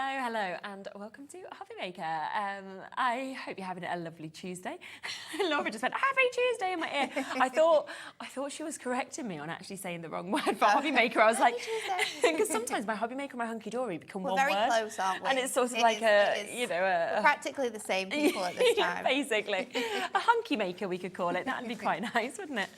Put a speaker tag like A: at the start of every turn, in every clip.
A: Hello, and welcome to Hobby Maker. I hope you're having a lovely Tuesday. Laura just went, "Happy Tuesday" in my ear. I thought she was correcting me on actually saying the wrong word for Hobby Maker. I was like, because sometimes my Hobby Maker and my Hunkydory become one word.
B: We're very close, aren't we?
A: And it's sort of we're
B: practically the same people at this time.
A: Basically. A Hunky Maker, we could call it. That'd be quite nice, wouldn't it?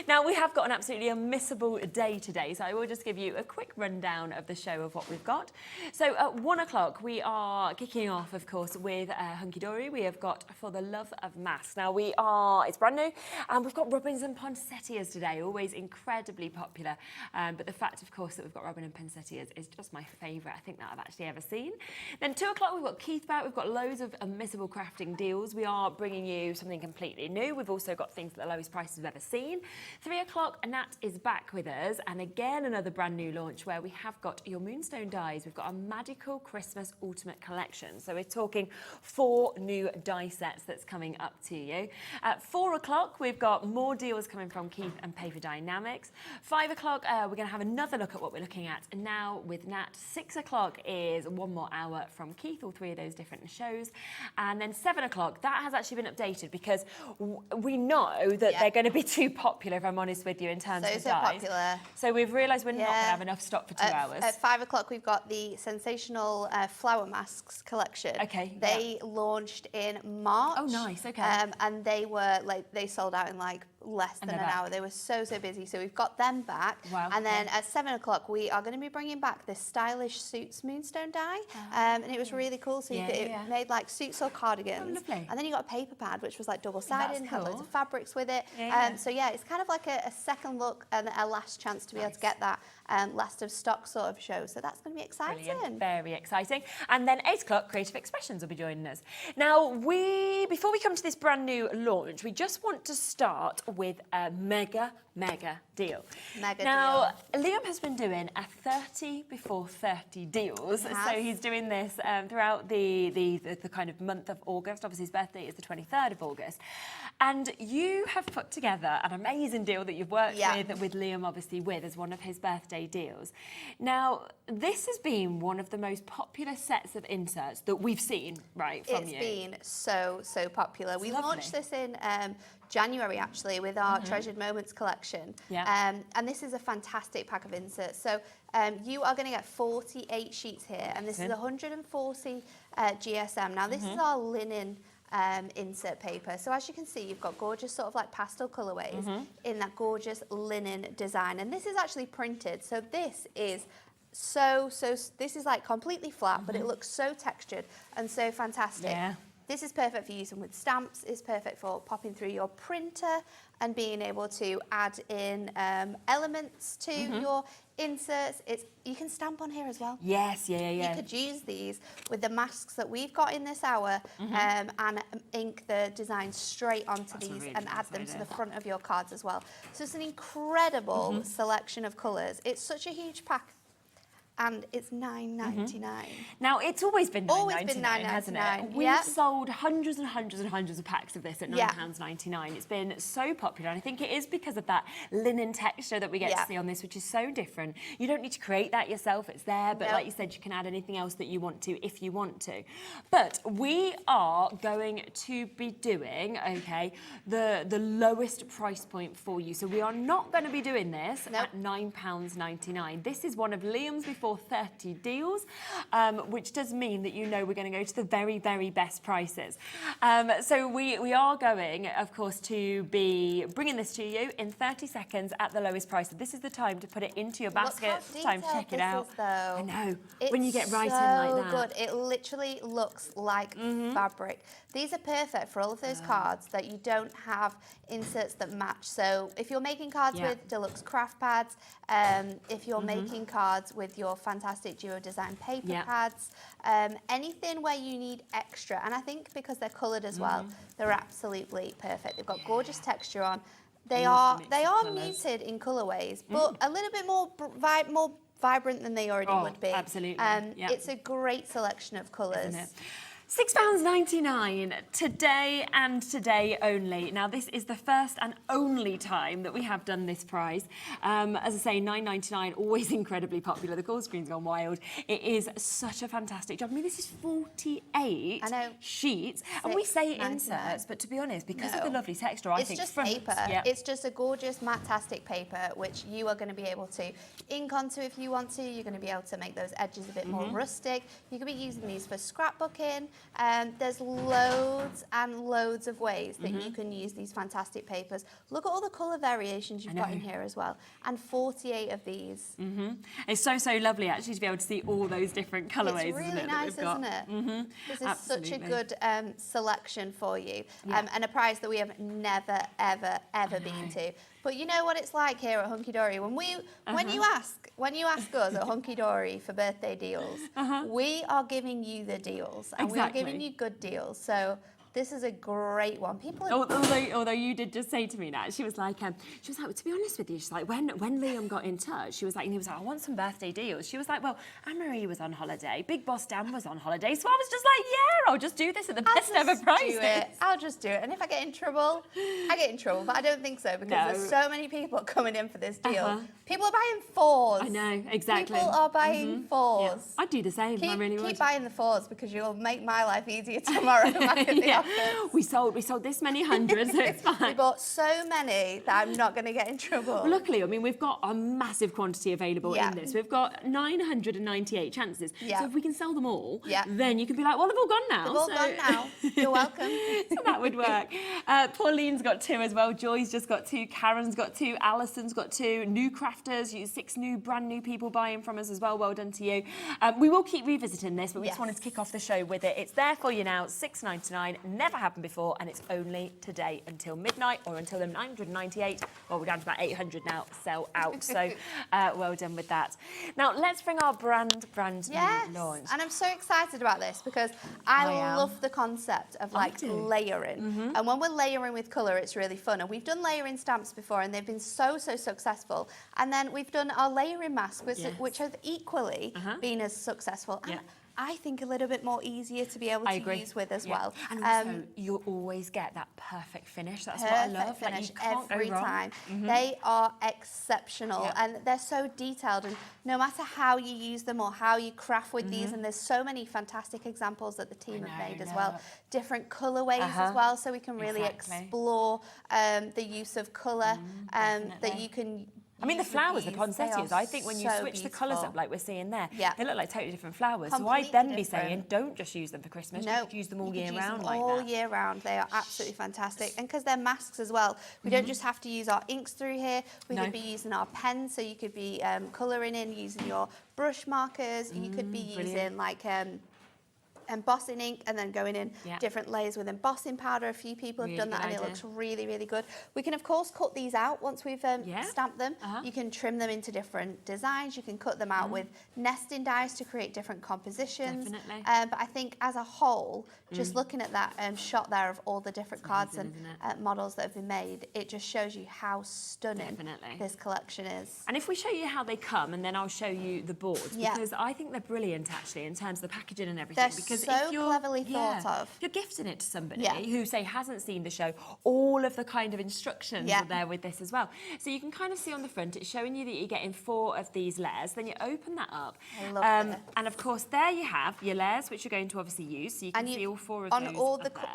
A: Now, we have got an absolutely unmissable day today, so I will just give you a quick rundown of the show of what we've got. So at 1 o'clock, we are kicking off, of course, with Hunkydory. We have got For the Love of Masks. Now, it's brand new, and we've got Robin Poinsettias today, always incredibly popular. But the fact, of course, that we've got Robin and Poinsettias is just my favourite, I think, that I've actually ever seen. Then 2 o'clock, we've got Keith back. We've got loads of unmissable crafting deals. We are bringing you something completely new. We've also got things at the lowest prices we've ever seen. 3 o'clock, Nat is back with us, and again, another brand new launch where we have got your Moonstone dies. We've got a magical Christmas ultimate collection. So we're talking 4 new die sets that's coming up to you. At 4 o'clock, we've got more deals coming from Keith and Pay for Dienamics. 5 o'clock, we're going to have another look at what we're looking at now with Nat. 6 o'clock is one more hour from Keith, all 3 of those different shows. And then 7 o'clock, that has actually been updated because we know that they're going to be too popular, if I'm honest with you, in terms of dies.
B: Popular.
A: So we've realised we're not going to have enough stock for 2 hours.
B: At 5 o'clock, we've got the sensational flower masks collection.
A: Okay.
B: They launched in March.
A: Oh, nice. Okay.
B: And they sold out in like less than an hour. They were so busy. So we've got them back.
A: Wow.
B: And then at 7 o'clock, we are going to be bringing back this stylish suits Moonstone die. And it was really cool. So it made like suits or cardigans.
A: Oh, lovely.
B: And then you got a paper pad, which was like double-sided and had
A: cool.
B: loads of fabrics with it. So it's kind of like a second look and a last chance to be able to get that last of stock sort of show. So that's going to be exciting.
A: Brilliant. Very exciting. And then 8 o'clock, Creative Expressions will be joining us. Now, before we come to this brand new launch, we just want to start with a mega deal. Now, Liam has been doing a 30 before 30 deals. So he's doing this throughout the kind of month of August. Obviously, his birthday is the 23rd of August. And you have put together an amazing deal that you've worked with Liam, obviously, as one of his birthday deals. Now, this has been one of the most popular sets of inserts that we've seen, right, from you.
B: It's been so popular. We launched this in January, actually, with our Treasured Moments collection. And this is a fantastic pack of inserts. So you are going to get 48 sheets here, and this is 140 GSM. Now, this is our linen insert paper. So as you can see, you've got gorgeous sort of like pastel colorways in that gorgeous linen design. And this is actually printed. So this is this is like completely flat, but it looks so textured and so fantastic. Yeah. This is perfect for using with stamps. It's perfect for popping through your printer and being able to add in elements to your inserts. You can stamp on here as well.
A: Yes, yeah.
B: You could use these with the masks that we've got in this hour and ink the design straight onto these and add them to the front of your cards as well. So it's an incredible selection of colours. It's such a huge pack. And it's $9.99.
A: Now, it's always been $9.99, hasn't it? We've sold hundreds and hundreds of packs of this at £9.99. It's been so popular, and I think it is because of that linen texture that we get to see on this, which is so different. You don't need to create that yourself, it's there, but like you said, you can add anything else that you want to if you want to. But we are going to be doing, the lowest price point for you. So we are not going to be doing this at £9.99. This is one of Liam's before 30 deals, which does mean that we're going to go to the very best prices. So we are going, of course, to be bringing this to you in 30 seconds at the lowest price. So this is the time to put it into your basket. It's time to check it out. I know. When you get right in like that.
B: Good. It literally looks like fabric. These are perfect for all of those cards that you don't have inserts that match. So if you're making cards with deluxe craft pads, if you're making cards with your fantastic duo design paper pads, anything where you need extra, and I think because they're coloured as well, they're absolutely perfect. They've got gorgeous texture on. They are muted in colourways, but a little bit more vibrant than they already would be.
A: Absolutely.
B: It's a great selection of colours.
A: £6.99 today and today only. Now this is the first and only time that we have done this prize. As I say, £9.99, always incredibly popular. The call screen's gone wild. It is such a fantastic job. I mean, this is 48 sheets, and we say inserts, but to be honest, because of the lovely texture, I think
B: it's just paper.
A: Yeah.
B: It's just a gorgeous matte-tastic paper, which you are going to be able to ink onto if you want to. You're going to be able to make those edges a bit more rustic. You could be using these for scrapbooking. There's loads and loads of ways that you can use these fantastic papers. Look at all the colour variations you've got in here as well, and 48 of these.
A: It's so lovely actually to be able to see all those different colourways.
B: It's really nice, isn't it? This is such a good selection for you, and a prize that we have never ever been to. But you know what it's like here at Hunkydory. When you ask us at Hunkydory for birthday deals, we are giving you the deals, and we are giving you good deals. So this is a great one. People are...
A: although you did just say to me that, she was like, to be honest with you, she's like, when Liam got in touch, she was like, and he was like, I want some birthday deals. She was like, well, Anne-Marie was on holiday, Big Boss Dan was on holiday, so I was just like, yeah, I'll just do this at the best ever prices.
B: I'll just do it. And if I get in trouble, I get in trouble. But I don't think so, because there's so many people coming in for this deal. People are buying fours.
A: I know, exactly.
B: People are buying fours.
A: Yeah. I'd do the same. I really would.
B: Keep buying the fours, because you'll make my life easier tomorrow back at the office.
A: We sold this many hundreds, so it's fine.
B: We bought so many that I'm not going to get in trouble.
A: Well, luckily, I mean, we've got a massive quantity available in this. We've got 998 chances. So if we can sell them all, then you can be like, well, they've all gone now.
B: They've all gone now. You're welcome.
A: So that would work. Pauline's got 2 as well. Joy's just got 2. Karen's got 2. Alison's got 2. New crafters, 6 brand new people buying from us as well. Well done to you. We will keep revisiting this, but we just wanted to kick off the show with it. It's there for you now. £6.99. Never happened before, and it's only today until midnight, or until the 998. Well, we're down to about 800 now. Sell out. So well done with that. Now let's bring our brand new launch.
B: And I'm so excited about this, because I love the concept of like layering. And when we're layering with colour, it's really fun. And we've done layering stamps before, and they've been so successful. And then we've done our layering masks, which have equally been as successful. And I think a little bit more easier to be able to use with as well.
A: And also, you'll always get that perfect finish. That's what I love.
B: Finish
A: you can't
B: every
A: go wrong.
B: time. They are exceptional, and they're so detailed. And no matter how you use them or how you craft with these, and there's so many fantastic examples that the team have made as well. Different colourways as well, so we can really explore the use of colour that you can.
A: I mean, the flowers, the poinsettias, I think when you switch the colours up like we're seeing there, they look like totally different flowers. So I'd then be saying, don't just use them for Christmas, you could use them all year round like that.
B: All year round, they are absolutely fantastic. And because they're masks as well, we don't just have to use our inks through here, we could be using our pens, so you could be colouring in using your brush markers, you could be using like embossing ink, and then going in different layers with embossing powder. A few people have done that, and it looks really good. We can of course cut these out once we've stamped them. You can trim them into different designs. You can cut them out with nesting dies to create different compositions. But I think as a whole, just looking at that shot there of all the different cards and models that have been made, it just shows you how stunning this collection is.
A: And if we show you how they come, and then I'll show you the boards, because I think they're brilliant actually in terms of the packaging and everything. Because
B: so
A: if you're
B: cleverly thought of.
A: If you're gifting it to somebody who, say, hasn't seen the show, all of the kind of instructions are there with this as well. So you can kind of see on the front, it's showing you that you're getting 4 of these layers. Then you open that up.
B: I love it.
A: And of course, there you have your layers, which you're going to obviously use. So you can see all 4 of those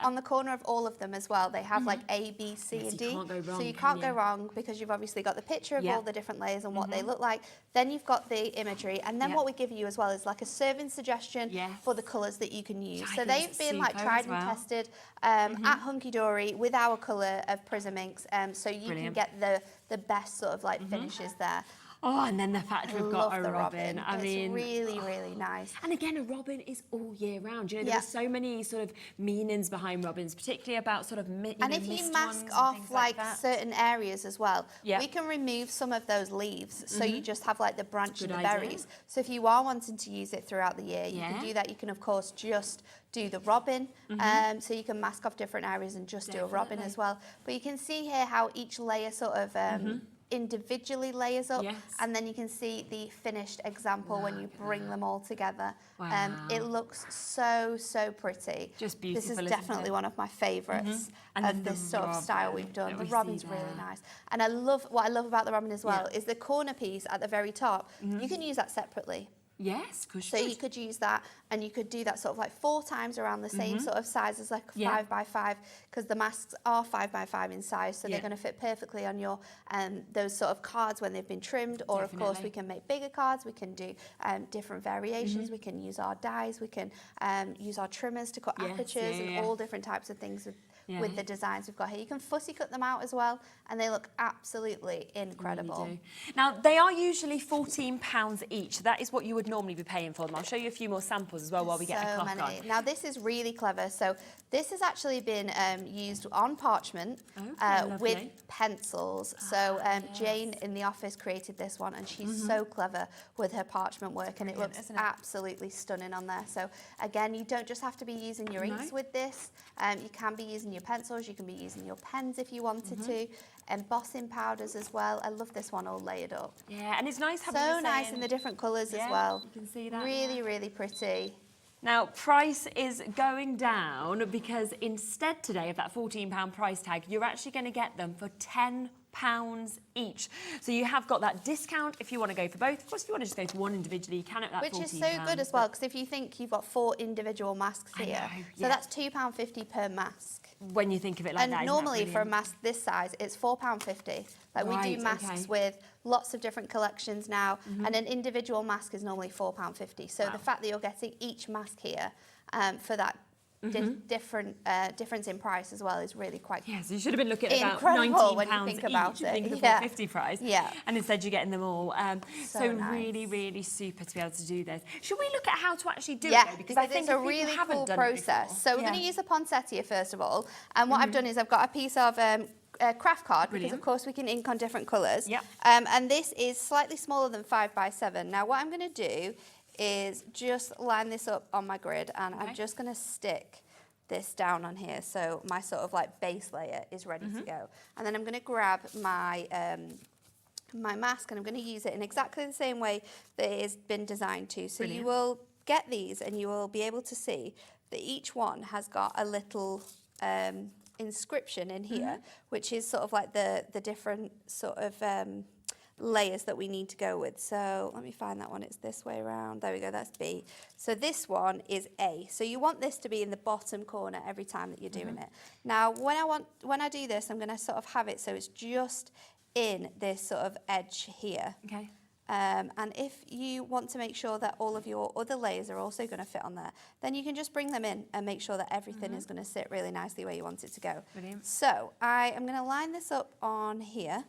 B: on the corner of all of them as well, they have like A, B, C, and D. So you can't go wrong, because you've obviously got the picture of all the different layers and what they look like. Then you've got the imagery, and then what we give you as well is like a serving suggestion for the colours that you can use. So they've been like tried and tested at Hunkydory with our colour of Prism inks, so you can get the best sort of like finishes there.
A: Oh, and then the fact we've got a robin. I mean,
B: really nice.
A: And again, a robin is all year round. You know, there are so many sort of meanings behind robins, particularly about sort of
B: and if you mask off like certain areas as well, we can remove some of those leaves, so you just have like the branch and the berries. So if you are wanting to use it throughout the year, you can do that. You can of course just do the robin, so you can mask off different areas and just do a robin as well. But you can see here how each layer sort of individually layers up,
A: Yes.
B: and then you can see the finished example when you bring them all together.
A: Wow.
B: It looks so pretty.
A: Just beautiful,
B: This is
A: isn't
B: definitely
A: it?
B: one of my favourites
A: And
B: of
A: then
B: this
A: the
B: sort of style
A: robin
B: we've done.
A: that
B: The
A: we
B: robin's
A: see
B: really
A: there.
B: nice, and what I love about the robin as well is the corner piece at the very top. You can use that separately.
A: Yes, of course.
B: So you could use that, and you could do that sort of like 4 times around the same sort of size as like a 5x5, because the masks are 5x5 in size, so they're going to fit perfectly on your those sort of cards when they've been trimmed. Or of course we can make bigger cards. We can do different variations. We can use our dies. We can use our trimmers to cut apertures and all different types of things with the designs we've got here. You can fussy cut them out as well, and they look absolutely incredible.
A: Really do. Now, they are usually £14 each. That is what you would normally be paying for them. I'll show you a few more samples as well while we get a clock on.
B: Now, this is really clever. So this has actually been used on parchment with pencils. So Jane in the office created this one, and she's so clever with her parchment work, and it looks absolutely stunning on there. So again, you don't just have to be using your inks with this. You can be using your pencils, you can be using your pens if you wanted to, embossing powders as well. I love this one all layered up.
A: Yeah, and it's nice having
B: so nice in the different colours as well.
A: You can see that.
B: Really pretty.
A: Now, price is going down because instead today of that £14 price tag, you're actually going to get them for £10 each. So you have got that discount if you want to go for both. Of course, if you want to just go for one individually, you can at that £14.
B: Which is so good as well, because if you think you've got 4 individual masks here, so that's £2.50 per mask.
A: When you think of it like that,
B: and normally for a mask this size, it's £4.50. Like we do masks with lots of different collections now, and an individual mask is normally £4.50. So the fact that you're getting each mask here for that difference in price as well is really quite
A: so you should have been looking at about
B: incredible when you
A: £19
B: think
A: each,
B: about it.
A: thinking of the £4.50 price,
B: Yeah.
A: and instead you're getting them all. So
B: nice.
A: really super to be able to do this. Should we look at how to actually do it though?
B: Because I think it's a really cool process. So we're going to use a poinsettia first of all, and what I've done is I've got a piece of craft card, because of course we can ink on different colours. And this is slightly smaller than 5x7. Now what I'm going to do is just line this up on my grid, and I'm just going to stick this down on here, so my sort of like base layer is ready to go. And then I'm going to grab my my mask, and I'm going to use it in exactly the same way that it has been designed to. So you will get these, and you will be able to see that each one has got a little inscription in here, which is sort of like the different sort of layers that we need to go with. So let me find that one. It's this way around. There we go. That's B. So this one is A. So you want this to be in the bottom corner every time that you're doing it. Now, when I do this, I'm going to sort of have it so it's just in this sort of edge here.
A: Okay.
B: And if you want to make sure that all of your other layers are also going to fit on there, then you can just bring them in and make sure that everything is going to sit really nicely where you want it to go.
A: Brilliant.
B: So I am going to line this up on here.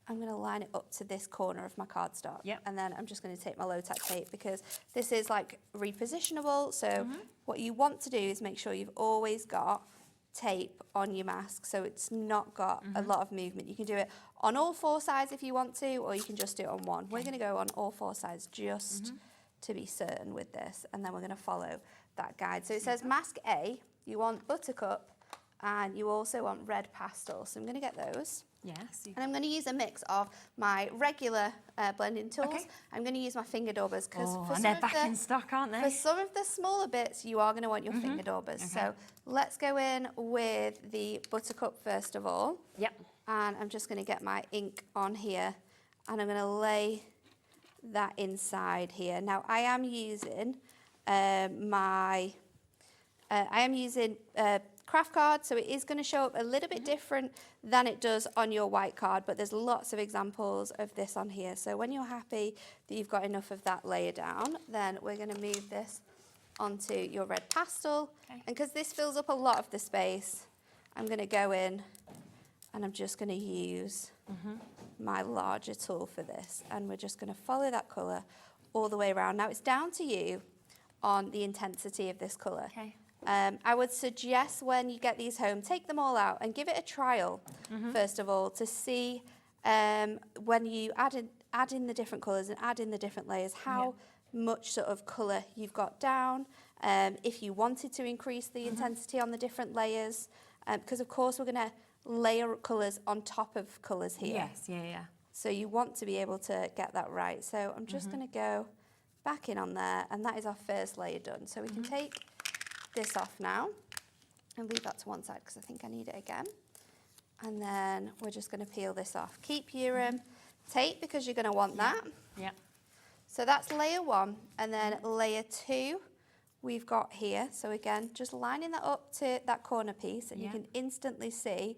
B: I'm going to line it up to this corner of my cardstock. And then I'm just going to take my low-tack tape, because this is like repositionable. So what you want to do is make sure you've always got tape on your mask, so it's not got a lot of movement. You can do it on all 4 sides if you want to, or you can just do it on one. We're going to go on all 4 sides just to be certain with this, and then we're going to follow that guide. So it says mask A, you want buttercup, and you also want red pastel. So I'm going to get those.
A: Yes.
B: And I'm going to use a mix of my regular blending tools. I'm going to use my finger daubers, because
A: and they're back in stock, aren't they?
B: For some of the smaller bits, you are going to want your finger daubers. So let's go in with the buttercup first of all. And I'm just going to get my ink on here, and I'm going to lay that inside here. Now I am using craft card, so it is going to show up a little bit different than it does on your white card, but there's lots of examples of this on here. So when you're happy that you've got enough of that layer down, then we're going to move this onto your red pastel. And because this fills up a lot of the space, I'm going to go in and I'm just going to use my larger tool for this, and we're just going to follow that colour all the way around. Now it's down to you on the intensity of this colour. I would suggest when you get these home, take them all out and give it a trial, first of all, to see when you add in the different colours and add in the different layers, how much sort of colour you've got down, if you wanted to increase the intensity on the different layers, because of course we're going to layer colours on top of colours here.
A: Yes, yeah.
B: So you want to be able to get that right. So I'm just going to go back in on there, and that is our first layer done. So we can take this off now and leave that to one side because I think I need it again. And then we're just going to peel this off. Keep your tape because you're going to want that.
A: Yeah.
B: So that's layer 1, and then layer 2 we've got here. So again, just lining that up to that corner piece, and you can instantly see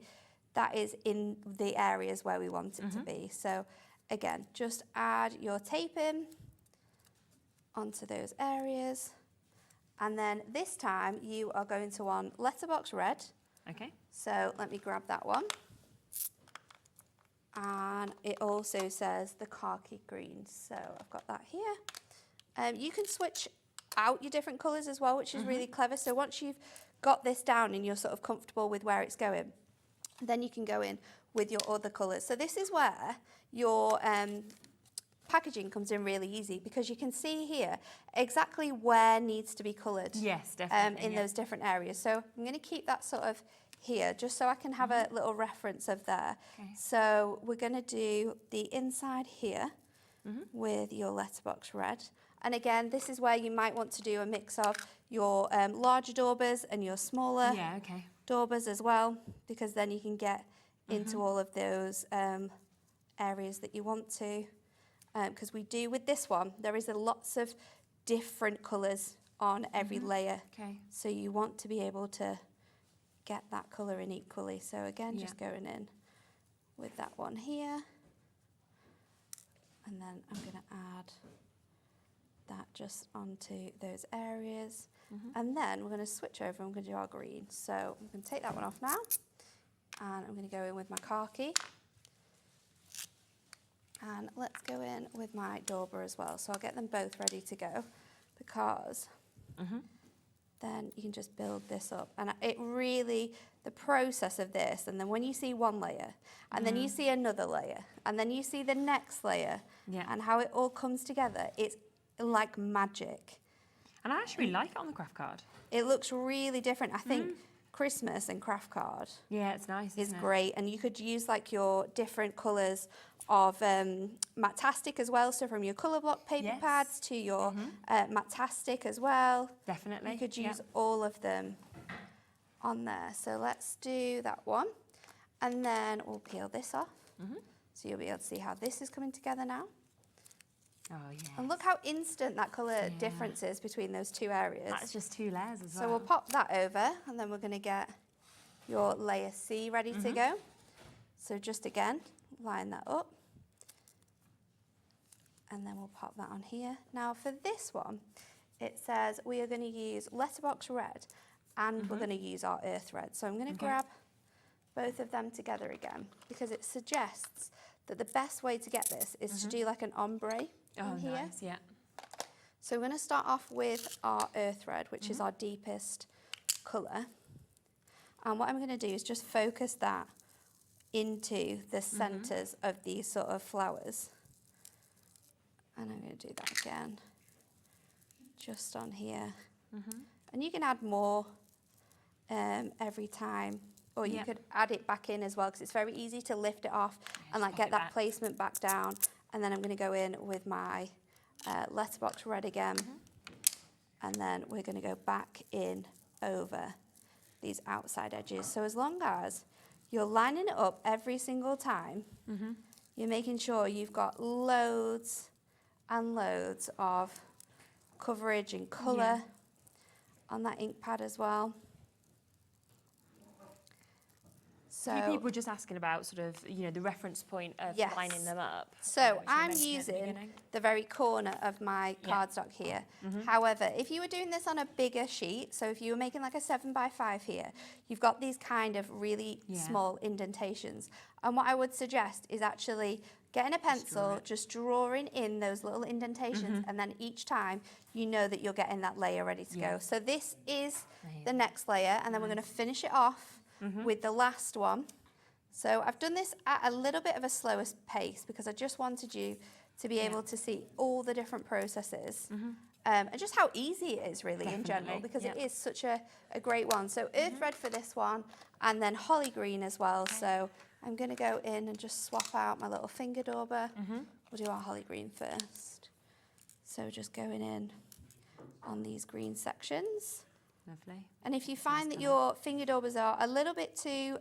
B: that is in the areas where we want it to be. So again, just add your tape in onto those areas. And then this time you are going to want letterbox red.
A: Okay.
B: So let me grab that one. And it also says the khaki green. So I've got that here. You can switch out your different colours as well, which is really clever. So once you've got this down and you're sort of comfortable with where it's going, then you can go in with your other colours. So this is where your packaging comes in really easy, because you can see here exactly where needs to be coloured.
A: Yes, definitely.
B: In those different areas. So I'm going to keep that sort of here just so I can have a little reference of there. Okay. So we're going to do the inside here with your letterbox red. And again, this is where you might want to do a mix of your larger daubers and your smaller daubers as well, because then you can get into all of those areas that you want to. Because we do with this one, there is lots of different colours on every layer. Okay. So you want to be able to get that colour in equally. So again, just going in with that one here. And then I'm going to add that just onto those areas. And then we're going to switch over and we're going to do our green. So I'm going to take that one off now. And I'm going to go in with my khaki. And let's go in with my dauber as well. So I'll get them both ready to go, because then you can just build this up. And it really, the process of this, and then when you see one layer, and then you see another layer, and then you see the next layer, and how it all comes together, it's like magic.
A: And I actually like it on the craft card. It
B: looks really different. I think Christmas and craft card.
A: Yeah, it's nice.
B: It's great. And you could use like your different colours of Matastic as well. So from your colour block paper pads to your Matastic as well.
A: Definitely.
B: You could use all of them on there. So let's do that one. And then we'll peel this off. So you'll be able to see how this is coming together now.
A: Oh, yeah.
B: And look how instant that colour difference is between those two areas.
A: That's just 2 layers as well.
B: So we'll pop that over, and then we're going to get your layer C ready to go. So just again, line that up. And then we'll pop that on here. Now for this one, it says we are going to use letterbox red, and we're going to use our earth red. So I'm going to grab both of them together again, because it suggests that the best way to get this is to do like an ombre here.
A: Nice, yeah.
B: So we're going to start off with our earth red, which is our deepest colour. And what I'm going to do is just focus that into the centres of these sort of flowers. And I'm going to do that again, just on here. And you can add more every time, or you could add it back in as well, because it's very easy to lift it off and like get that placement back down. And then I'm going to go in with my letterbox red again, and then we're going to go back in over these outside edges. So as long as you're lining it up every single time, you're making sure you've got loads and loads of coverage and colour on that ink pad as well. So
A: a few people were just asking about sort of, you know, the reference point of lining them up.
B: So I'm using the very corner of my cardstock here. However, if you were doing this on a bigger sheet, so if you were making like a 7x5 here, you've got these kind of really small indentations. And what I would suggest is actually getting a pencil, just drawing in those little indentations, and then each time you know that you're getting that layer ready to go. So this is the next layer, and then we're going to finish it off with the last one. So I've done this at a little bit of a slower pace, because I just wanted you to be able to see all the different processes and just how easy it is really in general, because it is such a great one. So earth red for this one, and then holly green as well. So I'm going to go in and just swap out my little finger dauber. We'll do our holly green first. So just going in on these green sections.
A: Lovely.
B: And if you find that your finger daubers are a little bit too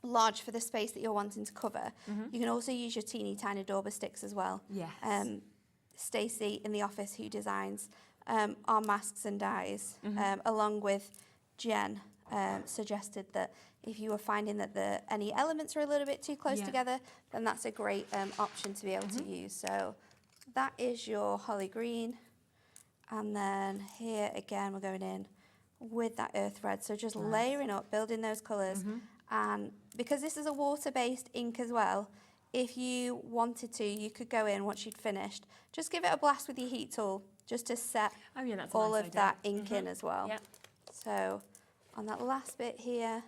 B: large for the space that you're wanting to cover, you can also use your teeny tiny dauber sticks as well.
A: Yes.
B: Stacey in the office, who designs our masks and dies, along with Jen, suggested that if you were finding that any elements are a little bit too close together, then that's a great option to be able to use. So that is your holly green. And then here again, we're going in with that earth red. So just layering up, building those colours. And because this is a water-based ink as well, if you wanted to, you could go in once you'd finished, just give it a blast with your heat tool, just to set all of that ink in as well. So on that last bit here,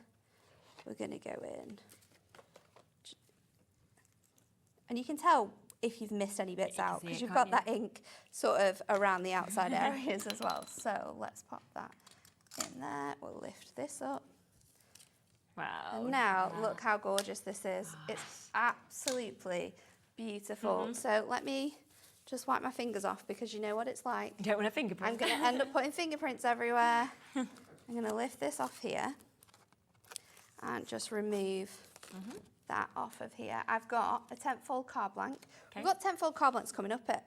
B: we're going to go in. And you can tell if you've missed any bits out, because you've got that ink sort of around the outside areas as well. So let's pop that in there. We'll lift this up.
A: Wow.
B: And now, look how gorgeous this is. It's absolutely beautiful. So let me just wipe my fingers off, because you know what it's like.
A: You don't want a fingerprint.
B: I'm going to end up putting fingerprints everywhere. I'm going to lift this off here and just remove that off of here. I've got a 10-fold card blank. We've got 10-fold card blanks coming up at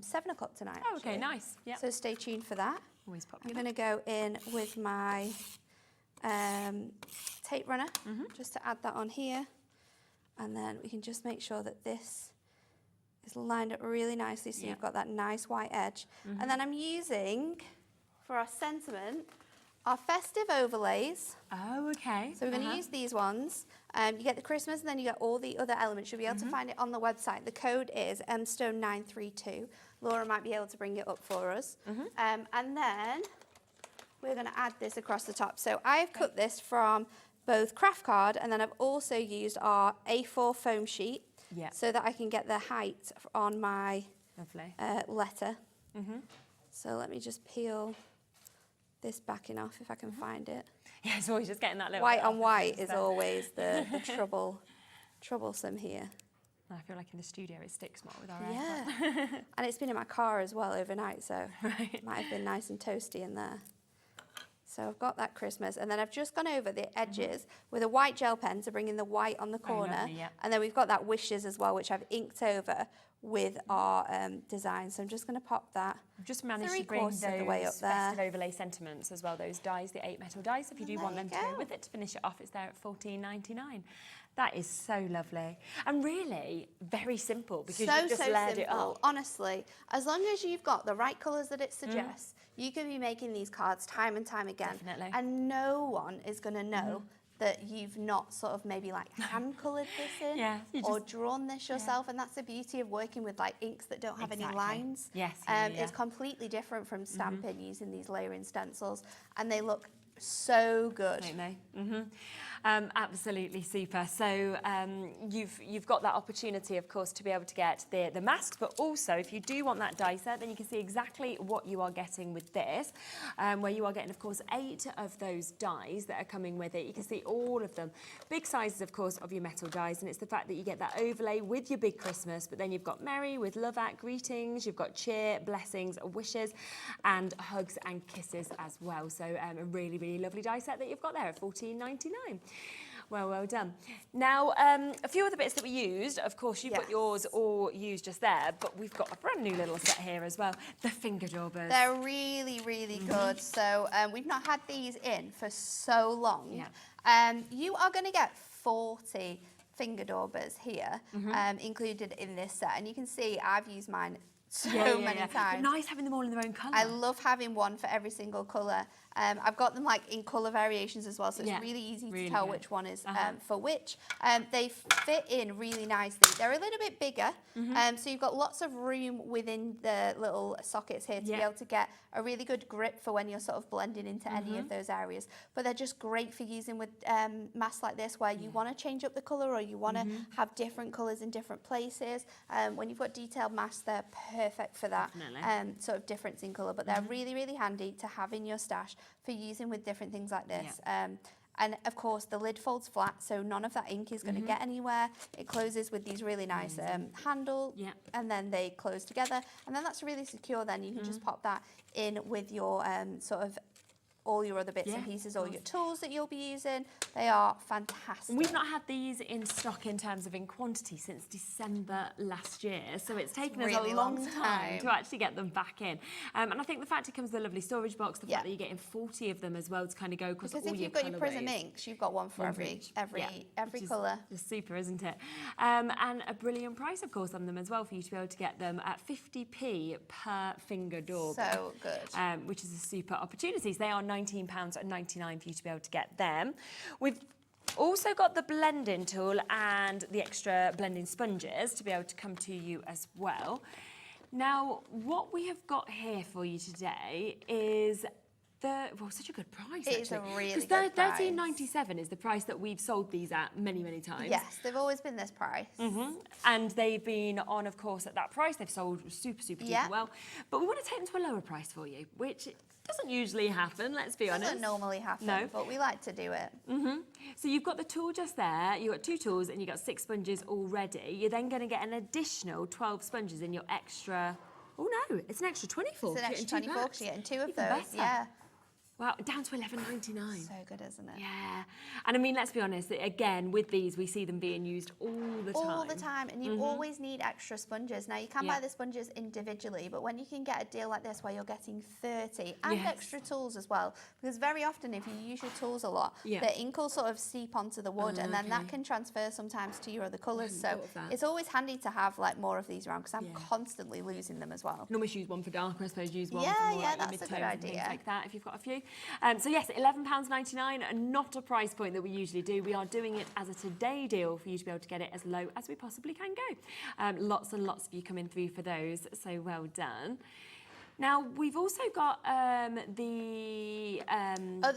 B: 7 o'clock tonight.
A: Oh, okay, nice. Yeah.
B: So stay tuned for that.
A: Always popular.
B: I'm going to go in with my tape runner, just to add that on here, and then we can just make sure that this is lined up really nicely, so you've got that nice white edge. And then I'm using, for our sentiment, our festive overlays.
A: Oh, okay.
B: So we're going to use these ones. You get the Christmas, and then you get all the other elements. You'll be able to find it on the website. The code is Moonstone932. Laura might be able to bring it up for us. And then we're going to add this across the top. So I've cut this from both craft card, and then I've also used our A4 foam sheet, so that I can get the height on my letter. So let me just peel this backing off if I can find it.
A: Yeah, it's always just getting that little
B: white on white is always the troublesome here.
A: I feel like in the studio it sticks more with our
B: air. And it's been in my car as well overnight, so it might have been nice and toasty in there. So I've got that Christmas, and then I've just gone over the edges with a white gel pen to bring in the white on the corner.
A: Lovely,
B: and then we've got that wishes as well, which I've inked over with our design. So I'm just going to pop that.
A: I've just managed to bring those festive overlay sentiments as well, those dies, the 8 metal dies. If you do want them to go with it to finish it off, it's there at $14.99. That is so lovely. And really very simple, because you've just layered it up.
B: Honestly, as long as you've got the right colours that it suggests, you can be making these cards time and time again.
A: Definitely.
B: And no one is going to know that you've not sort of maybe like hand coloured this in or drawn this yourself. And that's the beauty of working with like inks that don't have any lines. It's completely different from stamping using these layering stencils, and they look so good.
A: Don't they? Absolutely super. So you've got that opportunity, of course, to be able to get the masks, but also if you do want that die set, then you can see exactly what you are getting with this, where you are getting, of course, 8 of those dies that are coming with it. You can see all of them. Big sizes, of course, of your metal dies, and it's the fact that you get that overlay with your big Christmas, but then you've got merry with love at greetings, you've got cheer, blessings, wishes, and hugs and kisses as well. So a really, really lovely die set that you've got there at $14.99. Well done. Now, a few other bits that we used. Of course, you've got yours all used just there, but we've got a brand new little set here as well. The finger daubers.
B: They're really, really good. So we've not had these in for so long. You are going to get 40 finger daubers here included in this set. And you can see I've used mine so many times.
A: But nice having them all in their own colour.
B: I love having one for every single colour. I've got them like in colour variations as well, so it's really easy to tell which one is for which. They fit in really nicely. They're a little bit bigger, so you've got lots of room within the little sockets here to be able to get a really good grip for when you're sort of blending into any of those areas. But they're just great for using with masks like this, where you want to change up the colour or you want to have different colours in different places. When you've got detailed masks, they're perfect for that sort of difference in colour. But they're really, really handy to have in your stash for using with different things like this. And of course, the lid folds flat, so none of that ink is going to get anywhere. It closes with these really nice handle, and then they close together. And then that's really secure. Then you can just pop that in with your sort of all your other bits and pieces, all your tools that you'll be using. They are fantastic.
A: We've not had these in stock in terms of in quantity since December last year, so it's taken us a long time to actually get them back in. And I think the fact it comes with a lovely storage box, the fact that you're getting 40 of them as well to kind of go across all your colourways.
B: Because if you've got your prism inks, you've got one for every colour.
A: Just super, isn't it? And a brilliant price, of course, on them as well for you to be able to get them at 50p per finger door.
B: So good.
A: Which is a super opportunity. So they are £19.99 for you to be able to get them. We've also got the blending tool and the extra blending sponges to be able to come to you as well. Now, what we have got here for you today is such a good price.
B: It's a really good price.
A: £13.97 is the price that we've sold these at many, many times.
B: Yes, they've always been this price.
A: And they've been on, of course, at that price. They've sold super, super duper well. But we want to take them to a lower price for you, which doesn't usually happen, let's be honest.
B: Doesn't normally happen, but we like to do it.
A: So you've got the tool just there, you've got 2 tools and you've got 6 sponges already. You're then going to get an additional 12 sponges in your extra, it's an extra 24.
B: It's an extra 24 because you're getting 2 of
A: Even
B: those,
A: better. Wow, down to £11.99.
B: So good, isn't it?
A: Yeah. And I mean, let's be honest, again, with these, we see them being used all the time.
B: All the time. And you always need extra sponges. Now, you can buy the sponges individually, but when you can get a deal like this where you're getting 30 and extra tools as well, because very often if you use your tools a lot, the ink will sort of seep onto the wood and then that can transfer sometimes to your other colours. So it's always handy to have like more of these around because I'm constantly losing them as well.
A: You can almost use one for darker, I suppose, use one for more like your
B: that's a good
A: midtones and things
B: idea.
A: like that if you've got a few. So yes, £11.99, not a price point that we usually do. We are doing it as a today deal for you to be able to get it as low as we possibly can go. Lots and lots of you coming through for those, so well done. Now, we've also got the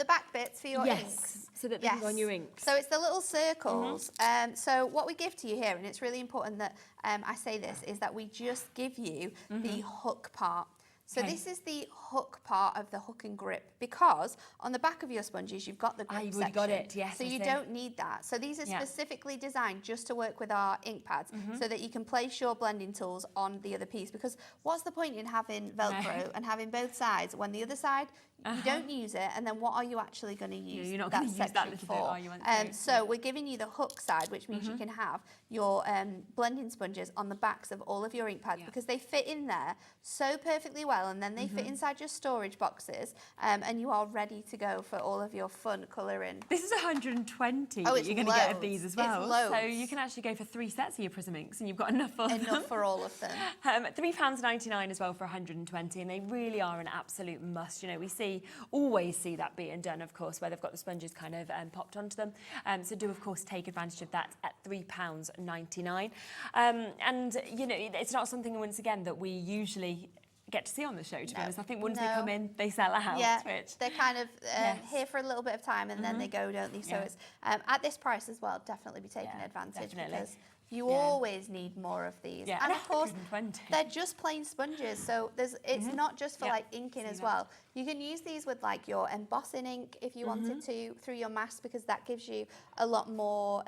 B: back bits for your inks.
A: So that they can go on your inks.
B: So it's the little circles. So what we give to you here, and it's really important that I say this, is that we just give you the hook part. So this is the hook part of the hook and grip because on the back of your sponges you've got the grip section.
A: Got it, yes.
B: So you don't need that. So these are specifically designed just to work with our ink pads so that you can place your blending tools on the other piece because what's the point in having Velcro and having both sides when the other side you don't use it and then what are you actually going to use
A: you're not going to use that little bit, are you?
B: So we're giving you the hook side, which means you can have your blending sponges on the backs of all of your ink pads because they fit in there so perfectly well and then they fit inside your storage boxes and you are ready to go for all of your fun colouring.
A: This is 120 that you're going to get of these as well. So you can actually go for 3 sets of your prism inks and you've got enough for them.
B: Enough for all of them.
A: £3.99 as well for 120 and they really are an absolute must. You know, we always see that being done, of course, where they've got the sponges kind of popped onto them. So do, of course, take advantage of that at £3.99. And, you know, it's not something, once again, that we usually get to see on the show, to be honest. I think once they come in, they sell out.
B: Yeah, they're kind of here for a little bit of time and then they go, don't they? So it's at this price as well, definitely be taking advantage because you always need more of these.
A: Yeah.
B: And of course, they're just plain sponges. So it's not just for like inking as well. You can use these with like your embossing ink if you wanted to through your mask because that gives you a lot more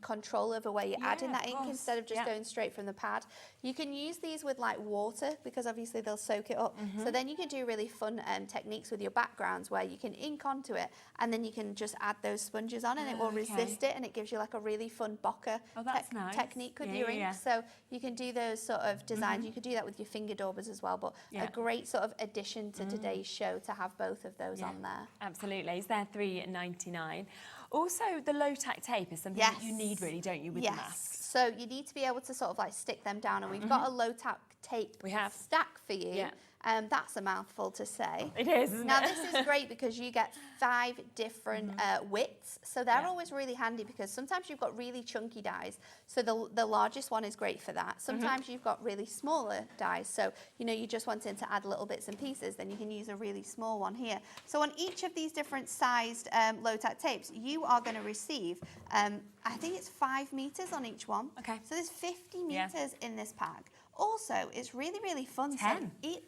B: control over where you're adding that ink instead of just going straight from the pad. You can use these with like water because obviously they'll soak it up. So then you can do really fun techniques with your backgrounds where you can ink onto it and then you can just add those sponges on and it will resist it and it gives you like a really fun bokeh technique with your ink. So you can do those sort of designs. You could do that with your finger daubers as well, but a great sort of addition to today's show to have both of those on there.
A: Absolutely. It's there £3.99. Also, the low-tack tape is something that you need really, don't you, with the masks?
B: So you need to be able to sort of like stick them down and we've got a low-tack tape stack for you. That's a mouthful to say.
A: It is, isn't it?
B: Now, this is great because you get 5 different widths. So they're always really handy because sometimes you've got really chunky dies. So the largest one is great for that. Sometimes you've got really smaller dies. So, you know, you just wanting to add little bits and pieces, then you can use a really small one here. So on each of these different sized low-tack tapes, you are going to receive, I think it's 5 meters on each one.
A: Okay.
B: So there's 50 meters in this pack Also, it's really, really fun.
A: 10.
B: 10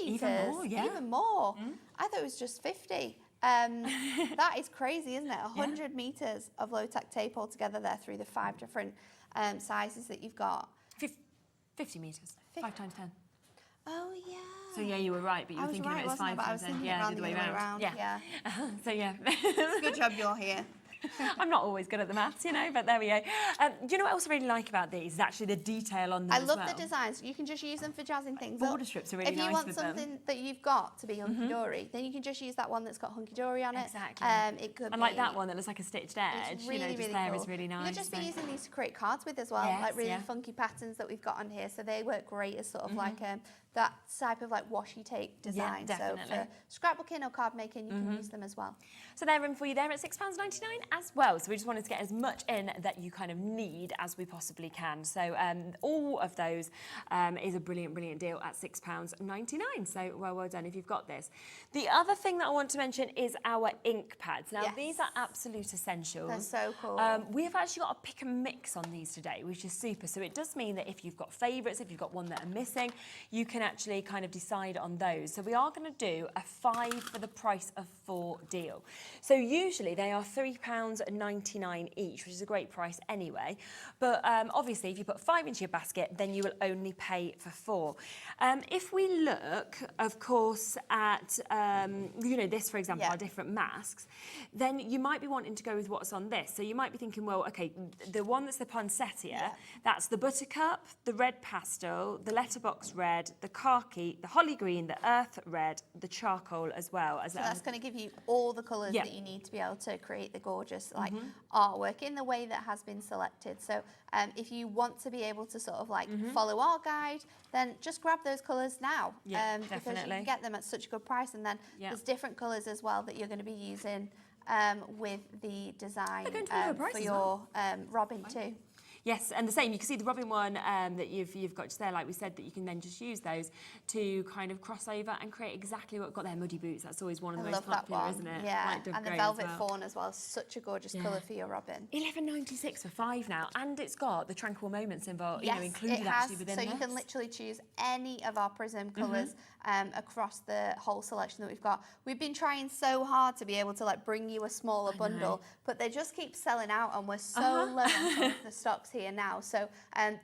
B: meters?
A: Even more, yeah.
B: Even more. I thought it was just 50. That is crazy, isn't it? 100 meters of low-tech tape altogether there through the 5 different sizes that you've got.
A: 50 meters, 5 times 10.
B: Oh, yeah.
A: So yeah, you were right, but you were thinking it was 5 times 10. Yeah, the other way around.
B: Yeah.
A: So yeah.
B: It's a good job you're here.
A: I'm not always good at the maths, you know, but there we go. Do you know what else I really like about these? Is actually the detail on them
B: I love the designs. You can just use them for jazzing things up.
A: Border strips are really nice
B: If you want
A: with them.
B: something that you've got to be hunky-dory, then you can just use that one that's got hunky-dory on it.
A: Exactly.
B: It could
A: and like that one that looks like a stitched edge,
B: it's really,
A: you know, just
B: really
A: there
B: cool.
A: is really nice.
B: You could just be using these to create cards with as well,
A: Yes,
B: like really
A: yeah.
B: funky patterns that we've got on here. So they work great as sort of like that type of like washi tape design.
A: Yeah,
B: so
A: definitely.
B: for scrapbooking or card making, you can use them as well.
A: So they're in for you there at £6.99 as well. So we just wanted to get as much in that you kind of need as we possibly can. So all of those is a brilliant, brilliant deal at £6.99. So well done if you've got this. The other thing that I want to mention is our ink pads. Now these are absolute essentials.
B: They're so cool.
A: We have actually got a pick and mix on these today, which is super. So it does mean that if you've got favourites, if you've got one that are missing, you can actually kind of decide on those. So we are going to do a 5 for the price of 4 deal. So usually they are £3.99 each, which is a great price anyway. But obviously, if you put 5 into your basket, then you will only pay for 4. If we look, of course, at you know, this, for example, our different masks, then you might be wanting to go with what's on this. So you might be thinking, well, okay, the one that's the poinsettia, that's the buttercup, the red pastel, the letterbox red, the khaki, the holly green, the earth red, the charcoal as well.
B: So that's going to give you all the colours that you need to be able to create the gorgeous like artwork in the way that has been selected. So if you want to be able to sort of like follow our guide, then just grab those colours now. Because you can get them at such a good price. And then there's different colours as well that you're going to be using with the design for your Robin too.
A: Yes, and the same, you can see the Robin one that you've got just there, like we said, that you can then just use those to kind of cross over and create exactly what we've got there. Muddy boots, that's always one of the most popular, isn't it?
B: Yeah,
A: like
B: and the velvet fawn as well, such a gorgeous colour for your Robin.
A: £11.96 for 5 now, and it's got the tranquil moments involved,
B: yes,
A: you know, included
B: it has,
A: actually within
B: so
A: this.
B: You can literally choose any of our prism colours across the whole selection that we've got. We've been trying so hard to be able to like bring you a smaller bundle, but they just keep selling out, and we're so low on some of the stocks here now. So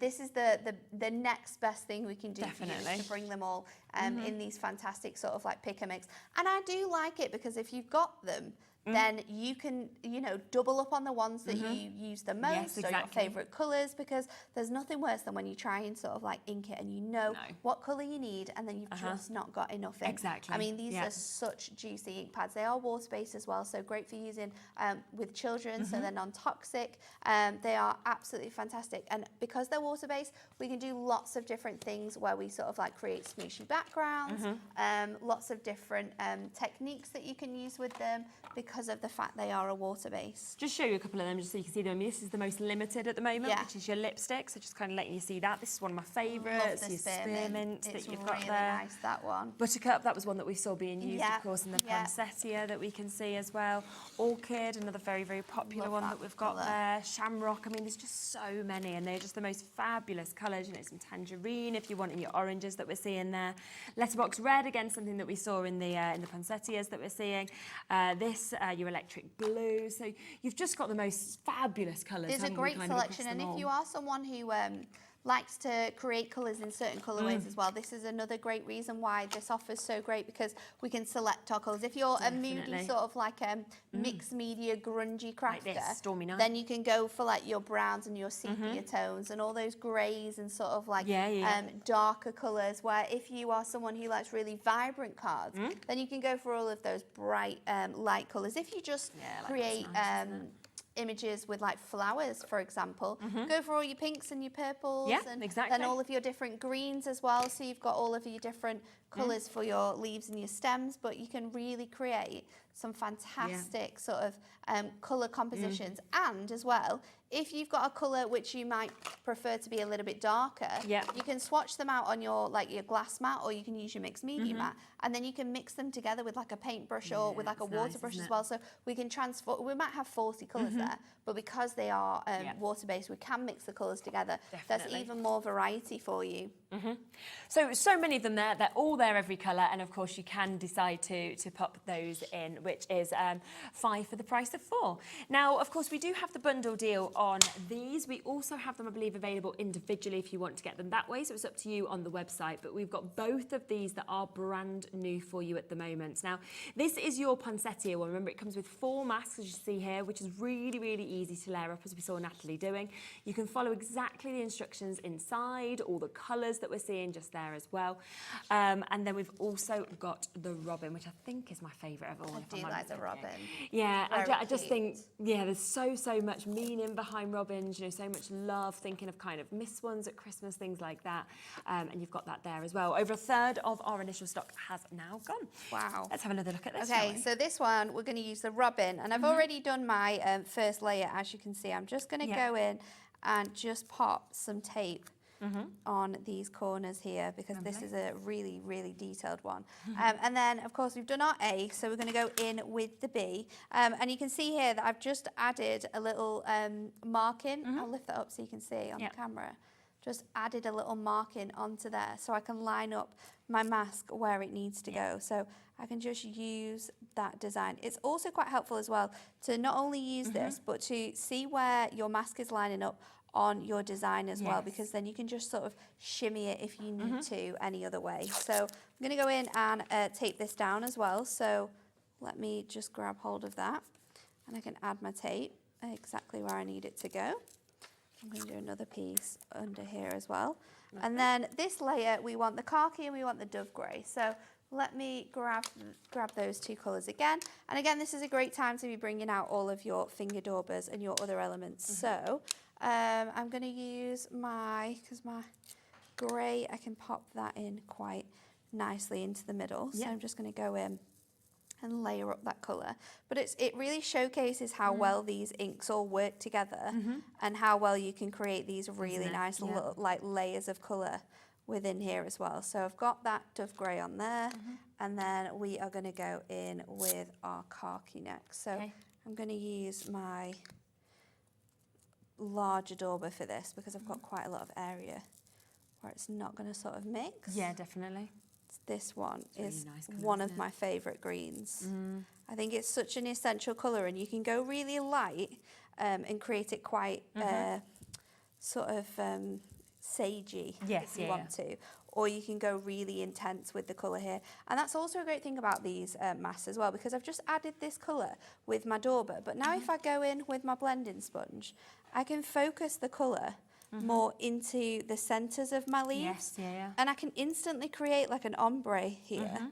B: this is the next best thing we can do for you, is to bring them all in these fantastic sort of like pick and mix. And I do like it because if you've got them, then you can, you know, double up on the ones that you use the most, or your favourite colours, because there's nothing worse than when you try and sort of like ink it and you know what colour you need and then you've just not got enough in.
A: Exactly.
B: I mean, these are such juicy ink pads. They are water-based as well, so great for using with children, so they're non-toxic. They are absolutely fantastic. And because they're water-based, we can do lots of different things where we sort of like create smooshy backgrounds, lots of different techniques that you can use with them, because of the fact they are a water base.
A: Just show you a couple of them just so you can see them. This is the most limited at the moment, which is your lipstick. So just kind of letting you see that. This is one of my favourites. Your spearmint that you've got there.
B: Really nice, that one.
A: Buttercup, that was one that we saw being used, of course, in the poinsettia that we can see as well. Orchid, another very, very popular one that we've got there. Shamrock, I mean, there's just so many, and they're just the most fabulous colours. You know, some tangerine if you want in your oranges that we're seeing there. Letterbox red, again, something that we saw in the poinsettias that we're seeing. Your electric blue. So you've just got the most fabulous colours.
B: There's a great selection, and if you are someone who likes to create colours in certain colourways as well, this is another great reason why this offer is so great, because we can select our colours. If you're a moody sort of like mixed media grungy crafter,
A: like this, stormy night,
B: then you can go for like your browns and your sepia tones and all those greys and sort of like darker colours, where if you are someone who likes really vibrant cards, then you can go for all of those bright light colours. If you just create images with like flowers, for example, go for all your pinks and your purples, and then all of your different greens as well, so you've got all of your different colours for your leaves and your stems, but you can really create some fantastic sort of colour compositions. And as well, if you've got a colour which you might prefer to be a little bit darker, you can swatch them out on your your glass mat, or you can use your mixed media mat, and then you can mix them together with like a paintbrush or with like a water brush as well. So we can transform. We might have 40 colours there, but because they are water-based, we can mix the colours together. That's even more variety for you.
A: So many of them there. They're all there, every colour, and of course you can decide to pop those in, which is 5 for the price of 4. Now, of course, we do have the bundle deal on these. We also have them, I believe, available individually if you want to get them that way. So it's up to you on the website. But we've got both of these that are brand new for you at the moment. Now, this is your poinsettia one. Remember, it comes with 4 masks, as you see here, which is really, really easy to layer up, as we saw Natalie doing. You can follow exactly the instructions inside, all the colours that we're seeing just there as well. And then we've also got the robin, which I think is my favourite of all.
B: I do like the robin.
A: Yeah, I just think, there's so much meaning behind robins, you know, so much love, thinking of kind of missed ones at Christmas, things like that. And you've got that there as well. Over a third of our initial stock has now gone.
B: Wow.
A: Let's have another look at this.
B: Okay, so this one, we're going to use the robin. And I've already done my first layer, as you can see. I'm just going to go in and just pop some tape on these corners here, because this is a really, really detailed one. And then, of course, we've done our A, so we're going to go in with the B. And you can see here that I've just added a little marking. I'll lift that up so you can see on the camera. Just added a little marking onto there so I can line up my mask where it needs to go. So I can just use that design. It's also quite helpful as well to not only use this, but to see where your mask is lining up on your design as well, because then you can just sort of shimmy it if you need to any other way. So I'm going to go in and tape this down as well. So let me just grab hold of that, and I can add my tape exactly where I need it to go. I'm going to do another piece under here as well. And then this layer, we want the khaki and we want the dove grey. So let me grab those 2 colours again. And again, this is a great time to be bringing out all of your finger daubers and your other elements. So I'm going to use because my grey, I can pop that in quite nicely into the middle. So I'm just going to go in and layer up that colour. But it really showcases how well these inks all work together and how well you can create these really nice little like layers of colour within here as well. So I've got that dove grey on there, and then we are going to go in with our khaki next. So I'm going to use my larger dauber for this, because I've got quite a lot of area where it's not going to sort of mix.
A: Yeah, definitely.
B: This one is
A: really nice colour,
B: one of my favourite greens. I think it's such an essential colour, and you can go really light and create it quite sort of sagey if you want to. Or you can go really intense with the colour here. And that's also a great thing about these masks as well, because I've just added this colour with my dauber. But now if I go in with my blending sponge, I can focus the colour more into the centres of my leaves. And I can instantly create like an ombre here.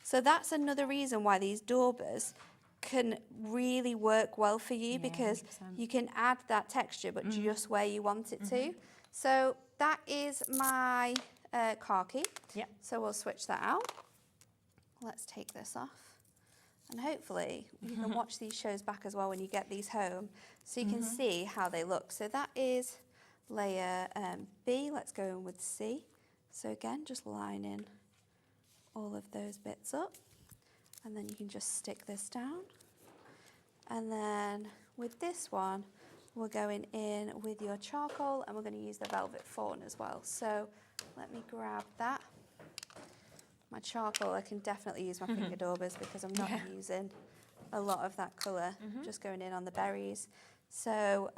B: So that's another reason why these daubers can really work well for you, because 100%. You can add that texture, but just where you want it to. So that is my khaki. So we'll switch that out. Let's take this off. And hopefully you can watch these shows back as well when you get these home, so you can see how they look. So that is layer B. Let's go in with C. So again, just line in all of those bits up, and then you can just stick this down. And then with this one, we're going in with your charcoal, and we're going to use the velvet fawn as well. So let me grab that. My charcoal, I can definitely use my finger daubers, because I'm not using a lot of that colour, just going in on the berries. So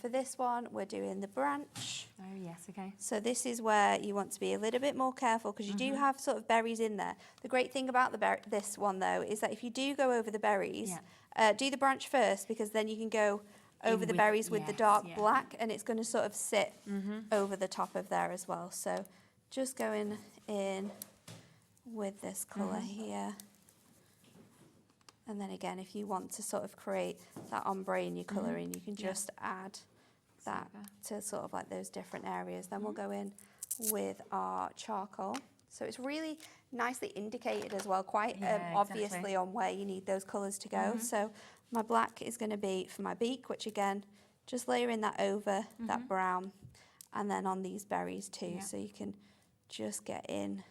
B: for this one, we're doing the branch.
A: Oh, yes, okay.
B: So this is where you want to be a little bit more careful, because you do have sort of berries in there. The great thing about this one, though, is that if you do go over the berries, do the branch first, because then you can go over the berries with the dark black, and it's going to sort of sit over the top of there as well. So just going in with this colour here. And then again, if you want to sort of create that ombre in your colouring, you can just add that to sort of like those different areas. Then we'll go in with our charcoal. So it's really nicely indicated as well, quite
A: Yeah,
B: obviously on where you need those colours to go. So my black is going to be for my beak, which again, just layering that over that brown, and then on these berries too. So you can just get in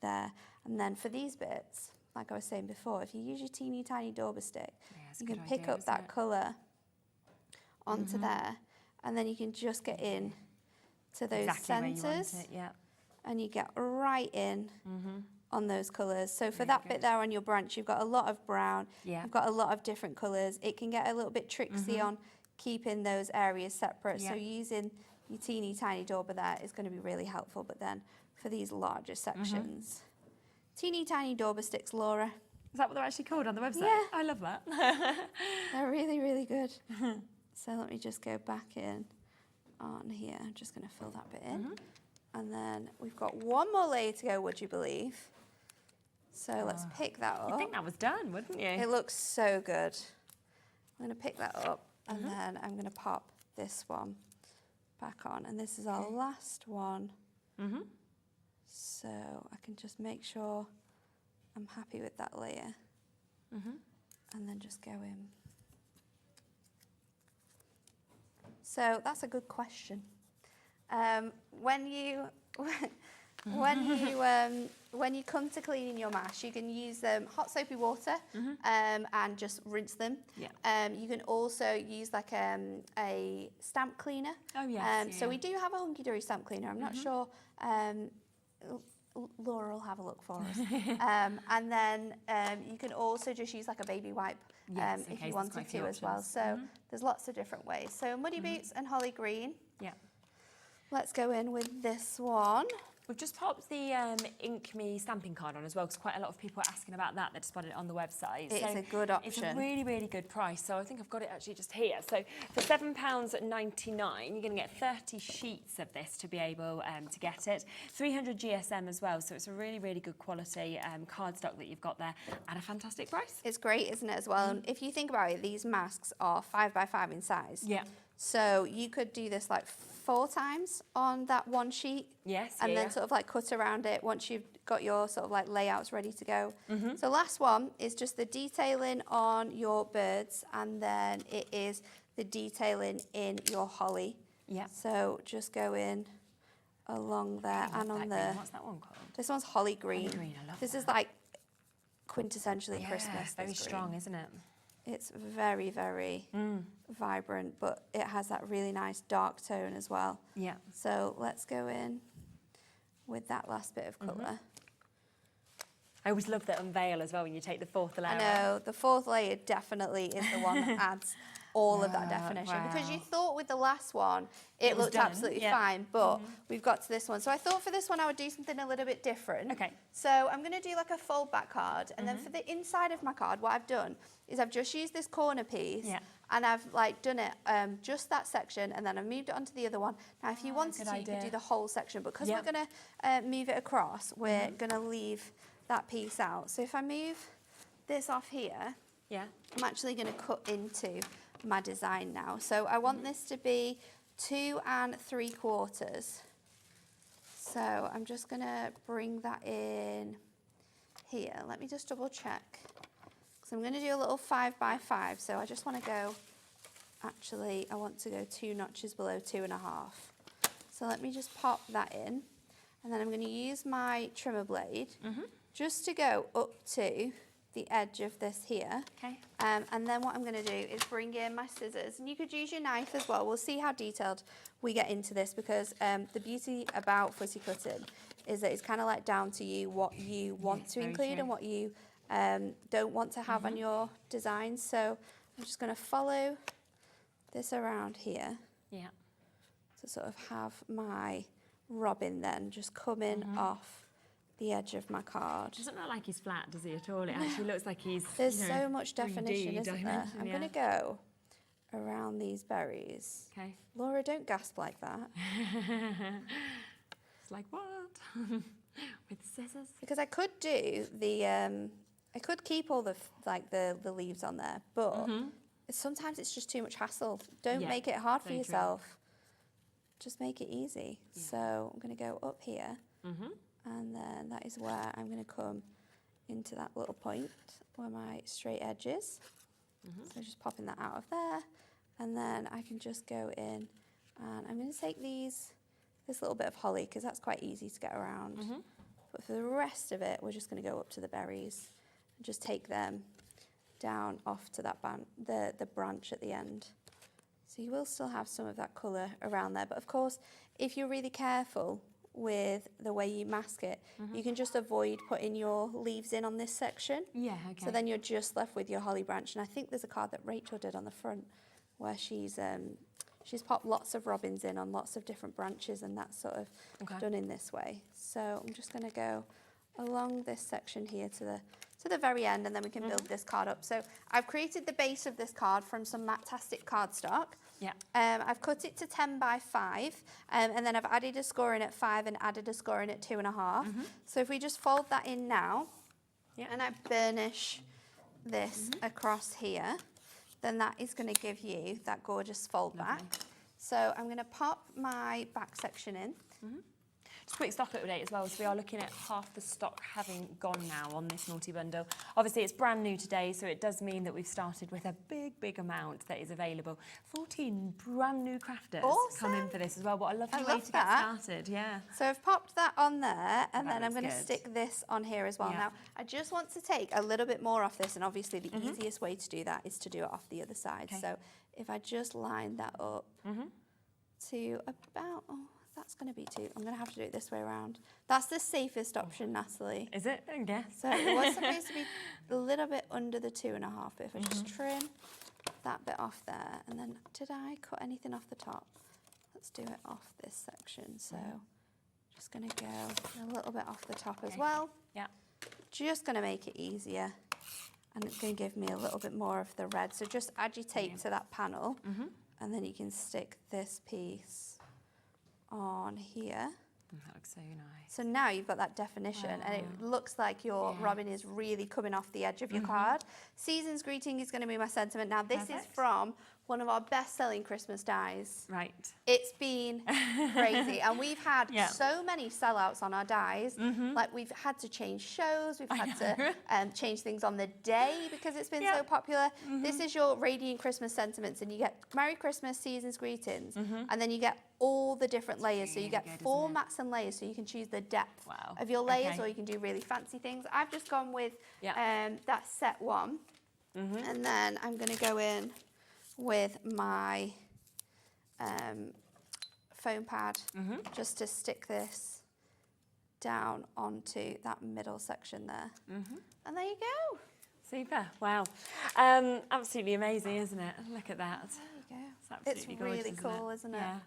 B: there. And then for these bits, like I was saying before, if you use your teeny tiny dauber stick, you can pick up that colour onto there, and then you can just get in to those centres, and you get right in on those colours. So for that bit there on your branch, you've got a lot of brown, you've got a lot of different colours. It can get a little bit tricksy on keeping those areas separate. So using your teeny tiny dauber there is going to be really helpful. But then for these larger sections, teeny tiny dauber sticks, Laura.
A: Is that what they're actually called on the website?
B: Yeah.
A: I love that.
B: They're really, really good. So let me just go back in on here. I'm just going to fill that bit in. And then we've got one more layer to go, would you believe? So let's pick that up.
A: You'd think that was done, wouldn't you?
B: It looks so good. I'm going to pick that up, and then I'm going to pop this one back on. And this is our last one. So I can just make sure I'm happy with that layer. And then just go in. So that's a good question. When you come to cleaning your mash, you can use hot soapy water and just rinse them. You can also use like a stamp cleaner.
A: Oh yes.
B: So we do have a Hunkydory stamp cleaner. I'm not sure. Laura will have a look for us. And then you can also just use like a baby wipe if you wanted to as well. So there's lots of different ways. So Muddy Boots and Holly Green. Let's go in with this one.
A: We've just popped the Ink Me stamping card on as well, because quite a lot of people are asking about that. They just spotted it on the website.
B: It's a good option.
A: It's a really, really good price. So I think I've got it actually just here. So for £7.99, you're going to get 30 sheets of this to be able to get it. 300 GSM as well. So it's a really, really good quality cardstock that you've got there at a fantastic price.
B: It's great, isn't it, as well? And if you think about it, these masks are 5x5 in size. So you could do this like 4 times on that one sheet. And then sort of like cut around it once you've got your sort of like layouts ready to go. So last one is just the detailing on your birds, and then it is the detailing in your holly. So just go in along there and on the...
A: What's that one called?
B: This one's Holly Green.
A: Holly Green, I love
B: this is like quintessentially Christmas.
A: Very strong, isn't it?
B: It's very, very vibrant, but it has that really nice dark tone as well. So let's go in with that last bit of colour.
A: I always love the unveil as well when you take the 4th layer.
B: I know, the 4th layer definitely is the one that adds all of that definition. Because you thought with the last one, it looked
A: done,
B: absolutely fine, but we've got to this one. So I thought for this one, I would do something a little bit different. So I'm going to do like a fold back card. And then for the inside of my card, what I've done is I've just used this corner piece and I've like done it just that section, and then I've moved it onto the other one. Now, if you wanted to, you could do the whole section, but because we're going to move it across, we're going to leave that piece out. So if I move this off here, I'm actually going to cut into my design now. So I want this to be 2 3/4. So I'm just going to bring that in here. Let me just double check. So I'm going to do a little 5x5. So I just want to go, actually, I want to go 2 notches below 2.5. So let me just pop that in. And then I'm going to use my trimmer blade just to go up to the edge of this here. And then what I'm going to do is bring in my scissors. And you could use your knife as well. We'll see how detailed we get into this, because the beauty about footy cutting is that it's kind of like down to you what you want to include and what you don't want to have on your design. So I'm just going to follow this around here to sort of have my robin then just coming off the edge of my card.
A: Doesn't look like he's flat, does he, at all? It actually looks like he's,
B: There's so much definition, isn't there? I'm going to go around these berries. Laura, don't gasp like that.
A: It's like, what? With scissors?
B: Because I could do the, I could keep all the, like, the leaves on there, but sometimes it's just too much hassle. Don't make it hard for yourself. Just make it easy. So I'm going to go up here. And then that is where I'm going to come into that little point where my straight edge is. So just popping that out of there. And then I can just go in and I'm going to take this little bit of holly because that's quite easy to get around. But for the rest of it, we're just going to go up to the berries and just take them down off to that the branch at the end. So you will still have some of that colour around there. But of course, if you're really careful with the way you mask it, you can just avoid putting your leaves in on this section.
A: Yeah, okay.
B: So then you're just left with your holly branch. And I think there's a card that Rachel did on the front where she's popped lots of robins in on lots of different branches, and that's sort of done in this way. So I'm just going to go along this section here to the very end, and then we can build this card up. So I've created the base of this card from some Matastic cardstock.
A: Yeah.
B: I've cut it to 10 by 5, and then I've added a scoring at 5 and added a scoring at 2.5. So if we just fold that in now, and I burnish this across here, then that is going to give you that gorgeous fold back. So I'm going to pop my back section in.
A: Just a quick stock update as well. So we are looking at half the stock having gone now on this naughty bundle. Obviously, it's brand new today, so it does mean that we've started with a big amount that is available. 14 brand new crafters come in for this as well. What a lovely way to get started. Yeah.
B: So I've popped that on there, and then I'm going to stick this on here as well. Now, I just want to take a little bit more off this, and obviously the easiest way to do that is to do it off the other side. So if I just line that up to about... that's going to be too... I'm going to have to do it this way around. That's the safest option, Natalie.
A: Is it? Yeah.
B: So it was supposed to be a little bit under the 2.5, but if I just trim that bit off there, and then did I cut anything off the top? Let's do it off this section. So just going to go a little bit off the top as well.
A: Yeah.
B: Just going to make it easier, and it's going to give me a little bit more of the red. So just agitate to that panel, and then you can stick this piece on here.
A: That looks so nice.
B: So now you've got that definition, and it looks like your robin is really coming off the edge of your card. Season's Greeting is going to be my sentiment. Now this is from one of our best-selling Christmas dies.
A: Right.
B: It's been crazy, and we've had so many sellouts on our dies. Like we've had to change shows, we've had to change things on the day because it's been so popular. This is your Radiant Christmas sentiments, and you get Merry Christmas, Season's Greetings, and then you get all the different layers. So you get 4 mats and layers, so you can choose the depth of your layers, or you can do really fancy things. I've just gone with that set 1, and then I'm going to go in with my foam pad just to stick this down onto that middle section there. And there you go.
A: Super. Wow. Absolutely amazing, isn't it? Look at that.
B: There you go.
A: It's absolutely gorgeous,
B: really cool, isn't it?
A: Yeah.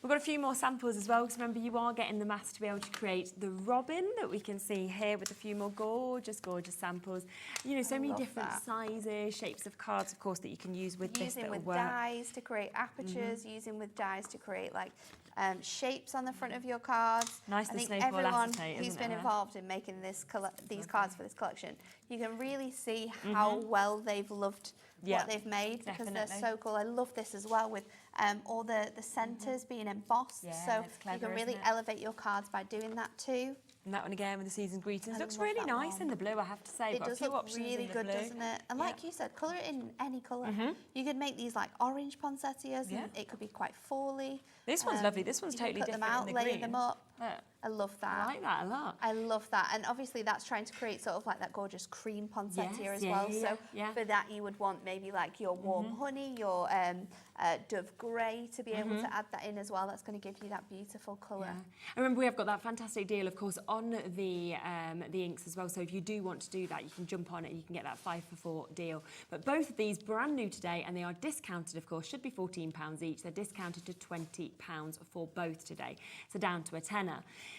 A: We've got a few more samples as well, because remember, you are getting the mask to be able to create the robin that we can see here with a few more gorgeous samples. You know, so many different sizes, shapes of cards, of course, that you can use with this.
B: Using with dies to create apertures, using with dies to create like shapes on the front of your cards.
A: Nice.
B: I think everyone who's been involved in making these cards for this collection, you can really see how well they've loved what they've made, because they're so cool. I love this as well with all the centres being embossed, so clever, you can really elevate your cards by doing that too.
A: And that one again with the Season's Greetings looks really nice in the blue, I have to say.
B: It does look really good, doesn't it? And like you said, colour it in any colour. You could make these like orange poinsettias, and it could be quite fally.
A: This one's lovely. This one's totally different.
B: Put them out, layer them up. I love that.
A: I like that a lot.
B: I love that. And obviously that's trying to create sort of like that gorgeous cream poinsettia as well. So for that you would want maybe like your warm honey, your dove grey to be able to add that in as well. That's going to give you that beautiful colour.
A: And remember, we have got that fantastic deal, of course, on the inks as well. So if you do want to do that, you can jump on it. You can get that 5 for 4 deal. But both of these brand new today, and they are discounted, of course, should be £14 each. They're discounted to £20 for both today. So down to a tenner.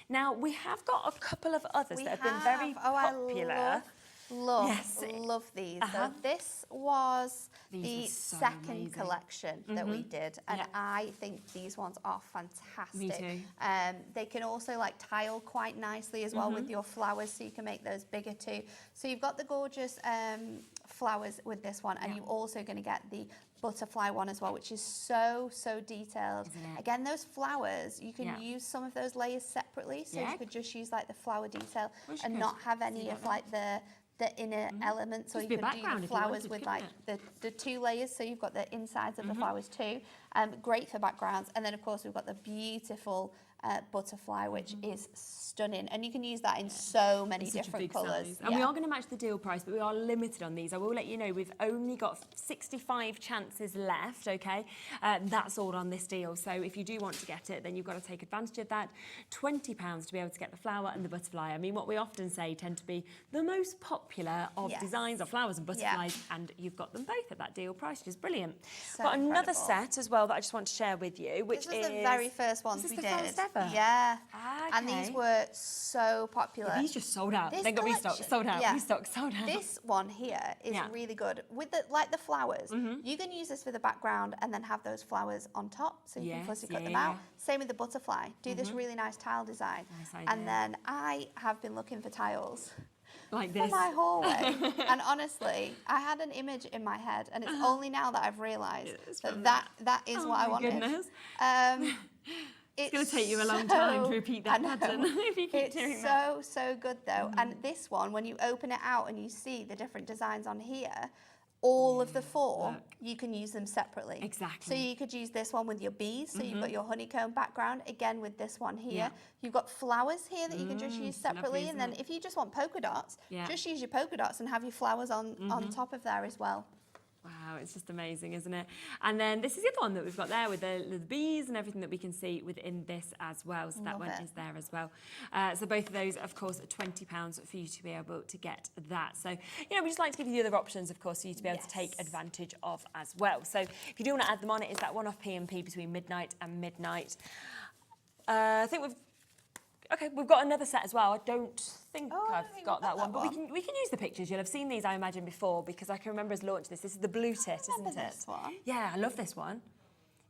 A: Now, we have got a couple of others that have been very popular.
B: Love these. So this was the second collection that we did, and I think these ones are fantastic.
A: Me too.
B: They can also like tile quite nicely as well with your flowers, so you can make those bigger too. So you've got the gorgeous flowers with this one, and you're also going to get the butterfly one as well, which is so detailed. Again, those flowers, you can use some of those layers separately, so you could just use like the flower detail and not have any of like the inner elements, or you could do the flowers with like the 2 layers, so you've got the insides of the flowers too. Great for backgrounds. And then of course we've got the beautiful butterfly, which is stunning, and you can use that in so many different colours.
A: And we are going to match the deal price, but we are limited on these. I will let you know we've only got 65 chances left, okay? That's all on this deal, so if you do want to get it, then you've got to take advantage of that. £20 to be able to get the flower and the butterfly. I mean, what we often say tend to be the most popular of designs of flowers and butterflies, and you've got them both at that deal price, which is brilliant.
B: So
A: got another
B: incredible.
A: Set as well that I just want to share with you, which
B: this was the very first ones we did.
A: First ever?
B: Yeah.
A: Okay.
B: And these were so popular.
A: Yeah, these just sold out.
B: This
A: They got restocked, sold out, restocked, sold out.
B: This one here is really good. With the flowers, you can use this for the background and then have those flowers on top, so you can fussy cut them out. Same with the butterfly. Do this really nice tile design. And then I have been looking for tiles
A: like this
B: for my hallway. And honestly, I had an image in my head, and it's only now that I've realised that is what I wanted.
A: Goodness.
B: It's
A: going to take you a long time to repeat that pattern if you keep doing that.
B: It's so good though. And this one, when you open it out and you see the different designs on here, all of the 4, you can use them separately.
A: Exactly.
B: So you could use this one with your bees, so you've got your honeycomb background, again with this one here. You've got flowers here that you can just use separately,
A: lovely,
B: and then if you just want polka dots, just use your polka dots and have your flowers on top of there as well.
A: Wow, it's just amazing, isn't it? And then this is the other one that we've got there with the bees and everything that we can see within this as well. So that one is there as well. So both of those, of course, are £20 for you to be able to get that. So, you know, we just like to give you the other options, of course, for you to be able to take advantage of as well. So if you do want to add them on, it is that one-off P&P between midnight and midnight. I think we've got another set as well. I don't think I've got that one, but we can use the pictures. You'll have seen these, I imagine, before, because I can remember us launching this. This is the blue tit, isn't it?
B: This one.
A: Yeah, I love this one.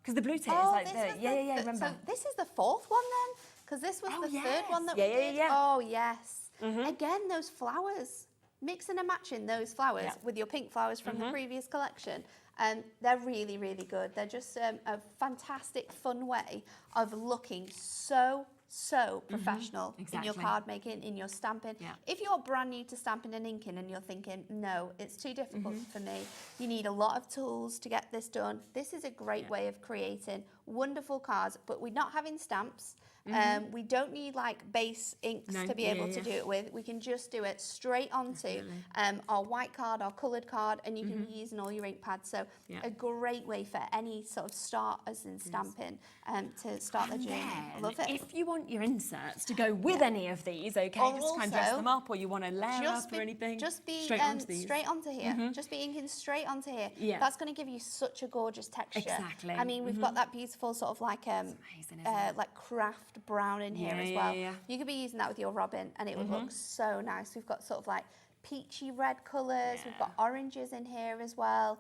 A: Because the blue tit is like remember.
B: So this is the 4th one then? Because this was the 3rd one that we did.
A: Yeah.
B: Oh, yes. Again, those flowers. Mixing and matching those flowers with your pink flowers from the previous collection. They're really, really good. They're just a fantastic, fun way of looking so professional in your card making, in your stamping. If you're brand new to stamping and inking and you're thinking, no, it's too difficult for me, you need a lot of tools to get this done. This is a great way of creating wonderful cards, but we're not having stamps. We don't need like base inks to be able to do it with. We can just do it straight onto our white card, our coloured card, and you can be using all your ink pads. So a great way for any sort of starters in stamping to start the journey. I love it.
A: If you want your inserts to go with any of these, okay,
B: or
A: just kind of dress them up, or you want to layer up or anything,
B: just be
A: straight onto these.
B: Straight onto here. Just be inking straight onto here. That's going to give you such a gorgeous texture.
A: Exactly.
B: I mean, we've got that beautiful sort of like like craft brown in here as well. You could be using that with your robin, and it would look so nice. We've got sort of like peachy red colours. We've got oranges in here as well.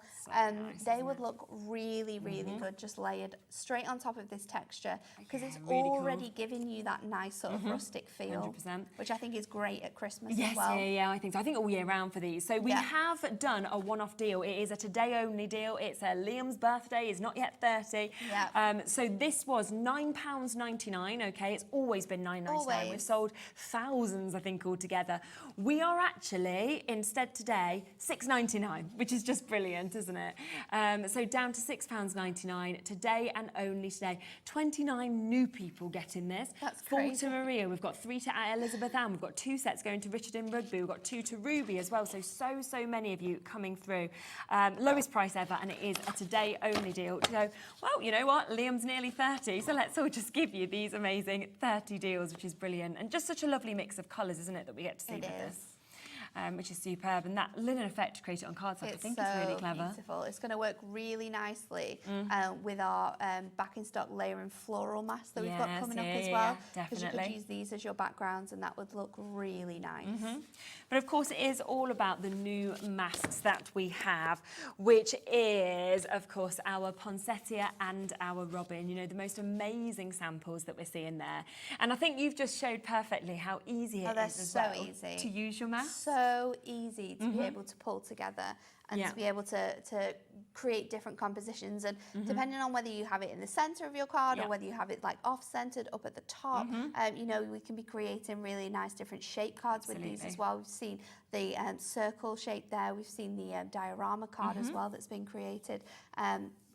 B: They would look really, really good just layered straight on top of this texture, because it's really already giving you that nice sort of rustic feel,
A: 100%.
B: which I think is great at Christmas as well.
A: I think so. I think all year round for these. So we have done a one-off deal. It is a today-only deal. It's Liam's birthday. He's not yet 30. So this was £9.99, okay? It's always been £9.99. We've sold thousands, I think, altogether. We are actually, instead today, £6.99, which is just brilliant, isn't it? So down to £6.99 today and only today. 29 new people getting this.
B: That's
A: 4
B: crazy.
A: to Maria. We've got 3 to Elizabeth Ann. We've got 2 sets going to Richard in Rugby. We've got 2 to Ruby as well. So many of you coming through. Lowest price ever, and it is a today only deal to go, well, you know what? Liam's nearly 30, so let's all just give you these amazing 30 deals, which is brilliant. And just such a lovely mix of colours, isn't it, that we get to see with this? Which is superb, and that linen effect created on cardstock, I think, is really clever.
B: Beautiful. It's going to work really nicely with our back in stock layer and floral mask that we've got coming up as well. Because you could use these as your backgrounds, and that would look really nice.
A: But of course, it is all about the new masks that we have, which is, of course, our Poinsettia and our Robin. You know, the most amazing samples that we're seeing there. And I think you've just showed perfectly how easy it is as well to use your mask.
B: So so easy to be able to pull together and to be able to create different compositions. And depending on whether you have it in the center of your card or whether you have it like off-centered up at the top, you know, we can be creating really nice different shape cards with these as well. We've seen the circle shape there. We've seen the diorama card as well that's been created.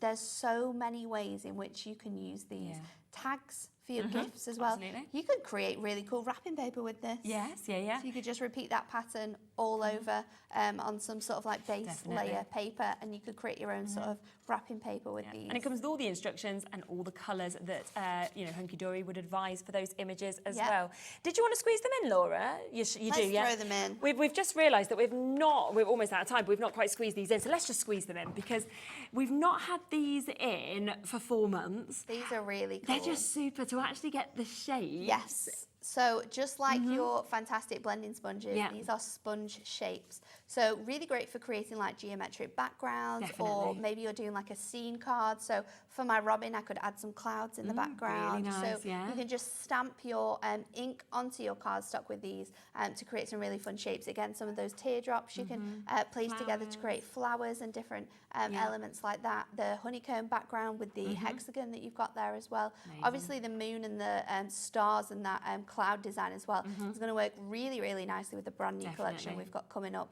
B: There's so many ways in which you can use these tags for your gifts as well.
A: Absolutely.
B: You could create really cool wrapping paper with this.
A: Yes,
B: So you could just repeat that pattern all over on some sort of like base layer paper, and you could create your own sort of wrapping paper with these.
A: And it comes with all the instructions and all the colours that you know, Hunkydory would advise for those images as well. Did you want to squeeze them in, Laura? You do, yeah?
B: Let's throw them in.
A: We've just realised that we're almost out of time, but we've not quite squeezed these in, so let's just squeeze them in, because we've not had these in for 4 months.
B: These are really cool.
A: They're just super to actually get the shape.
B: Yes. So just like your fantastic blending sponges, these are sponge shapes. So really great for creating like geometric backgrounds, or maybe you're doing like a scene card. So for my Robin, I could add some clouds in the background.
A: Really nice,
B: so you can just stamp your ink onto your cardstock with these to create some really fun shapes. Again, some of those teardrops you can place together to create flowers and different elements like that. The honeycomb background with the hexagon that you've got there as well.
A: Amazing.
B: Obviously the moon and the stars and that cloud design as well. It's going to work really, really nicely with the brand new collection we've got coming up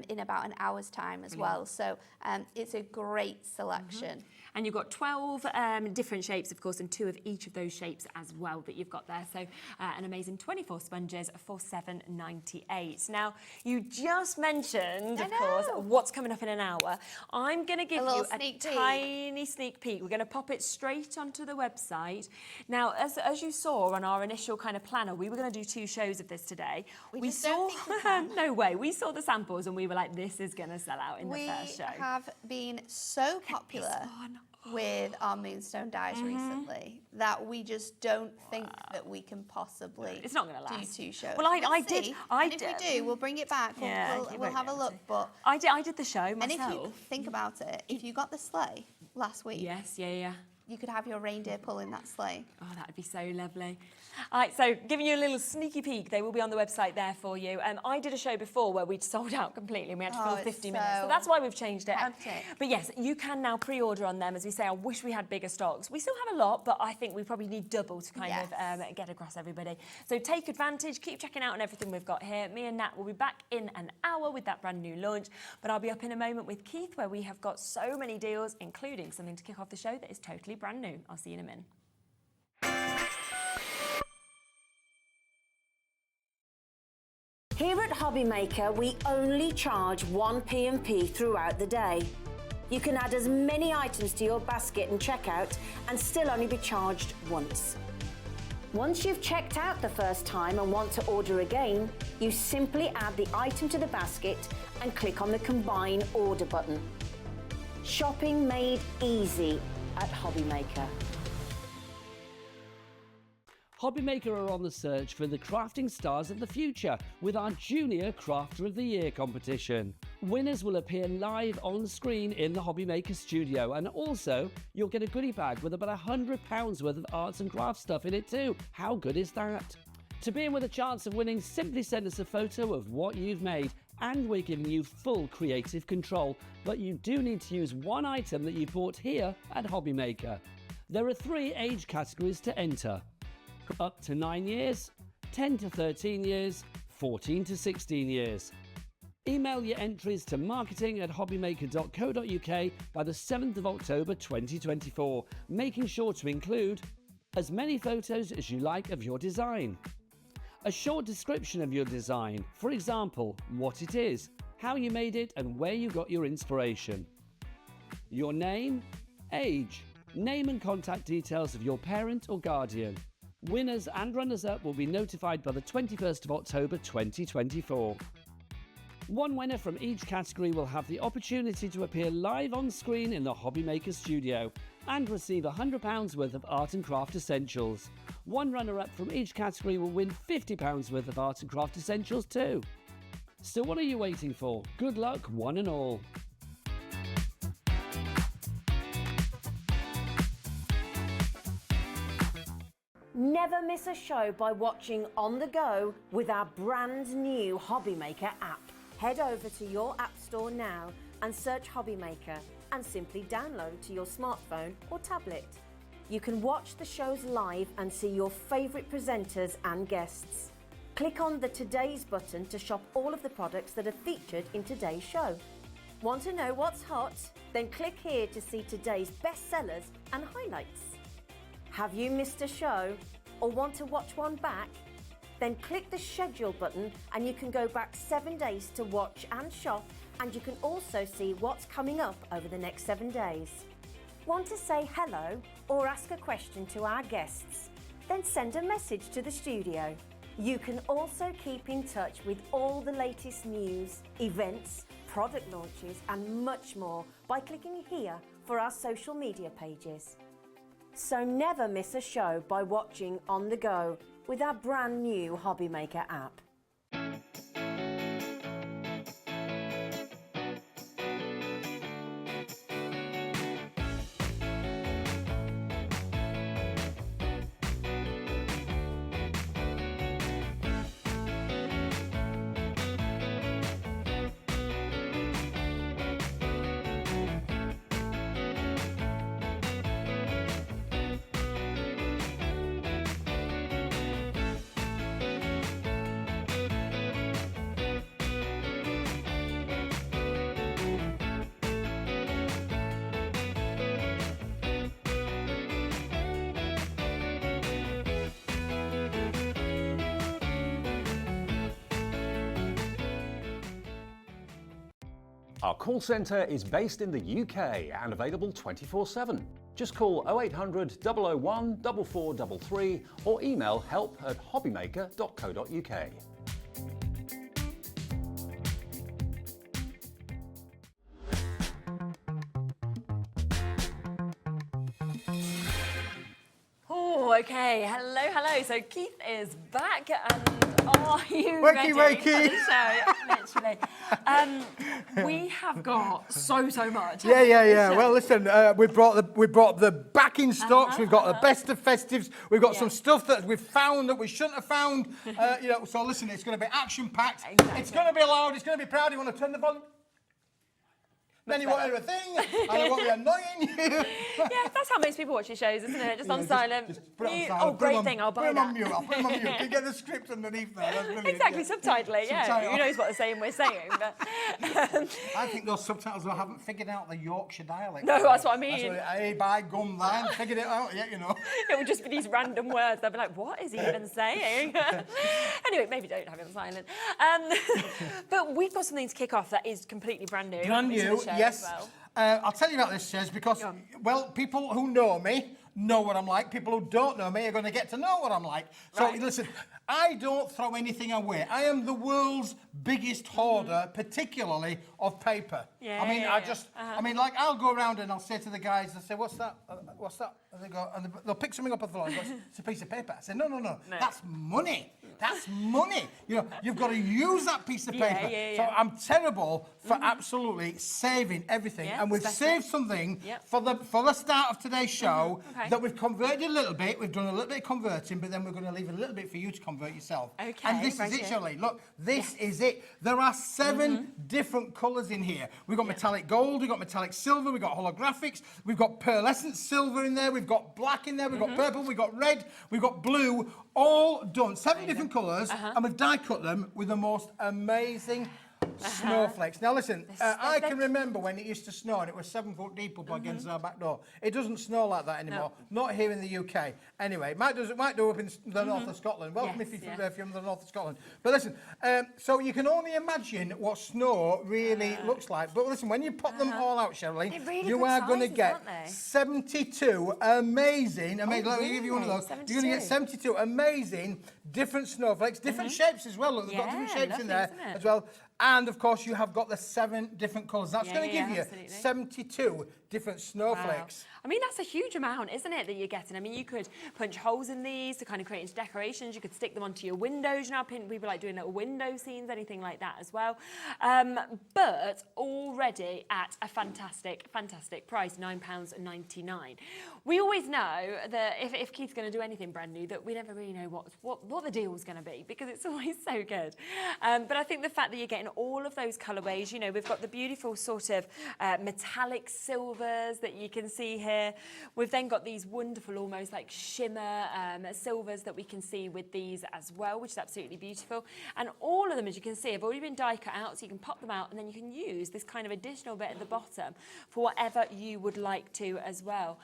B: in about an hour's time as well. So it's a great selection.
A: And you've got 12 different shapes, of course, and 2 of each of those shapes as well that you've got there. So an amazing 24 sponges for $7.98. Now, you just mentioned, of course, what's coming up in an hour. I'm going to give you a tiny sneak peek. We're going to pop it straight onto the website. Now, as you saw on our initial kind of planner, we were going to do 2 shows of this today. We saw, no way, we saw the samples and we were like, this is going to sell out in the first show.
B: We have been so popular with our Moonstone dies recently that we just don't think that we can possibly
A: it's not going to last.
B: do 2 shows.
A: Well, I did.
B: And if we do, we'll bring it back. We'll have a look. But
A: I did the show myself.
B: And if you think about it, if you got the sleigh last week, you could have your reindeer pulling that sleigh.
A: Oh, that would be so lovely. All right, so giving you a little sneaky peek, they will be on the website there for you. I did a show before where we'd sold out completely and we had to fill 50 minutes. So that's why we've changed it. But yes, you can now pre-order on them. As we say, I wish we had bigger stocks. We still have a lot, but I think we probably need double to kind of get across everybody. So take advantage, keep checking out on everything we've got here. Me and Nat will be back in an hour with that brand new launch, but I'll be up in a moment with Keith where we have got so many deals, including something to kick off the show that is totally brand new. I'll see you in a minute.
C: Here at Hobbymaker, we only charge 1 P&P throughout the day. You can add as many items to your basket and checkout and still only be charged once. Once you've checked out the first time and want to order again, you simply add the item to the basket and click on the Combine Order button. Shopping made easy at Hobbymaker.
D: Hobbymaker are on the search for the crafting stars of the future with our Junior Crafter of the Year competition. Winners will appear live on screen in the Hobbymaker studio, and also you'll get a goodie bag with about £100 worth of arts and crafts stuff in it too. How good is that? To be in with a chance of winning, simply send us a photo of what you've made, and we're giving you full creative control, but you do need to use one item that you bought here at Hobbymaker. There are 3 age categories to enter: up to 9 years, 10 to 13 years, 14 to 16 years. Email your entries to marketing@hobbymaker.co.uk by the 7th of October 2024, making sure to include as many photos as you like of your design, a short description of your design, for example, what it is, how you made it and where you got your inspiration, your name, age, name and contact details of your parent or guardian. Winners and runners-up will be notified by the 21st of October 2024. One winner from each category will have the opportunity to appear live on screen in the Hobbymaker studio and receive £100 worth of art and craft essentials. One runner-up from each category will win £50 worth of art and craft essentials too. So what are you waiting for? Good luck, one and all.
C: Never miss a show by watching on the go with our brand new Hobbymaker app. Head over to your App Store now and search Hobby Maker and simply download to your smartphone or tablet. You can watch the shows live and see your favourite presenters and guests. Click on the Today's button to shop all of the products that are featured in today's show. Want to know what's hot? Then click here to see today's bestsellers and highlights. Have you missed a show or want to watch one back? Then click the schedule button and you can go back 7 days to watch and shop, and you can also see what's coming up over the next 7 days. Want to say hello or ask a question to our guests? Then send a message to the studio. You can also keep in touch with all the latest news, events, product launches and much more by clicking here for our social media pages. So never miss a show by watching on the go with our brand new Hobby Maker app.
E: Our call centre is based in the UK and available 24/7. Just call 0800 001 4433 or email help@hobbymaker.co.uk.
A: Oh, okay. Hello, hello. So Keith is back, and are you
F: Wakey,
A: ready
F: wakey.
A: for the show? Literally. We have got so much.
F: Yeah. Well, listen, we brought the back in stocks. We've got the best of festives. We've got some stuff that we've found that we shouldn't have found. So listen, it's going to be action packed.
A: Exactly.
F: It's going to be loud. It's going to be proud. You want to turn the volume? Then you won't hear a thing, and it won't be annoying you.
A: Yeah, that's how most people watch your shows, isn't it? Just on silent.
F: Just put it on
A: Mute.
F: silent.
A: Oh, great thing. I'll buy
F: Put
A: that.
F: them on mute. I'll put them on mute. You get the script underneath there. That's brilliant.
A: Exactly,
F: Yeah.
A: subtitle it, yeah.
F: Subtitle.
A: Who knows what they're saying we're saying, but...
F: I think those subtitles I haven't figured out the Yorkshire dialect.
A: No, that's what I mean.
F: Hey, by gum, I haven't figured it out yet, you know.
A: It would just be these random words. They'll be like, what is he even saying? Anyway, maybe don't have it on silent. But we've got something to kick off that is completely brand new.
F: Brand
A: into
F: new,
A: the show
F: yes.
A: as well.
F: I'll tell you about this, Shez, because, well, people who know me know what I'm like. People who don't know me are going to get to know what I'm like. So,
A: Right.
F: listen, I don't throw anything away. I am the world's biggest hoarder, particularly of paper.
A: Yeah,
F: I mean,
A: yeah, yeah.
F: I mean, like, I'll go around and I'll say to the guys, I say, what's that? What's that? And they go, and they'll pick something up off the floor and go, it's a piece of paper. I say, no, that's money. That's money. You know, you've got to use that piece of paper.
A: Yeah.
F: So I'm terrible for absolutely saving everything.
A: Yeah,
F: and we've
A: especially.
F: saved something
A: Yep.
F: for the start of today's show
A: Okay.
F: that we've converted a little bit. We've done a little bit of converting, but then we're going to leave a little bit for you to convert yourself.
A: Okay,
F: And this
A: right
F: is it,
A: here.
F: Shirley. Look, this is it. There are 7 different colours in here. We've got metallic gold, we've got metallic silver, we've got holographics, we've got pearlescent silver in there, we've got black in there, we've got purple, we've got red, we've got blue, all done. 7 different colours, and we've die cut them with the most amazing snowflakes. Now listen, I can remember when it used to snow and it was 7 foot deep up against our back door. It doesn't snow like that anymore. Not here in the UK. Anyway, it might do up in the north of Scotland. Welcome
A: Yes,
F: if you're
A: yeah.
F: from the north of Scotland. But listen, so you can only imagine what snow really looks like. But listen, when you pop them all out, Shirley,
A: They're really
F: you
A: good
F: are going to
A: sizes,
F: get
A: aren't they?
F: 72 amazing. Let me give you one of
A: really?
F: those. You're going to get 72 amazing different snowflakes, different shapes as well. Look, they've got different
A: Yeah,
F: shapes in
A: lovely,
F: there
A: isn't it?
F: as well. And of course, you have got the 7 different colours. That's going to give you
A: absolutely.
F: 72 different snowflakes.
A: Wow. I mean, that's a huge amount, isn't it, that you're getting? I mean, you could punch holes in these to kind of create into decorations. You could stick them onto your windows. You know, people like doing little window scenes, anything like that as well. But already at a fantastic price, £9.99. We always know that if Keith's going to do anything brand new, that we never really know what the deal's going to be, because it's always so good. But I think the fact that you're getting in all of those colourways. You know, we've got the beautiful sort of metallic silvers that you can see here. We've then got these wonderful, almost like shimmer silvers that we can see with these as well, which is absolutely beautiful. And all of them, as you can see, have already been die cut out, so you can pop them out and then you can use this kind of additional bit at the bottom for whatever you would like to as well.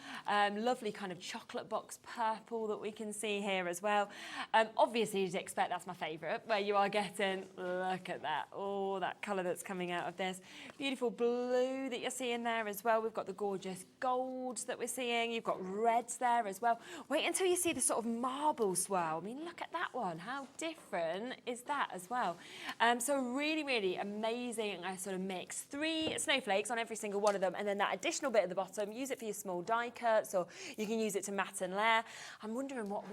A: Lovely kind of chocolate box purple that we can see here as well. Obviously, you'd expect that's my favourite, where you are getting, look at that, oh, that colour that's coming out of this. Beautiful blue that you're seeing there as well. We've got the gorgeous golds that we're seeing. You've got reds there as well. Wait until you see the sort of marble swirl. I mean, look at that one. How different is that as well? So really, really amazing sort of mix. 3 snowflakes on every single one of them, and then that additional bit at the bottom, use it for your small die cuts, or you can use it to mat and layer. I'm wondering what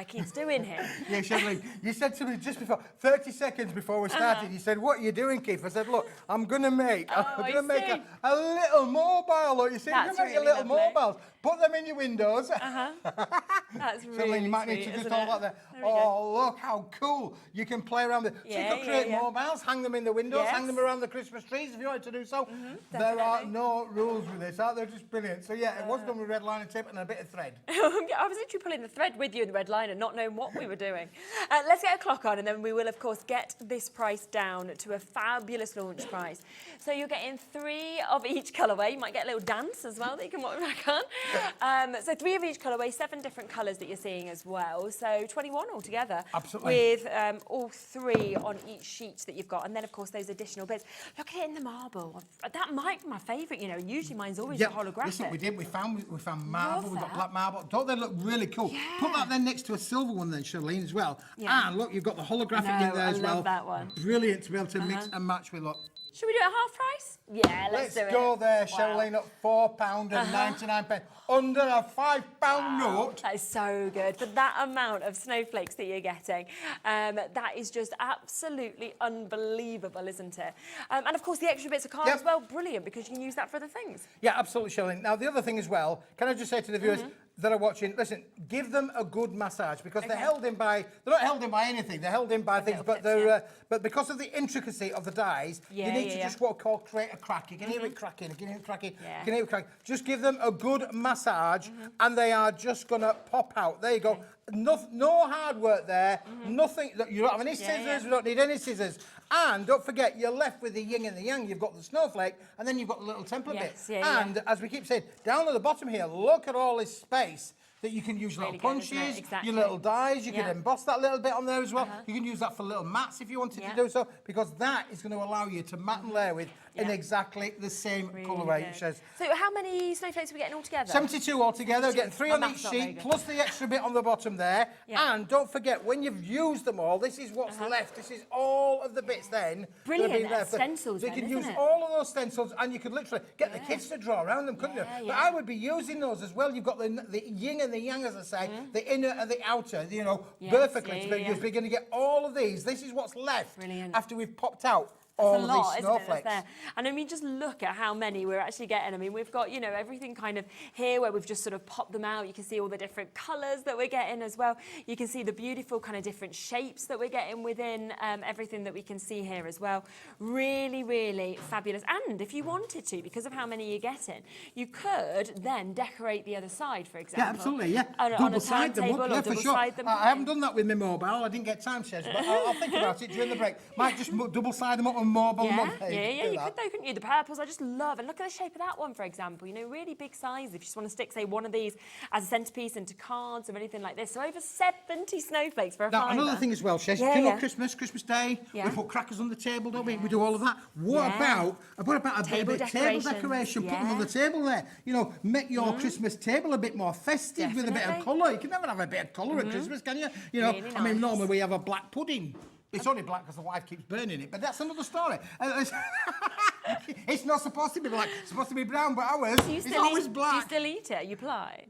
A: Keith's doing here.
F: Yeah, Shirley, you said to me just before, 30 seconds before we started, you said, what are you doing, Keith? I said, look, I'm going to make a little mobile. Look, you see, you're going to make your little mobiles. Put them in your windows.
A: That's really
F: Shirley, you might need to just hold that there. Oh, look how cool. You can play around with it. So you could create mobiles, hang them in the windows, hang them around the Christmas trees if you wanted to do so. There are no rules with this, aren't there? Just brilliant. So yeah, it was done with red liner tape and a bit of thread.
A: I was literally pulling the thread with you in the red liner, not knowing what we were doing. Let's get a clock on, and then we will, of course, get this price down to a fabulous launch price. So you're getting 3 of each colourway. You might get a little dance as well that you can watch back on. So 3 of each colourway, 7 different colours that you're seeing as well. So 21 altogether.
F: Absolutely.
A: With all 3 on each sheet that you've got. And then, of course, those additional bits. Look at it in the marble. That might be my favourite, you know. Usually mine's always the holographic.
F: Listen, we found marble, we've got black marble. Don't they look really cool? Yeah. Put that then next to a silver one then, Charlene, as well. Yeah. And look, you've got the holographic in there as well.
A: I love that one.
F: Brilliant to be able to mix and match with, look.
A: Should we do it at half price? Yeah, let's do it.
F: Let's go there, Charlene, at £4.99. Under a £5 note.
A: That is so good. For that amount of snowflakes that you're getting, that is just absolutely unbelievable, isn't it? And of course, the extra bits of card as well, brilliant, because you can use that for other things.
F: Yeah, absolutely, Charlene. Now, the other thing as well, can I just say to the viewers that are watching, listen, give them a good massage, because they're held in by, they're not held in by anything, they're held in by things, but they're, but because of the intricacy of the dies, you need to just what we call create a crack. You can hear it cracking, you can hear it cracking, you can hear it cracking. Just give them a good massage, and they are just going to pop out. There you go. No hard work there, nothing, you don't have any scissors, we don't need any scissors. And don't forget, you're left with the yin and the yang. You've got the snowflake, and then you've got the little template bit. And as we keep saying, down at the bottom here, look at all this space that you can use little punches, your little dies, you can emboss that little bit on there as well. You can use that for little mats if you wanted to do so, because that is going to allow you to mat and layer with in exactly the same colourway. So
A: how many snowflakes are we getting all together?
F: 72 altogether. We're getting 3 on each sheet, plus the extra bit on the bottom there. And don't forget, when you've used them all, this is what's left. This is all of the bits then.
A: Brilliant, stencils.
F: So you can use all of those stencils, and you could literally get the kids to draw around them, couldn't you? But I would be using those as well. You've got the yin and the yang, as I say, the inner and the outer, you know, perfectly to be used. We're going to get all of these. This is what's left after we've popped out all of these snowflakes.
A: And I mean, just look at how many we're actually getting. I mean, we've got, you know, everything kind of here where we've just sort of popped them out. You can see all the different colours that we're getting as well. You can see the beautiful kind of different shapes that we're getting within everything that we can see here as well. Really, really fabulous. And if you wanted to, because of how many you're getting, you could then decorate the other side, for example.
F: Yeah, absolutely, yeah.
A: On a turntable or double side them.
F: I haven't done that with my mobile. I didn't get time, Shez, but I'll think about it during the break. Might just double side them up and marble them up.
A: You could though, couldn't you? The purples I just love. And look at the shape of that one, for example. You know, really big size. If you just want to stick, say, one of these as a centrepiece into cards or anything like this. So over 70 snowflakes for a
F: Now, another thing as well, Shez, you know Christmas Day, we put crackers on the table, don't we? We do all of that. What about a
A: table
F: bit of table decoration? Put them on the table there. You know, make your Christmas table a bit more festive with a bit of colour. You can never have a bit of colour at Christmas, can you? You know, I mean, normally we have a black pudding. It's only black because the wife keeps burning it, but that's another story. It's not supposed to be black, it's supposed to be brown, but ours is always black.
A: Do you still eat it? You ply?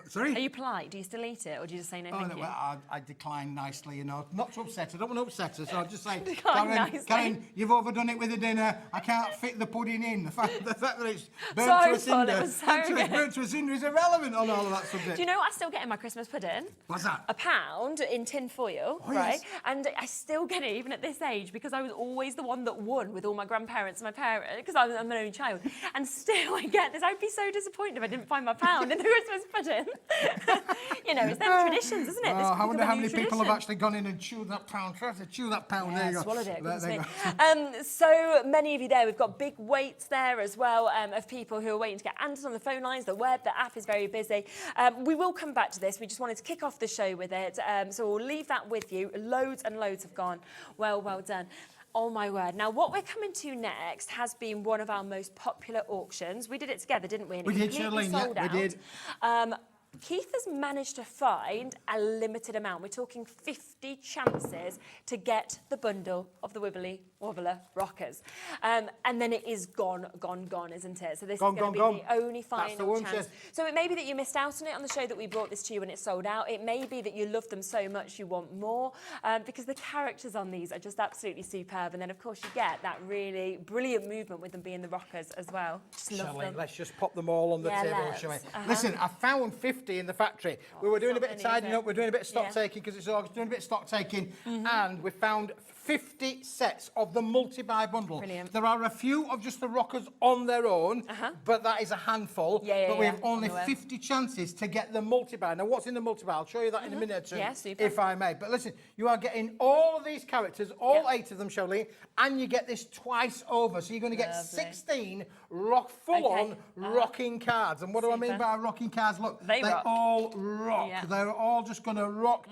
F: Sorry?
A: Are you polite? Do you still eat it, or do you just say no
F: Oh,
A: thank
F: no,
A: you?
F: well, I decline nicely, you know. Not to upset her. I don't want to upset her, so I'll just say,
A: Decline nicely.
F: Karen, you've overdone it with the dinner. I can't fit the pudding in. The fact that it's burnt
A: Sorry,
F: to a
A: Paul,
F: cinder,
A: it was so good.
F: burnt to a cinder is irrelevant on all of that subject.
A: Do you know what I still get in my Christmas pudding?
F: What's that?
A: £1 in tin foil,
F: Oh,
A: right?
F: yes.
A: And I still get it even at this age because I was always the one that won with all my grandparents and my parents because I'm an only child. And still I get this. I'd be so disappointed if I didn't find my £1 in the Christmas pudding. You know, it's them traditions, isn't it?
F: Oh, I wonder how many people have actually gone in and chewed that pound. Try to chew that pound.
A: Yeah,
F: there you go.
A: swallowed it.
F: There you
A: go. So many of you there. We've got big waits there as well of people who are waiting to get answers on the phone lines. The web, the app is very busy. We will come back to this. We just wanted to kick off the show with it. So we'll leave that with you. Loads and loads have gone. Well done. Oh my word. Now, what we're coming to next has been one of our most popular auctions. We did it together, didn't we? And
F: We
A: it
F: did,
A: completely
F: Charlene,
A: sold
F: yeah, we
A: out.
F: did.
A: Keith has managed to find a limited amount. We're talking 50 chances to get the bundle of the Wibbly Wobbler rockers. And then it is gone, isn't it? So this is going to be the only final chance. So it may be that you missed out on it on the show that we brought this to you when it sold out. It may be that you love them so much you want more because the characters on these are just absolutely superb. And then, of course, you get that really brilliant movement with them being the rockers as well. Just love them.
F: Let's just pop them all on the table,
A: let's.
F: shall we? Listen, I found 50 in the factory. We were doing a bit of tidying up, we're doing a bit of stock taking because it's August, doing a bit of stock taking, and we found 50 sets of the multi-buy bundle.
A: Brilliant.
F: There are a few of just the rockers on their own, but that is a handful. But we have only 50 chances to get the multi-buy. Now, what's in the multi-buy? I'll show you that in a minute or two, if I may. But listen, you are getting all of these characters, all 8 of them, Shirley, and you get this twice over. So you're going to get 16 full-on rocking cards. And what do I mean by rocking cards? Look, they all rock.
A: Yeah.
F: They're all just going to rock.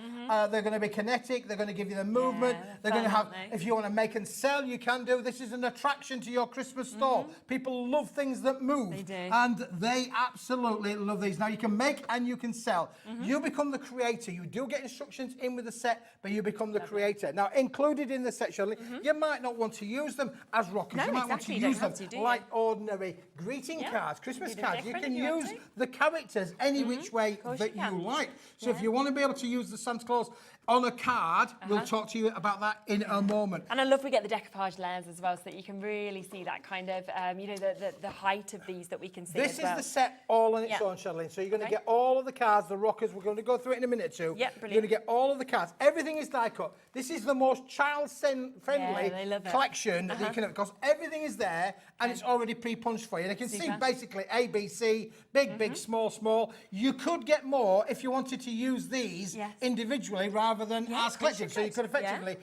F: They're going to be kinetic. They're going to give you the movement. They're going to have, if you want to make and sell, you can do. This is an attraction to your Christmas store. People love things that move.
A: They do.
F: And they absolutely love these. Now, you can make and you can sell. You become the creator. You do get instructions in with the set, but you become the creator. Now, included in the set, Shirley, you might not want to use them as rockers.
A: No,
F: you might want to use them like ordinary greeting cards, Christmas cards. You can use the characters any which way that you like. So if you want to be able to use the Santa Claus on a card, we'll talk to you about that in a moment.
A: And I love we get the decoupage layers as well so that you can really see that kind of, you know, the height of these that we can see
F: This
A: as well.
F: is the set all on its own, Charlene. So you're going to get all of the cards, the rockers. We're going to go through it in a minute or two.
A: Yep,
F: You're going to get all of the cards. Everything is die cut. This is the most child-friendly collection that you can have because everything is there and it's already pre-punched for you. They can see basically A, B, C, big, small, small. You could get more if you wanted to use these individually rather than as collections. So you could effectively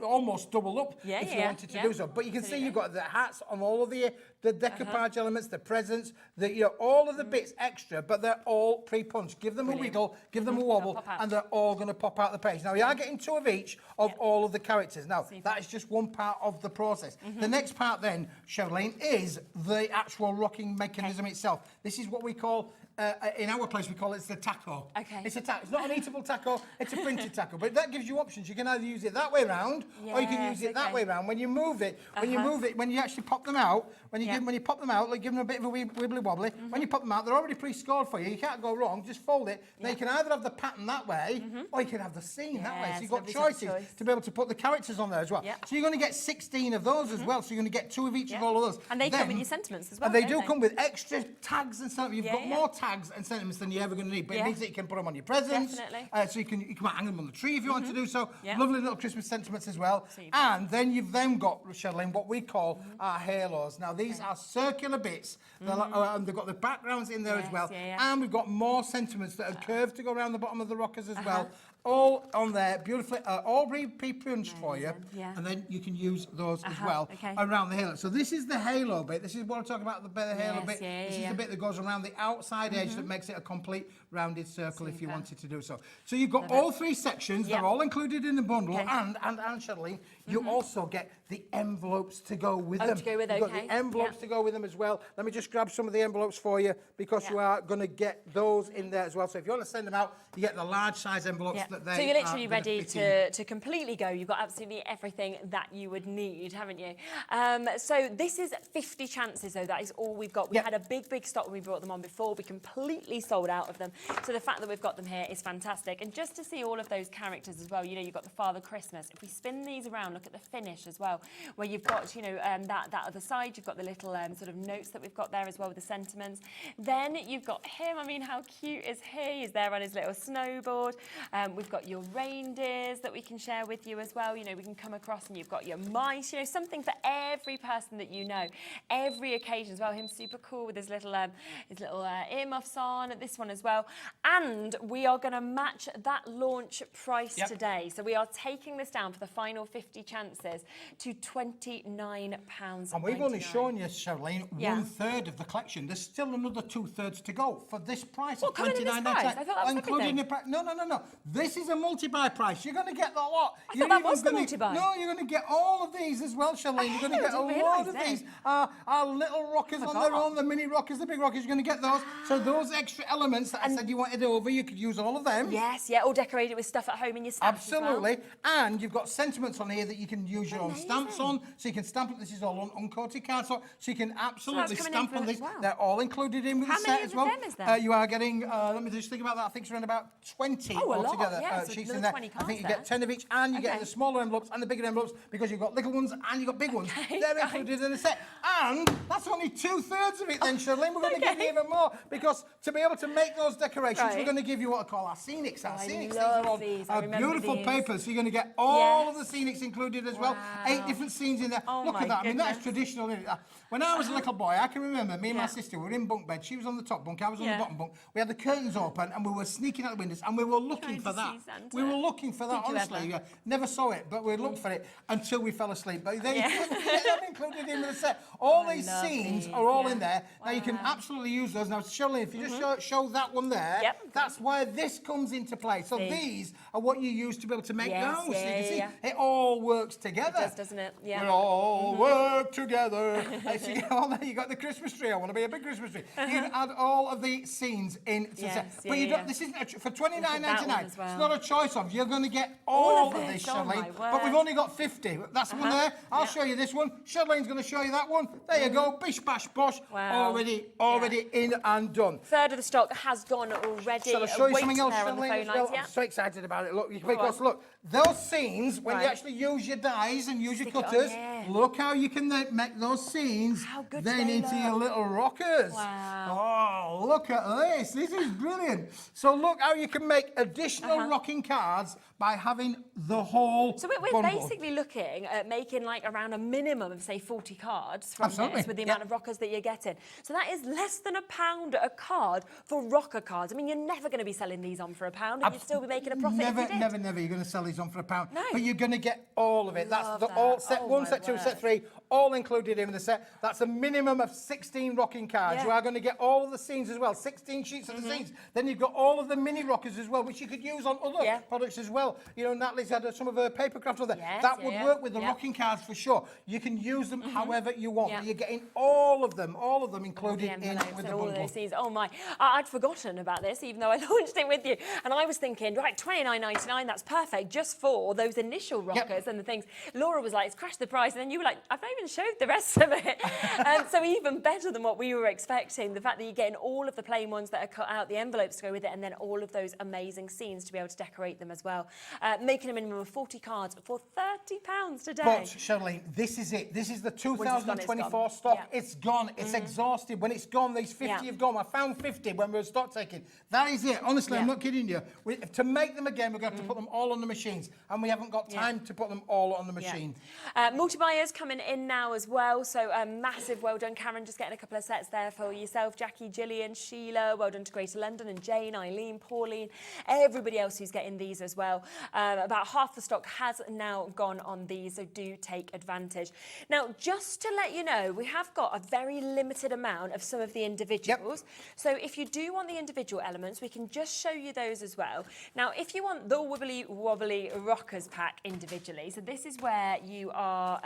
F: almost double up if you wanted to do so. But you can see you've got the hats on all of the decoupage elements, the presents, all of the bits extra, but they're all pre-punched. Give them a wiggle, give them a wobble, and they're all going to pop out the page. Now, you are getting 2 of each of all of the characters. Now, that is just one part of the process. The next part then, Charlene, is the actual rocking mechanism itself. This is what we call, in our place, we call it the taco. It's a taco. It's not an eatable taco, it's a printed taco. But that gives you options. You can either use it that way round, or you can use it that way round. When you move it, when you actually pop them out, when you pop them out, like give them a bit of a wibbly wobbly. When you pop them out, they're already pre-scored for you. You can't go wrong. Just fold it. Now you can either have the pattern that way, or you can have the scene that way. So you've got choices to be able to put the characters on there as well. So you're going to get 16 of those as well. So you're going to get 2 of each of all of those.
A: And they come with your sentiments as well.
F: And they do come with extra tags and stuff. You've got more tags and sentiments than you're ever going to need. But it means that you can put them on your presents. So you can hang them on the tree if you want to do so. Lovely little Christmas sentiments as well. And then you've got, Shirley, what we call our halos. Now these are circular bits. And they've got the backgrounds in there as well. And we've got more sentiments that are curved to go around the bottom of the rockers as well. All on there, beautifully, all pre-punched for you, and then you can use those as well around the halo. So this is the halo bit. This is what I'm talking about, the halo bit. This is the bit that goes around the outside edge that makes it a complete rounded circle if you wanted to do so. So you've got all 3 sections. They're all included in the bundle, and Shirley, you also get the envelopes to go with them. You've got the envelopes to go with them as well. Let me just grab some of the envelopes for you because you are going to get those in there as well. So if you want to send them out, you get the large size envelopes that that they
A: So you're literally
F: are gonna
A: ready
F: fit in.
A: to completely go. You've got absolutely everything that you would need, haven't you? So this is 50 chances, though. That is all we've got. We
F: Yep.
A: had a big stock when we brought them on before. We completely sold out of them. So the fact that we've got them here is fantastic. And just to see all of those characters as well, you know, you've got the Father Christmas. If we spin these around, look at the finish as well, where you've got, you know, that other side. You've got the little sort of notes that we've got there as well with the sentiments. Then you've got him. I mean, how cute is he? He's there on his little snowboard. We've got your reindeers that we can share with you as well. You know, we can come across and you've got your mice, you know, something for every person that you know, every occasion as well. Him super cool with his little earmuffs on, this one as well. And we are going to match that launch price today. So we are taking this down for the final 50 chances to £29.99.
F: And we've only shown you, Charlene, 1/3 of the collection. There's still another 2/3 to go for this price of
A: coming in this
F: £29.99.
A: price? I thought that was
F: including
A: everything.
F: the price. No. This is a multi-buy price. You're going to get the lot.
A: I thought that was the
F: gonna-
A: multi-buy.
F: No, you're going to get all of these as well, Charlene. You're going to get a lot of these. Our little rockers on their own, the mini rockers, the big rockers, you're going to get those. So those extra elements that I said you wanted over, you could use all of them.
A: Yes, yeah, all decorated with stuff at home in your stamps as well.
F: Absolutely. And you've got sentiments on here that you can use your own stamps on. So you can stamp it. This is all on uncoated card. So you can absolutely
A: coming in
F: stamp
A: for
F: on
A: it
F: this.
A: as well.
F: They're all included in with
A: How
F: the
A: many
F: set
A: of
F: as well.
A: them is there?
F: You are getting, let me just think about that. I think it's around about 20
A: Oh, a lot.
F: altogether.
A: Yeah, so
F: sheets
A: another
F: in there.
A: 20
F: I
A: cards
F: think you
A: there.
F: get 10 of each, and you get the smaller envelopes and the bigger envelopes because you've got little ones and you've got big ones.
A: Okay,
F: They're
A: right.
F: included in the set. And that's only 2/3 of it then, Charlene. We're going to give you even more because to be able to make those decorations, we're going to give you what I call our scenics. Our scenics, these
A: love
F: are all
A: these. I remember
F: beautiful
A: these.
F: papers. So you're going to get all
A: Yes.
F: of the scenics included as well.
A: Wow.
F: 8 different scenes in there.
A: Oh
F: Look
A: my
F: at that. I mean, that's
A: goodness.
F: traditional. Isn't it? When I was a little boy, I can remember me and my sister were in bunk bed. She was on the top bunk, I was on the bottom bunk. We had the curtains open and we were sneaking out the windows and we were looking
A: Trying
F: for
A: to
F: that.
A: see Santa.
F: We were looking for that,
A: Did you
F: honestly.
A: ever?
F: Never saw it, but we looked for it until we fell asleep. But they get them included in the set. All these
A: love
F: scenes
A: these,
F: are all in there. Now you can
A: Wow.
F: absolutely use those. Now, Shirley, if you just show that one there, that's where this comes into play. So these are what you use to be able to make
A: Yes,
F: those. So you can see
A: yeah.
F: it all works together.
A: It does, doesn't it? Yeah.
F: We all work together. So you got all that. You got the Christmas tree. I want to be a big Christmas tree. You can add all of the scenes in to the set.
A: Yes,
F: But you
A: yeah,
F: don't. This isn't for $29.99.
A: that one as well.
F: It's not a choice of. You're going to get all,
A: of
F: of this,
A: this, oh my
F: Charlene. But we've
A: word.
F: only got 50. That's the one there. I'll show you this one. Charlene's going to show you that one. There you go. Bish bash bosh.
A: Wow.
F: Already in and done.
A: Third of the stock has gone already.
F: Shall I show you
A: Wait
F: something else,
A: there on the
F: Charlene?
A: phone
F: as well?
A: lines, yeah.
F: I'm so excited about it. Look,
A: on.
F: because look, those scenes when you
A: Right.
F: actually use your dies and use your
A: Stick it on,
F: cutters,
A: yeah.
F: look how you can make those scenes
A: How good
F: then
A: they
F: into your
A: look.
F: little rockers.
A: Wow.
F: Oh, look at this. This is brilliant. So look how you can make additional rocking cards by having the whole
A: So we're
F: bundle.
A: basically looking at making like around a minimum of say 40 cards from
F: Absolutely,
A: this with the
F: yeah.
A: amount of rockers that you're getting. So that is less than £1 a card for rocker cards. I mean, you're never going to be selling these on for £1 and you'd still be making a profit
F: Never,
A: if you did.
F: never. You're going to sell these on for £1.
A: No.
F: But you're going to get all of it. That's
A: Love
F: the
A: that.
F: all set
A: Oh,
F: 1,
A: my
F: set 2,
A: word.
F: set 3, all included in the set. That's a minimum of 16 rocking cards.
A: Yeah.
F: You are going to get all of the scenes as well. 16 sheets of the scenes. Then you've got all of the mini rockers as well, which you could use on other products as well. You know, Natalie's had some of her paper craft on there.
A: Yes,
F: that would
A: yeah,
F: work with the
A: yeah.
F: rocking cards for sure. You can use them however you want.
A: Yeah.
F: But you're getting all of them
A: The
F: included in
A: envelopes
F: with
A: and
F: the
A: all of
F: bundle.
A: those things. Oh my, I'd forgotten about this even though I launched it with you. And I was thinking, right, $29.99, that's perfect just for those initial rockers and the things. Laura was like, it's crashed the price. And then you were like, I've not even showed the rest of it. So even better than what we were expecting. The fact that you're getting all of the plain ones that are cut out, the envelopes to go with it, and then all of those amazing scenes to be able to decorate them as well. Making a minimum of 40 cards for £30 today.
F: But, Charlene, this is it. This is the 2024 stock.
A: Yeah.
F: It's gone. It's exhausted. When it's gone, these 50 have gone. I found 50 when we were stock taking. That is it. Honestly, I'm not kidding you. To make them again, we're going to have to put them all on the machines. And we haven't got time to put them all on the machine.
A: Multi-buyers coming in now as well. So massive well done, Karen. Just getting a couple of sets there for yourself. Jackie, Gillian, Sheila. Well done to Greater London and Jane, Eileen, Pauline. Everybody else who's getting these as well. About half the stock has now gone on these, so do take advantage. Now, just to let you know, we have got a very limited amount of some of the individuals. So if you do want the individual elements, we can just show you those as well. Now, if you want the Wibbly Wobbly Rockers pack individually, so this is where you are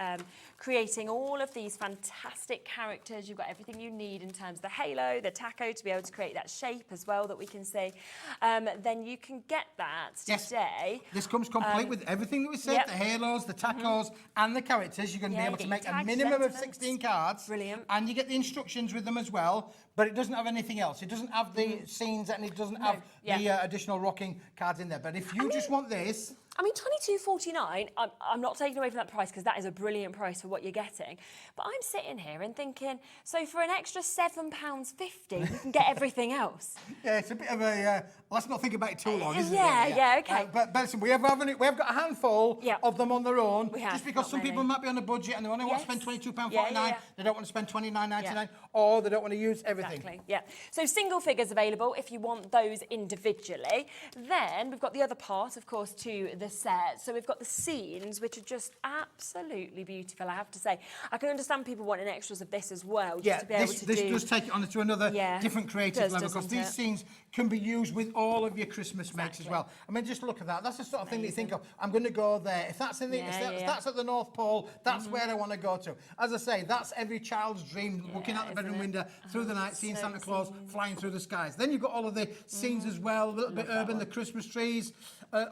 A: creating all of these fantastic characters. You've got everything you need in terms of the halo, the taco, to be able to create that shape as well that we can see. Then you can get that
F: Yes.
A: today.
F: This comes complete with everything that we said,
A: Yep.
F: the halos, the tacos, and the characters. You're going to be
A: Yeah,
F: able
A: you
F: to
A: get
F: make
A: your
F: a
A: tags,
F: minimum of
A: sentiments.
F: 16 cards.
A: Brilliant.
F: And you get the instructions with them as well, but it doesn't have anything else. It doesn't have the scenes and it doesn't have the additional rocking cards in there. But if you just want this...
A: I mean, $22.49, I'm not taking away from that price because that is a brilliant price for what you're getting. But I'm sitting here and thinking, so for an extra £7.50, you can get everything else.
F: Yeah, it's a bit of a... let's not think about it too long, isn't it?
A: Yeah, okay.
F: But listen, we have got a handful of them on their own.
A: We have,
F: just because
A: not
F: some people
A: many.
F: might be on a budget and they only want to spend £22.49.
A: Yeah.
F: They don't want to spend $29.99, or they don't want to use everything.
A: Exactly, yeah. So single figures available if you want those individually. Then we've got the other part, of course, to the set. So we've got the scenes, which are just absolutely beautiful, I have to say. I can understand people wanting extras of this as well, just to be able to
F: this
A: do...
F: does take it on to another different creative level, because
A: doesn't
F: these
A: it?
F: scenes can be used with all of your Christmas makes as well. I mean, just look at that. That's the sort of thing that you think of. I'm going to go there. If that's in the, if that's at the North Pole, that's where I want to go to. As I say, that's every child's dream, looking out the bedroom window through the night, seeing Santa Claus flying through the skies. Then you've got all of the scenes as well, a little bit urban, the Christmas trees,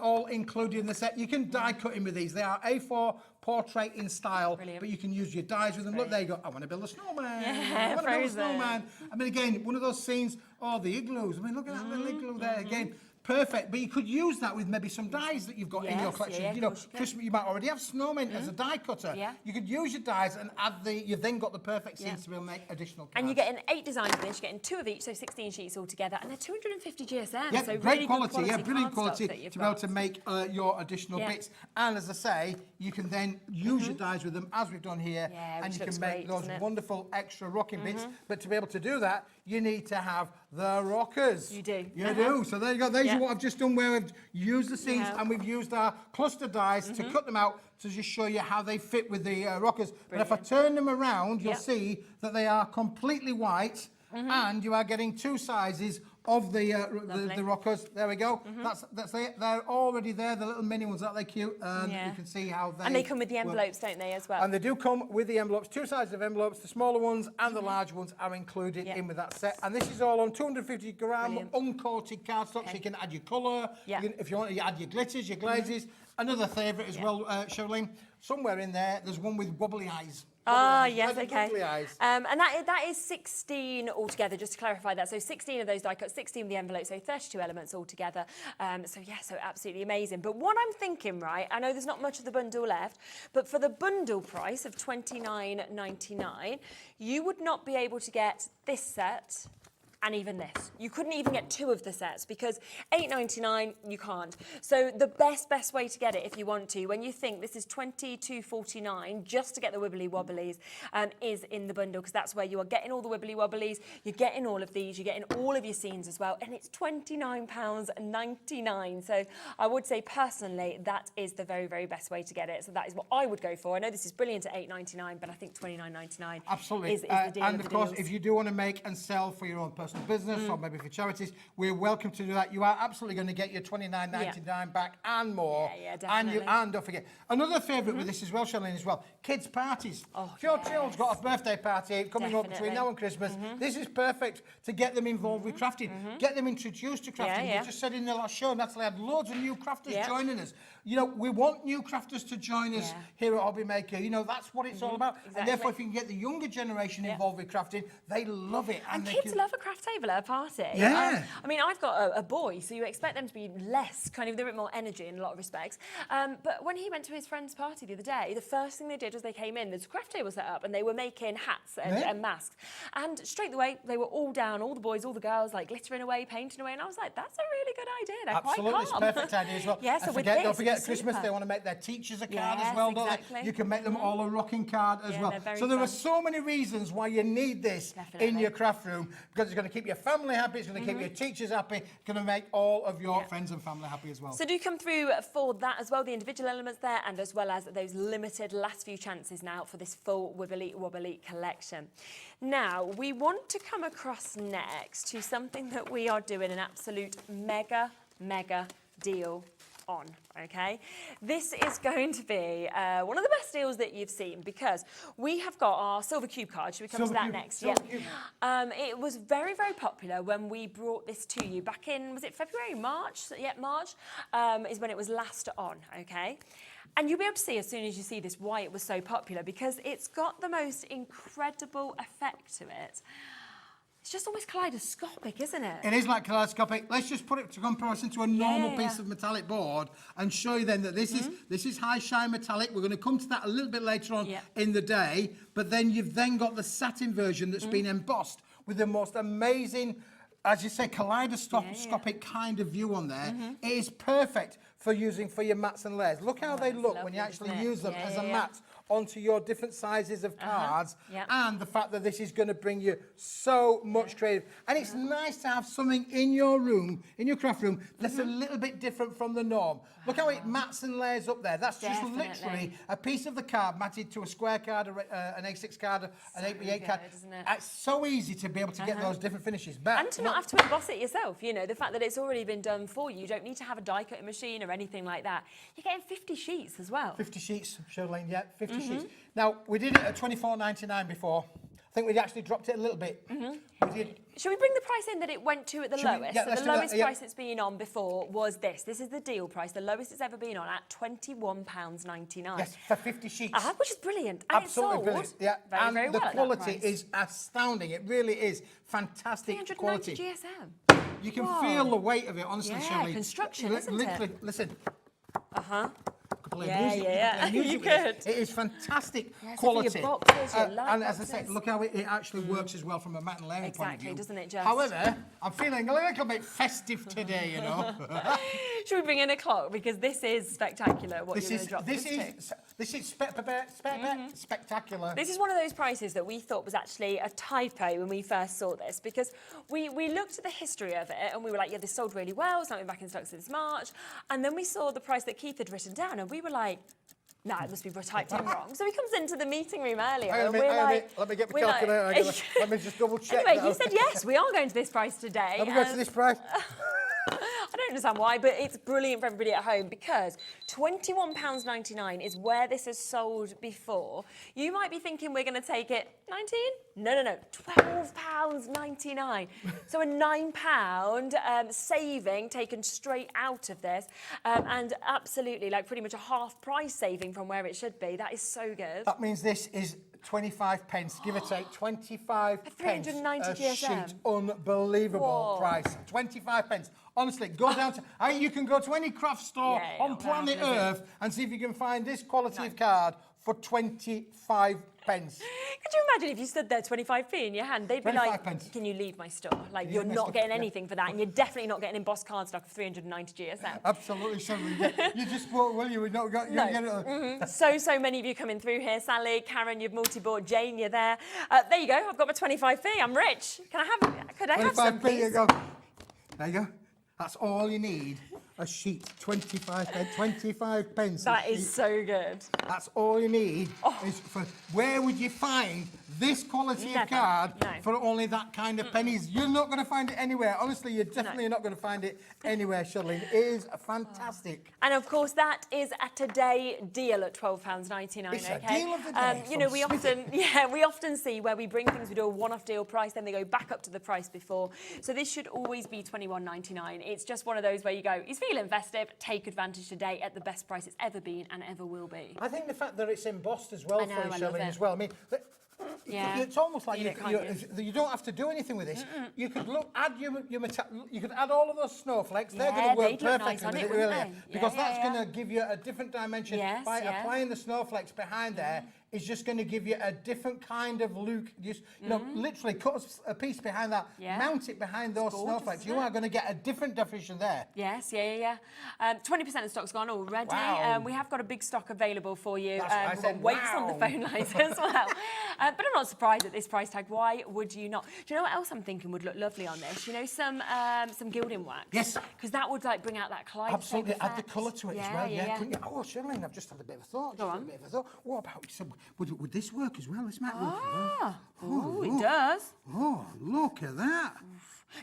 F: all included in the set. You can die cutting with these. They are A4 portrait in style, but you can use your dies with them. Look, there you go. I want to build a snowman. I want to build a snowman. I mean, again, one of those scenes, the igloos. I mean, look at that little igloo there. Again, perfect. But you could use that with maybe some dies that you've got in your collection. You know, Christmas, you might already have snowmen as a die cutter. You could use your dies and add you've then got the perfect scenes to be able to make additional cards.
A: And you're getting 8 designs of this, you're getting 2 of each, so 16 sheets altogether, and they're 250 GSM.
F: Yeah,
A: so
F: great
A: really
F: quality,
A: good quality,
F: brilliant quality
A: that you've
F: to be able to make your additional bits. And as I say, you can then use your dies with them, as we've done here, and you can make those wonderful extra rocking bits. But to be able to do that, you need to have the rockers.
A: You do.
F: You do. So there you go. There's what I've just done, where we've used the scenes and we've used our cluster dies to cut them out to just show you how they fit with the rockers. But if I turn them around, you'll see that they are completely white, and you are getting 2 sizes of the rockers. There we go. That's it. They're already there, the little mini ones. Aren't they cute? And you can see how they...
A: And they come with the envelopes, don't they, as well?
F: And they do come with the envelopes, 2 sizes of envelopes. The smaller ones and the large ones are included in with that set. And this is all on 250-gram uncoated cardstock, so you can add your colour. If you want, you add your glitters, your glazes. Another favourite as well, Charlene, somewhere in there's one with wobbly eyes.
A: Yes, okay. And that is 16 altogether, just to clarify that. So 16 of those die cuts, 16 of the envelopes, so 32 elements altogether. So absolutely amazing. But what I'm thinking, right, I know there's not much of the bundle left, but for the bundle price of $29.99, you would not be able to get this set and even this. You couldn't even get 2 of the sets because $8.99 you can't. So the best way to get it, if you want to, when you think this is $22.49 just to get the wibbly wobblies, is in the bundle, because that's where you are getting all the wibbly wobblies, you're getting all of these, you're getting all of your scenes as well, and it's £29.99. So I would say personally that is the very best way to get it. So that is what I would go for. I know this is brilliant at $8.99, but I think $29.99
F: absolutely
A: is the deal.
F: And of course, if you do want to make and sell for your own personal business or maybe for charities, we're welcome to do that. You are absolutely going to get your $29.99 back and more.
A: Definitely.
F: And don't forget, another favourite with this as well, Charlene, as well, kids' parties. If your child's got a birthday party coming up between now and Christmas, this is perfect to get them involved with crafting, get them introduced to crafting. We just said in the last show, Natalie had loads of new crafters joining us. You know, we want new crafters to join us here at Hobby Maker. You know, that's what it's all about. And therefore, if you can get the younger generation involved with crafting, they love it.
A: And kids love a craft table at a party.
F: Yeah.
A: I mean, I've got a boy, so you expect them to be less, kind of, they're a bit more energy in a lot of respects. But when he went to his friend's party the other day, the first thing they did was they came in, there's a craft table set up, and they were making hats and masks. And straight away, they were all down, all the boys, all the girls, like glittering away, painting away. And I was like, that's a really good idea. They're
F: absolutely,
A: quite calm.
F: It's a perfect idea as well. Don't forget at Christmas, they want to make their teachers a card as well, don't they? You can make them all a rocking card as well. So there are so many reasons why you need this in your craft room, because it's going to keep your family happy, it's going to keep your teachers happy, it's going to make all of your friends and family happy as well.
A: So do come through for that as well, the individual elements there, and as well as those limited last few chances now for this full Wibbly Wobbly collection. Now, we want to come across next to something that we are doing an absolute mega deal on, okay? This is going to be one of the best deals that you've seen because we have got our silver cube card. Should we come to that next? Yeah. It was very, very popular when we brought this to you back in, was it February, March? Yeah, March is when it was last on, okay? And you'll be able to see as soon as you see this why it was so popular because it's got the most incredible effect to it. It's just almost kaleidoscopic, isn't it?
F: It is like kaleidoscopic. Let's just put it to comparison to a normal piece of metallic board and show you then that this is high shine metallic. We're going to come to that a little bit later on in the day, but then you've then got the satin version that's been embossed with the most amazing, as you say, kaleidoscopic kind of view on there. It is perfect for using for your mats and layers. Look how they look when you actually use them as a mat onto your different sizes of cards, and the fact that this is going to bring you so much creative. And it's nice to have something in your room, in your craft room, that's a little bit different from the norm. Look how it mats and layers up there. That's just literally a piece of the card matted to a square card, an A6 card, an 8x8 card. It's so easy to be able to get those different finishes back.
A: And to not have to emboss it yourself, you know, the fact that it's already been done for you. You don't need to have a die cutting machine or anything like that. You're getting 50 sheets as well.
F: 50 sheets, Charlene, yeah, 50 sheets. Now, we did it at $24.99 before. I think we'd actually dropped it a little bit.
A: Should we bring the price in that it went to at the lowest?
F: Yeah,
A: so the lowest price it's been on before was this. This is the deal price, the lowest it's ever been on at £21.99.
F: Yes, for 50 sheets.
A: Which is brilliant. And
F: Absolutely brilliant. Yeah,
A: very,
F: and
A: very
F: the
A: well
F: quality is astounding. It really is fantastic
A: 390
F: quality.
A: GSM.
F: You can feel the weight of it, honestly, Shirley.
A: Construction, isn't
F: literally, listen.
A: Yeah. You could.
F: It is fantastic
A: So
F: quality.
A: for your boxes, your light
F: and as I say,
A: boxes.
F: look how it actually works as well from a mat and layering point of view.
A: Doesn't it just?
F: However, I'm feeling a little bit festive today, you know.
A: Should we bring in a clock? Because this is spectacular, what you're going to drop
F: this is spectacular.
A: This is one of those prices that we thought was actually a typo when we first saw this, because we looked at the history of it and we were like, yeah, this sold really well, it's not been back in stock since March. And then we saw the price that Keith had written down and we were like, no, it must be typed in wrong. So he comes into the meeting room earlier and we're like...
F: Let me get my calculator. Let me just double check.
A: Anyway, he said, yes, we are going to this price today.
F: Let me go to this price.
A: I don't understand why, but it's brilliant for everybody at home because £21.99 is where this has sold before. You might be thinking we're going to take it 19? No, £12.99. So a £9 saving taken straight out of this, and absolutely like pretty much a half price saving from where it should be. That is so good.
F: That means this is 25 pence, give or take 25 pence
A: 390
F: a
A: GSM.
F: sheet. Unbelievable price. 25 pence. Honestly, go down to, you can go to any craft store on planet Earth and see if you can find this quality of card for 25 pence.
A: Could you imagine if you stood there 25p in your hand? They'd be like,
F: pence.
A: can you leave my store? Like, you're not getting anything for that, and you're definitely not getting embossed cardstock of 390 GSM.
F: Absolutely, certainly. You just won't, will you? We've not got,
A: So many of you coming through here. Sally, Karen, you've multi-bought. Jane, you're there. There you go. I've got my 25p. I'm rich. Could I have some, please?
F: 25p, you go. There you go. That's all you need. A sheet, 25 pence.
A: That is so good.
F: That's all you need. Where would you find this quality of card for only that kind of pennies? You're not going to find it anywhere. Honestly, you're definitely not going to find it anywhere, Charlene. It is fantastic.
A: And of course, that is a today deal at £12.99.
F: It's a deal of the day.
A: You know, we often see where we bring things, we do a one-off deal price, then they go back up to the price before. So this should always be £21.99. It's just one of those where you go, he's feeling festive, take advantage today at the best price it's ever been and ever will be.
F: I think the fact that it's embossed as well for you, Charlene, as well. I mean, it's almost like you don't have to do anything with this. You could add you could add all of those snowflakes. They're going to work perfectly with it, really, because that's going to give you a different dimension. By applying the snowflakes behind there, is just going to give you a different kind of look. Just, you know, literally cut a piece behind that, mount it behind those snowflakes. You are going to get a different definition there.
A: Yes, 20% of stock's gone already.
F: Wow.
A: We have got a big stock available for you.
F: We've
A: got weights on the phone lines as well. But I'm not surprised at this price tag. Why would you not? Do you know what else I'm thinking would look lovely on this? You know, some gilding wax.
F: Yes.
A: Because that would like bring out that kaleidoscope
F: Absolutely,
A: effect.
F: add the colour to it as well. Couldn't you? Oh, Charlene, I've just had a bit of a thought.
A: Go on.
F: What about would this work as well? This might work.
A: It does.
F: Oh, look at that.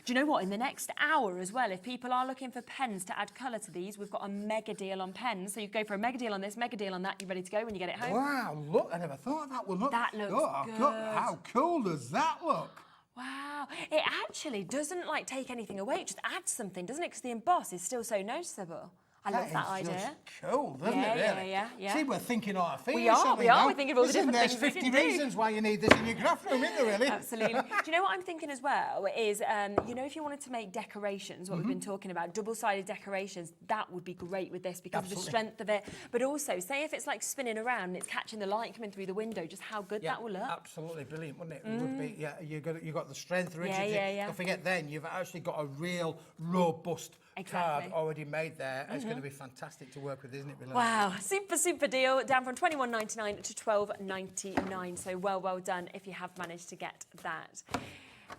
A: Do you know what? In the next hour as well, if people are looking for pens to add colour to these, we've got a mega deal on pens. So you go for a mega deal on this, mega deal on that, you're ready to go when you get it home.
F: Wow, look, I never thought of that one. Look.
A: That looks good.
F: How cool does that look?
A: Wow, it actually doesn't like take anything away, it just adds something, doesn't it? Because the emboss is still so noticeable. I love that idea.
F: Just cool, doesn't it, really?
A: Yeah.
F: See, we're thinking all our things.
A: We are. We're thinking of all the different
F: there's
A: things we
F: 50
A: can do.
F: reasons why you need this in your craft room, isn't there, really?
A: Absolutely. Do you know what I'm thinking as well is, you know, if you wanted to make decorations, what we've been talking about, double-sided decorations, that would be great with this because of the strength of it. But also, say if it's like spinning around and it's catching the light coming through the window, just how good that will look.
F: Absolutely brilliant, wouldn't it? It would be. Yeah, you've got the strength, rigidity. Don't forget, then you've actually got a real robust card already made there. It's going to be fantastic to work with, isn't it, really?
A: Wow, super deal, down from $21.99 to $12.99. So well done if you have managed to get that.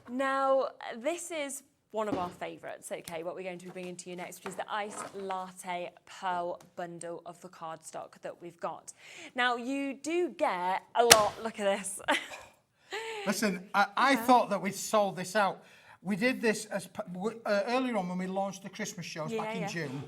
A: Now, this is one of our favourites, okay, what we're going to be bringing to you next, which is the Ice Latte Pearl bundle of the cardstock that we've got. Now, you do get a lot, look at this.
F: Listen, I thought that we'd sold this out. We did this earlier on when we launched the Christmas shows back in June.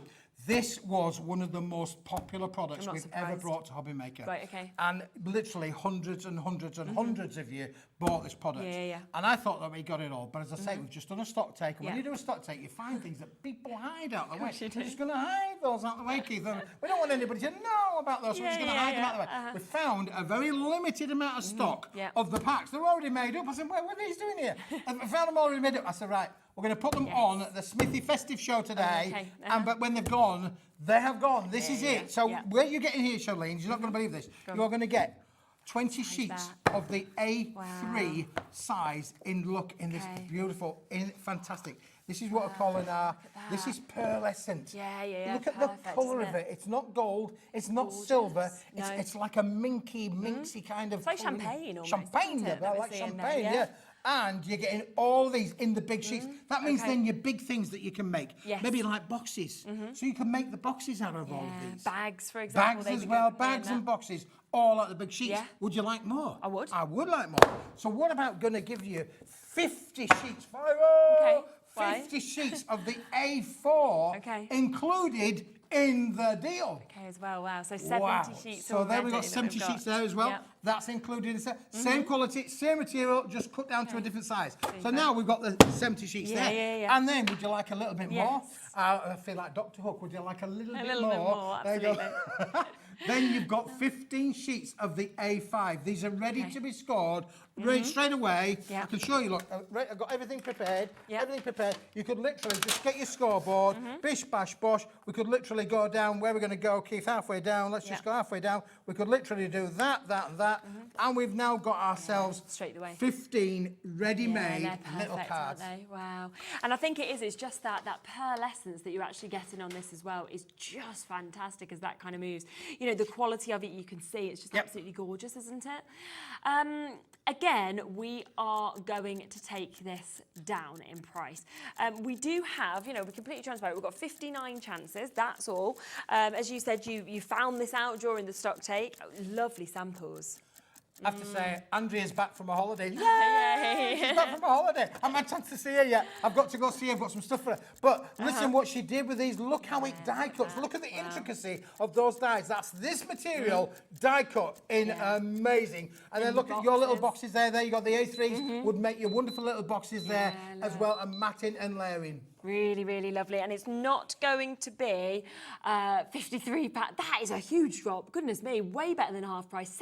F: This was one of the most popular products we've ever brought to Hobby Maker.
A: Right, okay.
F: And literally hundreds and hundreds and hundreds of you bought this product.
A: Yeah.
F: And I thought that we got it all. But as I say, we've just done a stock take. And when you do a stock take, you find things that people hide out the way. We're just going to hide those out the way, Keith. And we don't want anybody to know about those. We're just going to hide them out the way. We found a very limited amount of stock of the packs. They're already made up. I said, what are these doing here? I found them already made up. I said, right, we're going to put them on at the Smithy Festive show today. But when they've gone, they have gone. This is it. So where you're getting here, Charlene, you're not going to believe this. You're going to get 20 sheets of the A3 size in this beautiful, fantastic. This is what we're calling our, this is pearlescent. Look at the colour of it. It's not gold, it's not silver, it's like a minxy kind of.
A: It's like champagne almost.
F: Champagne, like champagne, And you're getting all these in the big sheets. That means then your big things that you can make. Maybe like boxes. So you can make the boxes out of all of these.
A: Bags, for example.
F: Bags as well, bags and boxes, all out the big sheets. Would you like more?
A: I would.
F: I would like more. So what about going to give you 50 sheets? 50 sheets of the A4 included in the deal.
A: Okay, as well, wow. So 70 sheets.
F: So there we've got 70 sheets there as well. That's included in the set. Same quality, same material, just cut down to a different size. So now we've got the 70 sheets there. And then, would you like a little bit more? I feel like Dr. Hook, would you like a little bit more?
A: Absolutely.
F: Then you've got 15 sheets of the A5. These are ready to be scored right straight away. I can show you, look, I've got everything prepared. Everything prepared. You could literally just get your scoreboard, bish, bash, bosh. We could literally go down where we're going to go, Keith, halfway down. Let's just go halfway down. We could literally do that, and that. And we've now got ourselves 15 ready-made little cards.
A: Aren't they? Wow. And I think it's just that pearlescence that you're actually getting on this as well is just fantastic as that kind of moves. You know, the quality of it, you can see, it's just absolutely gorgeous, isn't it? Again, we are going to take this down in price. We do have, you know, we're completely transparent. We've got 59 chances, that's all. As you said, you found this out during the stock take. Lovely samples.
F: I have to say, Andrea's back from a holiday.
A: Yay!
F: She's back from a holiday. I haven't had a chance to see her yet. I've got to go see her. I've got some stuff for her. But listen what she did with these. Look how it die cuts. Look at the intricacy of those dies. That's this material die cut in amazing. And then look at your little boxes there. There you got the A3s. Would make your wonderful little boxes there as well, and matting and layering.
A: Really, really lovely. And it's not going to be 53 pack. That is a huge drop. Goodness me, way better than half price.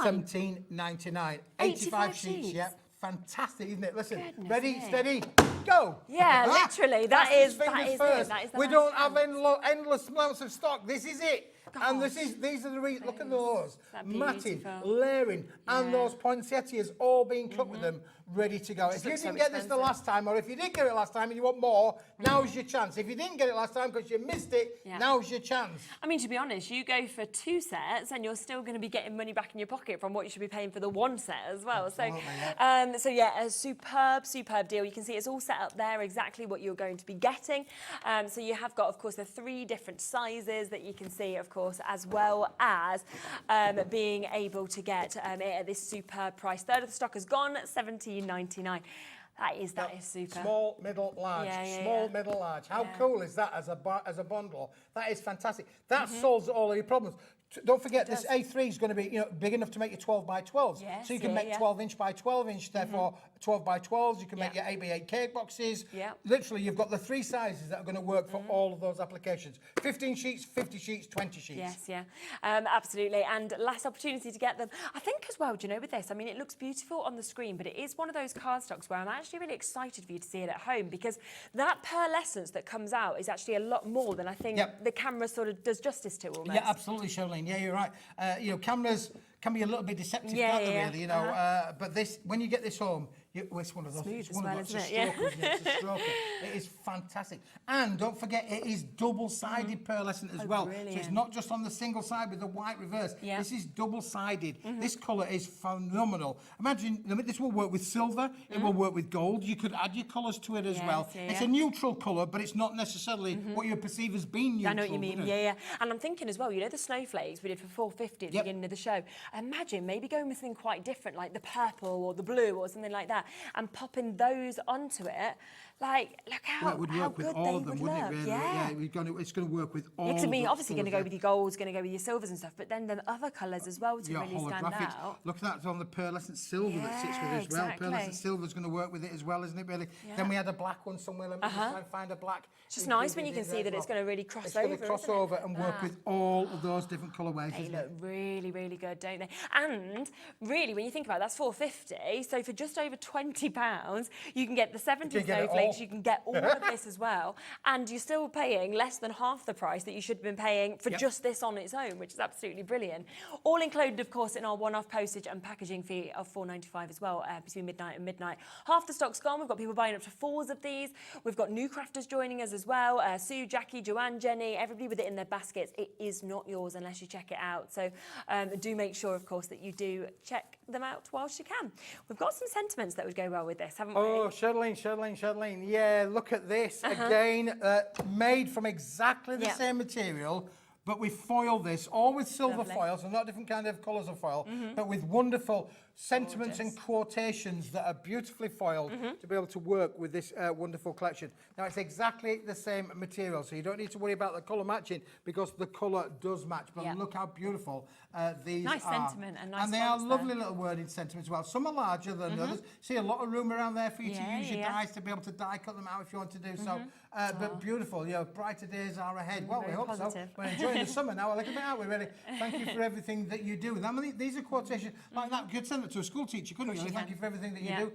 A: $17.99.
F: $17.99. 85 sheets. Fantastic, isn't it? Listen, ready, steady, go.
A: Yeah, literally. That is
F: first. We don't have endless amounts of stock. This is it. And these are the reasons. Look at those. Matting, layering, and those poinsettias all being cut with them, ready to go. If you didn't get this the last time, or if you did get it last time and you want more, now's your chance. If you didn't get it last time because you missed it, now's your chance. I
A: mean, to be honest, you go for 2 sets and you're still going to be getting money back in your pocket from what you should be paying for the 1 set as well. So yeah, a superb deal. You can see it's all set up there, exactly what you're going to be getting. So you have got, of course, the 3 different sizes that you can see, of course, as well as being able to get it at this superb price. Third of the stock has gone, $17.99. That is super.
F: Small, middle, large. Small, middle, large. How cool is that as a bundle? That is fantastic. That solves all of your problems. Don't forget, this A3 is going to be, big enough to make your 12 by 12s.
A: Yes,
F: so you can make 12 inch by 12 inch, therefore 12 by 12s. You can make your 8x8 cake boxes. Literally, you've got the 3 sizes that are going to work for all of those applications. 15 sheets, 50 sheets, 20 sheets.
A: Yes, absolutely. And last opportunity to get them. I think as well, do you know, with this, I mean, it looks beautiful on the screen, but it is one of those cardstocks where I'm actually really excited for you to see it at home, because that pearlescence that comes out is actually a lot more than I think the camera sort of does justice to almost.
F: Yeah, absolutely, Charlene. Yeah, you're right. Cameras can be a little bit deceptive, can't they, really? But this, when you get this home, it's one of those.
A: Smooth
F: it's
A: as
F: one
A: well,
F: of those.
A: isn't it?
F: It's a stroker. It is fantastic. And don't forget, it is double-sided pearlescent as well.
A: Brilliant.
F: So it's not just on the single side with the white reverse. This is double-sided. This colour is phenomenal. Imagine, this will work with silver. It will work with gold. You could add your colours to it as well. It's a neutral colour, but it's not necessarily what you perceive as being neutral.
A: I know what you mean. Yeah. And I'm thinking as well, the snowflakes we did for $4.50 at the beginning of the show. Imagine maybe going with something quite different, like the purple or the blue or something like that, and popping those onto it. Like, look how
F: it would work with all of them, wouldn't it? Really?
A: Yeah.
F: It's going to work with all.
A: Because I mean, obviously going to go with your golds, going to go with your silvers and stuff, but then the other colours as well to really stand out.
F: Look at that on the pearlescent silver that sits with it as well. Pearlescent silver is going to work with it as well, isn't it? Really. Then we had a black one somewhere. Let me just try and find a black.
A: It's just nice when you can see that it's going to really cross over.
F: It's going to cross over and work with all of those different colourways.
A: They look really, really good, don't they? And really, when you think about it, that's $4.50. So for just over £20, you can get the 70 snowflakes. You can get all of this as well, and you're still paying less than half the price that you should have been paying for just this on its own, which is absolutely brilliant. All included, of course, in our one-off postage and packaging fee of $4.95 as well, between midnight and midnight. Half the stock's gone. We've got people buying up to 4s of these. We've got new crafters joining us as well. Sue, Jackie, Joanne, Jenny, everybody with it in their baskets. It is not yours unless you check it out. So do make sure, of course, that you do check them out whilst you can. We've got some sentiments that would go well with this, haven't we?
F: Oh, Charlene. Yeah, look at this. Again, made from exactly the same material, but we foiled this, all with silver foil, so not different kind of colours of foil, but with wonderful sentiments and quotations that are beautifully foiled to be able to work with this wonderful collection. Now, it's exactly the same material, so you don't need to worry about the colour matching, because the colour does match. But look how beautiful these
A: nice
F: are.
A: Sentiment and nice
F: and they are lovely little worded sentiments as well. Some are larger than others. See a lot of room around there for you to use your dies to be able to die cut them out if you want to do so. But beautiful, brighter days are ahead. Well, we hope so. We're enjoying the summer now. Look at that, we really thank you for everything that you do. I mean, these are quotations like that. You could send it to a school teacher, couldn't you? Thank you for everything that you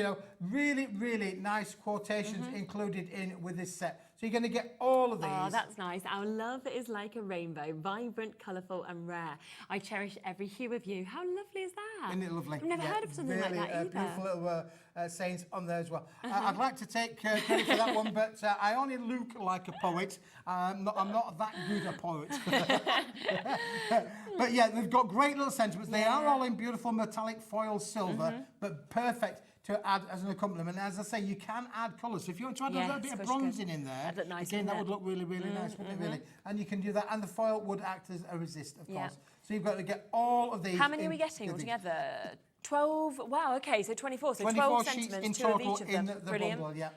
F: do. Really, really nice quotations included in with this set. So you're going to get all of these.
A: Oh, that's nice. Our love is like a rainbow, vibrant, colourful and rare. I cherish every hue of you. How lovely is that?
F: Isn't it lovely?
A: I've never heard of something like that either.
F: Beautiful little sayings on there as well. I'd like to take credit for that one, but I only look like a poet. I'm not that good a poet. But yeah, they've got great little sentiments. They are all in beautiful metallic foil silver, but perfect to add as an accompaniment. As I say, you can add colours. So if you want to add a little bit of bronzing in there,
A: that'd look nice,
F: again, that would look really, really nice, wouldn't it, really? And you can do that. And the foil would act as a resist, of course. So you've got to get all of these.
A: How many are we getting altogether? 12. Wow, okay, so 24. So
F: 24
A: 12
F: sheets
A: sentiments,
F: in
A: 2
F: total
A: of each of them.
F: in the bundle,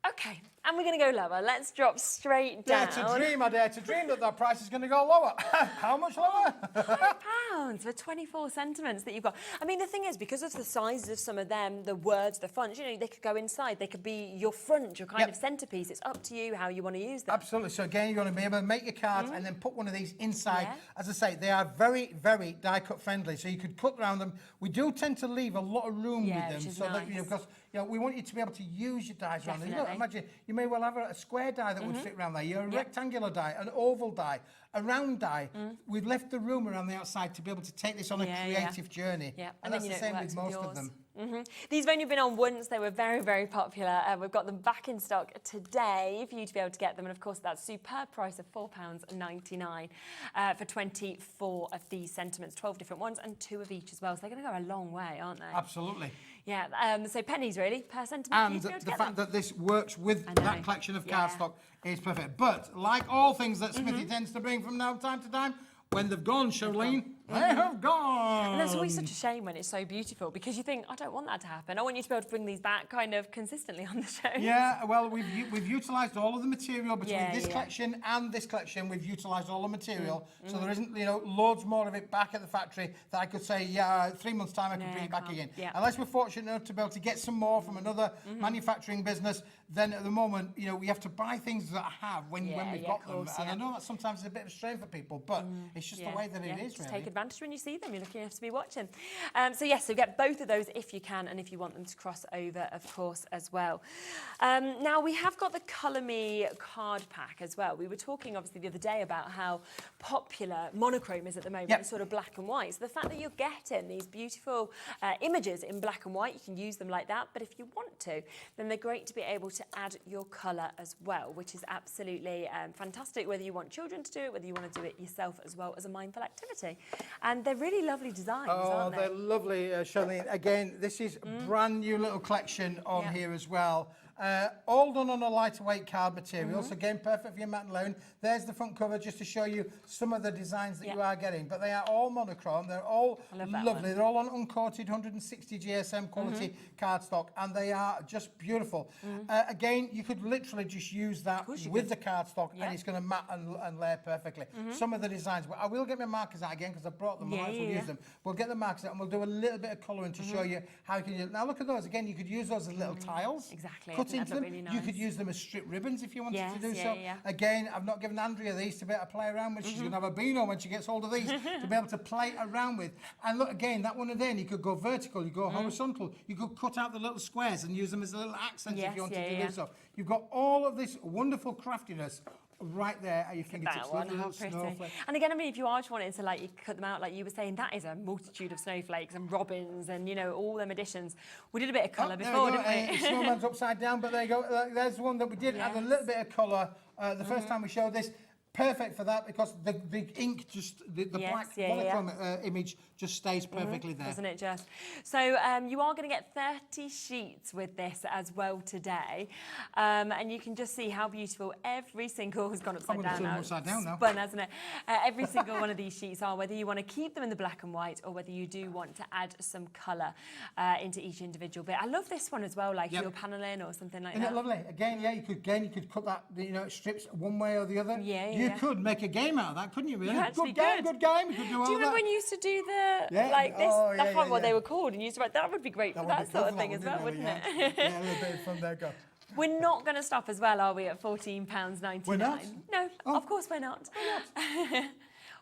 A: Okay, and we're going to go lower. Let's drop straight down.
F: I dare to dream that price is going to go lower. How much lower?
A: £5 for 24 sentiments that you've got. I mean, the thing is, because of the sizes of some of them, the words, the fonts, they could go inside. They could be your front, your kind of centrepiece. It's up to you how you want to use them.
F: Absolutely. So again, you're going to be able to make your cards and then put one of these inside. As I say, they are very, very die-cut friendly. So you could cut around them. We do tend to leave a lot of room with them, so that because we want you to be able to use your dies around them. Look, imagine you may well have a square die that would fit around there. You're a rectangular die, an oval die, a round die. We've left the room around the outside to be able to take this on a creative journey. And that's the same with most of them.
A: These have only been on once. They were very, very popular. We've got them back in stock today for you to be able to get them. And of course, that superb price of £4.99 for 24 of these sentiments, 12 different ones and 2 of each as well. So they're going to go a long way, aren't they?
F: Absolutely.
A: Yeah, so pennies really per sentiment.
F: And the fact that this works with that collection of cardstock is perfect. But like all things that Smithy tends to bring from time to time, when they've gone, Charlene, They have gone.
A: And that's always such a shame when it's so beautiful, because you think, I don't want that to happen. I want you to be able to bring these back kind of consistently on the show.
F: Yeah, well, we've utilised all of the material between
A: Yeah,
F: this
A: yeah.
F: collection and this collection. We've utilised all the material, so there isn't, you know, loads more of it back at the factory that I could say, yeah, 3 months time I could bring it back again.
A: Yeah.
F: Unless we're fortunate enough to be able to get some more from another manufacturing business, then at the moment, you know, we have to buy things that I have when we've got them. And I know that sometimes it's a bit of a strain for people, but it's just the way that it is,
A: Just
F: really.
A: take advantage when you see them. You're lucky enough to be watching. So yes, so get both of those if you can, and if you want them to cross over, of course, as well. Now we have got the Colour Me card pack as well. We were talking obviously the other day about how popular monochrome is at the moment, it's sort of black and white. So the fact that you're getting these beautiful images in black and white, you can use them like that. But if you want to, then they're great to be able to add your colour as well, which is absolutely fantastic, whether you want children to do it, whether you want to do it yourself as well as a mindful activity. And they're really lovely designs, aren't they?
F: They're lovely, Charlene. Again, this is a brand new little collection on here as well. All done on a lighter weight card material, so again, perfect for your mat and loan. There's the front cover just to show you some of the designs that you are getting. But they are all monochrome, they're all lovely. They're all on uncoated 160 GSM quality cardstock, and they are just beautiful. Again, you could literally just use that with the cardstock, and it's going to mat and layer perfectly. Some of the designs, I will get my markers out again because I brought them, I might as well use them. We'll get the markers out and we'll do a little bit of colouring to show you how you can use it. Now look at those, again, you could use those as little tiles.
A: Exactly.
F: Cut into them.
A: Really
F: You could use them as strip ribbons if you wanted to do so.
A: Yeah.
F: Again, I've not given Andrea these to be able to play around with. She's going to have a beano when she gets hold of these to be able to play around with. And look, again, that one again, you could go vertical, you go horizontal, you could cut out the little squares and use them as little accents if you wanted to do so. You've got all of this wonderful craftiness right there at your fingertips.
A: That one, how pretty. And again, I mean, if you are just wanting to like you cut them out, like you were saying, that is a multitude of snowflakes and robins and, you know, all them additions. We did a bit of colour before, didn't we?
F: Snowman's upside down, but there you go. There's one that we did add a little bit of colour the first time we showed this. Perfect for that because the ink just, the black monochrome image just stays perfectly there.
A: Doesn't it just? So you are going to get 30 sheets with this as well today. And you can just see how beautiful every single has gone upside down now.
F: Upside down now.
A: Fun, hasn't it? Every single one of these sheets are, whether you want to keep them in the black and white or whether you do want to add some colour into each individual bit. I love this one as well, like your panelling or something like that.
F: Isn't it lovely? Again, you could cut that, you know, strips one way or the other.
A: You
F: could make a game out of that, couldn't you? Really?
A: Good
F: game. You could do all that.
A: Do you remember when you used to do the like this? I can't remember what they were called, and you used to write. That would be great for that sort of thing as well, wouldn't it?
F: Yeah, a little bit of fun there. Go.
A: We're not going to stop as well, are we? At £14.99.
F: We're not?
A: No, of course we're not.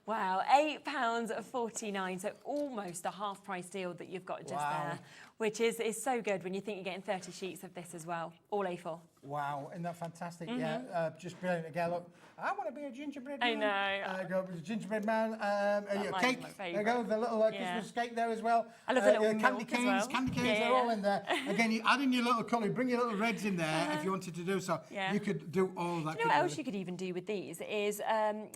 A: Wow, £8.49, so almost a half price deal that you've got just there, which is so good when you think you're getting 30 sheets of this as well, all A4.
F: Wow, isn't that fantastic? Yeah, just brilliant. Again, look, I want to be a gingerbread man.
A: I know.
F: Go with a gingerbread man. Cake.
A: My
F: There you go, the little Christmas cake there as well.
A: I love the little
F: candy
A: milk
F: canes.
A: as well.
F: Candy canes, they're all in there. Again, you add in your little colour, bring your little reds in there if you wanted to do so. You could do all that.
A: You know what else you could even do with these is,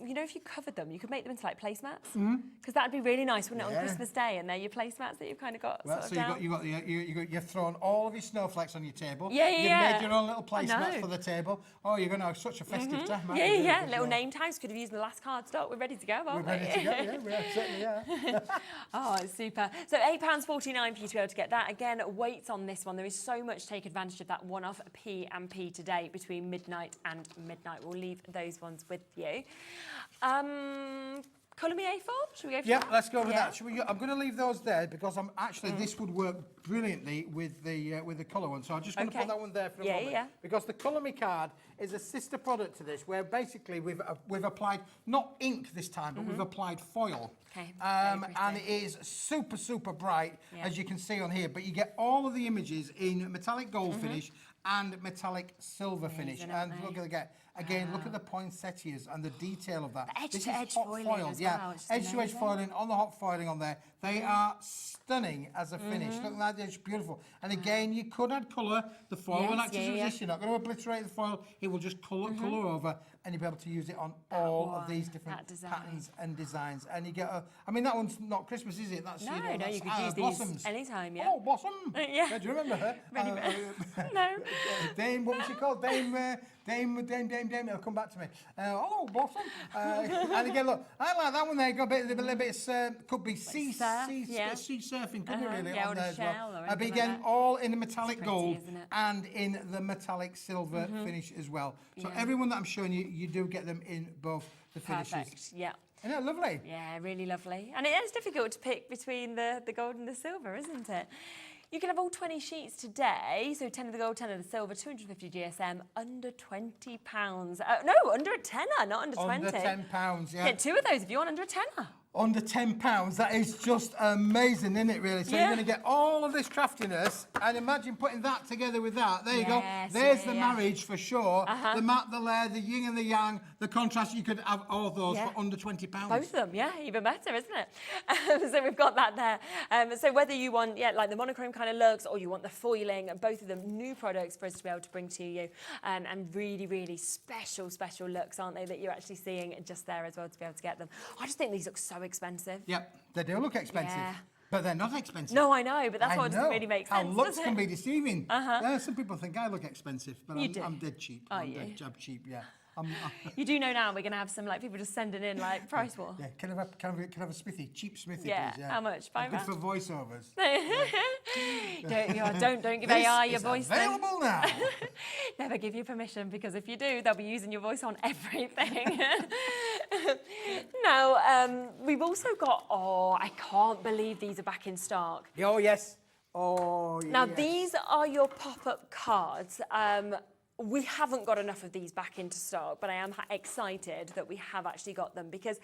A: you know, if you covered them, you could make them into like placemats. Because that'd be really nice, wouldn't it, on Christmas Day? And they're your placemats that you've kind of got
F: Well,
A: sort
F: so
A: of down.
F: you've thrown all of your snowflakes on your table.
A: Yeah.
F: You've made your own little placemats for the table. Oh, you're going to have such a festive time.
A: Yeah. Little name tags. Could have used the last card stock. We're ready to go, aren't we?
F: We're ready to go, yeah. We certainly are.
A: Oh, it's super. So £8.49 for you to be able to get that. Again, weights on this one. There is so much to take advantage of that one-off P&P today between midnight and midnight. We'll leave those ones with you. Colour Me A4? Should we go for that?
F: Let's go with that. I'm going to leave those there because I'm actually this would work brilliantly with the colour one. So I'm just going to put that one there for a moment. Because the Colour Me card is a sister product to this, where basically we've applied not ink this time, but we've applied foil.
A: Okay.
F: And it is super bright, as you can see on here. But you get all of the images in metallic gold finish and metallic silver finish. And look at look at the poinsettias and the detail of that.
A: The edge-to-edge foiling as well.
F: Edge-to-edge foiling on the hot foiling on there. They are stunning as a finish. Look at that, it's beautiful. And again, you could add colour. The foil will act as a resist. You're not going to obliterate the foil. It will just colour over and you'll be able to use it on all of these different patterns and designs. And you get I mean, that one's not Christmas, is it? That's,
A: no,
F: you know, that's
A: you could use
F: Blossoms.
A: these anytime, yeah.
F: Oh, Blossom!
A: Yeah.
F: Do you remember her?
A: No.
F: Dame, what was she called? Dame, it'll come back to me. Oh, Blossom. And again, look, I like that one there. Got a little bit, could be sea surfing, couldn't it really?
A: Yeah,
F: on
A: or
F: there
A: a
F: as well.
A: shell or
F: But
A: anything
F: again,
A: like that.
F: all in the metallic
A: Pretty,
F: gold
A: isn't it?
F: and in the metallic silver finish as well. So everyone that I'm showing you, you do get them in both the finishes.
A: Perfect, yeah.
F: Isn't that lovely?
A: Yeah, really lovely. And it is difficult to pick between the gold and the silver, isn't it? You can have all 20 sheets today, so 10 of the gold, 10 of the silver, 250 GSM, under £20. No, under a tenner, not under 20.
F: Under £10, yeah.
A: Get 2 of those if you want, under a tenner.
F: Under £10, that is just amazing, isn't it, really? So you're going to get all of this craftiness, and imagine putting that together with that. There you go. There's the marriage for sure. The mat, the layer, the yin and the yang, the contrast. You could have all of those for under £20.
A: Both of them, yeah, even better, isn't it? So we've got that there. So whether you want, like the monochrome kind of looks, or you want the foiling, both of them new products for us to be able to bring to you, and really, really special looks, aren't they, that you're actually seeing just there as well to be able to get them. I just think these look so expensive.
F: Yep, they do look expensive.
A: Yeah.
F: But they're not expensive.
A: No, I know, but that's what doesn't really make sense.
F: How looks
A: does it?
F: can be deceiving. Yeah, some people think I look expensive, but I'm dead cheap. I'm dead jab cheap, yeah.
A: You do know now we're going to have some like people just sending in like price war.
F: Yeah, can I have a smithy, cheap smithy,
A: Yeah,
F: please? Yeah.
A: how much? £5?
F: Good for voiceovers.
A: don't give AI your voice.
F: Available now.
A: Never give you permission, because if you do, they'll be using your voice on everything. Now, we've also got, I can't believe these are back in stock.
F: Oh, yes. Oh, yes.
A: Now, these are your pop-up cards. We haven't got enough of these back into stock, but I am excited that we have actually got them, because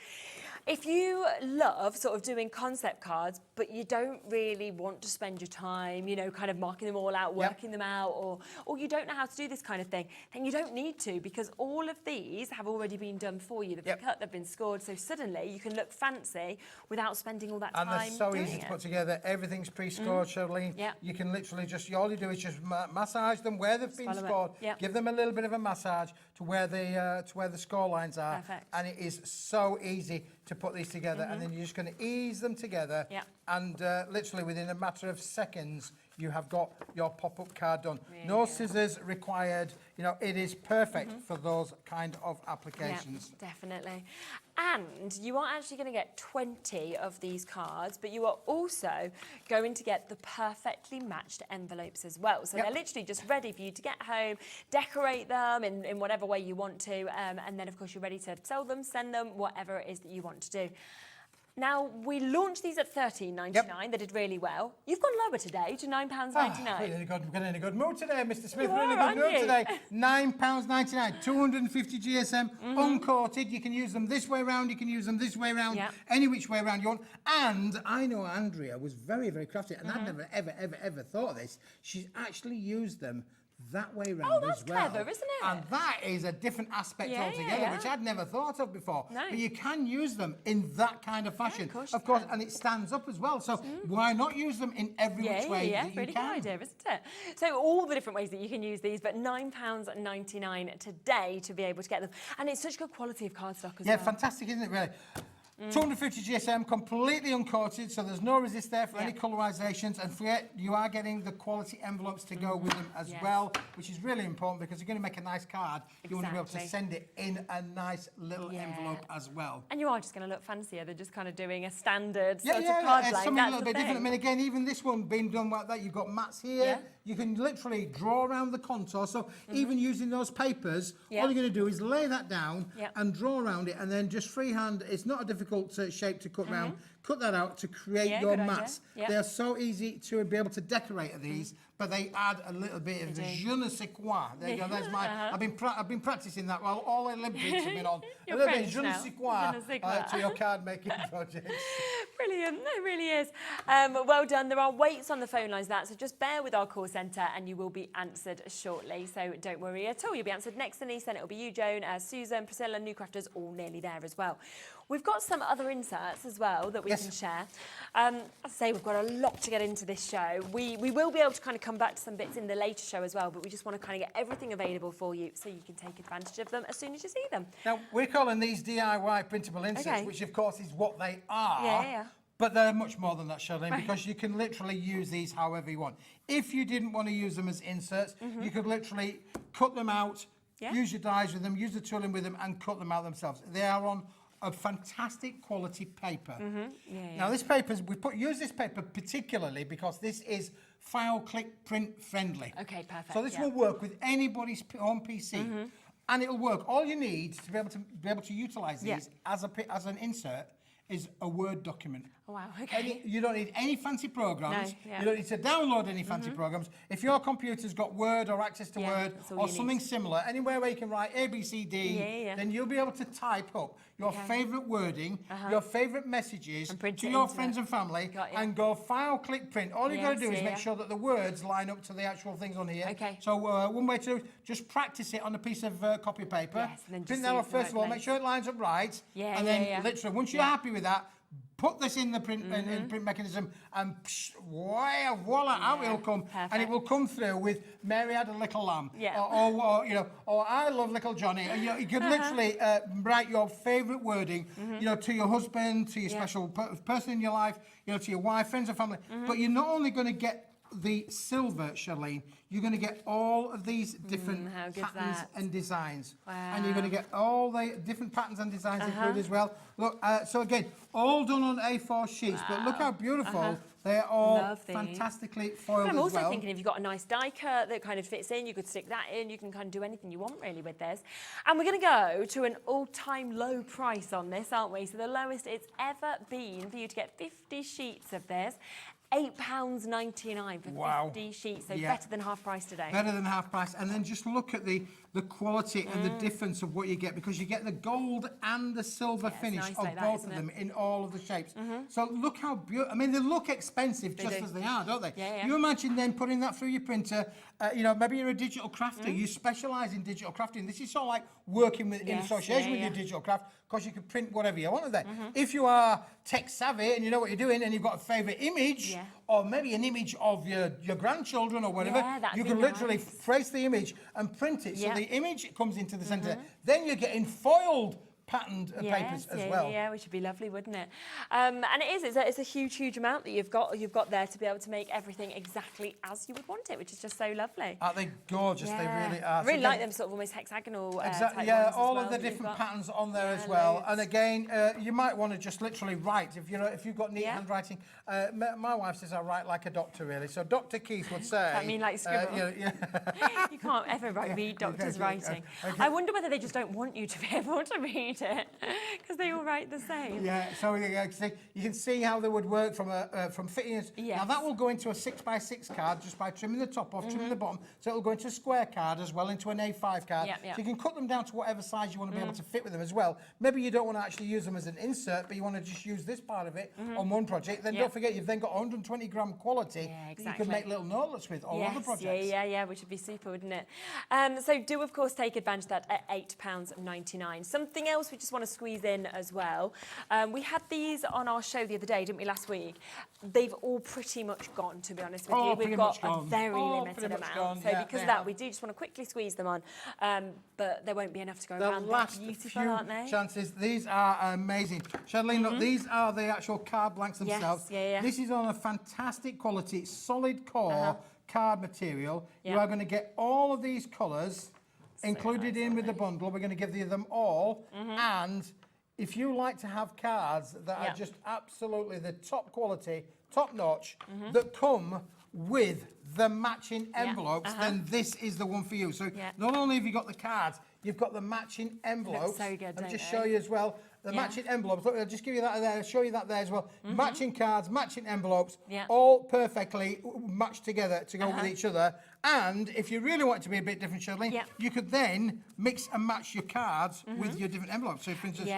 A: if you love sort of doing concept cards, but you don't really want to spend your time, you know, kind of marking them all out, working them out, or you don't know how to do this kind of thing, then you don't need to, because all of these have already been done for you. They've been cut, they've been scored, so suddenly you can look fancy without spending all that time doing it.
F: And they're so easy to put together. Everything's pre-scored, Charlene. You can literally all you do is just massage them where they've been scored. Give them a little bit of a massage to where the score lines are.
A: Perfect.
F: And it is so easy to put these together, and then you're just going to ease them together, and literally within a matter of seconds you have got your pop-up card done. No scissors required. You know, it is perfect for those kind of applications.
A: Yeah, definitely. And you are actually going to get 20 of these cards, but you are also going to get the perfectly matched envelopes as well. So they're literally just ready for you to get home, decorate them in whatever way you want to, and then of course you're ready to sell them, send them, whatever it is that you want to do. Now, we launched these at $13.99. They did really well. You've gone lower today to £9.99.
F: We're in a good mood today, Mr. Smith.
A: You
F: We're in a
A: are,
F: good mood
A: aren't
F: today. £9.99, 250 GSM, uncoated. You can use them this way round. You can use them this way round. Any which way round you want. And I know Andrea was very, very crafty, and I've never, ever thought of this. She's actually used them that way round as well.
A: Oh, that's clever, isn't it?
F: And that is a different aspect altogether, which I'd never thought of before. No. But you can use them in that kind of fashion. Of course, and it stands up as well. So why not use them in every which way that you
A: really
F: can?
A: good idea, isn't it? So all the different ways that you can use these, but £9.99 today to be able to get them. And it's such good quality of cardstock as well.
F: Yeah, fantastic, isn't it, really? 250 GSM, completely uncoated, so there's no resist there for any colorisations, and forget, you are getting the quality envelopes to go with them as well, which is really important, because you're going to make a nice card. You want to be able to send it in a nice little envelope as well.
A: And you are just going to look fancier than just kind of doing a standard
F: sort
A: of card line.
F: Something a little bit different. I mean, again, even this one being done like that, you've got mats here. You can literally draw around the contour. So even using those papers, all you're going to do is lay that down and draw around it, and then just freehand. It's not a difficult shape to cut round. Cut that out to create your mats. They are so easy to be able to decorate these, but they add a little bit of the je ne sais quoi. There you go. There's my. I've been practicing that while all Olympics have been on. A little bit je ne sais quoi to your card making projects.
A: Brilliant, it really is. Well done. There are waits on the phone lines now, so just bear with our call centre and you will be answered shortly. So don't worry at all. You'll be answered next to Denise, then it'll be you, Joan, Susan, Priscilla, new crafters, all nearly there as well. We've got some other inserts as well that we can share. As I say, we've got a lot to get into this show. We will be able to kind of come back to some bits in the later show as well, but we just want to kind of get everything available for you so you can take advantage of them as soon as you see them.
F: Now, we're calling these DIY printable inserts,
A: Okay.
F: which of course is what they are.
A: Yeah.
F: But they're much more than that, Charlene, because you can literally use these however you want. If you didn't want to use them as inserts, you could literally cut them out, use your dies with them, use the tooling with them, and cut them out themselves. They are on a fantastic quality paper. Now, this paper, use this paper particularly because this is file click print friendly.
A: Okay, perfect.
F: So this will work with anybody's home PC, and it'll work. All you need to be able to utilize these as an insert is a Word document.
A: Oh, wow, okay.
F: You don't need any fancy programs.
A: No,
F: You don't need to download any fancy programs. If your computer's got Word or access to Word or something similar, anywhere where you can write A, B, C, D, then you'll be able to type up your favourite wording, your favourite messages to your friends and family, and go file, click, print. All you've got to do is make sure that the words line up to the actual things on here.
A: Okay.
F: So one way to just practice it on a piece of copy paper.
A: Yes, and then
F: Print
A: just
F: that
A: see
F: off
A: if the
F: first of all,
A: right
F: make sure it lines up right, and then literally once you're happy with that, put this in the print print mechanism, and voila, out it'll come, and it will come through with "Mary had a little lamb," or you know, or "I love little Johnny." And, you can literally write your favourite wording, you know, to your husband, to your special person in your life, you know, to your wife, friends and family. But you're not only going to get the silver, Charlene, you're going to get all of these different patterns and designs. And you're going to get all the different patterns and designs included as well. Look, so again, all done on A4 sheets, but look how beautiful. They're all fantastically foiled
A: I'm also
F: as well.
A: thinking if you've got a nice die cut that kind of fits in, you could stick that in, you can kind of do anything you want really with this. And we're going to go to an all-time low price on this, aren't we? So the lowest it's ever been for you to get 50 sheets of this. £8.99 for 50 sheets, so better than half price today.
F: Better than half price. And then just look at the quality and the difference of what you get, because you get the gold and the silver finish
A: nice
F: of
A: like that,
F: both of them in all of the shapes. So look how beautiful. I mean, they look expensive just as they are, don't they? You imagine then putting that through your printer. You know, maybe you're a digital crafter. You specialise in digital crafting. This is sort of like working with in association with your digital craft, because you can print whatever you want of that. If you are tech savvy and you know what you're doing, and you've got a favourite image, or maybe an image of your grandchildren or whatever, you can literally trace the image and print it. So the image comes into the centre. Then you're getting foiled patterned papers as well.
A: Yeah, which would be lovely, wouldn't it? And it's a huge amount that you've got there to be able to make everything exactly as you would want it, which is just so lovely.
F: Aren't they gorgeous? They really are.
A: I really like them sort of almost hexagonal
F: exactly,
A: type ones
F: all
A: as
F: of
A: well
F: the different patterns on there as well.
A: Loads.
F: And again, you might want to just literally write, if you've got neat handwriting. My wife says I write like a doctor, really. So Dr. Keith would say...
A: I mean, like scribble. You can't ever read doctors' writing. I wonder whether they just don't want you to be able to read it, because they all write the same.
F: Yeah, so you can see how they would work from fitting it. Now that will go into a 6x6 card just by trimming the top off, trimming the bottom. So it'll go into a square card as well, into an A5 card. So you can cut them down to whatever size you want to be able to fit with them as well. Maybe you don't want to actually use them as an insert, but you want to just use this part of it on one project. Then don't forget, you've then got 120 gram quality that you can make little notelets with on other projects.
A: Yeah, which would be super, wouldn't it? So do, of course, take advantage of that at £8.99. Something else we just want to squeeze in as well. We had these on our show the other day, didn't we, last week? They've all pretty much gone, to be honest with you. We've got a very limited amount. So because of that, we do just want to quickly squeeze them on. But there won't be enough to go around.
F: The last
A: beautiful,
F: few
A: aren't they?
F: chances. These are amazing. Charlene, look, these are the actual card blanks themselves. This is on a fantastic quality, solid core card material. You are going to get all of these colours included in with the bundle. We're going to give you them all. And if you like to have cards that are just absolutely the top quality, top notch, that come with the matching envelopes, then this is the one for you. So not only have you got the cards, you've got the matching envelopes.
A: So good,
F: I'll just show you as well. The matching envelopes. Look, I'll just give you that there, show you that there as well. Matching cards, matching envelopes, all perfectly matched together to go with each other. And if you really want it to be a bit different, Charlene, you could then mix and match your cards with your different envelopes. So, for instance,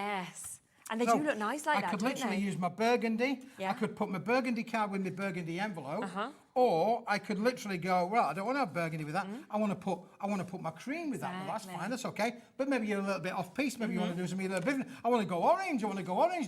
A: and they do look nice like that,
F: I could literally use my burgundy. I could put my burgundy card with my burgundy envelope. Or I could literally go, well, I don't want to have burgundy with that. I want to put my cream with that. Well, that's fine, that's okay. But maybe you're a little bit off piece. Maybe you want to do something a little bit different. I want to go orange.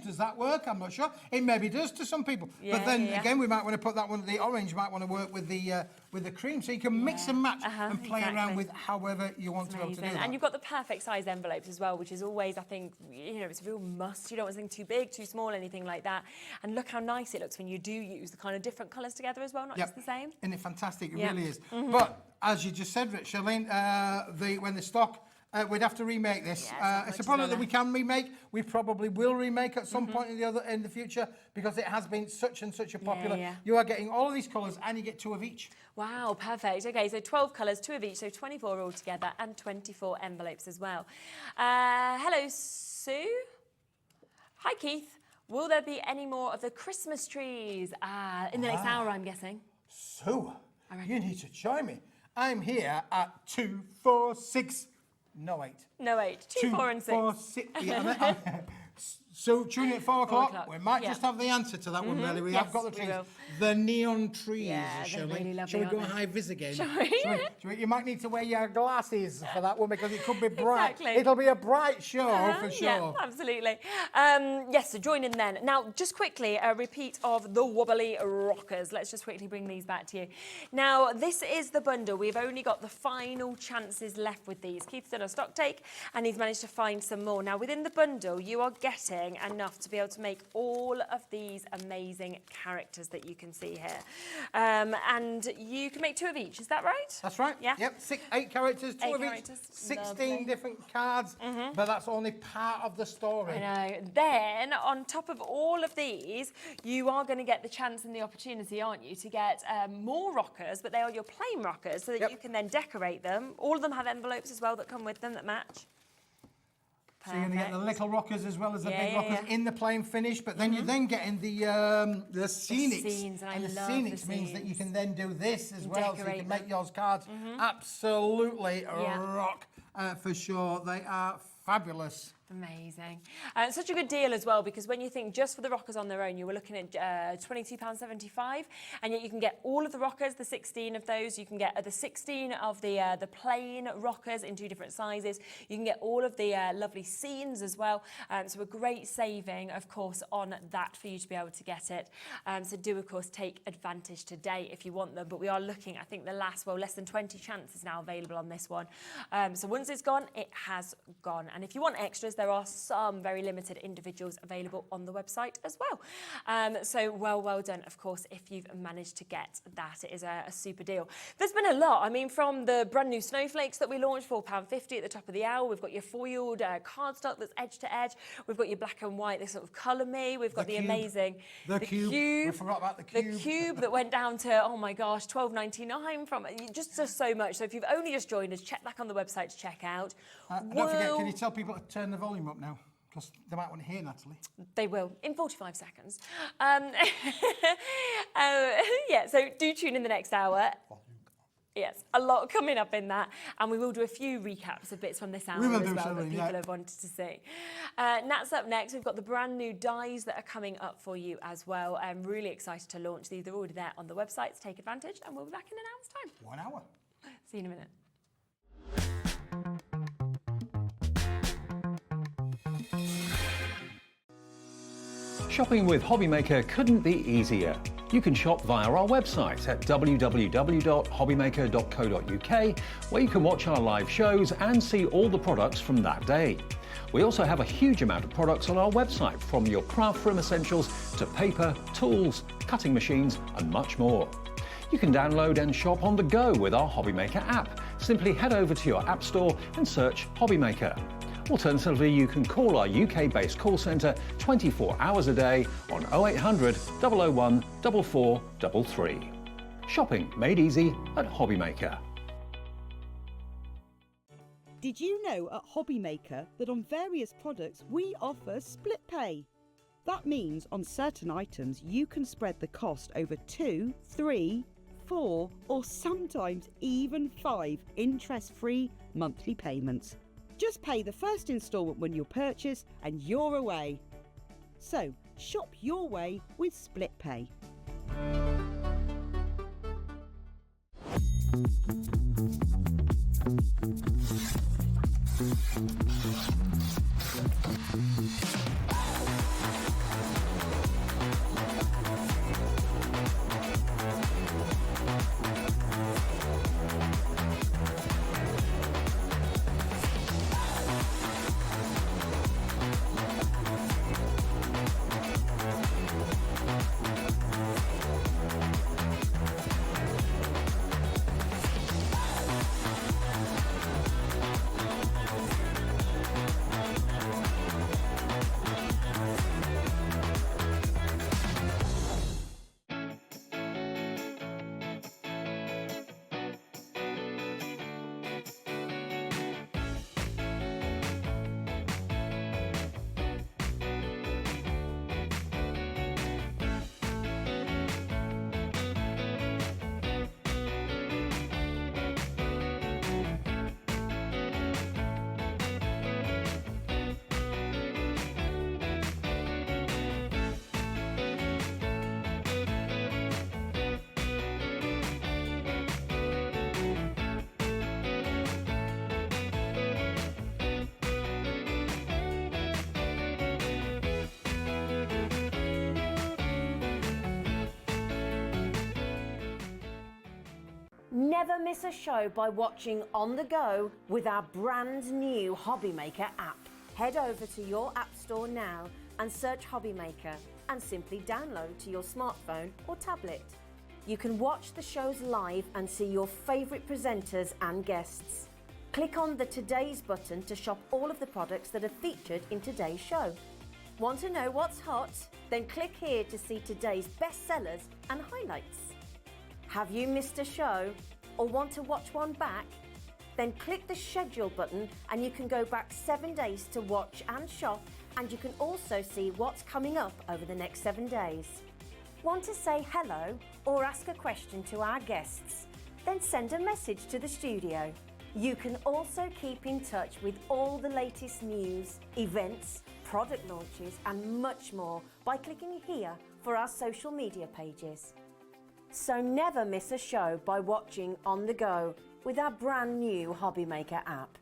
F: Does that work? I'm not sure. It maybe does to some people. But then again, we might want to put that one. The orange might want to work with the cream. So you can mix and match and play around with however you want to be able to do that.
A: And you've got the perfect size envelopes as well, which is always, I think, it's a real must. You don't want something too big, too small, anything like that. And look how nice it looks when you do use the kind of different colours together as well, not just the same.
F: Isn't it fantastic? It really is. But as you just said, Charlene, when the stock, we'd have to remake this. It's a product that we can remake. We probably will remake at some point in the future because it has been such a popular. You are getting all of these colours and you get 2 of each.
A: Wow, perfect. Okay, so 12 colours, 2 of each, so 24 altogether, and 24 envelopes as well. Hello, Sue. Hi, Keith. Will there be any more of the Christmas trees in the next hour, I'm guessing?
F: Sue, you need to join me. I'm here at 2, 4, 6. No, 8.
A: No, 8. 2, 4 and 6.
F: 4, 6. Yeah, so tune in at 4 o'clock. We might just have the answer to that one, really. We have got the trees. The neon trees,
A: really lovely,
F: shall we go high vis again?
A: Shall we?
F: You might need to wear your glasses for that one because it could be bright.
A: Exactly.
F: It'll be a bright show for sure.
A: Yeah, absolutely. Yes, so join in then. Now, just quickly, a repeat of the wobbly rockers. Let's just quickly bring these back to you. Now, this is the bundle. We've only got the final chances left with these. Keith's done a stock take and he's managed to find some more. Now, within the bundle, you are getting enough to be able to make all of these amazing characters that you can see here. And you can make 2 of each, is that right?
F: That's right.
A: Yeah.
F: Yep, 8 characters, 2 of each,
A: characters.
F: 16
A: Lovely.
F: different cards, but that's only part of the story.
A: I know. Then, on top of all of these, you are going to get the chance and the opportunity, aren't you, to get more rockers, but they are your plain rockers, so that you can then decorate them. All of them have envelopes as well that come with them that match.
F: So you're going to get the little rockers as well as the big rockers in the plain finish, but then you're then getting the scenics.
A: And
F: the scenics means that you can then do this as well, so you can make yours cards absolutely rock for sure. They are fabulous.
A: Amazing. Such a good deal as well, because when you think just for the rockers on their own, you were looking at £22.75, and yet you can get all of the rockers, the 16 of those. You can get the 16 of the plain rockers in 2 different sizes. You can get all of the lovely scenes as well. So a great saving, of course, on that for you to be able to get it. So do, of course, take advantage today if you want them. But we are looking, I think, less than 20 chances now available on this one. So once it's gone, it has gone. And if you want extras, there are some very limited individuals available on the website as well. So well done, of course, if you've managed to get that. It is a super deal. There's been a lot. I mean, from the brand new snowflakes that we launched, £4.50 at the top of the hour. We've got your foiled cardstock that's edge to edge. We've got your black and white, this sort of colour me. We've got the amazing...
F: The cube. We forgot about the cube.
A: The cube that went down to, oh my gosh, £12.99 from just so much. So if you've only just joined us, check back on the website to check out.
F: Don't forget, can you tell people to turn the volume up now? Because they might want to hear Natalie.
A: They will, in 45 seconds. Yeah, so do tune in the next hour. Yes, a lot coming up in that. And we will do a few recaps of bits from this hour as well that people have wanted to see. Nat's up next. We've got the brand new dies that are coming up for you as well. I'm really excited to launch these. They're already there on the website, so take advantage. And we'll be back in an hour's time.
F: 1 hour.
A: See you in a minute.
E: Shopping with Hobbymaker couldn't be easier. You can shop via our website at www.hobbymaker.co.uk, where you can watch our live shows and see all the products from that day. We also have a huge amount of products on our website, from your craft room essentials to paper, tools, cutting machines and much more. You can download and shop on the go with our Hobbymaker app. Simply head over to your app store and search Hobbymaker. Alternatively, you can call our UK-based call centre 24 hours a day on 0800 001 4433. Shopping made easy at Hobbymaker.
G: Did you know at Hobbymaker that on various products we offer split pay? That means on certain items you can spread the cost over 2, 3, 4 or sometimes even 5 interest-free monthly payments. Just pay the first instalment when you purchase and you're away. So, shop your way with split pay.
C: Never miss a show by watching on the go with our brand new Hobby Maker app. Head over to your app store now and search Hobby Maker and simply download to your smartphone or tablet. You can watch the shows live and see your favourite presenters and guests. Click on the Today's button to shop all of the products that are featured in today's show. Want to know what's hot? Then click here to see today's bestsellers and highlights. Have you missed a show or want to watch one back? Then click the schedule button and you can go back 7 days to watch and shop, and you can also see what's coming up over the next 7 days. Want to say hello or ask a question to our guests? Then send a message to the studio. You can also keep in touch with all the latest news, events, product launches and much more by clicking here for our social media pages. So never miss a show by watching on the go with our brand new Hobby Maker app.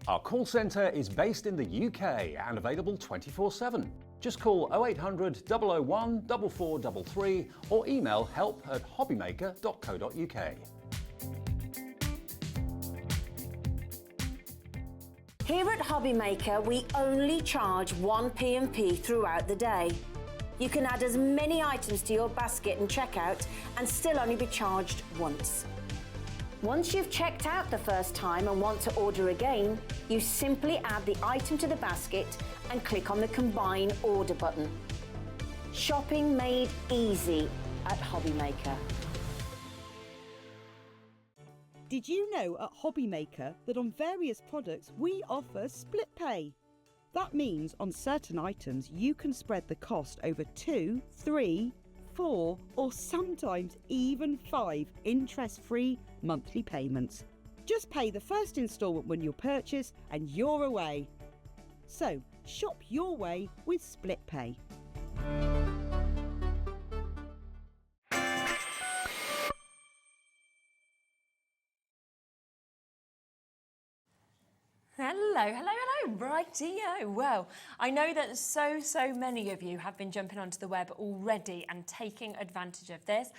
E: Our call centre is based in the UK and available 24/7. Just call 0800 001 4433 or email help@hobbymaker.co.uk.
C: Here at Hobby Maker, we only charge 1 P&P throughout the day. You can add as many items to your basket and checkout and still only be charged once. Once you've checked out the first time and want to order again, you simply add the item to the basket and click on the Combine Order button. Shopping made easy at Hobby Maker.
G: Did you know at Hobby Maker that on various products we offer split pay? That means on certain items you can spread the cost over 2, 3, 4 or sometimes even 5 interest-free monthly payments. Just pay the first instalment when you purchase and you're away. So shop your way with split pay.
A: Hello. Rightio. Well, I know that so many of you have been jumping onto the web already and taking advantage of this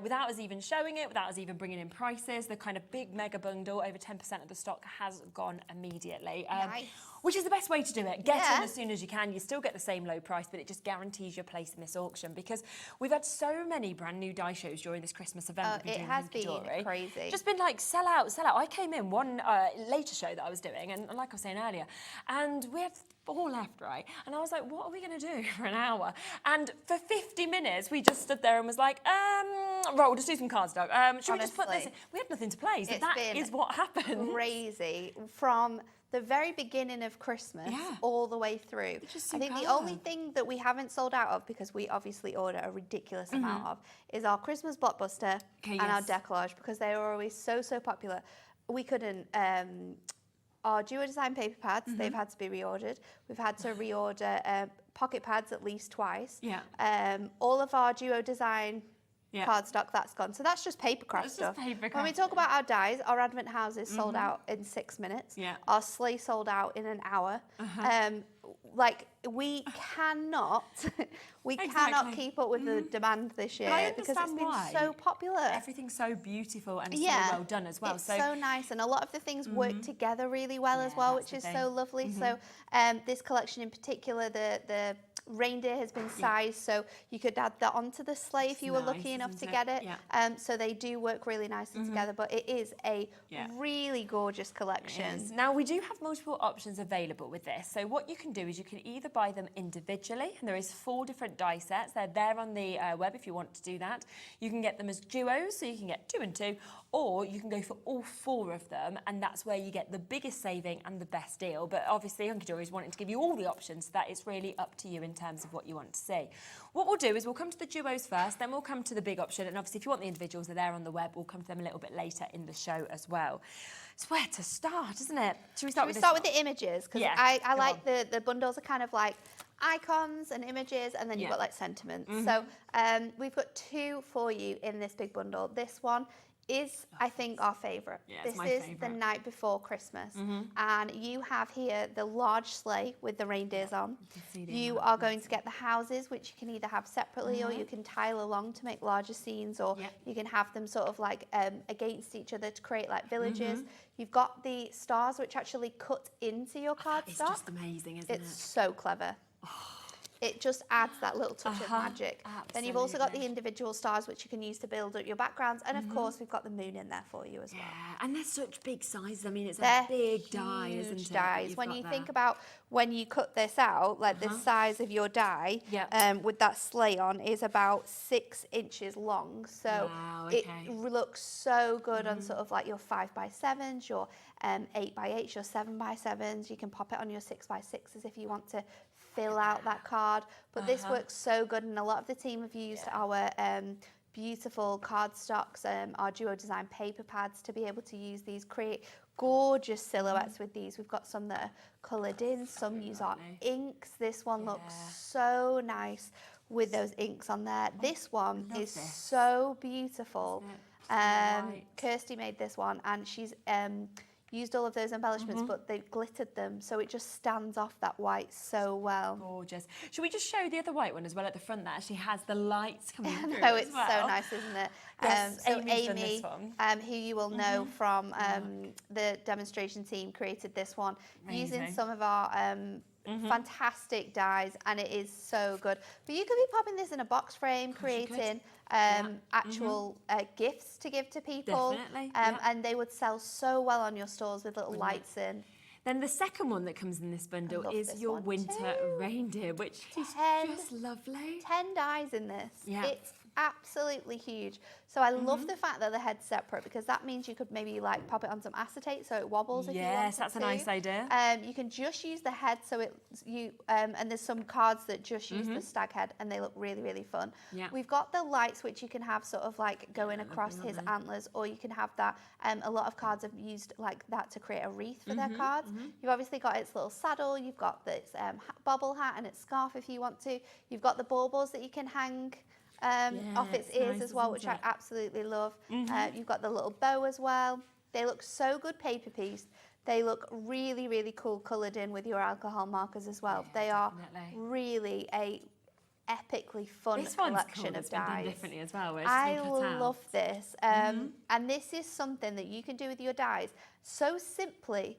A: without us even showing it, without us even bringing in prices. The kind of big mega bundle, over 10% of the stock has gone immediately.
B: Nice.
A: Which is the best way to do it. Get in as soon as you can. You still get the same low price, but it just guarantees your place in this auction, because we've had so many brand new die shows during this Christmas event.
B: It has been crazy.
A: Just been like sell out. I came in one later show that I was doing, and like I was saying earlier, and we had 4 left, right? And I was like, what are we going to do for an hour? And for 50 minutes, we just stood there and was like, right, we'll just do some cards, Doug. Should we just put this in? We had nothing to play, so that is what happened.
B: Crazy. From the very beginning of Christmas all the way through. I think the only thing that we haven't sold out of, because we obviously order a ridiculous amount of, is our Christmas blockbuster and our decollage, because they were always so popular. We couldn't... Our duo design paper pads, they've had to be reordered. We've had to reorder pocket pads at least twice.
A: Yeah.
B: All of our duo design cardstock, that's gone. So that's just paper craft stuff.
A: Paper craft.
B: When we talk about our dies, our advent houses sold out in 6 minutes.
A: Yeah.
B: Our sleigh sold out in an hour. Like we cannot keep up with the demand this year because it's been so popular.
A: Everything's so beautiful and so well done as well.
B: It's so nice, and a lot of the things work together really well as well, which is so lovely. So this collection in particular, the reindeer has been sized, so you could add that onto the sleigh if you were lucky enough to get it. So they do work really nicely together, but it is a really gorgeous collection.
A: Now we do have multiple options available with this. So what you can do is you can either buy them individually, and there is 4 different die sets. They're there on the web if you want to do that. You can get them as duos, so you can get 2 and 2, or you can go for all 4 of them, and that's where you get the biggest saving and the best deal. But obviously Hunkydory is wanting to give you all the options, so that it's really up to you in terms of what you want to see. What we'll do is we'll come to the duos first, then we'll come to the big option, and obviously if you want the individuals, they're there on the web. We'll come to them a little bit later in the show as well. It's where to start, isn't it? Should we start with
B: the images? Because I like the bundles are kind of like icons and images, and then you've got like sentiments. So we've got 2 for you in this big bundle. This one is, I think, our favourite. This is the night before Christmas. And you have here the large sleigh with the reindeers on. You are going to get the houses, which you can either have separately or you can tile along to make larger scenes, or you can have them sort of like against each other to create like villages. You've got the stars, which actually cut into your cardstock.
A: It's just amazing, isn't it?
B: It's so clever. It just adds that little touch of magic.
A: Absolutely.
B: Then you've also got the individual stars, which you can use to build up your backgrounds. And of course, we've got the moon in there for you as well.
A: Yeah, and they're such big sizes. I mean, it's a big die, isn't it?
B: Dies. When you think about when you cut this out, like the size of your die with that sleigh on is about 6 inches long. So it looks so good on sort of like your 5x7s, your 8x8s, your 7x7s. You can pop it on your 6x6s if you want to fill out that card, but this works so good, and a lot of the team have used our beautiful cardstocks, our duo design paper pads to be able to use these, create gorgeous silhouettes with these. We've got some that are coloured in, some use our inks. This one looks so nice with those inks on there. This one is so beautiful. Kirsty made this one, and she's used all of those embellishments, but they've glittered them, so it just stands off that white so well.
A: Gorgeous. Should we just show the other white one as well at the front that actually has the lights coming through
B: No,
A: as
B: it's
A: well?
B: so nice, isn't it?
A: Yes,
B: so
A: Amy's done
B: Amy,
A: this one.
B: who you will know from the demonstration team, created this one using some of our fantastic dies, and it is so good. But you could be popping this in a box frame, creating actual gifts to give to people.
A: Definitely.
B: And they would sell so well on your stores with little lights in.
A: Then the second one that comes in this bundle is your winter reindeer, which is just lovely.
B: 10 dies in this.
A: Yeah.
B: It's absolutely huge. So I love the fact that the head's separate, because that means you could maybe like pop it on some acetate so it wobbles if you want.
A: Yes, that's a nice idea.
B: You can just use the head, so and there's some cards that just use the stag head, and they look really, really fun.
A: Yeah.
B: We've got the lights, which you can have sort of like going across his antlers, or you can have that. A lot of cards have used like that to create a wreath for their cards. You've obviously got its little saddle, you've got this bobble hat and its scarf if you want to. You've got the baubles that you can hang off its ears as well, which I absolutely love. You've got the little bow as well. They look so good paper piece. They look really, really cool coloured in with your alcohol markers as well. They are really a epically fun collection of dies.
A: Differently as well.
B: I love this, and this is something that you can do with your dies so simply.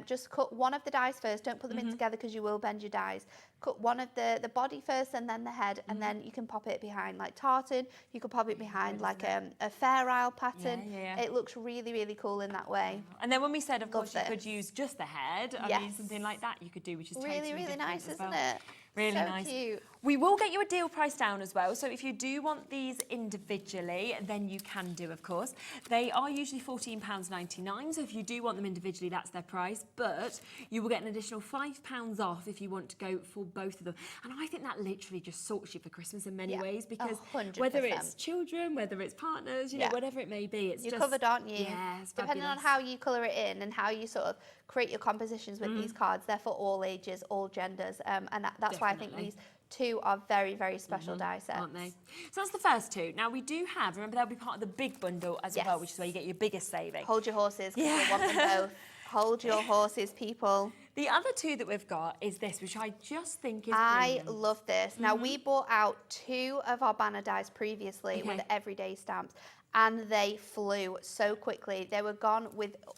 B: Just cut one of the dies first. Don't put them in together because you will bend your dies. Cut one of the body first and then the head, and then you can pop it behind like tartan. You could pop it behind like a Fair Isle pattern. It looks really, really cool in that way.
A: And then when we said, of course, you could use just the head, I mean, something like that you could do, which is
B: really, really nice, isn't it?
A: Really
B: so
A: nice.
B: Cute.
A: We will get you a deal price down as well. So if you do want these individually, then you can do, of course. They are usually £14.99. So if you do want them individually, that's their price. But you will get an additional £5 off if you want to go for both of them. And I think that literally just sorts you for Christmas in many ways, because
B: 100%.
A: whether it's children, whether it's partners, you know, whatever it may be, it's
B: You're covered, aren't you?
A: Yeah, it's
B: depending on how you colour it in and how you sort of create your compositions with these cards, they're for all ages, all genders, and that's why I think these two are very, very special die sets.
A: Aren't they? So that's the first two. Now we do have, remember they'll be part of the big bundle as well, which is where you get your biggest saving.
B: Hold your horses, because you'll want them both. Hold your horses, people.
A: The other two that we've got is this, which I just think is
B: I
A: brilliant.
B: love this. Now, we bought out two of our banner dies previously with everyday stamps, and they flew so quickly. They were gone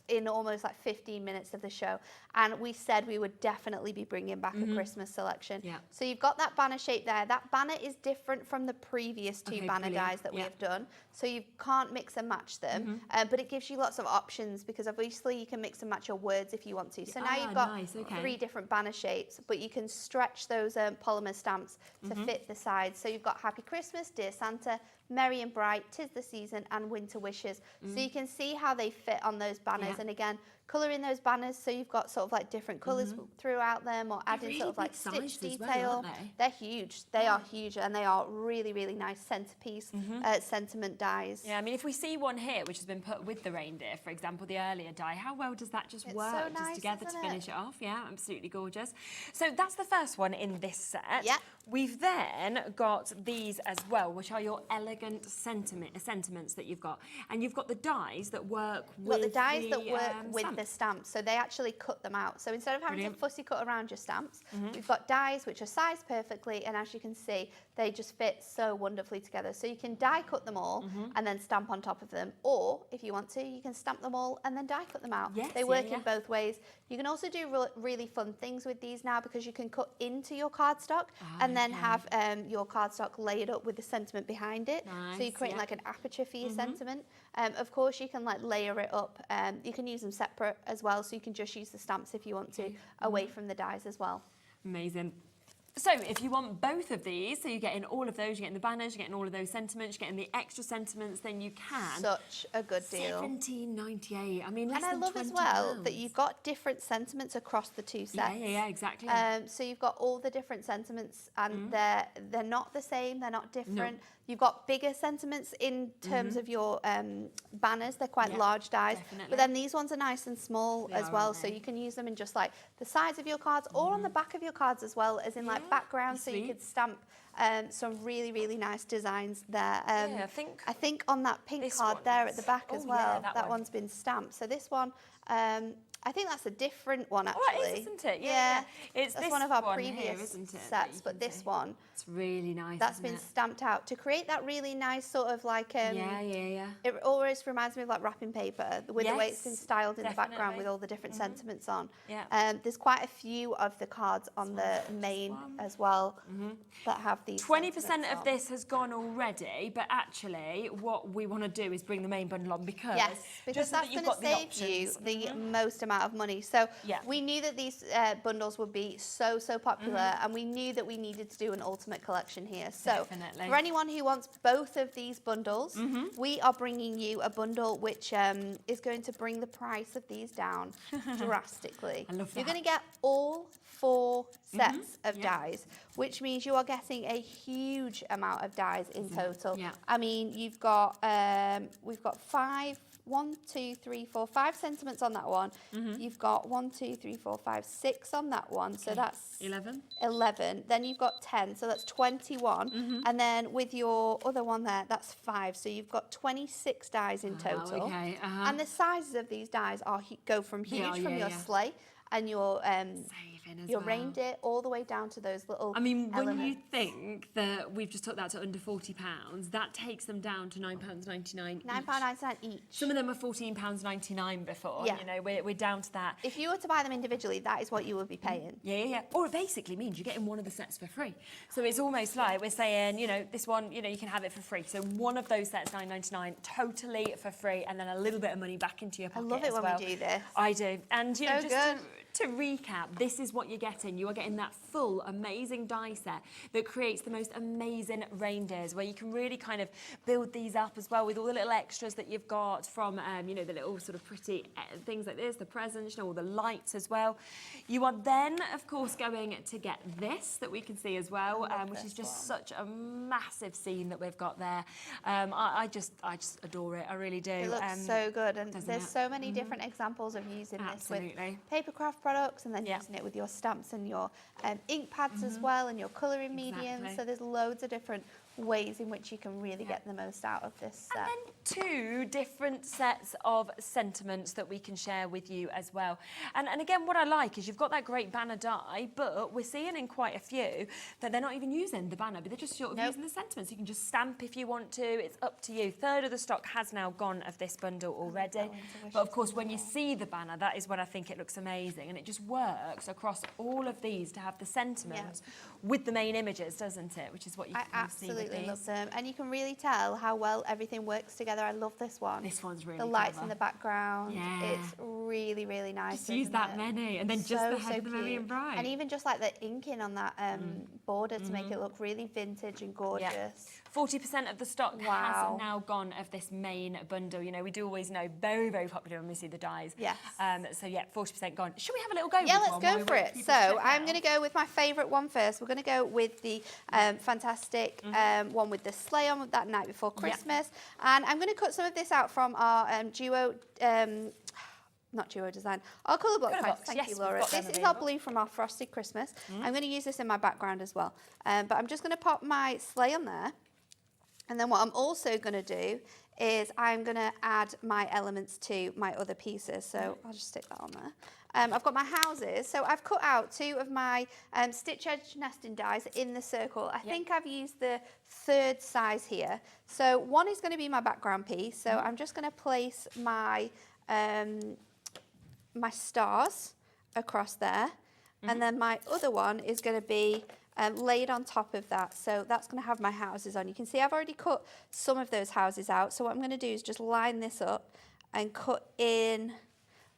B: in almost like 15 minutes of the show, and we said we would definitely be bringing back a Christmas selection.
A: Yeah.
B: So you've got that banner shape there. That banner is different from the previous two banner dies that we have done, so you can't mix and match them, but it gives you lots of options, because obviously you can mix and match your words if you want to. So now you've got three different banner shapes, but you can stretch those polymer stamps to fit the sides. So you've got Happy Christmas, Dear Santa, Merry and Bright, 'Tis the Season, and Winter Wishes. So you can see how they fit on those banners. And again, colour in those banners so you've got sort of like different colours throughout them, or adding
A: really
B: sort of like
A: big
B: stitch
A: sizes as well,
B: detail.
A: aren't they?
B: They're huge. They are huge, and they are really, really nice centrepiece sentiment dies.
A: Yeah, I mean, if we see one here, which has been put with the reindeer, for example, the earlier die, how well does that just work
B: so nice,
A: just together to
B: isn't
A: finish it off? Yeah, absolutely gorgeous. So that's the first one in this set.
B: Yeah.
A: We've then got these as well, which are your elegant sentiments that you've got. And you've got the dies that work with
B: the dies that work with
A: stamps.
B: the stamps, so they actually cut them out. So instead of having to fussy cut around your stamps, we've got dies which are sized perfectly, and as you can see, they just fit so wonderfully together. So you can die cut them all and then stamp on top of them, or if you want to, you can stamp them all and then die cut them out.
A: Yes,
B: they work in both ways. You can also do really fun things with these now, because you can cut into your cardstock and then have your cardstock layered up with the sentiment behind it. So you're creating like an aperture for your sentiment. Of course, you can like layer it up. You can use them separate as well, so you can just use the stamps if you want to, away from the dies as well.
A: Amazing. So if you want both of these, so you're getting all of those, you're getting the banners, you're getting all of those sentiments, you're getting the extra sentiments, then you can.
B: Such a good deal.
A: $17.98. I mean, less
B: And I
A: than
B: love as
A: £20.
B: well that you've got different sentiments across the two sets.
A: Yeah, exactly.
B: So you've got all the different sentiments, and they're not the same, they're not different. You've got bigger sentiments in terms of your banners. They're quite large dies.
A: Definitely.
B: But then these ones are nice and small as well, so you can use them in just like the sides of your cards or on the back of your cards as well, as in like background, so you could stamp some really, really nice designs there. I think on that pink card there at the back as well, that one's been stamped. So this one, I think that's a different one actually.
A: Oh, it is, isn't it? Yeah.
B: It's
A: this
B: one of our
A: here,
B: previous
A: isn't it,
B: sets, but this one,
A: it's really nice.
B: that's been stamped out to create that really nice sort of like
A: yeah.
B: It always reminds me of like wrapping paper with the way it's been styled in the background
A: definitely.
B: with all the different sentiments on.
A: Yeah.
B: There's quite a few of the cards on the main as well that have these.
A: 20%
B: sentiments
A: of
B: on.
A: this has gone already, but actually what we want to do is bring the main bundle on, because
B: because
A: just so
B: that's
A: that you've
B: going to
A: got the
B: save you
A: options.
B: the most amount of money. So we knew that these bundles would be so popular, and we knew that we needed to do an ultimate collection here. So for anyone who wants both of these bundles, we are bringing you a bundle which is going to bring the price of these down drastically.
A: I love that.
B: You're going to get all 4 sets of dies, which means you are getting a huge amount of dies in total. I mean, you've got we've got 5 sentiments on that one. You've got 6 on that one, so that's 11. Then you've got 10, so that's 21. And then with your other one there, that's 5. So you've got 26 dies in total. And the sizes of these dies go from huge from your sleigh and your reindeer all the way down to those little
A: when
B: elements.
A: you think that we've just took that to under £40, that takes them down to £9.99
B: £9.99 each.
A: Some of them were £14.99 before.
B: Yeah.
A: You know, we're down to that.
B: If you were to buy them individually, that is what you would be paying.
A: Yeah. Or it basically means you're getting one of the sets for free. So it's almost like we're saying, you know, this one, you know, you can have it for free. So one of those sets, $9.99, totally for free, and then a little bit of money back into your pocket.
B: I love it when we do this.
A: I do. And, you know,
B: So
A: just to recap, this is what you're getting. You are getting that full, amazing die set that creates the most amazing reindeers, where you can really kind of build these up as well with all the little extras that you've got from, you know, the little sort of pretty things like this, the presents, you know, all the lights as well. You are then, of course, going to get this that we can see as well, which is just such a massive scene that we've got there. I just adore it. I really do.
B: It looks so good, and there's
A: it?
B: so many different examples of using this with paper craft products, and then using it with your stamps and your ink pads as well, and your colouring mediums. So there's loads of different ways in which you can really get the most out of this set.
A: And then 2 different sets of sentiments that we can share with you as well. And again, what I like is you've got that great banner die, but we're seeing in quite a few that they're not even using the banner, but they're just sort of using the sentiments. You can just stamp if you want to. It's up to you. 1/3 of the stock has now gone of this bundle already. But of course, when you see the banner, that is when I think it looks amazing. And it just works across all of these to have the sentiments with the main images, doesn't it? Which is what you can see with
B: absolutely
A: these.
B: love them, and you can really tell how well everything works together. I love this one.
A: This one's really
B: the lights
A: clever.
B: in the background.
A: Yeah.
B: It's really, really nice.
A: Just use that many, and then just the head of the Merry and Bright.
B: And even just like the inking on that border to make it look really vintage and gorgeous.
A: 40% of the stock has now gone of this main bundle. You know, we do always know very, very popular when we see the dies.
B: Yes.
A: So yeah, 40% gone. Should we have a little go?
B: Yeah,
A: with
B: let's
A: one
B: go
A: while
B: for
A: we
B: it.
A: wait for people to
B: So
A: check
B: I'm
A: out?
B: going to go with my favourite one first. We're going to go with the fantastic one with the sleigh on, with that night before Christmas. And I'm going to cut some of this out from our duo. Not duo design, our colour block packs. Thank you, Laura. This is our blue from our Frosted Christmas. I'm going to use this in my background as well. But I'm just going to pop my sleigh on there. And then what I'm also going to do is I'm going to add my elements to my other pieces. So I'll just stick that on there. I've got my houses. So I've cut out 2 of my stitch edge nesting dies in the circle. I think I've used the 3rd size here. So one is going to be my background piece. So I'm just going to place my my stars across there. And then my other one is going to be laid on top of that. So that's going to have my houses on. You can see I've already cut some of those houses out. So what I'm going to do is just line this up and cut in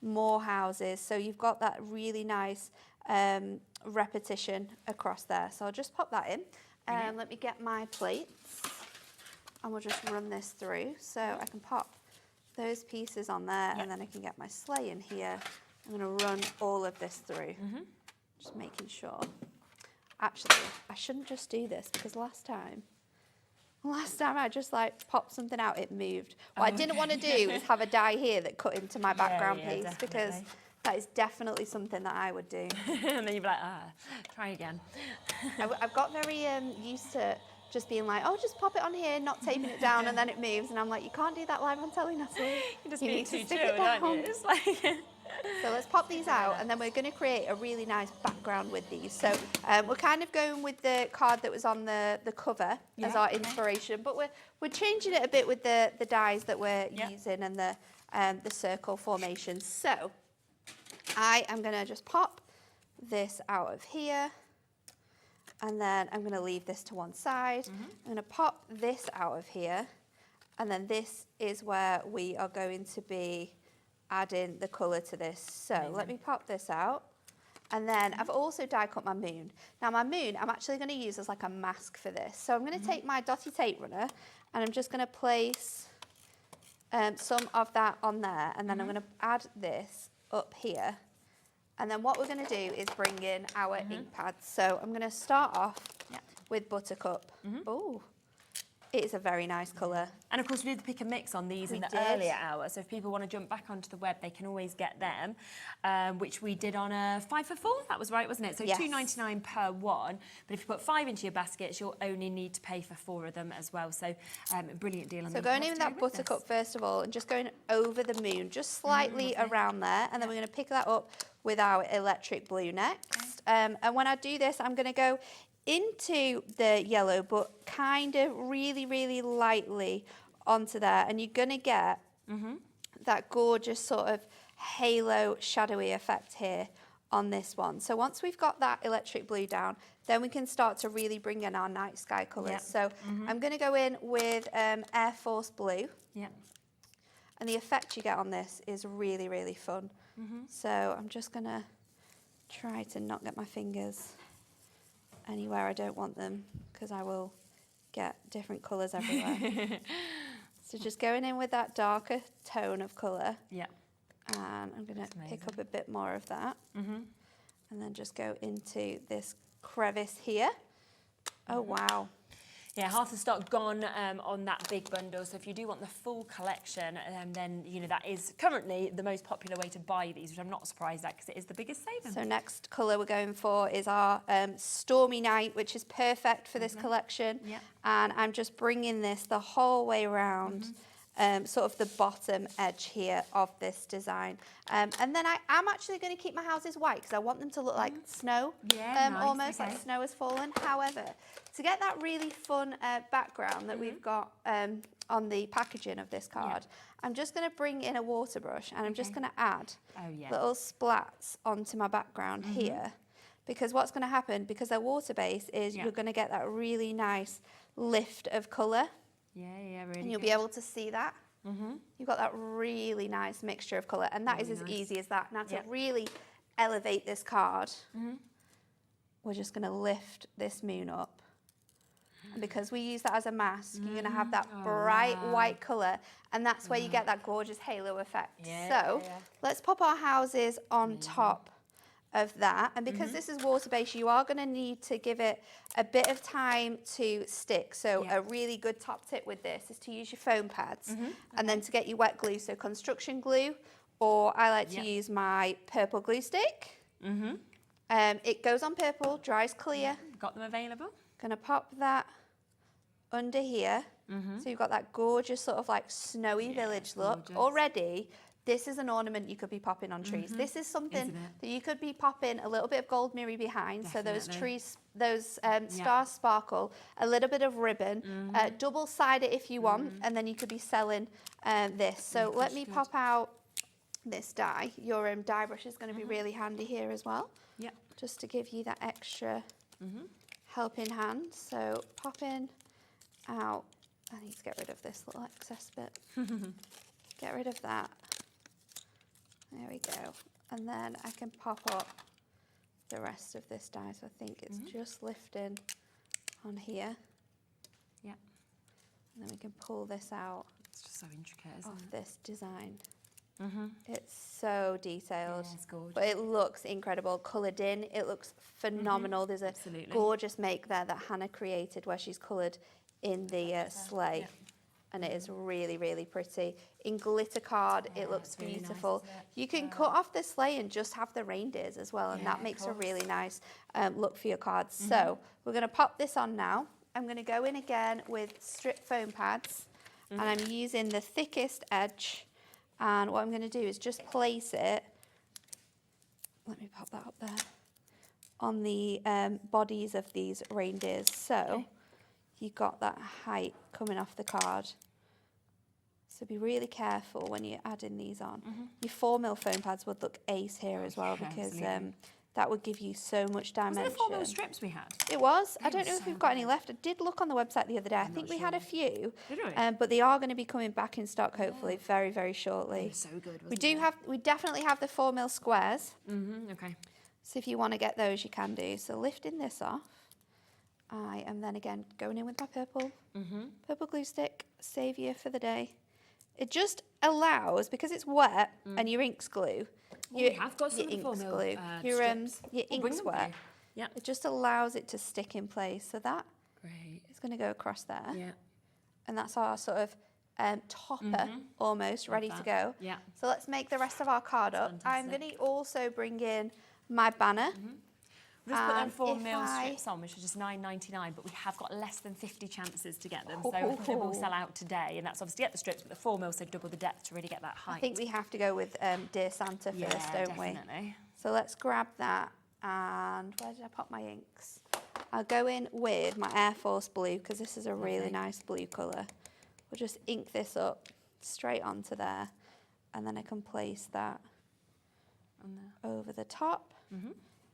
B: more houses. So you've got that really nice repetition across there. So I'll just pop that in. Let me get my plates and we'll just run this through. So I can pop those pieces on there and then I can get my sleigh in here. I'm going to run all of this through. Just making sure. Actually, I shouldn't just do this because last time I just like popped something out, it moved. What I didn't want to do is have a die here that cut into my background piece because that is definitely something that I would do.
A: And then you'd be like, try again.
B: I've got very used to just being like, oh, just pop it on here, not taping it down, and then it moves. And I'm like, you can't do that live on telly, Natalie.
A: You're just
B: You
A: being
B: need to
A: too
B: stick
A: chill,
B: it down.
A: aren't you? It's like...
B: So let's pop these out and then we're going to create a really nice background with these. So we're kind of going with the card that was on the cover as our inspiration, but we're changing it a bit with the dies that we're using and the circle formation. So I am going to just pop this out of here and then I'm going to leave this to one side. I'm going to pop this out of here and then this is where we are going to be adding the colour to this. So let me pop this out. And then I've also die cut my moon. Now my moon, I'm actually going to use as like a mask for this. So I'm going to take my dotty tape runner and I'm just going to place some of that on there. And then I'm going to add this up here. And then what we're going to do is bring in our ink pads. So I'm going to start off with Buttercup. Oh, it is a very nice colour.
A: And of course, we did the pick and mix on these in the earlier hour. So if people want to jump back onto the web, they can always get them, which we did on a 5 for 4. That was right, wasn't it? So $2.99 per one. But if you put 5 into your baskets, you'll only need to pay for 4 of them as well. So brilliant deal on
B: So going in with that Buttercup first of all, and just going over the moon, just slightly around there, and then we're going to pick that up with our electric blue next. And when I do this, I'm going to go into the yellow, but kind of really, really lightly onto there. And you're going to get that gorgeous sort of halo shadowy effect here on this one. So once we've got that electric blue down, then we can start to really bring in our night sky colours. So I'm going to go in with Air Force Blue. And the effect you get on this is really, really fun. So I'm just going to try to not get my fingers anywhere I don't want them because I will get different colours everywhere. So just going in with that darker tone of colour. And I'm going to pick up a bit more of that. And then just go into this crevice here. Oh, wow.
A: Yeah, half the stock gone on that big bundle. So if you do want the full collection, then you know that is currently the most popular way to buy these, which I'm not surprised at because it is the biggest saving.
B: So next colour we're going for is our Stormy Night, which is perfect for this collection.
A: Yep.
B: And I'm just bringing this the whole way around. Sort of the bottom edge here of this design. And then I'm actually going to keep my houses white because I want them to look like snow,
A: nice,
B: almost like snow has fallen. However, to get that really fun background that we've got on the packaging of this card, I'm just going to bring in a water brush and I'm just going to add little splats onto my background here. Because what's going to happen, because they're water-based, is you're going to get that really nice lift of colour.
A: Yeah, really.
B: And you'll be able to see that. You've got that really nice mixture of colour, and that is as easy as that. Now to really elevate this card, we're just going to lift this moon up. And because we use that as a mask, you're going to have that bright white colour, and that's where you get that gorgeous halo effect. So let's pop our houses on top of that, and because this is water-based, you are going to need to give it a bit of time to stick. So a really good top tip with this is to use your foam pads and then to get your wet glue, so construction glue, or I like to use my purple glue stick. It goes on purple, dries clear.
A: Got them available.
B: Gonna pop that under here, so you've got that gorgeous sort of like snowy village look.
A: Gorgeous.
B: Already, this is an ornament you could be popping on trees. This is something that you could be popping a little bit of gold mirror behind, so those trees, those stars sparkle, a little bit of ribbon, double-side it if you want, and then you could be selling this. So let me pop out this die. Your die brush is going to be really handy here as well, just to give you that extra helping hand. So popping out, I need to get rid of this little excess bit. Get rid of that. There we go. And then I can pop up the rest of this die. So I think it's just lifting on here.
A: Yeah.
B: And then we can pull this out.
A: It's just so intricate, isn't
B: of
A: it?
B: this design. It's so detailed.
A: Yeah, it's gorgeous.
B: But it looks incredible. Coloured in, it looks phenomenal. There's a gorgeous make there that Hannah created where she's coloured in the sleigh. And it is really, really pretty. In glitter card, it looks
A: really
B: beautiful.
A: nice,
B: You can cut off the sleigh and just have the reindeers as well, and that makes a really nice look for your cards. So we're going to pop this on now. I'm going to go in again with strip foam pads, and I'm using the thickest edge. And what I'm going to do is just place it, let me pop that up there, on the bodies of these reindeers. So you've got that height coming off the card. So be really careful when you're adding these on. Your 4mm foam pads would look ace here as well, because that would give you so much dimension.
A: Was it the 4mm strips we had?
B: It was. I don't know if we've got any left. I did look on the website the other day. I think we had a few.
A: Did we?
B: But they are going to be coming back in stock hopefully very, very shortly.
A: It was so good,
B: We definitely have the 4mm squares.
A: Okay.
B: So if you want to get those, you can do. So lifting this off, I am then again going in with my purple glue stick, saviour for the day. It just allows, because it's wet and your ink's glue,
A: We have got some
B: your ink's
A: 4mm
B: glue, your
A: strips.
B: ink's wet.
A: Yeah.
B: It just allows it to stick in place. So that
A: Great.
B: is going to go across there.
A: Yeah.
B: And that's our sort of topper almost ready to go.
A: Yeah.
B: So let's make the rest of our card up. I'm going to also bring in my banner.
A: We'll just put them
B: If
A: 4mm
B: I-
A: strips on, which are just $9.99, but we have got less than 50 chances to get them, so they will sell out today. And that's obviously to get the strips, but the 4mm, so double the depth to really get that height.
B: I think we have to go with Dear Santa for this, don't we?
A: Definitely.
B: So let's grab that, and where did I pop my inks? I'll go in with my Air Force blue, because this is a really nice blue colour. We'll just ink this up straight onto there, and then I can place that over the top.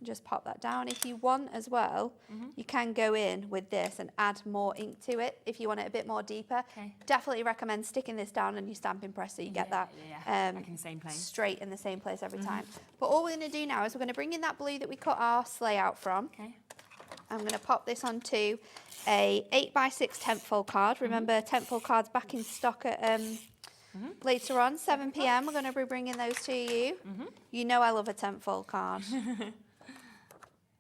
B: Just pop that down. If you want as well, you can go in with this and add more ink to it if you want it a bit more deeper. Definitely recommend sticking this down on your stamping press so you get that
A: back in the same place.
B: straight in the same place every time. But all we're going to do now is we're going to bring in that blue that we cut our sleigh out from. I'm going to pop this onto a 8x6 10-fold card. Remember, 10-fold cards back in stock at later on, 7 p.m. We're going to be bringing those to you. You know I love a 10-fold card.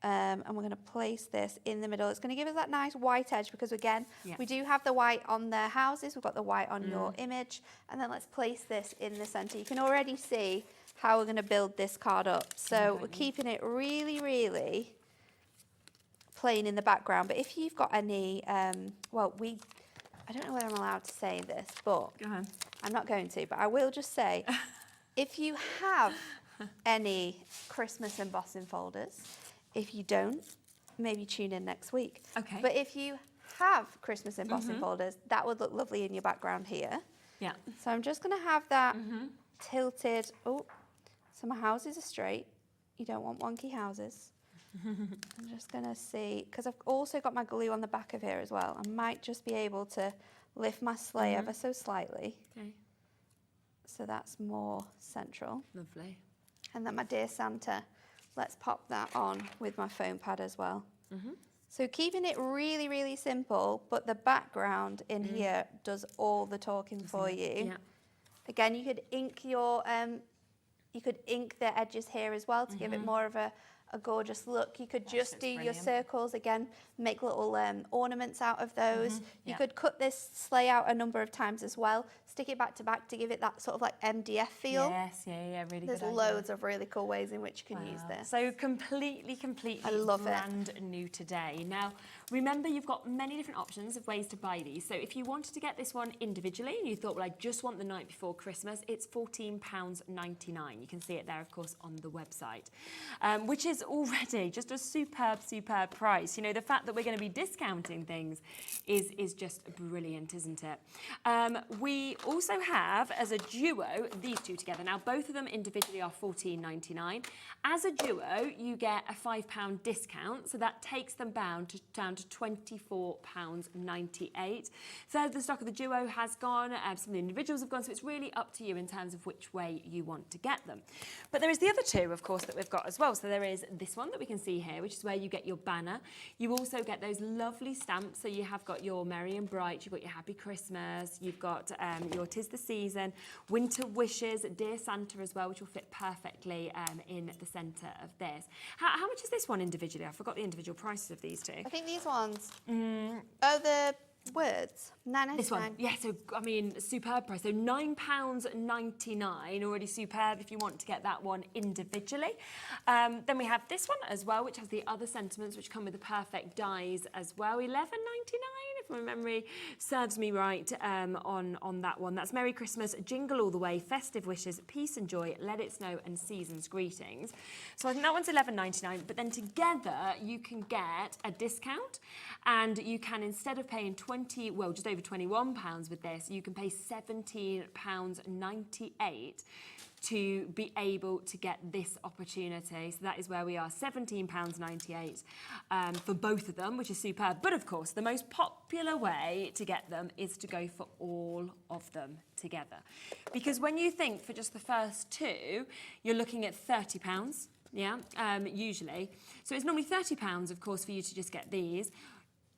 B: and we're going to place this in the middle. It's going to give us that nice white edge because, again,
A: Yeah.
B: we do have the white on the houses. We've got the white on your image. And then let's place this in the centre. You can already see how we're going to build this card up. So we're keeping it really, really plain in the background. But if you've got any, I don't know whether I'm allowed to say this, but
A: Go on.
B: I'm not going to, but I will just say, if you have any Christmas embossing folders, if you don't, maybe tune in next week.
A: Okay.
B: But if you have Christmas embossing folders, that would look lovely in your background here.
A: Yeah.
B: So I'm just going to have that tilted. Oh, so my houses are straight. You don't want wonky houses. I'm just going to see, because I've also got my glue on the back of here as well. I might just be able to lift my sleigh ever so slightly.
A: Okay.
B: So that's more central.
A: Lovely.
B: And then my Dear Santa, let's pop that on with my foam pad as well. So keeping it really, really simple, but the background in here does all the talking for you.
A: Yeah.
B: Again, you could ink your, the edges here as well to give it more of a gorgeous look. You could just do your circles again, make little ornaments out of those. You could cut this sleigh out a number of times as well, stick it back to back to give it that sort of like MDF feel.
A: Yes, yeah, really
B: There's
A: good idea.
B: loads of really cool ways in which you can use this.
A: So completely
B: I love it.
A: brand new today. Now, remember you've got many different options of ways to buy these. So if you wanted to get this one individually and you thought, well, I just want the night before Christmas, it's £14.99. You can see it there, of course, on the website, which is already just a superb, superb price. You know, the fact that we're going to be discounting things is just brilliant, isn't it? We also have, as a duo, these two together. Now, both of them individually are £14.99. As a duo, you get a £5 discount, so that takes them down to £24.98. Third of the stock of the duo has gone, some of the individuals have gone, so it's really up to you in terms of which way you want to get them. But there is the other two, of course, that we've got as well. So there is this one that we can see here, which is where you get your banner. You also get those lovely stamps, so you have got your Merry and Bright, you've got your Happy Christmas, you've got your 'Tis the Season, Winter Wishes, Dear Santa as well, which will fit perfectly in the centre of this. How much is this one individually? I forgot the individual prices of these two.
B: I think these ones, the words, £9.99.
A: This one, yeah, so, I mean, superb price. So £9.99, already superb if you want to get that one individually. Then we have this one as well, which has the other sentiments, which come with the perfect dies as well. £11.99, if my memory serves me right, on that one. That's Merry Christmas, Jingle All the Way, Festive Wishes, Peace and Joy, Let It Snow, and Season's Greetings. So I think that one's £11.99, but then together you can get a discount, and you can, instead of paying just over £21 with this, you can pay £17.98 to be able to get this opportunity. So that is where we are, £17.98 for both of them, which is superb. But of course, the most popular way to get them is to go for all of them together. Because when you think for just the first two, you're looking at £30, usually. So it's normally £30, of course, for you to just get these.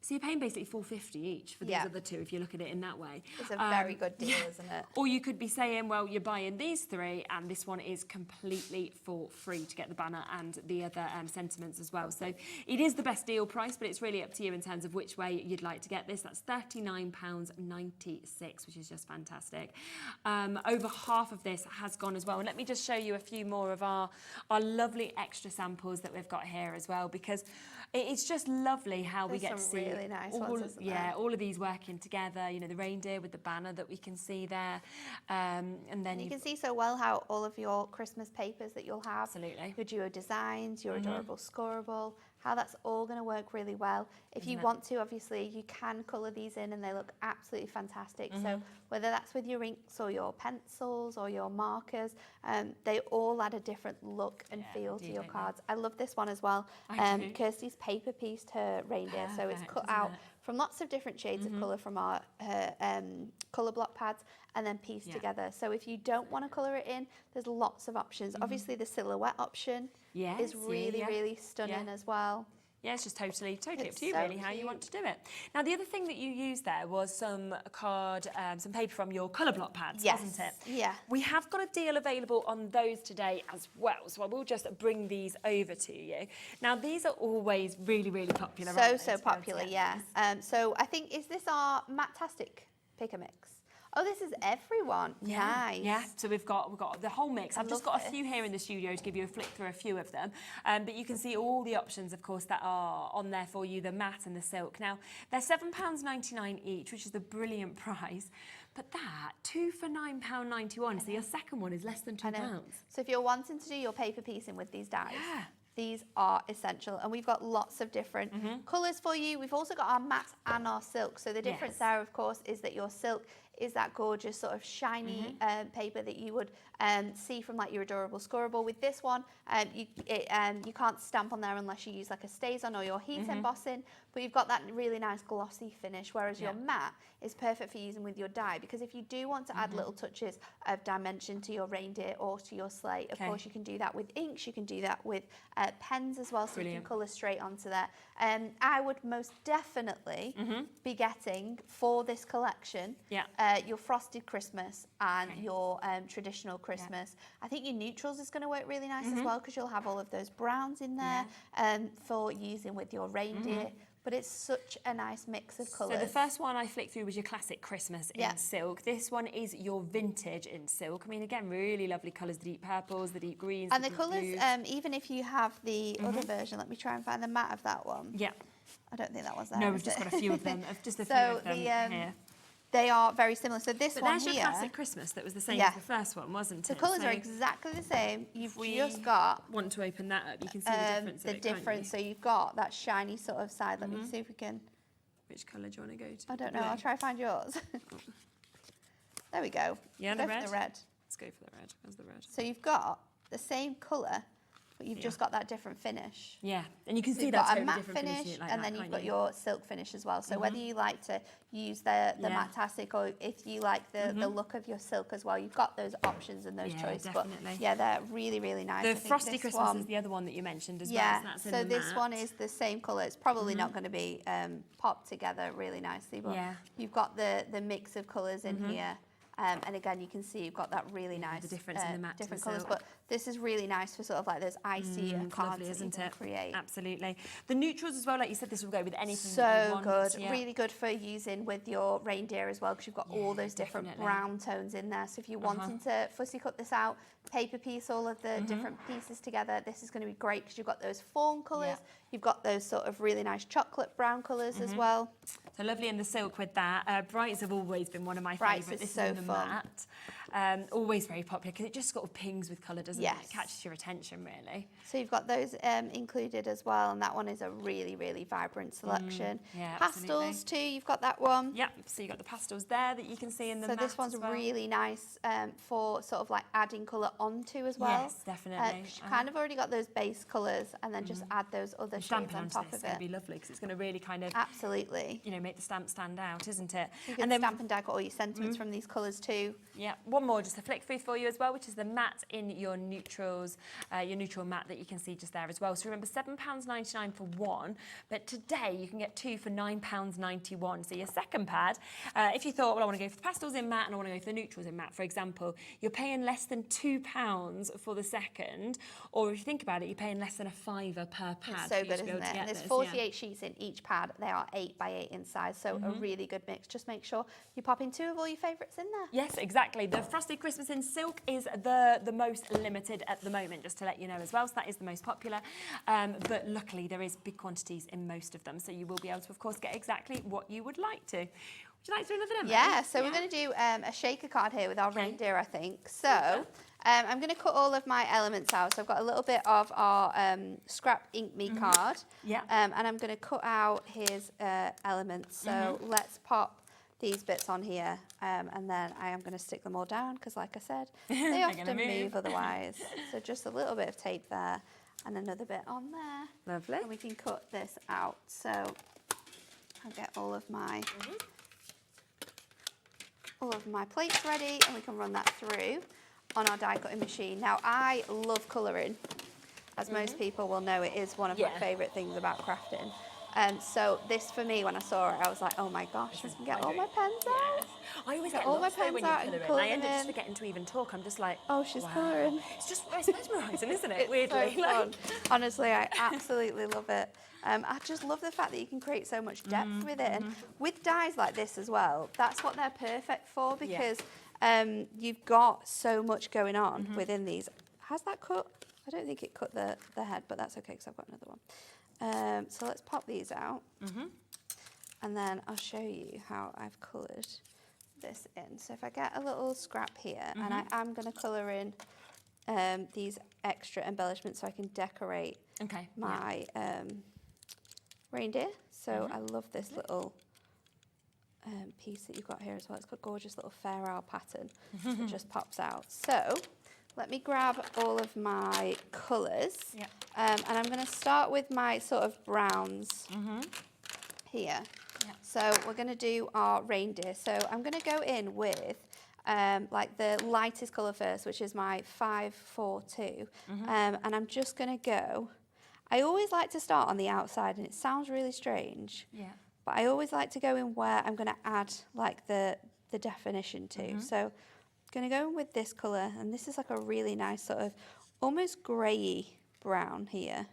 A: So you're paying basically $4.50 each for these other two, if you look at it in that way.
B: It's a very good deal, isn't it?
A: Or you could be saying, well, you're buying these three, and this one is completely for free to get the banner and the other sentiments as well. So it is the best deal price, but it's really up to you in terms of which way you'd like to get this. That's £39.96, which is just fantastic. Over half of this has gone as well. And let me just show you a few more of our lovely extra samples that we've got here as well, because it's just lovely how we get to see
B: really nice ones, isn't there?
A: all of these working together. You know, the reindeer with the banner that we can see there, and then
B: you can see so well how all of your Christmas papers that you'll have,
A: Absolutely.
B: your duo designs, your adorable scoreable, how that's all going to work really well. If you want to, obviously, you can colour these in and they look absolutely fantastic. So whether that's with your inks or your pencils or your markers, they all add a different look and feel to your cards. I love this one as well. Kirsty's paper pieced her reindeer, so it's cut out from lots of different shades of colour from her colour block pads and then pieced together. So if you don't want to colour it in, there's lots of options. Obviously, the silhouette option is really, really stunning as well.
A: Yeah, it's just totally up
B: It's
A: to you,
B: so
A: really, how you
B: cute.
A: want to do it. Now, the other thing that you used there was some some paper from your colour block pads,
B: Yes.
A: wasn't it?
B: Yeah.
A: We have got a deal available on those today as well, so I will just bring these over to you. Now, these are always really, really popular, aren't they,
B: So
A: to be able to
B: popular,
A: get
B: yeah.
A: these?
B: So I think, is this our Matastic pick a mix? Oh, this is everyone. Nice.
A: Yeah, so we've got the whole mix. I've just
B: love
A: got a few here in the studio to give you a flick through a few of them. But you can see all the options, of course, that are on there for you, the matte and the silk. Now, they're £7.99 each, which is a brilliant price. But that, 2 for £9.91, so your second one is less than
B: I know.
A: £2.
B: So if you're wanting to do your paper piecing with these dies,
A: Yeah.
B: these are essential. And we've got lots of different colours for you. We've also got our matte and our silk. So the difference
A: Yes.
B: there, of course, is that your silk is that gorgeous sort of shiny paper that you would see from like your Adorable Scorable. With this one, you can't stamp on there unless you use like a StazOn or your heat embossing, but you've got that really nice glossy finish, whereas your matte is perfect for using with your die, because if you do want to add little touches of dimension to your reindeer or to your sleigh, of course you can do that with inks, you can do that with pens as well, so you can colour straight onto there. I would most definitely be getting, for this collection, your Frosted Christmas and your traditional Christmas. I think your neutrals is going to work really nice as well, because you'll have all of those browns in there for using with your reindeer. But it's such a nice mix of colours.
A: So the first one I flicked through was your classic Christmas in silk. This one is your vintage in silk. I mean, again, really lovely colours, the deep purples, the deep greens,
B: and the
A: deep
B: colours,
A: blues.
B: even if you have the other version, let me try and find the matte of that one.
A: Yeah.
B: I don't think that was there.
A: No,
B: is
A: we've just
B: it?
A: got a few of them, just a few
B: So
A: of them
B: the,
A: here.
B: They are very similar. So this
A: But
B: one
A: there's
B: here,
A: your classic Christmas that was the same as the first one, wasn't
B: the
A: it?
B: colours
A: So
B: are exactly the same. You've
A: we
B: just got
A: want to open that up, you can see the difference.
B: the
A: of it, can't
B: difference.
A: you?
B: So you've got that shiny sort of side. Let me see if we can.
A: Which colour do you want to go to?
B: I don't know.
A: Blue?
B: I'll try and find yours. There we go.
A: Yeah,
B: Go
A: the
B: for
A: red.
B: the red.
A: Let's go for the red. Where's the red?
B: So you've got the same colour, but you've just got that different finish.
A: Yeah, and you can
B: So
A: see
B: you've
A: that's
B: got a
A: totally
B: matte
A: different
B: finish,
A: finishing it like
B: and
A: that,
B: then you've
A: can't
B: got
A: you?
B: your silk finish as well. So whether you like to use the Matastic, or if you like the look of your silk as well, you've got those options and those choices.
A: Definitely.
B: But yeah, they're really, really nice.
A: The
B: I think
A: Frosty
B: this
A: Christmas
B: one,
A: is the other one that you mentioned as
B: yeah,
A: well. So, that's in
B: so
A: the
B: this
A: matte.
B: one is the same colour. It's probably not going to be popped together really nicely, but you've got the mix of colours in here. And again, you can see you've got that really nice
A: difference in the matte to
B: different
A: the
B: colours.
A: silk.
B: But this is really nice for sort of like those icy
A: It's
B: cards
A: lovely,
B: that
A: isn't
B: you can
A: it?
B: create.
A: Absolutely. The neutrals as well, like you said, this will go with anything that you
B: So
A: want.
B: good,
A: Yeah.
B: really good for using with your reindeer as well, because you've got all those different
A: definitely.
B: brown tones in there. So if you're wanting to fussy cut this out, paper piece all of the different pieces together, this is going to be great, because you've got those fawn colours, you've got those sort of really nice chocolate brown colours as well.
A: So lovely in the silk with that. Brights have always been one of my
B: Brights
A: favourites.
B: is
A: This
B: so
A: is in the
B: fun.
A: matte. Always very popular, because it just sort of pings with colour, doesn't it?
B: Yes.
A: It catches your attention, really.
B: So you've got those included as well, and that one is a really, really vibrant selection.
A: yeah,
B: Pastels
A: absolutely.
B: too, you've got that one.
A: Yep, so you've got the pastels there that you can see in the
B: So
A: matte
B: this one's
A: as well.
B: really nice for sort of like adding colour onto as well.
A: Yes, definitely.
B: 'Cause you kind of already got those base colours, and then just add those other shades
A: Stamping
B: on
A: onto
B: top
A: this is
B: of
A: going to
B: it.
A: be lovely, because it's going to really kind of,
B: Absolutely.
A: you know, make the stamp stand out, isn't it?
B: You can stamp and die cut all your sentiments from these colours too.
A: Yeah, one more just to flick through for you as well, which is the matte in your neutrals, your neutral matte that you can see just there as well. So remember, £7.99 for one, but today you can get two for £9.91. So your second pad, if you thought, well, I want to go for the pastels in matte and I want to go for the neutrals in matte, for example, you're paying less than £2 for the second, or if you think about it, you're paying less than a fiver per pad.
B: It's so
A: for you
B: good,
A: to be
B: isn't
A: able to
B: it?
A: get
B: And there's
A: this,
B: 48 sheets in each pad. They are 8 by 8 in size, so a really good mix. Just make sure you pop in 2 of all your favourites in there.
A: Yes, exactly. The Frosted Christmas in silk is the most limited at the moment, just to let you know as well. So that is the most popular. But luckily, there is big quantities in most of them. So you will be able to, of course, get exactly what you would like to. Would you like to do another demo?
B: Yeah, so we're going to do a shaker card here with our reindeer, I think. So I'm going to cut all of my elements out. So I've got a little bit of our scrap ink me card.
A: Yeah.
B: And I'm going to cut out his elements. So let's pop these bits on here, and then I am going to stick them all down, because like I said, they often move otherwise. So just a little bit of tape there and another bit on there.
A: Lovely.
B: And we can cut this out. So I'll get all of my plates ready, and we can run that through on our die cutting machine. Now, I love colouring. as most people will know, it is one of my favourite things about crafting. So this for me, when I saw it, I was like, oh my gosh, I can get all my pens out.
A: I always
B: Get
A: get
B: all my
A: lost though
B: pens
A: when you
B: out and
A: colour in.
B: colour
A: I end up
B: them
A: just
B: in.
A: forgetting to even talk. I'm just like,
B: Oh, she's
A: wow.
B: colouring.
A: It's mesmerising, isn't it?
B: It's
A: Weirdly.
B: so fun. Honestly, I absolutely love it. I just love the fact that you can create so much depth with it. And with dyes like this as well, that's what they're perfect for, because you've got so much going on within these. Has that cut? I don't think it cut the head, but that's okay because I've got another one. So let's pop these out. And then I'll show you how I've coloured this in. So if I get a little scrap here, and I am going to colour in these extra embellishments so I can decorate my reindeer. So I love this little piece that you've got here as well. It's got a gorgeous little fair owl pattern that just pops out. So let me grab all of my colours, and I'm going to start with my sort of browns here. So we're going to do our reindeer. So I'm going to go in with like the lightest colour first, which is my 542, and I'm just going to go. I always like to start on the outside, and it sounds really strange, but I always like to go in where I'm going to add like the definition to. So I'm going to go in with this colour, and this is like a really nice sort of almost greyy brown here.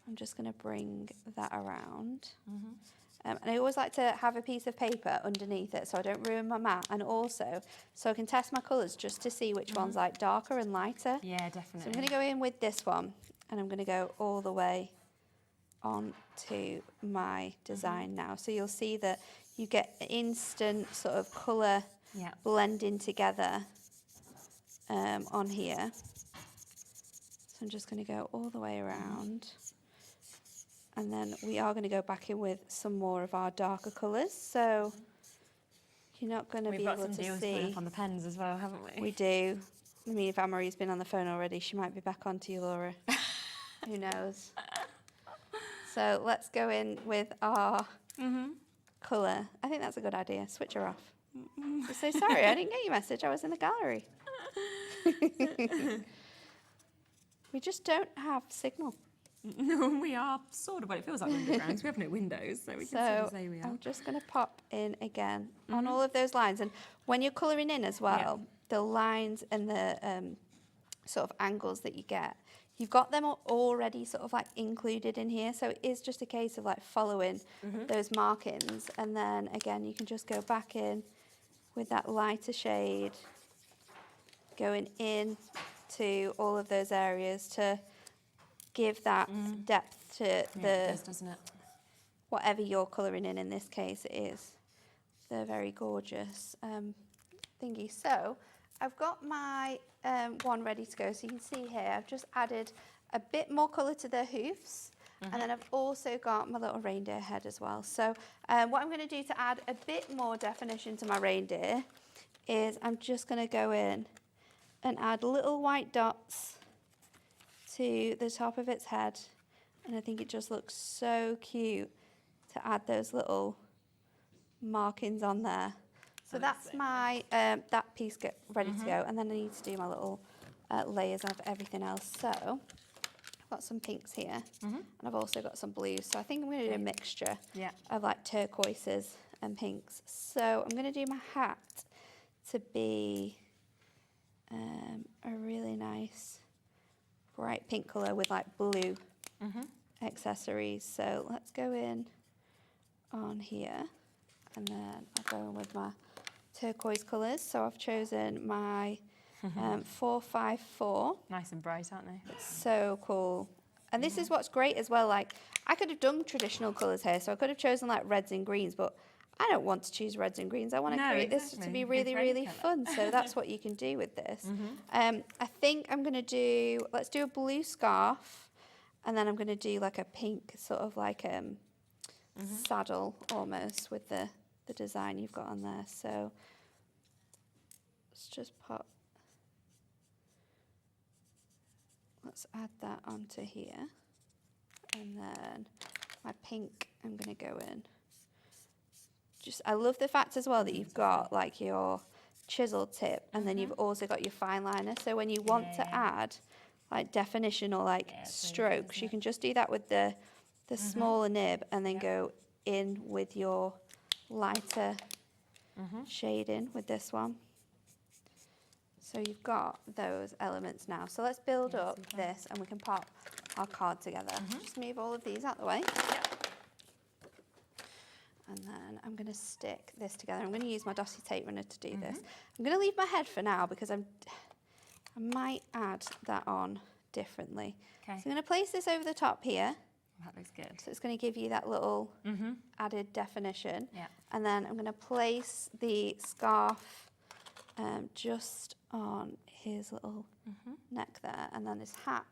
B: I'm just going to bring that around. And I always like to have a piece of paper underneath it so I don't ruin my mat, and also so I can test my colours just to see which one's like darker and lighter.
A: Yeah, definitely.
B: So I'm going to go in with this one, and I'm going to go all the way onto my design now. So you'll see that you get instant sort of colour blending together on here. So I'm just going to go all the way around. And then we are going to go back in with some more of our darker colours. So you're not going to be able to see. We've got some deals coming
A: up on the pens as well, haven't we?
B: We do. I mean, if Anne-Marie's been on the phone already, she might be back on to you, Laura. Who knows? So let's go in with our colour. I think that's a good idea. Switch her off. Just say, sorry, I didn't get your message. I was in the gallery. We just don't have signal.
A: No, we are sort of, well, it feels like underground because we have no windows, so we can sort of say we are.
B: I'm just going to pop in again on all of those lines. And when you're colouring in as well, the lines and the sort of angles that you get, you've got them already sort of like included in here. So it is just a case of like following those markings. And then again, you can just go back in with that lighter shade, going in to all of those areas to give that depth to the,
A: doesn't it?
B: whatever you're colouring in this case it is. They're very gorgeous thingy. So I've got my one ready to go. So you can see here, I've just added a bit more colour to the hoofs. And then I've also got my little reindeer head as well. So what I'm going to do to add a bit more definition to my reindeer is I'm just going to go in and add little white dots to the top of its head, and I think it just looks so cute to add those little markings on there. So that's my that piece ready to go, and then I need to do my little layers of everything else. So I've got some pinks here, and I've also got some blues. So I think I'm going to do a mixture of like turquoises and pinks. So I'm going to do my hat to be a really nice bright pink colour with like blue accessories. So let's go in on here, and then I'll go in with my turquoise colours. So I've chosen my 454.
A: Nice and bright, aren't they?
B: It's so cool. And this is what's great as well. Like I could have done traditional colours here, so I could have chosen like reds and greens, but I don't want to choose reds and greens. I want to create this to be really, really fun. So that's what you can do with this. I think I'm going to do, let's do a blue scarf, and then I'm going to do like a pink sort of like saddle almost with the design you've got on there. So let's just pop, let's add that onto here. And then my pink, I'm going to go in. I love the fact as well that you've got like your chisel tip, and then you've also got your fine liner. So when you want to add like definition or like strokes. You can just do that with the smaller nib and then go in with your lighter shading with this one. So you've got those elements now. So let's build up this and we can pop our card together. Just move all of these out the way. And then I'm going to stick this together. I'm going to use my Dotty tape runner to do this. I'm going to leave my head for now because I might add that on differently.
A: Okay.
B: So I'm going to place this over the top here.
A: That looks good.
B: So it's going to give you that little added definition.
A: Yeah.
B: And then I'm going to place the scarf just on his little neck there. And then this hat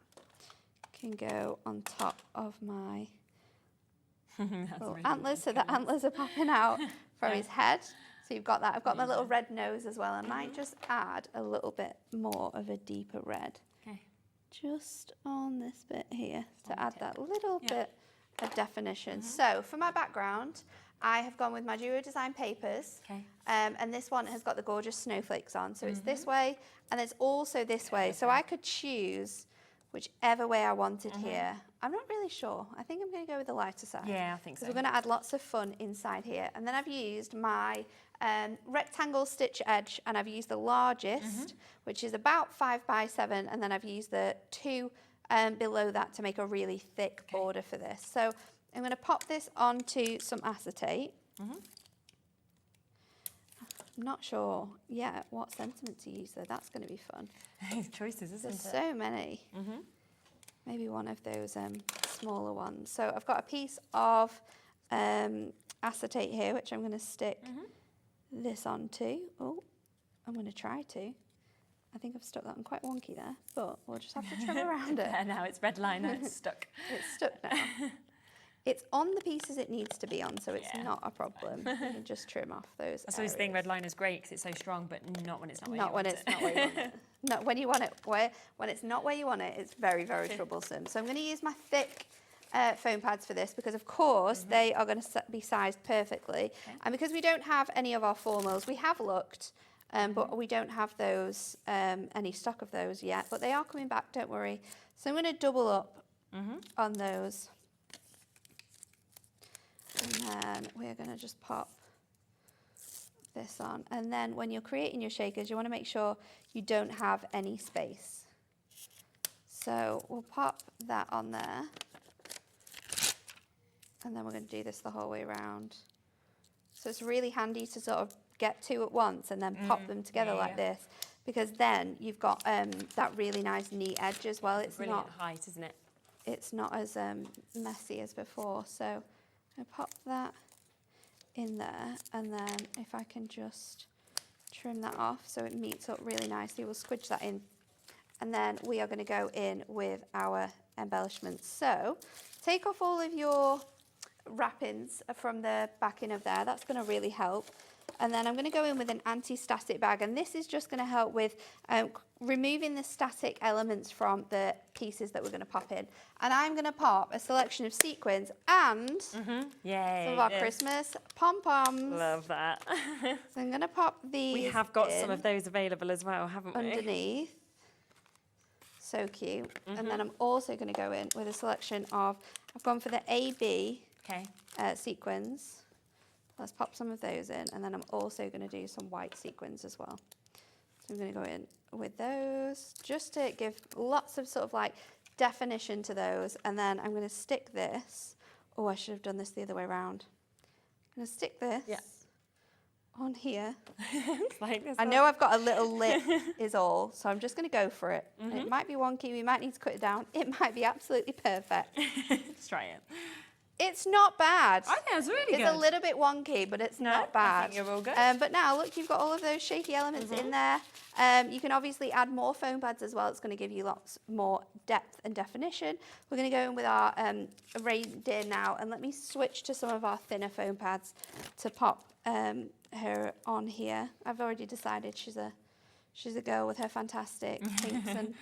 B: can go on top of my little
A: really
B: antlers. So the antlers are popping out from his head. So you've got that. I've got my little red nose as well. I might just add a little bit more of a deeper red.
A: Okay.
B: Just on this bit here to add that little bit of definition. So for my background, I have gone with my Duo Design papers.
A: Okay.
B: And this one has got the gorgeous snowflakes on. So it's this way and it's also this way. So I could choose whichever way I wanted here. I'm not really sure. I think I'm going to go with the lighter side.
A: Yeah, I think so.
B: Because we're going to add lots of fun inside here. And then I've used my rectangle stitch edge and I've used the largest, which is about 5 by 7. And then I've used the 2 below that to make a really thick border for this. So I'm going to pop this onto some acetate. I'm not sure yet what sentiment to use though. That's going to be fun.
A: Choices, isn't
B: There's
A: it?
B: so many. Maybe one of those smaller ones. So I've got a piece of acetate here, which I'm going to stick this onto. Oh, I'm going to try to. I think I've stuck that one quite wonky there, but we'll just have to trim around it.
A: Now it's red line, now it's stuck.
B: It's stuck now. It's on the pieces it needs to be on, so it's not a problem. You can just trim off those
A: I suppose the thing, red line is great because it's so strong, but not when it's not where
B: not
A: you
B: when
A: want
B: it's
A: it.
B: not where you want it. Not when you want it. When it's not where you want it, it's very, very troublesome. So I'm going to use my thick foam pads for this because, of course, they are going to be sized perfectly. And because we don't have any of our formals, we have looked, but we don't have those, any stock of those yet. But they are coming back, don't worry. So I'm going to double up on those. And then we're going to just pop this on. And then when you're creating your shakers, you want to make sure you don't have any space. So we'll pop that on there. And then we're going to do this the whole way around. So it's really handy to sort of get 2 at once and then pop them together like this. Because then you've got that really nice neat edge as well. It's
A: Brilliant height, isn't it?
B: It's not as messy as before. So I pop that in there, and then if I can just trim that off so it meets up really nicely, we'll squidge that in, and then we are going to go in with our embellishments. So take off all of your wrappings from the backing of there. That's going to really help. And then I'm going to go in with an anti-static bag, and this is just going to help with removing the static elements from the pieces that we're going to pop in. And I'm going to pop a selection of sequins and
A: Yay,
B: some of our Christmas pom-poms.
A: Love that.
B: So I'm going to pop these
A: We have got some of those available as well, haven't we?
B: underneath. So cute. And then I'm also going to go in with a selection of, I've gone for the AB sequins. Let's pop some of those in, and then I'm also going to do some white sequins as well. So I'm going to go in with those just to give lots of sort of like definition to those, and then I'm going to stick this. Oh, I should have done this the other way around. I'm going to stick this on here.
A: Like this
B: I know I've got a little lip is all, so I'm just going to go for it. It might be wonky, we might need to cut it down. It might be absolutely perfect.
A: Let's try it.
B: It's not bad.
A: I think it's really good.
B: It's a little bit wonky, but it's not bad.
A: I think you're all good.
B: But now, look, you've got all of those shaky elements in there. You can obviously add more foam pads as well. It's going to give you lots more depth and definition. We're going to go in with our reindeer now, and let me switch to some of our thinner foam pads to pop her on here. I've already decided she's a girl with her fantastic pinks and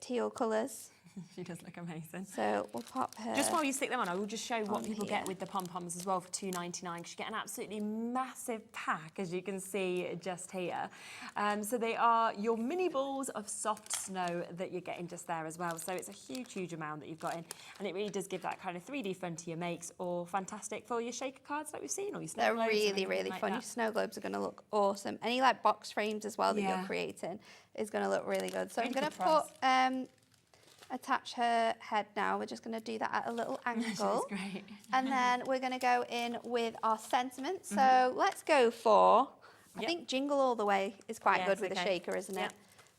B: teal colours.
A: She does look amazing.
B: So we'll pop her.
A: Just while you stick them on, I will just show what people
B: here.
A: get with the pom-poms as well for $2.99, because you get an absolutely massive pack, as you can see just here. So they are your mini balls of soft snow that you're getting just there as well. So it's a huge, huge amount that you've got in, and it really does give that kind of 3D fun to your makes, or fantastic for your shaker cards like we've seen, or your snow
B: They're
A: globes.
B: really, really fun. Your snow globes are going to look awesome. Any like box frames as well that you're creating is going to look really good. So I'm going to put attach her head now. We're just going to do that at a little angle.
A: Great.
B: And then we're going to go in with our sentiment. So let's go for, I think Jingle All the Way is quite good with a shaker, isn't it?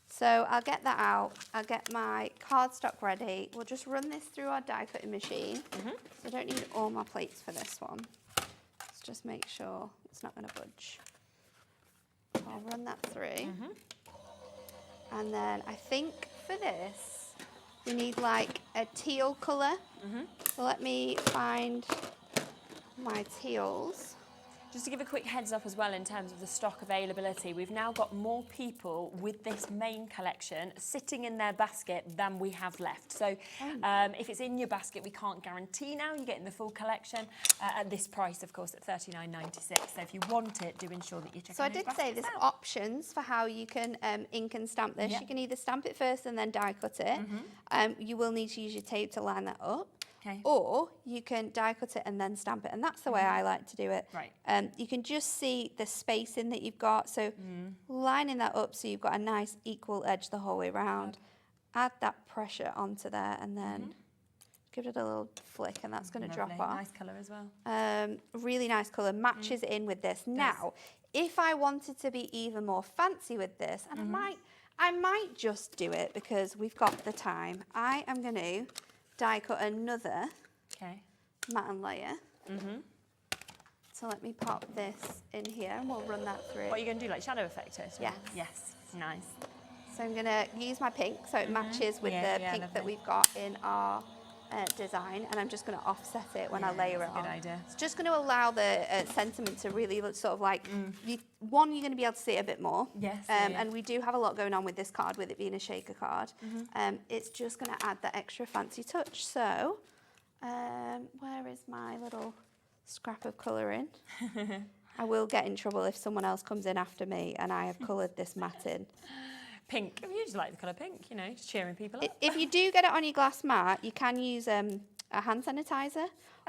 B: So I'll get that out. I'll get my cardstock ready. We'll just run this through our die cutting machine. So I don't need all my plates for this one. Let's just make sure it's not going to budge. I'll run that through. And then I think for this, we need like a teal colour. So let me find my teals.
A: Just to give a quick heads up as well in terms of the stock availability, we've now got more people with this main collection sitting in their basket than we have left. So if it's in your basket, we can't guarantee now you're getting the full collection at this price, of course, at $39.96. So if you want it, do ensure that you check.
B: So I did say there's options for how you can ink and stamp this. You can either stamp it first and then die cut it. You will need to use your tape to line that up. Or you can die cut it and then stamp it, and that's the way I like to do it. You can just see the spacing that you've got, so lining that up so you've got a nice equal edge the whole way around. Add that pressure onto there, and then give it a little flick, and that's going to drop off.
A: Nice colour as well.
B: Really nice colour, matches in with this. Now, if I wanted to be even more fancy with this, and I might just do it because we've got the time, I am going to die cut another matte and layer. So let me pop this in here and we'll run that through.
A: What are you going to do, like shadow effect it?
B: Yes.
A: Yes, nice.
B: So I'm going to use my pink so it matches with the pink that we've got in our design, and I'm just going to offset it when I layer it on.
A: Good idea.
B: It's just going to allow the sentiment to really look sort of like, one, you're going to be able to see it a bit more. And we do have a lot going on with this card, with it being a shaker card. It's just going to add that extra fancy touch. So, where is my little scrap of colouring? I will get in trouble if someone else comes in after me and I have coloured this matte in.
A: Pink. We usually like the colour pink, you know, just cheering people up.
B: If you do get it on your glass mat, you can use a hand sanitizer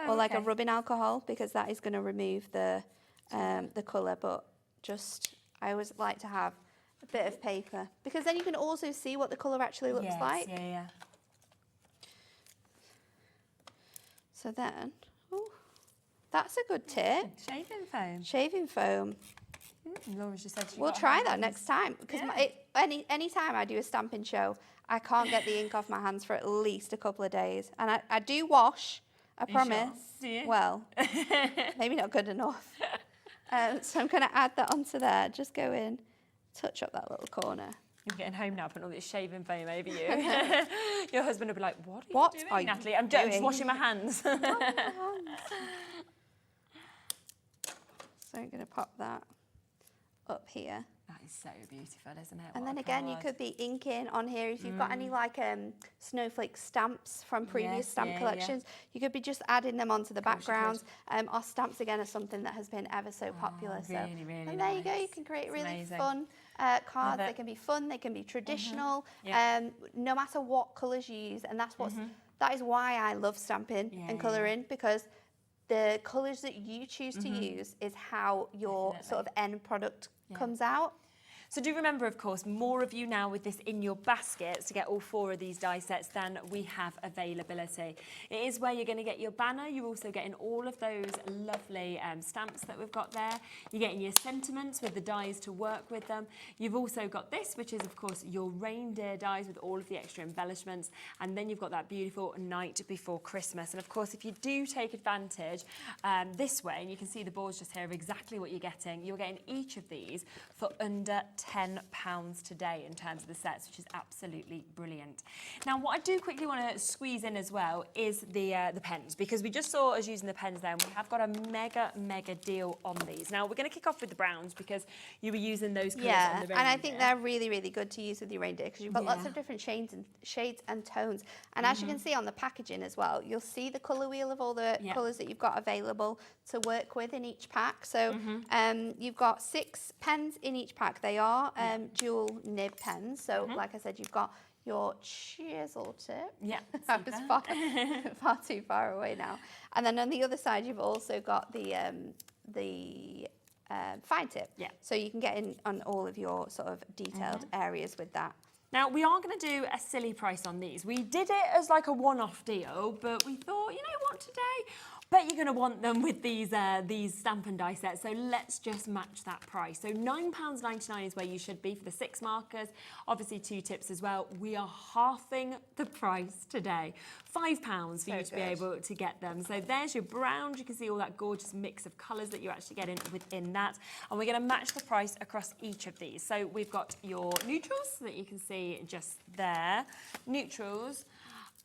B: or like a rubbing alcohol, because that is going to remove the colour. But just, I always like to have a bit of paper, because then you can also see what the colour actually looks like. So then, that's a good tip.
A: Shaving foam.
B: Shaving foam.
A: Laura's just said
B: we'll try that next time, because any time I do a stamping show, I can't get the ink off my hands for at least a couple of days. And I do wash, I promise.
A: Sure?
B: Well, maybe not good enough. So I'm going to add that onto there. Just go in, touch up that little corner.
A: You're getting home now, putting all this shaving foam over you. Your husband will be like, what are you doing, Natalie? I'm just washing my hands.
B: So I'm going to pop that up here.
A: That is so beautiful, isn't it?
B: And then again, you could be inking on here. If you've got any like snowflake stamps from previous stamp collections, you could be just adding them onto the background. Our stamps, again, are something that has been ever so popular.
A: Really, really
B: and there you go, you can create really fun cards. They can be fun, they can be traditional, no matter what colours you use. And that's that is why I love stamping and colouring, because the colours that you choose to use is how your sort of end product comes out.
A: So do remember, of course, more of you now with this in your baskets to get all 4 of these die sets than we have availability. It is where you're going to get your banner. You're also getting all of those lovely stamps that we've got there. You're getting your sentiments with the dies to work with them. You've also got this, which is, of course, your reindeer dies with all of the extra embellishments. And then you've got that beautiful night before Christmas. And, of course, if you do take advantage this way, and you can see the boards just here of exactly what you're getting each of these for under £10 today in terms of the sets, which is absolutely brilliant. Now, what I do quickly want to squeeze in as well is the pens, because we just saw us using the pens there, and we have got a mega deal on these. Now, we're going to kick off with the browns because you were using those colours on the reindeer.
B: And I think they're really good to use with your reindeer because you've got lots of different shades and tones. And as you can see on the packaging as well, you'll see the colour wheel of all the colours that you've got available to work with in each pack. So you've got 6 pens in each pack. They are dual nib pens. So like I said, you've got your chisel tip.
A: Yeah,
B: I was far too far away now. And then on the other side, you've also got the fine tip. Yeah. So you can get in on all of your sort of detailed areas with that.
A: Now, we are going to do a silly price on these. We did it as like a one-off deal, but we thought, you know what, today, bet you're going to want them with these stamp and die sets, so let's just match that price. So £9.99 is where you should be for the 6 markers, obviously 2 tips as well. We are halving the price today. £5 for you to be able to get them. So there's your browns. You can see all that gorgeous mix of colours that you're actually getting within that. And we're going to match the price across each of these. So we've got your neutrals that you can see just there. Neutrals.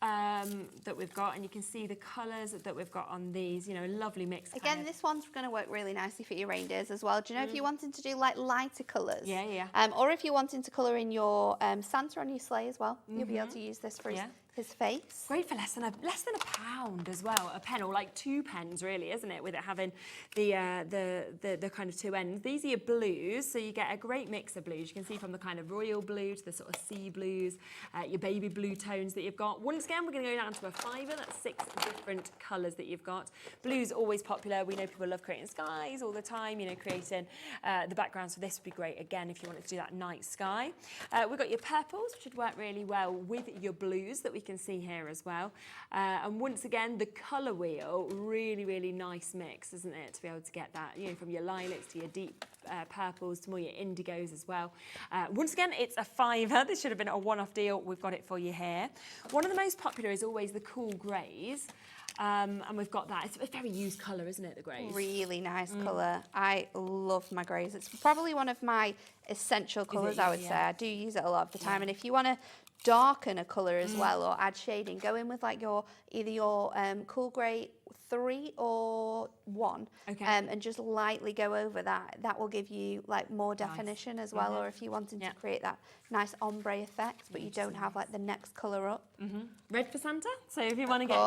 A: That we've got, and you can see the colours that we've got on these, you know, lovely mix.
B: Again, this one's going to work really nicely for your reindeers as well. Do you know if you're wanting to do like lighter colours?
A: Yeah.
B: Or if you're wanting to colour in your Santa on your sleigh as well, you'll be able to use this for his face.
A: Great for less than a pound as well, a pen, or like 2 pens really, isn't it, with it having the kind of 2 ends. These are your blues, so you get a great mix of blues. You can see from the kind of royal blue to the sort of sea blues, your baby blue tones that you've got. Once again, we're going to go down to a £5. That's 6 different colours that you've got. Blue's always popular. We know people love creating skies all the time, you know, creating the backgrounds for this would be great, again, if you wanted to do that night sky. We've got your purples, which would work really well with your blues that we can see here as well. And once again, the colour wheel, really nice mix, isn't it, to be able to get that, you know, from your lilacs to your deep purples to more your indigos as well. Once again, it's a £5. This should have been a one-off deal. We've got it for you here. One of the most popular is always the cool greys. And we've got that. It's a very used colour, isn't it, the greys?
B: Really nice colour. I love my greys. It's probably one of my essential colours, I would say. I do use it a lot of the time. And if you want to darken a colour as well or add shading, go in with like either your cool grey 3 or 1 and just lightly go over that. That will give you like more definition as well. Or if you're wanting to create that nice ombre effect but you don't have like the next colour up.
A: Red for Santa, so if you want to get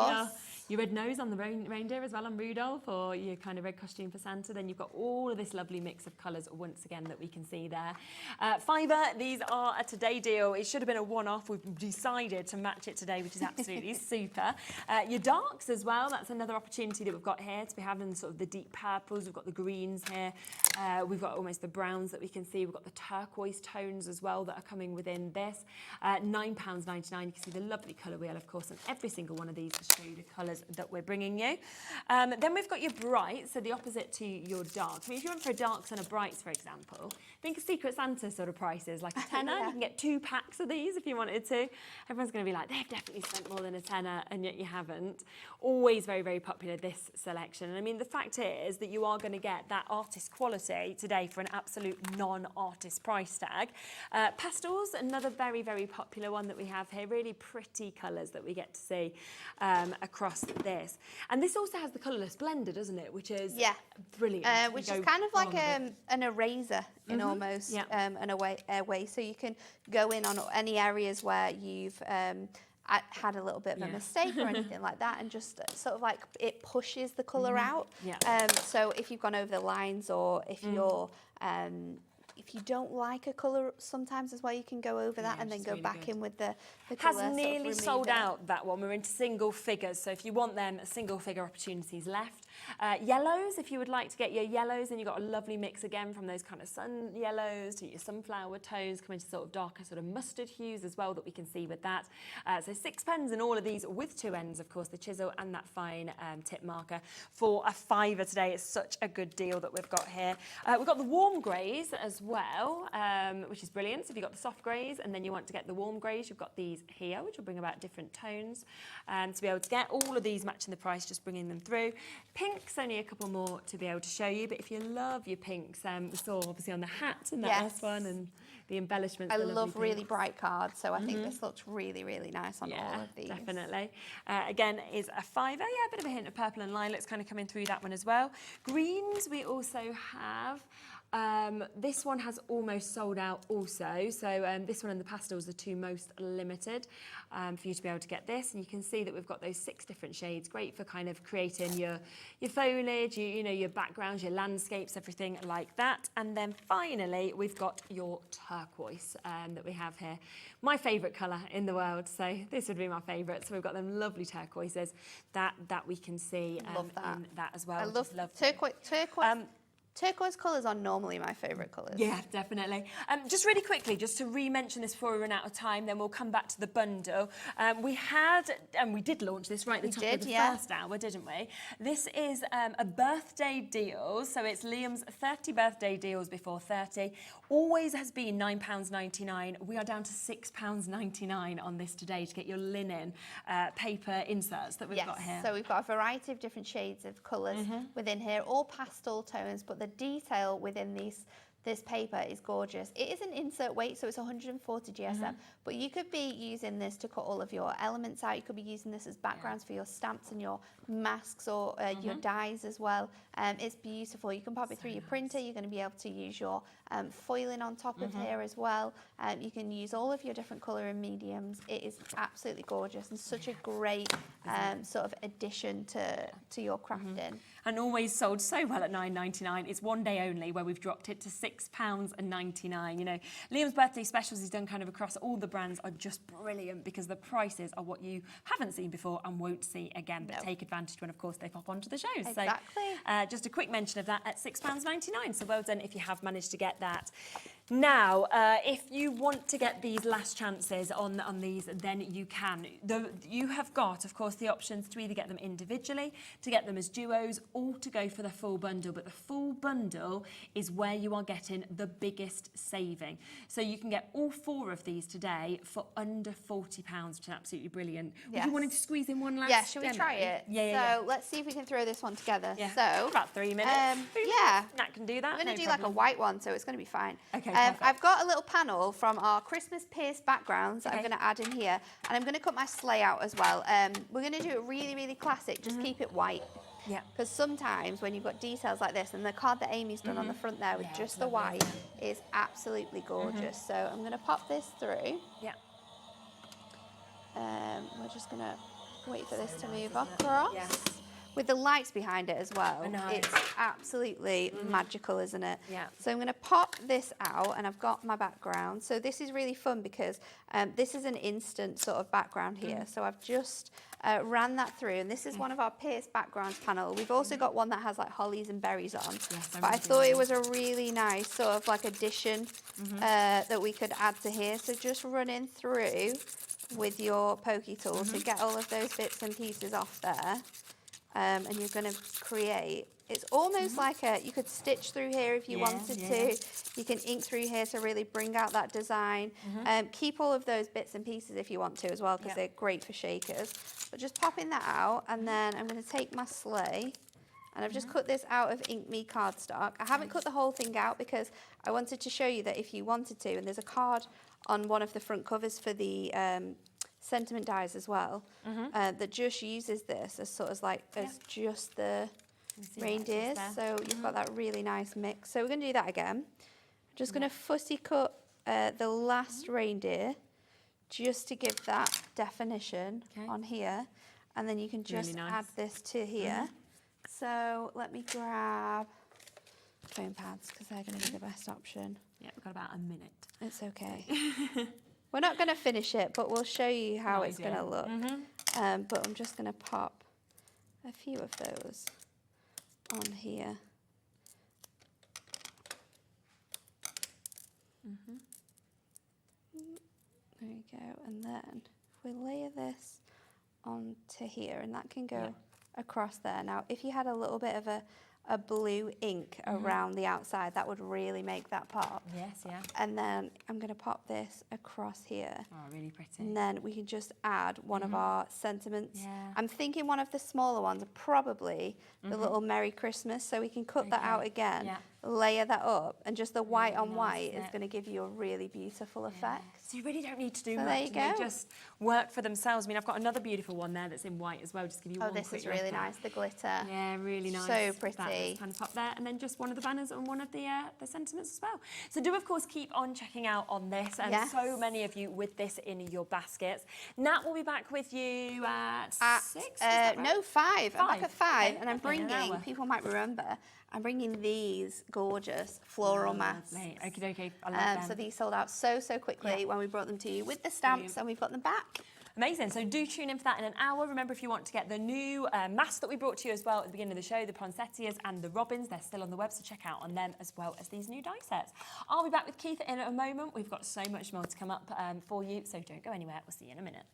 A: your red nose on the reindeer as well, on Rudolph, or your kind of red costume for Santa, then you've got all of this lovely mix of colours once again that we can see there. £5, these are a today deal. It should have been a one-off. We've decided to match it today, which is absolutely super. Your darks as well, that's another opportunity that we've got here to be having sort of the deep purples. We've got the greens here. We've got almost the browns that we can see. We've got the turquoise tones as well that are coming within this. £9.99. You can see the lovely colour wheel, of course, on every single one of these to show you the colours that we're bringing you. Then we've got your brights, so the opposite to your darks. I mean, if you went for a darks and a brights, for example, think of Secret Santa sort of prices, like a tenner. You can get 2 packs of these if you wanted to. Everyone's going to be like, they've definitely spent more than a tenner, and yet you haven't. Always very popular, this selection. And I mean, the fact is that you are going to get that artist quality today for an absolute non-artist price tag. Pastels, another very popular one that we have here. Really pretty colours that we get to see across this. And this also has the colourless blender, doesn't it? Which is brilliant.
B: Which is kind of like an eraser in almost an way. So you can go in on any areas where you've had a little bit of a mistake or anything like that, and just sort of like it pushes the colour out. So if you've gone over the lines, or if you're if you don't like a colour sometimes as well, you can go over that and then go back in with the colour.
A: Has nearly sold out, that one. We're into single figures, so if you want them, single figure opportunities left. Yellows, if you would like to get your yellows, then you've got a lovely mix again from those kind of sun yellows to your sunflower tones, coming to sort of darker sort of mustard hues as well that we can see with that. So 6 pens in all of these with 2 ends, of course, the chisel and that fine tip marker for a £5 today. It's such a good deal that we've got here. We've got the warm greys as well, which is brilliant. So if you've got the soft greys and then you want to get the warm greys, you've got these here, which will bring about different tones. To be able to get all of these matching the price, just bringing them through. Pink pinks, only a couple more to be able to show you, but if you love your pinks, we saw obviously on the hat in that
B: Yes.
A: last one, and the embellishments.
B: I
A: the
B: love
A: lovely
B: really
A: pinks.
B: bright cards, so I think this looks really, really nice on all of these.
A: Definitely. Again, is a £5. Yeah, a bit of a hint of purple and lilacs kind of coming through that one as well. Greens, we also have. This one has almost sold out also, so this one and the pastels are two most limited for you to be able to get this, and you can see that we've got those 6 different shades, great for kind of creating your foliage, you know, your backgrounds, your landscapes, everything like that. And then finally we've got your turquoise that we have here, my favourite colour in the world, so this would be my favourite. So we've got them lovely turquoises that we can see
B: Love that.
A: in that as well.
B: I love
A: lovely.
B: turquoise colours are normally my favourite colours.
A: Yeah, definitely. Just really quickly, just to re-mention this before we run out of time, then we'll come back to the bundle. We did launch this right at the top of the first hour, didn't we? This is a birthday deal, so it's Liam's 30 birthday deals before 30. Always has been £9.99. We are down to £6.99 on this today to get your linen paper inserts that we've got here.
B: So we've got a variety of different shades of colours within here, all pastel tones, but the detail within this paper is gorgeous. It is an insert weight, so it's 140 GSM, but you could be using this to cut all of your elements out. You could be using this as backgrounds for your stamps and your masks, or your dies as well. It's beautiful. You can pop it through your printer. You're going to be able to use your foiling on top of here as well. You can use all of your different colour and mediums. It is absolutely gorgeous and such a great sort of addition to your crafting.
A: And always sold so well at £9.99. It's one day only where we've dropped it to £6.99. You know, Liam's birthday specials he's done kind of across all the brands are just brilliant because the prices are what you haven't seen before and won't see again. But take advantage when, of course, they pop onto the shows.
B: Exactly.
A: So just a quick mention of that at £6.99. So well done if you have managed to get that. Now, if you want to get these last chances on these, then you can. You have got, of course, the options to either get them individually, to get them as duos, or to go for the full bundle. But the full bundle is where you are getting the biggest saving. So you can get all 4 of these today for under £40, which is absolutely brilliant. Would you want to squeeze in one last?
B: Yeah, should we try it? So let's see if we can throw this one together.
A: Yeah.
B: So
A: about 3 minutes. Nat can do that.
B: I'm going to do like a white one, so it's going to be fine.
A: Okay.
B: I've got a little panel from our Christmas pierced backgrounds that I'm going to add in here, and I'm going to cut my sleigh out as well. We're going to do it really, really classic. Just keep it white.
A: Yeah.
B: Because sometimes when you've got details like this, and the card that Amy's done on the front there with just the white is absolutely gorgeous. So I'm going to pop this through.
A: Yeah.
B: We're just going to wait for this to move across. Yeah. With the lights behind it as well, it's absolutely magical, isn't it?
A: Yeah.
B: So I'm going to pop this out, and I've got my background. So this is really fun because this is an instant sort of background here. So I've just ran that through, and this is one of our pierced backgrounds panel. We've also got one that has like hollies and berries on.
A: Yes,
B: but I thought it was a really nice sort of like addition that we could add to here. So just running through with your pokey tool to get all of those bits and pieces off there. And you're going to create, it's almost like you could stitch through here if you wanted to. You can ink through here to really bring out that design. Keep all of those bits and pieces if you want to as well, because they're great for shakers. But just popping that out, and then I'm going to take my sleigh, and I've just cut this out of Ink Me cardstock. I haven't cut the whole thing out because I wanted to show you that if you wanted to, and there's a card on one of the front covers for the sentiment dies as well, that just uses this as sort of like as just the reindeers. So you've got that really nice mix. So we're going to do that again. I'm just going to fussy cut the last reindeer just to give that definition on here, and then you can just add this to here. So let me grab foam pads because they're going to be the best option.
A: Yeah, we've got about a minute.
B: It's okay. We're not going to finish it, but we'll show you how it's going to look. But I'm just going to pop a few of those on here. There we go. And then if we layer this onto here, and that can go across there. Now, if you had a little bit of a blue ink around the outside. That would really make that pop.
A: Yes, yeah.
B: And then I'm going to pop this across here.
A: Oh, really pretty.
B: And then we can just add one of our sentiments.
A: Yeah.
B: I'm thinking one of the smaller ones are probably the little Merry Christmas, so we can cut that out again, layer that up, and just the white on white is going to give you a really beautiful effect.
A: So you really don't need to do
B: So
A: much.
B: there you
A: They
B: go.
A: just work for themselves. I mean, I've got another beautiful one there that's in white as well. Just give you one
B: Oh, this
A: quick
B: is really
A: look at.
B: nice, the glitter.
A: Yeah, really nice.
B: So pretty.
A: That's kind of up there, and then just one of the banners and one of the sentiments as well. So do of course keep on checking out on this, and so many of you with this in your baskets. Nat will be back with you at 6. Is that right?
B: No, 5. I'm back at 5,
A: Okay,
B: and I'm
A: okay, an
B: bringing.
A: hour.
B: People might remember. I'm bringing these gorgeous floral masks.
A: Lovely. Okie dokie. I love them.
B: So these sold out so quickly when we brought them to you with the stamps, and we've got them back.
A: Amazing. So do tune in for that in an hour. Remember, if you want to get the new masks that we brought to you as well at the beginning of the show, the Poinsettias and the Robins, they're still on the web, so check out on them as well as these new die sets. I'll be back with Keith in a moment. We've got so much more to come up for you, so don't go anywhere. We'll see you in a minute.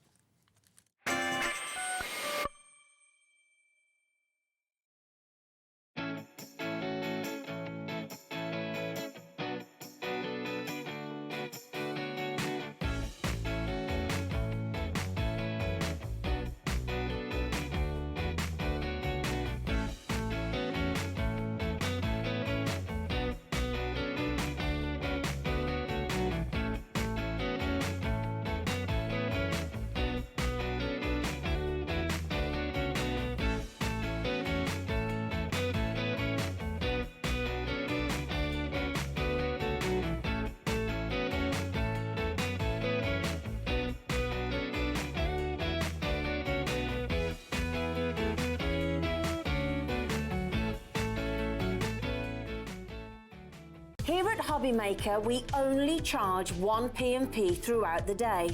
C: Here at Hobbymaker, we only charge 1 P&P throughout the day.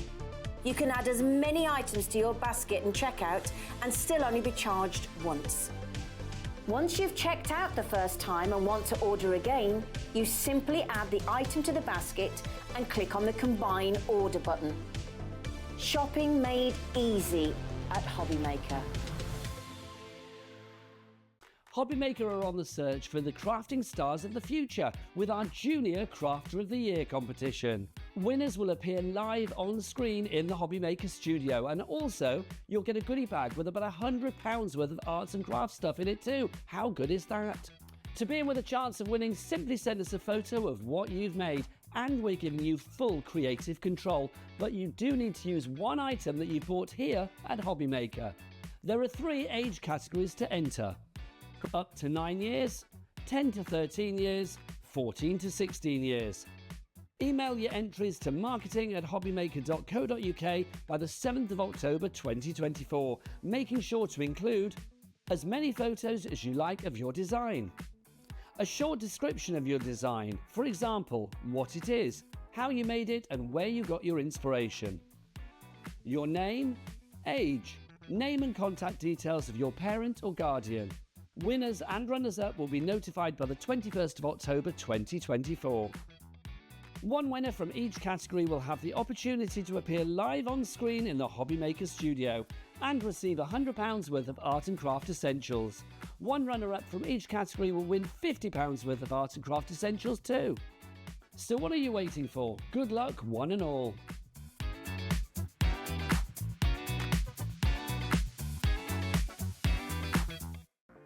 C: You can add as many items to your basket and checkout and still only be charged once. Once you've checked out the first time and want to order again, you simply add the item to the basket and click on the Combine Order button. Shopping made easy at Hobbymaker.
D: Hobbymaker are on the search for the crafting stars of the future with our Junior Crafter of the Year competition. Winners will appear live on the screen in the Hobbymaker studio, and also you'll get a goodie bag with about £100 worth of arts and crafts stuff in it too. How good is that? To be in with a chance of winning, simply send us a photo of what you've made, and we're giving you full creative control, but you do need to use one item that you bought here at Hobbymaker. There are 3 age categories to enter: up to 9 years, 10 to 13 years, 14 to 16 years. Email your entries to marketing@hobbymaker.co.uk by the 7th of October 2024, making sure to include as many photos as you like of your design, a short description of your design, for example, what it is, how you made it and where you got your inspiration, your name, age, name and contact details of your parent or guardian. Winners and runners-up will be notified by the 21st of October 2024. One winner from each category will have the opportunity to appear live on screen in the Hobbymaker studio and receive £100 worth of art and craft essentials. One runner-up from each category will win £50 worth of art and craft essentials too. So what are you waiting for? Good luck, one and all.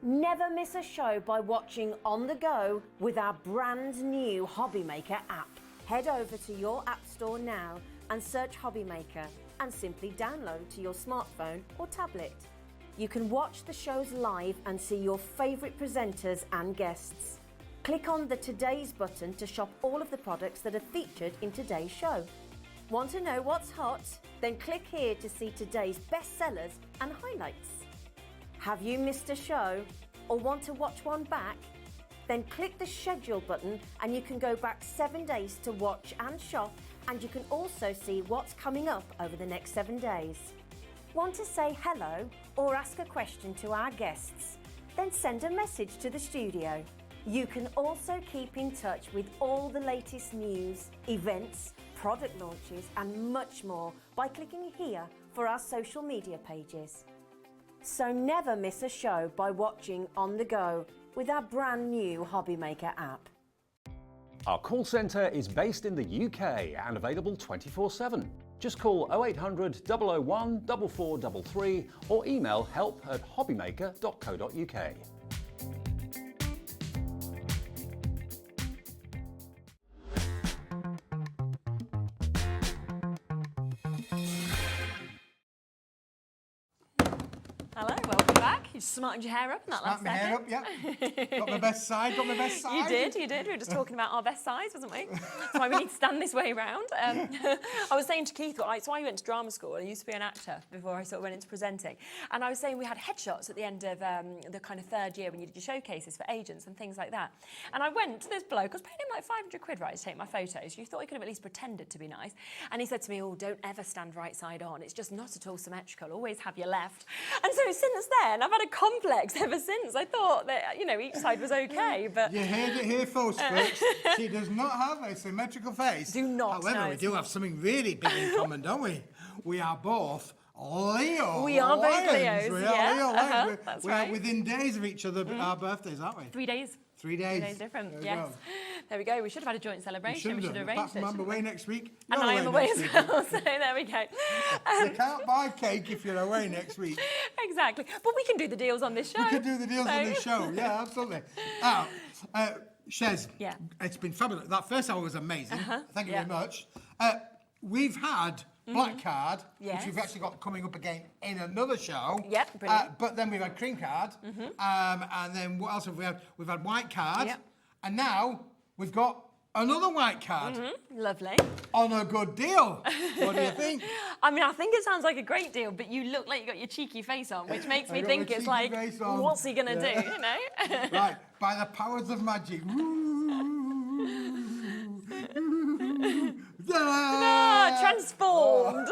C: Never miss a show by watching on the go with our brand new Hobbymaker app. Head over to your app store now and search Hobbymaker and simply download to your smartphone or tablet. You can watch the shows live and see your favourite presenters and guests. Click on the Today's button to shop all of the products that are featured in today's show. Want to know what's hot? Then click here to see today's bestsellers and highlights. Have you missed a show or want to watch one back? Then click the schedule button and you can go back 7 days to watch and shop, and you can also see what's coming up over the next 7 days. Want to say hello or ask a question to our guests? Then send a message to the studio. You can also keep in touch with all the latest news, events, product launches and much more by clicking here for our social media pages. So never miss a show by watching on the go with our brand new Hobby Maker app.
E: Our call centre is based in the UK and available 24/7. Just call 0800 001 4433 or email help@hobbymaker.co.uk.
A: Hello, welcome back. You smartened your hair up in that last
F: Smartened my
A: second.
F: hair up, yeah. Got my best side, got my best side.
A: You did. We were just talking about our best sides, wasn't we? That's why we need to stand this way round. I was saying to Keith, that's why I went to drama school. I used to be an actor before I sort of went into presenting. And I was saying we had headshots at the end of the kind of third year when you did your showcases for agents and things like that. And I went to this bloke, I was paying him like 500 quid, right, to take my photos. You thought he could have at least pretended to be nice. And he said to me, oh, don't ever stand right side on. It's just not at all symmetrical. Always have your left. And so since then, I've had a complex ever since. I thought that, you know, each side was okay, but...
F: You heard it here first, folks. She does not have a symmetrical face.
A: Do not.
F: However,
A: no,
F: we do have something really big in common, don't we? We are both Leo.
A: We are both Leos,
F: We are
A: yeah.
F: Leo lions.
A: That's
F: we
A: right.
F: are within days of each other, our birthdays, aren't we?
A: 3 days.
F: 3 days.
A: 3 days different,
F: There we
A: yes.
F: go.
A: There we go. We should have had a joint celebration. We should have
F: Apart
A: arranged
F: from
A: it.
F: I'm away next week.
A: And
F: you're
A: I am away
F: next
A: as
F: week.
A: well, so there we go.
F: You can't buy cake if you're away next week.
A: Exactly. But we can do the deals on this show.
F: We can do the deals on this show. Yeah, absolutely. Now, Shez,
A: Yeah.
F: it's been fabulous. That first hour was amazing. Thank you
A: yeah.
F: very much. We've had Black Card,
A: Yes.
F: which we've actually got coming up again in another show.
A: Yep, brilliant.
F: But then we've had Cream Card. And then what else have we had? We've had White Card.
A: Yep.
F: And now we've got another White Card
A: Lovely.
F: on a good deal. What do you think?
A: I mean, I think it sounds like a great deal, but you look like you got your cheeky face on, which makes me
F: got
A: think
F: my
A: it's
F: cheeky
A: like,
F: face on.
A: what's he going to
F: Yeah.
A: do, you know?
F: Right, by the powers of magic.
A: Transformed.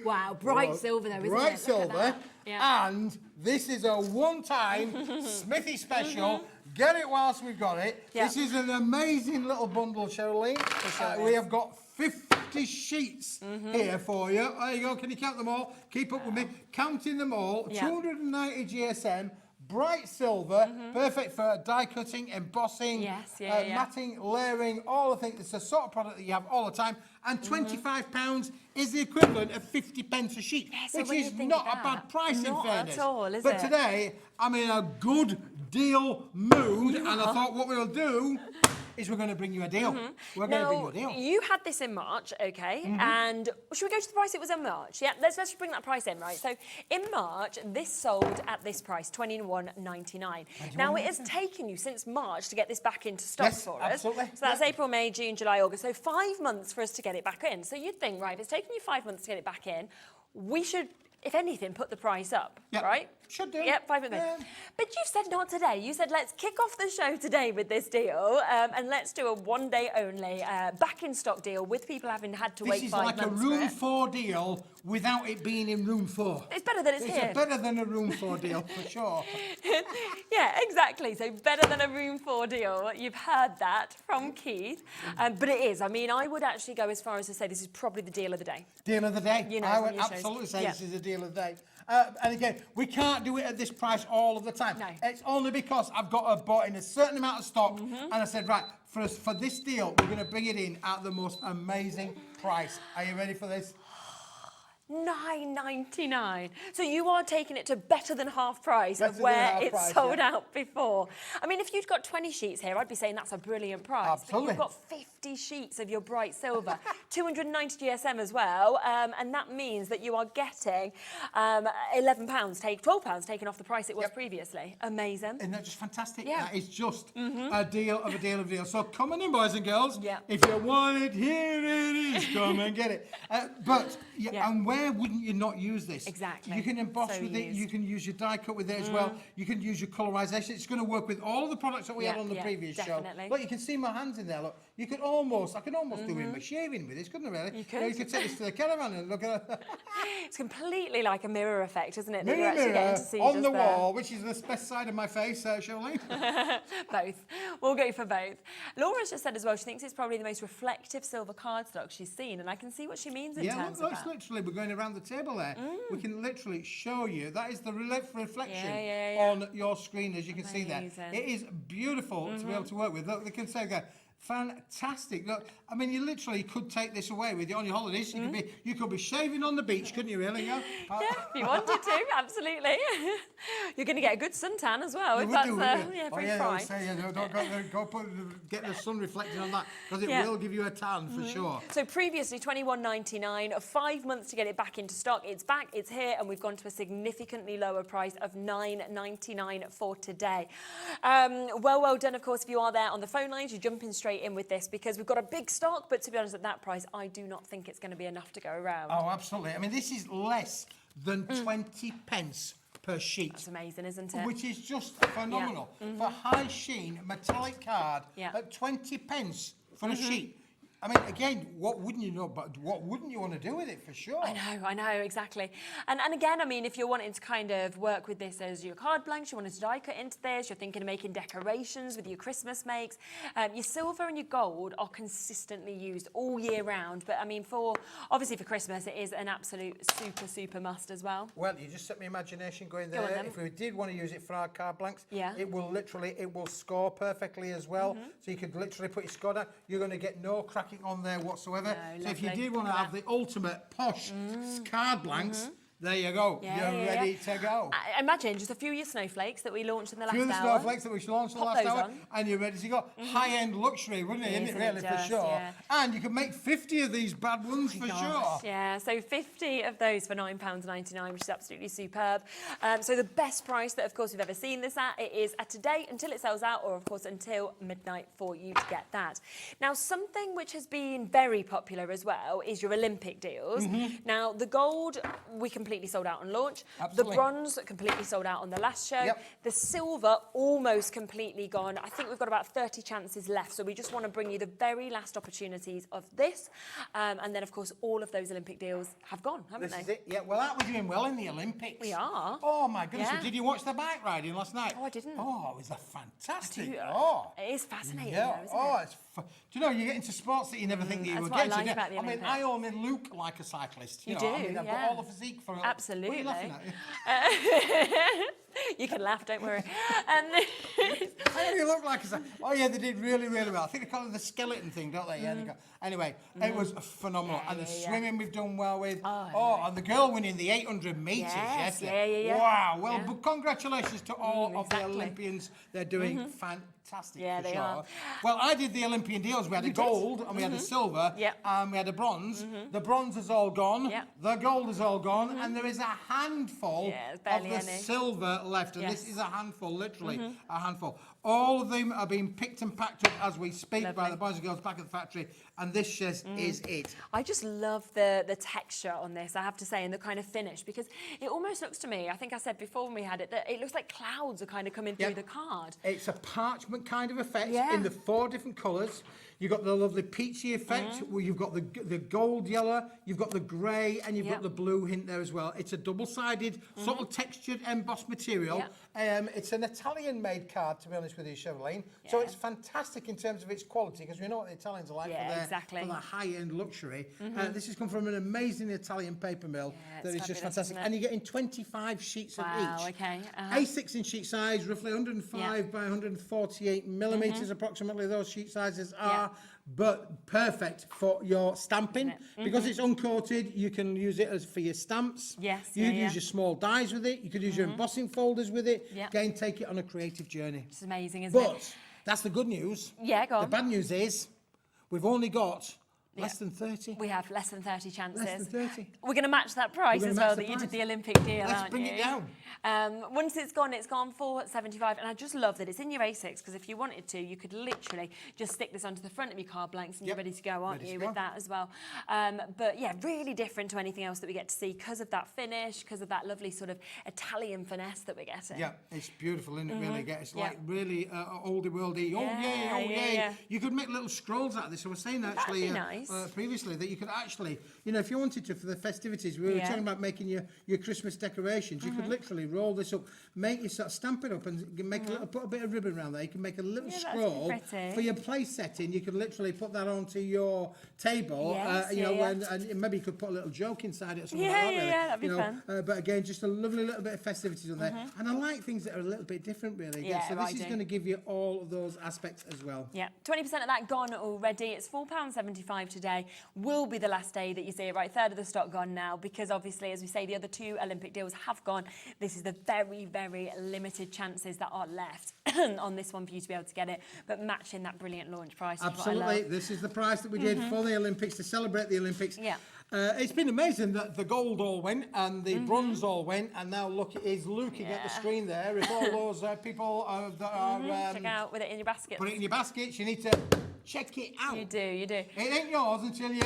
A: Wow, bright silver though, isn't it?
F: Bright
A: Look at
F: silver.
A: that. Yeah.
F: And this is a one-time Smithy special. Get it whilst we've got it.
A: Yeah.
F: This is an amazing little bundle, Cheryl. We have got 50 sheets here for you. There you go. Can you count them all? Keep up with me. Counting them all.
A: Yeah.
F: 290 GSM. Bright silver, perfect for die cutting, embossing,
A: Yes,
F: matting, layering, all the things. It's the sort of product that you have all the time. And £25 is the equivalent of 50 pence a sheet,
A: Yeah, so
F: which
A: when you
F: is
A: think
F: not
A: of
F: a bad
A: that,
F: price
A: not
F: in fairness.
A: at all, is
F: but
A: it?
F: today, I'm in a good deal mood, and I thought what we'll do is we're going to bring you a deal. We're going to bring you a deal.
A: You had this in March, okay, and should we go to the price it was in March? Yeah, let's just bring that price in, right? So in March, this sold at this price, $21.99. Now it has taken you since March to get this back into stock
F: Yes,
A: for us.
F: absolutely.
A: So that's
F: Yeah.
A: April, May, June, July, August. So 5 months for us to get it back in. So you'd think, right, if it's taken you 5 months to get it back in, we should, if anything, put the price up,
F: Yep.
A: right?
F: Should do.
A: Yep, 5 months.
F: Yeah.
A: But you said not today. You said let's kick off the show today with this deal, and let's do a one-day only back in stock deal with people having had to
F: This
A: wait
F: is
A: 5
F: like a
A: months for
F: room
A: it.
F: 4 deal without it being in room 4.
A: It's better than it's here.
F: better than a room 4 deal, for sure.
A: Yeah, exactly. So better than a room 4 deal. You've heard that from Keith, but it is. I mean, I would actually go as far as to say this is probably the deal of the day.
F: Deal of the day.
A: You know,
F: I
A: from
F: would
A: your shows.
F: absolutely say
A: Yeah.
F: this is a deal of the day. And again, we can't do it at this price all of the time.
A: No.
F: It's only because I've bought in a certain amount of stock, and I said, right, for this deal, we're going to bring it in at the most amazing price. Are you ready for this?
A: $9.99. So you are taking it to better than half price
F: Better
A: of
F: than
A: where
F: half
A: it's
F: price,
A: sold
F: yeah.
A: out before. I mean, if you'd got 20 sheets here, I'd be saying that's a brilliant price.
F: Absolutely.
A: But you've got 50 sheets of your bright silver, 290 GSM as well, and that means that you are getting £12 taken off the price it was previously. Amazing.
F: Isn't that just fantastic?
A: Yeah.
F: That is just a deal of a deal of a deal. So come on in, boys and girls.
A: Yeah.
F: If you want it, here it is. Come and get it.
A: Yeah.
F: And where wouldn't you not use this?
A: Exactly.
F: You can emboss
A: So
F: with it.
A: used.
F: You can use your die cut with it as well. You can use your colorization. It's going to work with all of the products that we had
A: Yeah,
F: on the
A: yeah,
F: previous
A: definitely.
F: show. Look, you can see my hands in there. Look, You could almost, I could almost do in my shaving with this, couldn't I really?
A: You could.
F: You could take this to the caravan and look at it.
A: It's completely like a mirror effect, isn't it? That
F: Mirror,
A: you're actually
F: mirror,
A: getting to see
F: on
A: just
F: the
A: there.
F: wall, which is the best side of my face, Charlene.
A: Both. We'll go for both. Laura's just said as well, she thinks it's probably the most reflective silver cardstock she's seen, and I can see what she means in terms
F: look,
A: of that.
F: literally, we're going around the table there. We can literally show you. That is the reflection
A: Yeah.
F: on your screen, as you can see there.
A: Amazing.
F: It is beautiful to be able to work with. Look, they can say that. Fantastic. Look, I mean, you literally could take this away with you on your holidays. You could be shaving on the beach, couldn't you, really?
A: Yeah, if you wanted to, absolutely. You're going to get a good suntan as well, if that's free fry.
F: Get the sun reflecting on that, because it will give you a tan for sure.
A: So previously £21.99, 5 months to get it back into stock. It's back, it's here, and we've gone to a significantly lower price of £9.99 for today. Well done, of course, if you are there on the phone lines. You're jumping straight in with this because we've got a big stock, but to be honest, at that price, I do not think it's going to be enough to go around.
F: Oh, absolutely. I mean, this is less than 20 pence per sheet.
A: That's amazing, isn't it?
F: Which is just phenomenal. For high sheen metallic card at 20 pence for a sheet. I mean, again, what wouldn't you know? But what wouldn't you want to do with it, for sure?
A: I know, exactly. And again, I mean, if you're wanting to kind of work with this as your card blanks, you wanted to die cut into this, you're thinking of making decorations with your Christmas makes, your silver and your gold are consistently used all year round. But I mean, obviously for Christmas, it is an absolute super must as well.
F: Well, you just set my imagination going there.
A: Go on, then.
F: If we did want to use it for our card blanks,
A: Yeah.
F: it will score perfectly as well. So you could literally put your score down. You're going to get no cracking on there whatsoever.
A: No,
F: so if you
A: lovely.
F: did want to have the ultimate posh card blanks, there you go.
A: Yeah,
F: You're ready to go.
A: I imagine just a few of your snowflakes that we launched in the last
F: Few of the
A: hour.
F: snowflakes that we launched in the
A: Pop
F: last
A: those
F: hour,
A: on.
F: and you're ready to go. High-end luxury, wouldn't it? Isn't it really, for
A: just,
F: sure?
A: yeah.
F: And you can make 50 of these bad ones for sure.
A: Yeah, so 50 of those for £9.99, which is absolutely superb. So the best price that, of course, we've ever seen this at, it is at today until it sells out, or, of course, until midnight for you to get that. Now, something which has been very popular as well is your Olympic deals. Now, the gold, we completely sold out on launch.
F: Absolutely.
A: The bronze completely sold out on the last show.
F: Yep.
A: The silver almost completely gone. I think we've got about 30 chances left. So we just want to bring you the very last opportunities of this. And then, of course, all of those Olympic deals have gone, haven't
F: This is
A: they?
F: it. Yeah, well, aren't we doing well in the Olympics?
A: We are.
F: Oh, my goodness.
A: Yeah.
F: Did you watch the bike riding last night?
A: Oh, I didn't.
F: Oh, it was a fantastic.
A: It is fascinating,
F: Yeah.
A: though, isn't it?
F: It's do you know, you get into sports that you never think that you
A: that's
F: would
A: what I
F: get to.
A: like about the
F: I mean,
A: Olympics.
F: I only look like a cyclist.
A: You
F: know?
A: do,
F: I mean, I've got
A: yeah.
F: all the physique for it.
A: Absolutely.
F: What are you laughing at?
A: You can laugh, don't worry.
F: I only look like a cyclist. Oh, yeah, they did really, really well. I think they call it the skeleton thing, don't they? Yeah, they go. Anyway, it was phenomenal. And the swimming we've done well with. And the girl winning the 800 metres
A: Yes,
F: yesterday.
A: yeah.
F: Wow. Well,
A: Yeah.
F: but congratulations to all of the
A: exactly.
F: Olympians. They're doing fantastic,
A: Yeah,
F: for
A: they
F: sure.
A: are.
F: Well, I did the Olympian deals. We had a gold and we had a silver
A: Yep.
F: and we had a bronze. The bronze is all gone.
A: Yep.
F: The gold is all gone. And there is a handful
A: Yeah, there's
F: of
A: barely
F: the
A: any.
F: silver left. And
A: Yes.
F: this is a handful, literally a handful. All of them are being picked and packed up as we speak by
A: Lovely.
F: the boys and girls back at the factory. And this is it.
A: I just love the texture on this, I have to say, and the kind of finish, because it almost looks to me, I think I said before when we had it, that it looks like clouds are kind of coming through the card.
F: It's a parchment kind of effect
A: Yeah.
F: in the 4 different colours. You've got the lovely peachy effect, where you've got the gold yellow, you've got the grey, and you've got the blue hint there as well. It's a double-sided, sort of textured embossed material. It's an Italian-made card, to be honest with you, Charlene. So it's fantastic in terms of its quality, because we know what the Italians are like for the high-end luxury. This has come from an amazing Italian paper mill that is just
A: fabulous,
F: fantastic.
A: isn't it?
F: And you're getting 25 sheets of each.
A: Okay.
F: A6 in sheet size, roughly 105 by 148 millimetres approximately, those sheet sizes are. But perfect for your stamping. Because it's uncoated, you can use it as for your stamps.
A: Yes,
F: You could use your small dies with it. You could use your embossing folders with it.
A: Yeah.
F: Again, take it on a creative journey.
A: It's amazing, isn't it?
F: But that's the good news.
A: Yeah, go
F: The
A: on.
F: bad news is we've only got Less than 30?
A: We have less than 30 chances.
F: Less than 30.
A: We're going to match that price
F: We're
A: as
F: gonna
A: well
F: match
A: that
F: the
A: you did
F: price.
A: the Olympic deal,
F: Let's
A: aren't
F: bring
A: you?
F: it down.
A: Once it's gone for 75, and I just love that it's in your A6 because if you wanted to, you could literally just stick this onto the front of your card blanks and you're ready to go, aren't you, with that as well? But yeah, really different to anything else that we get to see because of that finish, because of that lovely sort of Italian finesse that we're getting.
F: Yeah, it's beautiful, isn't it, really? It's like really oldie worldy. Oh, yay.
A: Yeah.
F: You could make little scrolls out of this. I was saying actually
A: nice.
F: Previously that you could actually, you know, if you wanted to for the festivities, we were talking about making your Christmas decorations. You could literally roll this up, make your sort of stamp it up and make a little, put a bit of ribbon around there. You can make a little scroll for your place setting. You could literally put that onto your table, and maybe you could put a little joke inside it or something like that. Really.
A: That'd be fun.
F: But again, just a lovely little bit of festivities on there. And I like things that are a little bit different, really.
A: Yeah,
F: so this is going to give you all of those aspects as well.
A: Yeah, 20% of that gone already. It's £4.75 today. Will be the last day that you see it. Right, third of the stock gone now because obviously, as we say, the other 2 Olympic deals have gone. This is the very, very limited chances that are left on this one for you to be able to get it, but matching that brilliant launch price.
F: Absolutely. This is the price that we did for the Olympics to celebrate the Olympics.
A: Yeah.
F: It's been amazing that the gold all went and the bronze all went, and now look, it is looking at the screen there. If all those people that are
A: check out with it in your basket.
F: Put it in your baskets. You need to check it out.
A: You do.
F: It ain't yours until you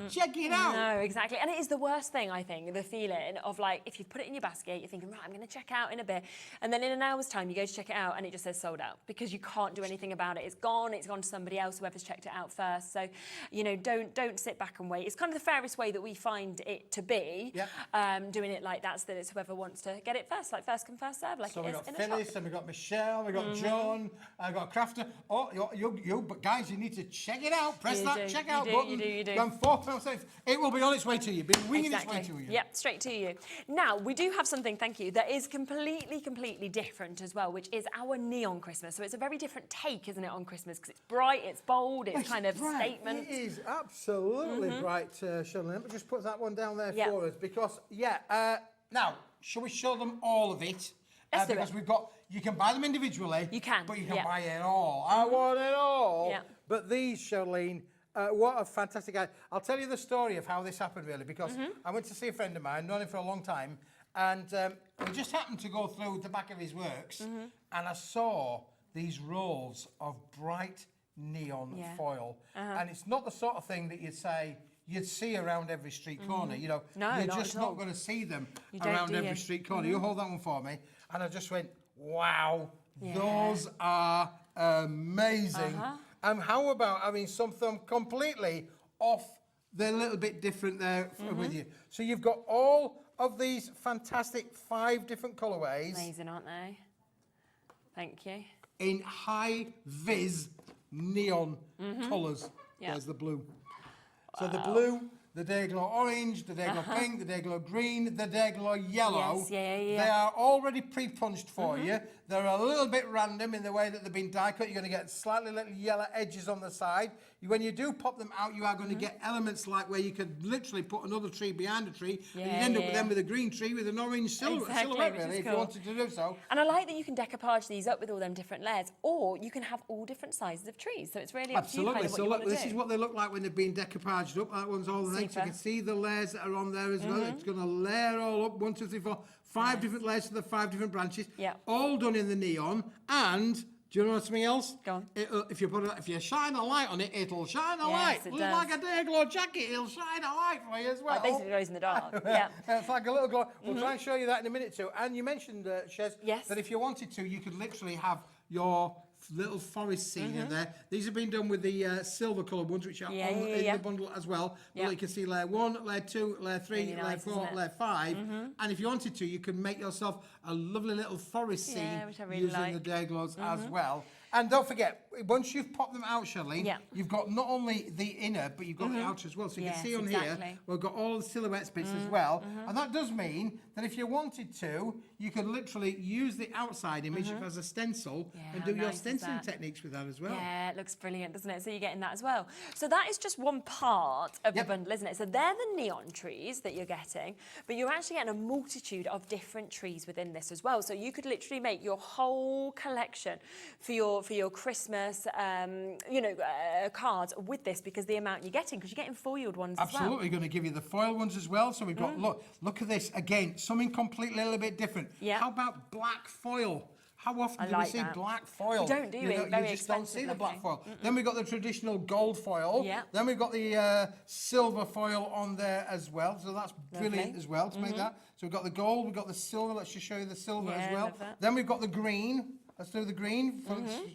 F: check it out.
A: No, exactly. And it is the worst thing, I think, the feeling of like, if you've put it in your basket, you're thinking, right, I'm going to check out in a bit. And then in an hour's time, you go to check it out and it just says sold out because you can't do anything about it. It's gone to somebody else, whoever's checked it out first. So, you know, don't sit back and wait. It's kind of the fairest way that we find it to be. Doing it like that, so that it's whoever wants to get it first, like first come, first serve, like
F: so
A: it is in a shop.
F: So we've got Phyllis and we've got Michelle, we've got John, I've got Crafter. Oh, but guys, you need to check it out. Press that check out button.
A: You do.
F: Gone 4%. It will be on its way to you. Be winging its way to you.
A: Yep, straight to you. Now, we do have something, thank you, that is completely different as well, which is our neon Christmas. So it's a very different take, isn't it, on Christmas? Because it's bright, it's bold, it's kind of
F: bright.
A: statement.
F: It is absolutely bright, Shirley. Let me just put that one down there for us because, now, shall we show them all of it?
A: Let's do
F: because
A: it.
F: we've got, you can buy them individually.
A: You can,
F: but you can buy it all. I want it all.
A: Yeah.
F: But these, Charlene, what a fantastic guy. I'll tell you the story of how this happened, really, because I went to see a friend of mine, known him for a long time, and we just happened to go through the back of his works, and I saw these rolls of bright neon foil. And it's not the sort of thing that you'd see around every street corner. You know, you're just not going to see them around every street corner. You hold that one for me. And I just went, wow, those are amazing. How about having something completely off, they're a little bit different there with you. So you've got all of these fantastic 5 different colourways.
A: Amazing, aren't they? Thank you.
F: In high-vis neon colours. There's the blue. So the blue, the Dayglow orange, the Dayglow pink, the Dayglow green, the Dayglow yellow. They are already pre-punched for you. They're a little bit random in the way that they've been die cut. You're going to get slightly little yellow edges on the side. When you do pop them out, you are going to get elements like where you could literally put another tree behind a tree, and you'd end up with them with a green tree with an orange silhouette, really, if you wanted to do so.
A: And I like that you can decoupage these up with all them different layers, or you can have all different sizes of trees. So it's really up to you kind of what you want to do.
F: This is what they look like when they've been decoupaged up. That one's all the things. You can see the layers that are on there as well. It's going to layer all up. 1, 2, 3, 4, 5 different layers for the 5 different branches. All done in the neon. And do you know something else?
A: Go on.
F: If you shine a light on it, it'll shine a light.
A: It
F: Look
A: does.
F: like a Dayglow jacket. It'll shine a light for you as well.
A: It basically glows in the dark.
F: It's like a little glow. We'll try and show you that in a minute too. And you mentioned, Shez, that if you wanted to, you could literally have your little forest scene in there. These have been done with the silver coloured ones, which are in the bundle as well. Well, you can see layer 1, layer 2, layer 3, layer 4, layer 5. And if you wanted to, you can make yourself a lovely little forest scene using the Dayglows as well. And don't forget, once you've popped them out, Charlene, you've got not only the inner, but you've got the outer as well. So you can see on here, we've got all the silhouette bits as well. And that does mean that if you wanted to, you could literally use the outside image as a stencil and do your stenciling techniques with that as well.
A: Yeah, it looks brilliant, doesn't it? So you're getting that as well. So that is just one part of the bundle, isn't it? So they're the neon trees that you're getting, but you're actually getting a multitude of different trees within this as well. So you could literally make your whole collection for your your Christmas, cards with this because the amount you're getting, because you're getting foiled ones as well.
F: Absolutely, going to give you the foil ones as well. So we've got, look at this, again, something completely a little bit different.
A: Yeah.
F: How about black foil? How often do we
A: like
F: see
A: that.
F: black foil?
A: We don't, do we?
F: You
A: Very
F: just don't see the black
A: expensive
F: foil. Then we've got the traditional gold foil.
A: Yeah.
F: Then we've got the silver foil on there as well. So that's brilliant as well to make that. So we've got the gold, we've got the silver. Let's just show you the silver as well.
A: Love that.
F: Then we've got the green. Let's do the green.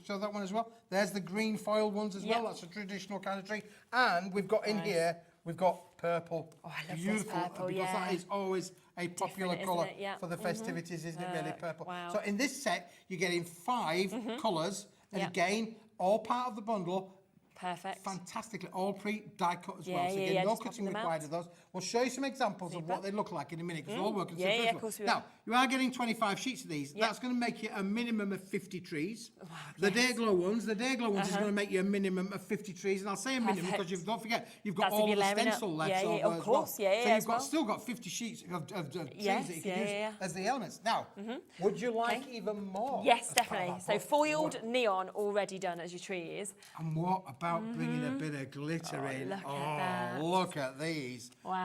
F: Show that one as well. There's the green foiled ones as well. That's a traditional kind of tree. And we've got in here, we've got purple.
A: Oh, I love
F: Beautiful,
A: this purple,
F: because that is always a popular
A: Different,
F: colour
A: isn't it? Yeah.
F: for the festivities, isn't it, really, purple?
A: Wow.
F: So in this set, you're getting 5 colours, and
A: Yeah.
F: again, all part of the bundle,
A: Perfect.
F: fantastically, all pre-die cut as
A: Yeah,
F: well. So
A: yeah,
F: again,
A: yeah,
F: no
A: just
F: cutting
A: popping them
F: required
A: out.
F: of those. We'll show you some examples of what they look like in a minute, because they're all working
A: Yeah,
F: so
A: yeah,
F: first
A: of course we
F: Now,
A: will.
F: you are getting 25 sheets of these. That's going to make you a minimum of 50 trees. The Day Glow ones is going to make you a minimum of 50 trees. And I'll say a minimum
A: Perfect.
F: because don't forget, you've got
A: That's if
F: all
A: you're
F: the
A: layering up.
F: stencil left
A: Yeah, yeah,
F: over
A: of
F: as
A: course.
F: well.
A: Yeah,
F: So
A: yeah,
F: you've
A: as well.
F: still got 50 sheets of trees
A: Yes,
F: that you can
A: yeah,
F: use
A: yeah.
F: as the elements. Now, would you like even more?
A: Yes,
F: as part of
A: definitely.
F: that?
A: So foiled neon already done as your trees.
F: And what about bringing a bit of glitter in?
A: look at that.
F: Look at these.
A: Wow.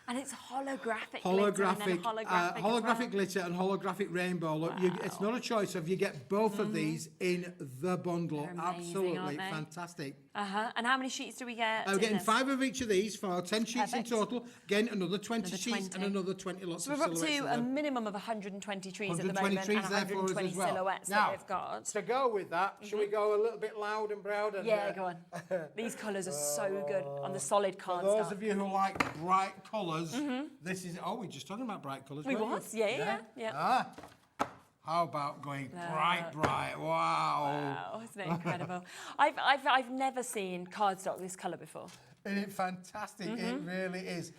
A: And it's holographic
F: Holographic,
A: glitter and then holographic,
F: holographic glitter and holographic rainbow. Look, it's not a choice of you get both of these in the bundle.
A: They're amazing,
F: Absolutely
A: aren't they?
F: fantastic.
A: And how many sheets do we get?
F: We're
A: in
F: getting
A: this?
F: 5 of each of these for 10 sheets
A: Perfect.
F: in total. Again, another 20
A: Another
F: sheets
A: 20.
F: and another 20 lots
A: So
F: of
A: we're up
F: silhouettes.
A: to
F: of
A: a
F: them.
A: minimum of 120 trees at the
F: 120
A: moment
F: trees
A: and
F: there for us
A: 120
F: as well.
A: silhouettes
F: Now,
A: that we've got.
F: to go with that, shall we go a little bit loud and proud? And,
A: Yeah, go on. These colours are so good on the solid
F: For
A: card
F: those
A: stuff.
F: of you who like bright colours, this is. Oh, we're just talking about bright colours.
A: We
F: weren't
A: was,
F: we?
A: yeah.
F: How about going bright? Wow.
A: Wow, isn't it incredible? I've never seen cardstock this colour before.
F: Isn't it fantastic? It really is.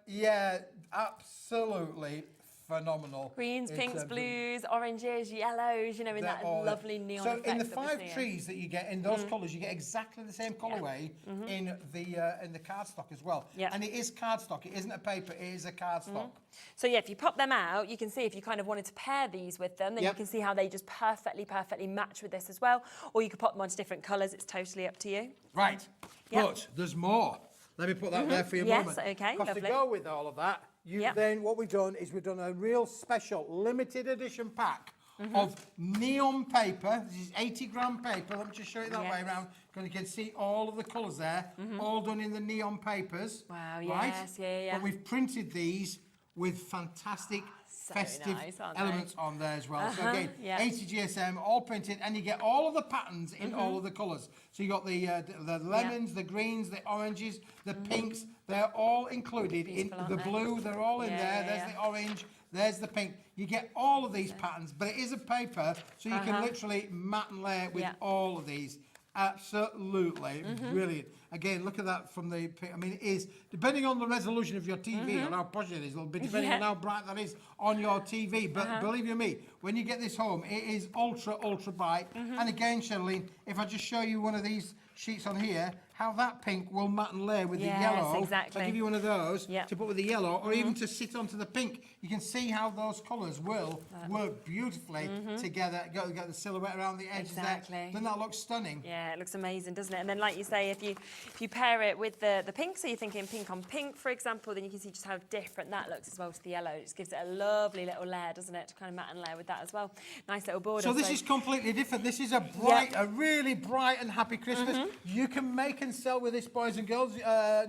F: Yeah, absolutely phenomenal.
A: Greens,
F: in
A: pinks,
F: terms of-
A: blues, oranges, yellows, in
F: They're
A: that
F: all-
A: lovely neon
F: So
A: effect
F: in the
A: that we're
F: 5
A: seeing.
F: trees that you get in those colours, you get exactly the same colourway in the cardstock as well.
A: Yeah.
F: And it is cardstock. It isn't a paper. It is a cardstock.
A: So yeah, if you pop them out, you can see if you kind of wanted to pair these with them, then you
F: Yep.
A: can see how they just perfectly match with this as well. Or you could pop them onto different colours. It's totally up to you.
F: Right.
A: Yeah.
F: But there's more. Let me put that there for you a
A: Yes,
F: moment.
A: okay,
F: Because to
A: lovely.
F: go with all of that,
A: Yep.
F: then what we've done is we've done a real special limited edition pack of neon paper. This is 80-gram paper. Let me just show it that way
A: Yes.
F: around, because you can see all of the colours there, all done in the neon papers.
A: Wow,
F: right?
A: yes, yeah.
F: But we've printed these with fantastic
A: So
F: festive
A: nice, aren't they?
F: elements on there as well. So again,
A: yeah.
F: 80 GSM, all printed, and you get all of the patterns in all of the colours. So you got the lemons, the greens, the oranges, the pinks. They're all included
A: Beautiful,
F: in
A: aren't
F: the
A: they?
F: blue. They're all in
A: Yeah,
F: there.
A: yeah,
F: There's
A: yeah.
F: the orange. There's the pink. You get all of these patterns, but it is a paper, so you can literally mat and layer with
A: Yeah.
F: all of these. Absolutely brilliant. Again, look at that from the. I mean, it is depending on the resolution of your TV and how posh it is. It'll be depending on how bright that is on your TV. But believe you me, when you get this home, it is ultra bright. And again, Sherilyn, if I just show you one of these sheets on here, how that pink will matte and layer with
A: Yes,
F: the yellow.
A: exactly.
F: I'll give you one of those
A: Yep.
F: to put with the yellow, or even to sit onto the pink. You can see how those colours will work beautifully together. Get the silhouette around the edges
A: Exactly.
F: there. Doesn't that look stunning?
A: Yeah, it looks amazing, doesn't it? And then, like you say, if you pair it with the pink, so you're thinking pink on pink, for example, then you can see just how different that looks as well to the yellow. It just gives it a lovely little layer, doesn't it? To kind of matte and layer with that as well. Nice little border.
F: So this is completely different. This is a bright, a really bright and happy Christmas. You can make and sell with this, boys and girls,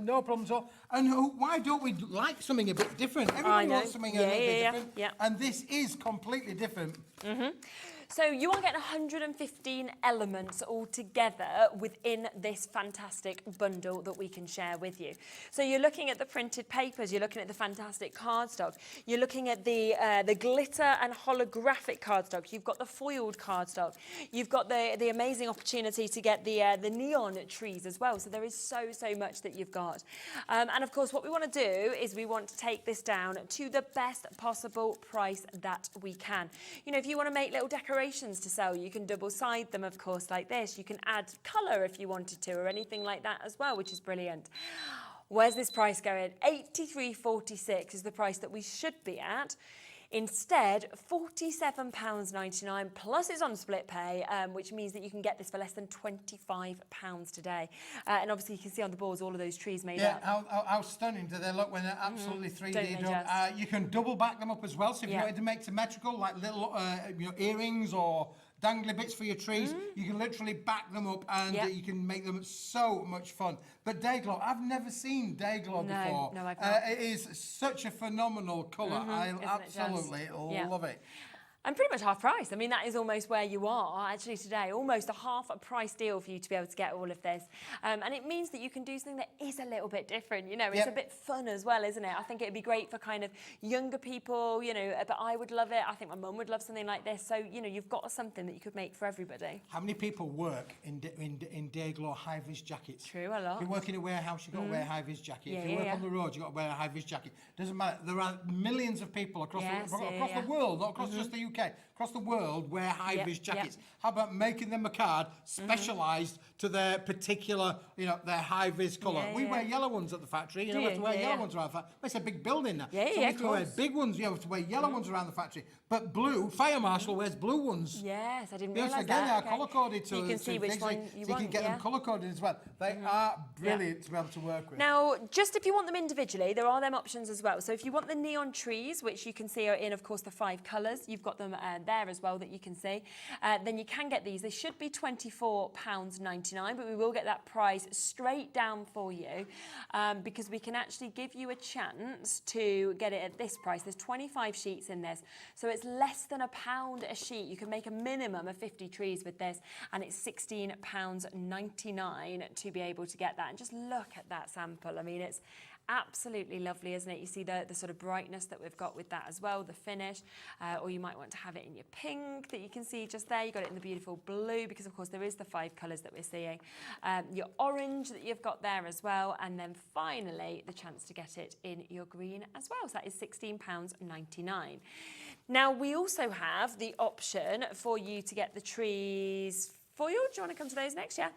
F: no problems at all. And why don't we like something a bit different? Everybody
A: know.
F: wants something a
A: Yeah,
F: little bit
A: yeah,
F: different.
A: yeah.
F: And this is completely different.
A: So you are getting 115 elements all together within this fantastic bundle that we can share with you. So you're looking at the printed papers, you're looking at the fantastic cardstock, you're looking at the glitter and holographic cardstock, you've got the foiled cardstock, you've got the amazing opportunity to get the neon trees as well. So there is so much that you've got. And of course, what we want to do is we want to take this down to the best possible price that we can. You know, if you want to make little decorations to sell, you can double side them, of course, like this. You can add colour if you wanted to, or anything like that as well, which is brilliant. Where's this price going? £83.46 is the price that we should be at. Instead, £47.99 plus it's on split pay, which means that you can get this for less than £25 today. And obviously you can see on the boards all of those trees made up.
F: Yeah, how stunning do they look when they're absolutely 3D done. You can double back them up as well, so if you wanted to make symmetrical, like little earrings or dangly bits for your trees, you can literally back them up and you can make them so much fun. But Dayglow, I've never seen Dayglow before.
A: No, I've not.
F: It is such a phenomenal colour. I absolutely love it.
A: And pretty much half price. I mean, that is almost where you are actually today. Almost a half a price deal for you to be able to get all of this. And it means that you can do something that is a little bit different. You know, it's a bit fun as well, isn't it? I think it'd be great for kind of younger people, you know, but I would love it. I think my mum would love something like this. So, you know, you've got something that you could make for everybody.
F: How many people work in Dayglow high-vis jackets?
A: True, a lot.
F: If you work in a warehouse, you've got to wear a high-vis jacket. If you work on the road, you've got to wear a high-vis jacket. Doesn't matter. There are millions of people across the world, not across just the UK, across the world wear high-vis jackets. How about making them a card specialised to their particular, you know, their high-vis colour? We wear yellow ones at the factory. You know, we have to wear yellow ones around the factory. It's a big building now. So we have to wear big ones. You have to wear yellow ones around the factory. But blue, Fire Marshal wears blue ones.
A: Yes, I didn't realise that.
F: Again, they are colour-coded to
A: you can see which one you want.
F: So you can get them colour-coded as well. They are brilliant to be able to work with.
A: Now, just if you want them individually, there are them options as well. So if you want the neon trees, which you can see are in, of course, the 5 colours, you've got them there as well that you can see. Then you can get these. They should be £24.99, but we will get that price straight down for you because we can actually give you a chance to get it at this price. There's 25 sheets in this, so it's less than £1 a sheet. You can make a minimum of 50 trees with this, and it's £16.99 to be able to get that. And just look at that sample. I mean, it's absolutely lovely, isn't it? You see the sort of brightness that we've got with that as well, the finish, or you might want to have it in your pink that you can see just there. You got it in the beautiful blue because of course there is the 5 colours that we're seeing. Your orange that you've got there as well, and then finally the chance to get it in your green as well. So that is £16.99. Now we also have the option for you to get the trees foiled. Do you want to come to those next? Yeah.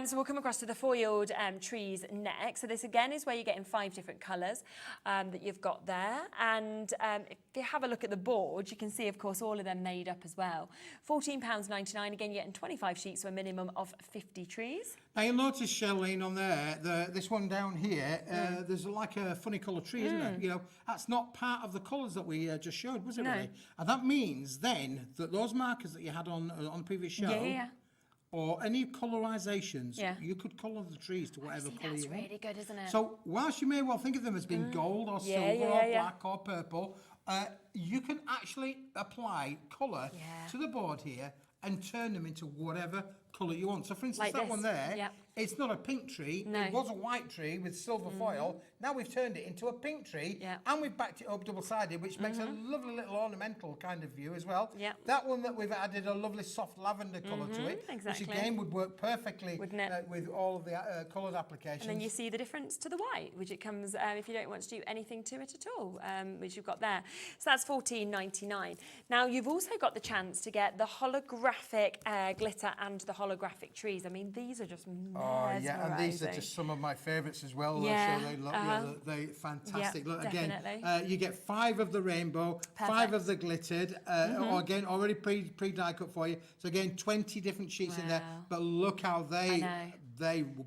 A: So we'll come across to the foiled trees next. So this again is where you're getting 5 different colours that you've got there. And if you have a look at the board, you can see, of course, all of them made up as well. £14.99. Again, you're getting 25 sheets, so a minimum of 50 trees.
F: Now you'll notice, Charlene, on there, this one down here, there's like a funny colour tree, isn't there? You know, that's not part of the colours that we just showed, was it really? And that means then that those markers that you had on the previous show, or any colorisations, you could colour the trees to whatever colour you want.
A: That's really good, isn't it?
F: So whilst you may well think of them as being gold or silver or black or purple, you can actually apply colour to the board here and turn them into whatever colour you want. So for instance, like that one there, it's not a pink tree. It was a white tree with silver foil. Now we've turned it into a pink tree and we've backed it up double-sided, which makes a lovely little ornamental kind of view as well. That one that we've added a lovely soft lavender colour to it, which again would work perfectly with all of the coloured applications.
A: And then you see the difference to the white, which it comes if you don't want to do anything to it at all, which you've got there. So that's £14.99. Now you've also got the chance to get the holographic glitter and the holographic trees. I mean, these are just mesmerising.
F: And these are just some of my favourites as well. So they look they're fantastic. Look, again, you get 5 of the rainbow, 5 of the glittered, again, already pre-die cut for you. So again, 20 different sheets in there, but look how they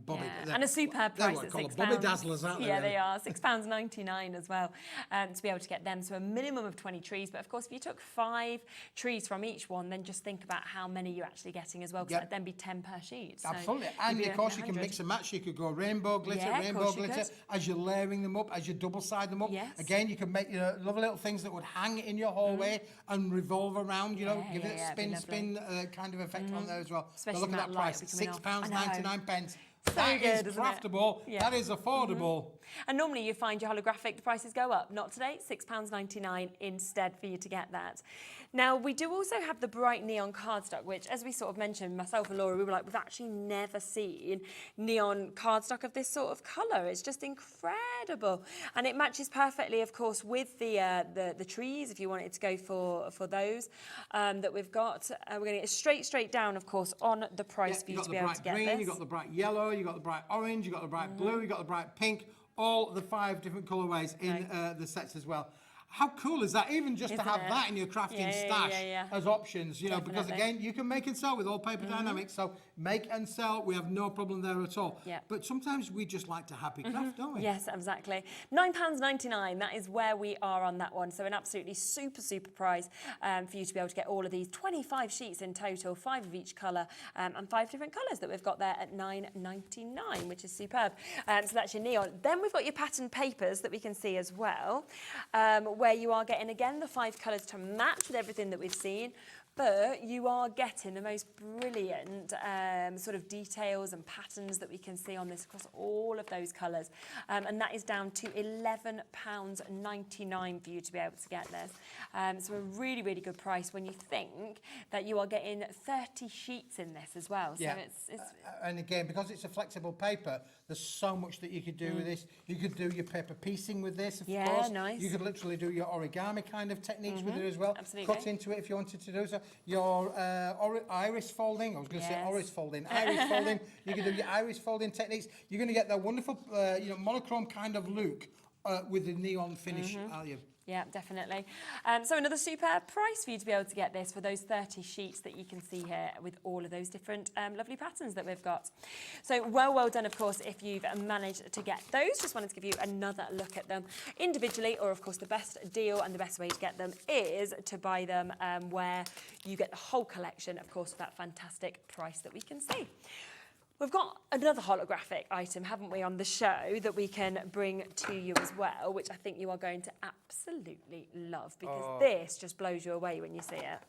F: bob it.
A: And a superb price at £6.
F: Bobby Dazzlers, aren't they?
A: Yeah, they are. £6.99 as well to be able to get them. So a minimum of 20 trees. But of course, if you took 5 trees from each one, then just think about how many you're actually getting as well, because that'd then be 10 per sheet. So
F: absolutely. And of course, you can mix and match. You could go rainbow glitter, as you're layering them up, as you double-side them up. Again, you can make lovely little things that would hang in your hallway and revolve around, you know, give it a spin kind of effect on there as well.
A: Especially
F: but look at that price, £6.99. That
A: good,
F: is craftable. That is affordable.
A: And normally you find your holographic, the prices go up. Not today, £6.99 instead for you to get that. Now, we do also have the bright neon cardstock, which, as we sort of mentioned, myself and Laura, we were like, we've actually never seen neon cardstock of this sort of colour. It's just incredible. And it matches perfectly, of course, with the trees, if you wanted to go for those that we've got. We're going to get straight down, of course, on the price for you to be able to get this.
F: You've got the bright yellow, you've got the bright orange, you've got the bright blue, you've got the bright pink, all the 5 different colourways in the sets as well. How cool is that? Even just
A: Isn't
F: to have
A: it?
F: that in your crafting
A: Yeah,
F: stash
A: yeah.
F: as options, you know, because
A: Definitely.
F: again, you can make and sell with all paper Dienamics. So make and sell, we have no problem there at all.
A: Yeah.
F: But sometimes we just like to happy craft, don't we?
A: Yes, exactly. £9.99, that is where we are on that one. So an absolutely super, super price for you to be able to get all of these 25 sheets in total, 5 of each colour, and 5 different colours that we've got there at £9.99, which is superb. So that's your neon. Then we've got your pattern papers that we can see as well, where you are getting, again, the 5 colours to match with everything that we've seen. But you are getting the most brilliant sort of details and patterns that we can see on this across all of those colours. And that is down to £11.99 for you to be able to get this. So a really, really good price when you think that you are getting 30 sheets in this as well.
F: Yeah.
A: So it's
F: and again, because it's a flexible paper, there's so much that you could do with this. You could do your paper piecing with this, of course.
A: Nice.
F: You could literally do your origami kind of techniques with it as well.
A: Absolutely.
F: Cut into it if you wanted to do so. Your iris folding, I was going to say iris folding. Iris folding, you can do your iris folding techniques. You're going to get that wonderful, monochrome kind of look with the neon finish, aren't you?
A: Yeah, definitely. So another superb price for you to be able to get this for those 30 sheets that you can see here with all of those different lovely patterns that we've got. So well done, of course, if you've managed to get those. Just wanted to give you another look at them individually, or of course the best deal and the best way to get them is to buy them where you get the whole collection, of course, for that fantastic price that we can see. We've got another holographic item, haven't we, on the show that we can bring to you as well, which I think you are going to absolutely love because this just blows you away when you see it.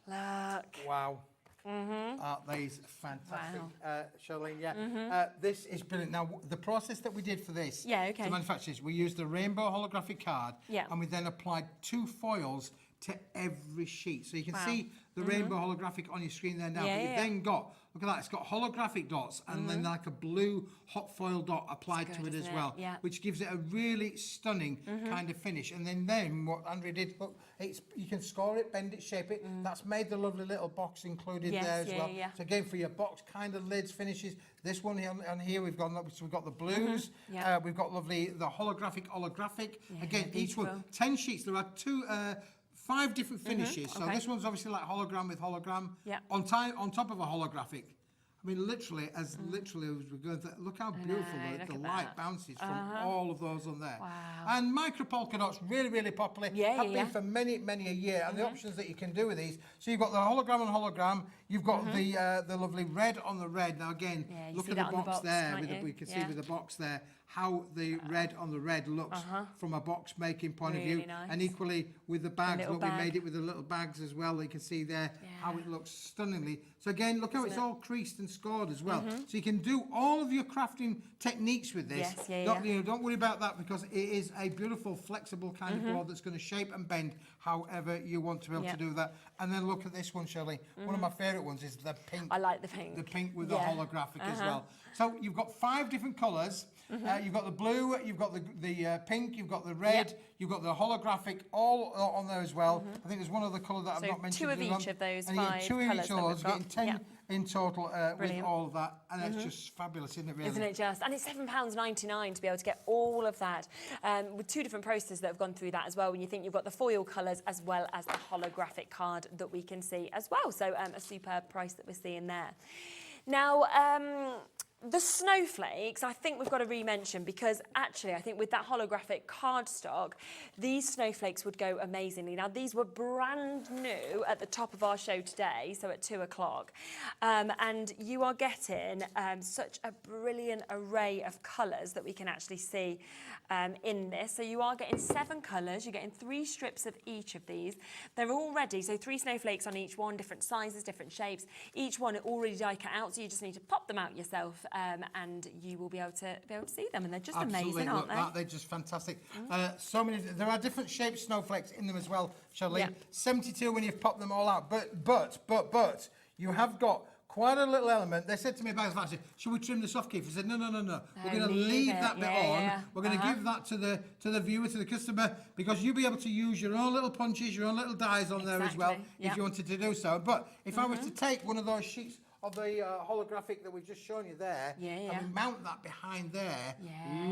A: Look.
F: Wow. Aren't these fantastic,
A: Wow.
F: Charlene? Yeah. This is brilliant. Now, the process that we did for this to manufacture this, we used the rainbow holographic card and we then applied 2 foils to every sheet. So you can see the rainbow holographic on your screen there now. But you've then got, look at that, it's got holographic dots and then like a blue hot foil dot applied to it as well, which gives it a really stunning kind of finish. And then what Andrea did, look, you can score it, bend it, shape it. That's made the lovely little box included there as well. So again, for your box kind of lids, finishes. This one here, on here we've got the blues. We've got the holographic. Again, each one, 10 sheets. There are 5 different finishes. So this one's obviously like hologram with hologram on top of a holographic. I mean, literally as we're going through, look how beautiful the light bounces from all of those on there.
A: Wow.
F: And micro polka dots, really, really popular. Have been for many, many a year. And the options that you can do with these. So you've got the hologram on hologram. You've got the lovely red on the red. Now again, look at the box there. We can see with the box there how the red on the red looks from a box making point of view.
A: Nice.
F: And equally with the bags, look,
A: bag.
F: we made it with the little bags as well. You can see there how it looks stunningly. So again, look how it's all creased and scored as well. So you can do all of your crafting techniques with this. Don't worry about that because it is a beautiful, flexible kind of board that's going to shape and bend however you want to be able to do that. And then look at this one, Shirley. One of my favourite ones is the pink.
A: I like the pink.
F: The pink with the holographic as well. So you've got 5 different colours. You've got the blue, you've got the pink, you've got the red, you've got the holographic, all on there as well. I think there's one other colour that I've not mentioned.
A: 2 of each of those 5
F: colours. 2 of each of those, getting 10
A: Yeah.
F: in total with all of that. And that's just fabulous, isn't it, really?
A: Isn't it just? And it's £7.99 to be able to get all of that with 2 different processes that have gone through that as well when you think you've got the foil colours as well as the holographic card that we can see as well. So a superb price that we're seeing there. Now, the snowflakes, I think we've got to re-mention because actually I think with that holographic cardstock, these snowflakes would go amazingly. Now, these were brand new at the top of our show today, so at 2 o'clock. And you are getting such a brilliant array of colours that we can actually see in this. So you are getting 7 colours, you're getting 3 strips of each of these. They're all ready, so 3 snowflakes on each one, different sizes, different shapes. Each one already die cut out, so you just need to pop them out yourself. And you will be able to see them, and they're just amazing, aren't they?
F: They're just fantastic. So many. There are different shaped snowflakes in them as well, Shirley. 72 when you've popped them all out. But you have got quite a little element. They said to me about it, should we trim this off, Keith? I said, no. We're going to leave that bit on. We're going to give that to the viewer, to the customer, because you'll be able to use your own little punches, your own little dies on there as well, if you wanted to do so. But if I was to take one of those sheets of the holographic that we've just shown you there, and we mount that behind there,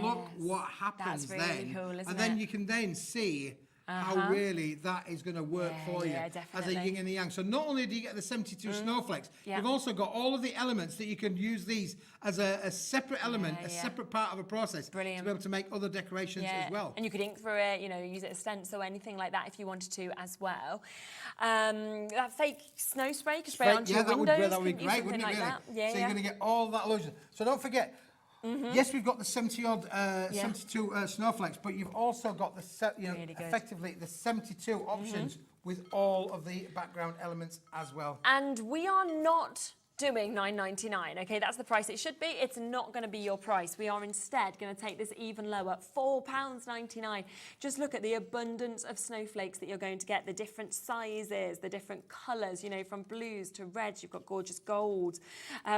F: look what happens
A: That's really
F: then.
A: cool, isn't
F: and then
A: it?
F: you can then see how really that is going to work for you as a yin and a yang. So not only do you get the 72 snowflakes, you've also got all of the elements that you can use these as a separate element, a separate part of a process to be able to make other decorations as well.
A: And you could ink through it, you know, use it as stencil or anything like that if you wanted to as well. That fake snow spray could spray onto your windows.
F: That would be great, wouldn't it, really?
A: Yeah,
F: so you're going to get all that illusion. So don't forget, yes, we've got the 72 snowflakes, but you've also got the effectively the 72 options with all of the background elements as well.
A: And we are not doing $9.99, okay? That's the price it should be. It's not going to be your price. We are instead going to take this even lower, £4.99. Just look at the abundance of snowflakes that you're going to get, the different sizes, the different colours, you know, from blues to reds. You've got gorgeous golds.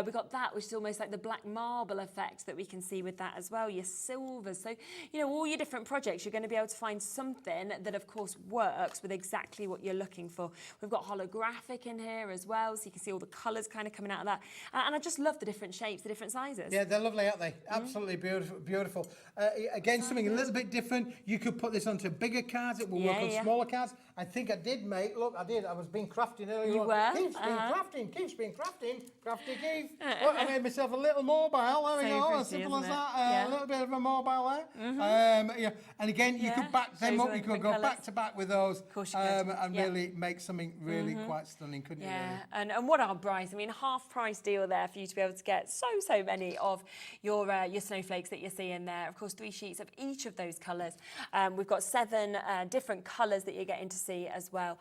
A: We've got that, which is almost like the black marble effect that we can see with that as well, your silvers. So, you know, all your different projects, you're going to be able to find something that, of course, works with exactly what you're looking for. We've got holographic in here as well, so you can see all the colours kind of coming out of that. And I just love the different shapes, the different sizes.
F: Yeah, they're lovely, aren't they? Absolutely beautiful. Again, something a little bit different. You could put this onto bigger cards. It will work on smaller cards. I think I did make, look, I did. I was being crafting earlier.
A: You were?
F: Keith's been crafting. Crafty Keith. Look, I made myself a little mobile. There we go. As simple as that. A little bit of a mobile there. And again, you could back them up. You could go back to back with those and really make something really quite stunning, couldn't you? Really?
A: And what our price? I mean, half price deal there for you to be able to get so many of your snowflakes that you're seeing there. Of course, 3 sheets of each of those colours. We've got 7 different colours that you're getting to see as well.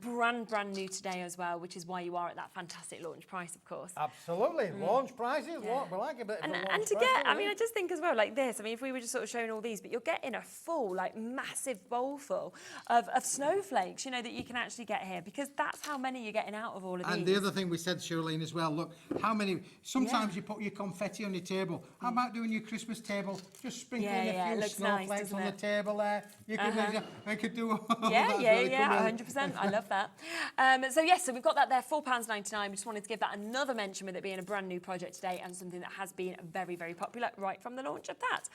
A: Brand new today as well, which is why you are at that fantastic launch price, of course.
F: Absolutely. Launch prices. We like a bit of a launch
A: and to
F: price,
A: get, I mean, I just think as well, like this, I mean, if we were just sort of showing all these, but you're getting a full, like, massive bowl full of snowflakes, you know, that you can actually get here, because that's how many you're getting out of all of these.
F: And the other thing we said, Charlene, as well, look, how many, sometimes you put your confetti on your table. How about doing your Christmas table? Just sprinkling a few snowflakes on the table there. You could do all that.
A: Yeah, 100%. I love that. So we've got that there, £4.99. We just wanted to give that another mention with it being a brand new project today and something that has been very, very popular right from the launch of that.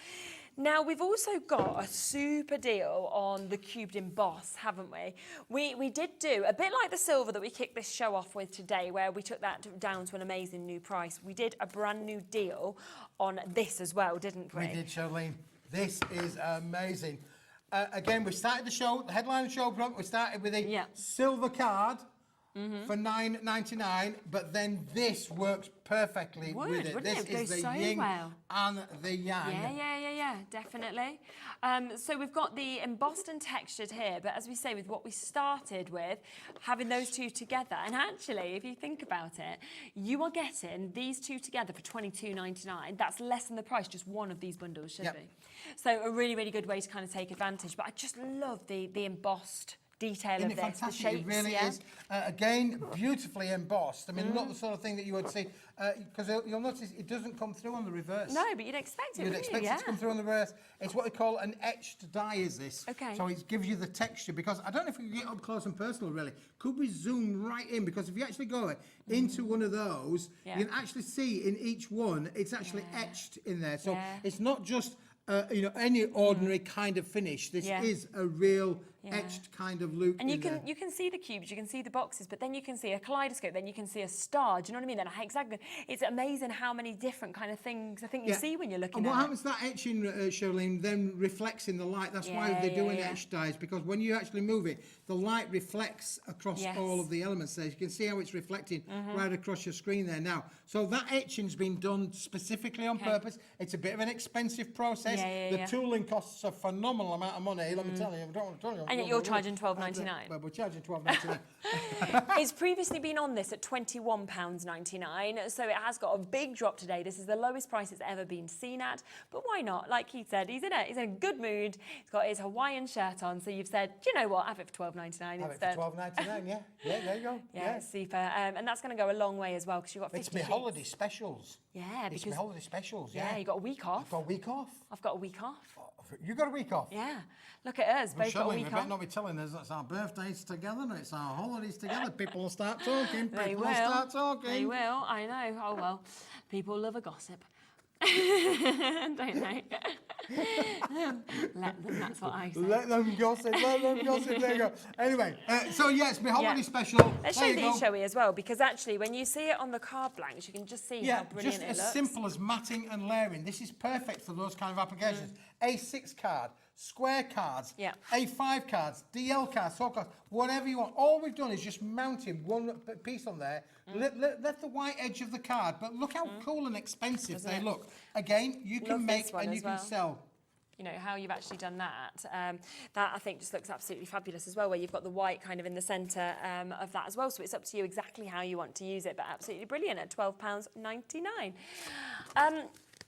A: Now, we've also got a super deal on the cubed emboss, haven't we? We did do, a bit like the silver that we kicked this show off with today, where we took that down to an amazing new price. We did a brand new deal on this as well, didn't we?
F: We did, Charlene. This is amazing. Again, we started the show, the headline show, we started with a silver card for $9.99, but then this works perfectly with it. This is the yin and the yang.
A: Yeah, definitely. So we've got the embossed and textured here, but as we say, with what we started with, having those two together, and actually, if you think about it, you are getting these two together for $22.99. That's less than the price just one of these bundles should be. So a really, really good way to kind of take advantage. But I just love the embossed detail
F: Isn't
A: of
F: it
A: this,
F: fantastic?
A: the shapes,
F: It really is. Again, beautifully embossed. I mean, not the sort of thing that you would see, because you'll notice it doesn't come through on the reverse.
A: No, but you'd expect it,
F: You'd expect it to come through on the reverse. It's what they call an etched die, is this.
A: Okay.
F: So it gives you the texture, because I don't know if we can get up close and personal, really. Could we zoom right in? Because if you actually go into one of those, you can actually see in each one, it's actually etched in there. So it's not just any ordinary kind of finish. This is a real etched kind of look.
A: And you can see the cubes, you can see the boxes, but then you can see a kaleidoscope, then you can see a star. Do you know what I mean? Then exactly, it's amazing how many different kind of things I think you see when you're looking at it.
F: And what happens, that etching, Charlene, then reflects in the light. That's why they do an etched dies, because when you actually move it, the light reflects across all of the elements there. You can see how it's reflecting right across your screen there now. So that etching's been done specifically on purpose. It's a bit of an expensive process. The tooling costs a phenomenal amount of money. Let me tell you, I don't want to tell you.
A: And yet you're charging £12.99.
F: Well, we're charging £12.99.
A: It's previously been on this at £21.99, so it has got a big drop today. This is the lowest price it's ever been seen at, but why not? Like Keith said, he's in a good mood. He's got his Hawaiian shirt on, so you've said, do you know what? Have it for £12.99 instead.
F: Have it for £12.99, yeah, there you go.
A: Yeah, super. And that's going to go a long way as well, because you've got 50
F: It's my holiday specials.
A: Yeah,
F: it's my holiday specials,
A: yeah, you got a week off.
F: I've got a week off.
A: I've got a week off.
F: You got a week off?
A: Yeah. Look at us, both got a week off.
F: might not be telling us it's our birthdays together, and it's our holidays together. People will start talking.
A: They
F: People
A: will.
F: start talking.
A: They will, I know. Oh, well, people love a gossip. Don't they? Let them, that's what I say.
F: Let them gossip, there you go. Anyway, so yes, my holiday special.
A: Let's
F: There
A: show
F: you go.
A: these, shall we, as well? Because actually, when you see it on the card blanks, you can just see how brilliant
F: just
A: it
F: as
A: looks.
F: simple as matting and layering. This is perfect for those kind of applications. A6 card, square cards, A5 cards, DL cards, so cards, whatever you want. All we've done is just mounting one piece on there, left the white edge of the card, but look how cool and expensive they look. Again, you can
A: Love
F: make
A: this one
F: and you
A: as
F: can
A: well.
F: sell.
A: You know, how you've actually done that. That, I think, just looks absolutely fabulous as well, where you've got the white kind of in the centre of that as well. So it's up to you exactly how you want to use it, but absolutely brilliant at £12.99.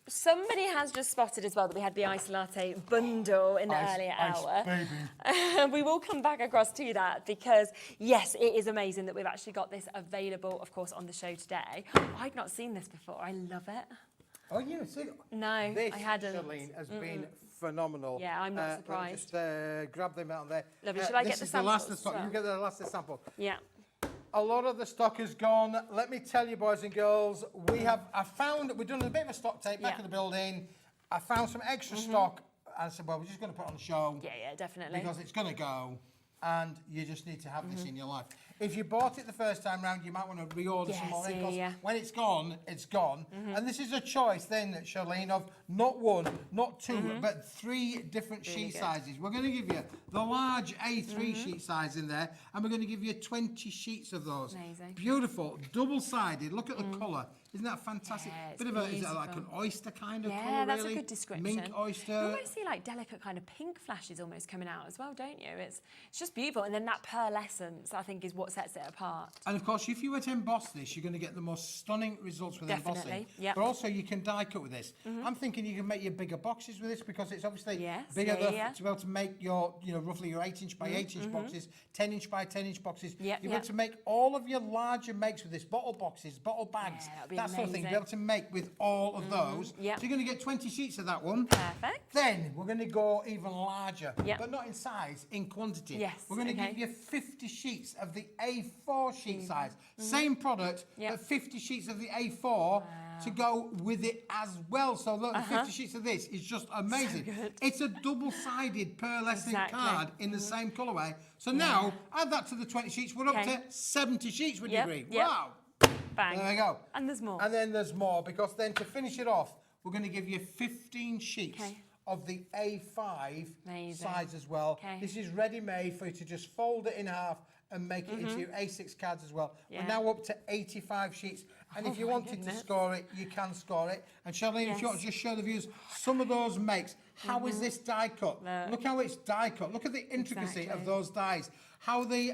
A: Somebody has just spotted as well that we had the ice latte bundle in the earlier hour.
F: Baby.
A: We will come back across to that because, yes, it is amazing that we've actually got this available, of course, on the show today. I'd not seen this before. I love it.
F: Oh, you know, see,
A: No,
F: this,
A: I hadn't.
F: Charlene, has been phenomenal.
A: Yeah, I'm not surprised.
F: Just grab them out there.
A: Lovely. Shall I get
F: this
A: the
F: is the last
A: samples
F: of stock.
A: as well?
F: You get the last of sample.
A: Yeah.
F: A lot of the stock is gone. Let me tell you, boys and girls, we've done a bit of a stock take back in the building. I found some extra stock. And I said, well, we're just going to put it on the show.
A: Yeah, definitely.
F: Because it's going to go. And you just need to have this in your life. If you bought it the first time round, you might want to reorder some more. Because when it's gone, it's gone. And this is a choice then, Charlene, of not one, not two, but 3 different sheet sizes. We're going to give you the large A3 sheet size in there, and we're going to give you 20 sheets of those.
A: Amazing.
F: Beautiful, double-sided. Look at the colour. Isn't that fantastic?
A: Yeah,
F: Bit of is it like an oyster kind of colour,
A: Yeah, that's
F: really?
A: a good description.
F: Mink oyster.
A: You almost see like delicate kind of pink flashes almost coming out as well, don't you? It's just beautiful. And then that pearlescence, I think, is what sets it apart.
F: And of course, if you were to emboss this, you're going to get the most stunning results with embossing.
A: Yep.
F: But also, you can die cut with this. I'm thinking you can make your bigger boxes with this because it's obviously bigger to be able to make your, roughly your 8-inch by 8-inch boxes, 10-inch by 10-inch boxes. You'll be able to make all of your larger makes with this, bottle boxes, bottle bags, that sort of thing. You'll be able to make with all of those. So you're going to get 20 sheets of that one.
A: Perfect.
F: Then we're going to go even larger, but not in size, in quantity.
A: Yes.
F: We're going to give you 50 sheets of the A4 sheet size. Same product, but 50 sheets of the A4 to go with it as well. So look, the 50 sheets of this is just amazing.
A: So
F: it's a double-sided pearlescent card in the same colourway. So now, add that to the 20 sheets, we're up to 70 sheets, would you agree? Wow.
A: Bang.
F: There we go.
A: And there's more.
F: And then there's more, because then to finish it off, we're going to give you 15 sheets of the A5 size as well. This is ready-made for you to just fold it in half and make it into your A6 cards as well. We're now up to 85 sheets. And if you wanted to score it, you can score it. And Charlene, if you want to just show the viewers some of those makes, how is this die cut? Look how it's die cut. Look at the intricacy of those dies. How the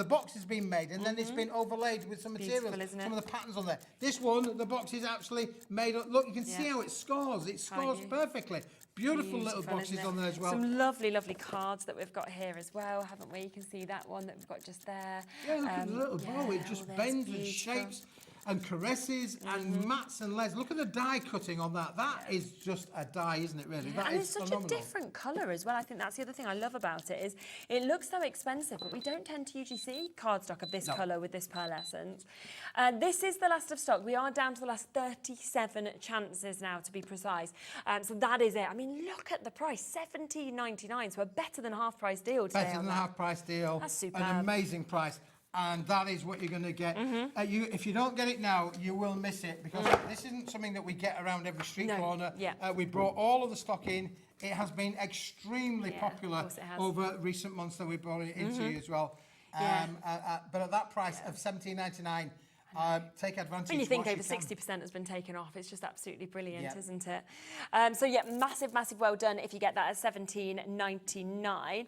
F: box has been made, and then it's been overlaid with some materials, some of the patterns on there. This one, the box is actually made up. Look, you can see how it scores. It scores perfectly. Beautiful little boxes on there as well.
A: Some lovely, lovely cards that we've got here as well, haven't we? You can see that one that we've got just there.
F: Yeah, look at the little bow. It just bends and shapes and caresses and mats and leads. Look at the die cutting on that. That is just a die, isn't it, really? That
A: and
F: is
A: it's such
F: phenomenal.
A: a different colour as well. I think that's the other thing I love about it is it looks so expensive, but we don't tend to usually see cardstock of this colour with this pearlescent. This is the last of stock. We are down to the last 37 chances now, to be precise. So that is it. I mean, look at the price, $17.99. So a better than half-price deal today.
F: Better than a half-price deal.
A: That's superb.
F: An amazing price. And that is what you're going to get. If you don't get it now, you will miss it, because this isn't something that we get around every street corner. We brought all of the stock in. It has been extremely popular over recent months that we brought it into you as well. But at that price of $17.99, take advantage.
A: When you think over 60% has been taken off, it's just absolutely brilliant, isn't it? So yeah, massive, massive well done if you get that at $17.99.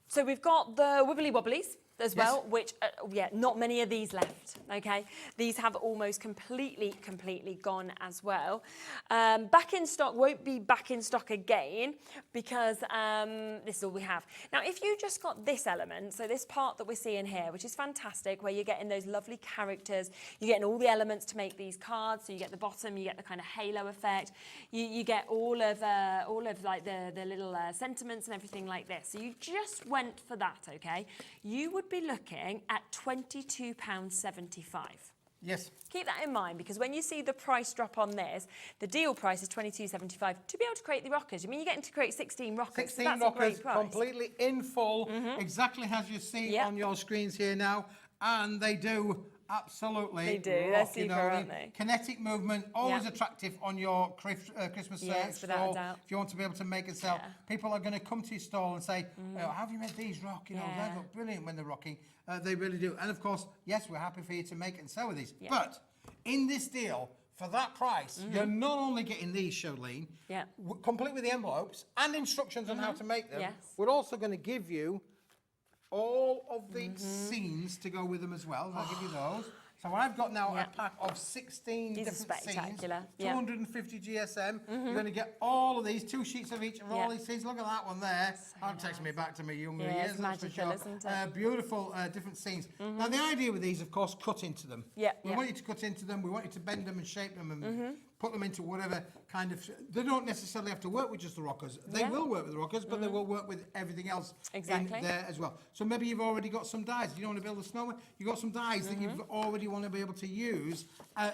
A: So we've got the Wibbly Wobblies. as well, which, not many of these left, okay? These have almost completely gone as well. Back in stock, won't be back in stock again because this is all we have. Now, if you just got this element, so this part that we're seeing here, which is fantastic, where you're getting those lovely characters, you're getting all the elements to make these cards, so you get the bottom, you get the kind of halo effect, you get all of like the little sentiments and everything like this. So you just went for that, okay? You would be looking at £22.75.
F: Yes.
A: Keep that in mind, because when you see the price drop on this, the deal price is £22.75 to be able to create the rockers. I mean, you're getting to create 16 rockers.
F: 16
A: so that's
F: rockers,
A: a great price.
F: completely in full, exactly as you see on your screens here now, and they do absolutely.
A: They do. They're super, aren't they?
F: Kinetic movement, always attractive on your Christmas
A: Yes, without a doubt.
F: If you want to be able to make and sell, people are going to come to your stall and say, "How have you made these rock? You know, they look brilliant when they're rocking." They really do. And of course, yes, we're happy for you to make and sell with these. But in this deal, for that price, you're not only getting these, Charlene, complete with the envelopes and instructions on how to make them.
A: Yes.
F: We're also going to give you all of the scenes to go with them as well. I'll give you those. So I've got now a pack of 16
A: These are
F: different scenes,
A: spectacular.
F: 250 GSM. You're going to get all of these, 2 sheets of each of all these scenes. Look at that one there. That takes me back to my younger years,
A: it's
F: that's for
A: magical,
F: sure.
A: isn't it?
F: Beautiful different scenes. Now the idea with these, of course, cut into them. We want you to cut into them. We want you to bend them and shape them and put them into whatever kind of... They don't necessarily have to work with just the rockers. They will work with the rockers, but they will work with everything else in there as well. So maybe you've already got some dies. You don't want to build a snowman? You've got some dies that you've already want to be able to use.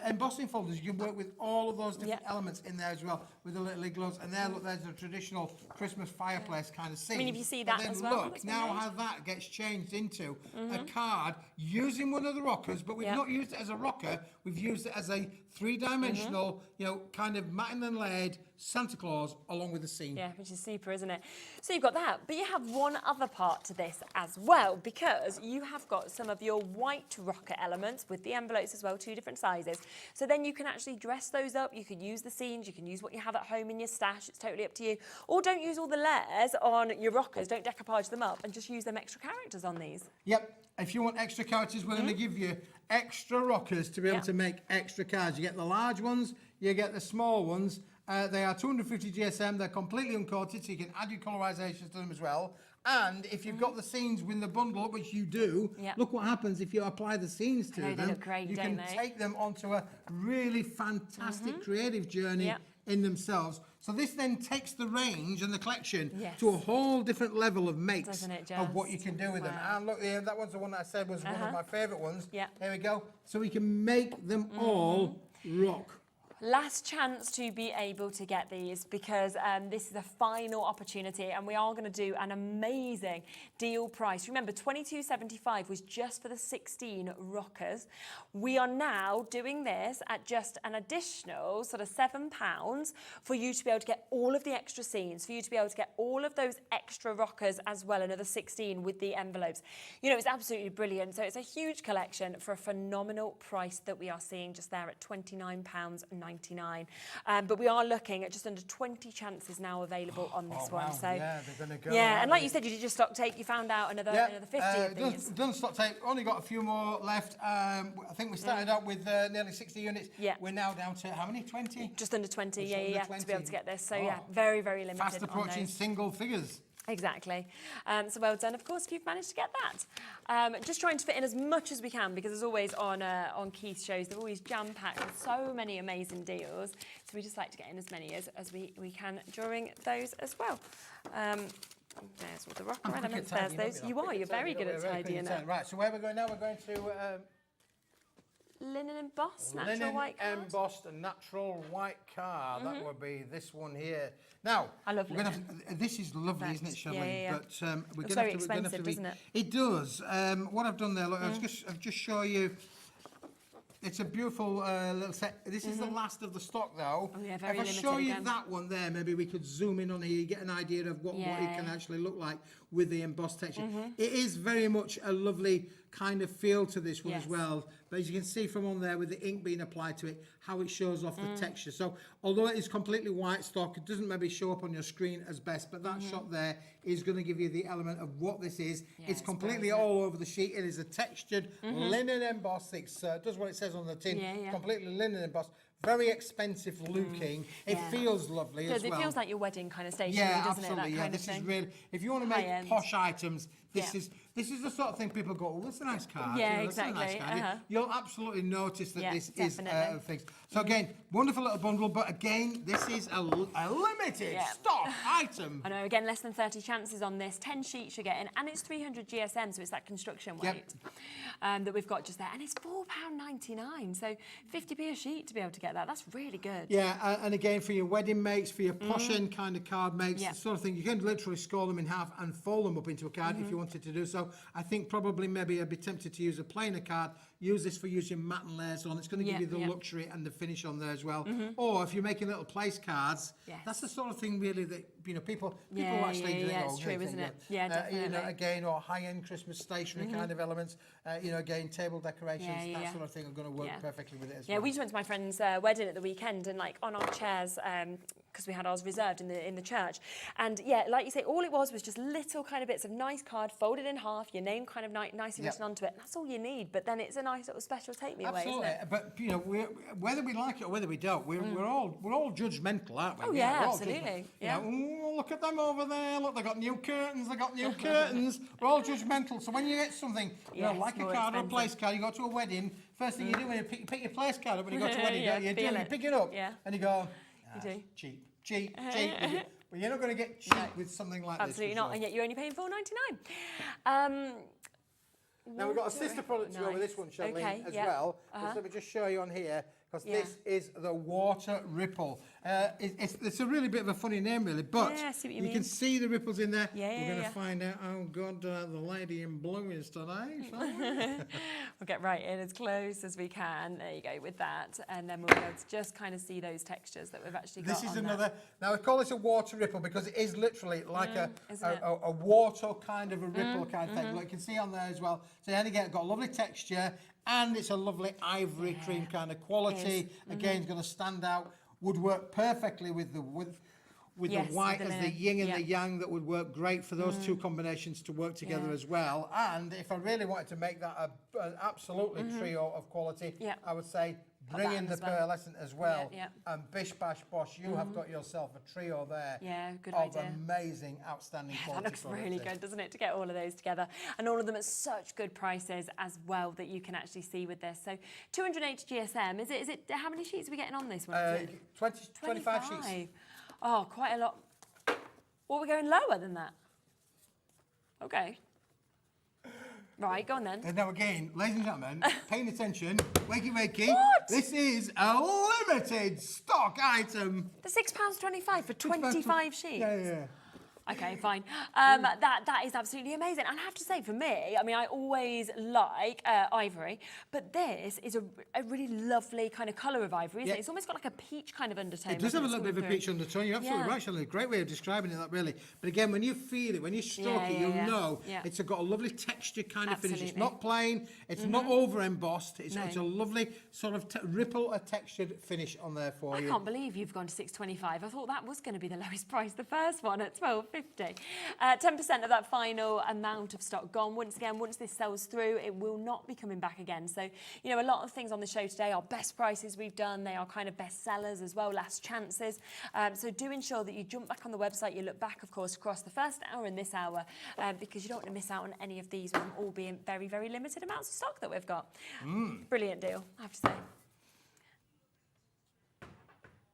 F: Embossing folders, you can work with all of those different elements in there as well, with the little glows. And there, look, there's a traditional Christmas fireplace kind of scene.
A: I mean, if you see that
F: but then
A: as well,
F: look, now how that gets changed into a card using one of the rockers, but we've not used it as a rocker, we've used it as a 3-dimensional, you know, kind of matting and layered Santa Claus along with the scene.
A: Yeah, which is super, isn't it? So you've got that, but you have one other part to this as well, because you have got some of your white rocker elements with the envelopes as well, 2 different sizes. So then you can actually dress those up. You can use the scenes, you can use what you have at home in your stash. It's totally up to you. Or don't use all the layers on your rockers, don't decoupage them up and just use them extra characters on these.
F: Yep. If you want extra characters, we're going to give you extra rockers to be able to make extra cards. You get the large ones, you get the small ones. They are 250 GSM, they're completely uncoated, so you can add your colorizations to them as well. And if you've got the scenes with the bundle, which you do, look what happens if you apply the scenes to them.
A: They look great,
F: you
A: don't
F: can
A: they?
F: take them onto a really fantastic creative journey in themselves. So this then takes the range and the collection to a whole different level of makes of what you can do with them. And look, that was the one that I said was one of my favourite ones. There we go. So we can make them all rock.
A: Last chance to be able to get these, because this is a final opportunity and we are going to do an amazing deal price. Remember, $22.75 was just for the 16 rockers. We are now doing this at just an additional sort of £7 for you to be able to get all of the extra scenes, for you to be able to get all of those extra rockers as well, another 16 with the envelopes. You know, it's absolutely brilliant. So it's a huge collection for a phenomenal price that we are seeing just there at £29.99. But we are looking at just under 20 chances now available on this one. So
F: yeah, they're going to go.
A: Yeah, and like you said, you did just stock take. You found out another 50.
F: Done stock take. Only got a few more left. I think we started out with nearly 60 units. We're now down to how many? 20?
A: Just under 20.
F: Just under 20.
A: To be able to get this. So yeah, very, very limited.
F: Fast approaching single figures.
A: Exactly. So well done, of course, if you've managed to get that. Just trying to fit in as much as we can, because as always on Keith's shows, they're always jam-packed with so many amazing deals. So we just like to get in as many as we can during those as well. There's all the rocker elements. There's those. You're very good at tidying up.
F: Right, so where we're going now, we're going to...
A: linen embossed, natural white card.
F: Linen embossed and natural white card. That would be this one here. Now,
A: I love linen.
F: This is lovely, isn't it, Charlene? But we're
A: it's very expensive, doesn't it?
F: It does. What I've done there, look, I'll just show you. It's a beautiful little set. This is the last of the stock, though.
A: Oh, yeah, very limited
F: if I show you
A: again.
F: that one there, maybe we could zoom in on here. You get an idea of what it can actually look like with the embossed texture. It is very much a lovely kind of feel to this one
A: Yes.
F: as well. But as you can see from on there with the ink being applied to it, how it shows off the texture. So although it is completely white stock, it doesn't maybe show up on your screen as best, but that shot there is going to give you the element of what this is.
A: Yeah,
F: it's
A: it's
F: completely
A: great, isn't it?
F: all over the sheet. It is a textured linen emboss. It does what it says on the tin.
A: Yeah, yeah.
F: Completely linen emboss. Very expensive looking. It
A: Yeah.
F: feels lovely as well.
A: It feels like your wedding kind of stationery,
F: Yeah,
A: doesn't
F: absolutely.
A: it? That
F: Yeah,
A: kind
F: this
A: of thing.
F: is really. If you want to make
A: High-end.
F: posh items, this
A: Yeah.
F: is the sort of thing people go, "Oh, that's a nice card."
A: Yeah,
F: that's a nice
A: exactly.
F: card. You'll absolutely notice that
A: Yeah,
F: this
A: definitely.
F: is things. So again, wonderful little bundle, but again, this is a limited
A: Yeah.
F: stock item.
A: I know, again, less than 30 chances on this. 10 sheets you're getting, and it's 300 GSM, so it's that construction
F: Yep.
A: weight that we've got just there. And it's £4.99, so 50p a sheet to be able to get that. That's really good.
F: Yeah, and again, for your wedding makes, for your posh end kind of card makes,
A: Yeah.
F: the sort of thing, you can literally score them in half and fold them up into a card if you wanted to do so. I think probably maybe I'd be tempted to use a plainer card. Use this for using matte and layers on. It's going to
A: Yeah,
F: give you the
A: yeah.
F: luxury and the finish on there as well. Or if you're making little place cards,
A: Yes.
F: that's the sort of thing really that people
A: Yeah,
F: actually
A: yeah,
F: do.
A: yeah, it's true, isn't it? Yeah, definitely.
F: Again, or high-end Christmas stationery kind of elements. Again, table decorations,
A: Yeah, yeah,
F: that
A: yeah.
F: sort of thing are going to work
A: Yeah.
F: perfectly with it as
A: Yeah,
F: well.
A: we just went to my friend's wedding at the weekend, and like on our chairs, because we had ours reserved in the church, and yeah, like you say, all it was just little kind of bits of nice card folded in half, your name kind of nicely
F: Yep.
A: written onto it. And that's all you need. But then it's a nice little special take me away, isn't
F: Absolutely,
A: it?
F: but whether we like it or whether we don't, we're all judgmental, aren't we?
A: Oh, yeah,
F: we're all
A: absolutely,
F: judgmental.
A: yeah.
F: "Oh, look at them over there. Look, they got new curtains. They got new curtains." We're all judgmental. So when you get something,
A: Yeah,
F: like
A: it's
F: a
A: more
F: card or a
A: expensive.
F: place card, you go to a wedding. First thing you do when you pick your place card up when you go to a wedding,
A: Yeah,
F: you
A: feel it.
F: pick it up
A: Yeah.
F: and you go,
A: You do.
F: cheap. But you're not going to get cheap with something like this.
A: Absolutely
F: for
A: not,
F: sure.
A: and yet you're only paying £4.99.
F: Now we've got a sister product to go with this one, Charlene,
A: Okay,
F: as
A: yeah.
F: well. Just let me just show you on here, because
A: Yeah.
F: this is the water ripple. It's a really bit of a funny name, really, but
A: Yeah, I see what you
F: can
A: mean.
F: see the ripples in there.
A: Yeah,
F: We're going to
A: yeah.
F: find out how good the lady in blue is today. shall we?
A: We'll get right in as close as we can. There you go with that, and then we'll be able to just kind of see those textures that we've actually got.
F: This is
A: on
F: another.
A: That.
F: Now we call this a water ripple because it is literally like
A: isn't it?
F: a water kind of a ripple kind of thing. Look, you can see on there as well. So and again, it's got a lovely texture, and it's a lovely ivory cream kind of quality. Again, it's going to stand out. Would work perfectly with the
A: Yes,
F: the white
A: with the
F: as the
A: linen.
F: yin and
A: Yeah.
F: the yang. That would work great for those two combinations to work together
A: Yeah.
F: as well. And if I really wanted to make that an absolutely trio of quality,
A: Yeah.
F: I would say
A: Put
F: bring
A: that
F: in
A: in
F: the
A: as well.
F: pearlescent as well.
A: Yeah,
F: And bish bash bosh, you have got yourself a trio there.
A: Yeah, good
F: of
A: idea.
F: amazing, outstanding
A: That
F: quality.
A: looks
F: products
A: really
F: there.
A: good, doesn't it, to get all of those together? And all of them at such good prices as well that you can actually see with this. So 280 GSM, is it, how many sheets are we getting on this one? Is it
F: 25 sheets.
A: Oh, quite a lot. Well, we're going lower than that. Okay. Right, go on then.
F: And now again, ladies and gentlemen, paying attention, wakey wakey.
A: What?
F: This is a limited stock item.
A: The £6.25 for 25 sheets.
F: Yeah.
A: Okay, fine. That is absolutely amazing. And I have to say, for me, I mean, I always like ivory, but this is a really lovely kind of colour of ivory, isn't
F: Yeah.
A: it? It's almost got like a peach kind of undertone.
F: It does have a
A: doesn't
F: little bit of a
A: coming
F: peach undertone. You're absolutely
A: Yeah.
F: right, Shelley. Great way of describing it, that really. But again, when you feel it, when you stroke
A: Yeah,
F: it,
A: yeah,
F: you'll
A: yeah.
F: know
A: Yeah.
F: it's got a lovely texture kind of finish. It's
A: Absolutely.
F: not plain. It's not over embossed. It's,
A: No.
F: it's a lovely sort of ripple, a textured finish on there for
A: I
F: you.
A: can't believe you've gone to $6.25. I thought that was going to be the lowest price, the first one at $12.50. 10% of that final amount of stock gone. Once again, once this sells through, it will not be coming back again. So, you know, a lot of things on the show today are best prices we've done. They are kind of best sellers as well, last chances. So do ensure that you jump back on the website. You look back, of course, across the first hour and this hour, because you don't want to miss out on any of these, with them all being very, very limited amounts of stock that we've got. Brilliant deal, I have to say.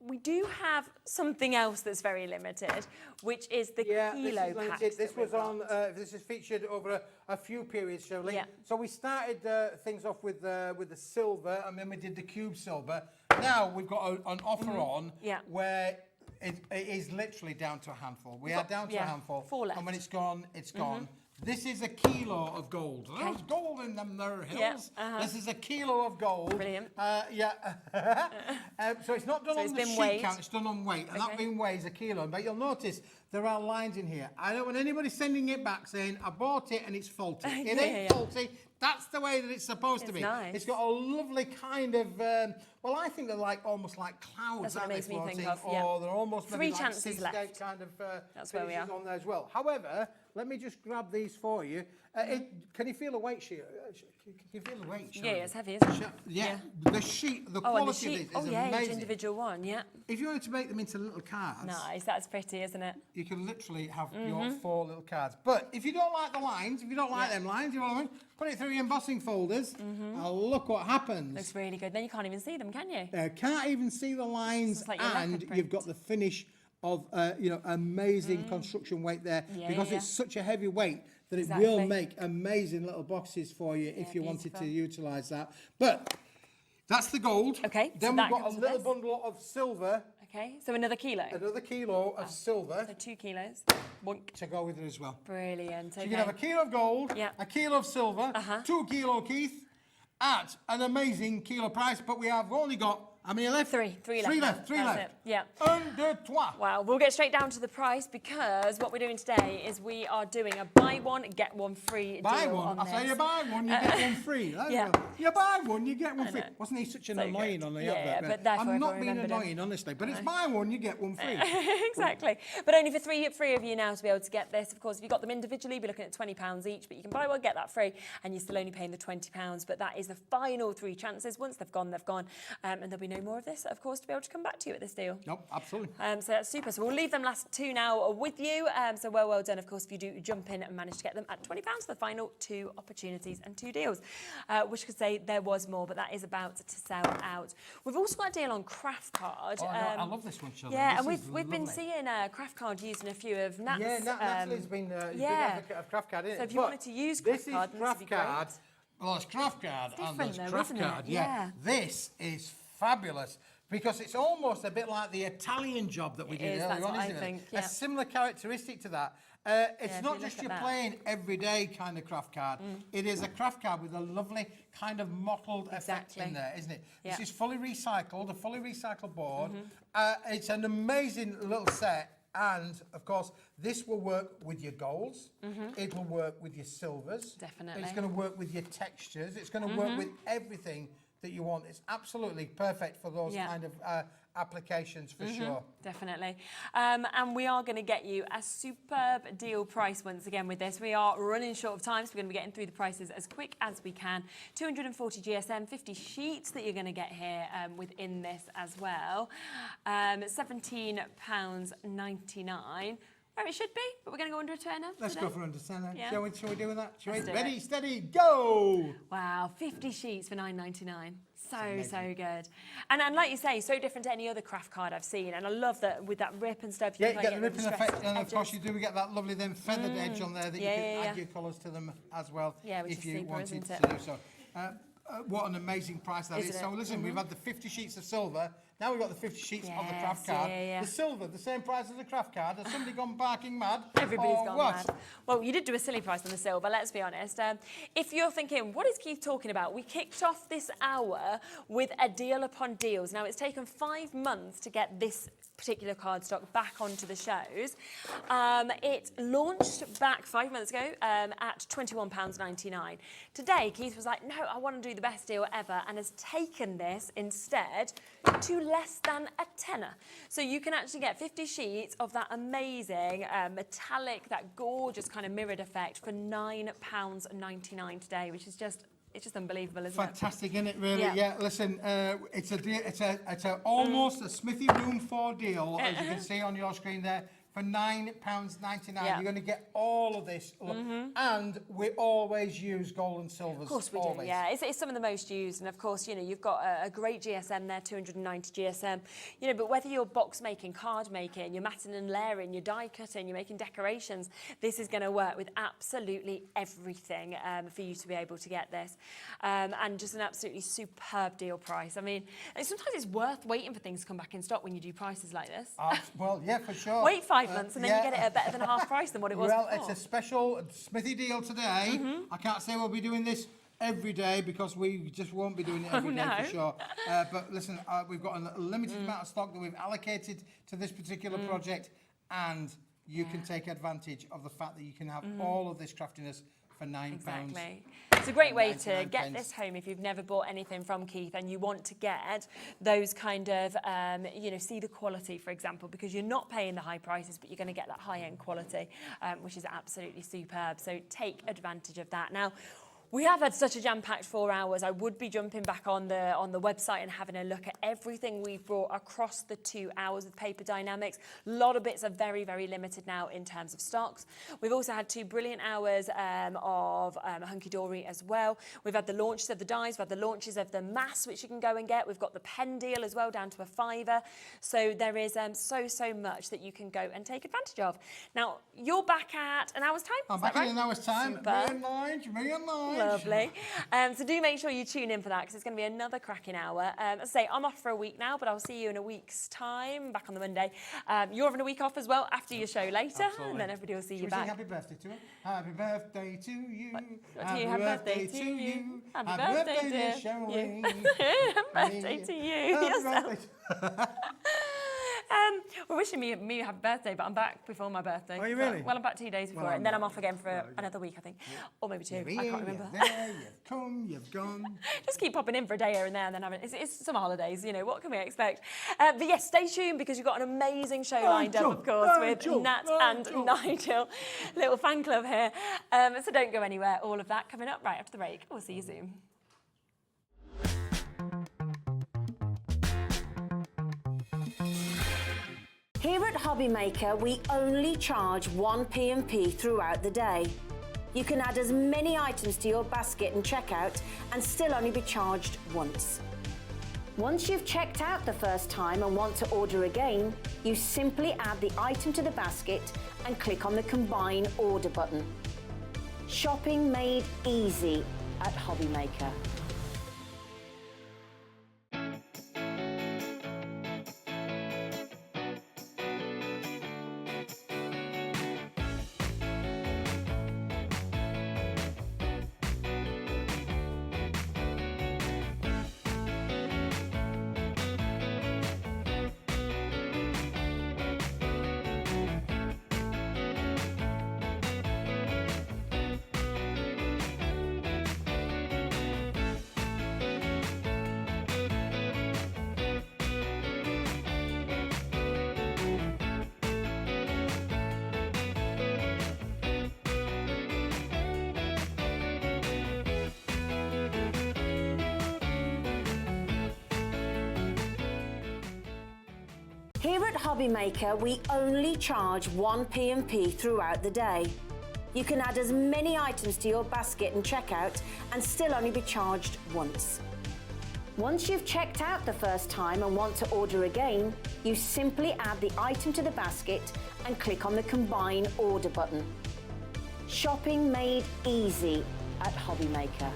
A: We do have something else that's very limited, which is the kilo packs.
F: This was on. This is featured over a few periods, Shirley.
A: Yeah.
F: So we started things off with the silver, and then we did the cube silver. Now we've got an offer on
A: Yeah.
F: where it is literally down to a handful. We are down to a handful,
A: 4 left.
F: and when it's gone, it's gone. This is a kilo of gold. There's gold in them there hills.
A: Yeah,
F: This is a kilo of gold.
A: Brilliant.
F: So it's not done
A: So
F: on
A: it's
F: the
A: been
F: sheet
A: weighed.
F: count, it's done on weight, and that
A: Okay.
F: being weighs a kilo. But you'll notice there are lines in here. I don't want anybody sending it back saying, I bought it and it's faulty. It
A: Yeah,
F: ain't
A: yeah.
F: faulty. That's the way that it's supposed to be.
A: Nice.
F: It's got a lovely kind of, well, I think they're like almost like clouds.
A: That's what it makes me think
F: floating,
A: of, yeah.
F: Or they're almost maybe
A: 3
F: like
A: chances
F: seascape
A: left.
F: kind of
A: That's where we
F: finishes
A: are.
F: on there as well. However, let me just grab these for you. Can you feel the weight sheet? Can you feel the weight?
A: Yeah, it's heavy, isn't it?
F: Yeah. The sheet, the
A: Oh, and the
F: quality of
A: sheet.
F: this is
A: Oh, yeah, each
F: amazing.
A: individual one, yeah.
F: If you wanted to make them into little cards,
A: Nice, that's pretty, isn't it?
F: you can literally have your 4 little cards. But if you don't like the lines, if you don't like them lines, you know what I mean? Put it through your embossing folders, and look what happens.
A: Looks really good. Then you can't even see them, can you?
F: Can't even see the lines,
A: It's like your
F: and
A: leopard
F: you've
A: print.
F: got the finish of amazing construction weight there,
A: Yeah,
F: because
A: yeah,
F: it's such a heavy weight that it will
A: Exactly.
F: make amazing little boxes for you if you wanted to
A: beautiful.
F: utilise that. But that's the gold.
A: Okay, so
F: Then
A: that
F: we've got a
A: comes with
F: little
A: this.
F: bundle of silver,
A: Okay, so another kilo.
F: another kilo of silver
A: So 2 kilos. Boink.
F: to go with it as well.
A: Brilliant.
F: So
A: Okay.
F: you can have a kilo of gold,
A: Yeah.
F: a kilo of silver, 2 kilo Keith, at an amazing kilo price. But we have only got, how many left?
A: 3
F: Three
A: left.
F: left.
A: That's it, yeah.
F: Un, deux, trois.
A: Wow, we'll get straight down to the price because what we're doing today is we are doing a buy one, get one free
F: Buy
A: deal
F: one.
A: on
F: I say
A: this.
F: you buy one, you get one free. That's
A: Yeah.
F: right. You buy one, you get one free.
A: know.
F: Wasn't he such an
A: So
F: annoying
A: good.
F: on the
A: Yeah,
F: advert?
A: but therefore
F: I'm not
A: everyone
F: being
A: remembered him.
F: annoying, honestly, but it's buy one, you get one free.
A: Exactly. But only for three of you now to be able to get this. Of course, if you got them individually, you'd be looking at £20 each, but you can buy one, get that free, and you're still only paying the £20. But that is the final 3 chances. Once they've gone, they've gone. And there'll be no more of this, of course, to be able to come back to you at this deal.
F: Nope, absolutely.
A: So that's super. So we'll leave them last 2 now with you. So well done, of course, if you do jump in and manage to get them at £20 for the final 2 opportunities and 2 deals. Which could say there was more, but that is about to sell out. We've also got a deal on craft card.
F: Oh, no, I love this one, Shirley.
A: Yeah,
F: This
A: and
F: is
A: we've been
F: lovely.
A: seeing craft card used in a few of Nat's.
F: Yeah, Natalie's been a big advocate of craft card, isn't it?
A: So if you
F: But
A: wanted to use craft card,
F: this
A: then
F: is
A: this would be
F: craft card.
A: great.
F: Well, it's craft card and
A: different
F: there's
A: though,
F: craft
A: isn't it?
F: card.
A: Yeah.
F: This is fabulous because it's almost a bit like the Italian job that we did
A: is,
F: earlier
A: that's
F: on,
A: what I
F: isn't it?
A: think,
F: A
A: yeah.
F: similar characteristic to that. It's
A: if
F: not
A: you
F: just
A: look
F: your
A: at that.
F: plain everyday kind of craft card. It is a craft card with a lovely kind of mottled effect in
A: Exactly.
F: there, isn't it?
A: Yeah.
F: This is fully recycled, a fully recycled board. It's an amazing little set. And of course, this will work with your golds. It will work with your silvers.
A: Definitely.
F: It's going to work with your textures. It's going to work with everything that you want. It's absolutely perfect for those
A: Yeah.
F: kind of applications for sure.
A: Definitely. And we are going to get you a superb deal price once again with this. We are running short of time, so we're going to be getting through the prices as quick as we can. 240 GSM, 50 sheets that you're going to get here within this as well. £17.99. Where it should be, but we're going to go under a tenner.
F: Let's
A: today.
F: go for under tenner.
A: Yeah.
F: Shall we do that? Shall we?
A: Let's do
F: Ready,
A: it.
F: steady, go!
A: Wow, 50 sheets for £9.99. So good. And like you say, so different to any other craft card I've seen. And I love that with that rip and stuff.
F: Yeah,
A: can
F: you
A: kinda
F: get the
A: the
F: ripping
A: distressed
F: effect, and of course
A: edges.
F: you do get that lovely then feathered edge on there that
A: Yeah,
F: you can
A: yeah,
F: add your colours to them as well
A: Yeah, which
F: if
A: is
F: you
A: super,
F: wanted
A: isn't
F: to
A: it?
F: do so. What an amazing price that is.
A: Isn't
F: So
A: it?
F: listen, we've had the 50 sheets of silver. Now we've got the 50 sheets of the craft
A: Yes,
F: card.
A: yeah.
F: The silver, the same price as the craft card. Has somebody gone barking mad?
A: Everybody's
F: or
A: gone
F: what?
A: mad. Well, you did do a silly price on the silver, let's be honest. If you're thinking, what is Keith talking about? We kicked off this hour with a deal upon deals. Now, it's taken 5 months to get this particular cardstock back onto the shows. It launched back 5 months ago at £21.99. Today, Keith was like, no, I want to do the best deal ever, and has taken this instead to less than a tenner. So you can actually get 50 sheets of that amazing metallic, that gorgeous kind of mirrored effect for £9.99 today, which is just, it's just unbelievable, isn't it?
F: Fantastic, isn't it? Really?
A: Yeah.
F: Yeah. Listen, it's a almost a Smithy Room 4 deal, as you can see on your screen there, for £9.99.
A: Yeah.
F: You're going to get all of this, and we always use gold and silvers.
A: Of course we
F: always.
A: do, yeah. It's some of the most used, and of course, you know, you've got a great GSM there, 290 GSM, you know, but whether you're box making, card making, you're matting and layering, you're die cutting, you're making decorations, this is going to work with absolutely everything for you to be able to get this. And just an absolutely superb deal price. I mean, sometimes it's worth waiting for things to come back in stock when you do prices like this.
F: Well, yeah, for sure.
A: Wait 5 months and then
F: yeah.
A: you get it at better than half price than what it was
F: Well,
A: before.
F: it's a special Smithy deal today. I can't say we'll be doing this every day because we just won't be doing it every day for sure. But listen, we've got a limited amount of stock that we've allocated to this particular project, and you can take advantage of the fact that you can have all of this craftiness for £9.
A: Exactly. It's a great way to
F: 99
A: get
F: pence.
A: this home if you've never bought anything from Keith and you want to get those kind of, see the quality, for example, because you're not paying the high prices, but you're going to get that high-end quality, which is absolutely superb. So take advantage of that. Now, we have had such a jam-packed 4 hours. I would be jumping back on the website and having a look at everything we've brought across the 2 hours of Paper Dienamics. A lot of bits are very, very limited now in terms of stocks. We've also had 2 brilliant hours of Hunkydory as well. We've had the launches of the dies, we've had the launches of the mass, which you can go and get. We've got the pen deal as well, down to a £5. So there is so much that you can go and take advantage of. Now, you're back at an hour's time.
F: I'm
A: is that
F: back
A: right?
F: in an hour's time.
A: Super.
F: Me and Lige.
A: Lovely. So do make sure you tune in for that, because it's going to be another cracking hour. As I say, I'm off for a week now, but I'll see you in a week's time, back on the Monday. You're having a week off as well after your show later,
F: Absolutely.
A: and then everybody will see
F: Should
A: you
F: we sing
A: back.
F: happy birthday to her? Happy birthday to you.
A: Happy birthday to you. Happy birthday,
F: dear
A: to
F: Shirley.
A: Happy birthday to you.
F: Happy
A: Yourself.
F: birthday.
A: We're wishing me a happy birthday, but I'm back before my birthday.
F: Are you really?
A: Well, I'm back 2 days before
F: Well,
A: it, and then
F: I'm
A: I'm off again for another week, I think. Or maybe 2.
F: You're
A: I
F: here,
A: can't remember.
F: You're there, you've come, you've gone.
A: Just keep popping in for a day here and there, and then having it's summer holidays, what can we expect? But yes, stay tuned, because you've got an amazing show lined up, of course, with Nat and Nigel, little fan club here. So don't go anywhere. All of that coming up right after the break. We'll see you soon.
C: Here at Hobbymaker, we only charge 1 P&P throughout the day. You can add as many items to your basket and checkout and still only be charged once. Once you've checked out the first time and want to order again, you simply add the item to the basket and click on the Combine Order button. Shopping made easy at Hobbymaker. Here at Hobbymaker, we only charge 1 P&P throughout the day. You can add as many items to your basket and checkout and still only be charged once. Once you've checked out the first time and want to order again, you simply add the item to the basket and click on the Combine Order button. Shopping made easy at Hobbymaker.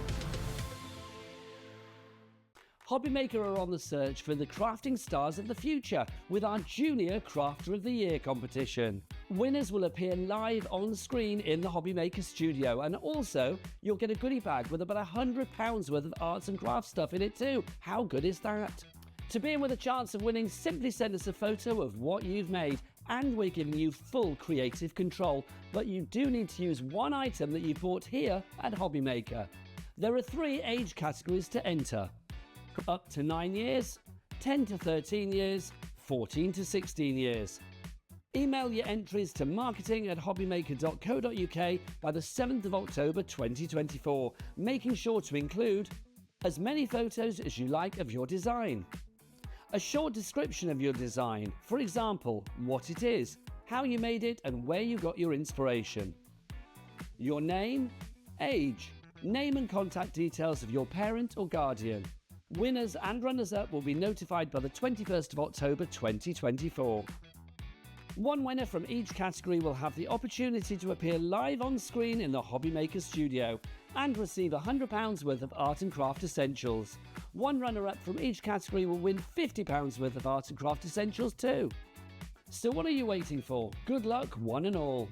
D: Hobbymaker are on the search for the crafting stars of the future with our Junior Crafter of the Year competition. Winners will appear live on screen in the Hobbymaker studio, and also you'll get a goodie bag with about £100 worth of arts and crafts stuff in it too. How good is that? To be in with a chance of winning, simply send us a photo of what you've made, and we're giving you full creative control, but you do need to use one item that you bought here at Hobbymaker. There are 3 age categories to enter: up to 9 years, 10 to 13 years, 14 to 16 years. Email your entries to marketing@hobbymaker.co.uk by the 7th of October 2024, making sure to include as many photos as you like of your design, a short description of your design, for example, what it is, how you made it and where you got your inspiration, your name, age, name and contact details of your parent or guardian. Winners and runners-up will be notified by the 21st of October 2024. One winner from each category will have the opportunity to appear live on screen in the Hobbymaker studio and receive £100 worth of art and craft essentials. One runner-up from each category will win £50 worth of art and craft essentials too. So what are you waiting for? Good luck, one and all.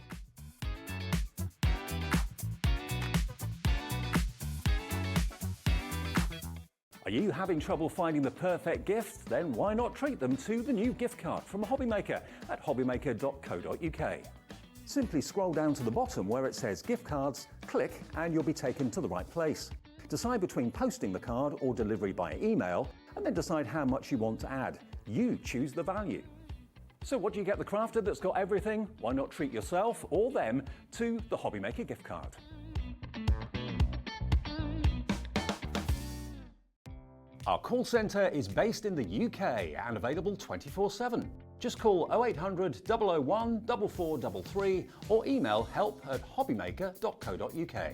E: Are you having trouble finding the perfect gift? Then why not treat them to the new gift card from Hobbymaker at hobbymaker.co.uk. Simply scroll down to the bottom where it says gift cards, click and you'll be taken to the right place. Decide between posting the card or delivery by email and then decide how much you want to add. You choose the value. So what do you get the crafter that's got everything? Why not treat yourself or them to the Hobby Maker gift card? Our call centre is based in the UK and available 24/7. Just call 0800 001 4433 or email help@hobbymaker.co.uk.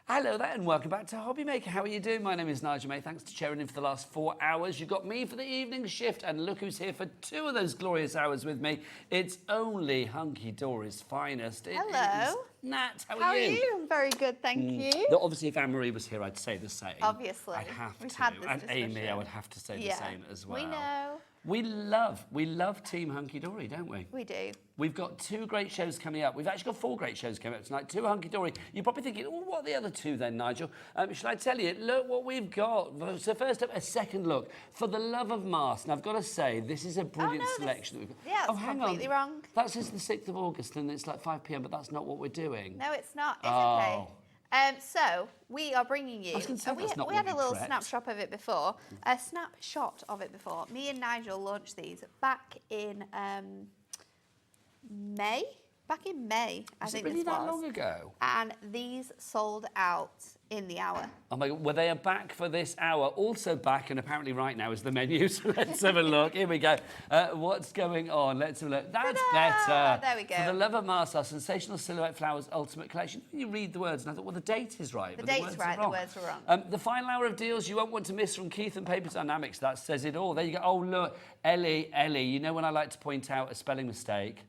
D: Hello there and welcome back to Hobby Maker. How are you doing? My name is Nigel May. Thanks to chairing in for the last 4 hours. You've got me for the evening shift and look who's here for 2 of those glorious hours with me. It's only Hunkydory's finest.
B: Hello.
D: Nat, how
B: How
D: are
B: are
D: you?
B: you? I'm very good, thank you.
D: Though obviously if Anne-Marie was here, I'd say the same.
B: Obviously.
D: I'd have
B: We've
D: to.
B: had this
D: And Amy, I
B: discussion.
D: would have to say the same as well.
B: We know.
D: We love Team Hunkydory, don't we?
B: We do.
D: We've got 2 great shows coming up. We've actually got 4 great shows coming up tonight. 2 Hunkydory. You're probably thinking, oh, what are the other 2 then, Nigel? Shall I tell you? Look what we've got. So first up, a second look. For the love of Mars. And I've got to say, this is a brilliant selection that we've got.
B: Yeah, it's
D: hang
B: completely
D: on.
B: wrong.
D: That says the 6th of August and it's like 5 p.m, but that's not what we're doing.
B: No, it's not. It's
D: Oh.
B: okay. So we are bringing you.
D: I was gonna say,
B: and
D: that's not
B: we had
D: really
B: a little
D: correct.
B: snapshot of it before. A snapshot of it before. Me and Nigel launched these back in May. Back in May, I
D: Is
B: think
D: it really
B: this
D: that
B: was.
D: long ago?
B: And these sold out in the hour.
D: Oh my God, well, they are back for this hour. Also back, and apparently right now, is the menu. So let's have a look. Here we go. What's going on? Let's have a look. That's better.
B: There we go.
D: For the love of Mars, our Sensational Silhouette Flowers Ultimate Collection. You read the words, and I thought, well, the date is right.
B: The
D: but
B: date's
D: words
B: right,
D: are wrong.
B: the words were wrong.
D: The final hour of deals you won't want to miss from Keith and Paper Dynamics. That says it all. There you go. Oh, look. Ellie, you know when I like to point out a spelling mistake?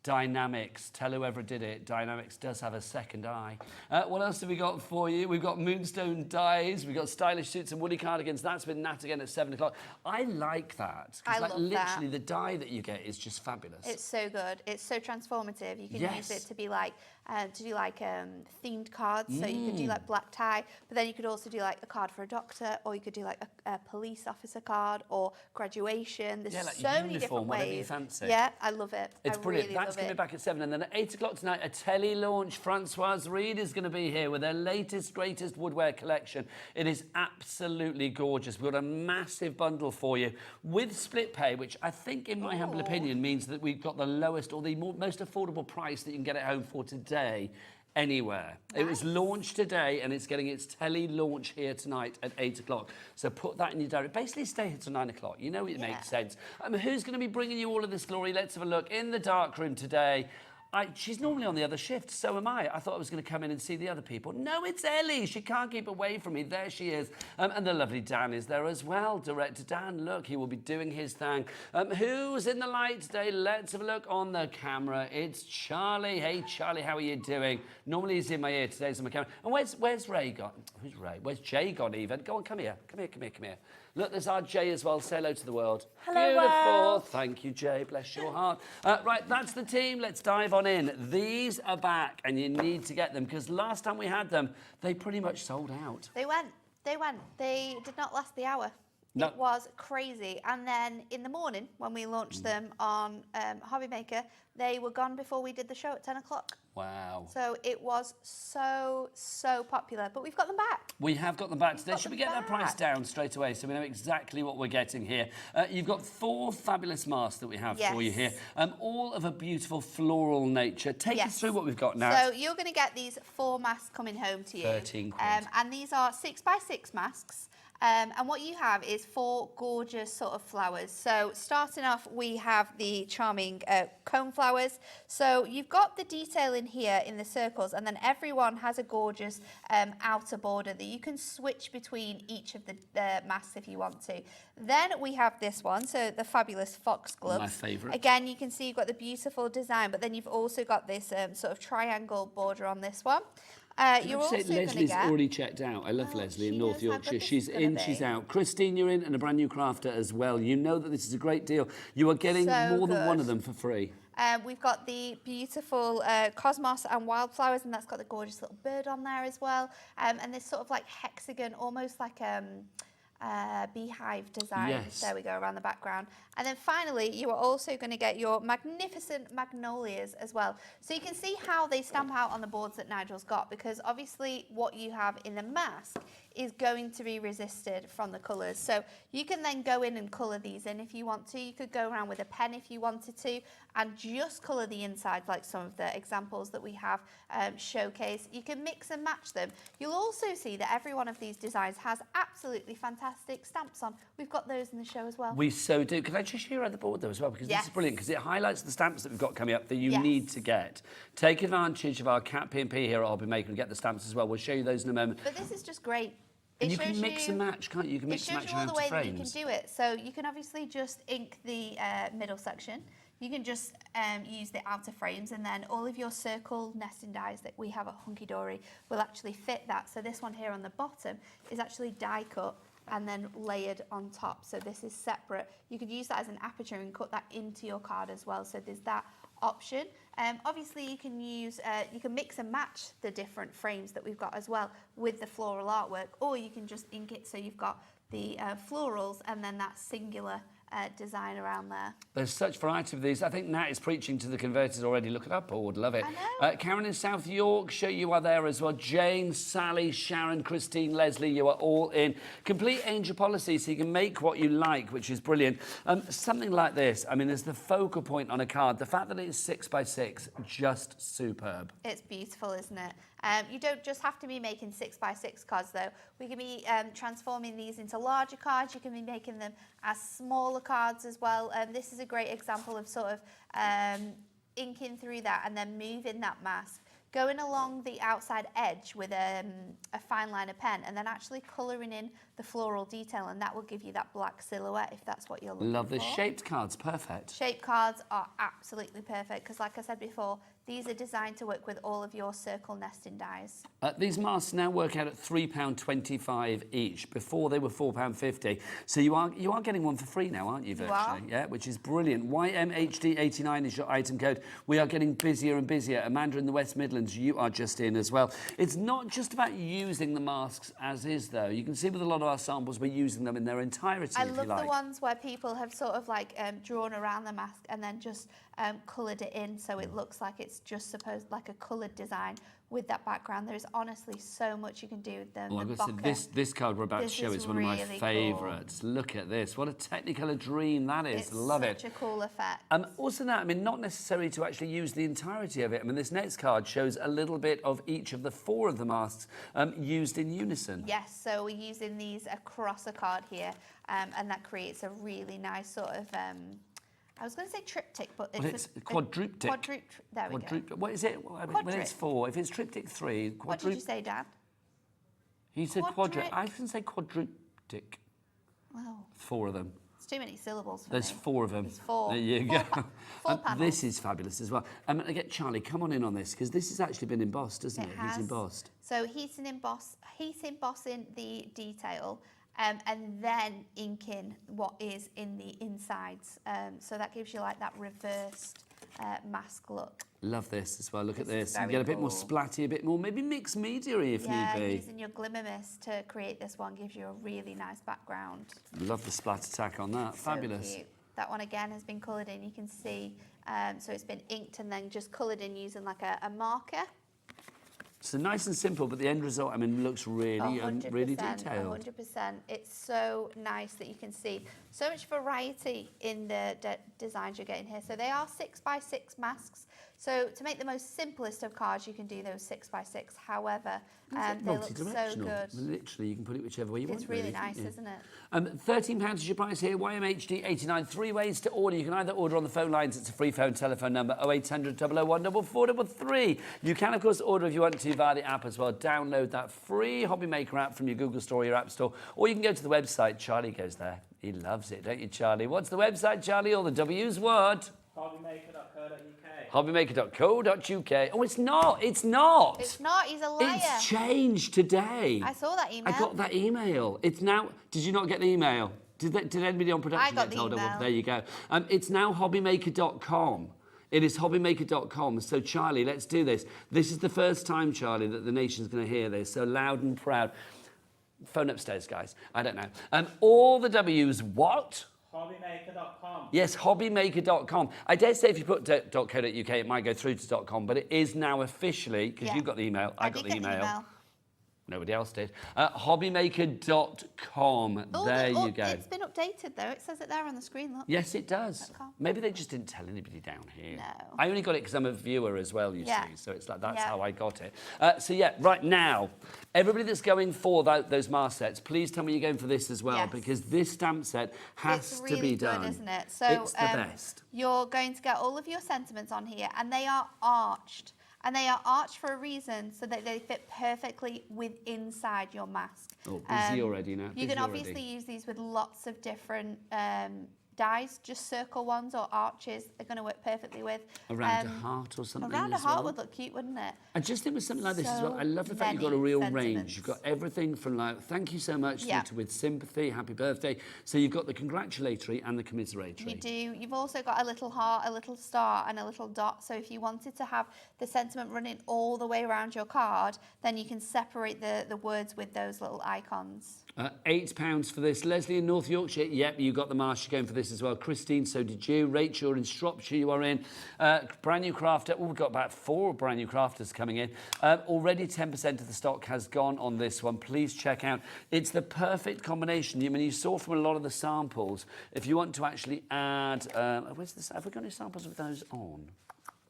D: Dienamics. Tell whoever did it. Dienamics does have a second eye. What else have we got for you? We've got Moonstone dyes. We've got stylish suits and woolly cardigans. That's with Nat again at 7 o'clock. I like that.
B: I love that.
D: Literally, the dye that you get is just fabulous.
B: It's so good. It's so transformative. You can use it to be like themed cards. So you could do like black tie, but then you could also do like a card for a doctor, or you could do like a police officer card or graduation. There's
D: like
B: so many
D: uniform,
B: different
D: whatever you
B: ways.
D: fancy.
B: Yeah, I love it.
D: It's
B: I
D: brilliant.
B: Really
D: That's
B: love
D: coming
B: it.
D: back at 7. And then at 8 o'clock tonight, a telly launch. Francoise Reed is going to be here with her latest, greatest woodwear collection. It is absolutely gorgeous. We've got a massive bundle for you with split pay, which I think, in my humble opinion, means that we've got the lowest or the most affordable price that you can get at home for today. Anywhere. Nice. It was launched today and it's getting its telly launch here tonight at 8 o'clock. So put that in your diary. Basically stay here till 9 o'clock. You know it makes sense. Who's going to be bringing you all of this glory? Let's have a look. In the dark room today, she's normally on the other shift, so am I. I thought I was going to come in and see the other people. No, it's Ellie. She can't keep away from me. There she is. And the lovely Dan is there as well. Director Dan, look, he will be doing his thing. Who's in the light today? Let's have a look on the camera. It's Charlie. Hey, Charlie, how are you doing? Normally he's in my ear. Today's on my camera. And where's Ray gone? Who's Ray? Where's Jay gone even? Go on, come here. Come here. Look, there's our Jay as well. Say hello to the world.
A: Hello,
D: Beautiful.
A: world.
D: Thank you, Jay. Bless your heart. Right, that's the team. Let's dive on in. These are back, and you need to get them, because last time we had them, they pretty much sold out.
B: They went. They did not last the hour.
D: No.
B: It was crazy. And then in the morning, when we launched them on Hobby Maker, they were gone before we did the show at 10 o'clock.
D: Wow.
B: So it was so popular. But we've got them back.
D: We have got them back today. Should we get that price down straight away so we know exactly what we're getting here? You've got 4 fabulous masks that we have for you here, all of a beautiful floral nature. Take us through what we've got now.
B: So you're going to get these 4 masks coming home to you.
D: 13 quid.
B: And these are 6x6 masks. And what you have is 4 gorgeous sort of flowers. So starting off, we have the charming cone flowers. So you've got the detail in here in the circles, and then everyone has a gorgeous outer border that you can switch between each of the masks if you want to. Then we have this one, so the fabulous foxglove.
D: My favourite.
B: Again, you can see you've got the beautiful design, but then you've also got this sort of triangle border on this one. You're also
D: Leslie's already checked out. I love Leslie in North Yorkshire. She's in, she's out. Christine, you're in, and a brand new crafter as well. You know that this is a great deal. You are getting more than one of them for free.
B: We've got the beautiful cosmos and wildflowers, and that's got the gorgeous little bird on there as well. And this sort of like hexagon, almost like beehive design.
D: Yes.
B: There we go, around the background. And then finally, you are also going to get your magnificent magnolias as well. So you can see how they stamp out on the boards that Nigel's got, because obviously what you have in the mask is going to be resisted from the colours. So you can then go in and colour these in if you want to. You could go around with a pen if you wanted to and just colour the inside like some of the examples that we have showcased. You can mix and match them. You'll also see that every one of these designs has absolutely fantastic stamps on. We've got those in the show as well.
D: We so do. Can I just show you around the board though as well? Because this is brilliant, because it highlights the stamps that we've got coming up that you need to get. Take advantage of our Cat P&P here at Hobby Maker and get the stamps as well. We'll show you those in a moment.
B: But this is just great.
D: And you can mix and match, can't you? You can mix and match
B: all
D: around
B: the
D: to
B: way
D: frames.
B: that you can do it. So you can obviously just ink the middle section. You can just use the outer frames, and then all of your circle nesting dies that we have at Hunkydory will actually fit that. So this one here on the bottom is actually die cut and then layered on top. So this is separate. You could use that as an aperture and cut that into your card as well. So there's that option. Obviously you can use, you can mix and match the different frames that we've got as well with the floral artwork, or you can just ink it so you've got the florals and then that singular design around there.
D: There's such variety of these. I think Nat is preaching to the converters already. Look at our board, love it.
B: I know.
D: Karen in South Yorkshire, you are there as well. Jane, Sally, Sharon, Christine, Leslie, you are all in. Complete angel policy, so you can make what you like, which is brilliant. Something like this, I mean, there's the focal point on a card. The fact that it is 6 by 6, just superb.
B: It's beautiful, isn't it? You don't just have to be making 6 by 6 cards though. We can be transforming these into larger cards. You can be making them as smaller cards as well. This is a great example of sort of inking through that and then moving that mask, going along the outside edge with a fine liner pen, and then actually colouring in the floral detail, and that will give you that black silhouette if that's what you're looking for.
D: Love this. Shaped cards, perfect.
B: Shaped cards are absolutely perfect because, like I said before, these are designed to work with all of your circle nesting dies.
D: These masks now work out at £3.25 each. Before they were £4.50. So you are getting one for free now, aren't you, virtually? Yeah, which is brilliant. YMHD89 is your item code. We are getting busier and busier. Amanda in the West Midlands, you are just in as well. It's not just about using the masks as is, though. You can see with a lot of our samples, we're using them in their entirety,
B: I love the ones where people have sort of like drawn around the mask and then just coloured it in so it looks like it's just supposed like a coloured design with that background. There's honestly so much you can do with them.
D: Well, I've got to say, this card we're about to show is one of my favourites. Cool. Look at this. What a Technicolor dream that is. Love it.
B: It's such a cool effect.
D: Also that, I mean, not necessary to actually use the entirety of it. I mean, this next card shows a little bit of each of the 4 of the masks used in unison.
B: Yes, so we're using these across a card here, and that creates a really nice sort of I was going to say triptych, but
D: it's quadruptych.
B: There we go.
D: What is it? When it's 4, if it's triptych 3,
B: What did you say, Dan?
D: He said quadruptych. I can say quadruptych.
B: Wow.
D: 4 of them.
B: It's too many syllables for
D: There's
B: me.
D: 4 of them.
B: There's 4.
D: There you go.
B: 4 panels.
D: This is fabulous as well. I'm going to get Charlie, come on in on this, because this has actually been embossed, hasn't it?
B: Has.
D: He's embossed.
B: So he's embossing the detail, and then inking what is in the insides. So that gives you like that reversed mask look.
D: Love this as well. Look at this. You
B: very
D: get a bit more
B: cool.
D: splatty, a bit more maybe mixed media-y if need be.
B: Using your glimmer mist to create this one gives you a really nice background.
D: Love the splat attack on that. Fabulous.
B: So cute. That one again has been coloured in. You can see, so it's been inked and then just coloured in using like a marker.
D: So nice and simple, but the end result, I mean, looks really, really
B: 100%,
D: detailed.
B: 100%. It's so nice that you can see so much variety in the designs you're getting here. So they are 6 by 6 masks. So to make the most simplest of cards, you can do those 6 by 6. However, they look so good.
D: Literally, you can put it whichever way you want.
B: It's really nice, isn't it?
D: £13 is your price here. YMHD 89. 3 ways to order. You can either order on the phone lines. It's a free phone telephone number 0800 001 4433. You can, of course, order if you want to via the app as well. Download that free Hobby Maker app from your Google Store or your App Store, or you can go to the website. Charlie goes there. He loves it, don't you, Charlie? What's the website, Charlie? All the W's what?
H: Hobbymaker.co.uk.
D: Hobbymaker.co.uk. Oh, it's not. It's not.
B: It's not. He's a liar.
D: It's changed today.
B: I saw that email.
D: I got that email. It's now. Did you not get the email? Did anybody on production
B: I got
D: get told?
B: the email.
D: There you go. It's now hobbymaker.com. It is hobbymaker.com. So, Charlie, let's do this. This is the first time, Charlie, that the nation's going to hear this. So loud and proud. Phone upstairs, guys. I don't know. All the W's, what?
H: Hobbymaker.com.
D: Yes, hobbymaker.com. I dare say if you put .co.uk, it might go through to .com, but it is now officially, because you got the email, I got the email. Nobody else did. Hobbymaker.com. There you go.
B: It's been updated, though. It says it there on the screen, look.
D: Yes, it does. Maybe they just didn't tell anybody down here.
B: No.
D: I only got it because I'm a viewer as well, you see. So it's like, that's how I got it. So, right now, everybody that's going for those mask sets, please tell me you're going for this as well, because this stamp set has to be done.
B: It's really good, isn't it? So,
D: it's the best.
B: You're going to get all of your sentiments on here, and they are arched. And they are arched for a reason, so that they fit perfectly inside your mask.
D: Oh, busy already now.
B: You can obviously use these with lots of different dies, just circle ones or arches are going to work perfectly with.
D: Around a heart or something.
B: Around a heart would look cute, wouldn't it?
D: I just think with something like this as well, I love the fact you've got a real range. You've got everything from like, thank you so much, to with sympathy, happy birthday. So you've got the congratulatory and the commiseratory.
B: You do. You've also got a little heart, a little star and a little dot. So if you wanted to have the sentiment running all the way around your card, then you can separate the words with those little icons.
D: £8 for this. Leslie in North Yorkshire, yep, you got the marsh. You're going for this as well. Christine, so did you. Rachel in Shropshire, you are in. Brand new crafter. Oh, we've got about 4 brand new crafters coming in. Already 10% of the stock has gone on this one. Please check out. It's the perfect combination. I mean, you saw from a lot of the samples, if you want to actually add... where's this? Have we got any samples of those on?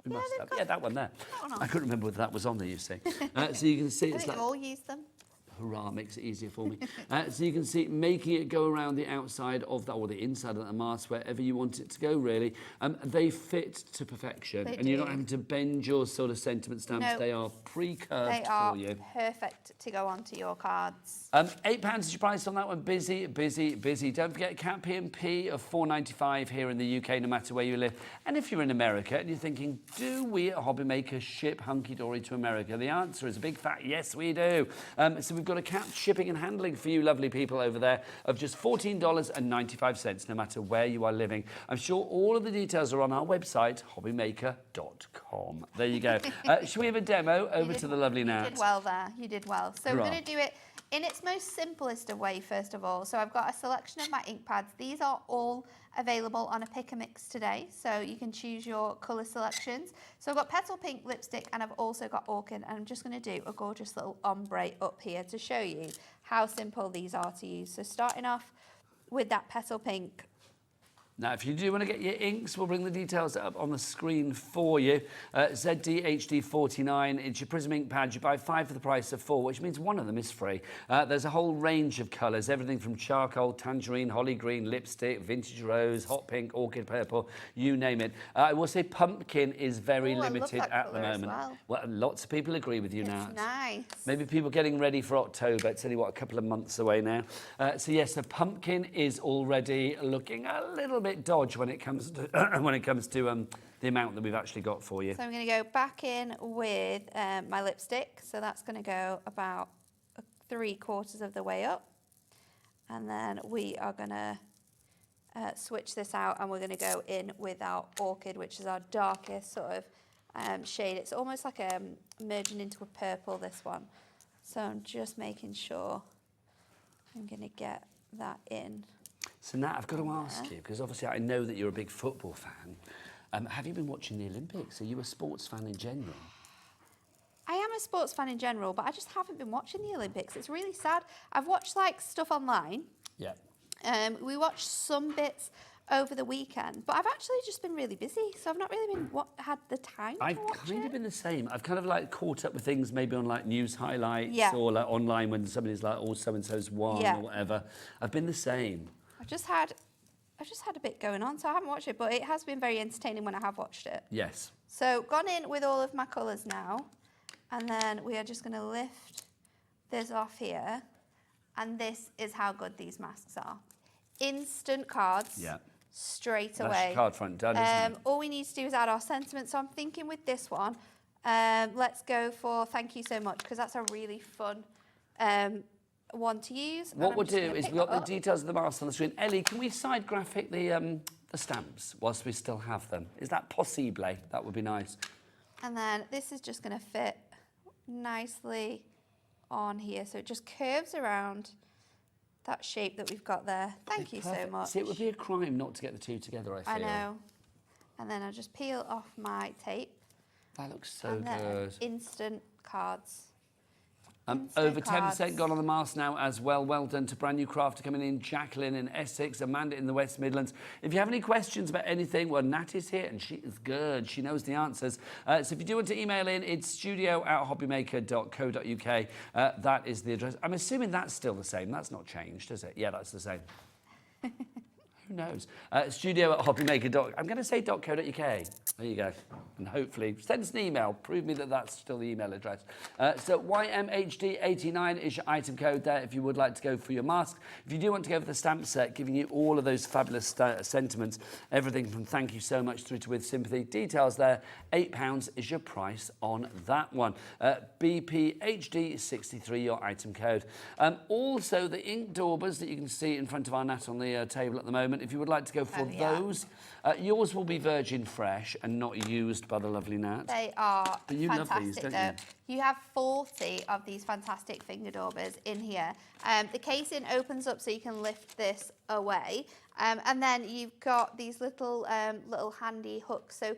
D: We must have. Yeah, that one there. I couldn't remember whether that was on there, you see. So you can see...
B: I think we all use them.
D: Hurrah, makes it easier for me. So you can see making it go around the outside of that, or the inside of the mask, wherever you want it to go, really. They fit to perfection. And you're not having to bend your sort of sentiment stamps. No. They are pre-curved for you.
B: They are perfect to go onto your cards.
D: £8 is your price on that one. Busy, busy, busy. Don't forget Cat P&P of $4.95 here in the UK, no matter where you live. And if you're in America and you're thinking, do we at Hobbymaker ship Hunkydory to America? The answer is a big fat yes, we do. So we've got a cap shipping and handling for you lovely people over there of just $14.95, no matter where you are living. I'm sure all of the details are on our website, hobbymaker.com. There you go. Shall we have a demo over to the lovely Nat?
B: You did well there. You did well. So we're going to do it in its most simplest of way, first of all. So I've got a selection of my ink pads. These are all available on a pick and mix today, so you can choose your colour selections. So I've got petal pink lipstick and I've also got orchid, and I'm just going to do a gorgeous little ombre up here to show you how simple these are to use. So starting off with that petal pink.
D: Now, if you do want to get your inks, we'll bring the details up on the screen for you. ZDHD49, it's your Prism ink pad. You buy 5 for the price of 4, which means one of them is free. There's a whole range of colours, everything from charcoal, tangerine, holly green, lipstick, vintage rose, hot pink, orchid purple, you name it. I will say pumpkin is very limited at the moment. Well, lots of people agree with you now.
B: It's nice.
D: Maybe people getting ready for October. It's only, what, a couple of months away now. So yes, the pumpkin is already looking a little bit dodge when it comes to the amount that we've actually got for you.
B: So I'm going to go back in with my lipstick. So that's going to go about 3/4 of the way up, and then we are going to switch this out, and we're going to go in with our orchid, which is our darkest sort of shade. It's almost like merging into a purple, this one. So I'm just making sure I'm going to get that in.
D: So Nat, I've got to ask you, because obviously I know that you're a big football fan. Have you been watching the Olympics? Are you a sports fan in general?
B: I am a sports fan in general, but I just haven't been watching the Olympics. It's really sad. I've watched like stuff online.
D: Yeah.
B: We watched some bits over the weekend, but I've actually just been really busy, so I've not really been had the time to watch
D: I've kind of been the same. I've kind of like caught up with things maybe on like news highlights or like online when somebody's like, oh, so-and-so's won or whatever. I've been the same. I've
B: just had a bit going on, so I haven't watched it, but it has been very entertaining when I have watched it.
D: Yes.
B: So gone in with all of my colours now, and then we are just going to lift this off here, and this is how good these masks are. Instant cards. Yeah. Straight away.
D: That's your card front done, isn't it?
B: All we need to do is add our sentiment. So I'm thinking with this one, let's go for thank you so much, because that's a really fun one to use.
D: What we'll do is we've got the details of the mask on the screen. Ellie, can we side graphic the the stamps whilst we still have them? Is that possible? That would be nice.
B: And then this is just going to fit nicely on here. So it just curves around that shape that we've got there. Thank you so much.
D: See, it would be a crime not to get the two together, I feel.
B: I know. And then I'll just peel off my tape.
D: That looks so
B: and then
D: good.
B: Instant cards.
D: Over 10% gone on the mask now as well. Well done to brand new crafter coming in, Jacqueline in Essex, Amanda in the West Midlands. If you have any questions about anything, well, Nat is here and she is good. She knows the answers. So if you do want to email in, it's studio@hobbymaker.co.uk. That is the address. I'm assuming that's still the same. That's not changed, is it? Yeah, that's the same. Who knows? Studio@hobbymaker. I'm going to say .co.uk. There you go. And hopefully, send us an email. Prove me that that's still the email address. So YMHD89 is your item code there if you would like to go for your mask. If you do want to go for the stamp set, giving you all of those fabulous sentiments, everything from thank you so much through to with sympathy. Details there. £8 is your price on that one. BPHD63, your item code. Also, the ink daubers that you can see in front of our Nat on the table at the moment. If you would like to go for those, yours will be virgin fresh and not used by the lovely Nat.
B: They are
D: but you
B: fantastic,
D: love these, don't
B: though. You have 40 of these fantastic finger daubers in here. The casing opens up so you can lift this away. And then you've got these little handy hooks. So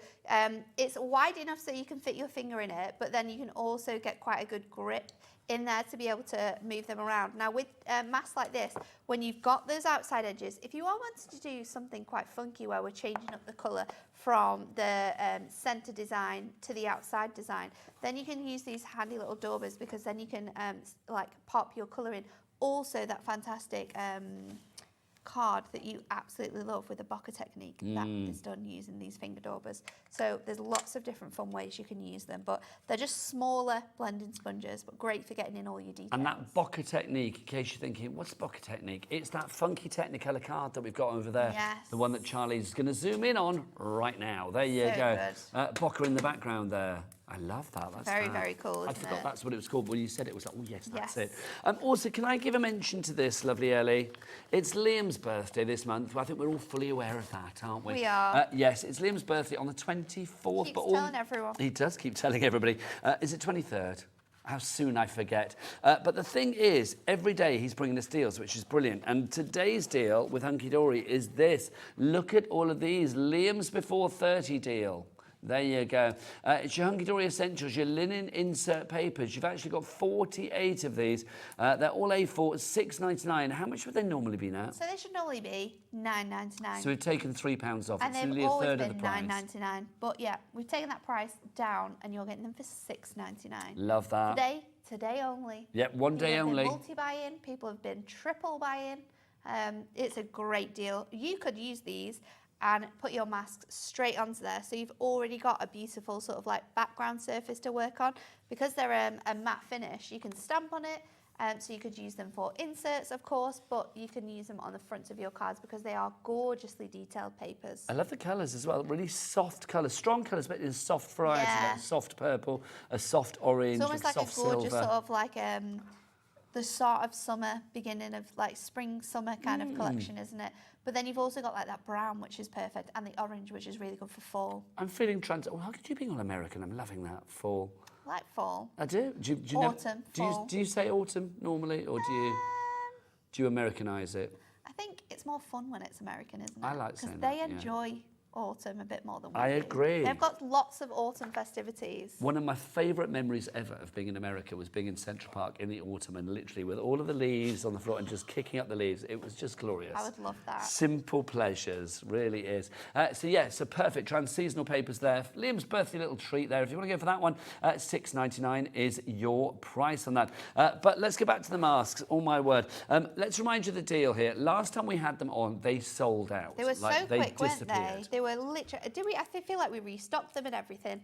B: it's wide enough so you can fit your finger in it, but then you can also get quite a good grip in there to be able to move them around. Now with masks like this, when you've got those outside edges, if you are wanting to do something quite funky where we're changing up the colour from the centre design to the outside design, then you can use these handy little daubers because then you can like pop your colour in. Also that fantastic card that you absolutely love with the Bokeh technique that is done using these finger daubers. So there's lots of different fun ways you can use them, but they're just smaller blending sponges, but great for getting in all your details.
D: And that Bokeh technique, in case you're thinking, what's Bokeh technique? It's that funky Technicolor card that we've got over there.
B: Yes.
D: The one that Charlie's going to zoom in on right now. There you go. Bokeh in the background there. I love that. That's
B: very, very cool,
D: I
B: isn't
D: forgot
B: it?
D: that's what it was called. When you said it, was like, oh, yes, that's
B: Yes.
D: it. Also, can I give a mention to this, lovely Ellie? It's Liam's birthday this month. I think we're all fully aware of that, aren't we?
B: We are.
D: Yes, it's Liam's birthday on the 24th.
B: Keeps telling everyone.
D: He does keep telling everybody. Is it 23rd? How soon I forget. But the thing is, every day he's bringing us deals, which is brilliant. And today's deal with Hunkydory is this. Look at all of these. Liam's before 30 deal. There you go. It's your Hunkydory Essentials, your linen insert papers. You've actually got 48 of these. They're all A4, $6.99. How much would they normally be now?
B: So they should normally be $9.99.
D: So we've taken £3 off.
B: And
D: it's
B: they've
D: nearly a
B: always
D: third of
B: been
D: the price.
B: $9.99. But yeah, we've taken that price down and you're getting them for $6.99.
D: Love that.
B: Today only.
D: Yep, one day
B: People have
D: only.
B: been multi-buying, people have been triple buying. It's a great deal. You could use these and put your masks straight onto there. So you've already got a beautiful sort of like background surface to work on. Because they're a matte finish, you can stamp on it. So you could use them for inserts, of course, but you can use them on the front of your cards because they are gorgeously detailed papers.
D: I love the colours as well. Really soft colours, strong colours, but in a soft variety.
B: Yeah.
D: Like a soft purple, a soft orange,
B: It's almost like
D: soft
B: a gorgeous
D: silver.
B: sort of like the start of summer, beginning of like spring, summer kind of collection, isn't it? But then you've also got like that brown, which is perfect, and the orange, which is really good for fall.
D: I'm feeling oh, how could you be all American? I'm loving that. Fall.
B: I like fall.
D: I do. Do you
B: Autumn, fall.
D: Do you say autumn normally, or do you Americanise it?
B: I think it's more fun when it's American, isn't it?
D: I like saying
B: because they
D: that, yeah.
B: enjoy autumn a bit more than we
D: I
B: do.
D: agree.
B: They've got lots of autumn festivities.
D: One of my favourite memories ever of being in America was being in Central Park in the autumn and literally with all of the leaves on the floor and just kicking up the leaves. It was just glorious.
B: I would love that.
D: Simple pleasures, really is. So perfect trans-seasonal papers there. Liam's birthday little treat there. If you want to go for that one, $6.99 is your price on that. But let's get back to the masks. Oh my word. Let's remind you the deal here. Last time we had them on, they sold out.
B: They were so quick, weren't they?
D: disappeared.
B: They were literally. I feel like we restocked them and everything.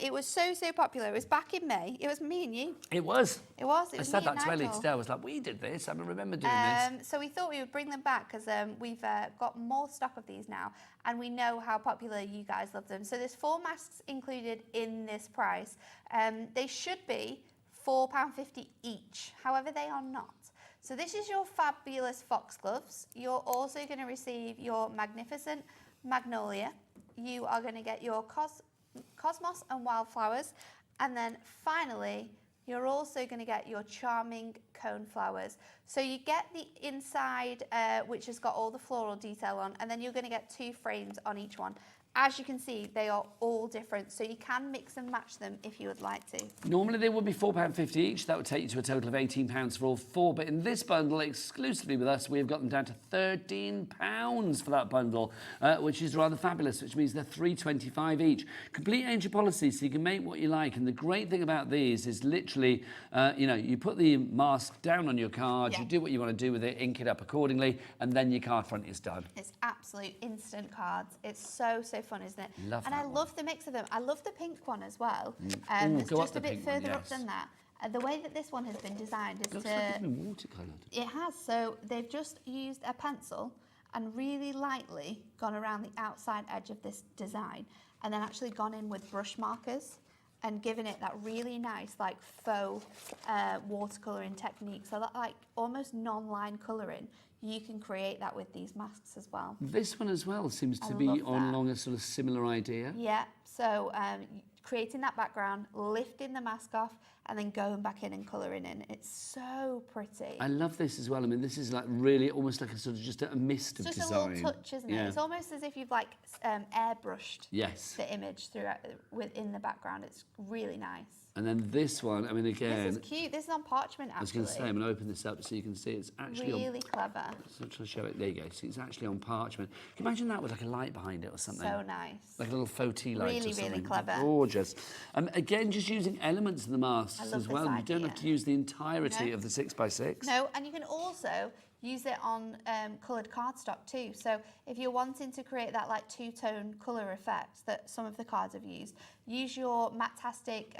B: It was so popular. It was back in May. It was me and you.
D: It was.
B: It was.
D: I said that to Ellie today. I was like, we did this. I remember doing this.
B: So we thought we would bring them back because we've got more stock of these now, and we know how popular you guys love them. So there's 4 masks included in this price. They should be £4.50 each. However, they are not. So this is your fabulous foxgloves. You're also going to receive your magnificent magnolia. You are going to get your cosmos and wildflowers. And then finally, you're also going to get your charming cone flowers. So you get the inside, which has got all the floral detail on, and then you're going to get 2 frames on each one. As you can see, they are all different, so you can mix and match them if you would like to.
D: Normally they would be £4.50 each. That would take you to a total of £18 for all 4. But in this bundle, exclusively with us, we've got them down to £13 for that bundle, which is rather fabulous, which means they're £3.25 each. Complete range of policy, so you can make what you like. And the great thing about these is literally, you know, you put the mask down on your card, you do what you want to do with it, ink it up accordingly, and then your card front is done.
B: It's absolute instant cards. It's so fun, isn't it?
D: Love
B: and
D: that
B: I love the mix of them. I love the pink one as well.
D: Ooh,
B: it's
D: go
B: just
D: up
B: a
D: the
B: bit
D: pink one,
B: further up
D: yes.
B: than that. The way that this one has been designed is
D: Looks like it's been watercoloured.
B: It has. So they've just used a pencil and really lightly gone around the outside edge of this design, and then actually gone in with brush markers and given it that really nice, like, faux watercolouring technique. So that, like, almost non-line colouring. You can create that with these masks as well.
D: This one as well seems to be along a sort of similar idea.
B: Yeah, so creating that background, lifting the mask off, and then going back in and colouring in. It's so pretty.
D: I love this as well. I mean, this is like really almost like a sort of just a mist of design.
B: Just a little touch, isn't it? It's almost as if you've like airbrushed the image throughout within the background. It's really nice.
D: And then this one, I mean, again...
B: This is cute. This is on parchment, actually.
D: I was going to say, I'm going to open this up so you can see it's actually
B: really clever.
D: So I'll show it. There you go. See, it's actually on parchment. Can you imagine that with like a light behind it or something?
B: So nice.
D: Like a little faux tea light or something.
B: Really clever.
D: Gorgeous. Again, just using elements of the masks as well. You don't have to use the entirety of the 6x6.
B: No, and you can also use it on coloured cardstock too. So if you're wanting to create that like two-tone colour effect that some of the cards have used, use your Matastic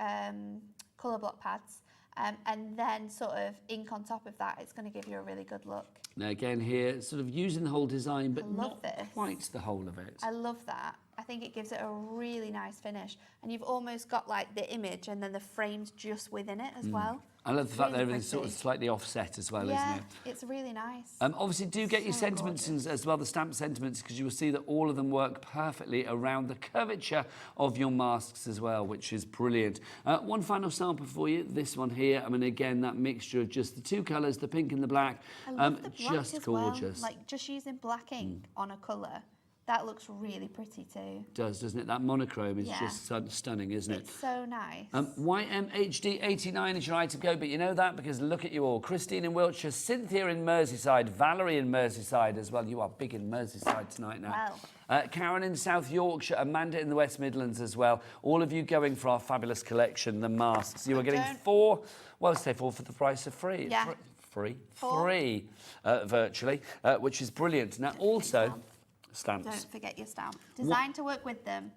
B: colour block pads and then sort of ink on top of that. It's going to give you a really good look.
D: Now again here, sort of using the whole design, but not
B: this.
D: quite the whole of it.
B: I love that. I think it gives it a really nice finish. And you've almost got like the image and then the frames just within it as well.
D: I love the fact that everything's sort of slightly offset as well, isn't it?
B: Yeah, it's really nice.
D: Obviously, do get your sentiments in as well, the stamped sentiments, because you will see that all of them work perfectly around the curvature of your masks as well, which is brilliant. One final sample for you, this one here. I mean, again, that mixture of just the two colours, the pink and the black.
B: I love the black
D: just
B: as
D: gorgeous.
B: Well. Like, just using black ink on a colour. That looks really pretty too.
D: It does, doesn't it? That monochrome is just stunning, isn't it?
B: It's so nice.
D: YMHD89 is your item code, but you know that because look at you all. Christine in Wiltshire, Cynthia in Merseyside, Valerie in Merseyside as well. You are big in Merseyside tonight now.
B: Well.
D: Karen in South Yorkshire, Amanda in the West Midlands as well. All of you going for our fabulous collection, the masks. You are getting four for the price of free.
B: Yeah.
D: Free, virtually, which is brilliant. Now also... Stamps.
B: Don't forget your stamp. Designed to work with them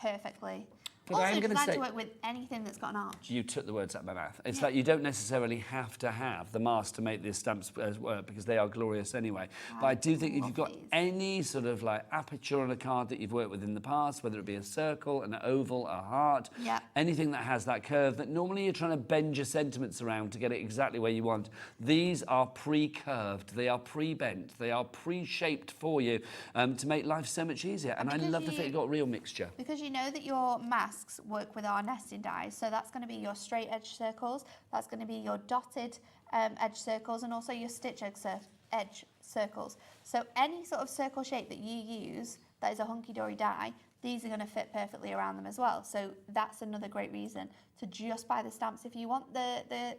B: perfectly.
D: But
B: also
D: I am going
B: designed
D: to say,
B: to work with anything that's got an arch.
D: You took the words out of my mouth. It's like you don't necessarily have to have the mask to make these stamps work because they are glorious anyway. But I do think if you've got any sort of like aperture on a card that you've worked with in the past, whether it be a circle, an oval, a heart, anything that has that curve that normally you're trying to bend your sentiments around to get it exactly where you want, these are pre-curved, they are pre-bent, they are pre-shaped for you to make life so much easier. And I love the fact you've got real mixture.
B: Because you know that your masks work with our nesting dies, so that's going to be your straight edge circles, that's going to be your dotted edge circles, and also your stitch edge circles. So any sort of circle shape that you use that is a Hunkydory die, these are going to fit perfectly around them as well. So that's another great reason to just buy the stamps if you want the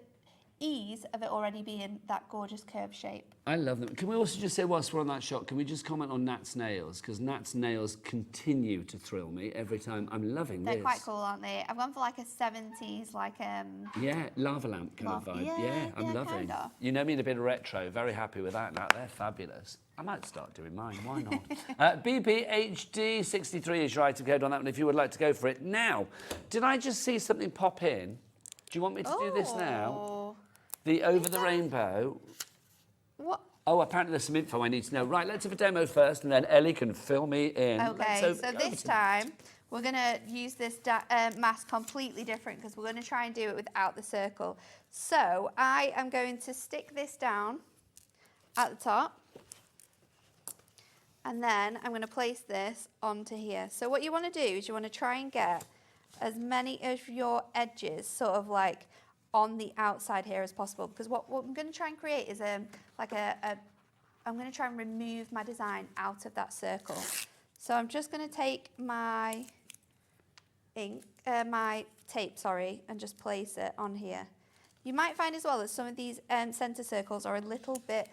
B: ease of it already being that gorgeous curved shape.
D: I love them. Can we also just say, whilst we're on that shot, can we just comment on Nat's nails? Because Nat's nails continue to thrill me every time. I'm loving this.
B: They're quite cool, aren't they? I've gone for like a 70s, like
D: yeah, lava lamp kind of vibe.
B: Yeah,
D: I'm loving.
B: Kinda.
D: You know me in a bit of retro. Very happy with that, Nat. They're fabulous. I might start doing mine. Why not? BPHD63 is your item code on that one if you would like to go for it. Now, did I just see something pop in? Do you want me to do this now? The over the rainbow.
B: What?
D: Oh, apparently there's some info I need to know. Right, let's have a demo first, and then Ellie can fill me in.
B: Okay, so this time we're going to use this mask completely different because we're going to try and do it without the circle. So I am going to stick this down at the top. And then I'm going to place this onto here. So what you want to do is you want to try and get as many of your edges sort of like on the outside here as possible, because what I'm going to try and create is I'm going to try and remove my design out of that circle. So I'm just going to take my my tape, and just place it on here. You might find as well that some of these centre circles are a little bit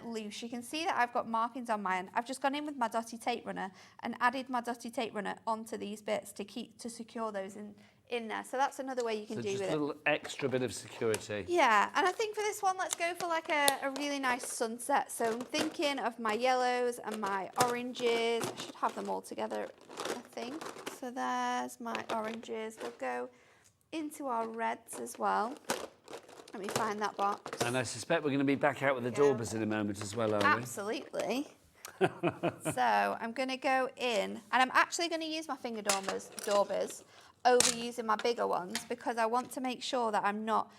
B: loose. You can see that I've got markings on mine. I've just gone in with my dotty tape runner and added my dotty tape runner onto these bits to secure those in there. So that's another way you can do with it.
D: Just a little extra bit of security.
B: Yeah, and I think for this one, let's go for like a really nice sunset. So I'm thinking of my yellows and my oranges. I should have them all together, I think. So there's my oranges. We'll go into our reds as well. Let me find that box.
D: And I suspect we're going to be back out with the daubers in a moment as well, aren't we?
B: Absolutely. So I'm going to go in, and I'm actually going to use my finger daubers over using my bigger ones, because I want to make sure that I'm not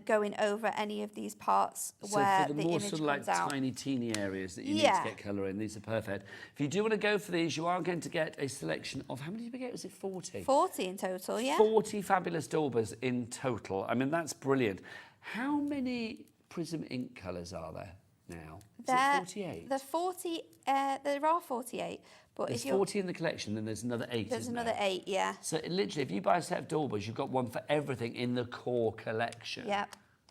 B: going over any of these parts where
D: so for
B: the
D: more
B: image
D: sort of like
B: comes out.
D: tiny, teeny areas that you need to get colour in, these are perfect. If you do want to go for these, you are going to get a selection of, how many did we get? Was it 40?
B: 40 in total, yeah.
D: 40 fabulous daubers in total. I mean, that's brilliant. How many prism ink colours are there now? Is it 48?
B: There are 48. But
D: There's
B: if you're
D: 40 in the collection, and there's another 8,
B: There's
D: isn't
B: another
D: there?
B: 8, yeah.
D: So literally, if you buy a set of daubers, you've got one for everything in the core collection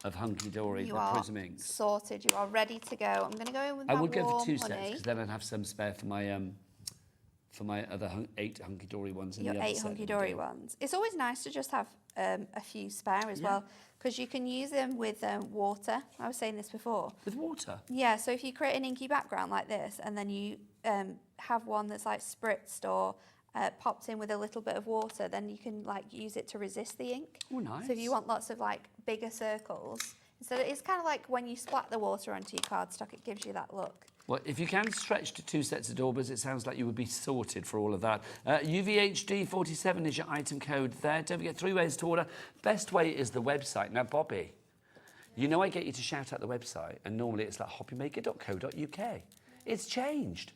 D: of Hunkydory,
B: You
D: the
B: are
D: prism inks.
B: sorted. You are ready to go. I'm going to go in with my
D: I would go for
B: warm
D: 2 sets,
B: honey.
D: because then I'd have some spare for my other 8 Hunkydory ones. In
B: Your
D: the other
B: 8
D: set that we
B: Hunkydory
D: do.
B: ones. It's always nice to just have a few spare as well, because you can use them with water. I was saying this before.
D: With water?
B: Yeah, so if you create an inky background like this, and then you have one that's like spritzed or popped in with a little bit of water, then you can like use it to resist the ink.
D: Oh, nice.
B: So if you want lots of like bigger circles, so it's kind of like when you splat the water onto your cardstock, it gives you that look.
D: Well, if you can stretch to 2 sets of daubers, it sounds like you would be sorted for all of that. UVHD47 is your item code there. Don't forget 3 ways to order. Best way is the website. Now, Bobby, you know I get you to shout out the website, and normally it's like hobbymaker.co.uk. It's changed.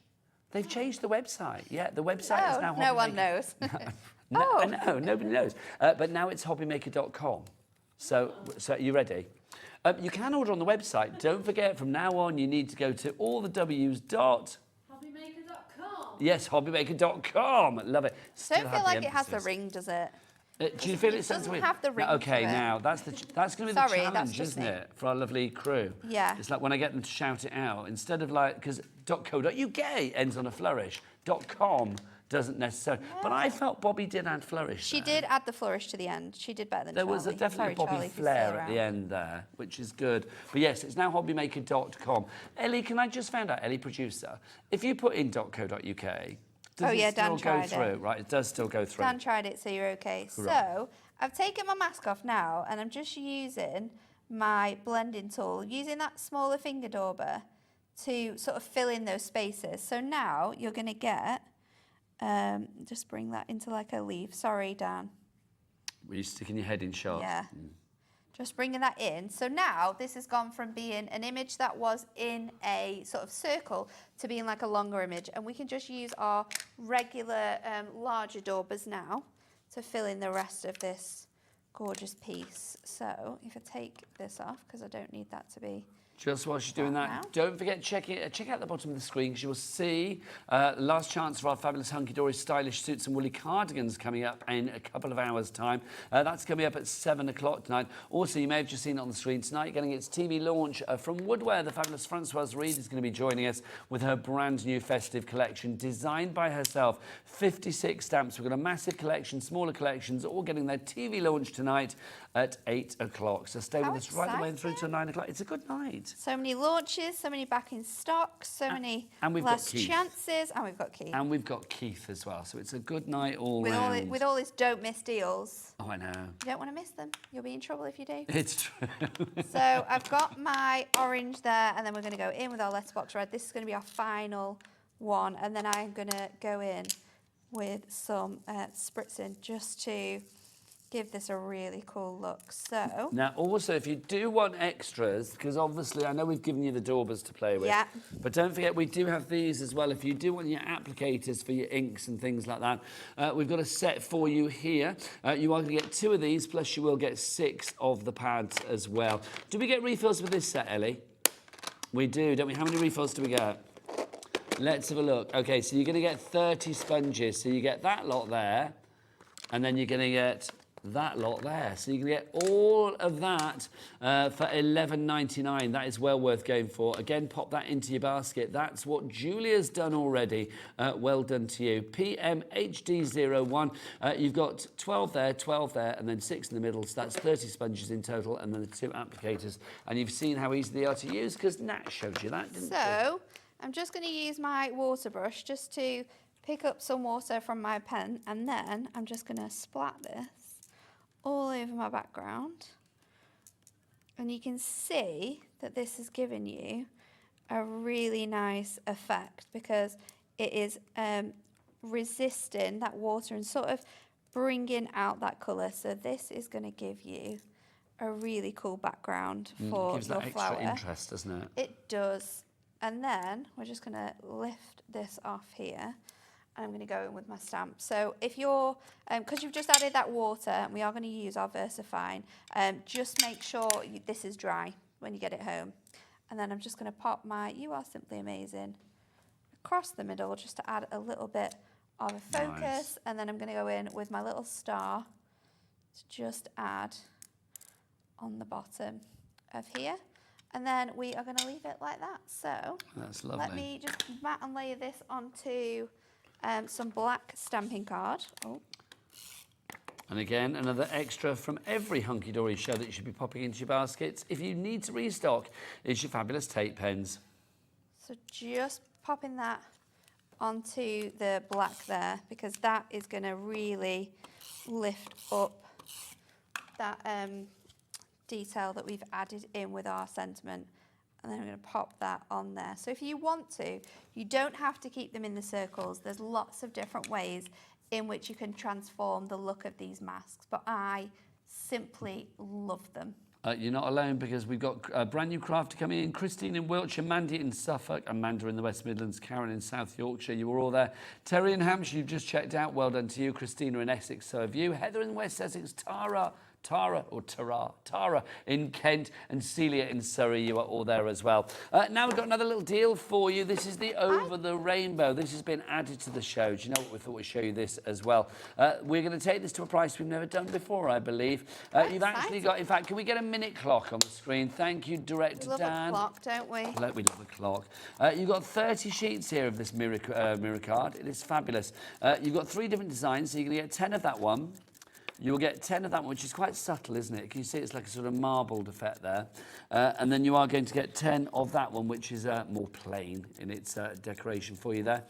D: They've changed the website. Yeah, the website is now
B: no one knows.
D: No, nobody knows. But now it's hobbymaker.com. So are you ready? You can order on the website. Don't forget, from now on, you need to go to all the W's dot.
B: Hobbymaker.com.
D: Yes, hobbymaker.com. Love it. Still
B: Don't
D: have
B: feel like it has the
D: emphasis.
B: ring, does it?
D: Do you feel
B: It
D: it sounds
B: doesn't
D: weird?
B: have the ring
D: Okay,
B: to it.
D: now that's going to be the
B: Sorry, that's
D: challenge,
B: just
D: isn't
B: me.
D: it, for our lovely crew?
B: Yeah.
D: It's like when I get them to shout it out, instead of like, because .co.uk ends on a flourish, .com doesn't necessarily. But I felt Bobby did add flourish.
B: She
D: there.
B: did add the flourish to the end. She did better than
D: There
B: Charlie.
D: was definitely
B: Sorry,
D: a Bobby
B: Charlie, if you're
D: flair
B: still
D: at the
B: around.
D: end there, which is good. But yes, it's now hobbymaker.com. Ellie, can I just find out, Ellie, producer, if you put in .co.uk, does it
B: Dan
D: still go
B: tried
D: through?
B: it.
D: Right, it does still go through.
B: Dan tried it, so you're okay.
D: Right.
B: So I've taken my mask off now, and I'm just using my blending tool, using that smaller finger dauber to sort of fill in those spaces. So now you're going to get, just bring that into like a leaf. Sorry, Dan.
D: Were you sticking your head in sharp?
B: Yeah. Just bringing that in. So now this has gone from being an image that was in a sort of circle to being like a longer image. And we can just use our regular larger daubers now to fill in the rest of this gorgeous piece. So if I take this off, because I don't need that to be
D: Just while she's doing that,
B: now.
D: don't forget check out the bottom of the screen, because you will see last chance for our fabulous Hunkydory stylish suits and woolly cardigans coming up in a couple of hours' time. That's coming up at 7 o'clock tonight. Also, you may have just seen it on the screen tonight, getting its TV launch from Woodwear. The fabulous Françoise Reed is going to be joining us with her brand new festive collection, designed by herself. 56 stamps. We've got a massive collection, smaller collections, all getting their TV launch tonight at 8 o'clock. So stay
B: How
D: with us right the way through
B: exciting.
D: till 9 o'clock. It's a good night.
B: So many launches, so many back in stock, so many
D: and we've got
B: last
D: Keith.
B: chances, and we've got Keith.
D: And we've got Keith as well, so it's a good night all
B: With
D: round.
B: all his don't miss deals.
D: Oh, I know.
B: You don't want to miss them. You'll be in trouble if you do.
D: It's true.
B: So I've got my orange there, and then we're going to go in with our letterbox red. This is going to be our final one, and then I'm going to go in with some spritzing just to give this a really cool look. So
D: now, also, if you do want extras, because obviously I know we've given you the daubers to play with,
B: yeah,
D: but don't forget we do have these as well. If you do want your applicators for your inks and things like that, we've got a set for you here. You are going to get 2 of these, plus you will get 6 of the pads as well. Do we get refills with this set, Ellie? We do, don't we? How many refills do we get? Let's have a look. Okay, so you're going to get 30 sponges. So you get that lot there, and then you're going to get that lot there. So you can get all of that for $11.99. That is well worth going for. Again, pop that into your basket. That's what Julia's done already. Well done to you. PMHD01. You've got 12 there, and then 6 in the middle. So that's 30 sponges in total, and then the 2 applicators. And you've seen how easy they are to use because Nat showed you that, didn't she?
B: So I'm just going to use my water brush just to pick up some water from my pen, and then I'm just going to splat this all over my background, and you can see that this has given you a really nice effect because it is resisting that water and sort of bringing out that colour. So this is going to give you a really cool background for
D: gives
B: your
D: that
B: flower.
D: extra interest, doesn't it?
B: It does. And then we're just going to lift this off here. I'm going to go in with my stamp. So if you're, because you've just added that water, and we are going to use our VersaFine, just make sure this is dry when you get it home. And then I'm just going to pop my You Are Simply Amazing across the middle just to add a little bit of a focus. Nice. And then I'm going to go in with my little star to just add on the bottom of here. And then we are going to leave it like that. So
D: that's lovely.
B: Let me just mat and layer this onto some black stamping card. Oh.
D: And again, another extra from every Hunkydory show that you should be popping into your baskets. If you need to restock, is your fabulous tape pens.
B: So just popping that onto the black there, because that is going to really lift up that detail that we've added in with our sentiment. And then I'm going to pop that on there. So if you want to, you don't have to keep them in the circles. There's lots of different ways in which you can transform the look of these masks, but I simply love them.
D: You're not alone, because we've got a brand new crafter coming in. Christine in Wiltshire, Mandy in Suffolk, Amanda in the West Midlands, Karen in South Yorkshire. You were all there. Terry in Hampshire, you've just checked out. Well done to you. Christina in Essex, so have you. Heather in West Essex, Tara in Kent, and Celia in Surrey. You are all there as well. Now we've got another little deal for you. This is the Over the Rainbow. This has been added to the show. Do you know what? We thought we'd show you this as well. We're going to take this to a price we've never done before, I believe. You've actually got, in fact, can we get a minute clock on the screen? Thank you, Director Dan.
B: We love a clock, don't we?
D: We love a clock. You've got 30 sheets here of this mirror card. It is fabulous. You've got 3 different designs, so you're going to get 10 of that one. You'll get 10 of that one, which is quite subtle, isn't it? Can you see it's like a sort of marbled effect there? And then you are going to get 10 of that one, which is more plain in its decoration for you there.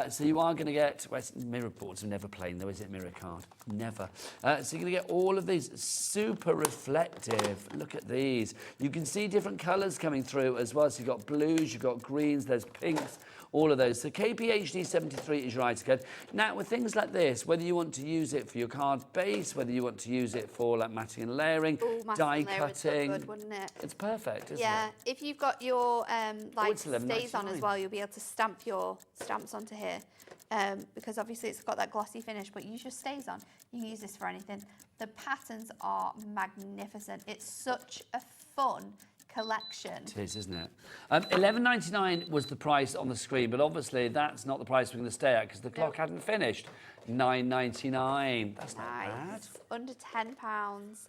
D: So you are going to get, well, mirror boards are never plain though, is it, mirror card? Never. So you're going to get all of these super reflective. Look at these. You can see different colours coming through as well. So you've got blues, you've got greens, there's pinks, all of those. So KPHD73 is your item code. Now, with things like this, whether you want to use it for your card base, whether you want to use it for like matting and layering, die cutting, good, wouldn't it? It's perfect, isn't it?
B: Yeah, if you've got your like stays on as well, you'll be able to stamp your stamps onto here. Because obviously it's got that glossy finish, but use your stays on. You can use this for anything. The patterns are magnificent. It's such a fun collection.
D: It is, isn't it? $11.99 was the price on the screen, but obviously that's not the price we're going to stay at because the clock hadn't finished. $9.99. That's not bad.
B: Under £10.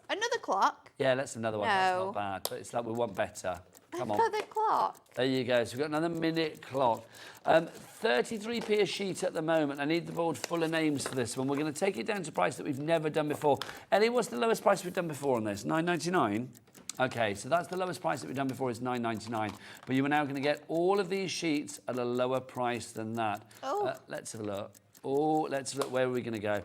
B: Another clock?
D: Yeah, that's another one. No. That's not bad, but it's like we want better. Come on.
B: Another clock.
D: There you go. So we've got another minute clock. 33p a sheet at the moment. I need the board full of names for this one. We're going to take it down to a price that we've never done before. Ellie, what's the lowest price we've done before on this? $9.99? Okay, so that's the lowest price that we've done before is $9.99. But you are now going to get all of these sheets at a lower price than that. Oh. Let's have a look. Oh, let's look. Where are we going to go?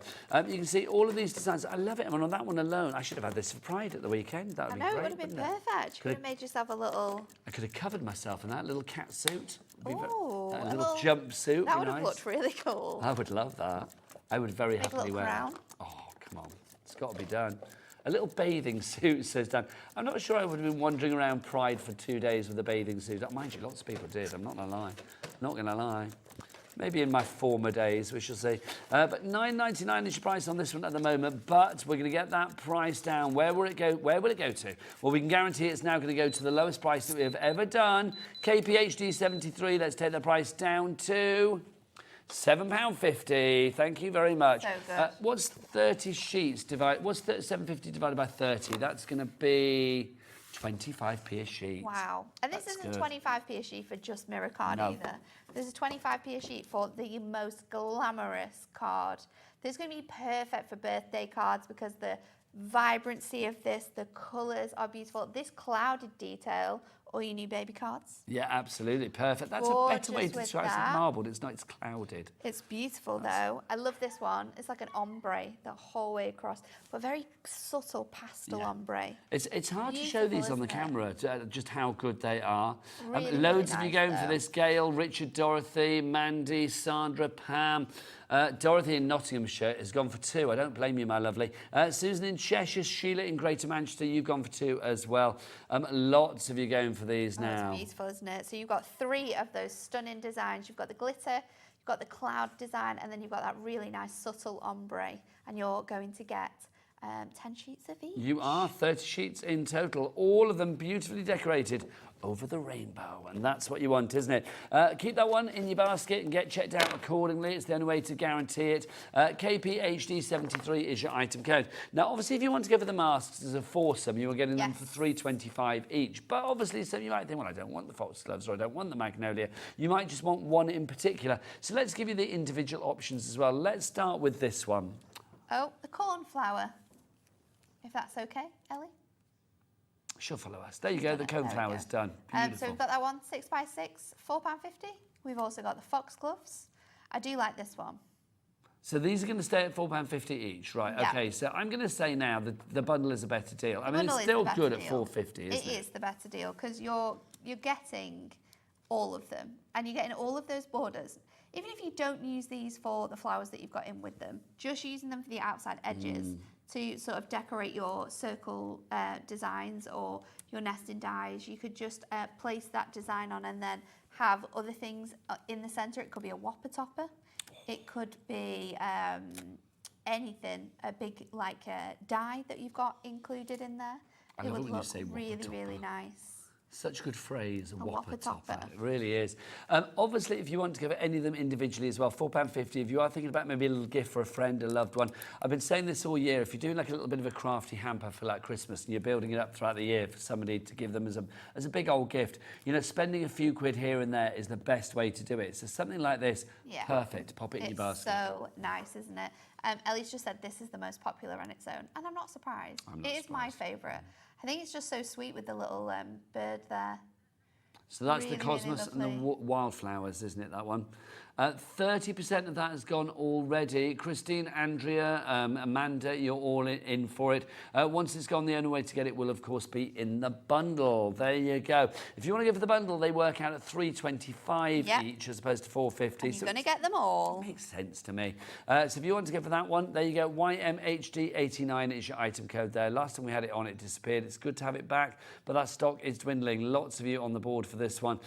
D: You can see all of these designs. I love it. I mean, on that one alone, I should have had this for Pride at the weekend. That would be great.
B: It would have been perfect. You could have made yourself a little...
D: I could have covered myself in that little cat suit.
B: Oh,
D: a little jumpsuit.
B: That would have looked really cool.
D: I would love that. I would very happily wear
B: crown.
D: it. Oh, come on. got to be done. A little bathing suit, says Dan. I'm not sure I would have been wandering around Pride for 2 days with a bathing suit. Mind you, lots of people did. I'm not going to lie. Not going to lie. Maybe in my former days, we shall see. But $9.99 is your price on this one at the moment, but we're going to get that price down. Where will it go? Where will it go to? Well, we can guarantee it's now going to go to the lowest price that we have ever done. KPHD 73, let's take the price down to £7.50. Thank you very much.
B: So good.
D: What's 30 sheets divided? What's $7.50 divided by 30? That's going to be 25p a sheet.
B: Wow. And this isn't
D: good.
B: 25p a sheet for just mirror card
D: No.
B: either. This is 25p a sheet for the most glamorous card. This is going to be perfect for birthday cards because the vibrancy of this, the colours are beautiful. This clouded detail, all your new baby cards.
D: Yeah, absolutely. Perfect. That's a better way to describe it. It's marbled. It's not, it's clouded.
B: It's beautiful though. I love this one. It's like an ombre the whole way across, but very subtle pastel ombre.
D: It's hard to
B: Beautiful,
D: show these on the
B: isn't it?
D: camera, just how good they are.
B: Really,
D: Loads
B: really
D: of you
B: nice,
D: going for
B: though.
D: this. Gail, Richard, Dorothy, Mandy, Sandra, Pam. Dorothy in Nottinghamshire has gone for 2. I don't blame you, my lovely. Susan in Cheshire, Sheila in Greater Manchester, you've gone for 2 as well. Lots of you going for these now.
B: It's beautiful, isn't it? So you've got 3 of those stunning designs. You've got the glitter, you've got the cloud design, and then you've got that really nice subtle ombre. And you're going to get 10 sheets of each.
D: You are 30 sheets in total, all of them beautifully decorated over the rainbow, and that's what you want, isn't it? Keep that one in your basket and get checked out accordingly. It's the only way to guarantee it. KPHD73 is your item code. Now, obviously, if you want to go for the masks as a foursome, you are getting them for $3.25 each. But obviously, some you might think, well, I don't want the foxgloves or I don't want the magnolia. You might just want one in particular. So let's give you the individual options as well. Let's start with this one.
B: Oh, the cornflower. If that's okay, Ellie?
D: She'll follow us. There you go, the coneflower's done. Beautiful.
B: So we've got that one, 6x6, £4.50. We've also got the foxgloves. I do like this one.
D: So these are going to stay at £4.50 each, right?
B: Yeah.
D: Okay, so I'm going to say now that the bundle is a better deal. I mean,
B: Bundle
D: it's
B: is the
D: still
B: better
D: good at
B: deal.
D: £4.50, isn't it?
B: It is the better deal because you're getting all of them and you're getting all of those borders. Even if you don't use these for the flowers that you've got in with them, just using them for the outside edges to sort of decorate your circle designs or your nesting dies, you could just place that design on and then have other things in the centre. It could be a whopper topper. It could be anything, a big like die that you've got included in there.
D: I
B: It
D: love it
B: would
D: when you
B: look
D: say whopper
B: really,
D: topper.
B: really nice.
D: Such a good phrase, a whopper
B: whopper
D: topper.
B: topper.
D: It really is. Obviously, if you want to give any of them individually as well, £4.50. If you are thinking about maybe a little gift for a friend, a loved one, I've been saying this all year. If you're doing like a little bit of a crafty hamper for like Christmas and you're building it up throughout the year for somebody to give them as a big old gift, you know, spending a few quid here and there is the best way to do it. So something like this, perfect. Pop it in your basket.
B: It's so nice, isn't it? Ellie's just said this is the most popular on its own, and I'm not surprised. It is my favourite. I think it's just so sweet with the little bird there.
D: So that's
B: Really,
D: the cosmos
B: really
D: and the
B: lovely.
D: wildflowers, isn't it, that one? 30% of that has gone already. Christine, Andrea, Amanda, you're all in for it. Once it's gone, the only way to get it will, of course, be in the bundle. There you go. If you want to go for the bundle, they work out at $3.25 each as opposed to $4.50.
B: And you're going to get them all.
D: Makes sense to me. So if you want to go for that one, there you go. YMHD89 is your item code there. Last time we had it on, it disappeared. It's good to have it back, but that stock is dwindling. Lots of you on the board for this one.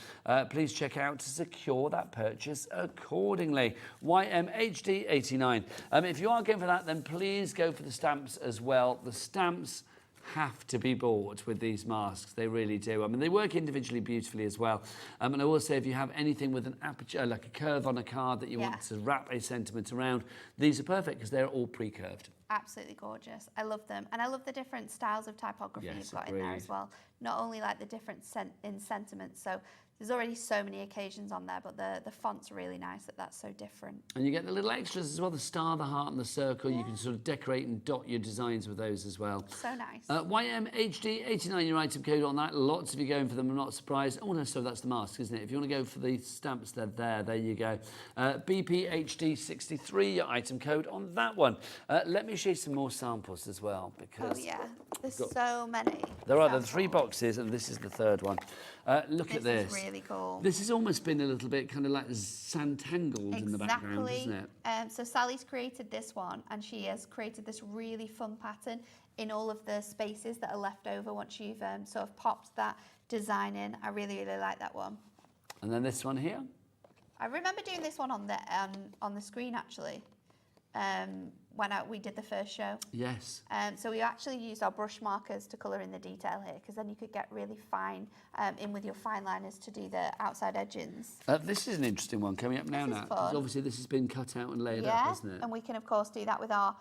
D: Please check out to secure that purchase accordingly. YMHD89. If you are going for that, then please go for the stamps as well. The stamps have to be bought with these masks. They really do. I mean, they work individually beautifully as well. And I will say, if you have anything with an aperture, like a curve on a card that you want to wrap a sentiment around, these are perfect because they're all pre-curved.
B: Absolutely gorgeous. I love them. And I love the different styles of typography you've got in there as well. Not only like the different in sentiments. So there's already so many occasions on there, but the font's really nice that's so different.
D: And you get the little extras as well, the star, the heart and the circle. You can sort of decorate and dot your designs with those as well.
B: So nice.
D: YMHD89, your item code on that. Lots of you going for them, I'm not surprised. Oh no, so that's the mask, isn't it? If you want to go for the stamps, they're there you go. BPHD63, your item code on that one. Let me show you some more samples as well, because
B: Oh yeah, there's so many.
D: there are the 3
B: samples.
D: boxes, and this is the 3rd one. Look at this.
B: This is really cool.
D: This has almost been a little bit kind of like sand-tangled in the background, isn't it?
B: So Sally's created this one, and she has created this really fun pattern in all of the spaces that are left over once you've sort of popped that design in. I really, really like that one.
D: And then this one here.
B: I remember doing this one on the screen actually, when we did the first show.
D: Yes.
B: So we actually used our brush markers to colour in the detail here, because then you could get really fine in with your fine liners to do the outside edgings.
D: This is an interesting one coming up now,
B: This is
D: Nat. 'Cause
B: fun.
D: obviously this has been cut out and laid up,
B: Yeah,
D: hasn't it?
B: and we can of course do that with our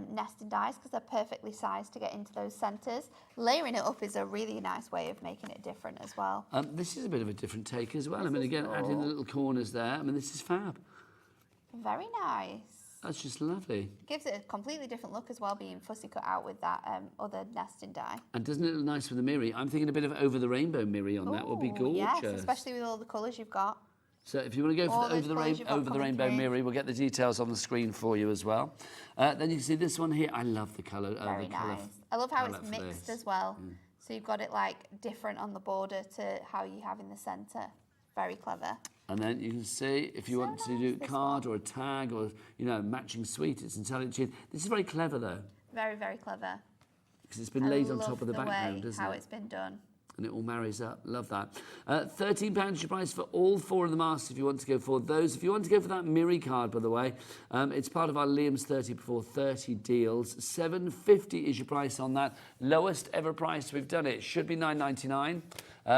B: nesting dies, because they're perfectly sized to get into those centres. Layering it up is a really nice way of making it different as well.
D: This is a bit of a different take as well. I
B: This
D: mean,
B: is
D: again, adding the
B: cool.
D: little corners there. I mean, this is fab.
B: Very nice.
D: That's just lovely.
B: Gives it a completely different look as well, being fussy cut out with that other nesting die.
D: And doesn't it look nice with the mirror? I'm thinking a bit of over the rainbow mirror on that would be
B: Ooh,
D: gorgeous.
B: Yes, especially with all the colours you've got.
D: So if you want to go
B: All
D: for
B: those colours you've got
D: over the
B: coming
D: rainbow
B: through.
D: mirror, we'll get the details on the screen for you as well. Then you can see this one here. I love the colour.
B: Very nice. I love how it's
D: palette for
B: mixed
D: this.
B: as well. So you've got it like different on the border to how you have in the centre. Very clever.
D: And then you can see if you
B: So
D: want to
B: nice,
D: do a
B: this
D: card or a tag or, you know, matching sweet, it's entirely cheap. This is very clever though,
B: Very, very clever.
D: because it's been
B: I
D: laid on
B: love
D: top of the background,
B: way
D: isn't
B: how
D: it?
B: it's been done.
D: And it all marries up. Love that. £13 your price for all 4 of the masks if you want to go for those. If you want to go for that Miri card, by the way, it's part of our Liam's 30 before 30 deals. £7.50 is your price on that. Lowest ever price we've done it. Should be £9.99.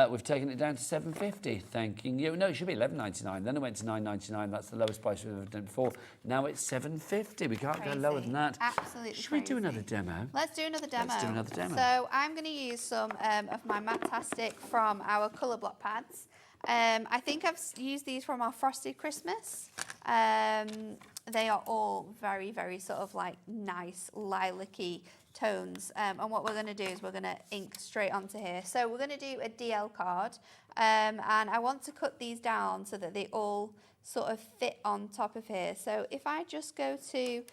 D: We've taken it down to £7.50. Thanking you. No, it should be £11.99. Then it went to £9.99. That's the lowest price we've ever done before. Now it's £7.50. We can't go lower than that.
B: Absolutely
D: Should we do
B: crazy.
D: another demo?
B: Let's do another demo.
D: Let's do another demo.
B: So I'm going to use some of my Matastic from our colour block pads. I think I've used these from our Frosted Christmas. They are all very, very sort of like nice lilac-y tones. And what we're going to do is we're going to ink straight onto here. So we're going to do a DL card. And I want to cut these down so that they all sort of fit on top of here. So if I just go to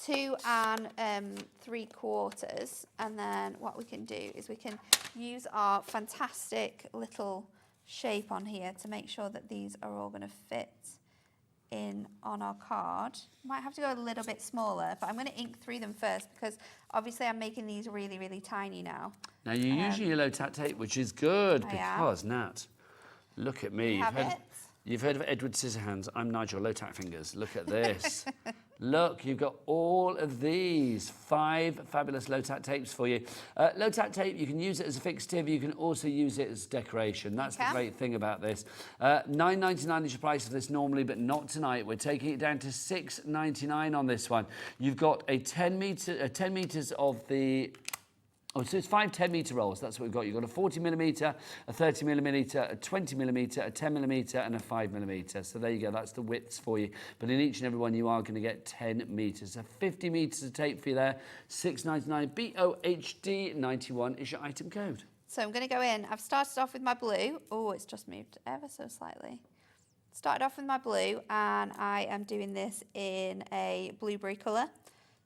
B: 2 3/4, and then what we can do is we can use our fantastic little shape on here to make sure that these are all going to fit in on our card. Might have to go a little bit smaller, but I'm going to ink through them first, because obviously I'm making these really, really tiny now.
D: Now, you're using your low-tack tape, which is good,
B: I am.
D: because, Nat, look at me.
B: Have it?
D: You've heard of Edward Scissorhands. I'm Nigel, low-tack fingers. Look at this. Look, you've got all of these 5 fabulous low-tack tapes for you. Low-tack tape, you can use it as a fixative. You can also use it as decoration. That's the great thing about this. $9.99 is your price of this normally, but not tonight. We're taking it down to $6.99 on this one. You've got a 10 metres of the... Oh, so it's 5 10-metre rolls. That's what we've got. You've got a 40mm, a 30mm, a 20mm, a 10mm, and a 5mm. So there you go. That's the widths for you. But in each and every one, you are going to get 10 metres. So 50 metres of tape for you there. $6.99. BOHD 91 is your item code.
B: So I'm going to go in. I've started off with my blue. Oh, it's just moved ever so slightly. Started off with my blue, and I am doing this in a blueberry colour.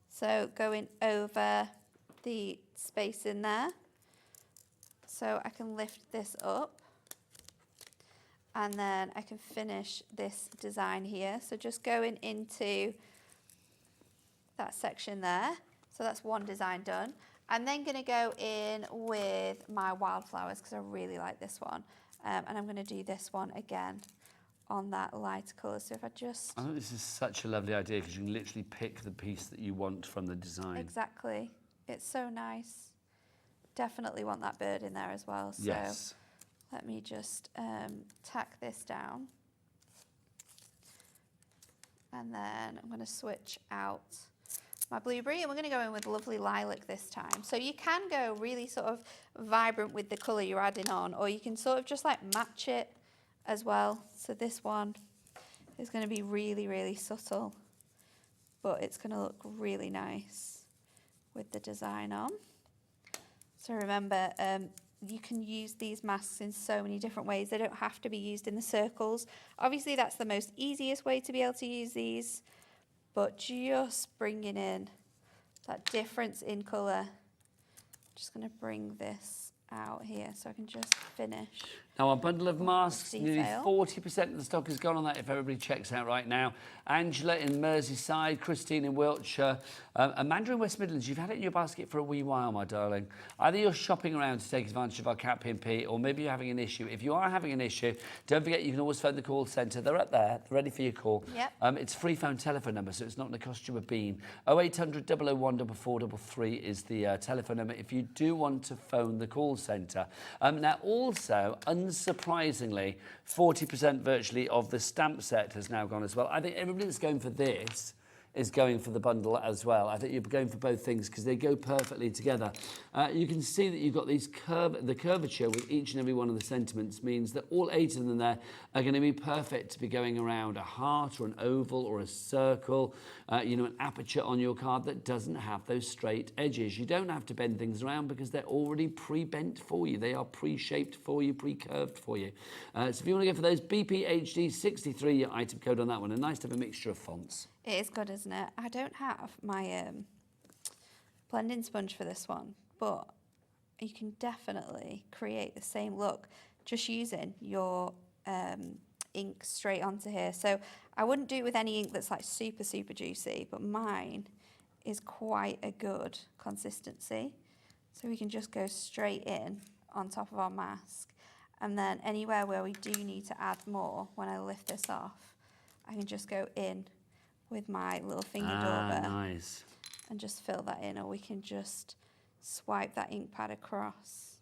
B: So going over the space in there, so I can lift this up, and then I can finish this design here. So just going into that section there. So that's one design done. I'm then going to go in with my wildflowers, because I really like this one, and I'm going to do this one again on that lighter colour. So if I just...
D: I think this is such a lovely idea, because you can literally pick the piece that you want from the design.
B: Exactly. It's so nice. Definitely want that bird in there as well. So
D: Yes.
B: let me just tack this down. And then I'm going to switch out my blueberry, and we're going to go in with lovely lilac this time. So you can go really sort of vibrant with the colour you're adding on, or you can sort of just like match it as well. So this one is going to be really, really subtle, but it's going to look really nice with the design on. So remember, you can use these masks in so many different ways. They don't have to be used in the circles. Obviously, that's the most easiest way to be able to use these, but just bringing in that difference in colour. Just going to bring this out here so I can just finish.
D: Now, our bundle of masks, nearly
B: Detail.
D: 40% of the stock has gone on that if everybody checks out right now. Angela in Merseyside, Christine in Wiltshire, Amanda in West Midlands. You've had it in your basket for a wee while, my darling. Either you're shopping around to take advantage of our Cat P&P, or maybe you're having an issue. If you are having an issue, don't forget you can always phone the call centre. They're up there, ready for your call.
B: Yep.
D: It's a free phone telephone number, so it's not going to cost you a bean. 0800 001 4433 is the telephone number if you do want to phone the call centre. Now, also, unsurprisingly, 40% virtually of the stamp set has now gone as well. I think everybody that's going for this is going for the bundle as well. I think you're going for both things because they go perfectly together. You can see that you've got these the curvature with each and every one of the sentiments means that all 8 of them there are going to be perfect to be going around a heart or an oval or a circle, an aperture on your card that doesn't have those straight edges. You don't have to bend things around because they're already pre-bent for you. They are pre-shaped for you, pre-curved for you. So if you want to go for those, BPHD63, your item code on that one. And nice to have a mixture of fonts.
B: It is good, isn't it? I don't have my blending sponge for this one, but you can definitely create the same look just using your ink straight onto here. So I wouldn't do it with any ink that's like super, super juicy, but mine is quite a good consistency. So we can just go straight in on top of our mask. And then anywhere where we do need to add more, when I lift this off, I can just go in with my little finger dauber
D: Nice.
B: and just fill that in, or we can just swipe that ink pad across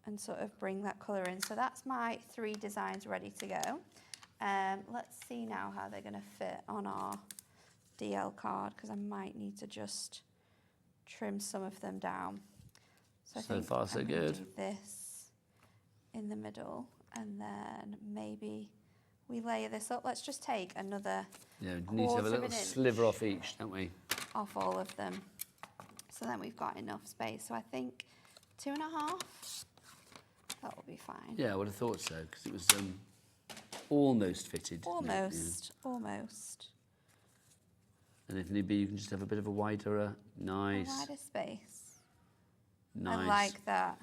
B: and sort of bring that colour in. So that's my 3 designs ready to go. Let's see now how they're going to fit on our DL card, because I might need to just trim some of them down. So I think
D: far, so
B: I'm gonna
D: good.
B: do this in the middle, and then maybe we layer this up. Let's just take another
D: Yeah, we need to have a little sliver off each, don't we?
B: off all of them. So then we've got enough space. So I think 2.5, that will be fine.
D: Yeah, I would have thought so, because it was almost fitted.
B: Almost.
D: And if need be, you can just have a bit of a wider, nice.
B: A wider space.
D: Nice.
B: I like that.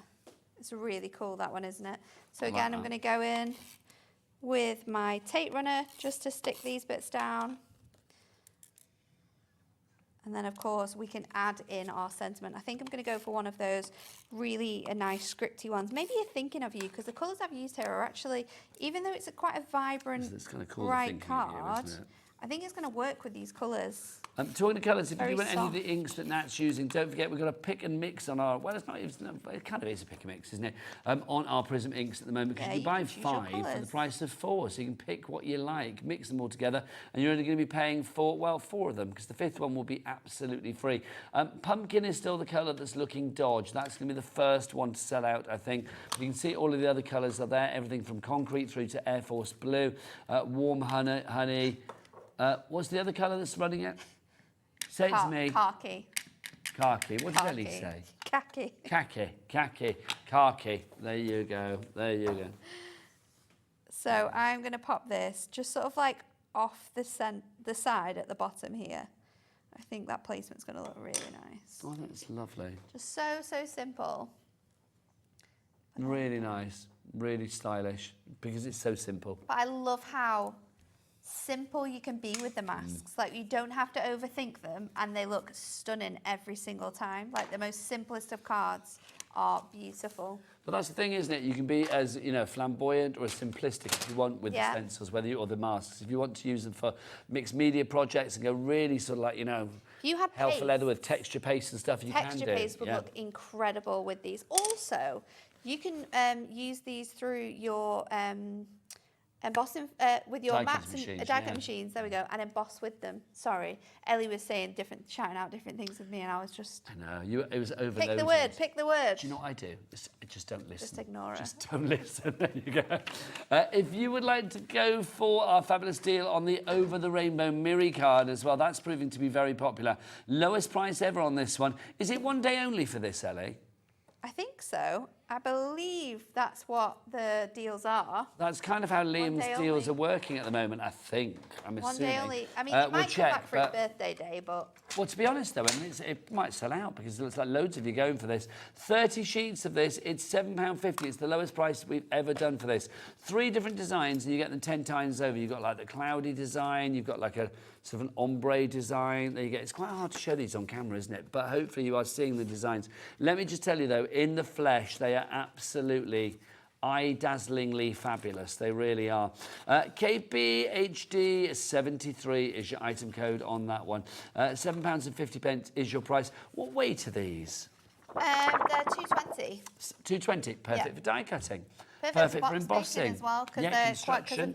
B: It's really cool, that one, isn't it? So
D: I like
B: again, I'm
D: that.
B: going to go in with my tape runner just to stick these bits down. And then, of course, we can add in our sentiment. I think I'm going to go for one of those really nice scripty ones. Maybe you're thinking of you, because the colours I've used here are actually, even though it's a quite a vibrant,
D: It's kind of cool
B: bright
D: thinking of you,
B: card,
D: isn't it?
B: I think it's going to work with these colours.
D: Talking of colours, if
B: Very
D: you want any of the
B: soft.
D: inks that Nat's using, don't forget we've got a pick and mix on our, well, it's not, it kind of is a pick and mix, isn't it? On our Prism inks at the moment, because
B: Yeah,
D: you
B: you
D: buy
B: can choose your
D: 5 for the
B: colours.
D: price of 4, so you can pick what you like, mix them all together, and you're only going to be paying for, well, 4 of them, because the 5th one will be absolutely free. Pumpkin is still the colour that's looking dodge. That's going to be the first one to sell out, I think. You can see all of the other colours are there, everything from concrete through to Air Force Blue, warm honey. What's the other colour that's running it? Say it to me.
B: Khaki.
D: Khaki. What did Ellie say?
B: Khaki.
D: Khaki. There you go.
B: So I'm going to pop this just sort of like off the side at the bottom here. I think that placement's going to look really nice.
D: Oh, that's lovely.
B: Just so simple.
D: Really nice. Really stylish, because it's so simple.
B: But I love how simple you can be with the masks. Like, you don't have to overthink them, and they look stunning every single time. Like, the most simplest of cards are beautiful.
D: But that's the thing, isn't it? You can be as, flamboyant or as simplistic if you want with the stencils, or the masks. If you want to use them for mixed media projects and go really sort of like,
B: If you had
D: hell for
B: paste,
D: leather with texture paste and stuff, you can do.
B: texture paste would look incredible with these. Also, you can use these through your embossing with your
D: Die-cut
B: mats
D: machines,
B: and die-cut machines. There we go, and emboss with them. Sorry, Ellie was saying shouting out different things with me, and I was just.
D: I know, it was overloaded.
B: Pick the word.
D: Do you know what I do? Just don't listen.
B: Just ignore it.
D: Just don't listen. There you go. If you would like to go for our fabulous deal on the Over the Rainbow Miri card as well, that's proving to be very popular. Lowest price ever on this one. Is it one day only for this, Ellie?
B: I think so. I believe that's what the deals are.
D: That's kind of how Liam's deals are working at the moment, I think. I'm assuming.
B: One day only. I mean, it might come back for his birthday day, but...
D: Well, to be honest, though, I mean, it might sell out because it looks like loads of you going for this. 30 sheets of this, it's £7.50. It's the lowest price we've ever done for this. 3 different designs, and you get them 10 times over. You've got, like, the cloudy design. You've got, like, a sort of an ombre design. There you go. It's quite hard to show these on camera, isn't it? But hopefully you are seeing the designs. Let me just tell you, though, in the flesh, they are absolutely eye-dazzlingly fabulous. They really are. KPHD73 is your item code on that one. £7.50 is your price. What weight are these?
B: They're 220.
D: 220, perfect for die cutting.
B: Perfect
D: for embossing
B: as well, because of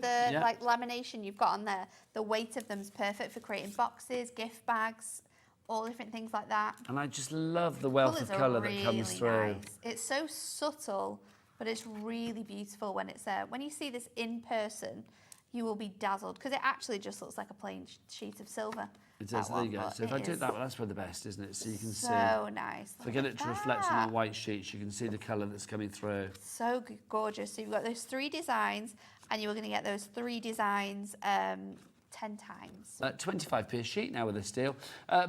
B: the like lamination you've got on there. The weight of them's perfect for creating boxes, gift bags, all different things like that.
D: And I just love the wealth of colour that comes through.
B: Nice. It's so subtle, but it's really beautiful when it's there. When you see this in person, you will be dazzled, because it actually just looks like a plain sheet of silver.
D: It does, there you go. So if I do it that way, that's probably the best, isn't it? So you can see.
B: So nice.
D: If I get it to reflect on the white sheets, you can see the colour that's coming through.
B: So gorgeous. So you've got those 3 designs, and you were going to get those 3 designs 10 times.
D: 25p a sheet now with this deal.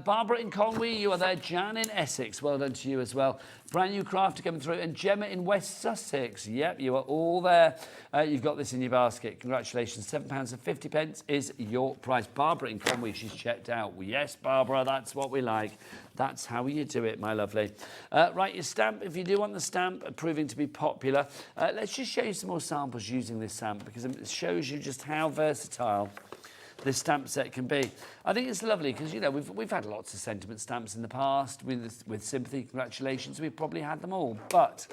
D: Barbara in Conwy, you are there. Jan in Essex, well done to you as well. Brand new crafter coming through. And Gemma in West Sussex, yep, you are all there. You've got this in your basket. Congratulations, £7.50 is your price. Barbara in Conwy, she's checked out. Yes, Barbara, that's what we like. That's how you do it, my lovely. Right, your stamp, if you do want the stamp proving to be popular, let's just show you some more samples using this stamp, because it shows you just how versatile this stamp set can be. I think it's lovely because, you know, we've had lots of sentiment stamps in the past with sympathy. Congratulations, we've probably had them all. But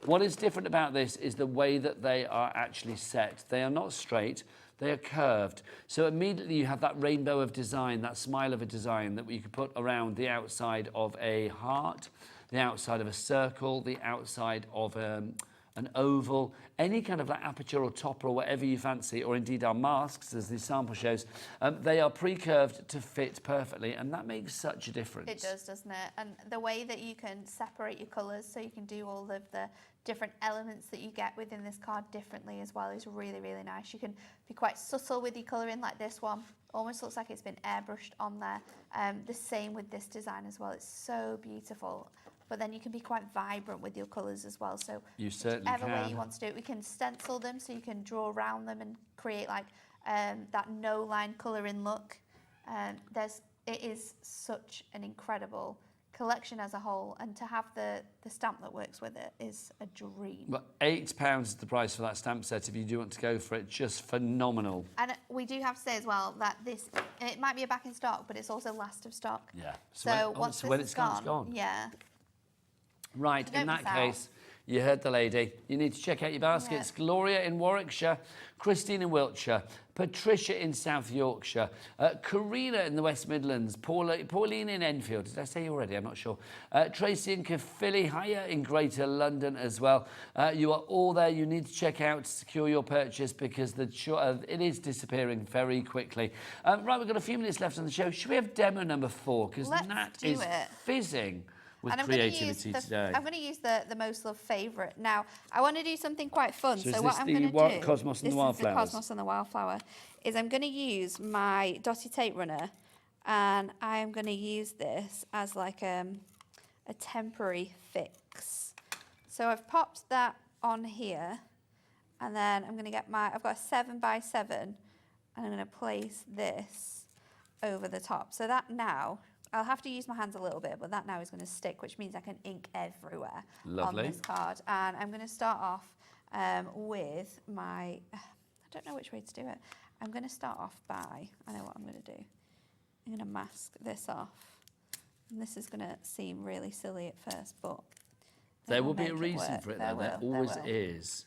D: what is different about this is the way that they are actually set. They are not straight, they are curved. So immediately you have that rainbow of design, that smile of a design that you could put around the outside of a heart, the outside of a circle, the outside of an oval, any kind of like aperture or topper or whatever you fancy, or indeed our masks, as this sample shows, they are pre-curved to fit perfectly, and that makes such a difference.
B: It does, doesn't it? And the way that you can separate your colours, so you can do all of the different elements that you get within this card differently as well, is really, really nice. You can be quite subtle with your colouring, like this one. Almost looks like it's been airbrushed on there. The same with this design as well. It's so beautiful. But then you can be quite vibrant with your colours as well. So
D: you certainly
B: whichever way you want to do it, we can stencil them so you can draw around them and create like that no-line colouring look. It is such an incredible collection as a whole, and to have the stamp that works with it is a dream.
D: But £8 is the price for that stamp set if you do want to go for it. Just phenomenal.
B: And we do have to say as well that it might be a back in stock, but it's also last of stock.
D: Yeah.
B: So once
D: when
B: this
D: it's
B: is
D: gone, it's gone.
B: Yeah.
D: Right, in that case, you heard the lady. You need to check out your baskets. Yeah. Gloria in Warwickshire, Christine in Wiltshire, Patricia in South Yorkshire, Karina in the West Midlands, Pauline in Enfield. Did I say you already? I'm not sure. Tracy in Caerphilly, Haya in Greater London as well. You are all there. You need to check out to secure your purchase, because it is disappearing very quickly. Right, we've got a few minutes left on the show. Should we have demo number 4? Because Nat is fizzing with creativity today.
B: I'm going to use the most loved favourite. Now, I want to do something quite fun.
D: So
B: what I'm going to do...
D: Cosmos and the Wildflowers?
B: This is the Cosmos and the Wildflower. Is I'm going to use my dotty tape runner, and I'm going to use this as like a temporary fix. So I've popped that on here, and then I'm going to get I've got a 7x7, and I'm going to place this over the top. So that now... I'll have to use my hands a little bit, but that now is going to stick, which means I can ink everywhere on this card. And I'm going to start off with my... I don't know which way to do it. I'm going to start off by... I know what I'm going to do. I'm going to mask this off. And this is going to seem really silly at first, but...
D: There will be a reason for it, though. There always is.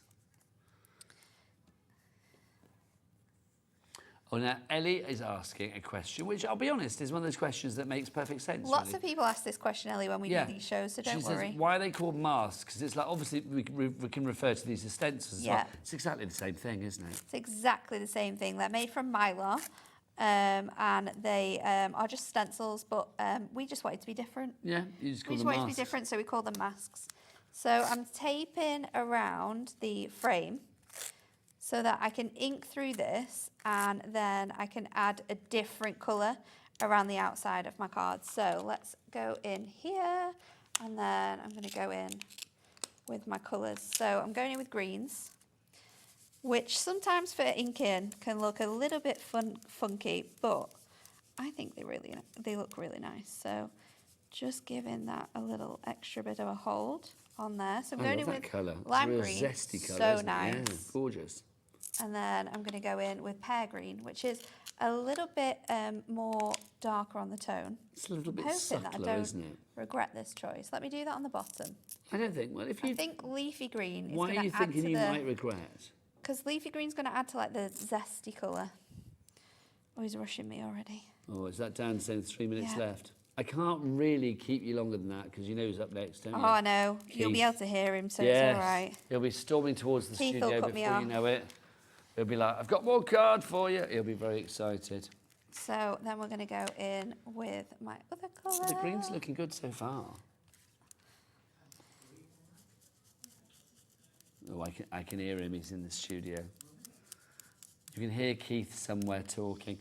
D: Oh, now, Ellie is asking a question, which, I'll be honest, is one of those questions that makes perfect sense.
B: Lots of people ask this question, Ellie, when we do these shows, so don't worry.
D: Says, why are they called masks? Because it's like, obviously, we can refer to these as stencils as well. It's exactly the same thing, isn't it? It's
B: exactly the same thing. They're made from mylar, and they are just stencils, but we just want it to be different.
D: Yeah, you just call them masks.
B: We just want it to be different, so we call them masks. So I'm taping around the frame so that I can ink through this, and then I can add a different colour around the outside of my cards. So let's go in here, and then I'm going to go in with my colours. So I'm going in with greens, which sometimes for inking can look a little bit funky, but I think they look really nice. So just giving that a little extra bit of a hold on there. So I'm going in with
D: colour.
B: lime
D: It's a real
B: green.
D: zesty colour,
B: So
D: isn't it?
B: nice.
D: Yeah, gorgeous.
B: And then I'm going to go in with pear green, which is a little bit more darker on the tone.
D: It's a little bit
B: hoping
D: subtler,
B: that I don't
D: isn't it?
B: regret this choice. Let me do that on the bottom.
D: I don't think. Well, if you.
B: I think leafy green is
D: Why
B: going
D: are you
B: to add to
D: thinking you might regret?
B: because leafy green's going to add to like the zesty colour. Oh, he's rushing me already.
D: Oh, is that Dan saying 3 minutes
B: Yeah.
D: left? I can't really keep you longer than that because you know who's up next, don't you?
B: Oh, I know. You'll be
D: Keith.
B: able to hear him, so
D: Yes.
B: it's all right.
D: He'll be storming towards the
B: Keith will
D: studio
B: cut me
D: before you
B: off.
D: know it. He'll be like, I've got more card for you. He'll be very excited.
B: So then we're going to go in with my other colour.
D: The green's looking good so far. Oh, I can hear him. He's in the studio. You can hear Keith somewhere talking.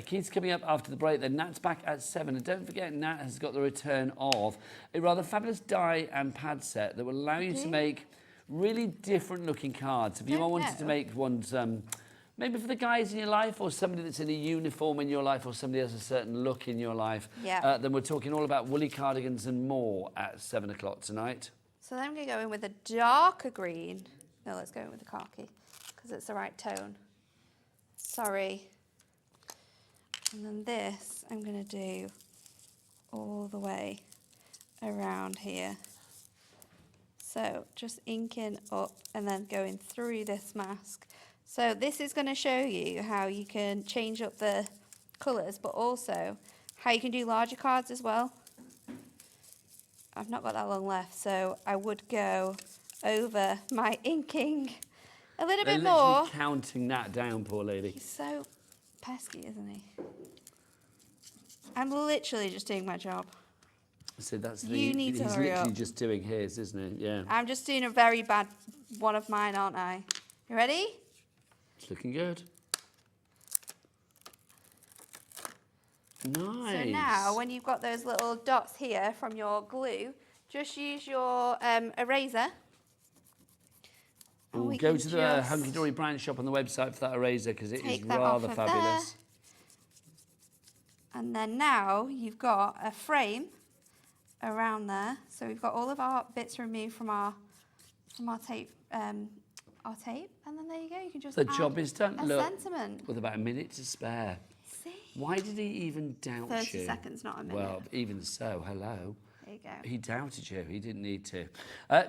D: Keith's coming up after the break. Then Nat's back at 7. And don't forget, Nat has got the return of a rather fabulous die and pad set that will allow you to make really different looking cards. If you wanted to make ones maybe for the guys in your life or somebody that's in a uniform in your life or somebody has a certain look in your life, then we're talking all about woolly cardigans and more at 7 o'clock tonight.
B: So then I'm going to go in with a darker green. No, let's go in with the khaki because it's the right tone. Sorry. And then this I'm going to do all the way around here. So just inking up and then going through this mask. So this is going to show you how you can change up the colours, but also how you can do larger cards as well. I've not got that long left, so I would go over my inking a little bit more.
D: Counting that down, poor lady.
B: He's so pesky, isn't he? I'm literally just doing my job.
D: So that's
B: You need to
D: he's
B: hurry
D: literally
B: up.
D: just doing his, isn't he? Yeah.
B: I'm just doing a very bad one of mine, aren't I? You ready?
D: It's looking good. Nice.
B: So now, when you've got those little dots here from your glue, just use your eraser. And
D: We'll
B: we
D: go
B: can
D: to the
B: just
D: Hunkydory brand shop on the website for that eraser because it is
B: take that off
D: rather
B: of
D: fabulous.
B: And then now you've got a frame around there. So we've got all of our bits removed from our tape, and then there you go. You can just
D: The
B: add
D: job is done.
B: a
D: Look,
B: sentiment.
D: with about a minute to spare.
B: See?
D: Why did he even doubt
B: 30
D: you?
B: seconds, not a minute.
D: Well, even so, hello.
B: There you go.
D: He doubted you. He didn't need to.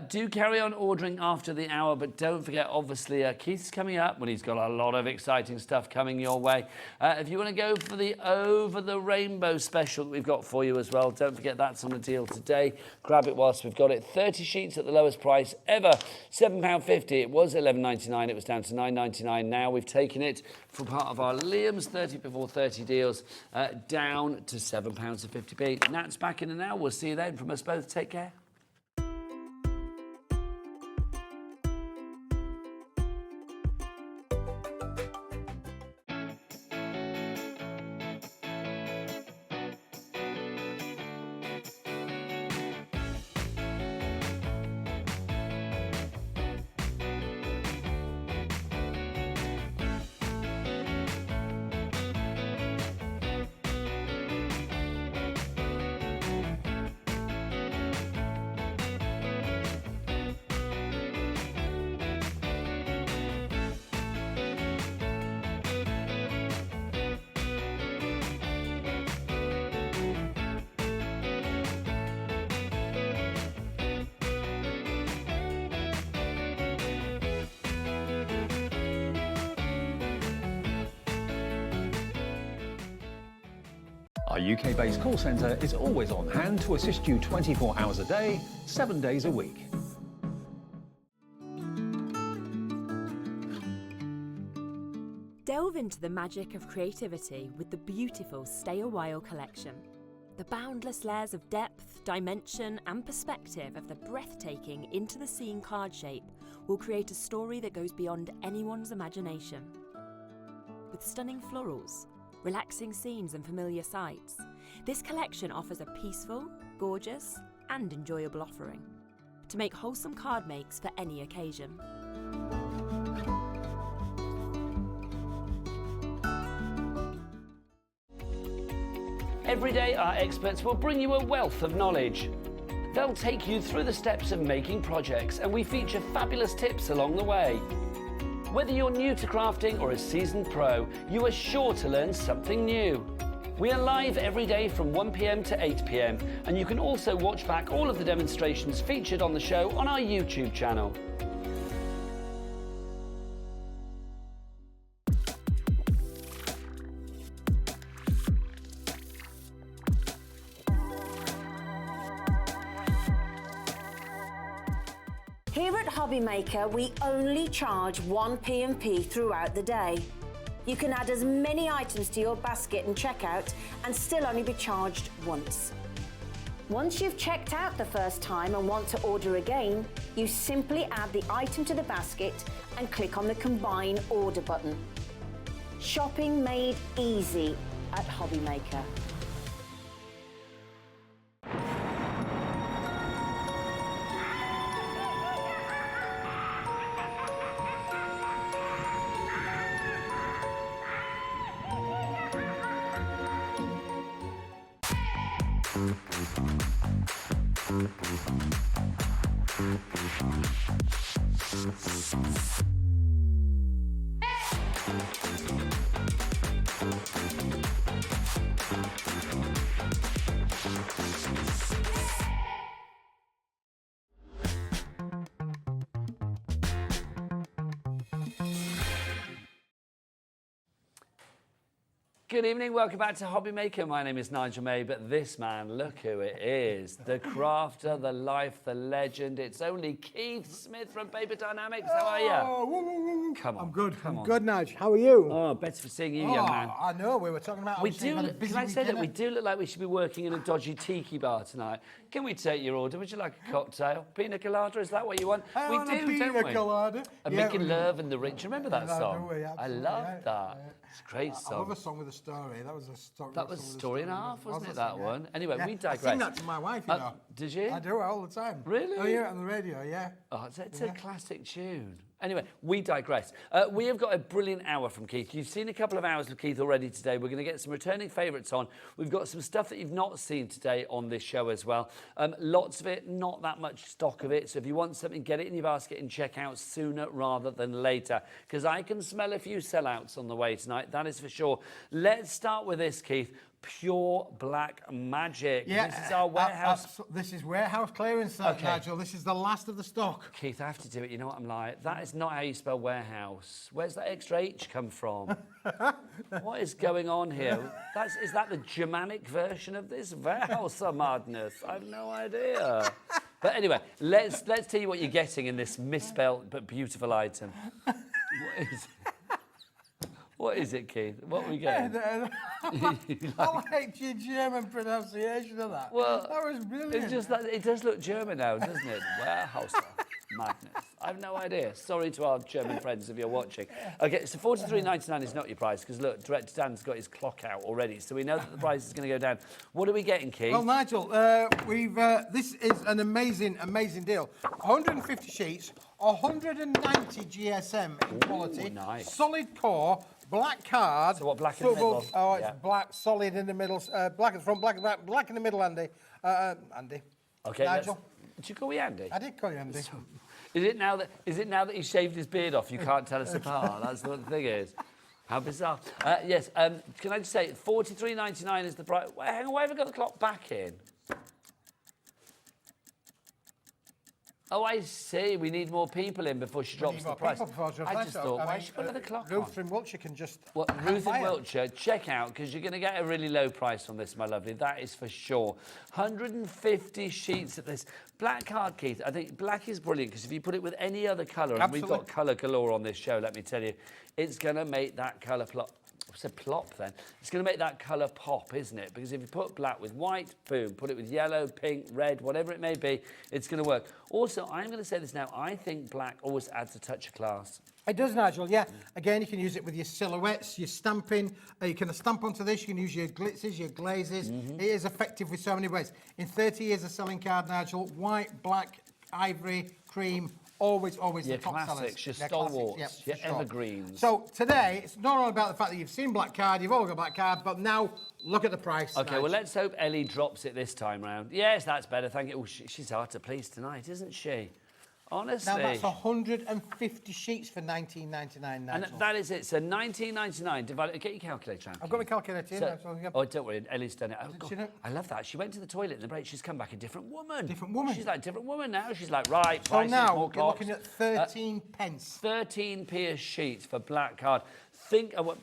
D: Do carry on ordering after the hour, but don't forget, obviously, Keith's coming up when he's got a lot of exciting stuff coming your way. If you want to go for the Over the Rainbow special that we've got for you as well, don't forget that's on a deal today. Grab it whilst we've got it. 30 sheets at the lowest price ever, £7.50. It was £11.99. It was down to £9.99. Now we've taken it for part of our Liam's 30 before 30 deals down to £7.50. Nat's back in an hour. We'll see you then. From us both, take care.
E: Our UK-based call centre is always on hand to assist you 24 hours a day, 7 days a week.
I: Delve into the magic of creativity with the beautiful Stay a While collection. The boundless layers of depth,
A: depth, dimension and perspective of the breathtaking Into the Scene card shape will create a story that goes beyond anyone's imagination. With stunning florals, relaxing scenes and familiar sights, this collection offers a peaceful, gorgeous and enjoyable offering to make wholesome card makes for any occasion.
D: Every day, our experts will bring you a wealth of knowledge. They'll take you through the steps of making projects, and we feature fabulous tips along the way. Whether you're new to crafting or a seasoned pro, you are sure to learn something new. We are live every day from 1 p.m. to 8 p.m, and you can also watch back all of the demonstrations featured on the show on our YouTube channel.
C: Here at Hobbymaker, we only charge 1 P&P throughout the day. You can add as many items to your basket and checkout and still only be charged once. Once you've checked out the first time and want to order again, you simply add the item to the basket and click on the Combine Order button. Shopping made easy at Hobbymaker.
D: Good evening, welcome back to Hobbymaker. My name is Nigel May, but this man, look who it is. The crafter, the life, the legend. It's only Keith Smith from Paper Dienamics. How are you?
F: Oh,
D: come on.
F: I'm good.
D: Come
F: I'm
D: on.
F: good, Nigel. How are you?
D: Oh, better for seeing you, young man.
F: I know. We were talking about.
D: We do. Can I say that we do look like we should be working in a dodgy tiki bar tonight? Can we take your order? Would you like a cocktail? Pina colada? Is that what you want?
F: I want a
D: don't
F: pina
D: we?
F: colada.
D: And
F: Yeah,
D: making
F: we-
D: love and the ring. Do you remember that
F: Yeah,
D: song?
F: do we?
D: I
F: Absolutely,
D: love
F: yeah,
D: that.
F: yeah.
D: It's a great
F: I
D: song.
F: love a song with a story. That was a story.
D: That was a story and a half, wasn't it, that
F: yeah.
D: one? Anyway,
F: Yeah.
D: we
F: I
D: digress.
F: sing that to my wife, you know.
D: Did you?
F: I do it all the time.
D: Really?
F: I hear it on the radio, yeah.
D: Oh, it's a classic tune. Anyway, we digress. We have got a brilliant hour from Keith. You've seen a couple of hours of Keith already today. We're going to get some returning favourites on. We've got some stuff that you've not seen today on this show as well. Lots of it, not that much stock of it. So if you want something, get it in your basket and check out sooner rather than later. Because I can smell a few sellouts on the way tonight, that is for sure. Let's start with this, Keith. Pure black magic.
F: Yeah,
D: This is our warehouse.
F: this is warehouse clearance, Nigel. This is the last of the stock.
D: Keith, I have to do it. You know what I'm like? That is not how you spell warehouse. Where's that extra H come from? What is going on here? Is that the Germanic version of this? Warehouse madness. I have no idea. But anyway, let's tell you what you're getting in this misspelled but beautiful item. What is it? What is it, Keith? What are we getting?
F: I liked your German pronunciation of that.
D: Well,
F: that was brilliant.
D: It's just that it does look German now, doesn't it? Warehouse madness. I have no idea. Sorry to our German friends if you're watching. Okay, so $43.99 is not your price because look, Director Dan's got his clock out already, so we know that the price is going to go down. What are we getting, Keith?
F: Well, Nigel, this is an amazing deal. 150 sheets, 190 GSM in quality,
D: nice.
F: solid core, black card.
D: So what, black in the middle?
F: Oh, it's
D: Yeah.
F: black, solid in the middle, black at the front, black in the middle, Andy. Andy.
D: Okay,
F: Nigel.
D: did you call me Andy?
F: I did call you Andy.
D: Is it now that he shaved his beard off, you can't tell us apart? That's what the thing is. How bizarre. Yes, can I just say, $43.99 is the price. Hang on, why have I got the clock back in? Oh, I see. We need more people in before she drops the price. I just thought, why has she got another clock on?
F: Ruth in Wiltshire can just...
D: Well, Ruth in Wiltshire, check out, because you're going to get a really low price on this, my lovely. That is for sure. 150 sheets of this. Black card, Keith. I think black is brilliant, because if you put it with any other colour, and we've got colour galore on this show, let me tell you, it's going to make that colour plot. What's a plop then? It's going to make that colour pop, isn't it? Because if you put black with white, boom, put it with yellow, pink, red, whatever it may be, it's going to work. Also, I'm going to say this now, I think black always adds a touch of class.
F: It does, Nigel, yeah. Again, you can use it with your silhouettes, your stamping. You can stamp onto this, you can use your glitzes, your glazes. It is effective with so many ways. In 30 years of selling card, Nigel, white, black, ivory, cream, always
D: Your
F: the top
D: classics,
F: sellers.
D: your
F: They're
D: stalwarts,
F: classics,
D: your
F: for sure.
D: evergreens.
F: So today, it's not all about the fact that you've seen black card, you've all got black card, but now look at the price.
D: Okay,
F: Nigel.
D: well, let's hope Ellie drops it this time round. Yes, that's better, thank you. Oh, she's hard to please tonight, isn't she? Honestly.
F: Now that's 150 sheets for $19.99, Nigel.
D: And that is it. So $19.99 divided. Get your calculator out.
F: I've got my calculator here.
D: So,
F: Nigel, yeah.
D: oh, don't worry. Ellie's done it. Oh,
F: She
D: God,
F: know?
D: I love that. She went to the toilet in the break. She's come back a different woman.
F: Different woman.
D: She's like a different woman now. She's like, right,
F: So
D: prices,
F: now
D: more
F: you're
D: clocks.
F: looking at 13 pence.
D: 13p a sheet for black card. Think of what,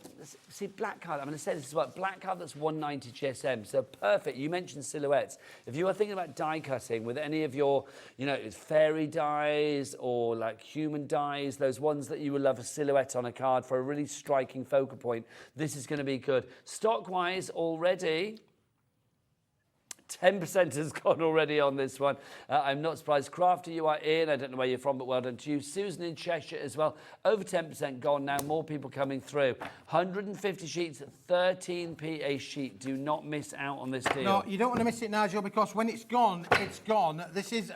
D: see, black card, I'm going to say this as well, black card that's 190 GSM, so perfect. You mentioned silhouettes. If you are thinking about die cutting with any of your, you know, fairy dies or like human dies, those ones that you would love a silhouette on a card for a really striking focal point, this is going to be good. Stock-wise already, 10% has gone already on this one. I'm not surprised. Crafter, you are in. I don't know where you're from, but well done to you. Susan in Cheshire as well. Over 10% gone now. More people coming through. 150 sheets, 13p a sheet. Do not miss out on this deal.
F: No, you don't want to miss it, Nigel, because when it's gone, it's gone. This is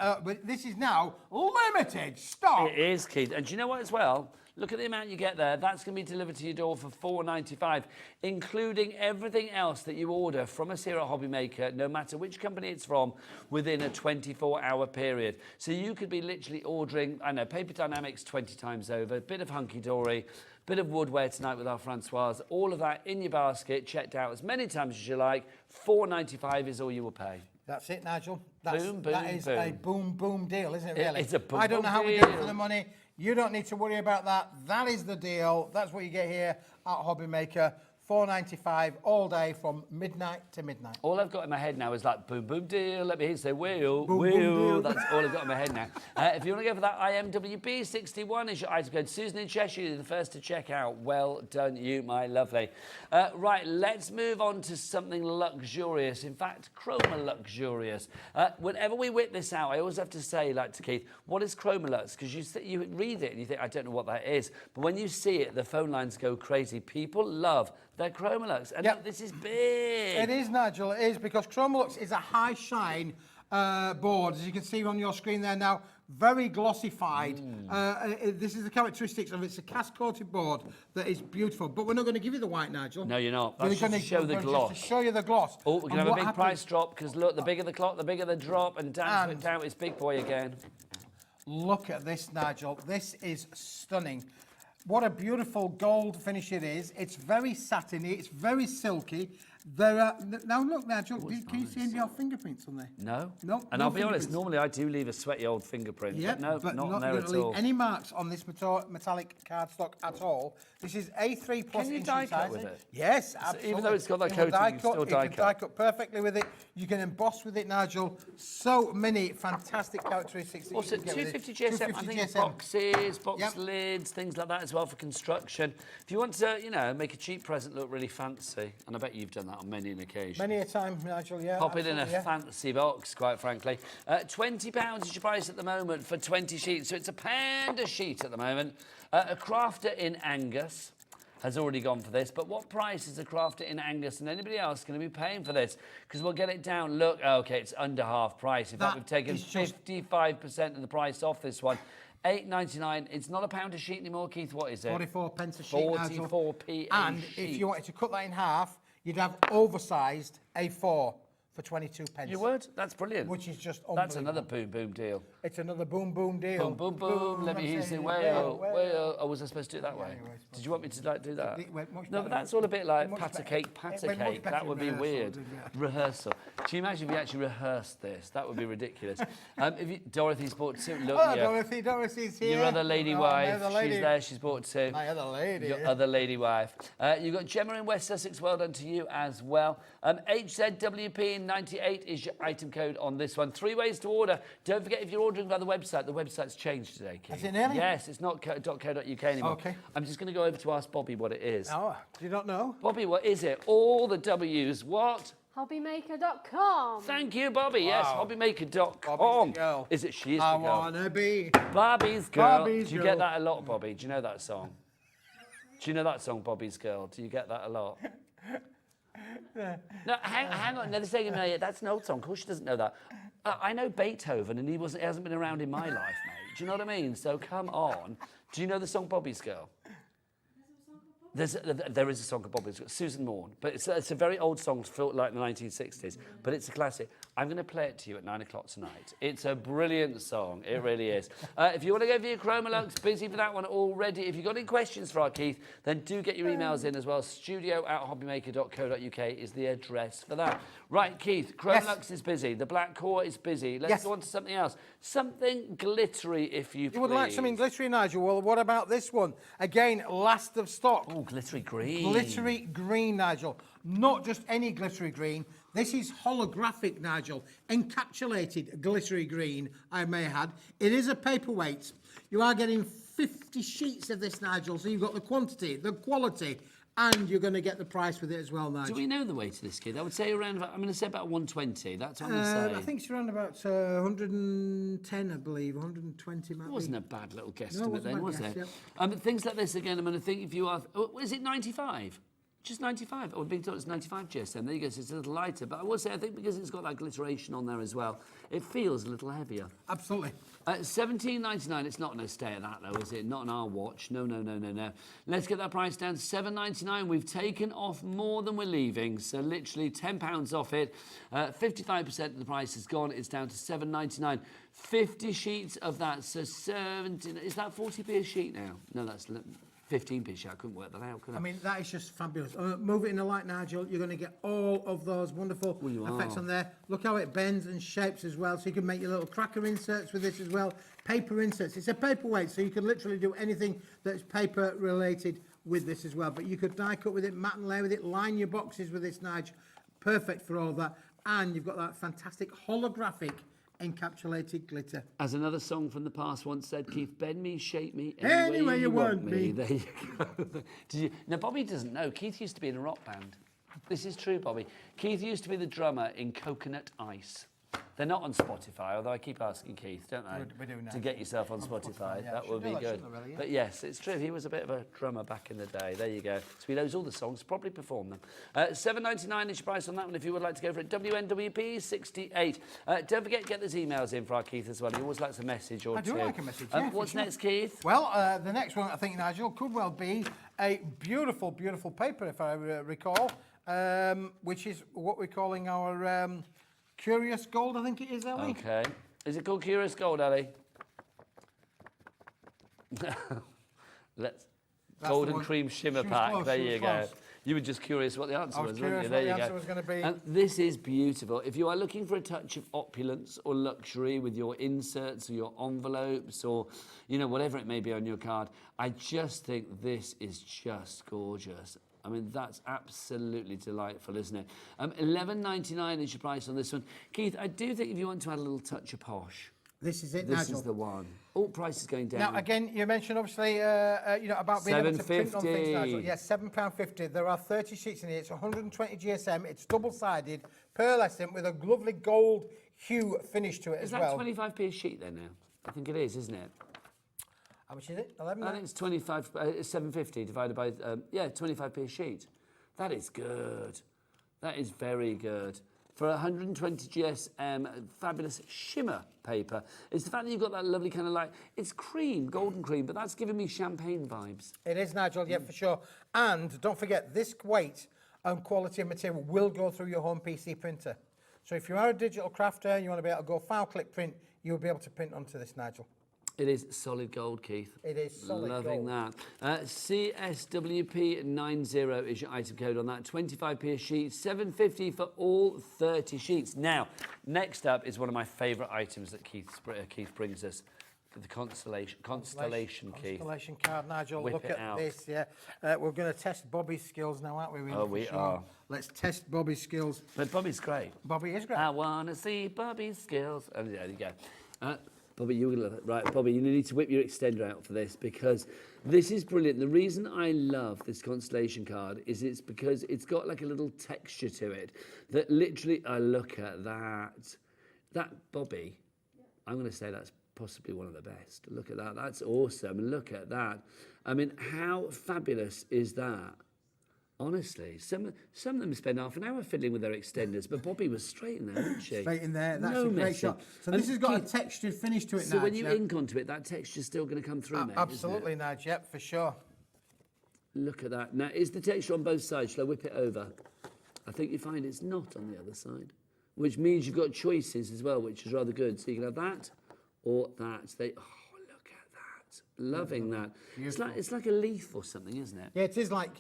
F: now limited stock.
D: It is, Keith. And do you know what as well? Look at the amount you get there. That's going to be delivered to your door for $4.95, including everything else that you order from us here at Hobby Maker, no matter which company it's from, within a 24-hour period. So you could be literally ordering, I know, Paper Dienamics 20 times over, a bit of Hunkydory, bit of woodware tonight with our Francoise, all of that in your basket, checked out as many times as you like. $4.95 is all you will pay.
F: That's it, Nigel.
D: Boom, boom,
F: that is
D: boom.
F: a boom, boom deal, isn't it, really?
D: It's a boom,
F: I don't
D: boom
F: know how we do it
D: deal.
F: for the money. You don't need to worry about that. That is the deal. That's what you get here at Hobby Maker. $4.95 all day from midnight to midnight.
D: All I've got in my head now is like boom, boom deal. Let me hear you say wheel,
F: Boom,
D: wheel.
F: boom deal.
D: That's all I've got in my head now. If you want to go for that IMWB 61 is your item code. Susan in Cheshire, you're the first to check out. Well done, you, my lovely. Right, let's move on to something luxurious. In fact, Chroma luxurious. Whenever we whip this out, I always have to say, like to Keith, what is Chroma Lux? Because you read it and you think, I don't know what that is. But when you see it, the phone lines go crazy. People love their Chroma Lux. And
F: Yep.
D: this is big.
F: It is, Nigel, it is, because Chromolux is a high shine board, as you can see on your screen there now, very glossified. This is the characteristics of it. It's a cast-coated board that is beautiful, but we're not going to give you the white, Nigel.
D: No, you're not.
F: We're
D: That's just
F: gonna-
D: to show the
F: we're
D: gloss.
F: Just to show you the gloss.
D: Oh, we can
F: And
D: have a
F: what
D: big
F: happens-
D: price drop, because look, the bigger the clock, the bigger the drop, and down it down, it's big boy again.
F: Look at this, Nigel. This is stunning. What a beautiful gold finish it is. It's very satiny. It's very silky. There are now look, Nigel. Can you see any of your fingerprints on there?
D: No.
F: No.
D: And
F: no
D: I'll be honest,
F: fingerprints.
D: normally I do leave a sweaty old fingerprint,
F: Yeah,
D: but no, not on there
F: going
D: at
F: to leave
D: all.
F: any marks on this metallic cardstock at all. This is A3 plus
D: Can you
F: inch
D: die
F: in
D: cut
F: size.
D: with it?
F: Yes,
D: So
F: absolutely.
D: even though it's got that
F: It will
D: coating,
F: die
D: you can still
F: cut.
D: die
F: You can
D: cut.
F: die cut perfectly with it. You can emboss with it, Nigel. So many fantastic characteristics. That
D: Also,
F: you can get with it.
D: 250 GSM, I
F: 250
D: think
F: GSM.
D: boxes, box
F: Yep.
D: lids, things like that as well for construction. If you want to, you know, make a cheap present look really fancy, and I bet you've done that on many an occasion.
F: Many a time, Nigel, yeah.
D: Pop it in a
F: absolutely, yeah.
D: fancy box, quite frankly. £20 is your price at the moment for 20 sheets, so it's £1 a sheet at the moment. A crafter in Angus has already gone for this, but what price is a crafter in Angus and anybody else going to be paying for this? Because we'll get it down. Look, okay, it's under half price. In fact,
F: That
D: we've taken
F: is just-
D: 55% of the price off this one. $8.99. It's not £1 a sheet anymore, Keith. What is it?
F: 44 pence a sheet, Nigel.
D: 44p a
F: And
D: sheet.
F: if you wanted to cut that in half, you'd have oversized A4 for 22 pence.
D: You would? That's brilliant.
F: Which is just
D: That's
F: unbelievable.
D: another boom boom deal.
F: It's another boom, boom deal.
D: Boom, boom, boom. Let me hear you say whale, whale. Oh, was I supposed to do it that way?
F: you were supposed
D: Did you want me to like do that?
F: It went much
D: No,
F: better.
D: but that's all a bit like
F: Much
D: pat a
F: better.
D: cake, pat
F: It
D: a
F: went much
D: cake.
F: better
D: That would be
F: in rehearsal,
D: weird.
F: didn't it?
D: Rehearsal. Can you imagine if we actually rehearsed this? That would be ridiculous. Dorothy's bought two. Look,
F: Oh,
D: yeah.
F: Dorothy's here.
D: Your other lady
F: Oh, my
D: wife,
F: other lady.
D: she's there, she's bought two.
F: My other lady.
D: Your other lady wife. You've got Gemma in West Sussex, well done to you as well. HZWP98 is your item code on this one. 3 ways to order. Don't forget, if you're ordering by the website's changed today, Keith.
F: Is it nearly?
D: Yes, it's not .co.uk anymore.
F: Okay.
D: I'm just going to go over to ask Bobby what it is.
F: Oh, do you not know?
D: Bobby, what is it? All the W's, what?
I: Hobbymaker.com.
D: Thank you, Bobby. Yes,
F: Wow.
D: hobbymaker.com.
F: Bobby's the girl.
D: Is it? She is
F: I
D: the girl.
F: wanna be.
D: Bobby's girl.
F: Bobby's
D: Do you
F: girl.
D: get that a lot, Bobby? Do you know that song? Do you know that song, Bobby's Girl? Do you get that a lot? No, hang on. No, they're saying, no, that's an old song. Of course she doesn't know that. I know Beethoven, and he hasn't been around in my life, mate. Do you know what I mean? So come on. Do you know the song Bobby's Girl? There is a song called Bobby's Girl, Susan Morn, but it's a very old song, like the 1960s, but it's a classic. I'm going to play it to you at 9 o'clock tonight. It's a brilliant song, it really is. If you want to go for your Chroma-Lux, busy for that one already. If you've got any questions for our Keith, then do get your emails in as well. studio@hobbymaker.co.uk is the address for that. Right, Keith, Chroma-Lux is busy. The black core is busy. Let's go on to something else. Something glittery, if you please.
F: You would like something glittery, Nigel? Well, what about this one? Again, last of stock.
D: Oh, glittery green.
F: Glittery green, Nigel. Not just any glittery green. This is holographic, Nigel. Encapsulated glittery green, I may add. It is a paperweight. You are getting 50 sheets of this, Nigel. So you've got the quantity, the quality, and you're going to get the price with it as well, Nigel.
D: Do we know the weight of this kid? I would say around about, I'm going to say about 120. That's what I'm going to say.
F: I think it's around about 110, I believe. 120 might be.
D: It wasn't a bad little guesstimate
F: No, it wasn't
D: then,
F: a
D: was
F: bad
D: it?
F: guess,
D: Things like this, again, I'm going to think if you are... Oh, is it 95? Just 95. Oh, being told it's 95 GSM. There you go. So it's a little lighter. But I will say, I think because it's got that glitteration on there as well, it feels a little heavier.
F: Absolutely.
D: $17.99. It's not going to stay at that, though, is it? Not on our watch. No. Let's get that price down to $7.99. We've taken off more than we're leaving. So literally £10 off it. 55% of the price is gone. It's down to $7.99. 50 sheets of that. So 17... Is that 40p a sheet now? No, that's... 15p sheet. I couldn't work that out, could I?
F: I mean, that is just fabulous. Move it in the light, Nigel. You're going to get all of those wonderful effects on there. Look how it bends and shapes as well. So you can make your little cracker inserts with this as well. Paper inserts. It's a paperweight, so you can literally do anything that's paper related with this as well. But you could die cut with it, mat and lay with it, line your boxes with this, Nigel. Perfect for all that. And you've got that fantastic holographic encapsulated glitter.
D: As another song from the past once said, Keith, bend me, shape me,
F: any way you want me.
D: There you go. Now, Bobby doesn't know. Keith used to be in a rock band. This is true, Bobby. Keith used to be the drummer in Coconut Ice. They're not on Spotify, although I keep asking Keith, don't I?
F: We do now.
D: To get yourself on Spotify.
F: Yeah,
D: that would be good.
F: Really, yeah.
D: But yes, it's true. He was a bit of a drummer back in the day. There you go. So he knows all the songs, probably performed them. $7.99 is your price on that one if you would like to go for it. WNWP68. Don't forget to get those emails in for our Keith as well. He always likes a message or two.
F: I do like a message, yeah,
D: What's next, Keith?
F: Well, the next one, I think, Nigel, could well be a beautiful, beautiful paper, if I recall, which is what we're calling our... Curious Gold, I think it is, Ellie.
D: Okay. Is it called Curious Gold, Ellie? Golden Cream Shimmer Pack.
F: Close,
D: there you go.
F: close.
D: You were just curious what the answer was, weren't you?
F: There
D: There you
F: the
D: go.
F: answer was going to be.
D: And this is beautiful. If you are looking for a touch of opulence or luxury with your inserts or your envelopes or, you know, whatever it may be on your card, I just think this is just gorgeous. I mean, that's absolutely delightful, isn't it? $11.99 is your price on this one. Keith, I do think if you want to add a little touch of posh,
F: this is it,
D: this
F: Nigel.
D: is the one. All prices going down.
F: Now, again, you mentioned, obviously, you know, about being able to print on things, Nigel. Yes, £7.50. There are 30 sheets in here. It's 120 GSM. It's double-sided, pearlescent, with a lovely gold hue finish to it as well.
D: Is that 25p a sheet then now? I think it is, isn't it?
F: How much is it? 11?
D: I think it's 25, 750 divided by, 25p a sheet. That is good. That is very good. For 120 GSM, fabulous shimmer paper. It's the fact that you've got that lovely kind of like, it's cream, golden cream, but that's giving me champagne vibes.
F: It is, Nigel, yeah, for sure. And don't forget, this weight and quality of material will go through your home PC printer. So if you are a digital crafter and you want to be able to go file click print, you'll be able to print onto this, Nigel.
D: It is solid gold, Keith.
F: It is solid gold.
D: Loving that. CSWP90 is your item code on that. 25p a sheet, $7.50 for all 30 sheets. Now, next up is one of my favourite items that Keith brings us. The constellation Keith.
F: Constellation card, Nigel.
D: Whip
F: Look
D: it
F: at
D: out.
F: this, yeah. We're going to test Bobby's skills now, aren't we? Really,
D: Oh, we
F: sure.
D: are.
F: Let's test Bobby's skills.
D: But Bobby's great.
F: Bobby is great.
D: I want to see Bobby's skills. Oh, there you go. Bobby, you're gonna love it. Right, Bobby, you need to whip your extender out for this because this is brilliant. The reason I love this constellation card is it's because it's got like a little texture to it that literally, I look at that. That, Bobby, I'm going to say that's possibly one of the best. Look at that. That's awesome. Look at that. I mean, how fabulous is that? Honestly, some of them spend half an hour fiddling with their extenders, but Bobby was straight in there, wasn't she?
F: Straight in there. That's
D: No
F: a great
D: messing.
F: shot. So this has got a textured finish to it,
D: So
F: Nige.
D: when you ink onto it, that texture's still going to come through, mate.
F: Absolutely, Nige. Yep, for sure.
D: Look at that. Now, is the texture on both sides? Shall I whip it over? I think you find it's not on the other side, which means you've got choices as well, which is rather good. So you can have that or that. Loving that. It's like a leaf or something, isn't it?
F: Yeah, it is like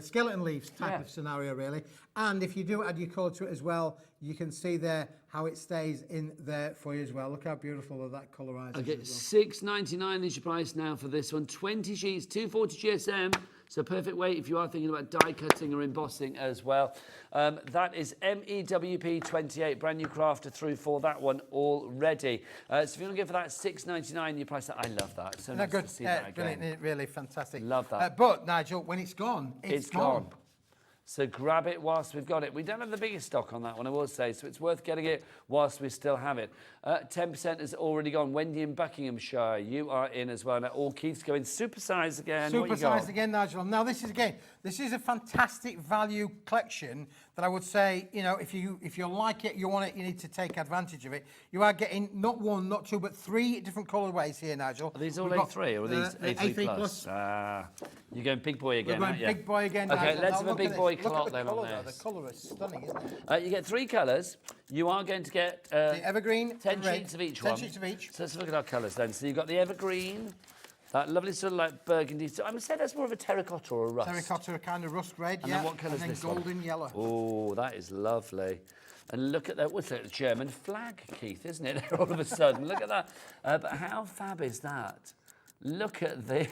F: skeleton leaves type of scenario, really. And if you do add your colour to it as well, you can see there how it stays in there for you as well. Look how beautiful that colour is.
D: Okay, $6.99 is your price now for this one. 20 sheets, 240 GSM. So perfect weight if you are thinking about die cutting or embossing as well. That is MEWP 28, brand new crafter through for that one already. So if you want to go for that $6.99, your price. I love that. So nice
F: good.
D: to see that again.
F: Brilliant, really fantastic.
D: Love that.
F: But Nigel, when it's gone, it's gone.
D: So grab it whilst we've got it. We don't have the biggest stock on that one, I will say, so it's worth getting it whilst we still have it. 10% has already gone. Wendy in Buckinghamshire, you are in as well. Now, all Keith's going supersize again.
F: Supersize again, Nigel. Now, this is a fantastic value collection that I would say, you know, if you like it, you want it, you need to take advantage of it. You are getting not one, not two, but 3 different colourways here, Nigel.
D: Are these all A3 or are these A3 plus? You're going big boy again, aren't you?
F: Big boy again,
D: Okay,
F: Nigel.
D: let's have a big boy clock then on
F: this.
D: this.
F: The colour is stunning, isn't it?
D: You get 3 colours. You are going to get
F: the evergreen,
D: 10 sheets of each
F: 10
D: one.
F: sheets of each.
D: So let's look at our colours then. So you've got the evergreen, that lovely sort of like burgundy. So I'm going to say that's more of a terracotta or a rust.
F: Terracotta, a kind of rust red,
D: and then what colour is this one?
F: Golden yellow.
D: Oh, that is lovely. And look at that. What's that? German flag, Keith, isn't it? All of a sudden. Look at that. But how fab is that? Look at this.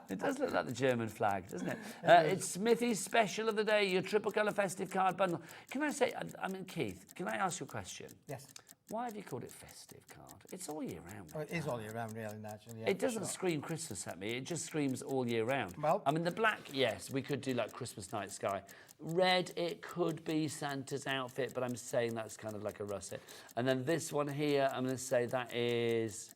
D: It does look like the German flag, doesn't it? It's Smithy's special of the day, your triple colour festive card bundle. Can I say, I mean, Keith, can I ask you a question?
F: Yes.
D: Why have you called it festive card? It's all year round.
F: Well, it is all year round, really, Nigel. Yeah,
D: it doesn't scream Christmas at me. It just screams all year round.
F: Well,
D: I mean, the black, yes, we could do like Christmas night sky. Red, it could be Santa's outfit, but I'm saying that's kind of like a russet. And then this one here, I'm going to say that is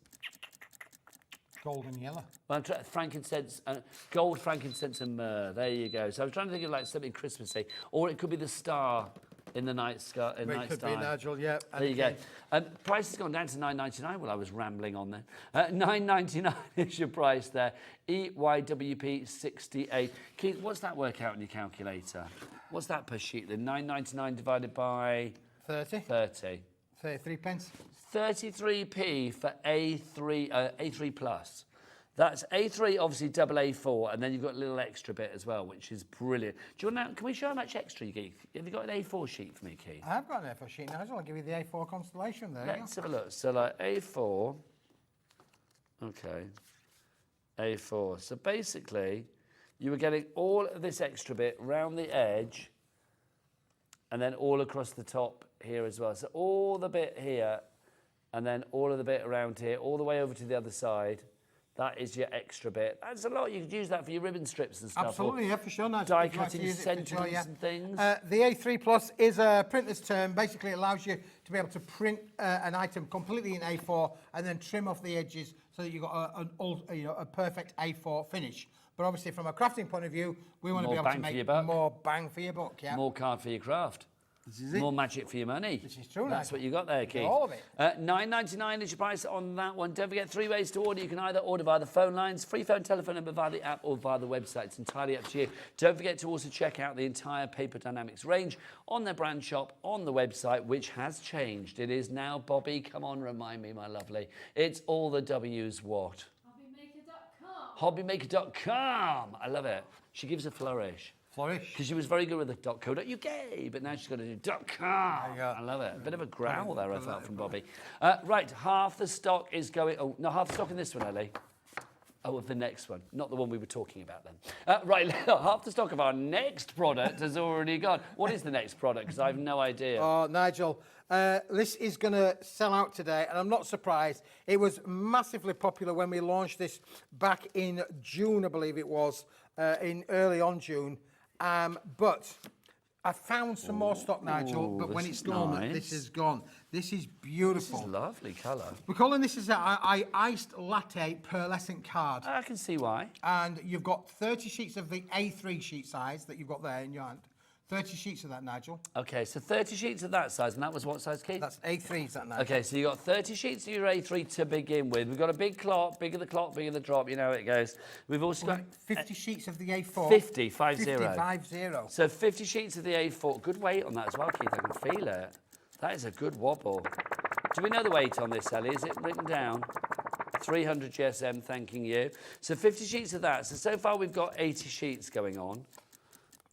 F: golden yellow.
D: Well, frankincense, gold, frankincense, and myrrh. There you go. So I was trying to think of like something Christmassy, or it could be the star in the night sky.
F: It could be, Nigel. Yeah.
D: There you go. Price has gone down to $9.99. Well, I was rambling on there. $9.99 is your price there. EYWP 68. Keith, what's that work out in your calculator? What's that per sheet then? $9.99 divided by
F: 30.
D: 30.
F: 33 pence.
D: 33p for A3 plus. That's A3, obviously double A4, and then you've got a little extra bit as well, which is brilliant. Do you want now? Can we show how much extra you get? Have you got an A4 sheet for me, Keith?
F: I've got an A4 sheet, Nigel. I'll give you the A4 constellation there.
D: Let's have a look. So like A4. Okay. A4. So basically, you were getting all of this extra bit round the edge, and then all across the top here as well. So all the bit here, and then all of the bit around here, all the way over to the other side. That is your extra bit. That's a lot. You could use that for your ribbon strips and stuff.
F: Absolutely, yeah, for sure. Nigel.
D: Die cutting sentiments and things.
F: The A3 Plus is a printer's term. Basically, it allows you to be able to print an item completely in A4 and then trim off the edges so that you've got a perfect A4 finish. But obviously, from a crafting point of view, we want to be able to make more bang for your buck. Yeah.
D: More card for your craft.
F: This is it.
D: More magic for your money.
F: This is true.
D: That's what you got there, Keith.
F: All of it.
D: $9.99 is your price on that one. Don't forget 3 ways to order. You can either order via the phone lines, free phone telephone number via the app, or via the website. It's entirely up to you. Don't forget to also check out the entire Paper Dynamics range on their brand shop on the website, which has changed. It is now, Bobby, come on, remind me, my lovely. It's all the W's what?
I: Hobbymaker.com.
D: Hobbymaker.com. I love it. She gives a flourish.
F: Flourish.
D: Because she was very good with the .co.uk, but now she's got to do .com. I love it. A bit of a growl there, I felt, from Bobby. Right, half the stock is going... Oh, no, half the stock in this one, Ellie. Oh, of the next one, not the one we were talking about then. Right, half the stock of our next product has already gone. What is the next product? Because I have no idea.
F: Oh, Nigel, this is going to sell out today, and I'm not surprised. It was massively popular when we launched this back in June, I believe it was, in early on June. But I found some more stock, Nigel, but when it's gone,
D: nice.
F: this is gone. This is beautiful.
D: This is lovely colour.
F: We're calling this as a iced latte pearlescent card.
D: I can see why.
F: And you've got 30 sheets of the A3 sheet size that you've got there in your hand. 30 sheets of that, Nigel.
D: Okay, so 30 sheets of that size, and that was what size, Keith?
F: That's A3, is that, Nigel?
D: Okay, so you got 30 sheets of your A3 to begin with. We've got a big clock, bigger the clock, bigger the drop, you know how it goes. We've also got
F: 50 sheets of the A4.
D: 50, 50.
F: 50.
D: So 50 sheets of the A4. Good weight on that as well, Keith, I can feel it. That is a good wobble. Do we know the weight on this, Ellie? Is it written down? 300 GSM, thanking you. So 50 sheets of that. So far we've got 80 sheets going on.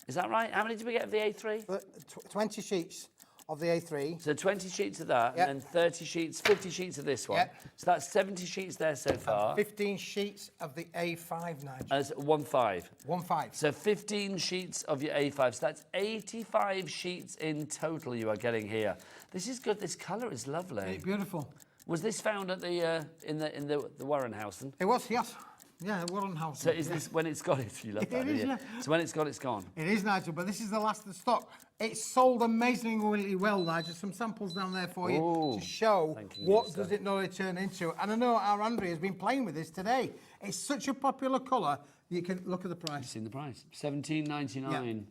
D: Is that right? How many did we get of the A3?
F: 20 sheets of the A3.
D: So 20 sheets of that,
F: Yep.
D: and then 30 sheets, 50 sheets of this one.
F: Yep.
D: So that's 70 sheets there so far.
F: 15 sheets of the A5, Nigel.
D: As 1.5.
F: 1.5.
D: So 15 sheets of your A5. So that's 85 sheets in total you are getting here. This is good. This colour is lovely.
F: Beautiful.
D: Was this found at the in the Warren house? Then?
F: It was, yes. Yeah, Warren House.
D: So is this when it's got it? You love that,
F: It is,
D: don't you?
F: yeah.
D: So when it's got, it's gone.
F: It is, Nigel, but this is the last of the stock. It's sold amazingly well, Nigel. Some samples down there for you to show what does it normally turn into. And I know our Andrea has been playing with this today. It's such a popular colour, you can look at the price.
D: You've seen the price. $17.99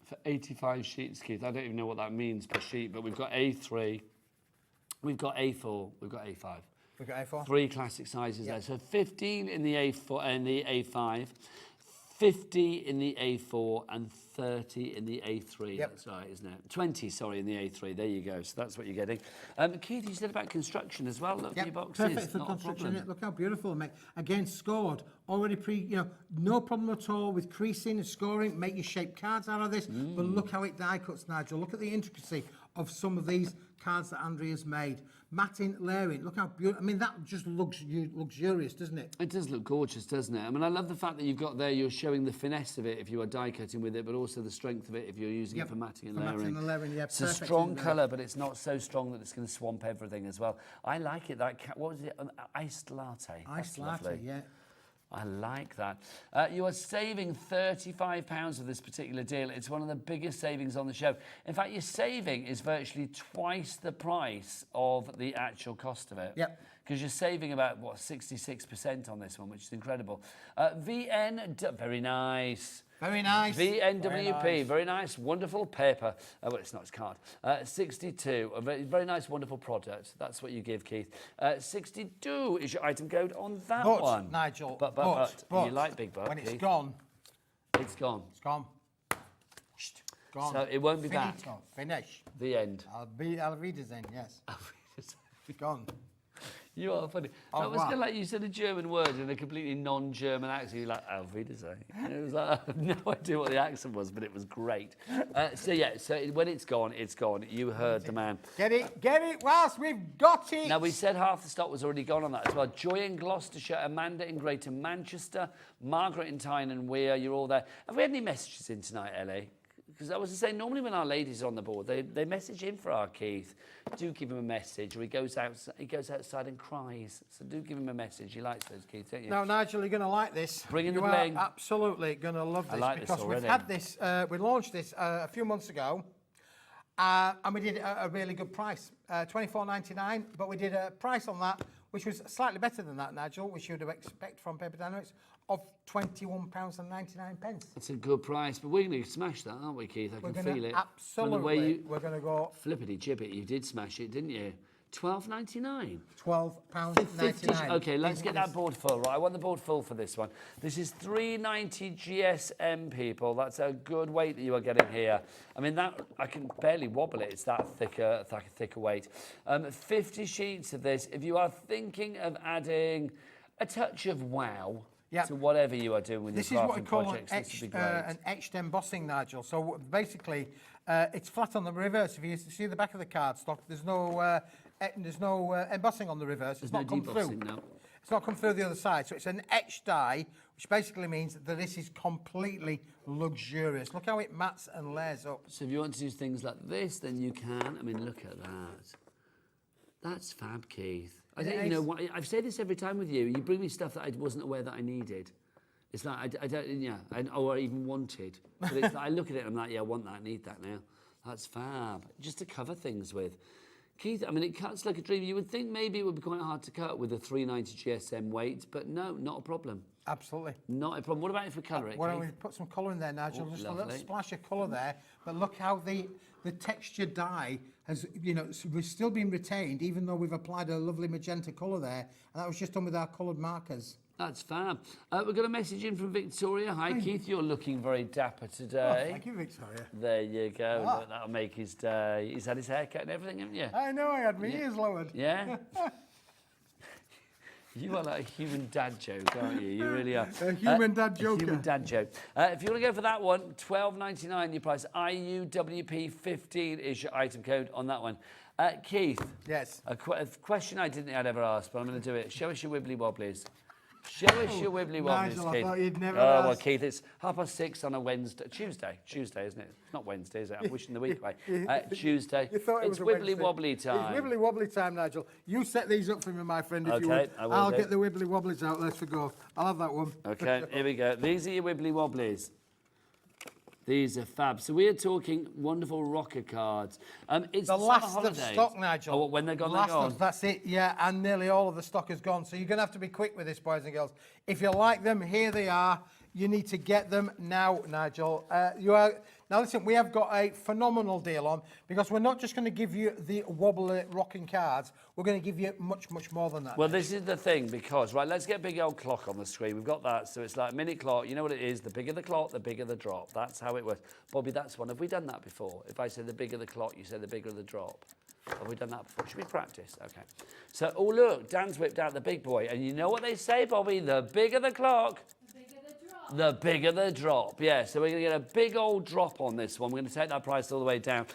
D: for 85 sheets, Keith. I don't even know what that means per sheet, but we've got A3, we've got A4, we've got A5.
F: We've got A4.
D: 3 classic sizes there. So 15 in the A4 and the A5, 50 in the A4, and 30 in the A3.
F: Yep.
D: That's right, isn't it? 20, sorry, in the A3. There you go. So that's what you're getting. Keith, you said about construction as well. Look at your boxes.
F: Perfect for
D: Not
F: construction.
D: a
F: Isn't it? Look how beautiful, mate. Again, scored. Already no problem at all with creasing and scoring. Make your shaped cards out of this. But look how it die cuts, Nigel. Look at the intricacy of some of these cards that Andrea's made. Matting, layering. Look how beautiful. I mean, that just looks luxurious, doesn't it?
D: It does look gorgeous, doesn't it? I mean, I love the fact that you've got there, you're showing the finesse of it if you are die cutting with it, but also the strength of it if you're using it for matting and layering.
F: Matting and layering, yeah.
D: It's a strong colour, but it's not so strong that it's going to swamp everything as well. I like it. What was it? An iced latte.
F: Iced
D: That's
F: latte,
D: lovely.
F: yeah.
D: I like that. You are saving £35 of this particular deal. It's one of the biggest savings on the show. In fact, your saving is virtually twice the price of the actual cost of it.
F: Yep.
D: Because you're saving about, what, 66% on this one, which is incredible. VN, very nice.
F: Very nice.
D: VNWP, very nice, wonderful paper. Well, it's not, it's card. 62, a very nice, wonderful product. That's what you give, Keith. 62 is your item code on that one.
F: Nigel,
D: But, you like big but,
F: when it's
D: Keith.
F: gone,
D: It's gone.
F: it's gone. Gone.
D: So it won't be back.
F: Finito. Finish.
D: The end.
F: I'll read it then, yes. Gone.
D: You are funny.
F: Oh,
D: That was
F: wow.
D: kind of like you said a German word in a completely non-German accent. You're like, Auf Wiedersehen. And it was like, I have no idea what the accent was, but it was great. So when it's gone, it's gone. You heard the man.
F: Get it whilst we've got it.
D: Now, we said half the stock was already gone on that as well. Joy in Gloucestershire, Amanda in Greater Manchester, Margaret in Tyne and Weir, you're all there. Have we had any messages in tonight, Ellie? Because I was to say, normally when our ladies are on the board, they message in for our Keith. Do give him a message, or he goes outside and cries. So do give him a message. He likes those, Keith, don't you?
F: Now, Nigel, you're going to like this.
D: Bring in the
F: You are
D: bling.
F: absolutely going to love this.
D: I like this
F: because
D: already.
F: we've had this, we launched this a few months ago, and we did a really good price, $24.99, but we did a price on that which was slightly better than that, Nigel, which you would expect from Paper Dynamics, of £21.99.
D: That's a good price, but we're going to smash that, aren't we, Keith? I can feel it.
F: Absolutely.
D: From the way you,
F: we're going to go
D: flippity jibbit, you did smash it, didn't you? £12.99.
F: £12.99.
D: Okay, let's get that board full, right? I want the board full for this one. This is 390 GSM, people. That's a good weight that you are getting here. I mean, that I can barely wobble it. It's that thicker weight. 50 sheets of this. If you are thinking of adding a touch of wow to whatever you are doing with
F: this
D: your
F: is what we
D: crafting
F: call
D: projects, this would be great.
F: an etched embossing, Nigel. So basically, it's flat on the reverse. If you see the back of the cardstock, there's no embossing on the reverse. It's not come through.
D: No.
F: It's not come through the other side. So it's an etched die, which basically means that this is completely luxurious. Look how it mats and layers up.
D: So if you want to do things like this, then you can. I mean, look at that. That's fab, Keith. I think, you know, what, I've said this every time with you. You bring me stuff that I wasn't aware that I needed. It's like, I don't, yeah, or even wanted. But it's like, I look at it and I'm like, yeah, I want that, I need that now. That's fab. Just to cover things with. Keith, I mean, it cuts like a dream. You would think maybe it would be quite hard to cut with a 390 GSM weight, but no, not a problem.
F: Absolutely.
D: Not a problem. What about if we colour it,
F: Why don't
D: Keith?
F: we put some colour in there, Nigel?
D: Oh,
F: Just
D: lovely.
F: a little splash of colour there. But look how the texture dye has, you know, we're still being retained, even though we've applied a lovely magenta colour there. And that was just done with our coloured markers.
D: That's fab. We've got a message in from Victoria. Hi, Keith. You're looking very dapper today.
F: Oh, thank you, Victoria.
D: There you go. Look, that'll make his day. He's had his hair cut and everything, haven't you?
F: I know, I had my ears lowered.
D: Yeah? You are like a human dad joke, aren't you? You really are.
F: A human dad joker.
D: A human dad joke. If you want to go for that one, $12.99 your price. IUWP15 is your item code on that one. Keith.
F: Yes.
D: A question I didn't think I'd ever ask, but I'm going to do it. Show us your wibbly wobblies. Show us your wibbly wobblies,
F: Nigel,
D: Keith.
F: I thought you'd never
D: well,
F: ask.
D: Keith, it's 6:30 on a Wednesday. Tuesday, isn't it? It's not Wednesday, is it? I'm wishing the week away. Tuesday.
F: You thought it
D: it's
F: was a
D: wibbly
F: Wednesday.
D: wobbly time.
F: It's wibbly wobbly time, Nigel. You set these up for me, my friend, if you would.
D: I will
F: I'll
D: do.
F: get the wibbly wobblies out. Let's go. I'll have that one.
D: Okay, here we go. These are your wibbly wobblies. These are fab. So we're talking wonderful rocker cards. It's
F: The
D: summer
F: last of
D: holidays.
F: stock, Nigel.
D: Oh, when they're gone,
F: Last
D: they're gone.
F: of, that's it, yeah, and nearly all of the stock is gone. So you're going to have to be quick with this, boys and girls. If you like them, here they are. You need to get them now, Nigel. Now, listen, we have got a phenomenal deal on because we're not just going to give you the wobbly rocking cards. We're going to give you much, much more than that.
D: Well, this is the thing because, right, let's get a big old clock on the screen. We've got that, so it's like a mini clock. You know what it is? The bigger the clock, the bigger the drop. That's how it works. Bobby, that's one. Have we done that before? If I say the bigger the clock, you say the bigger the drop. Have we done that before? Should we practice? Okay. So, oh, look, Dan's whipped out the big boy. And you know what they say, Bobby? The bigger the clock, the bigger the drop. Yeah, so we're going to get a big old drop on this one. We're going to take that price all the way down.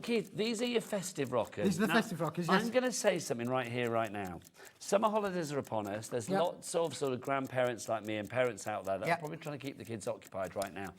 D: Keith, these are your festive rockers.
F: These are the festive rockers, yes.
D: I'm going to say something right here, right now. Summer holidays are upon us. There's lots of sort of grandparents like me and parents out there that are probably trying to keep the kids occupied right now.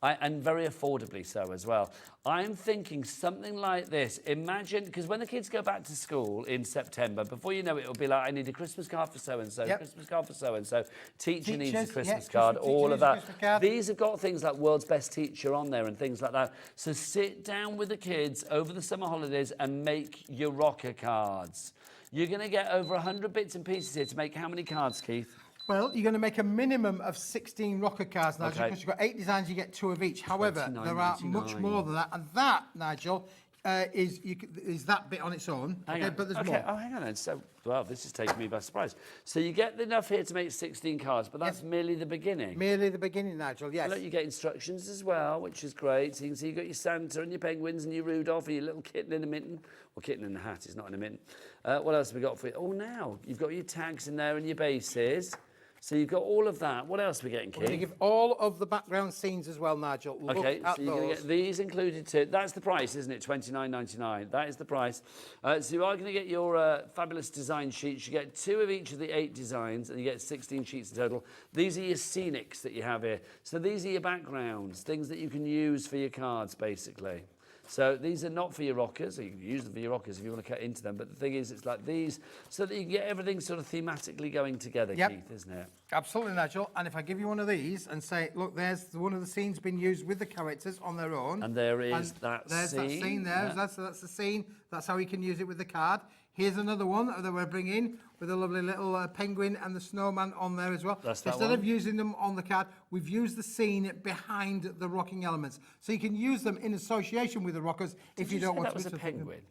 D: And very affordably so as well. I'm thinking something like this. Imagine, because when the kids go back to school in September, before you know it, it'll be like, I need a Christmas card for so-and-so, Christmas card for so-and-so, teacher needs a Christmas card, all of that. These have got things like World's Best Teacher on there and things like that. So sit down with the kids over the summer holidays and make your rocker cards. You're going to get over 100 bits and pieces here to make how many cards, Keith?
F: Well, you're going to make a minimum of 16 rocker cards, Nigel, because you've got 8 designs, you get 2 of each. However, there are much more than that. And that, Nigel, is that bit on its own. But there's more.
D: Oh, hang on then. So, well, this is taking me by surprise. So you get enough here to make 16 cards, but that's merely the beginning.
F: Merely the beginning, Nigel, yes.
D: Look, you get instructions as well, which is great. So you can see you've got your Santa and your penguins and your Rudolph and your little kitten in a mitten. Well, kitten in a hat is not in a mitten. What else have we got for you? Oh, now, you've got your tags in there and your bases. So you've got all of that. What else are we getting, Keith?
F: We're going to give all of the background scenes as well, Nigel. Look
D: okay,
F: at
D: so you're going to get these included too. That's the price, isn't it? $29.99. That is the price. So you are going to get your fabulous design sheets. You get 2 of each of the 8 designs, and you get 16 sheets in total. These are your scenics that you have here. So these are your backgrounds, things that you can use for your cards, basically. So these are not for your rockers. You can use them for your rockers if you want to cut into them. But the thing is, it's like these, so that you can get everything sort of thematically going together, Keith, isn't it?
F: Absolutely, Nigel. And if I give you one of these and say, look, there's one of the scenes been used with the characters on their own.
D: And there is that
F: there's
D: scene.
F: That scene there. Yeah. That's the scene. That's how you can use it with the card. Here's another one that we're bringing with a lovely little penguin and the snowman on there as well. Instead of using them on the card, we've used the scene behind the rocking elements. So you can use them in association with the rockers if you don't want to.
D: That was a penguin.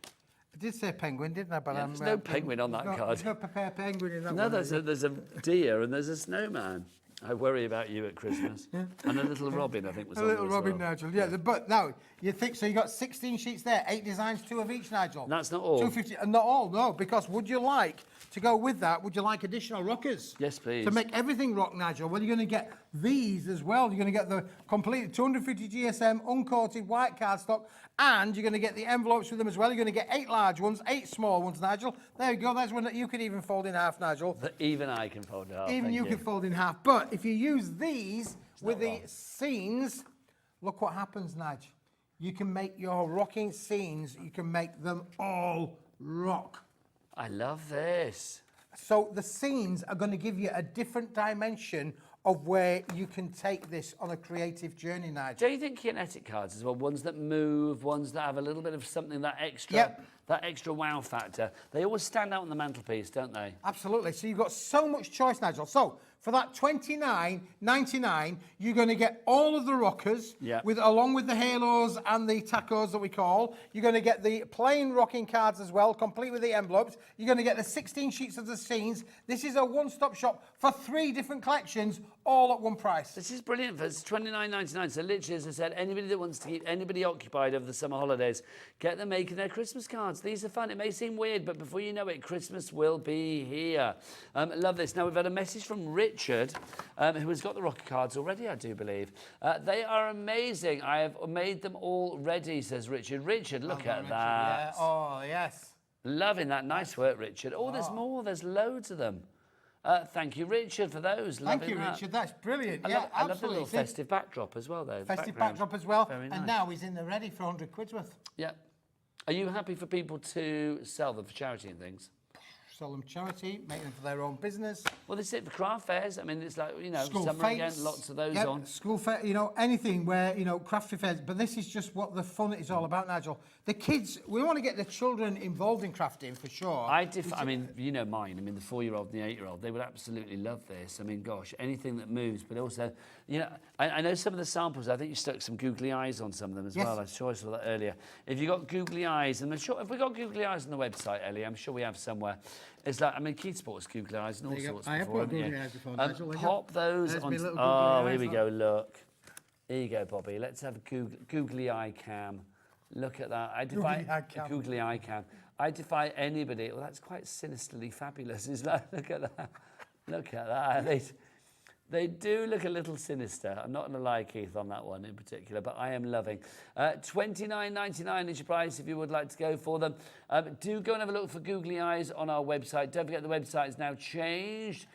F: I did say penguin, didn't I? But
D: yeah, there's no penguin on that card.
F: There's no penguin in that one.
D: No, there's a deer and there's a snowman. I worry about you at Christmas. And a little Robin, I think, was
F: A
D: on
F: little
D: there as
F: Robin,
D: well.
F: Nigel. Yeah, but now, you think, so you got 16 sheets there, 8 designs, 2 of each, Nigel.
D: That's not all.
F: 250, and not all, no, because would you like to go with that? Would you like additional rockers?
D: Yes, please.
F: To make everything rock, Nigel. Well, you're going to get these as well. You're going to get the complete 250 GSM uncoated white cardstock, and you're going to get the envelopes with them as well. You're going to get 8 large ones, 8 small ones, Nigel. There you go. That's one that you can even fold in half, Nigel.
D: Even I can fold it half.
F: Even you can fold in half. But if you use these with the scenes, look what happens, Nigel. You can make your rocking scenes, you can make them all rock.
D: I love this.
F: So the scenes are going to give you a different dimension of where you can take this on a creative journey, Nigel.
D: Do you think kinetic cards as well, ones that move, ones that have a little bit of something, that extra,
F: Yep.
D: that extra wow factor, they always stand out on the mantelpiece, don't they?
F: Absolutely. So you've got so much choice, Nigel. So for that $29.99, you're going to get all of the rockers,
D: Yep.
F: along with the halos and the tacos that we call. You're going to get the plain rocking cards as well, complete with the envelopes. You're going to get the 16 sheets of the scenes. This is a one-stop shop for 3 different collections, all at one price.
D: This is brilliant. It's $29.99. So literally, as I said, anybody that wants to keep anybody occupied over the summer holidays, get them making their Christmas cards. These are fun. It may seem weird, but before you know it, Christmas will be here. Love this. Now, we've had a message from Richard, who has got the rocker cards already, I do believe. They are amazing. I have made them all ready, says Richard. Richard, look at
F: Richard,
D: that.
F: Yeah. Oh, yes.
D: Loving that. Nice work, Richard. Oh, there's more. There's loads of them. Thank you, Richard, for those.
F: Thank you, Richard. That's brilliant.
D: I
F: Yeah,
D: love the
F: absolutely.
D: little festive backdrop as well, though.
F: Festive
D: background.
F: backdrop as well.
D: Very nice.
F: And now he's in the ready for 100 quid's worth.
D: Yeah. Are you happy for people to sell them for charity and things?
F: Sell them charity, make them for their own business.
D: Well, this is it for craft fairs. I mean, it's like, you know,
F: School
D: summer
F: fetes.
D: again, lots of those
F: Yep,
D: on.
F: School fair, you know, anything where, you know, craft fairs. But this is just what the fun is all about, Nigel. The kids, we want to get the children involved in crafting for sure.
D: I mean, you know mine. I mean, the 4-year-old and the 8-year-old, they would absolutely love this. I mean, gosh, anything that moves, but also, you know, I know some of the samples. I think you stuck some googly eyes on some of them as well. I'm sure I saw that earlier. If you got googly eyes, and I'm sure, have we got googly eyes on the website, Ellie? I'm sure we have somewhere. It's like, I mean, Keith bought us googly eyes and all sorts
F: I have
D: before,
F: got
D: haven't
F: googly
D: you?
F: eyes before, Nigel.
D: Pop those
F: There's
D: on.
F: me little googly
D: Oh,
F: eyes,
D: here we
F: look.
D: go. Look. Here you go, Bobby. Let's have a googly eye cam. Look at that. I defy
F: Googly eye cam.
D: googly eye cam. I defy anybody. Well, that's quite sinisterly fabulous. It's like, look at that. Look at that. They do look a little sinister. I'm not going to lie, Keith, on that one in particular, but I am loving. $29.99 is your price if you would like to go for them. Do go and have a look for googly eyes on our website. Don't forget the website is now changed.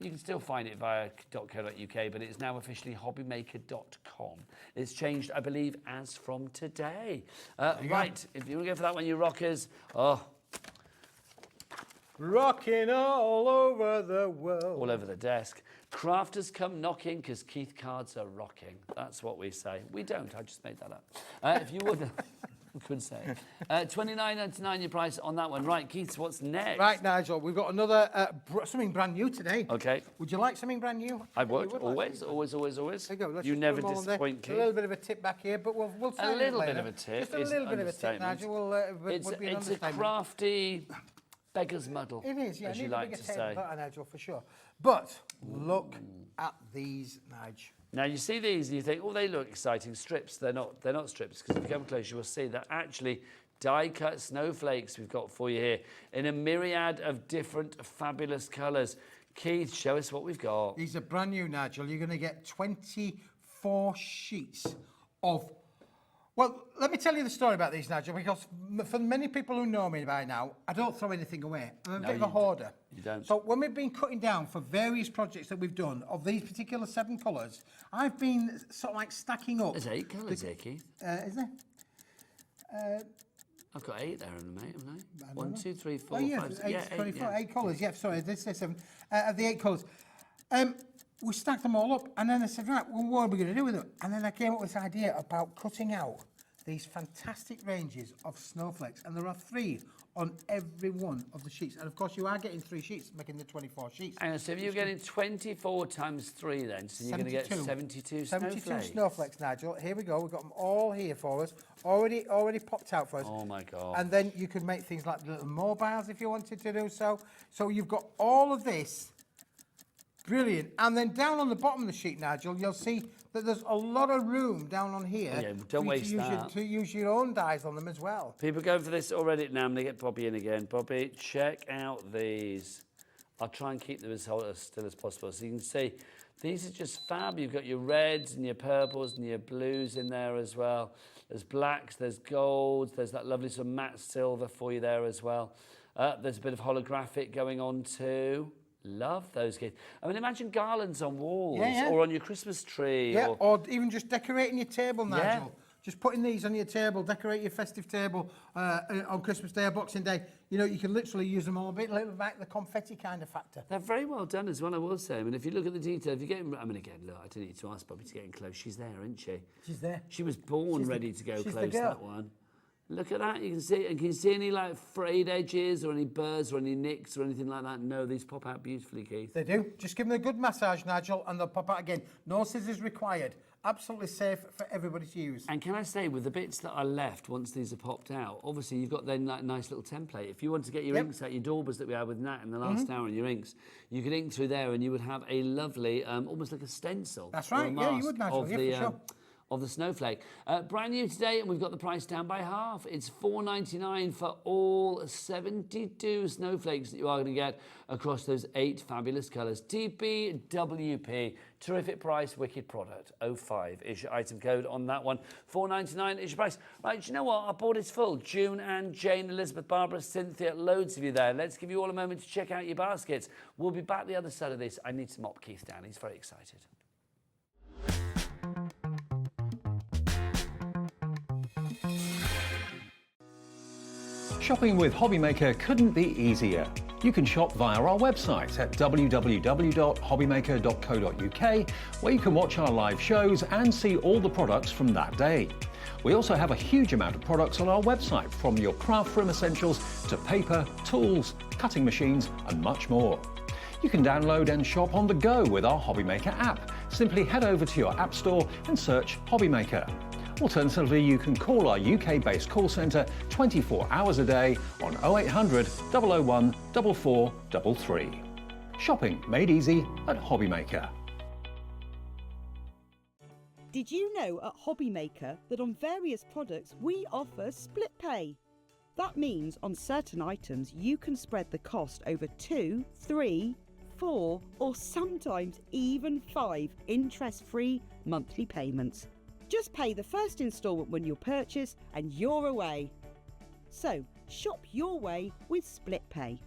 D: You can still find it via .co.uk, but it's now officially hobbymaker.com. It's changed, I believe, as from today. Right, if you want to go for that one, you rockers. Oh,
F: Rocking all over the world.
D: all over the desk. Crafters come knocking because Keith cards are rocking. That's what we say. We don't. I just made that up. If you would, I could say. $29.99 your price on that one. Right, Keith, what's next?
F: Right, Nigel, we've got another, something brand new today.
D: Okay.
F: Would you like something brand new?
D: I would.
F: You like
D: Always.
F: something
D: Always.
F: There you go. Let's
D: You
F: just
D: never
F: put them all on there.
D: disappoint,
F: A
D: Keith.
F: little bit of a tip back here, but we'll
D: A
F: sign it
D: little
F: later.
D: bit of a tip.
F: Just a
D: is
F: little bit of a tip,
D: understatement.
F: Nigel.
D: It's
F: Would be an
D: a
F: understatement.
D: crafty beggar's muddle.
F: It is, yeah.
D: as
F: Need
D: you
F: a
D: like
F: bigger
D: to
F: tape
D: say.
F: than that, Nigel, for sure. But look at these, Nigel.
D: Now you see these and you think, oh, they look exciting. Strips, they're not strips, because if you come close, you will see that actually die-cut snowflakes we've got for you here in a myriad of different fabulous colours. Keith, show us what we've got.
F: These are brand new, Nigel. You're going to get 24 sheets of... Well, let me tell you the story about these, Nigel, because for many people who know me by now, I don't throw anything away. I'm a bit of a hoarder.
D: You don't.
F: So when we've been cutting down for various projects that we've done of these particular 7 colours, I've been sort of like stacking up.
D: There's 8 colours here, Keith.
F: Is there?
D: I've got 8 there, mate, haven't I?
F: don't
D: 1,
F: know.
D: 2, 3, 4,
F: Oh, yeah,
D: 5,
F: 8, 24,
D: yeah.
F: 8 colours, yeah, sorry, this is 7. Of the 8 colours. We stacked them all up, and then I said, right, well, what are we going to do with them? And then I came up with this idea about cutting out these fantastic ranges of snowflakes, and there are 3 on every one of the sheets. And of course, you are getting 3 sheets, making the 24 sheets.
D: Hang on, so if you're getting 24 times 3 then, so you're going to get 72 snowflakes.
F: 72 snowflakes, Nigel. Here we go. We've got them all here for us. Already popped out for us.
D: Oh my God.
F: And then you could make things like little mobiles if you wanted to do so. So you've got all of this Brilliant. And then down on the bottom of the sheet, Nigel, you'll see that there's a lot of room down on here.
D: Yeah, don't waste that.
F: To use your own dies on them as well.
D: People going for this already. Now I'm going to get Bobby in again. Bobby, check out these. I'll try and keep them as still as possible. So you can see, these are just fab. You've got your reds and your purples and your blues in there as well. There's blacks, there's golds, there's that lovely sort of matte silver for you there as well. There's a bit of holographic going on too. Love those kids. I mean, imagine garlands on walls or on your Christmas tree.
F: Yeah, or even just decorating your table, Nigel.
D: Yeah.
F: Just putting these on your table, decorate your festive table on Christmas Day or Boxing Day. You know, you can literally use them all a bit like the confetti kind of factor.
D: They're very well done as well, I will say. I mean, if you look at the detail, if you get, I mean, again, look, I don't need to ask Bobby to get in close. She's there, isn't she?
F: She's there.
D: She was born ready to go
F: she's
D: close,
F: the girl.
D: that one. Look at that, you can see, and can you see any like frayed edges or any burrs or any nicks or anything like that? No, these pop out beautifully, Keith.
F: They do. Just give them a good massage, Nigel, and they'll pop out again. No scissors required. Absolutely safe for everybody to use.
D: And can I say, with the bits that are left, once these are popped out, obviously you've got then that nice little template. If you want to get your inks out, your daubers that we had with Nat in the last hour and your inks, you could ink through there and you would have a lovely, almost like a stencil.
F: That's right, yeah, you would, Nigel, yeah, for sure.
D: Of the snowflake. Brand new today, and we've got the price down by half. It's $4.99 for all 72 snowflakes that you are going to get across those 8 fabulous colours. TBWP, terrific price, wicked product. 05 is your item code on that one. $4.99 is your price. Right, do you know what? Our board is full. June and Jane, Elizabeth, Barbara, Cynthia, loads of you there. Let's give you all a moment to check out your baskets. We'll be back the other side of this. I need to mop Keith down. He's very excited.
E: Shopping with Hobbymaker couldn't be easier. You can shop via our website at www.hobbymaker.co.uk, where you can watch our live shows and see all the products from that day. We also have a huge amount of products on our website, from your craft room essentials to paper, tools, cutting machines and much more. You can download and shop on the go with our Hobbymaker app. Simply head over to your app store and search Hobbymaker. Alternatively, you can call our UK-based call centre 24 hours a day on 0800 001 4433. Shopping made easy at Hobbymaker.
G: Did you know at Hobbymaker that on various products we offer split pay? That means on certain items you can spread the cost over 2, 3, 4 or sometimes even 5 interest-free monthly payments. Just pay the first instalment when you purchase and you're away. So, shop your way with Split Pay.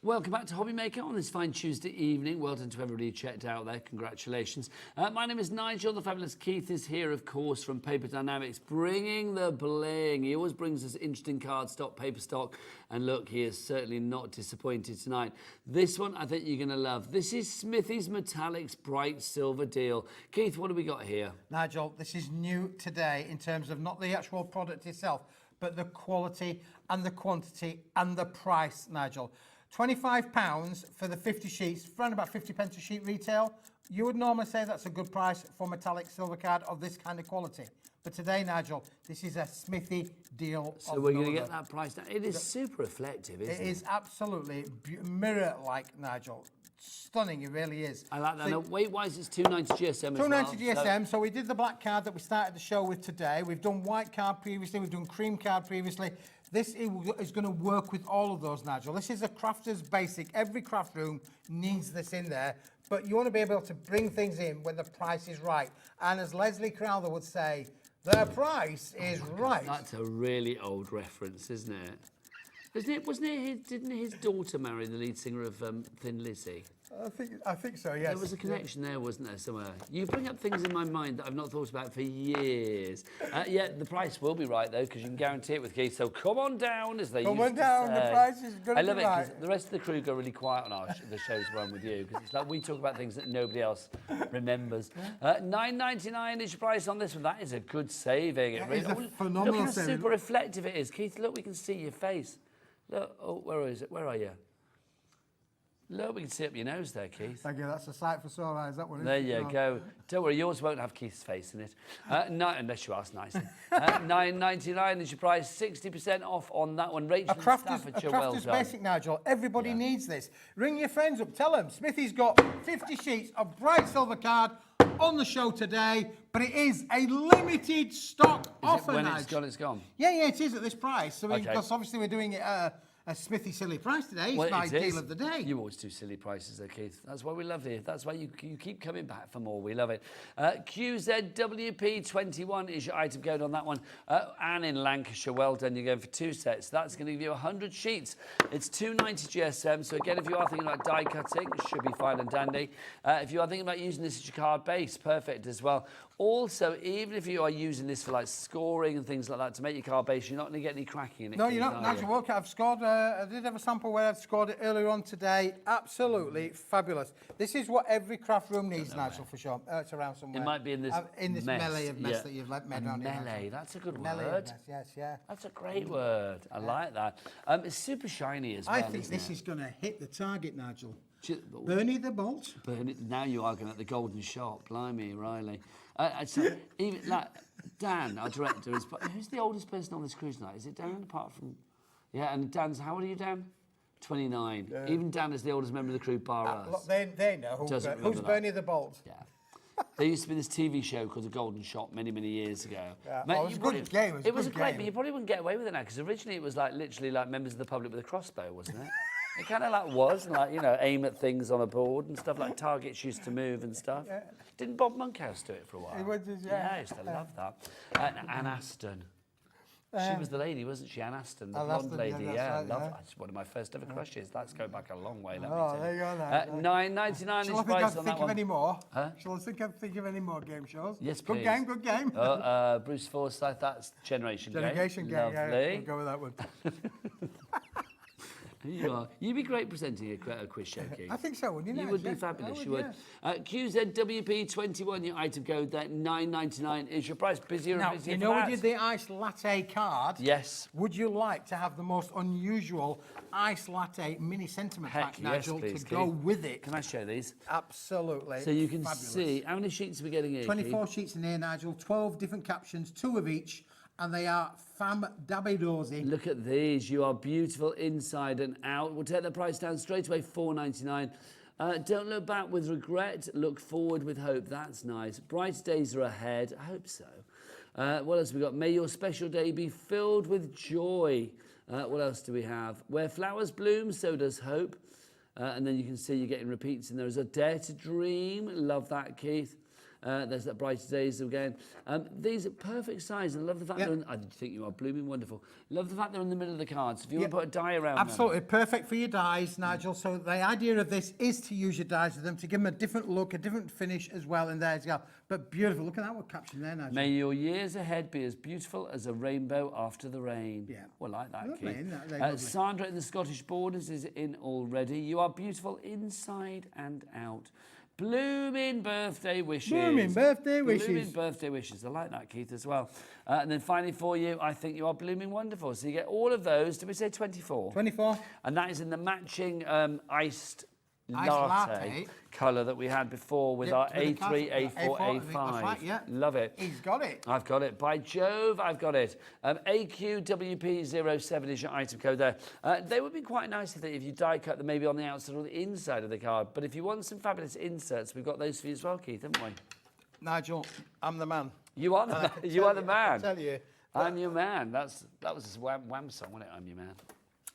D: Welcome back to Hobbymaker on this fine Tuesday evening. Well done to everybody who checked out there. Congratulations. My name is Nigel. The fabulous Keith is here, of course, from Paper Dienamics, bringing the bling. He always brings us interesting cardstock, paper stock. And look, he is certainly not disappointed tonight. This one I think you're going to love. This is Smithy's Metallics Bright Silver Deal. Keith, what have we got here?
F: Nigel, this is new today in terms of not the actual product itself, but the quality and the quantity and the price, Nigel. £25 for the 50 sheets, around about 50 pence a sheet retail. You would normally say that's a good price for metallic silver card of this kind of quality. But today, Nigel, this is a Smithy deal.
D: So we're going to get that price down. It is super reflective, isn't it?
F: It is absolutely mirror-like, Nigel. Stunning, it really is.
D: I like that. Now, weight-wise, it's $2.90 GSM as well.
F: $2.90 GSM. So we did the black card that we started the show with today. We've done white card previously. We've done cream card previously. This is going to work with all of those, Nigel. This is a crafter's basic. Every craft room needs this in there. But you want to be able to bring things in when the price is right. And as Leslie Crowther would say, the price is right.
D: That's a really old reference, isn't it? Didn't his daughter marry the lead singer of Thin Lizzy?
F: I think so, yes.
D: There was a connection there, wasn't there, somewhere? You bring up things in my mind that I've not thought about for years. Yeah, the price will be right, though, because you can guarantee it with Keith. So come on down, as they used to say.
F: Come on down, the price is going to be right.
D: I love it, because the rest of the crew go really quiet on the shows where I'm with you, because it's like we talk about things that nobody else remembers. $9.99 is your price on this one. That is a good saving.
F: It is a phenomenal
D: look how
F: saving.
D: super reflective it is. Keith, look, we can see your face. Look, oh, where is it? Where are you? Look, we can see up your nose there, Keith.
F: Thank you. That's a sight for sore eyes, that one.
D: There you go. Don't worry, yours won't have Keith's face in it. Unless you ask nicely. $9.99 is your price, 60% off on that one. Rachel
F: A craft
D: well
F: is
D: done.
F: basic, Nigel. Everybody needs this. Ring your friends up. Tell them Smithy's got 50 sheets of bright silver card on the show today, but it is a limited stock offer,
D: When
F: Nigel.
D: it's gone, it's gone.
F: Yeah, it is at this price. So
D: Okay.
F: because obviously we're doing it a Smithy silly price today. It's
D: Well,
F: my
D: it
F: deal
D: is.
F: of the day.
D: You always do silly prices though, Keith. That's why we love you. That's why you keep coming back for more. We love it. QZWP21 is your item code on that one. Anne in Lancashire, well done. You're going for 2 sets. That's going to give you 100 sheets. It's $2.90 GSM. So again, if you are thinking about die cutting, it should be fine and dandy. If you are thinking about using this as your card base, perfect as well. Also, even if you are using this for like scoring and things like that to make your card base, you're not going to get any cracking in it.
F: No, you're not. Nigel Walker, I've scored. I did have a sample where I've scored it earlier on today. Absolutely fabulous. This is what every craft room needs, Nigel, for sure. It's around somewhere.
D: It might be in this mess.
F: melee of mess that you've made around here.
D: Melee, that's a good
F: Melee of
D: word.
F: mess, yes, yeah.
D: That's a great word. I like that. It's super shiny as well.
F: I think
D: isn't
F: this
D: it?
F: is going to hit the target, Nigel.
D: Ch-
F: Bernie the Bolt.
D: Now you are going at the golden shot. Blimey, Riley. So even like Dan, our director, is. Who's the oldest person on this cruise night? Is it Dan? Apart from, yeah, and Dan's. How old are you, Dan? 29. Even Dan is the oldest member of the crew, bar us.
F: Look, they know who's
D: that.
F: Bernie the Bolt.
D: Yeah. There used to be this TV show called The Golden Shot many, many years ago.
F: Yeah.
D: Mate,
F: Oh, it was a good game.
D: It was great, but you probably wouldn't get away with it now because originally it was like literally like members of the public with a crossbow, wasn't it? It kind of like was, and like, you know, aim at things on a board and stuff, like targets used to move and stuff. Yeah. Didn't Bob Monkhouse do it for a while?
F: He was,
D: Yeah, I used to love that. Anne Aston. She was the lady, wasn't she? Anne Aston, the blonde lady. Yeah,
F: right,
D: love
F: yeah.
D: That's one of my first ever crushes. That's going back a long way, let me
F: Oh,
D: tell
F: there
D: you.
F: you go.
D: $9.99 is
F: Shall I
D: price on
F: think
D: that
F: of
D: one.
F: any more?
D: Huh?
F: Shall I think of any more game shows?
D: Yes,
F: good
D: please.
F: Game, good game.
D: Bruce Forsyth, that's Generation Game.
F: Delegation game,
D: Lovely.
F: yeah. We'll go with that one.
D: You are. You'd be great presenting a quiz show, Keith.
F: I think so, wouldn't you?
D: You would be fabulous, you would. QZWP21, your item code, that $9.99 is your price. Busier
F: Now,
D: and busier
F: you
D: for
F: know
D: that.
F: we did the ice latte card?
D: Yes.
F: Would you like to have the most unusual ice latte mini sentiment pack, Nigel,
D: yes, please,
F: to go with it?
D: Can I show these?
F: Absolutely.
D: So you can
F: fabulous.
D: see, how many sheets are we getting here,
F: 24 sheets in here, Nigel, 12 different captions, 2 of each, and they are fab-dabby-dozy.
D: Look at these. You are beautiful inside and out. We'll take the price down straight away, $4.99. Don't look back with regret. Look forward with hope. That's nice. Bright days are ahead. I hope so. What else have we got? May your special day be filled with joy. What else do we have? Where flowers bloom, so does hope. And then you can see you're getting repeats in there. There's a dare to dream. Love that, Keith. There's that brighter days again. These are perfect size. I love the fact I think you are blooming wonderful. Love the fact they're in the middle of the cards. If you want to put a die around
F: Absolutely perfect for your dies, Nigel. So the idea of this is to use your dies with them to give them a different look, a different finish as well in there as well. But beautiful. Look at that one caption there, Nigel.
D: May your years ahead be as beautiful as a rainbow after the rain.
F: Yeah.
D: Well, like that,
F: Lovely,
D: Keith.
F: isn't that?
D: Sandra in the Scottish Borders is in already. You are beautiful inside and out. Blooming birthday wishes.
F: Blooming birthday wishes.
D: Blooming birthday wishes. I like that, Keith, as well. And then finally for you, I think you are blooming wonderful. So you get all of those. Did we say 24?
F: 24.
D: And that is in the matching iced
F: Iced
D: latte colour that we had before with our
F: with the
D: A3,
F: card.
D: A4, A5.
F: That's right, yeah.
D: Love it.
F: He's got it.
D: I've got it. By Jove, I've got it. AQWP07 is your item code there. They would be quite nice, I think, if you die cut them maybe on the outside or the inside of the card. But if you want some fabulous inserts, we've got those for you as well, Keith, haven't we?
F: Nigel, I'm the man.
D: You are the man. You are the man.
F: I tell you.
D: I'm your man. That was a Wham song, wasn't it? I'm your man.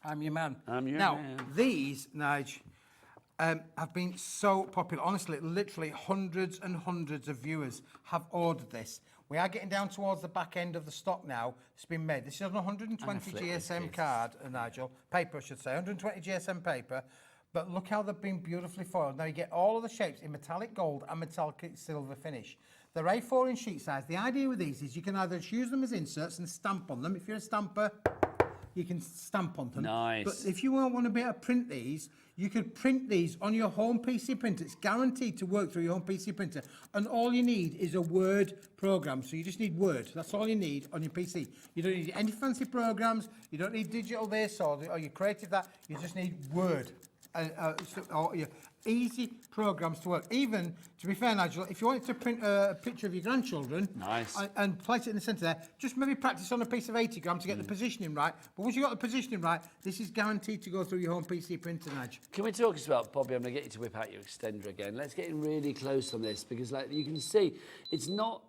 F: I'm your man.
D: I'm your man.
F: Now, these, Nigel, have been so popular. Honestly, literally hundreds and hundreds of viewers have ordered this. We are getting down towards the back end of the stock now. It's been made. This is on 120 GSM card, Nigel. Paper, I should say. 120 GSM paper. But look how they've been beautifully foiled. Now, you get all of the shapes in metallic gold and metallic silver finish. They're A4 in sheet size. The idea with these is you can either use them as inserts and stamp on them. If you're a stamper, you can stamp on them.
D: Nice.
F: But if you want to be able to print these, you could print these on your home PC printer. It's guaranteed to work through your home PC printer. And all you need is a Word program. So you just need Word. That's all you need on your PC. You don't need any fancy programs. You don't need digital this or your creative that. You just need Word. easy programs to work. Even, to be fair, Nigel, if you wanted to print a picture of your grandchildren and place it in the centre there, just maybe practice on a piece of 80 gram to get the positioning right. But once you've got the positioning right, this is guaranteed to go through your home PC printer, Nigel.
D: Can we talk as well, Bobby? I'm going to get you to whip out your extender again. Let's get in really close on this because, like you can see, it's not.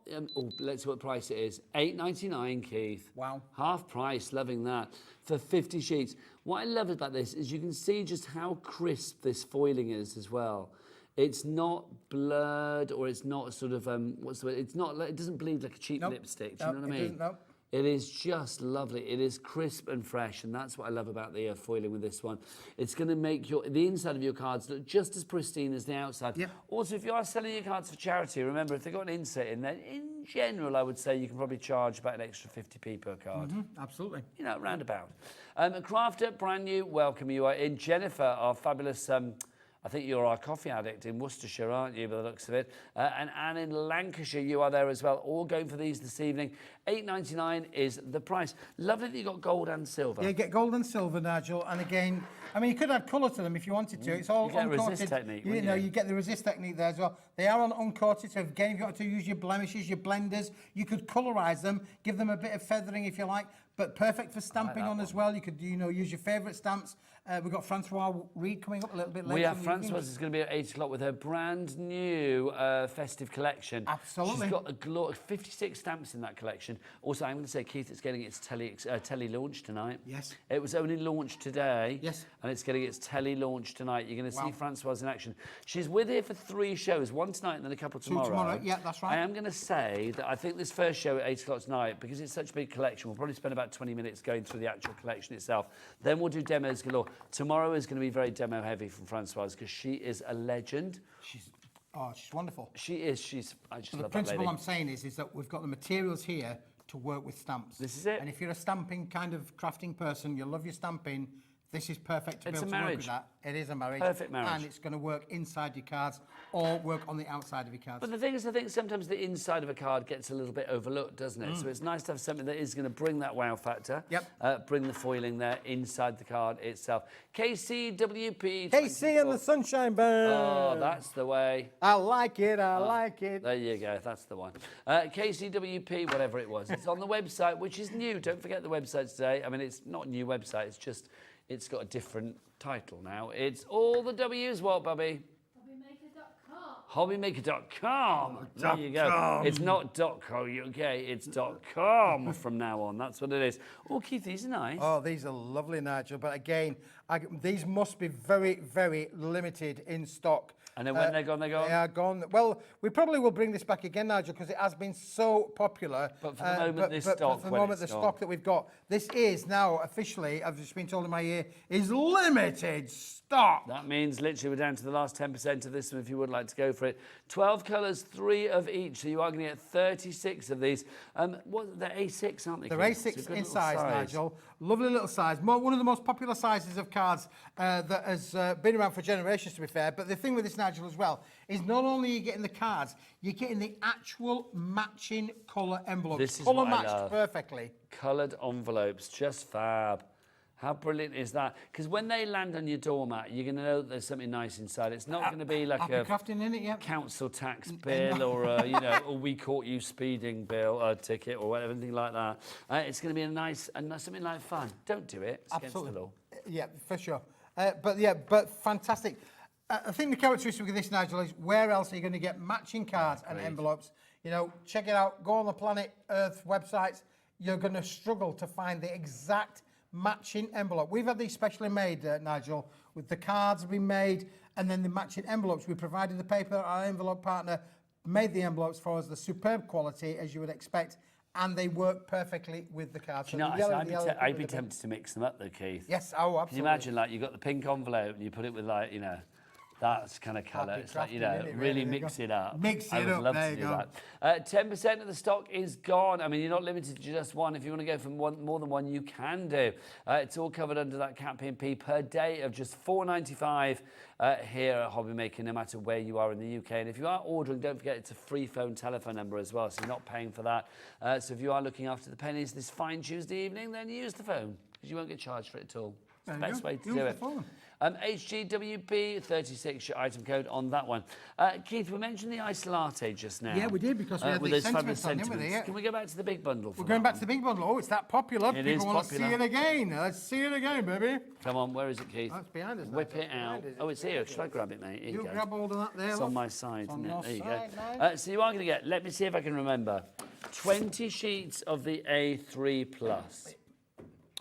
D: Let's see what price it is. £8.99, Keith.
F: Wow.
D: Half price. Loving that for 50 sheets. What I love about this is you can see just how crisp this foiling is as well. It's not blurred or it's not sort of what's the word? It's not. It doesn't bleed like a cheap lipstick. Do you know what I mean?
F: No.
D: It is just lovely. It is crisp and fresh, and that's what I love about the foiling with this one. It's going to make the inside of your cards look just as pristine as the outside.
F: Yep.
D: Also, if you are selling your cards for charity, remember, if they've got an insert in there, in general, I would say you can probably charge about an extra 50p per card.
F: Absolutely.
D: You know, roundabout. Crafter, brand new, welcome. You are in. Jennifer, our fabulous... I think you're our coffee addict in Worcestershire, aren't you, by the looks of it? And Anne in Lancashire, you are there as well. All going for these this evening. £8.99 is the price. Lovely that you got gold and silver.
F: Yeah, you get gold and silver, Nigel. And again, I mean, you could add colour to them if you wanted to. It's all
D: you get
F: uncoated.
D: resist technique,
F: You get the resist technique there as well. They are on uncoated, so again, if you want to use your blemishes, your blenders, you could colorise them, give them a bit of feathering if you like, but perfect for stamping on as well. You could, use your favourite stamps. We've got Francois Reed coming up a little bit later.
D: We have Francois is going to be at 8 o'clock with her brand new festive collection.
F: Absolutely.
D: She's got 56 stamps in that collection. Also, I'm going to say, Keith, it's getting its telly launch tonight.
F: Yes.
D: It was only launched today.
F: Yes.
D: And it's getting its telly launch tonight. You're going to see Francois in action. She's with here for 3 shows, one tonight and then a couple tomorrow.
F: 2 tomorrow, yeah, that's right.
D: I am going to say that I think this first show at 8 o'clock tonight, because it's such a big collection, we'll probably spend about 20 minutes going through the actual collection itself. Then we'll do demos galore. Tomorrow is going to be very demo heavy from Francoise because she is a legend.
F: She's wonderful.
D: She is. I just love that lady.
F: The principle I'm saying is that we've got the materials here to work with stamps.
D: This is it.
F: And if you're a stamping kind of crafting person, you love your stamping, this is perfect to be able to work with that. It is a marriage.
D: Perfect marriage.
F: And it's going to work inside your cards or work on the outside of your cards.
D: But the thing is, I think sometimes the inside of a card gets a little bit overlooked, doesn't it? So it's nice to have something that is going to bring that wow factor.
F: Yep.
D: Bring the foiling there inside the card itself. KCWP.
F: KC and the Sunshine Bird.
D: Oh, that's the way.
F: I like it. I like it.
D: There you go. That's the one. KCWP, whatever it was. It's on the website, which is new. Don't forget the website today. I mean, it's not a new website. It's just... It's got a different title now. It's all the W's what, Bobby? Hobbymaker.com. There you go. It's not .co.uk, it's .com from now on. That's what it is. Oh, Keith, these are nice.
F: Oh, these are lovely, Nigel. But again, these must be very, very limited in stock.
D: And then when they're gone, they're gone?
F: They are gone. Well, we probably will bring this back again, Nigel, because it has been so popular.
D: But for the moment,
F: the stock that we've got, this is now officially, I've just been told in my ear, is limited stock.
D: That means literally we're down to the last 10% of this one if you would like to go for it. 12 colours, 3 of each, so you are going to get 36 of these. They're A6, aren't they?
F: They're A6 in size, Nigel. Lovely little size. One of the most popular sizes of cards that has been around for generations, to be fair. But the thing with this, Nigel, as well, is not only are you getting the cards, you're getting the actual matching colour envelopes.
D: This is
F: colour
D: what I
F: matched
D: love.
F: perfectly.
D: Coloured envelopes, just fab. How brilliant is that? Because when they land on your doormat, you're going to know that there's something nice inside. It's not going to be like a
F: crafting in it, yeah.
D: council tax bill or a we caught you speeding bill ticket or whatever, anything like that. It's going to be a nice something like fun. Don't do it. It's
F: Absolutely.
D: against the law.
F: Yeah, for sure. But fantastic. I think the characteristic of this, Nigel, is where else are you going to get matching cards and envelopes? Check it out. Go on the Planet Earth websites. You're going to struggle to find the exact matching envelope. We've had these specially made, Nigel, with the cards being made and then the matching envelopes. We provided the paper, our envelope partner made the envelopes for us, the superb quality, as you would expect, and they work perfectly with the cards.
D: So I'd be tempted to mix them up though, Keith.
F: Yes, oh, absolutely.
D: Can you imagine, you've got the pink envelope and you put it with that kind of colour. It's really mix it up.
F: Mix it up.
D: I would love to do that. 10% of the stock is gone. I mean, you're not limited to just one. If you want to go for more than one, you can do. It's all covered under that cap P&P per day of just £4.95 here at Hobbymaker, no matter where you are in the UK. And if you are ordering, don't forget it's a free telephone number as well, so you're not paying for that. So if you are looking after the pennies this fine Tuesday evening, then use the phone, because you won't get charged for it at all. It's the best way to do it. HGWP 36, your item code on that one. Keith, we mentioned the iced latte just now.
F: Yeah, we did, because we had
D: with
F: the
D: those fabulous
F: sentiments on, didn't we?
D: sentiments. Can we go back to the big bundle?
F: We're going back to the big bundle. Oh, it's that popular.
D: It
F: People
D: is
F: want to
D: popular.
F: see it again. Let's see it again, baby.
D: Come on, where is it, Keith?
F: Oh, it's behind us.
D: Whip it out. Oh, it's here. Should I grab it, mate? Here you go.
F: Grab hold of that there.
D: It's
F: look.
D: on my side,
F: It's on
D: isn't it?
F: your
D: There you
F: side,
D: go. So you are going to get, let me see if I can remember, 20 sheets of the A3 Plus.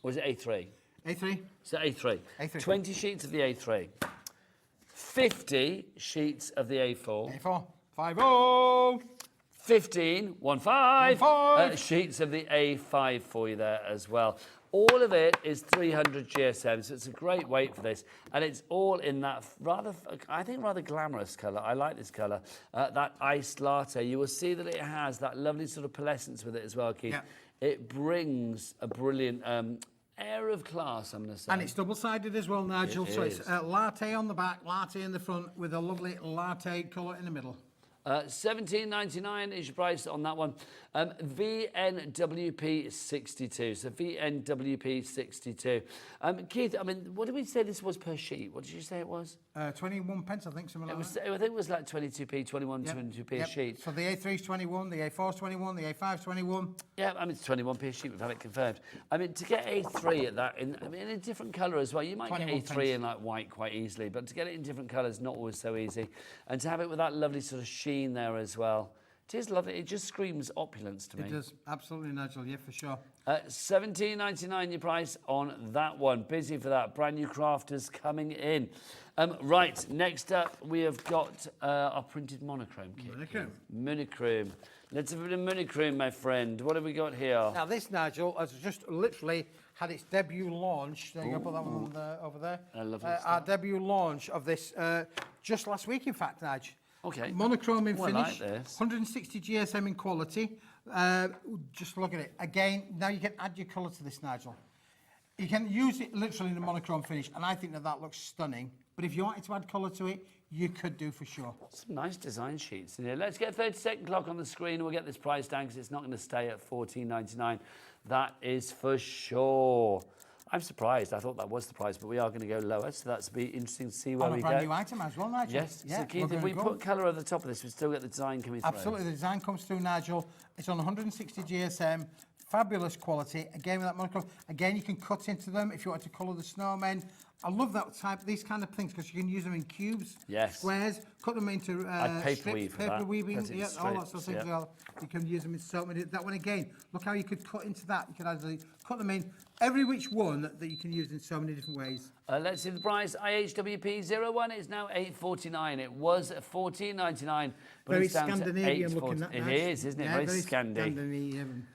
D: Or is it A3?
F: A3.
D: Is it A3?
F: A3.
D: 20 sheets of the A3. 50 sheets of the A4.
F: A4. 5-0.
D: 15 sheets of the A5 for you there as well. All of it is 300 GSM, so it's a great weight for this. And it's all in that rather, I think, rather glamorous colour. I like this colour, that iced latte. You will see that it has that lovely sort of pearlescence with it as well, Keith.
F: Yeah.
D: It brings a brilliant air of class, I'm going to say.
F: And it's double-sided as well, Nigel.
D: It
F: so
D: is.
F: it's latte on the back, latte in the front, with a lovely latte colour in the middle.
D: $17.99 is your price on that one. VNWP 62. So VNWP 62. Keith, I mean, what did we say this was per sheet? What did you say it was?
F: 21 pence, I think, something like that.
D: I think it was like 22p, 21, 22p a sheet.
F: So the A3's 21, the A4's 21, the A5's 21.
D: Yeah, I mean, it's 21p a sheet. We've had it confirmed. I mean, to get A3 at that, in a different colour as well, you might get A3
F: pence.
D: in like white quite easily, but to get it in different colours, not always so easy. And to have it with that lovely sort of sheen there as well. It is lovely. It just screams opulence to me.
F: It does. Absolutely, Nigel. Yeah, for sure.
D: $17.99 your price on that one. Busy for that. Brand new crafters coming in. Right, next up we have got our printed monochrome kit.
F: Monochrome.
D: Monochrome. Let's have a bit of monochrome, my friend. What have we got here?
F: Now, this, Nigel, has just literally had its debut launch. There you go, put that one over there.
D: I love
F: our debut launch of this just last week, in fact, Nigel.
D: Okay.
F: Monochrome in
D: I
F: finish,
D: like this.
F: 160 GSM in quality. Just look at it. Again, now you can add your colour to this, Nigel. You can use it literally in a monochrome finish, and I think that looks stunning. But if you wanted to add colour to it, you could do for sure.
D: Some nice design sheets in here. Let's get a 30-second clock on the screen. We'll get this price down because it's not going to stay at $14.99. That is for sure. I'm surprised. I thought that was the price, but we are going to go lower, so that's be interesting to see where we go.
F: On a brand new item as well, Nigel.
D: Yes.
F: Yeah,
D: so, Keith, if we put colour over the top of this, we still get the design coming through.
F: Absolutely, the design comes through, Nigel. It's on 160 GSM, fabulous quality. Again, with that monochrome. Again, you can cut into them if you want to colour the snowmen. I love that type, these kind of things, because you can use them in cubes, squares, cut them into
D: paper
F: strips,
D: weave for
F: paper
D: that,
F: weaving,
D: cut it in
F: all that sort of
D: strips,
F: things as well. You can use them in so many. That one again, look how you could cut into that. You could either cut them in every which one that you can use in so many different ways.
D: Let's see the price. IHWP01 is now $8.49. It was $14.99, but
F: Very
D: it's down
F: Scandinavian
D: to
F: looking.
D: $8.49. It is, isn't it?
F: Yeah,
D: very
F: Scandinavian.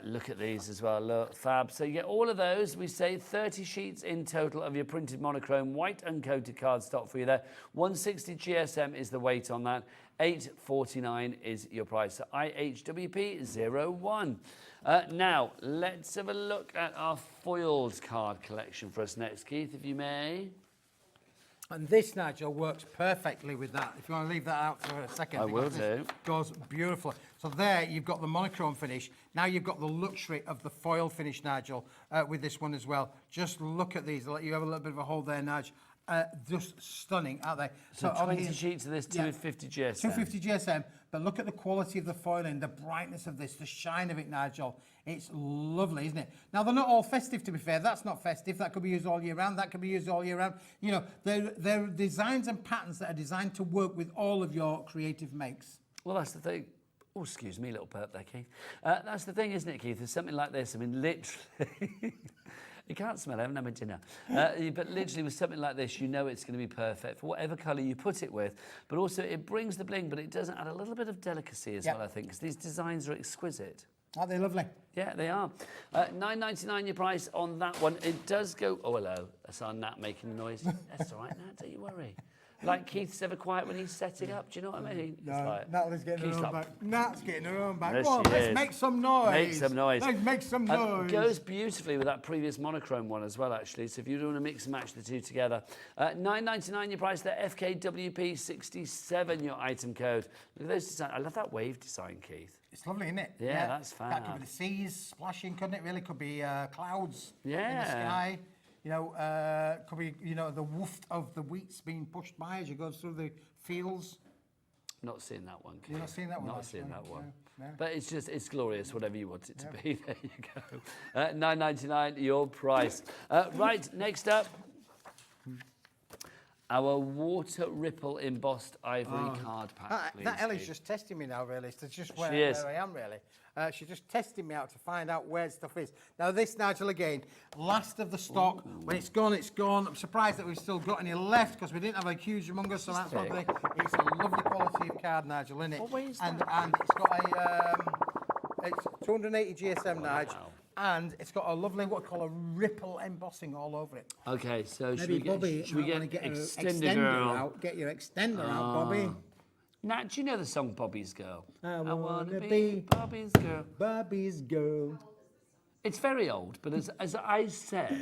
D: Look at these as well. Look, fab. So you get all of those. We say 30 sheets in total of your printed monochrome white uncoated cardstock for you there. 160 GSM is the weight on that. $8.49 is your price. So IHWP01. Now, let's have a look at our foiled card collection for us next, Keith, if you may.
F: And this, Nigel, works perfectly with that. If you want to leave that out for a second.
D: I will do.
F: Goes beautiful. So there, you've got the monochrome finish. Now you've got the luxury of the foil finish, Nigel, with this one as well. Just look at these. I'll let you have a little bit of a hold there, Nigel. Just stunning, aren't they?
D: So 20 sheets of this, 250 GSM.
F: 250 GSM, but look at the quality of the foiling, the brightness of this, the shine of it, Nigel. It's lovely, isn't it? Now, they're not all festive, to be fair. That's not festive. That could be used all year round. That could be used all year round. You know, they're designs and patterns that are designed to work with all of your creative makes.
D: Well, that's the thing. Oh, excuse me, little burp there, Keith. That's the thing, isn't it, Keith? There's something like this. I mean, literally... You can't smell it, I haven't had my dinner. But literally with something like this, you know it's going to be perfect for whatever colour you put it with. But also it brings the bling, but it does add a little bit of delicacy as well, I think, because these designs are exquisite.
F: Aren't they lovely?
D: Yeah, they are. $9.99 your price on that one. It does go... Oh, hello. That's our Nat making a noise. That's all right, Nat, don't you worry. Like Keith's ever quiet when he's setting up, do you know what I mean?
F: No,
D: like,
F: Natalie's getting her own back. Nat's getting her own back.
D: There
F: Go on,
D: she
F: let's
D: is.
F: make some noise.
D: Make some noise.
F: Let's make some noise.
D: Goes beautifully with that previous monochrome one as well, actually. So if you want to mix and match the two together. $9.99 your price there. FKWP67 your item code. Look at those designs. I love that wave design, Keith.
F: It's lovely, isn't it?
D: Yeah, that's fab.
F: That could be the seas splashing, couldn't it? Really could be clouds in the
D: Yeah.
F: sky. you know, could be, you know, the woof of the wheat's being pushed by as you go through the fields.
D: Not seeing that one.
F: You're not seeing that one?
D: Not seeing that one.
F: No.
D: But it's glorious, whatever you want it to be. There you go. £9.99, your price. Right, next up. Our water ripple embossed ivory card pack, please.
F: That Ellie's
D: Steve.
F: just testing me now, really. It's just where I am, really. She's just testing me out to find out where stuff is. Now, this, Nigel, again, last of the stock. When it's gone, it's gone. I'm surprised that we've still got any left because we didn't have a huge among us. So that's lovely. It's a lovely quality of card, Nigel, isn't it?
D: What weight is
F: and
D: that?
F: it's got it's 280 GSM, Nigel. And it's got a lovely, what we call a ripple embossing all over it.
D: Okay, so
F: Maybe Bobby,
D: should we get
F: get
D: extender girl
F: out? Get your extender out, Bobby.
D: Nat, do you know the song Bobby's Girl?
F: I wanna be
D: Bobby's Girl.
F: Bobby's girl.
D: It's very old, but as I said,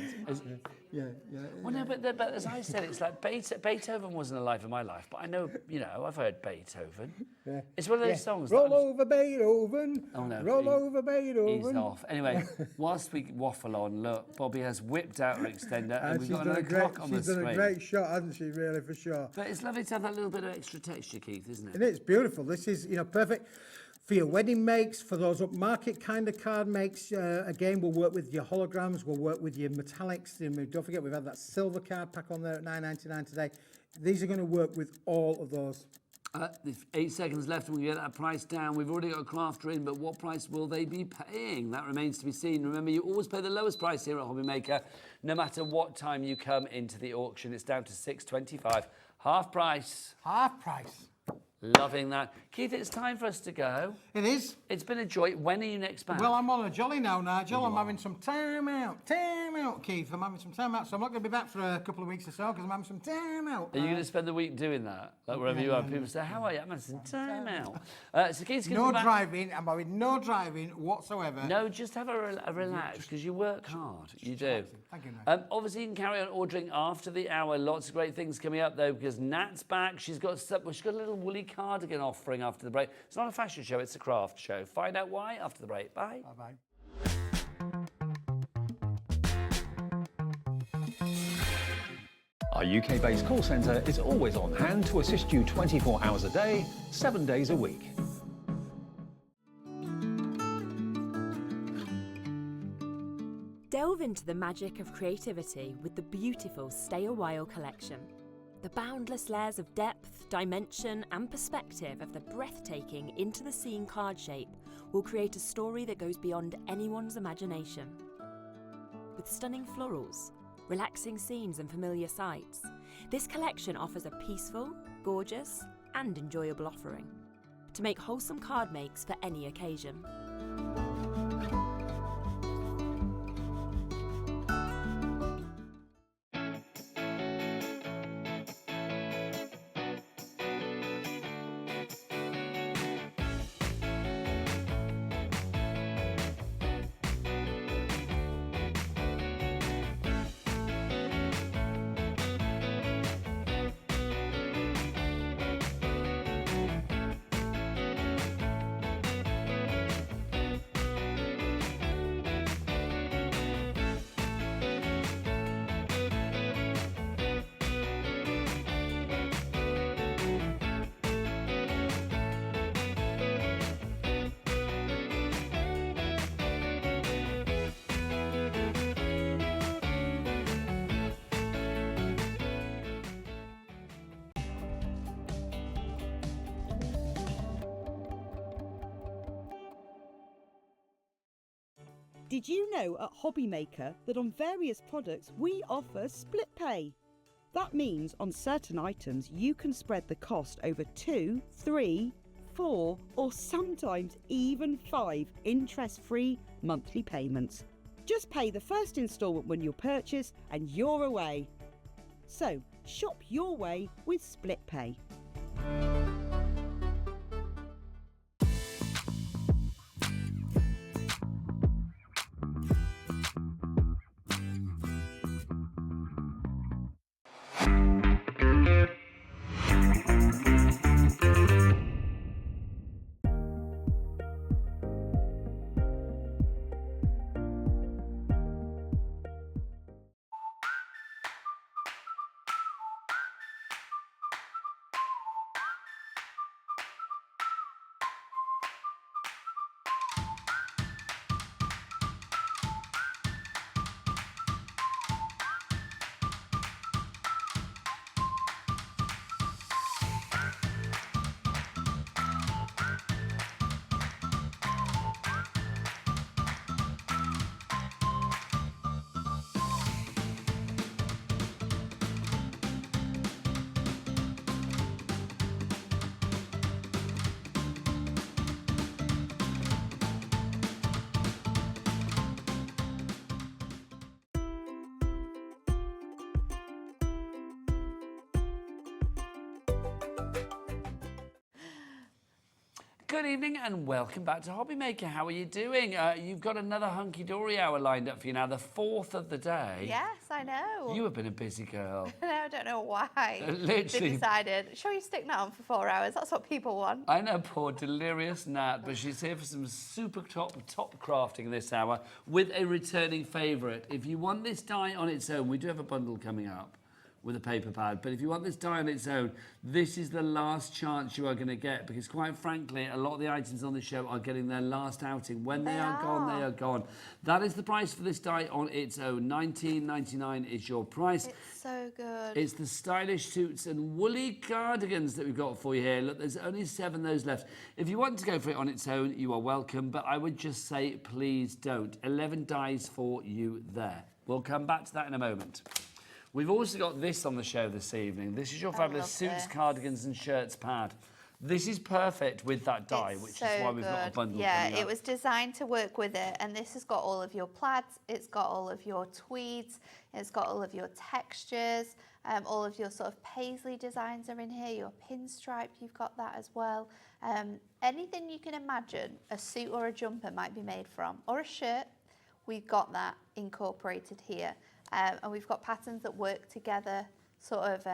D: well, no, but as I said, it's like Beethoven wasn't alive in my life, but I know, you know, I've heard Beethoven.
F: Yeah.
D: It's one of those songs.
F: Roll over Beethoven.
D: Oh no,
F: roll over Beethoven.
D: He's off. Anyway, whilst we waffle on, look, Bobby has whipped out her extender, and we've
F: she's
D: got
F: done
D: another clock on the
F: She's
D: screen.
F: done a great shot, hasn't she? Really, for sure.
D: But it's lovely to have that little bit of extra texture, Keith, isn't it?
F: And it's beautiful. This is, you know, perfect for your wedding makes, for those upmarket kind of card makes. Again, we'll work with your holograms, we'll work with your metallics. And don't forget, we've had that silver card pack on there at £9.99 today. These are going to work with all of those.
D: There's 8 seconds left and we get that price down. We've already got a crafter in, but what price will they be paying? That remains to be seen. Remember, you always pay the lowest price here at Hobby Maker, no matter what time you come into the auction. It's down to $6.25. Half price.
F: Half price.
D: Loving that. Keith, it's time for us to go.
F: It is.
D: It's been a joy. When are you next back?
F: Well, I'm on a jolly now, Nigel. I'm having some time out, Keith. I'm having some time out, so I'm not going to be back for a couple of weeks or so because I'm having some time out.
D: Are you going to spend the week doing that? Like wherever you are, people say, how are you? I'm having some time out. So Keith's going to
F: No
D: come back.
F: driving. I'm having no driving whatsoever.
D: No, just have a relax because you work hard. You do.
F: Thank you, Nigel.
D: Obviously, you can carry on ordering after the hour. Lots of great things coming up though because Nat's back. She's got a little woolly cardigan offering after the break. It's not a fashion show, it's a craft show. Find out why after the break. Bye.
F: Bye-bye.
E: Our UK-based call centre is always on hand to assist you 24 hours a day, 7 days a week.
A: Delve into the magic of creativity with the beautiful Stay a While collection. The boundless layers of depth, dimension and perspective of the breathtaking Into the Scene card shape will create a story that goes beyond anyone's imagination. With stunning florals, relaxing scenes and familiar sights, this collection offers a peaceful, gorgeous and enjoyable offering to make wholesome card makes for any occasion.
G: Did you know at Hobby Maker that on various products we offer split pay? That means on certain items you can spread the cost over 2, 3, 4 or sometimes even 5 interest-free monthly payments. Just pay the first instalment when you purchase and you're away. So shop your way with split pay.
D: good evening and welcome back to Hobby Maker. How are you doing? You've got another Hunkydory hour lined up for you now, the 4th of the day.
B: Yes, I know.
D: You have been a busy girl.
B: I don't know why.
D: Literally.
B: They decided, sure, you stick that on for 4 hours. That's what people want.
D: I know, poor delirious Nat, but she's here for some super top crafting this hour with a returning favourite. If you want this die on its own, we do have a bundle coming up with a paper pad, but if you want this die on its own, this is the last chance you are going to get, because quite frankly, a lot of the items on the show are getting their last outing. When they are gone, they are gone. That is the price for this die on its own. $19.99 is your price.
B: It's so good.
D: It's the stylish suits and woolly cardigans that we've got for you here. Look, there's only 7 of those left. If you want to go for it on its own, you are welcome, but I would just say please don't. 11 dies for you there. We'll come back to that in a moment. We've also got this on the show this evening. This is your fabulous suits, cardigans and shirts pad. This is perfect with that die, which is why we've got a bundle.
B: Yeah, it was designed to work with it, and this has got all of your plaids, it's got all of your tweeds, it's got all of your textures, all of your sort of paisley designs are in here, your pinstripe, you've got that as well. Anything you can imagine a suit or a jumper might be made from, or a shirt, we've got that incorporated here. And we've got patterns that work together sort of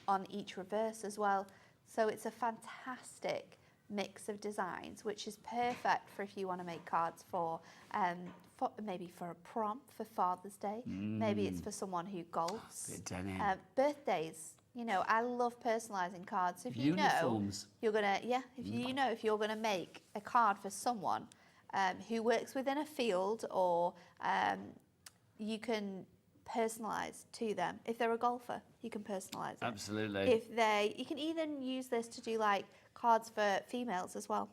B: on each reverse as well. So it's a fantastic mix of designs, which is perfect for if you want to make cards for maybe for a prom, for Father's Day. Maybe it's for someone who golfs. Birthdays. You know, I love personalising cards. So if you know you're gonna, if you're gonna make a card for someone who works within a field, or you can personalise to them. If they're a golfer, you can personalise it.
D: Absolutely.
B: You can even use this to do like cards for females as well.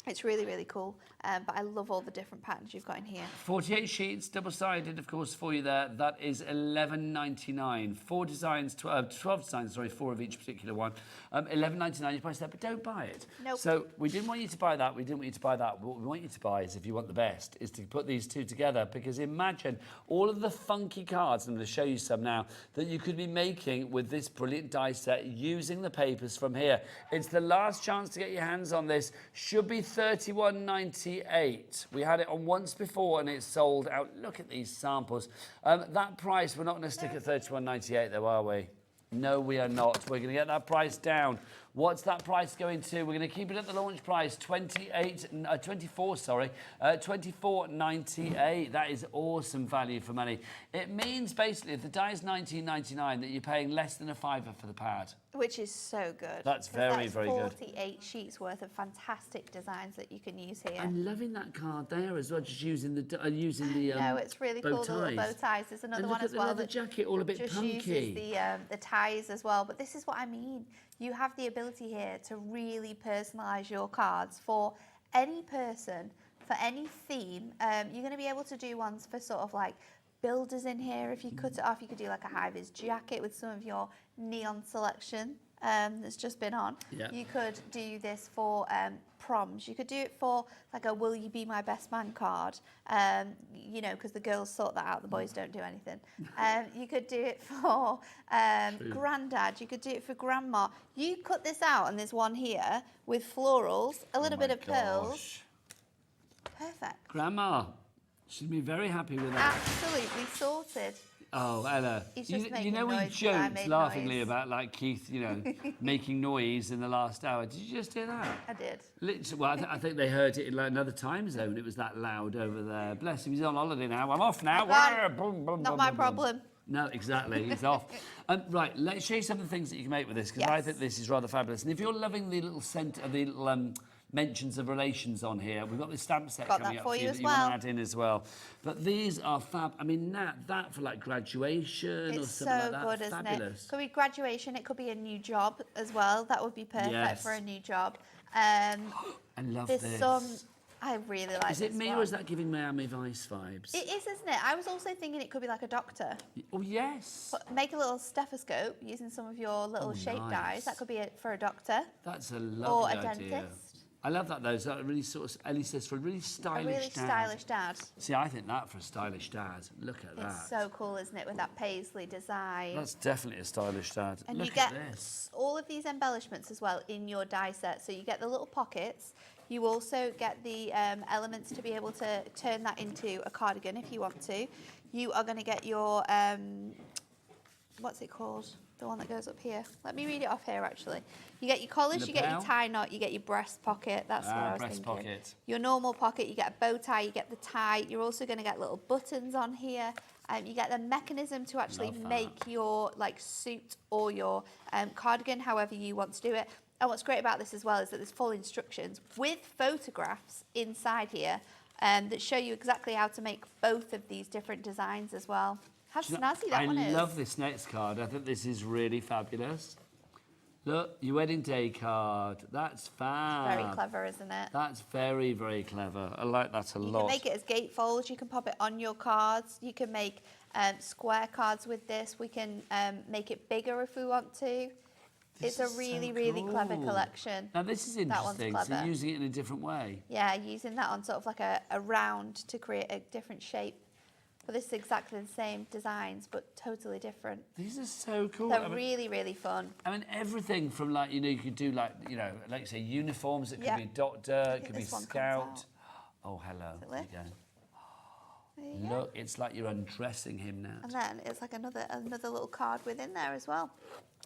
B: It's really, really cool. But I love all the different patterns you've got in here.
D: 48 sheets, double-sided, of course, for you there. That is $11.99. 4 designs, 12 designs, sorry, 4 of each particular one. $11.99 your price there, but don't buy it.
B: Nope.
D: So we didn't want you to buy that. We didn't want you to buy that. What we want you to buy is, if you want the best, is to put these two together, because imagine all of the funky cards, and I'm going to show you some now, that you could be making with this brilliant die set using the papers from here. It's the last chance to get your hands on this. Should be $31.98. We had it on once before and it sold out. Look at these samples. That price, we're not going to stick at $31.98 though, are we? No, we are not. We're going to get that price down. What's that price going to? We're going to keep it at the launch price, $24.98. That is awesome value for money. It means basically if the die is $19.99 that you're paying less than a $5 for the pad.
B: Which is so good.
D: That's very, very good.
B: 48 sheets worth of fantastic designs that you can use here.
D: I'm loving that card there as well, just using the
B: no, it's really cool. The little bow ties. There's another one as well.
D: Look at the leather jacket, all a bit
B: just
D: punky.
B: Uses the ties as well. But this is what I mean. You have the ability here to really personalise your cards for any person, for any theme. You're going to be able to do ones for sort of like builders in here. If you cut it off, you could do like a high-vis jacket with some of your neon selection that's just been on.
D: Yeah.
B: You could do this for proms. You could do it for like a "Will you be my best man" card. You know, because the girls sort that out, the boys don't do anything. You could do it for granddad. You could do it for grandma. You cut this out, and there's one here with florals, a little bit of pearls. Perfect.
D: Grandma, she'd be very happy with that.
B: Absolutely sorted.
D: Oh, Ella. You know we joked laughingly about like Keith, you know, making noise in the last hour. Did you just hear that?
B: I did.
D: Literally, well, I think they heard it in like another time zone. It was that loud over there. Bless him, he's on holiday now. I'm off now.
B: Not my problem.
D: No, exactly. He's off. Right, let's show you some of the things that you can make with this, because I think this is rather fabulous. And if you're loving the little mentions of relations on here, we've got this stamp set coming up for you that you want to add in as well. But these are fab. I mean, that for like graduation or something like that. It's so good, isn't it?
B: Could be graduation. It could be a new job as well. That would be perfect for a new job.
D: I love this.
B: I really like this.
D: Is it me or is that giving Miami Vice vibes?
B: It is, isn't it? I was also thinking it could be like a doctor.
D: Oh, yes.
B: Make a little stethoscope using some of your little shape dies. That could be it for a doctor.
D: That's a lovely idea.
B: Or a dentist.
D: I love that though. It's that really sort of, Ellie says, for a really stylish dad.
B: Stylish dad.
D: See, I think that for a stylish dad. Look at that.
B: It's so cool, isn't it, with that paisley design.
D: That's definitely a stylish dad.
B: And
D: Look
B: you get
D: at this.
B: all of these embellishments as well in your die set. So you get the little pockets, You also get the elements to be able to turn that into a cardigan if you want to. You are going to get your, what's it called? The one that goes up here. Let me read it off here actually. You get your collars, you get your tie knot, you get your breast pocket. That's what I was thinking.
D: Pocket.
B: Your normal pocket, you get a bow tie, you get the tie. You're also going to get little buttons on here. You get the mechanism to actually make your like suit or your cardigan, however you want to do it. And what's great about this as well is that there's full instructions with photographs inside here that show you exactly how to make both of these different designs as well. How snazzy that one is.
D: I love this next card. I think this is really fabulous. Look, your wedding day card. That's fab.
B: Very clever, isn't it?
D: That's very, very clever. I like that a lot.
B: You can make it as gatefolds. You can pop it on your cards. You can make square cards with this. We can make it bigger if we want to. It's a really, really clever collection.
D: Now, this is interesting. So using it in a different way.
B: Yeah, using that on sort of like a round to create a different shape. But this is exactly the same designs, but totally different.
D: These are so cool.
B: They're really, really fun.
D: I mean, everything from like, you could do like, like you say, uniforms. It could be doctor, it could be scout. Oh, hello. There you go. Look, it's like you're undressing him now.
B: And then it's like another little card within there as well.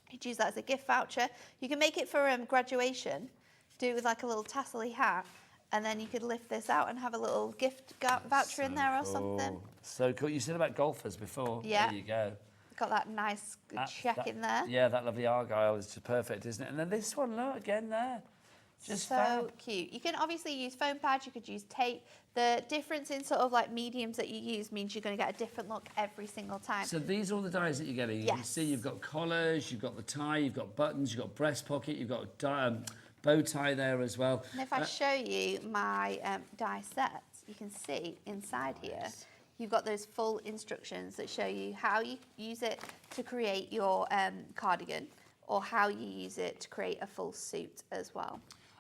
B: You'd use that as a gift voucher. You can make it for graduation. Do it with like a little tassel-y hat. And then you could lift this out and have a little gift voucher in there or something.
D: So cool. You said about golfers before.
B: Yeah.
D: There you go.
B: Got that nice check in there.
D: Yeah, that lovely argyle is just perfect, isn't it? And then this one, look, again there. Just
B: so cute. You can obviously use foam pads, you could use tape. The difference in sort of like mediums that you use means you're going to get a different look every single time.
D: So these are all the dies that you're getting. You can see you've got collars, you've got the tie, you've got buttons, you've got breast pocket, you've got bow tie there as well.
B: And if I show you my die sets, you can see inside here, you've got those full instructions that show you how you use it to create your cardigan or how you use it to create a full suit as well.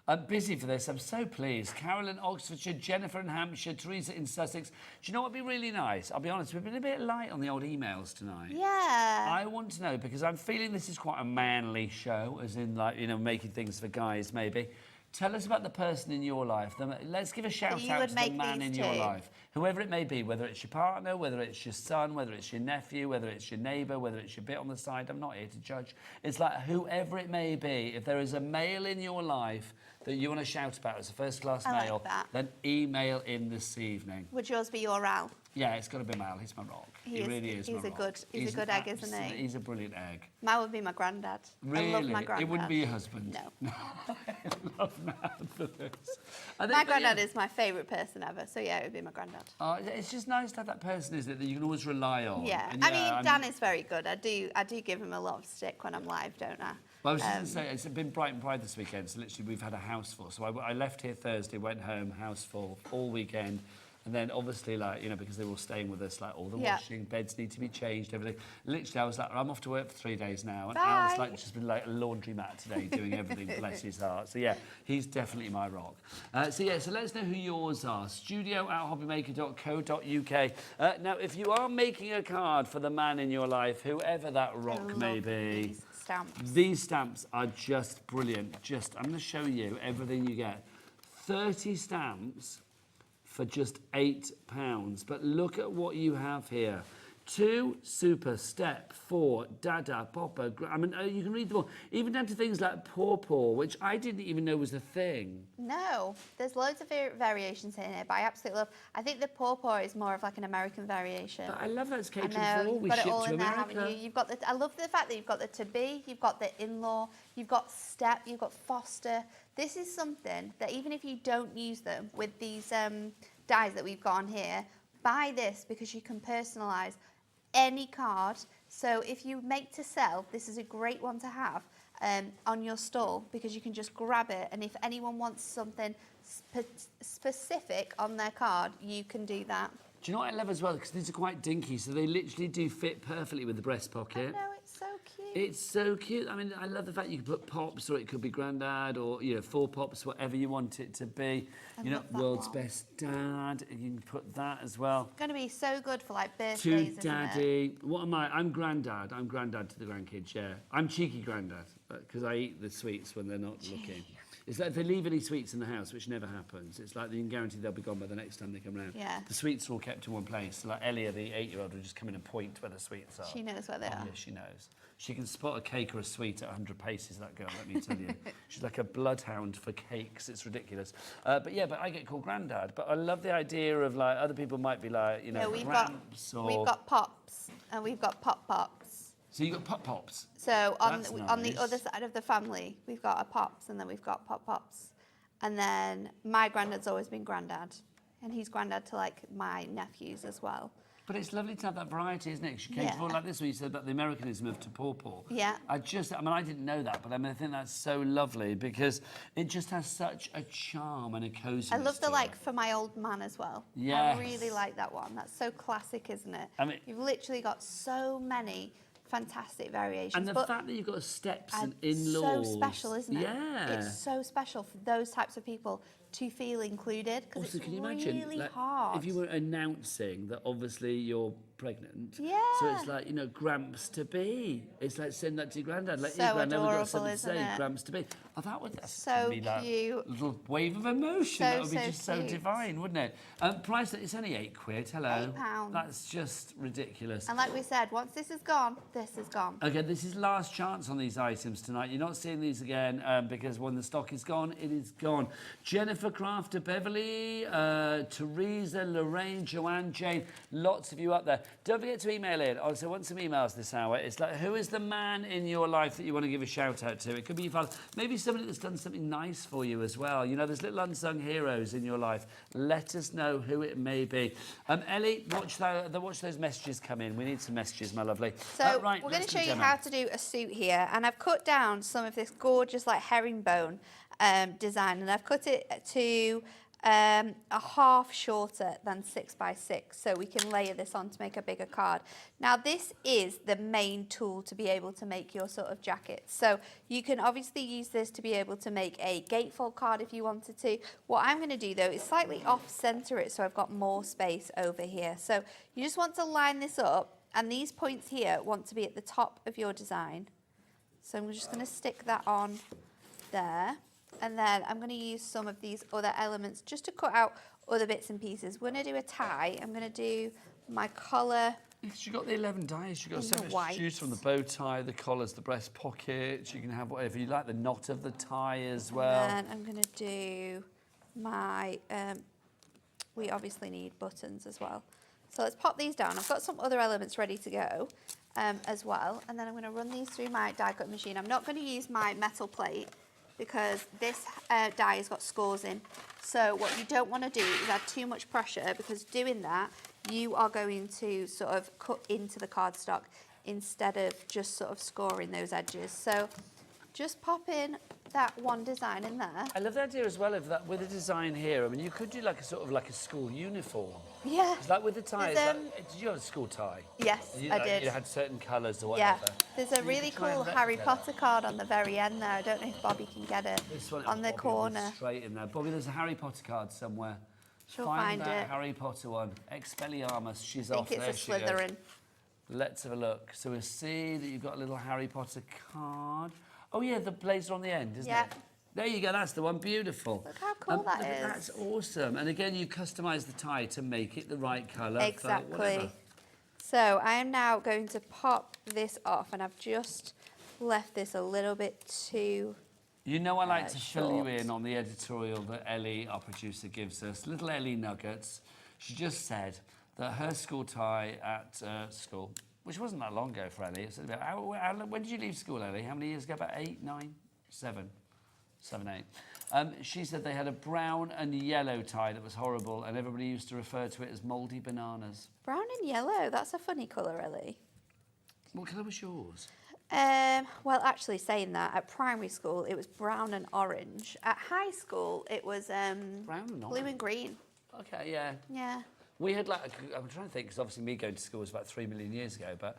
D: I'm busy for this. I'm so pleased. Carol in Oxfordshire, Jennifer in Hampshire, Teresa in Sussex. Do you know what would be really nice? I'll be honest, we've been a bit light on the old emails tonight.
B: Yeah.
D: I want to know, because I'm feeling this is quite a manly show, as in, like, making things for guys, maybe. Tell us about the person in your life. Let's give a shout out to the man in your life. Whoever it may be, whether it's your partner, whether it's your son, whether it's your nephew, whether it's your neighbour, whether it's your bit on the side. I'm not here to judge. It's like whoever it may be, if there is a male in your life that you want to shout about as a first-class male, then email in this evening.
B: Would yours be your Al?
D: Yeah, it's got to be Mal. He's my rock. He really is my rock.
B: He's a good egg, isn't he?
D: He's a brilliant egg.
B: Mine would be my granddad.
D: Really?
B: I love my granddad.
D: It wouldn't be your husband?
B: No.
D: I love Matt for this.
B: My granddad is my favourite person ever, so yeah, it would be my granddad.
D: It's just nice to have that person, isn't it, that you can always rely on.
B: Yeah, I mean, Dan is very good. I do give him a lot of stick when I'm live, don't I?
D: Well, I was just going to say, it's been Brighton Pride this weekend, so literally we've had a house full. So I left here Thursday, went home, house full, all weekend. And then obviously, like, because they were all staying with us, like, all the washing, beds need to be changed, everything. Literally, I was like, I'm off to work for 3 days now. And Al's, like, just been, like, a laundromat today, doing everything, bless his heart. So, yeah, he's definitely my rock. So let us know who yours are. studio@hobbymaker.co.uk. Now, if you are making a card for the man in your life, whoever that rock may be, these stamps are just brilliant. I'm going to show you everything you get. 30 stamps for just £8. But look at what you have here. 2 super, step, 4, dada, popper. I mean, you can read them all. Even down to things like pawpaw, which I didn't even know was a thing.
B: No, there's loads of variations in it, but I absolutely love. I think the pawpaw is more of like an American variation.
D: But I love that it's catered for all.
B: You've got it all in there, haven't you? You've got the. I love the fact that you've got the to-be, you've got the in-law, you've got step, you've got foster. This is something that even if you don't use them with these dies that we've got on here, buy this because you can personalise any card. So if you make to sell, this is a great one to have on your stall because you can just grab it, and if anyone wants something specific on their card, you can do that.
D: Do you know what I love as well? Because these are quite dinky, so they literally do fit perfectly with the breast pocket.
B: I know, it's so cute.
D: It's so cute. I mean, I love the fact you can put pops, or it could be granddad, or 4 pops, whatever you want it to be. World's best dad. You can put that as well.
B: It's going to be so good for like birthdays.
D: To daddy. What am I? I'm granddad. I'm granddad to the grandkids. Yeah. I'm cheeky granddad because I eat the sweets when they're not looking. It's like if they leave any sweets in the house, which never happens, it's like you can guarantee they'll be gone by the next time they come round.
B: Yeah.
D: The sweets are all kept in one place. So like Ellie, the 8-year-old, will just come in and point where the sweets are.
B: She knows where they are.
D: Yeah, she knows. She can spot a cake or a sweet at 100 paces, that girl, let me tell you. She's like a bloodhound for cakes. It's ridiculous. But I get called Grandad. But I love the idea of, like, other people might be like, you know,
B: we've
D: Gramps
B: we've got Pops and we've got Pop-Pops.
D: So you've got Pop-Pops?
B: So on the
D: nice.
B: other side of the family, we've got a Pops and then we've got Pop-Pops. And then my granddad's always been Grandad. And he's Grandad to, like, my nephews as well.
D: But it's lovely to have that variety, isn't it? She came before like this, where you said about the Americanism of to pawpaw.
B: Yeah.
D: I didn't know that, but I think that's so lovely because it just has such a charm and a coziness.
B: I love the, like, for my old man as well.
D: Yes.
B: I really like that one. That's so classic, isn't it?
D: I mean,
B: you've literally got so many fantastic variations.
D: And the fact that you've got steps and in-laws.
B: So special, isn't it?
D: Yeah.
B: It's so special for those types of people to feel included because
D: Also,
B: it's
D: can you imagine,
B: really
D: like,
B: hard.
D: if you were announcing that obviously you're pregnant?
B: Yeah.
D: So it's like, you know, Gramps to be. It's like send that to your granddad. Like
B: So
D: your granddad would got
B: adorable,
D: something to
B: isn't
D: say,
B: it?
D: Gramps to be. Oh, that's
B: So
D: be like
B: cute.
D: a little wave of emotion.
B: So,
D: That would be
B: so
D: just so
B: cute.
D: divine, wouldn't it? Price, it's only £8. Hello.
B: £8.
D: That's just ridiculous.
B: And like we said, once this is gone, this is gone.
D: Okay, this is last chance on these items tonight. You're not seeing these again because when the stock is gone, it is gone. Jennifer Crafter, Beverly, Teresa, Lorraine, Joanne, Jane, lots of you up there. Don't forget to email in. Also, I want some emails this hour. It's like, who is the man in your life that you want to give a shout out to? It could be your father. Maybe somebody that's done something nice for you as well. You know, there's little unsung heroes in your life. Let us know who it may be. Ellie, watch those messages come in. We need some messages, my lovely.
B: So
D: right,
B: we're going
D: let's
B: to show
D: do
B: you
D: demo.
B: how to do a suit here, and I've cut down some of this gorgeous like herringbone design, and I've cut it to a half shorter than 6x6, so we can layer this on to make a bigger card. Now this is the main tool to be able to make your sort of jackets. So you can obviously use this to be able to make a gatefold card if you wanted to. What I'm going to do though is slightly off center it so I've got more space over here. So you just want to line this up, and these points here want to be at the top of your design. So I'm just going to stick that on there. And then I'm going to use some of these other elements just to cut out other bits and pieces. We're going to do a tie. I'm going to do my collar.
D: You've got the 11 dies. You've got
B: In
D: so
B: the
D: much
B: white.
D: to choose from. The bow tie, the collars, the breast pockets. You can have whatever you like. The knot of the tie as well.
B: And then I'm going to do my, we obviously need buttons as well. So let's pop these down. I've got some other elements ready to go as well. And then I'm going to run these through my die cut machine. I'm not going to use my metal plate because this die has got scores in. So what you don't want to do is add too much pressure, because doing that, you are going to sort of cut into the cardstock instead of just sort of scoring those edges. So just pop in that one design in there.
D: I love the idea as well of that with the design here. I mean, you could do like a sort of like a school uniform.
B: Yeah.
D: It's like with the tie.
B: There's,
D: Did you have a school tie?
B: Yes,
D: I
B: did.
D: You had certain colours or
B: Yeah,
D: whatever.
B: there's a really cool Harry Potter card on the very end there. I don't know if Bobby can get it
D: This one,
B: on the
D: Bobby,
B: corner.
D: straight in there. Bobby, there's a Harry Potter card somewhere.
B: She'll
D: Find
B: find
D: that
B: it.
D: Harry Potter one. Expelliarmus. She's
B: I
D: off.
B: think
D: There
B: it's
D: she
B: a
D: goes.
B: Slytherin.
D: Let's have a look. So we'll see that you've got a little Harry Potter card. Oh yeah, the blazer on the end, isn't
B: Yeah.
D: it? There you go, that's the one. Beautiful.
B: Look how cool that
D: look,
B: is.
D: That's awesome. And again, you customise the tie to make it the right colour.
B: Exactly. So I am now going to pop this off, and I've just left this a little bit too
D: You know I like to fill you
B: short.
D: in on the editorial that Ellie, our producer, gives us. Little Ellie Nuggets. She just said that her school tie at school, which wasn't that long ago for Ellie. It's about, when did you leave school, Ellie? How many years ago? About 8, 9, 7? 7, 8. She said they had a brown and yellow tie that was horrible, and everybody used to refer to it as mouldy bananas.
B: brown and yellow. That's a funny colour, Ellie.
D: What colour was yours?
B: Well, actually saying that, at primary school it was brown and orange. At high school it was
D: Brown and
B: blue
D: orange.
B: and green.
D: Okay, yeah.
B: Yeah.
D: We had like, I'm trying to think, because obviously me going to school was about 3 million years ago, but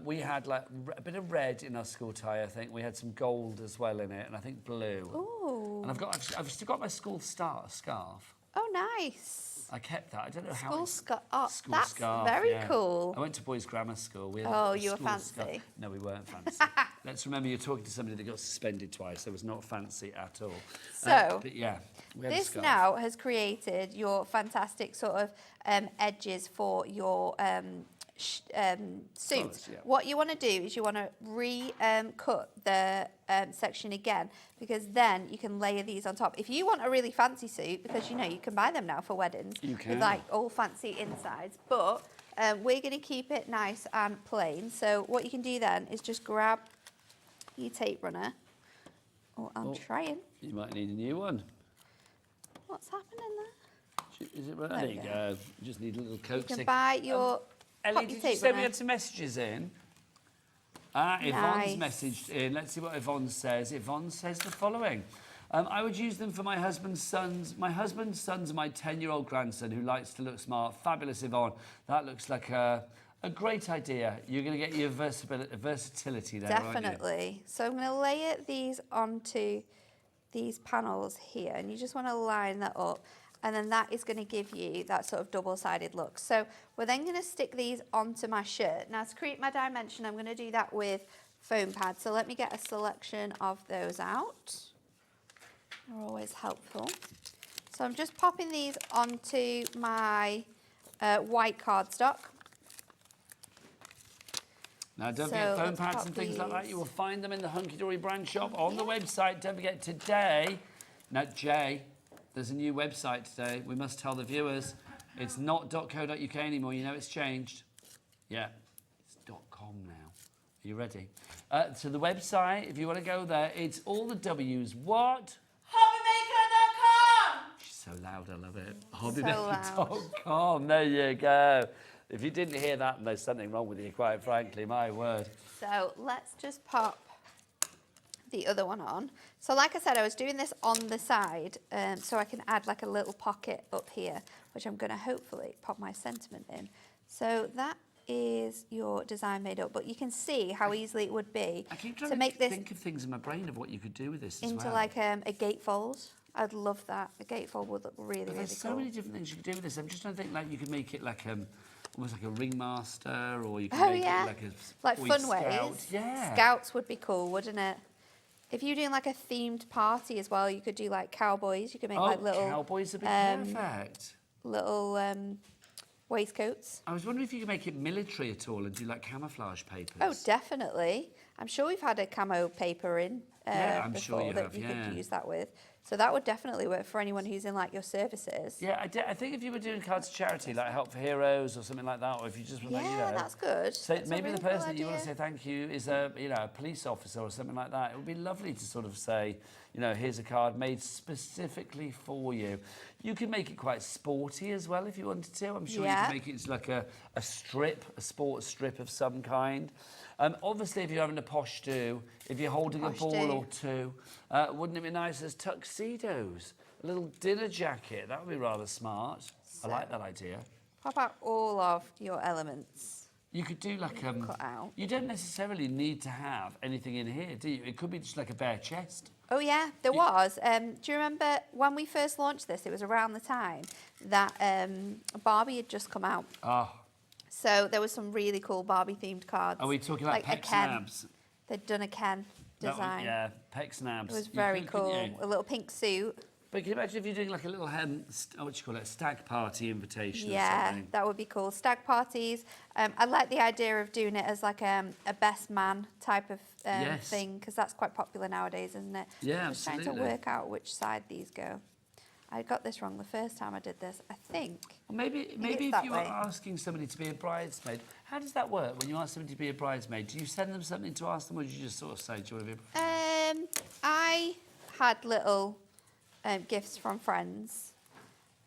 D: we had like a bit of red in our school tie, I think. We had some gold as well in it, and I think blue.
B: Ooh.
D: And I've still got my school scarf.
B: Oh, nice.
D: I kept that. I don't know how.
B: School scarf. Oh,
D: School
B: that's
D: scarf,
B: very
D: yeah.
B: cool.
D: I went to boys' grammar school. We had
B: Oh,
D: a
B: you were
D: school
B: fancy.
D: scarf. No, we weren't fancy. Let's remember you're talking to somebody that got suspended twice. It was not fancy at all.
B: So,
D: but yeah, we had a
B: this
D: scarf.
B: now has created your fantastic sort of edges for your suit.
D: Colours, yeah.
B: What you want to do is you want to cut the section again, because then you can layer these on top. If you want a really fancy suit, because you know you can buy them now for weddings,
D: You can.
B: with like all fancy insides, but we're going to keep it nice and plain. So what you can do then is just grab your tape runner. Oh, I'm trying.
D: You might need a new one.
B: What's happening there?
D: Is it right?
B: There
D: There
B: we
D: you
B: go.
D: go. You just need a little coat
B: You can
D: stick.
B: buy your
D: Ellie,
B: pop your
D: did you
B: tape
D: say we
B: runner.
D: had some messages in? Yvonne's
B: Nice.
D: messaged in. Let's see what Yvonne says. Yvonne says the following. I would use them for my husband's sons. My husband's sons and my 10-year-old grandson who likes to look smart. Fabulous, Yvonne. That looks like a great idea. You're going to get your versatility there, aren't you?
B: Definitely. So I'm going to layer these onto these panels here, and you just want to line that up, and then that is going to give you that sort of double-sided look. So we're then going to stick these onto my shirt. Now to create my dimension, I'm going to do that with foam pads. So let me get a selection of those out. They're always helpful. So I'm just popping these onto my white cardstock.
D: Now, don't
B: So
D: forget foam
B: let's
D: pads
B: pop
D: and things like that.
B: these.
D: You will find them in the Hunkydory brand shop on the website. Don't forget today. Now, Jay, there's a new website today. We must tell the viewers. It's not .co.uk anymore. You know it's changed. Yeah, it's .com now. Are you ready? To the website, if you want to go there, it's all the W's. What?
I: Hobbymaker.com!
D: She's so loud, I love it.
B: loud.
D: Hobbymaker.com. There you go. If you didn't hear that, there's something wrong with you, quite frankly, my word.
B: So let's just pop the other one on. So like I said, I was doing this on the side, so I can add like a little pocket up here, which I'm going to hopefully pop my sentiment in. So that is your design made up, but you can see how easily it would be
D: I keep trying
B: to
D: to
B: make this
D: think of things in my brain of what you could do with this as
B: into
D: well.
B: like a gatefold. I'd love that. A gatefold would look really,
D: But
B: really
D: there's so
B: cool.
D: many different things you could do with this. I'm just trying to think, like, you could make it like almost like a ringmaster, or you could
B: Oh
D: make
B: yeah,
D: it like a
B: like
D: Boy
B: fun
D: Scout.
B: ways.
D: Yeah.
B: Scouts would be cool, wouldn't it? If you're doing like a themed party as well, you could do like cowboys. You could make like little
D: cowboys would be perfect.
B: little waistcoats.
D: I was wondering if you could make it military at all and do like camouflage papers.
B: Oh, definitely. I'm sure we've had a camo paper in
D: Yeah, I'm
B: before
D: sure you
B: that
D: have,
B: you
D: yeah.
B: could use that with. So that would definitely work for anyone who's in like your services.
D: Yeah, I think if you were doing cards to charity, like Help for Heroes or something like that, or if you just want to,
B: Yeah, that's good.
D: So
B: That's a
D: maybe
B: really
D: the person
B: cool
D: that you want to
B: idea.
D: say thank you is a police officer or something like that. It would be lovely to sort of say, here's a card made specifically for you. You can make it quite sporty as well if you wanted to. I'm sure you
B: Yeah.
D: can make it into like a sports strip of some kind. Obviously, if you're having a posh do, if you're holding a
B: Posh
D: ball
B: do.
D: or two, wouldn't it be nice as tuxedos? A little dinner jacket, that would be rather smart. I like that idea.
B: Pop out all of your elements.
D: You could do like
B: Cut out.
D: you don't necessarily need to have anything in here, do you? It could be just like a bare chest.
B: Oh yeah, there was. Do you remember when we first launched this? It was around the time that Barbie had just come out.
D: Oh,
B: So there was some really cool Barbie themed cards.
D: are we talking about
B: like a
D: Peck
B: Ken.
D: Snabs?
B: They'd done a Ken
D: That one-
B: design.
D: yeah, Peck Snabs.
B: It was
D: You
B: very
D: could, couldn't
B: cool.
D: you?
B: A little pink suit.
D: But can you imagine if you're doing like a little what do you call it, stag party invitation or
B: Yeah,
D: something?
B: that would be cool. Stag parties. I like the idea of doing it as like a best man type of
D: Yes.
B: thing, because that's quite popular nowadays, isn't it?
D: Yeah,
B: Just trying to
D: absolutely.
B: work out which side these go. I got this wrong the first time I did this, I think.
D: Well, maybe
B: it's
D: if
B: that
D: you were
B: way.
D: asking somebody to be a bridesmaid, how does that work? When you ask somebody to be a bridesmaid, do you send them something to ask them, or do you just sort of say, do you want to be a
B: I had little gifts from friends.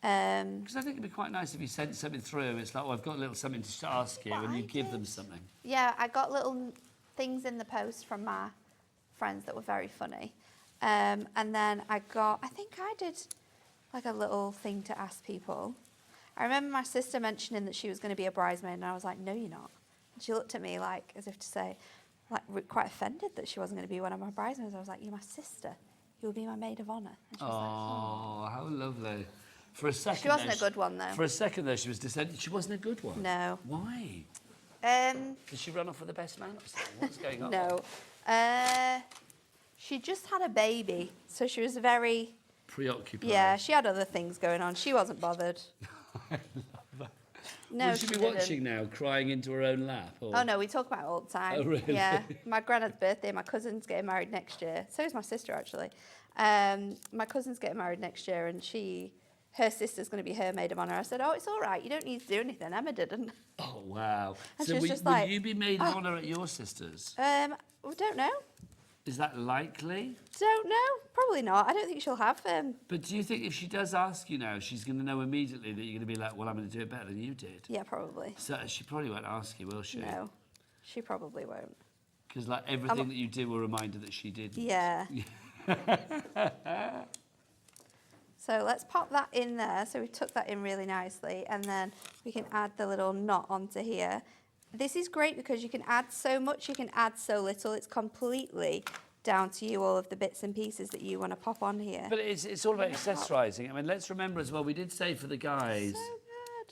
D: Because I think it'd be quite nice if you sent something through. It's like, oh, I've got a little something to ask you, and you give them something.
B: Yeah, I got little things in the post from my friends that were very funny. And then I think I did like a little thing to ask people. I remember my sister mentioning that she was going to be a bridesmaid, and I was like, no, you're not. And she looked at me like, as if to say, like quite offended that she wasn't going to be one of my bridesmaids. I was like, you're my sister. You'll be my maid of honour. And she was like,
D: Oh, how lovely. For a second,
B: She wasn't a good one, though.
D: For a second, though, she was descended. She wasn't a good one.
B: No.
D: Why? Did she run off with the best man? What's going on?
B: No. She just had a baby, so she was very...
D: Preoccupied.
B: Yeah, she had other things going on. She wasn't bothered.
D: I love that.
B: No,
D: Will she be
B: didn't.
D: watching now, crying into her own lap? Or?
B: Oh, no, we talk about it all the time.
D: Oh, really?
B: Yeah. My granddad's birthday, my cousin's getting married next year. So is my sister, actually. My cousin's getting married next year, and her sister's going to be her maid of honour. I said, oh, it's all right. You don't need to do anything. Emma didn't.
D: Oh, wow.
B: And
D: So
B: she was
D: will,
B: just
D: will
B: like,
D: you be maid of honour at your sister's?
B: We don't know.
D: Is that likely?
B: Don't know. Probably not. I don't think she'll have
D: But do you think if she does ask you now, she's going to know immediately that you're going to be like, well, I'm going to do it better than you did?
B: Yeah, probably.
D: So she probably won't ask you, will she?
B: No, she probably won't.
D: Because like everything that you do will remind her that she did.
B: Yeah. So let's pop that in there. So we took that in really nicely, and then we can add the little knot onto here. This is great because you can add so much, you can add so little. It's completely down to you, all of the bits and pieces that you want to pop on here.
D: But it's all about accessorising. I mean, let's remember as well, we did say for the guys,
B: So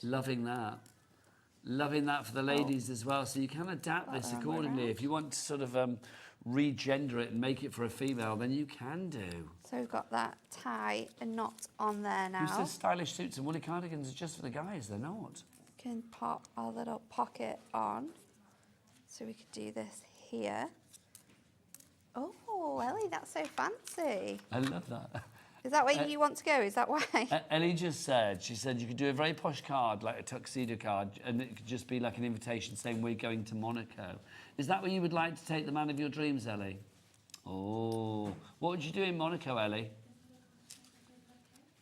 B: good.
D: loving that. Loving that for the ladies as well. So you can adapt this accordingly. If you want to sort of regender it and make it for a female, then you can do.
B: So we've got that tie and knot on there
D: Who
B: now.
D: says stylish suits and woolly cardigans are just for the guys? They're not.
B: Can pop our little pocket on. So we could do this here. Oh, Ellie, that's so fancy.
D: I love that.
B: Is that where you want to go? Is that why?
D: Ellie just said, she said you could do a very posh card, like a tuxedo card, and it could just be like an invitation saying we're going to Monaco. Is that where you would like to take the man of your dreams, Ellie? Oh, what would you do in Monaco, Ellie?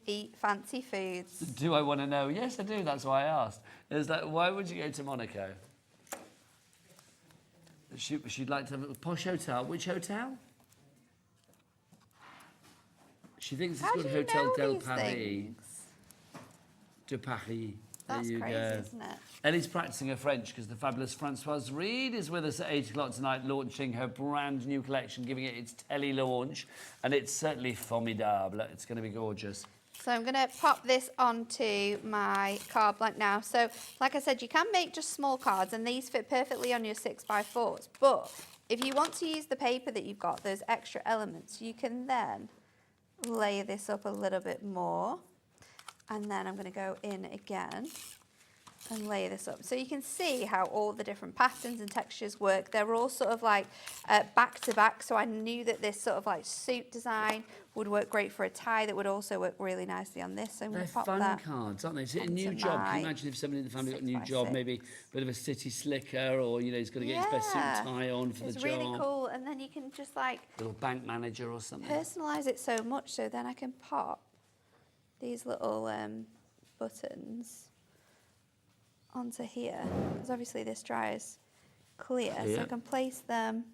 B: Eat fancy foods.
D: Do I want to know? Yes, I do. That's why I asked. Is that why would you go to Monaco? She'd like to have a posh hotel. Which hotel? She thinks it's
B: How
D: called
B: do you
D: Hotel
B: know
D: del
B: these
D: Paris.
B: things?
D: De Paris.
B: That's
D: there you
B: crazy,
D: go.
B: isn't it?
D: Ellie's practicing her French because the fabulous Françoise Reed is with us at 8 o'clock tonight, launching her brand new collection, giving it its tele-launch, and it's certainly formidable. It's going to be gorgeous.
B: So I'm going to pop this onto my card blank now. So, like I said, you can make just small cards, and these fit perfectly on your 6x4s. But if you want to use the paper that you've got, those extra elements, you can then lay this up a little bit more. And then I'm going to go in again and lay this up. So you can see how all the different patterns and textures work. They're all sort of like back to back. So I knew that this sort of like suit design would work great for a tie that would also work really nicely on this. So I'm going
D: They're
B: to pop
D: fun
B: that
D: cards, aren't they? Is it a
B: onto
D: new job? Can
B: my
D: you imagine if somebody in the family got a new
B: 6x6.
D: job, maybe a bit of a city slicker, or, you know, he's got to get his best suit and tie on for
B: it's
D: the job.
B: really cool. And then you can just like
D: Little bank manager or something.
B: personalise it so much, so then I can pop these little buttons onto here, because obviously this dries clear, so
D: Yeah.
B: I can place them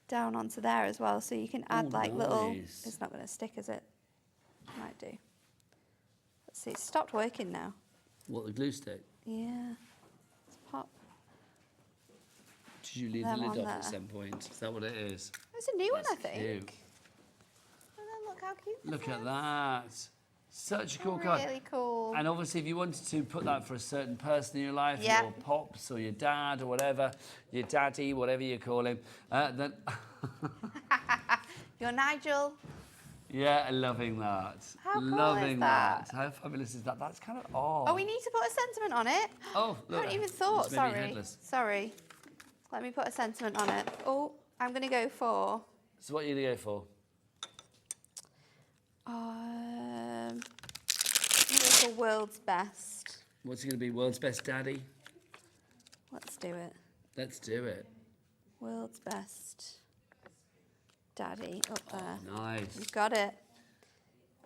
B: down onto there as well, so you can add like little,
D: nice.
B: it's not going to stick, is it? Might do. Let's see, it's stopped working now.
D: What, the glue stick?
B: Yeah. Let's pop.
D: Did you leave
B: Them
D: the lid
B: on
D: off at
B: there.
D: some point? Is that what it is?
B: It's a new one, I
D: That's
B: think.
D: cute.
B: And then look how cute
D: Look
B: this
D: at
B: is.
D: that. Such a cool card.
B: Really cool.
D: And obviously, if you wanted to put that for a certain person in your life,
B: Yeah.
D: your pops or your dad or whatever, your daddy, whatever you call him, then
B: Your Nigel.
D: yeah, loving that.
B: How cool
D: loving
B: is that?
D: How fabulous is that? That's kind of odd.
B: Oh, we need to put a sentiment on it.
D: Oh,
B: I
D: look.
B: haven't even thought,
D: It's maybe
B: sorry.
D: headless.
B: Sorry. Let me put a sentiment on it. Oh, I'm going to go for...
D: So what are you going to go for?
B: I'm going to go for world's best.
D: What's it going to be? World's best daddy?
B: Let's do it.
D: Let's do it.
B: World's best daddy up there.
D: Nice.
B: We've got it.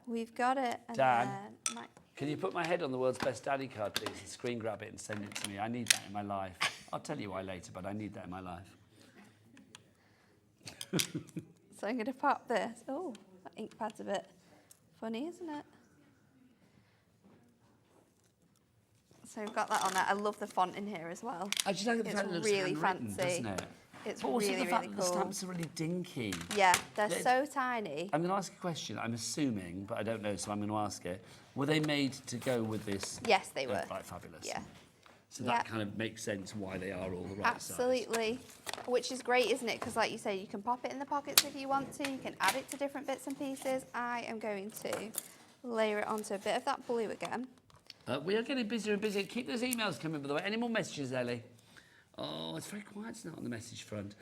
B: We've got it. And
D: Dad.
B: then
D: Can you put my head on the world's best daddy card, please, and screen grab it and send it to me? I need that in my life. I'll tell you why later, but I need that in my life.
B: So I'm going to pop this. Oh, that ink pad's a bit funny, isn't it? So we've got that on there. I love the font in here as well.
D: I just like the
B: It's
D: fact it looks
B: really
D: handwritten,
B: fancy.
D: doesn't it?
B: It's
D: But also
B: really,
D: the fact
B: really
D: that
B: cool.
D: the stamps are really dinky.
B: Yeah, they're so tiny.
D: I'm going to ask a question. I'm assuming, but I don't know, so I'm going to ask it. Were they made to go with this?
B: Yes, they were.
D: Right, fabulous.
B: Yeah.
D: So that kind of makes sense why they are all the right size.
B: Absolutely. Which is great, isn't it? Because like you say, you can pop it in the pockets if you want to. You can add it to different bits and pieces. I am going to layer it onto a bit of that blue again.
D: We are getting busier and busier. Keep those emails coming, by the way. Any more messages, Ellie? Oh, it's very quiet tonight on the message front.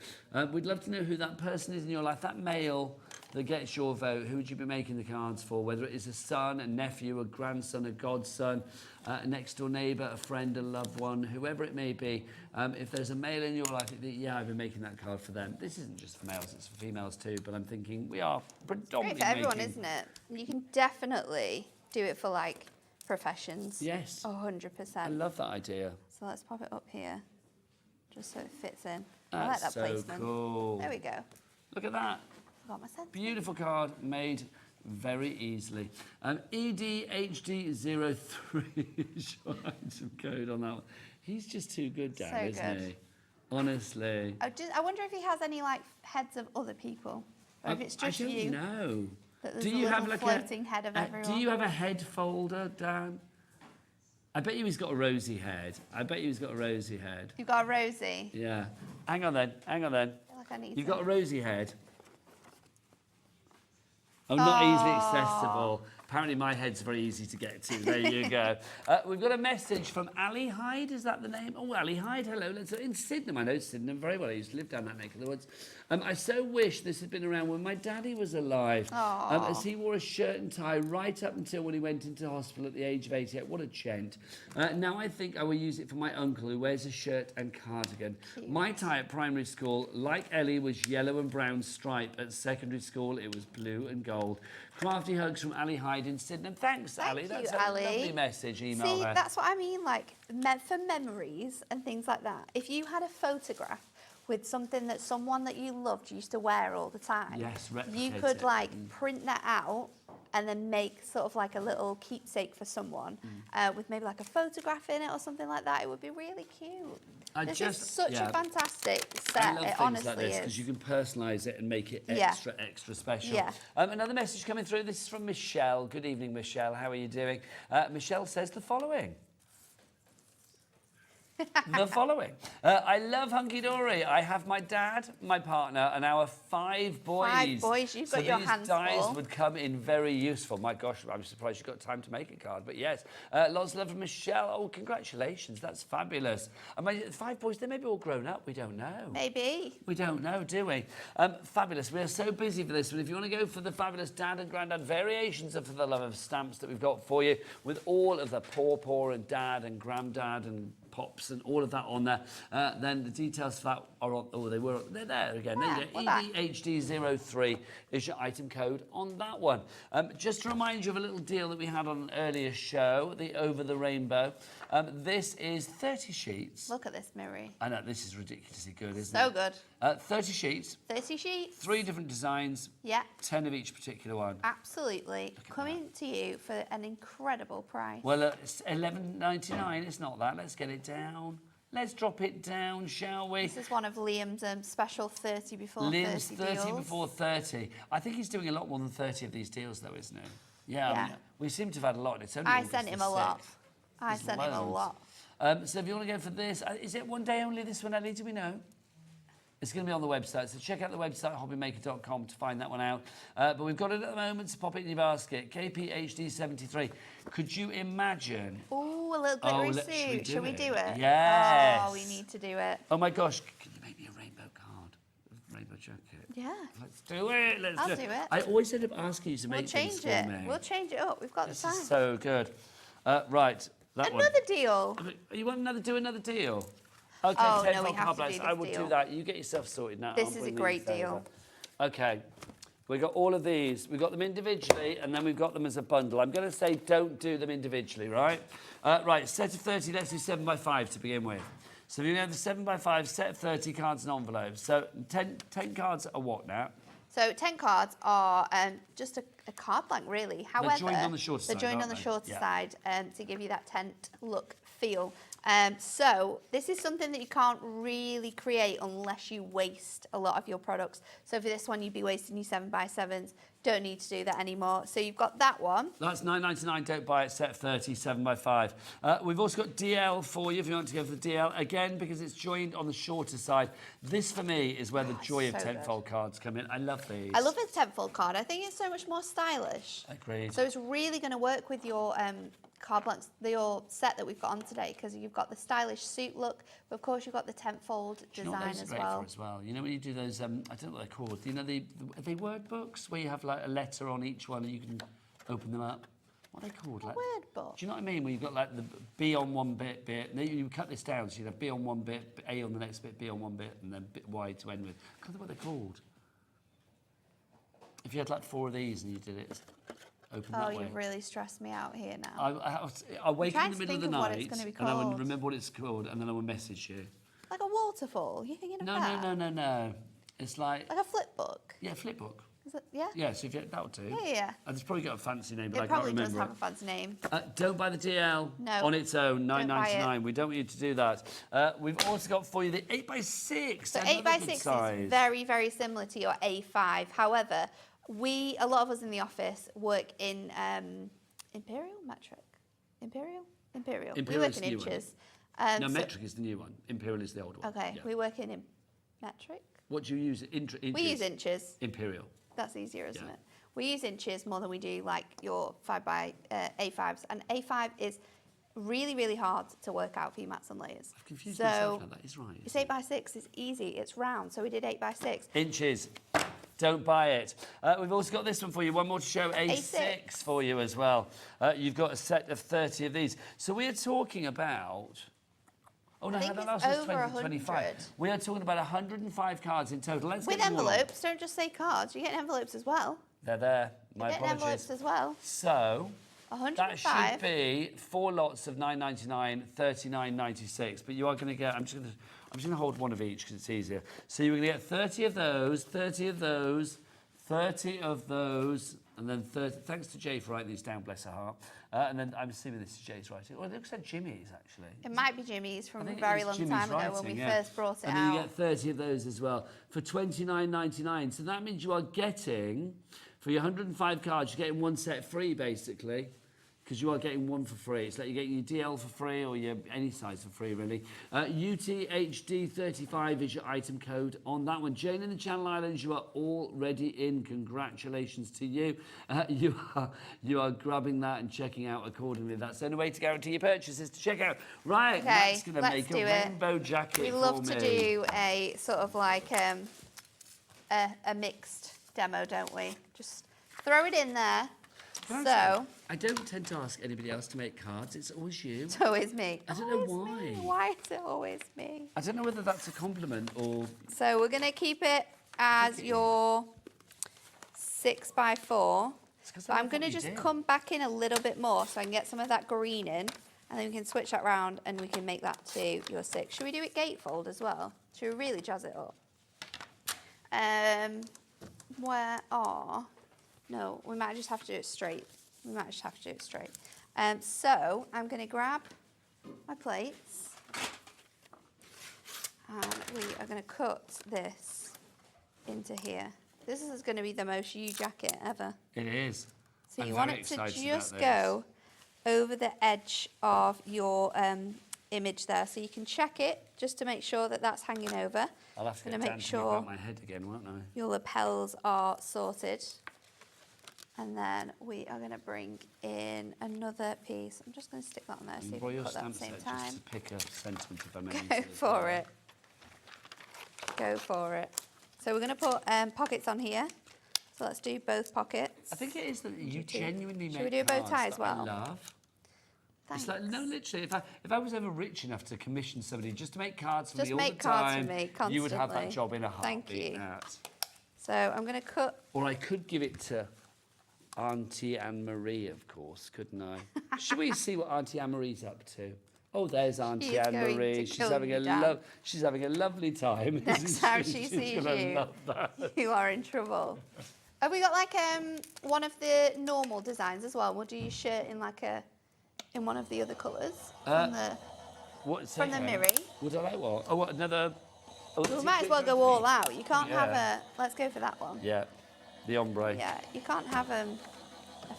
D: We'd love to know who that person is in your life, that male that gets your vote. Who would you be making the cards for? Whether it is a son, a nephew, a grandson, a godson, a next-door neighbour, a friend, a loved one, whoever it may be. If there's a male in your life, yeah, I've been making that card for them. This isn't just for males, it's for females too, but I'm thinking we are predominantly
B: Great for everyone, isn't it? You can definitely do it for, like, professions.
D: Yes.
B: 100%.
D: I love that idea.
B: So let's pop it up here, just so it fits in.
D: That's
B: I like that
D: so
B: placement.
D: cool.
B: There we go.
D: Look at that.
B: Got my sense.
D: Beautiful card made very easily. EDHD03 is your item code on that one. He's just too good, Dan,
B: So
D: isn't
B: good.
D: he? Honestly.
B: I wonder if he has any, like, heads of other people, or if it's just
D: I don't
B: you.
D: know.
B: That there's
D: Do
B: a
D: you
B: little
D: have like
B: floating head of
D: do
B: everyone.
D: you have a head folder, Dan? I bet you he's got a rosy head.
B: You've got a Rosie.
D: Yeah. Hang on then.
B: I feel like I need
D: You've
B: to.
D: got a rosy head. Oh, not easily accessible. Apparently my head's very easy to get to. There you go. We've got a message from Ali Hyde. Is that the name? Oh, Ali Hyde, hello. In Sydenham. I know Sydenham very well. I used to live down that neck of the woods. I so wish this had been around when my daddy was alive. As he wore a shirt and tie right up until when he went into hospital at the age of 88. What a gent. Now I think I will use it for my uncle who wears a shirt and cardigan. Cute. My tie at primary school, like Ellie, was yellow and brown stripe. At secondary school, it was blue and gold. Crafty hugs from Ali Hyde in Sydenham. Thanks, Ali. That's a lovely message. Email
B: See,
D: there.
B: that's what I mean, like, for memories and things like that. If you had a photograph with something that someone that you loved used to wear all the time,
D: yes,
B: you could, like, print that out and then make sort of like a little keepsake for someone with maybe like a photograph in it or something like that. It would be really cute. This is such a fantastic set.
D: I love things
B: honestly
D: like this because you can personalise it and make it extra special.
B: Yeah.
D: Another message coming through. This is from Michelle. Good evening, Michelle. How are you doing? Michelle says the following. The following. I love Hunkydory. I have my dad, my partner, and our 5 boys.
B: 5 boys, you've got your hands full.
D: So these dies would come in very useful. My gosh, I'm surprised you got time to make a card, but yes. Lots of love from Michelle. Oh, congratulations. That's fabulous. My 5 boys, they may be all grown up. We don't know.
B: Maybe.
D: We don't know, do we? Fabulous. We are so busy for this, but if you want to go for the fabulous dad and granddad variations of For the Love of stamps that we've got for you, with all of the paw and dad and granddad and pops and all of that on there, then the details for that are on. Oh, they're there again. EDHD03 is your item code on that one. Just to remind you of a little deal that we had on an earlier show, the Over the Rainbow. This is 30 sheets.
B: Look at this, Miri.
D: I know, this is ridiculously good, isn't
B: So
D: it?
B: good.
D: 30 sheets.
B: 30 sheets.
D: 3 different designs.
B: Yeah.
D: 10 of each particular one.
B: Absolutely. Coming to you for an incredible price.
D: Well, it's $11.99. It's not that. Let's get it down. Let's drop it down, shall we?
B: This is one of Liam's special 30 before 30
D: Liam's 30
B: deals.
D: before 30. I think he's doing a lot more than 30 of these deals, though, isn't he? Yeah. I mean, we seem to have had a lot. It's only
B: I sent him a lot. I
D: There's
B: sent him a
D: loads.
B: lot.
D: So if you want to go for this, is it one day only, this one, Ellie? Do we know? It's going to be on the website, so check out the website, hobbymaker.com, to find that one out. But we've got it at the moment, so pop it in your basket. KPHD73. Could you imagine?
B: Ooh, a little glittery suit. Shall we do it?
D: Yes.
B: Oh, we need to do it.
D: Oh my gosh, can you make me a rainbow card? A rainbow jacket?
B: Yeah.
D: Let's do it.
B: I'll do it.
D: I always end up asking you to make things for me.
B: We'll change it up. We've got the time.
D: This is so good. Right, that one.
B: Another deal.
D: You want do another deal? Okay,
B: Oh,
D: 10
B: no, we
D: pound
B: have to
D: blocks.
B: do
D: I
B: this
D: will
B: deal.
D: do that. You get yourself sorted now.
B: This is a great deal.
D: Okay, we got all of these. We've got them individually, and then we've got them as a bundle. I'm going to say don't do them individually, right? Right, set of 30, let's do 7 by 5 to begin with. So we're going to have the 7 by 5 set of 30 cards and envelopes. So 10 cards are what now?
B: So 10 cards are just a card blank, really. However,
D: joined on the shorter side,
B: they're joined
D: aren't
B: on the
D: they?
B: shorter
D: Yeah.
B: side to give you that tent look feel. So this is something that you can't really create unless you waste a lot of your products. So for this one, you'd be wasting your 7x7s. Don't need to do that anymore. So you've got that one.
D: That's £9.99. Don't buy it. Set 30, 7x5. We've also got DL for you if you want to go for the DL. Again, because it's joined on the shorter side. This, for me, is where the joy of
B: so
D: tenfold cards come in. I love these.
B: I love the tenfold card. I think it's so much more stylish.
D: Agreed.
B: So it's really going to work with your card blanks, your set that we've got on today, because you've got the stylish suit look, but of course you've got the tenfold design as well.
D: You know when you do those, I don't know what they're called. You know, are they word books where you have like a letter on each one and you can open them up? What are they called? Like,
B: word book.
D: Do you know what I mean? Where you've got like the B on one bit, and then you cut this down, so you'd have B on one bit, A on the next bit, B on one bit, and then bit Y to end with. I can't think what they're called. If you had like 4 of these and you did it.
B: Oh, you've really stressed me out here now.
D: I wake up in the middle of the night and I would remember what it's called and then I would message you.
B: Like a waterfall? You're thinking of that?
D: No. It's like
B: a flip book?
D: Yeah, flip book.
B: Is it? Yeah?
D: Yeah, so if you, that'll do.
B: Yeah.
D: And it's probably got a fancy name, but I
B: It
D: can't
B: probably
D: remember
B: does have a fancy name.
D: Don't buy the DL
B: No.
D: on its own,
B: $9.99.
D: We don't want you to do that. We've also got for you the 8x6.
B: So 8x6 is very, very similar to your A5. However, a lot of us in the office work in imperial metric. Imperial. We work in inches.
D: No, metric is the new one. Imperial is the old one.
B: Okay,
D: yeah.
B: we work in metric.
D: What do you use? Inches?
B: We use inches.
D: Imperial.
B: That's easier, isn't it? We use inches more than we do like your A5s. And A5 is really, really hard to work out for your mats and layers.
D: I've confused myself now. That is right.
B: It's 8x6. It's easy. It's round. So we did 8x6.
D: Inches. Don't buy it. We've also got this one for you. One more to show. A6 for you as well. You've got a set of 30 of these. So we are talking about... Oh, no, that last was 20 25. We are talking about 105 cards in total. Let's
B: with envelopes. Don't just say cards. You get envelopes as well.
D: They're there. My apologies.
B: Envelopes as well.
D: So...
B: 105.
D: That should be 4 lots of £9.99, $39.96. But you are going to get... I'm just going to hold one of each because it's easier. So you're going to get 30 of those, 30 of those, 30 of those, and then 30... Thanks to Jay for writing these down, bless her heart. And then I'm assuming this is Jay's writing. Well, it looks like Jimmy's, actually.
B: It might be Jimmy's from a very long time ago when we first brought it out.
D: And then you get 30 of those as well for $29.99. So that means you are getting, for your 105 cards, you're getting 1 set free, basically. Because you are getting 1 for free. It's like you're getting your DL for free or your any size for free, really. UTHD35 is your item code on that one. Jane in the Channel Islands, you are already in. Congratulations to you. You are grabbing that and checking out accordingly. That's the only way to guarantee your purchases to check out. Right,
B: okay,
D: that's going to make a rainbow jacket
B: we love to do a sort of like a mixed demo, don't we? Just throw it in there. So
D: I don't tend to ask anybody else to make cards. It's always you.
B: It's always me.
D: I don't know why.
B: Me. Why is it always me?
D: I don't know whether that's a compliment or...
B: So we're going to keep it as your 6x4. But I'm going to just come back in a little bit more so I can get some of that green in. And then we can switch that round and we can make that to your 6. Should we do it gatefold as well? Should we really jazz it up? Where are... No, we might just have to do it straight. So I'm going to grab my plates and we are going to cut this into here. This is going to be the most you jacket ever.
D: It is.
B: So you want it to just go over the edge of your image there. So you can check it just to make sure that that's hanging over.
D: I'll have to get down to about my head again, won't I?
B: Your lapels are sorted. And then we are going to bring in another piece. I'm just going to stick that on there so you can put that at the same time.
D: Just to pick a sentiment if I may.
B: Go for it. Go for it. So we're going to put pockets on here. So let's do both pockets.
D: I think it is that you genuinely make.
B: Should we do a bow tie as well?
D: I love.
B: Thanks.
D: It's like, no, literally, if I was ever rich enough to commission somebody just to make cards for me all the time,
B: cards for me constantly.
D: you would have that job in a heartbeat.
B: Thank you. So I'm going to cut.
D: Or I could give it to Auntie Anne-Marie, of course, couldn't I? Should we see what Auntie Anne-Marie's up to? Oh, there's Auntie Anne-Marie. She's having a lovely time.
B: Next time she sees you, you are in trouble. Have we got like one of the normal designs as well? We'll do your shirt in like in one of the other colours.
D: What,
B: from the
D: okay.
B: Miri.
D: Would I like what? Oh, what, another... Oh,
B: We might as well go all out. You can't have
D: Yeah.
B: let's go for that one.
D: Yeah, the ombre.
B: Yeah, you can't have a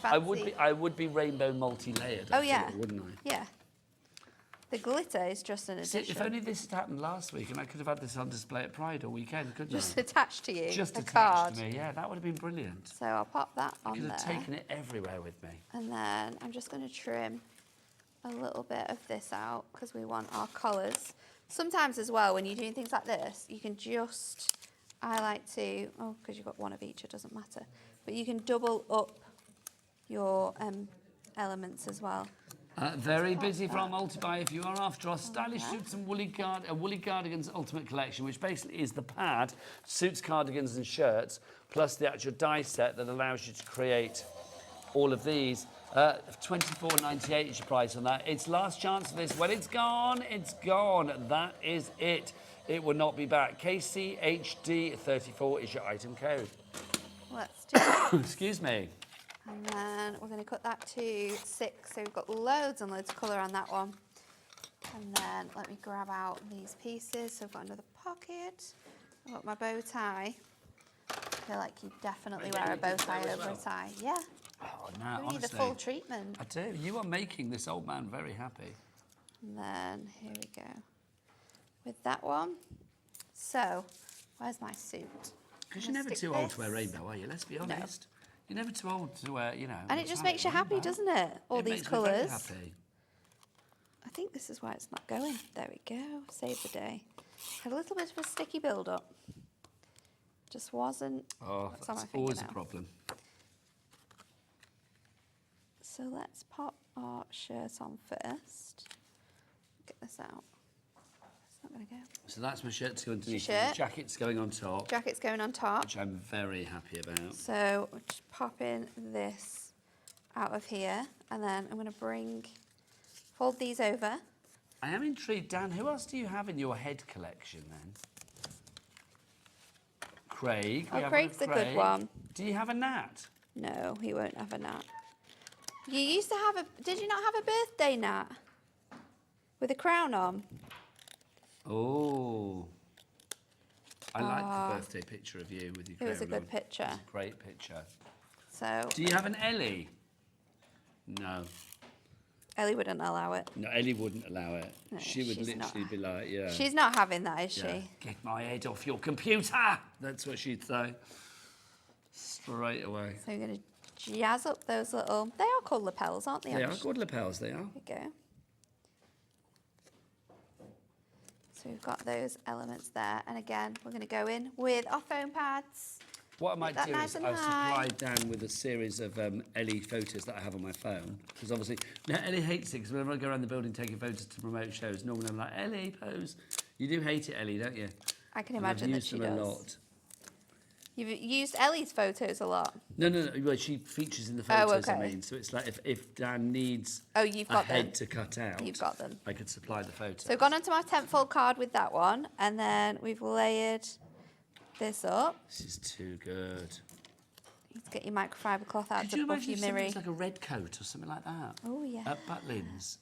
B: fancy.
D: I would be rainbow multi-layered.
B: Oh
D: I
B: yeah.
D: feel, wouldn't I?
B: Yeah. The glitter is just an
D: See,
B: addition.
D: if only this had happened last week and I could have had this on display at Pride all weekend, couldn't
B: Just
D: I?
B: attached to you.
D: Just
B: a
D: attached
B: card.
D: to me, yeah, that would have been brilliant.
B: So I'll pop that
D: I
B: on
D: could
B: there.
D: have taken it everywhere with me.
B: And then I'm just going to trim a little bit of this out because we want our collars. Sometimes as well, when you're doing things like this, you can just, I like to, oh, because you've got one of each, it doesn't matter. But you can double up your elements as well.
D: Very busy for our multi-buy. If you are after our stylish suits and woolly cardigans ultimate collection, which basically is the pad, suits, cardigans and shirts, plus the actual die set that allows you to create all of these. £24.98 is your price on that. It's last chance for this. When it's gone, it's gone. That is it. It will not be back. KCHD34 is your item code.
B: Let's do that.
D: Excuse me.
B: And then we're going to cut that to 6, so we've got loads and loads of colour on that one. And then let me grab out these pieces. So I've got another pocket. I've got my bow tie. I feel like you definitely wear a bow tie over a tie. Yeah.
D: Oh, no,
B: You need
D: honestly.
B: the full treatment.
D: I do. You are making this old man very happy.
B: And then here we go with that one. So, where's my suit?
D: Because you're never too old to wear rainbow, are you? Let's be honest. You're never too old to wear, you know.
B: And it just makes you happy, doesn't it? All these colours.
D: It makes me very happy.
B: I think this is why it's not going. There we go. Save the day. Had a little bit of a sticky build-up. Just wasn't.
D: Oh,
B: What's on my
D: that's
B: finger
D: always a
B: now?
D: problem.
B: So let's pop our shirt on first. Get this out. It's not going to go.
D: So that's my shirt to go underneath.
B: Shirt.
D: The jacket's going on top,
B: Jacket's going on top.
D: which I'm very happy about.
B: So we're just popping this out of here, and then I'm going to fold these over.
D: I am intrigued, Dan, who else do you have in your head collection then? Craig. We
B: Oh,
D: have
B: Craig's a good one.
D: Do you have a gnat?
B: No, he won't have a gnat. You used to have did you not have a birthday gnat? With a crown on?
D: Oh. I like the birthday picture of you with your
B: It was a
D: crown
B: good
D: on.
B: picture.
D: It was a great picture.
B: So
D: Do you have an Ellie? No.
B: Ellie wouldn't allow it.
D: No, Ellie wouldn't allow it.
B: No,
D: She would
B: she's
D: literally
B: not.
D: be like, yeah.
B: She's not having that, is
D: yeah.
B: she?
D: Get my head off your computer! That's what she'd say. Straight away.
B: So we're going to jazz up those little, they are called lapels, aren't they?
D: They are
B: actually?
D: called lapels, they are.
B: There we go. So we've got those elements there. And again, we're going to go in with our foam pads.
D: What I might
B: that
D: do
B: nice
D: is
B: and
D: I'll
B: high.
D: supply Dan with a series of Ellie photos that I have on my phone. Because obviously, now Ellie hates it because whenever I go around the building taking photos to promote shows, normally I'm like, Ellie, pose. You do hate it, Ellie, don't you?
B: I can
D: And I've
B: imagine that
D: used
B: she
D: them
B: does.
D: a lot.
B: You've used Ellie's photos a lot.
D: No. Well, she features in the
B: Oh,
D: photos, I
B: okay.
D: mean. So it's like if Dan needs
B: You've got
D: a head
B: them.
D: to cut out,
B: You've got them.
D: I could supply the photos.
B: So I've gone onto my 10-fold card with that one, and then we've layered this up.
D: This is too good.
B: You need to get your microfiber cloth out
D: Could
B: to
D: you
B: buff
D: imagine
B: your
D: if something
B: mirror.
D: was like a red coat or something like that?
B: Oh, yeah.
D: At Butlins.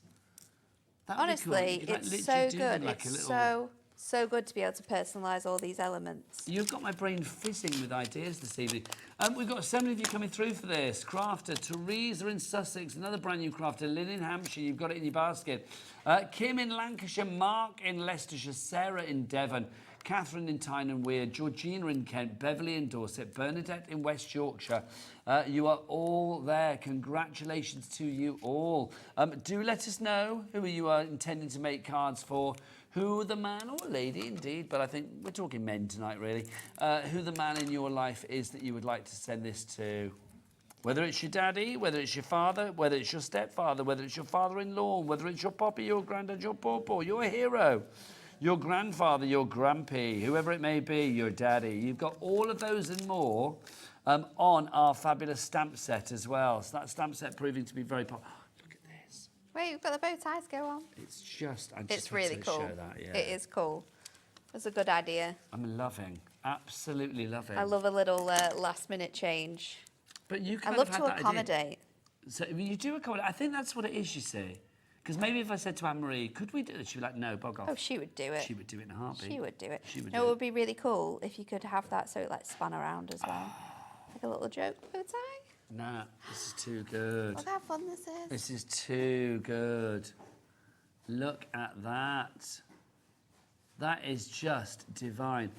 D: That would be cool.
B: Honestly,
D: You could, like,
B: it's
D: literally
B: so
D: do
B: good.
D: like a
B: It's
D: little...
B: so good to be able to personalise all these elements.
D: You've got my brain fizzing with ideas this evening. We've got so many of you coming through for this. Crafter, Teresa in Sussex, another brand new crafter. Lynn in Hampshire, you've got it in your basket. Kim in Lancashire, Mark in Leicestershire, Sarah in Devon, Catherine in Tyne and Weir, Georgina in Kent, Beverly in Dorset, Bernadette in West Yorkshire. You are all there. Congratulations to you all. Do let us know who you are intending to make cards for, who the man or lady, indeed, but I think we're talking men tonight, really, who the man in your life is that you would like to send this to. Whether it's your daddy, whether it's your father, whether it's your stepfather, whether it's your father-in-law, whether it's your poppy, your granddad, your pawpaw, your hero, your grandfather, your grampy, whoever it may be, your daddy. You've got all of those and more on our fabulous stamp set as well. So that stamp set proving to be very popular. Look at this.
B: Wait, we've got the bow ties, go on.
D: It's just, I just
B: It's
D: had
B: really
D: to
B: cool.
D: show that, yeah.
B: It is cool. It's a good idea.
D: I'm loving, absolutely loving.
B: I love a little last-minute change.
D: But you
B: I
D: kind
B: love
D: of had
B: to
D: that idea.
B: accommodate.
D: So you do accommodate. I think that's what it is, you see. Because maybe if I said to Anne-Marie, could we do it? She'd be like, no, bog off.
B: Oh, she would do it.
D: She would do it in a heartbeat.
B: She would do it.
D: She would
B: No,
D: do
B: it
D: it.
B: would be really cool if you could have that so it like span around as well. Like a little joke for the tie.
D: Nah, this is too good.
B: Look how fun this is.
D: This is too good. Look at that. That is just divine.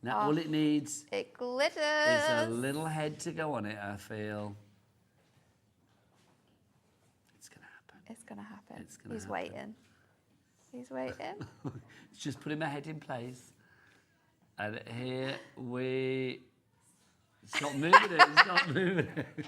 D: Now, all it needs
B: It glitters.
D: is a little head to go on it, I feel. It's going to happen.
B: It's going to happen.
D: It's gonna
B: He's
D: happen.
B: waiting. He's waiting.
D: It's just putting my head in place. And here we... Stop moving it. Stop moving it.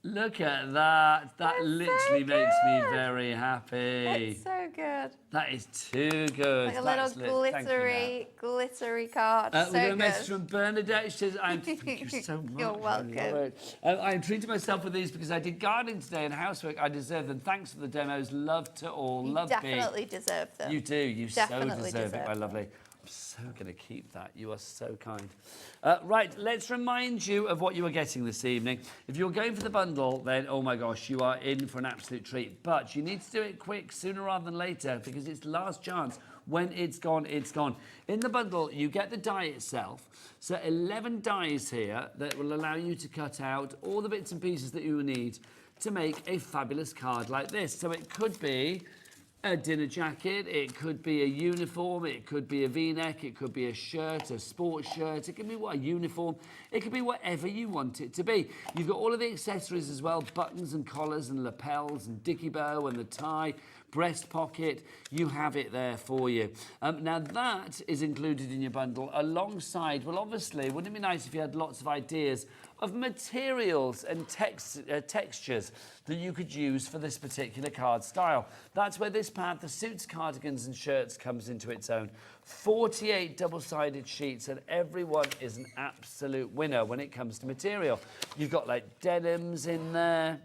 D: Look at that. That literally makes me very happy.
B: It's so good.
D: That is too good.
B: Like a
D: That's
B: little
D: Thank you,
B: glittery card.
D: Nat.
B: So
D: we got a
B: good.
D: message from Bernadette. She says, thank you so much.
B: You're welcome.
D: I'm treating myself with these because I did gardening today and housework. I deserve them. Thanks for the demos. Love to all.
B: You
D: Love
B: definitely deserve them.
D: You do. You
B: Definitely
D: so deserve it, my
B: them.
D: lovely. I'm so going to keep that. You are so kind. Right, let's remind you of what you are getting this evening. If you're going for the bundle, then, oh my gosh, you are in for an absolute treat. But you need to do it quick, sooner rather than later, because it's last chance. When it's gone, it's gone. In the bundle, you get the die itself. So 11 dies here that will allow you to cut out all the bits and pieces that you need to make a fabulous card like this. So it could be a dinner jacket, it could be a uniform, it could be a V-neck, it could be a shirt, a sports shirt, it could be a uniform, it could be whatever you want it to be. You've got all of the accessories as well, buttons and collars and lapels and dicky bow and the tie, breast pocket, you have it there for you. Now that is included in your bundle alongside, well obviously, wouldn't it be nice if you had lots of ideas of materials and textures that you could use for this particular card style. That's where this pad, the suits, cardigans and shirts, comes into its own. 48 double-sided sheets, and everyone is an absolute winner when it comes to material. You've got like denims in there.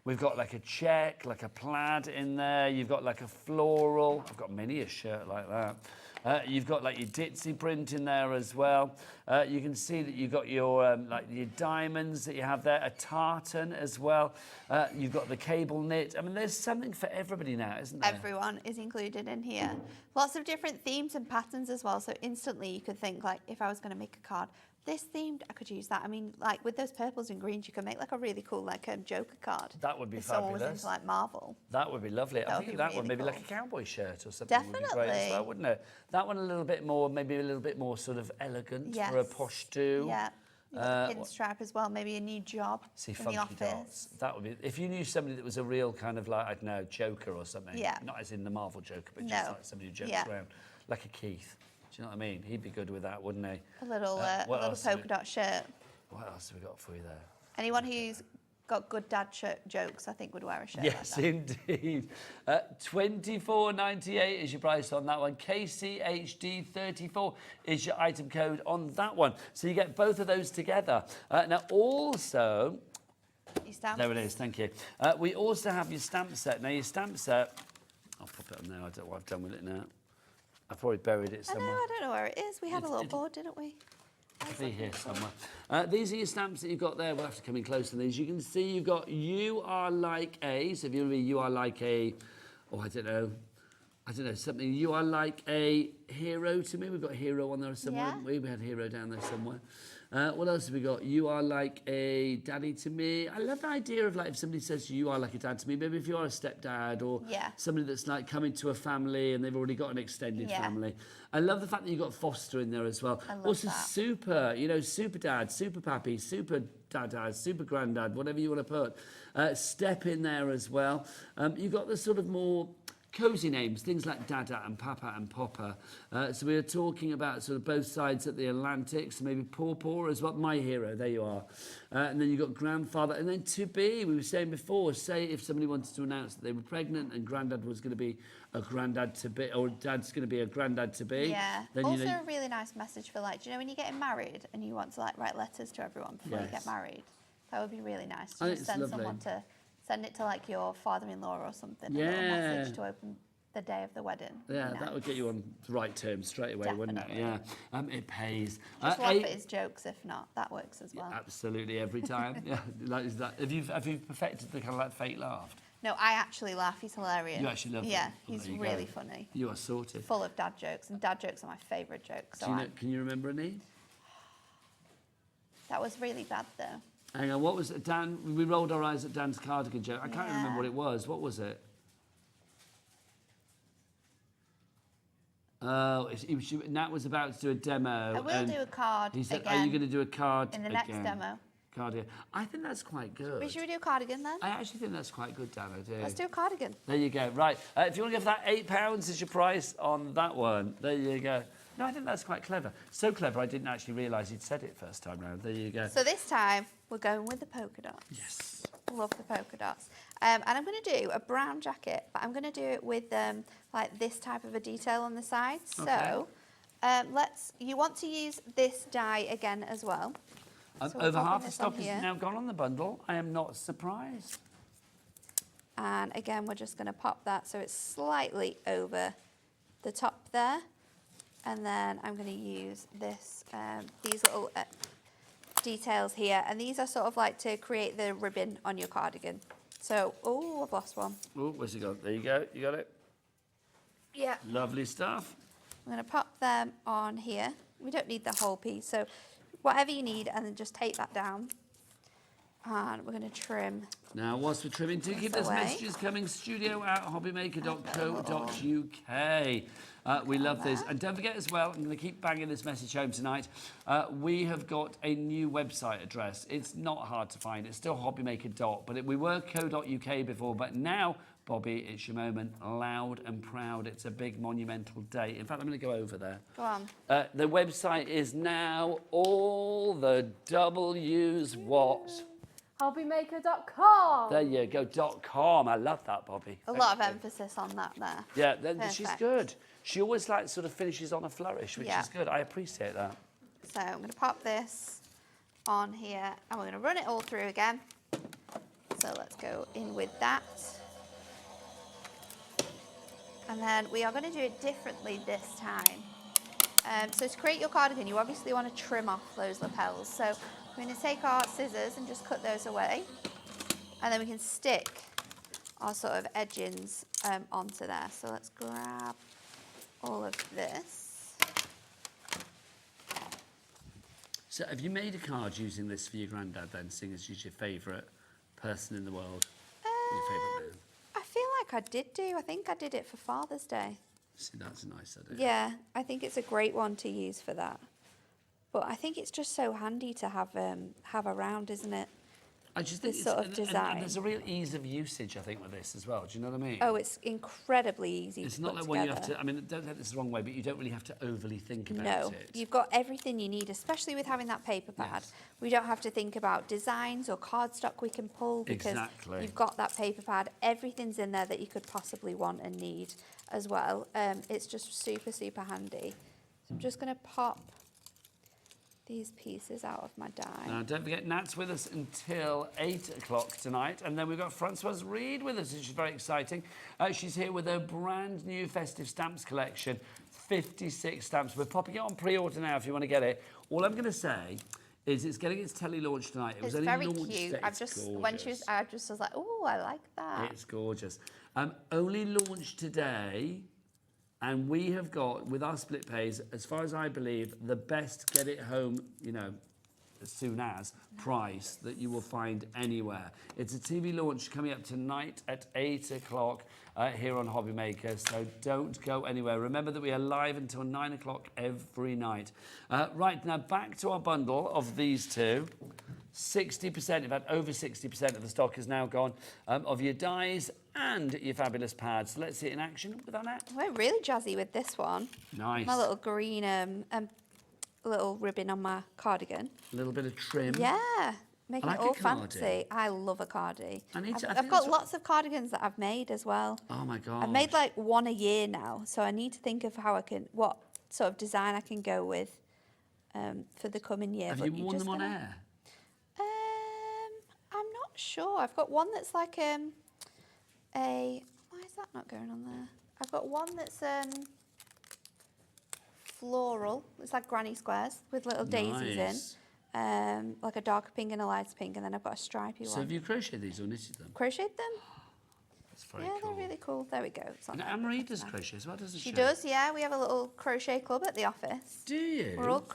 D: We've got like a check, like a plaid in there. You've got like a floral. I've got many a shirt like that. You've got like your ditzy print in there as well. You can see that you've got your like your diamonds that you have there, a tartan as well. You've got the cable knit. I mean, there's something for everybody now, isn't there?
B: Everyone is included in here. Lots of different themes and patterns as well. So instantly you could think like, if I was going to make a card, this themed, I could use that. I mean, like with those purples and greens, you could make like a really cool like Joker card.
D: That would be
B: if
D: fabulous.
B: Someone was into like Marvel.
D: That would be lovely. I think that one, maybe like a cowboy shirt or something would be great as well, wouldn't it? That one a little bit more, maybe a little bit more sort of elegant for a posh do.
B: Yeah. Pinstripe as well, maybe a new job in the office.
D: Dots. That would be, if you knew somebody that was a real kind of like, I don't know, Joker or something.
B: Yeah.
D: Not as in the Marvel Joker, but just like somebody who jokes around. Like a Keith. Do you know what I mean? He'd be good with that, wouldn't he?
B: A little polka dot shirt.
D: What else have we got for you there?
B: Anyone who's got good dad jokes, I think, would wear a shirt
D: yes,
B: like that.
D: indeed. $24.98 is your price on that one. KCHD34 is your item code on that one. So you get both of those together. Now, also... There it is, thank you. We also have your stamp set. Now, your stamp set... I'll pop it on there. I don't know what I've done with it now. I've probably buried it somewhere.
B: I don't know where it is. We had a little board, didn't we?
D: It'll be here somewhere. These are your stamps that you've got there. We'll have to come in close to these. You can see you've got You Are Like A. So if you want to be You Are Like A, or I don't know, something. You Are Like a Hero to me. We've got Hero on there somewhere, haven't we? We had Hero down there somewhere. What else have we got? You Are Like a Daddy to Me. I love the idea of like if somebody says you are like a dad to me, maybe if you are a stepdad or somebody that's like coming to a family and they've already got an extended family. I love the fact that you've got foster in there as well.
B: I love
D: also
B: that.
D: super, you know, super dad, super pappy, super dad, super granddad, whatever you want to put. Step in there as well. You've got the sort of more cosy names, things like Dada and Papa and Popper. So we are talking about sort of both sides of the Atlantic, so maybe Pawpaw as well. My Hero, there you are. And then you've got Grandfather. And then To Be, we were saying before, say if somebody wanted to announce that they were pregnant and Granddad was going to be a granddad to be, or Dad's going to be a granddad to be.
B: Yeah.
D: Then,
B: also
D: you know,
B: a really nice message for like, do you know when you're getting married and you want to like write letters to everyone before you get married? That would be really nice. To just send someone to... Send it to like your father-in-law or something. A little message to the day of the wedding.
D: Yeah,
B: you know.
D: that would get you on the right terms straight away, wouldn't it?
B: Definitely.
D: Yeah, it pays.
B: Just laugh at his jokes, if not, that works as well.
D: Absolutely, every time. Yeah, like is that. Have you perfected the kind of like fake laugh?
B: No, I actually laugh. He's hilarious.
D: You actually love him?
B: Yeah,
D: Well,
B: he's
D: there you
B: really
D: go.
B: funny.
D: You are sorted.
B: Full of dad jokes, and dad jokes are my favourite jokes. So
D: Do you know, can you remember any?
B: that was really bad though.
D: Hang on, what was it? Dan? We rolled our eyes at Dan's cardigan joke. I can't remember what it was. What was it? Oh, Nat was about to do a demo.
B: I will do a card
D: He said,
B: again
D: "Are you going to do a card
B: in the
D: again?"
B: next demo.
D: Cardigan. I think that's quite good.
B: Should we do a cardigan then?
D: I actually think that's quite good, Dan. I do.
B: Let's do a cardigan.
D: There you go. Right. If you want to go for that, £8 is your price on that one. There you go. No, I think that's quite clever. So clever, I didn't actually realise he'd said it first time round. There you go.
B: So this time, we're going with the polka dots.
D: Yes.
B: Love the polka dots. And I'm going to do a brown jacket, but I'm going to do it with like this type of a detail on the side. So you want to use this die again as well. So
D: Over half the stock has now gone on the bundle. I am not surprised.
B: And again, we're just going to pop that so it's slightly over the top there. And then I'm going to use this, these little details here. And these are sort of like to create the ribbon on your cardigan. So, oh, I've lost one.
D: Oh, where's it gone? There you go. You got it?
B: Yeah.
D: Lovely stuff.
B: I'm going to pop them on here. We don't need the whole piece. So whatever you need, and then just take that down. And we're going to trim.
D: Now, whilst we're trimming, do keep those messages coming. studio@hobbymaker.co.uk. We love this. And don't forget as well, I'm going to keep banging this message home tonight. We have got a new website address. It's not hard to find. It's still hobbymaker. But we were co.uk before, but now, Bobby, it's your moment. Loud and proud. It's a big monumental day. In fact, I'm going to go over there.
B: Go on.
D: The website is now all the W's what?
I: Hobbymaker.com.
D: There you go, .com. I love that, Bobby.
B: A lot of emphasis on that there.
D: Yeah, she's good. She always like sort of finishes on a flourish, which
B: Yeah.
D: is good. I appreciate that.
B: So I'm going to pop this on here, and we're going to run it all through again. So let's go in with that. And then we are going to do it differently this time. So to create your cardigan, you obviously want to trim off those lapels. So we're going to take our scissors and just cut those away. And then we can stick our sort of edgings onto there. So let's grab all of this.
D: So have you made a card using this for your granddad then, seeing as he's your favourite person in the world? Your favourite man?
B: I feel like I did do. I think I did it for Father's Day.
D: See, that's a nice idea.
B: Yeah, I think it's a great one to use for that. But I think it's just so handy to have around, isn't it?
D: I just think
B: This sort of design.
D: And there's a real ease of usage, I think, with this as well. Do you know what I mean?
B: Oh, it's incredibly easy
D: It's
B: to
D: not
B: put
D: like when you have
B: together.
D: to, I mean, don't take this the wrong way, but you don't really have to overly think about
B: No,
D: it.
B: you've got everything you need, especially with having that paper pad.
D: Yes.
B: We don't have to think about designs or cardstock we can pull because
D: Exactly.
B: you've got that paper pad. Everything's in there that you could possibly want and need as well. It's just super, super handy. So I'm just going to pop these pieces out of my die.
D: Now, don't forget, Nat's with us until 8 o'clock tonight. And then we've got Francoise Reed with us, which is very exciting. She's here with her brand new festive stamps collection, 56 stamps. We're popping it on pre-order now if you want to get it. All I'm going to say is it's getting its telly-launch tonight. It was
B: It's
D: only
B: very
D: launched
B: cute.
D: today.
B: I
D: It's
B: just was like, oh, I like that.
D: It's gorgeous. Only launched today. And we have got, with our split pays, as far as I believe, the best get it home, you know, as soon as price that you will find anywhere. It's a TV launch coming up tonight at 8 o'clock here on Hobby Maker, so don't go anywhere. Remember that we are live until 9 o'clock every night. Right, now back to our bundle of these two. 60%, in fact, over 60% of the stock is now gone of your dies and your fabulous pads. So let's see it in action with Annette.
B: We're really jazzy with this one.
D: Nice.
B: My little green little ribbon on my cardigan.
D: A little bit of trim.
B: Yeah, making
D: like
B: it all
D: a cardi.
B: fancy. I love a cardi.
D: I think
B: I've
D: that's
B: got
D: what-
B: lots of cardigans that I've made as well.
D: Oh my God.
B: I've made like one a year now, so I need to think of what sort of design I can go with for the coming year.
D: Have
B: But
D: you
B: you're
D: worn
B: just
D: them on
B: gonna-
D: air?
B: I'm not sure. I've got one that's like why is that not going on there? I've got one that's floral. It's like granny squares with little daisies
D: Nice.
B: in. Like a darker pink and a lighter pink, and then I've got a stripy
D: So
B: one.
D: have you crocheted these or knitted them?
B: Crocheted them?
D: That's very
B: Yeah,
D: cool.
B: they're really cool. There we go. It's on
D: And
B: there.
D: Anne-Marie does crochet as well, doesn't she?
B: She does, yeah. We have a little crochet club at the office.
D: Do you?
B: We're all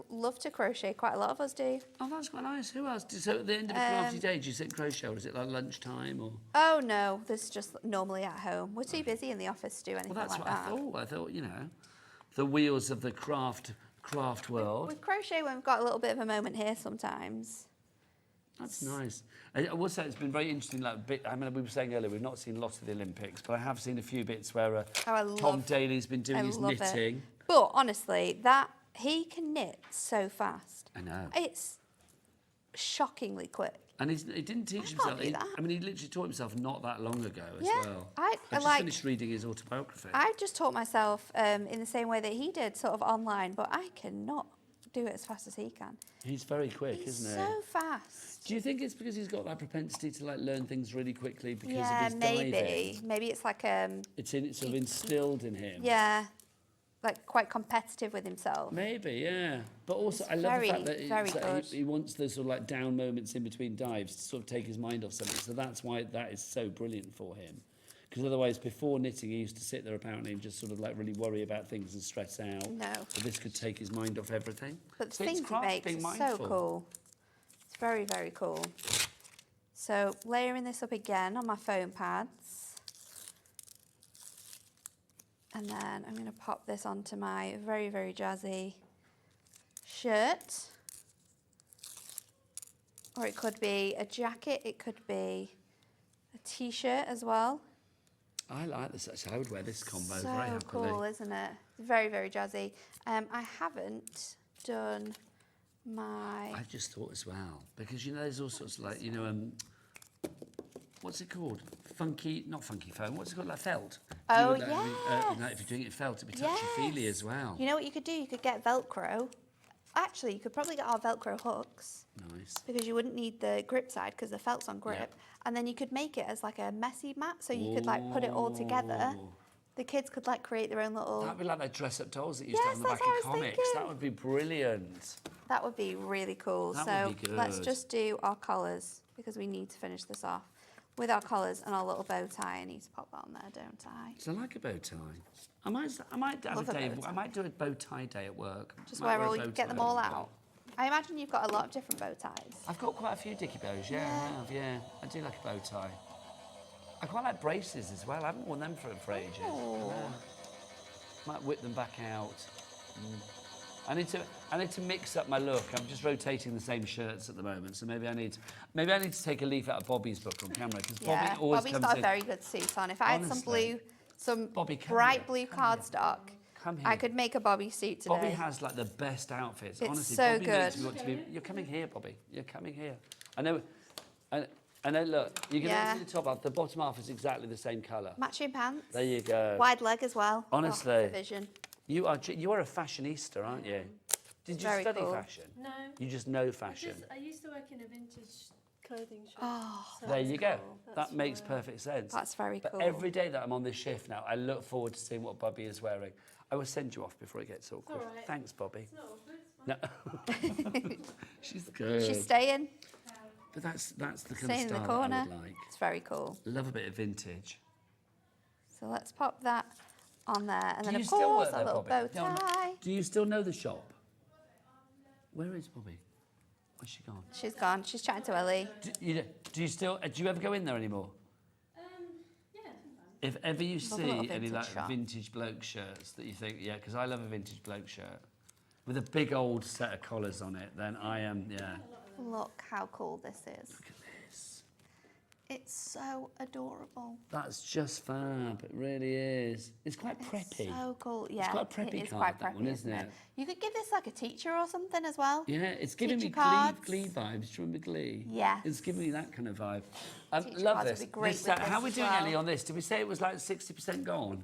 B: love to crochet. Quite a lot of us do.
D: Oh, that's quite nice. Who else? So at the end of a crafty day, do you sit crochet, or is it like lunchtime? Or
B: Oh no, this is just normally at home. We're too busy in the office to do anything
D: well, that's
B: like
D: what
B: that.
D: I thought. I thought, you know, the wheels of the craft world.
B: We crochet when we've got a little bit of a moment here sometimes.
D: That's nice. I will say it's been very interesting. I mean, we were saying earlier we've not seen lots of the Olympics, but I have seen a few bits where Tom Daly's been doing his knitting.
B: It. But honestly, he can knit so fast.
D: I know.
B: It's shockingly quick.
D: And he didn't teach
B: can't
D: himself.
B: do that.
D: I mean, he literally taught himself not that long ago as
B: Yeah,
D: well.
B: I
D: just
B: like-
D: finished reading his autobiography.
B: I just taught myself in the same way that he did, sort of online, but I cannot do it as fast as he can.
D: He's very quick,
B: He's
D: isn't he?
B: so fast.
D: Do you think it's because he's got that propensity to like learn things really quickly because
B: Yeah,
D: of his
B: maybe.
D: diving?
B: Maybe it's like
D: It's sort of instilled in him.
B: yeah, like quite competitive with himself.
D: Maybe, yeah. But also,
B: It's
D: I love
B: very,
D: the fact that
B: very good.
D: he wants those sort of like down moments in between dives to sort of take his mind off something. So that's why that is so brilliant for him. Because otherwise, before knitting, he used to sit there apparently and just sort of like really worry about things and stress out.
B: No.
D: But this could take his mind off everything.
B: But the
D: So it's
B: things he
D: craft
B: makes
D: being
B: are so
D: mindful.
B: cool. It's very, very cool. So layering this up again on my foam pads. And then I'm going to pop this onto my very, very jazzy shirt. Or it could be a jacket, it could be a t-shirt as well.
D: I like this actually. I would wear this combo
B: So
D: very happily.
B: cool, isn't it? Very, very jazzy. I haven't done my...
D: I just thought as well, because you know there's all sorts of like, you know, what's it called? Not funky foam, what's it called, like felt?
B: Oh,
D: If you're doing it in felt, it'd be touchy-feely as well.
B: You know what you could do? You could get Velcro. Actually, you could probably get our Velcro hooks
D: Nice.
B: because you wouldn't need the grip side because the felt's on grip.
D: Yep.
B: And then you could make it as like a messy mat, so you could like put it all together.
D: Ooh.
B: The kids could like create their own little...
D: That'd be like those dress-up dolls that used to
B: Yes,
D: have on the back
B: that's what I
D: of
B: was
D: comics.
B: thinking.
D: That would be brilliant.
B: That would be really cool.
D: That
B: so
D: would be
B: let's
D: good.
B: just do our collars because we need to finish this off. With our collars and our little bow tie, I need to pop that on there, don't I?
D: So I like a bow tie. I might have
B: Love
D: a
B: a
D: day.
B: bow tie.
D: I might do a bow tie day at work.
B: Just
D: Might
B: wear all,
D: a bow
B: get them
D: tie
B: all
D: at work.
B: out. I imagine you've got a lot of different bow ties.
D: I've got quite a few dicky bows, yeah, I have, yeah. I do like a bow tie. I quite like braces as well. I haven't worn them for ages.
B: Oh.
D: Yeah. Might whip them back out. I need to mix up my look. I'm just rotating the same shirts at the moment, so maybe I need to take a leaf out of Bobby's book on camera because
B: Yeah,
D: Bobby always
B: Bobby's
D: comes
B: got a
D: in.
B: very good suit on. If I had
D: Honestly.
B: some
D: Bobby, come
B: bright
D: here,
B: blue
D: come here.
B: cardstock,
D: Come here.
B: I could make a Bobby suit today.
D: Bobby has like the best outfits.
B: It's
D: Honestly,
B: so
D: Bobby makes
B: good.
D: me want to be. You're coming here, Bobby. You're coming here. I know. Look, you can
B: Yeah.
D: see the top half. The bottom half is exactly the same colour.
B: Matching pants.
D: There you go.
B: Wide leg as well.
D: Honestly.
B: Oh, vision.
D: You are a fashionista, aren't you? Did you
B: Very
D: study
B: cool.
D: fashion?
I: No.
D: You just know fashion.
I: I used to work in a vintage clothing shop.
B: Oh,
I: so
D: There
I: that's
D: you go.
I: cool.
D: That
I: That's
D: makes
I: why-
D: perfect sense.
B: That's very
D: but
B: cool.
D: every day that I'm on this shift now, I look forward to seeing what Bobby is wearing. I will send you off before it gets awkward.
I: all right.
D: Thanks, Bobby.
I: It's not awkward, it's fine.
D: No. She's good.
B: She's staying.
D: But that's the kind
B: Staying
D: of
B: in the
D: style
B: corner.
D: that I would like.
B: It's very cool.
D: Love a bit of vintage.
B: So let's pop that on there. And
D: Do
B: then,
D: you
B: of
D: still
B: course,
D: work
B: a
D: there,
B: little bow
D: Bobby? No,
B: tie.
D: do you still know the shop? Where is Bobby? Where's she gone?
B: She's gone. She's chatting to Ellie.
D: Do you ever go in there anymore?
I: Yeah,
D: If ever you
B: Love a little
D: see any
B: vintage
D: like
B: shop.
D: vintage bloke shirts that you think, yeah, because I love a vintage bloke shirt with a big old set of collars on it, then I am, yeah.
B: Look how cool this is.
D: Look at this.
B: It's so adorable.
D: That's just fab. It really is. It's quite preppy.
B: So cool. Yeah,
D: quite a preppy
B: it is
D: card,
B: quite
D: that
B: preppy,
D: one, isn't it?
B: You could give this like a teacher or something as well.
D: Yeah, it's giving me
B: Teacher cards.
D: Glee vibes. Do you remember Glee?
B: Yes.
D: It's giving me that kind of vibe.
B: Teacher
D: Love
B: cards
D: this.
B: would be great
D: This,
B: with
D: how
B: this
D: are we
B: as
D: doing,
B: well.
D: Ellie, on this? Did we say it was like 60% gone?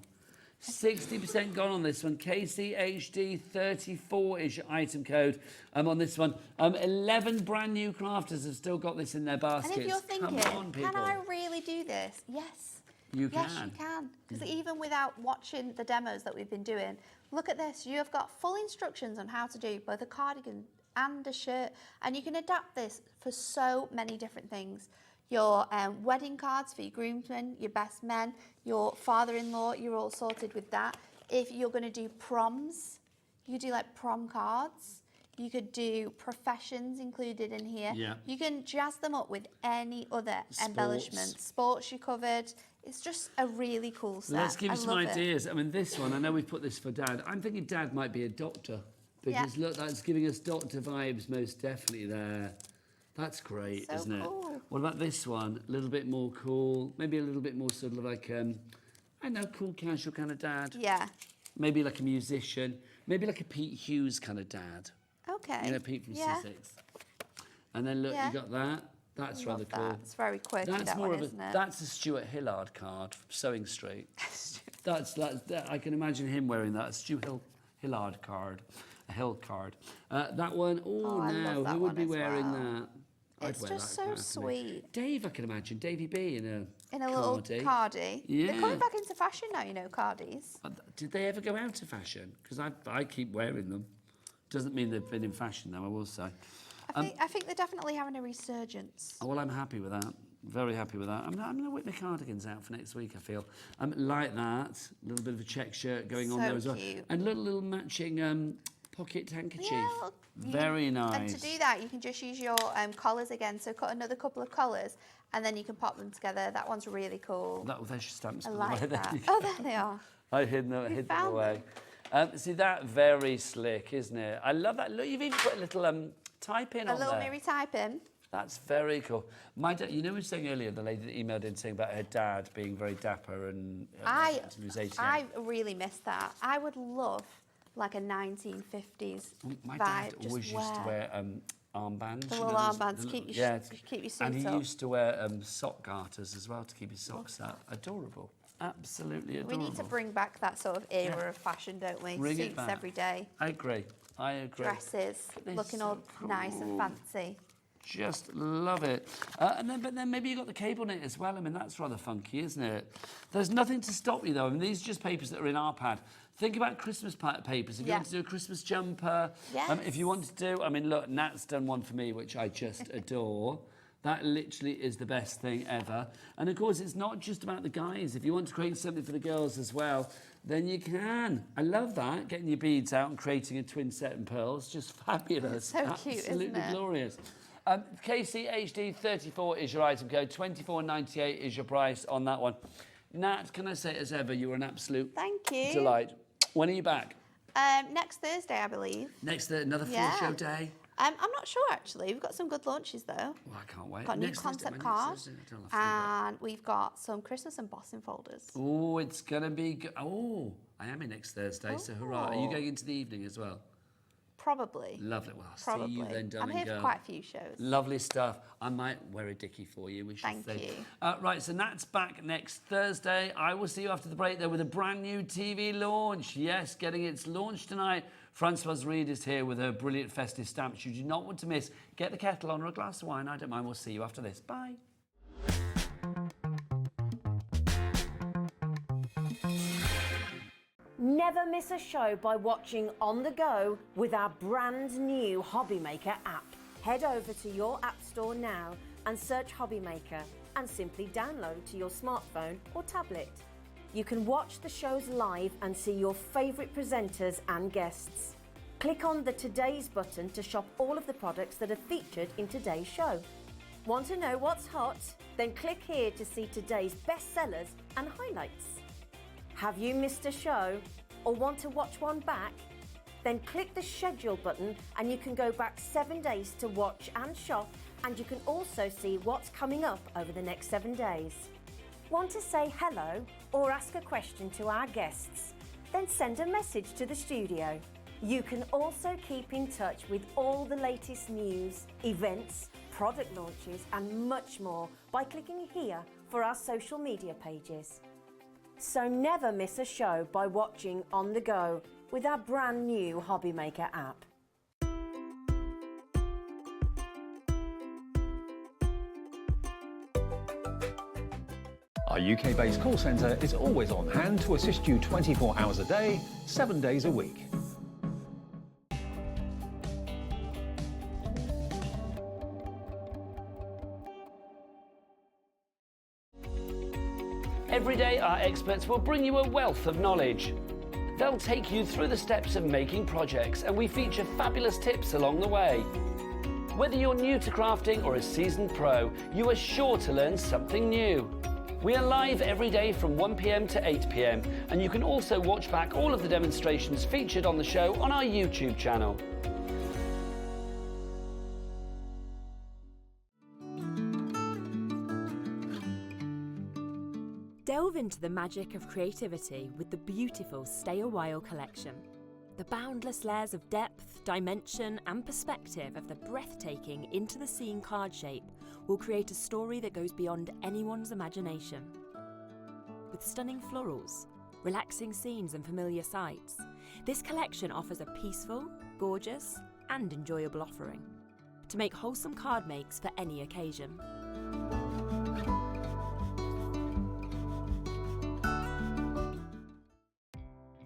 D: 60% gone on this one. KCHD 34 is your item code. On this one. 11 brand new crafters have still got this in their baskets.
B: And if you're thinking,
D: Come on, people.
B: can I really do this? Yes.
D: You can.
B: Yes, you can. Because even without watching the demos that we've been doing, look at this. You have got full instructions on how to do both a cardigan and a shirt. And you can adapt this for so many different things. Your wedding cards for your groomsmen, your best men, your father-in-law, you're all sorted with that. If you're going to do proms, you do like prom cards. You could do professions included in here.
D: Yeah.
B: You can jazz them up with any other embellishments. Sports you covered. It's just a really cool set.
D: Let's give you some
B: love it.
D: ideas. I mean, this one, I know we've put this for Dad. I'm thinking Dad might be a doctor. Because look, that's giving us doctor vibes most definitely there. That's great,
B: So
D: isn't it?
B: cool.
D: What about this one? A little bit more cool. Maybe a little bit more sort of like, I don't know, cool, casual kind of dad.
B: Yeah.
D: Maybe like a musician. Maybe like a Pete Hughes kind of dad.
B: Okay.
D: You know, Pete from Sussex. And then look,
B: Yeah.
D: you got that. That's
B: Love
D: rather cool.
B: that. It's very quirky,
D: That's
B: that
D: more
B: one,
D: of a,
B: isn't it?
D: that's a Stuart Hillard card from Sewing Street. I can imagine him wearing that, a Stuart Hillard card, a Hill card. That one,
B: I
D: now,
B: love that
D: who would
B: one
D: be
B: as
D: wearing
B: well.
D: that?
B: It's
D: wear
B: just
D: that
B: so
D: personally.
B: sweet.
D: Dave, I can imagine, Davey B in a
B: little
D: cardi.
B: cardi.
D: Yeah.
B: They're coming back into fashion now, you know, cardis.
D: Did they ever go out of fashion? Because I keep wearing them. Doesn't mean they've been in fashion, though, I will say.
B: I think they're definitely having a resurgence.
D: Oh, well, I'm happy with that. Very happy with that. I'm going to whip my cardigans out for next week, I feel. Like that. A little bit of a check shirt going on
B: So
D: there as well.
B: cute.
D: And little matching pocket handkerchief.
B: Yeah, look,
D: Very nice.
B: And to do that, you can just use your collars again. So cut another couple of collars, and then you can pop them together. That one's really cool.
D: There's your stamps.
B: I
D: by the way.
B: like
D: There
B: that.
D: you
B: Oh,
D: go.
B: there they are.
D: I hid them
B: found
D: away. See, that very slick, isn't it? I love that. Look, you've even put a little type in
B: A
D: on
B: little
D: there.
B: mirror type in.
D: That's very cool. My dad, you know, we were saying earlier, the lady that emailed in saying about her dad being very dapper and until he was 88.
B: I really miss that. I would love like a 1950s
D: My
B: vibe.
D: dad
B: just
D: always used to wear armbands.
B: the
D: you
B: little
D: know, those-
B: armbands
D: the
B: keep
D: little-
B: your keep your suit
D: and he
B: up.
D: used to wear sock garters as well to keep his socks up. Adorable. Absolutely
B: We
D: adorable.
B: need to bring back that sort of era of fashion, don't we?
D: Bring it
B: Suits
D: back.
B: every day,
D: I agree.
B: dresses,
D: They're
B: looking
D: so
B: all nice and
D: cool.
B: fancy.
D: Just love it. But then maybe you got the cable knit as well. I mean, that's rather funky, isn't it? There's nothing to stop you, though. I mean, these are just papers that are in our pad. Think about Christmas papers. If you want to do a Christmas jumper, if you want to do... I mean, look, Nat's done one for me, which I just adore. That literally is the best thing ever. And, of course, it's not just about the guys. If you want to create something for the girls as well, then you can. I love that, getting your beads out and creating a twin set in pearls. Just fabulous.
B: So cute,
D: Absolutely
B: isn't it?
D: glorious. KCHD34 is your item code. $24.98 is your price on that one. Nat, can I say, as ever, you were an absolute
B: Thank you.
D: delight. When are you back?
B: Next Thursday, I believe.
D: Another full show day?
B: I'm not sure, actually. We've got some good launches, though.
D: Well, I can't wait.
B: Got new
D: Next Thursday,
B: concept
D: my next
B: cards,
D: Thursday, I don't have to do
B: and we've got some Christmas embossing folders.
D: Oh, it's going to be good. Oh, I am in next Thursday, so hurrah. Are you
B: Oh.
D: going into the evening as well?
B: Probably.
D: Lovely. Well, I'll
B: Probably.
D: see you then,
B: I'm
D: darling
B: here
D: girl.
B: for quite a few shows.
D: Lovely stuff. I might wear a dickie for you. We should
B: Thank
D: see.
B: you.
D: Right, so Nat's back next Thursday. I will see you after the break, though, with a brand new TV launch. Yes, getting its launch tonight. Francoise Reid is here with her brilliant festive stamps you do not want to miss. Get the kettle on or a glass of wine. I don't mind. We'll see you after this. Bye.
C: Never miss a show by watching on the go with our brand new Hobby Maker app. Head over to your app store now and search Hobby Maker and simply download to your smartphone or tablet. You can watch the shows live and see your favourite presenters and guests. Click on the Today's button to shop all of the products that are featured in today's show. Want to know what's hot? Then click here to see today's bestsellers and highlights. Have you missed a show or want to watch one back? Then click the schedule button and you can go back 7 days to watch and shop, and you can also see what's coming up over the next 7 days. Want to say hello or ask a question to our guests? Then send a message to the studio. You can also keep in touch with all the latest news, events, product launches and much more by clicking here for our social media pages. So never miss a show by watching on the go with our brand new Hobby Maker app.
E: Our UK-based call centre is always on hand to assist you 24 hours a day, 7 days a week.
D: Every day, our experts will bring you a wealth of knowledge. They'll take you through the steps of making projects, and we feature fabulous tips along the way. Whether you're new to crafting or a seasoned pro, you are sure to learn something new. We are live every day from 1 p.m. to 8 p.m, and you can also watch back all of the demonstrations featured on the show on our YouTube channel.
A: Delve into the magic of creativity with the beautiful Stay a While collection. The boundless layers of depth, dimension and perspective of the breathtaking Into the Scene card shape will create a story that goes beyond anyone's imagination. With stunning florals, relaxing scenes and familiar sights, this collection offers a peaceful, gorgeous and enjoyable offering to make wholesome card makes for any occasion.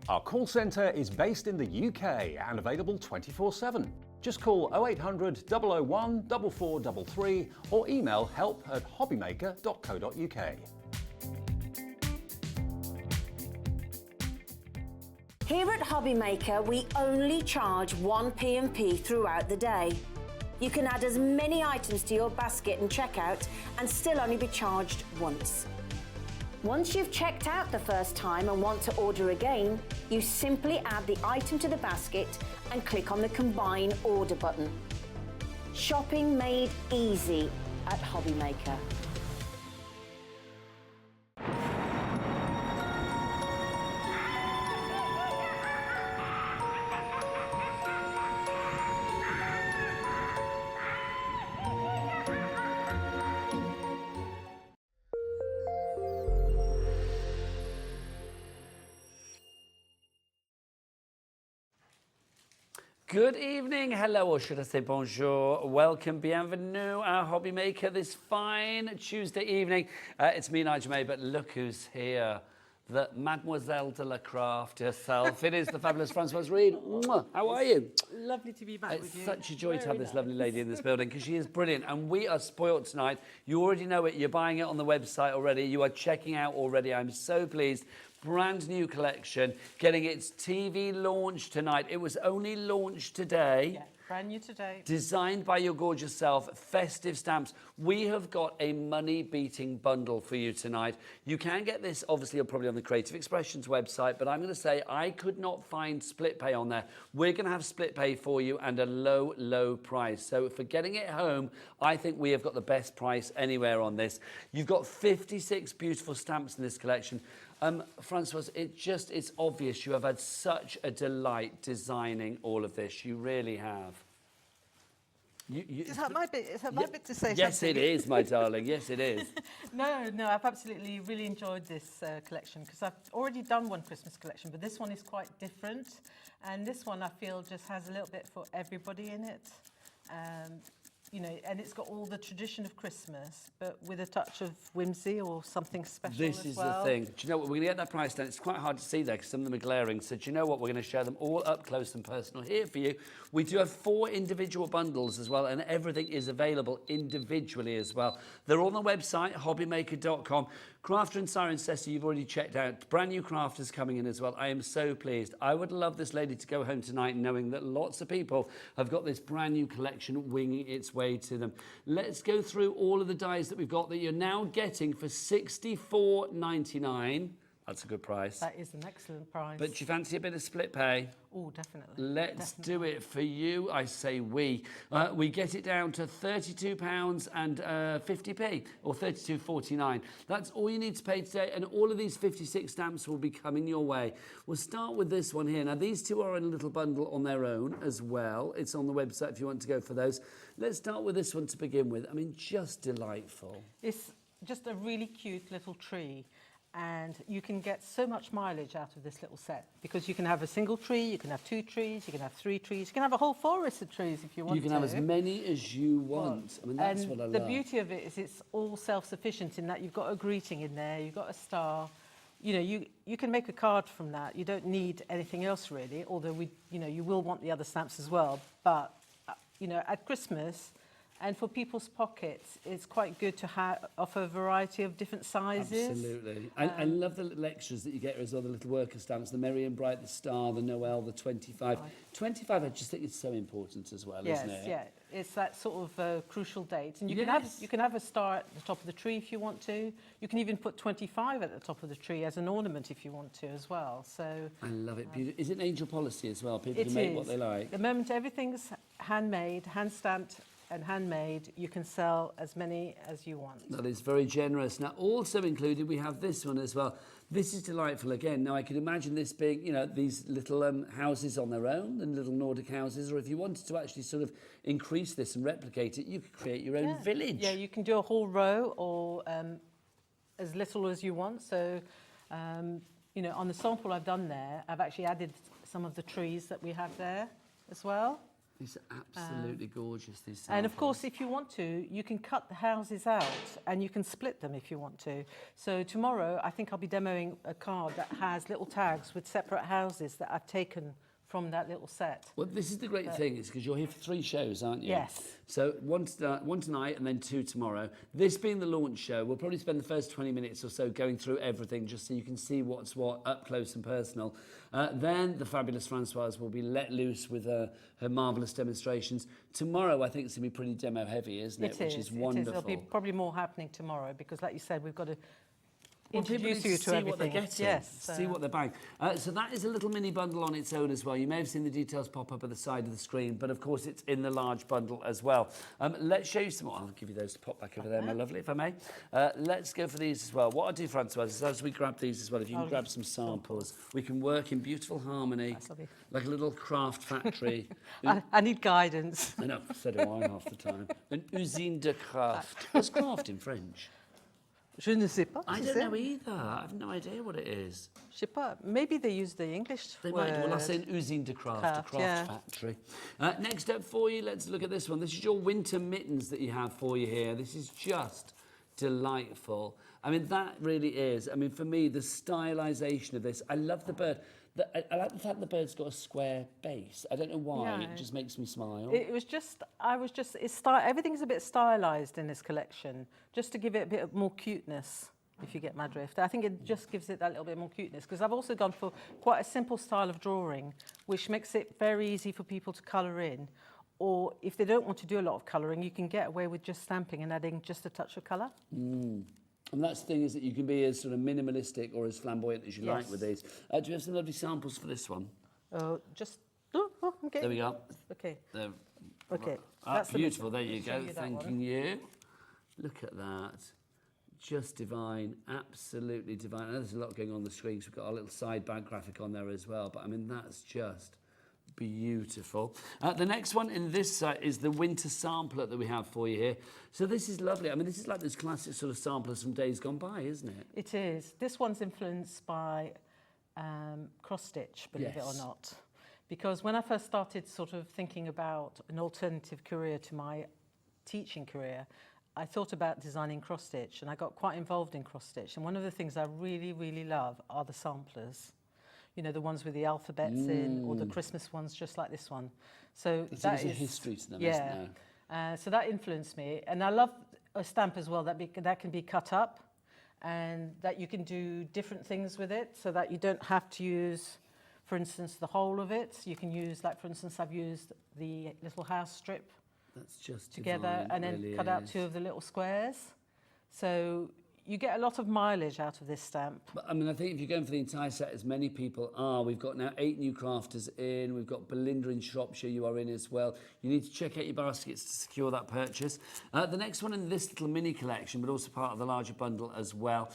E: Our call centre is based in the UK and available 24/7. Just call 0800 001 4433 or email help@hobbymaker.co.uk.
C: Here at Hobbymaker, we only charge 1 P&P throughout the day. You can add as many items to your basket and checkout and still only be charged once. Once you've checked out the first time and want to order again, you simply add the item to the basket and click on the Combine Order button. Shopping made easy at Hobbymaker.
D: Good evening, hello, or should I say bonjour, welcome, bienvenue, our hobby maker this fine Tuesday evening. It's me, Nigel May, but look who's here, the Mademoiselle de la Craft herself. It is the fabulous Francoise Reid. Mwah. How are you?
J: Lovely to be back with you.
D: It's such a joy to
J: Very
D: have this lovely lady in this building because she is brilliant, and we are spoilt tonight. You already know it, you're buying it on the website already, you are checking out already. I'm so pleased. Brand new collection, getting its TV launch tonight. It was only launched today.
J: Yeah, brand new today.
D: Designed by your gorgeous self, festive stamps. We have got a money-beating bundle for you tonight. You can get this, obviously, probably on the Creative Expressions website, but I'm going to say I could not find split pay on there. We're going to have split pay for you and a low, low price. So for getting it home, I think we have got the best price anywhere on this. You've got 56 beautiful stamps in this collection. Francoise, it's obvious you have had such a delight designing all of this. You really have.
J: Is that my bit? Is that my bit to say
D: yes,
J: something?
D: Yes, it is, my darling. Yes, it is.
J: No, I've absolutely really enjoyed this collection because I've already done one Christmas collection, but this one is quite different. And this one I feel just has a little bit for everybody in it. You know, and it's got all the tradition of Christmas, but with a touch of whimsy or something special
D: This is the thing. Do you know what? We're going to get that price down. It's quite hard to see there because some of them are glaring. So do you know what? We're going to show them all up close and personal here for you. We do have 4 individual bundles as well, and everything is available individually as well. They're on the website, hobbymaker.com. Crafter and Cirencester, you've already checked out. Brand new crafters coming in as well. I am so pleased. I would love this lady to go home tonight knowing that lots of people have got this brand new collection winging its way to them. Let's go through all of the dies that we've got that you're now getting for $64.99. That's a good price.
J: That is an excellent price.
D: But do you fancy a bit of split pay?
J: Oh, definitely.
D: Let's do it for you. I say we. We get it down to £32.50 or £32.49. That's all you need to pay today, and all of these 56 stamps will be coming your way. We'll start with this one here. Now, these two are in a little bundle on their own as well. It's on the website if you want to go for those. Let's start with this one to begin with. I mean, just delightful.
J: It's just a really cute little tree. and you can get so much mileage out of this little set because you can have a single tree, you can have 2 trees, you can have 3 trees, you can have a whole forest of trees if you want to.
D: You can have as many as you want. I mean, that's what I love.
J: The beauty of it is it's all self-sufficient in that you've got a greeting in there, you've got a star. You know, you can make a card from that. You don't need anything else really, although you will want the other stamps as well. But, you know, at Christmas, and for people's pockets, it's quite good to offer a variety of different sizes.
D: Absolutely. I love the little extras that you get as well, the little worker stamps, the Merry and Bright, the Star, the Noel, the 25. 25, I just think it's so important as well, isn't it?
J: Yes, yeah. It's that sort of crucial date. And you can have a star at the top of the tree if you want to. You can even put 25 at the top of the tree as an ornament if you want to as well. So
D: I love it. Beautiful. Is it an angel policy as well? People can make what they like.
J: At the moment, everything's handmade, hand-stamped, and handmade. You can sell as many as you want.
D: That is very generous. Now, also included, we have this one as well. This is delightful again. Now, I can imagine this being, you know, these little houses on their own, and little Nordic houses, or if you wanted to actually sort of increase this and replicate it, you could create your own village.
J: Yeah, you can do a whole row or as little as you want. So, you know, on the sample I've done there, I've actually added some of the trees that we have there as well.
D: These are absolutely gorgeous, these samples.
J: And of course, if you want to, you can cut the houses out and you can split them if you want to. So tomorrow, I think I'll be demoing a card that has little tags with separate houses that I've taken from that little set.
D: Well, this is the great thing, is because you're here for 3 shows, aren't you?
J: Yes.
D: So one tonight and then 2 tomorrow. This being the launch show, we'll probably spend the first 20 minutes or so going through everything just so you can see what's what up close and personal. Then the fabulous Françoise will be let loose with her marvellous demonstrations. Tomorrow, I think it's going to be pretty demo heavy, isn't it? Which is wonderful.
J: There'll be probably more happening tomorrow because, like you said, we've got to
D: introduce
J: you to
D: see
J: everything.
D: What they're getting,
J: yes,
D: see what they're buying. So that is a little mini bundle on its own as well. You may have seen the details pop up at the side of the screen, but of course it's in the large bundle as well. Let's show you some more. I'll give you those to pop back over there, my lovely, if I may. Let's go for these as well. What I'll do, Françoise, is as we grab these as well, if you can grab some samples, we can work in beautiful harmony, like a little craft factory.
J: I need guidance.
D: I know, so do I half the time. An usine de craft. What's craft in French?
J: Je ne sais pas.
D: I don't know either. I have no idea what it is.
J: Je sais pas. Maybe they use the English
D: They
J: word.
D: might do. Well, I'll say an usine de craft, a craft factory. Next up for you, let's look at this one. This is your winter mittens that you have for you here. This is just delightful. I mean, that really is. I mean, for me, the stylisation of this, I love the bird. I like the fact the bird's got a square base. I don't know why, it just makes me smile.
J: Everything's a bit stylised in this collection, just to give it a bit more cuteness, if you get my drift. I think it just gives it that little bit more cuteness, because I've also gone for quite a simple style of drawing, which makes it very easy for people to colour in. Or if they don't want to do a lot of colouring, you can get away with just stamping and adding just a touch of colour.
D: And that's the thing, is that you can be as sort of minimalistic or as flamboyant as you like with these. Do you have some lovely samples for this one?
J: Okay.
D: There we go.
J: Okay.
D: There.
J: Okay.
D: That's beautiful. There you go.
J: Thanking
D: you. Look at that. Just divine. Absolutely divine. I know there's a lot going on the screen, so we've got our little sideband graphic on there as well. But I mean, that's just beautiful. The next one in this set is the winter sampler that we have for you here. So this is lovely. I mean, this is like those classic sort of samplers from days gone by, isn't it?
J: It is. This one's influenced by cross-stitch, believe it or not. Because when I first started sort of thinking about an alternative career to my teaching career, I thought about designing cross-stitch, and I got quite involved in cross-stitch. And one of the things I really, really love are the samplers. You know, the ones with the alphabets in, or the Christmas ones, just like this one. So
D: there's a history to them, isn't there?
J: So that influenced me. And I love a stamp as well that can be cut up, and that you can do different things with it, so that you don't have to use, for instance, the whole of it. You can use, like, for instance, I've used the little house strip.
D: That's just
J: together,
D: divine,
J: and then
D: really
J: cut out 2 of the little squares. So you get a lot of mileage out of this stamp.
D: But I mean, I think if you're going for the entire set, as many people are, we've got now 8 new crafters in. We've got Belinda in Shropshire, you are in as well. You need to check out your baskets to secure that purchase. The next one in this little mini collection, but also part of the larger bundle as well,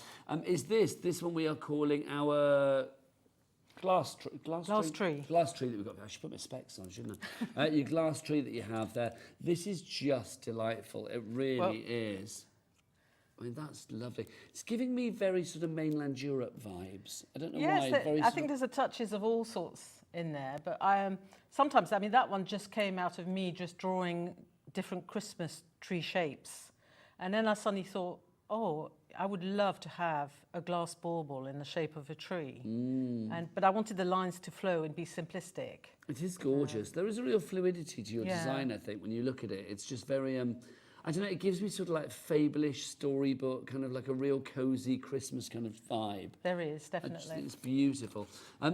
D: is this. This one we are calling our glass tree that we've got. I should put my specs on, shouldn't I? Your glass tree that you have there. This is just delightful. It really is. I mean, that's lovely. It's giving me very sort of mainland Europe vibes. I don't know
J: Yes,
D: why.
J: I think there's a touches of all sorts in there. But sometimes, I mean, that one just came out of me just drawing different Christmas tree shapes. And then I suddenly thought, oh, I would love to have a glass bauble in the shape of a tree. But I wanted the lines to flow and be simplistic.
D: It is gorgeous. There is a real fluidity to your design, I think, when you look at it. It's just very... I don't know, it gives me sort of like fable-ish storybook, kind of like a real cosy Christmas kind of vibe.
J: There is, definitely.
D: I just think it's beautiful.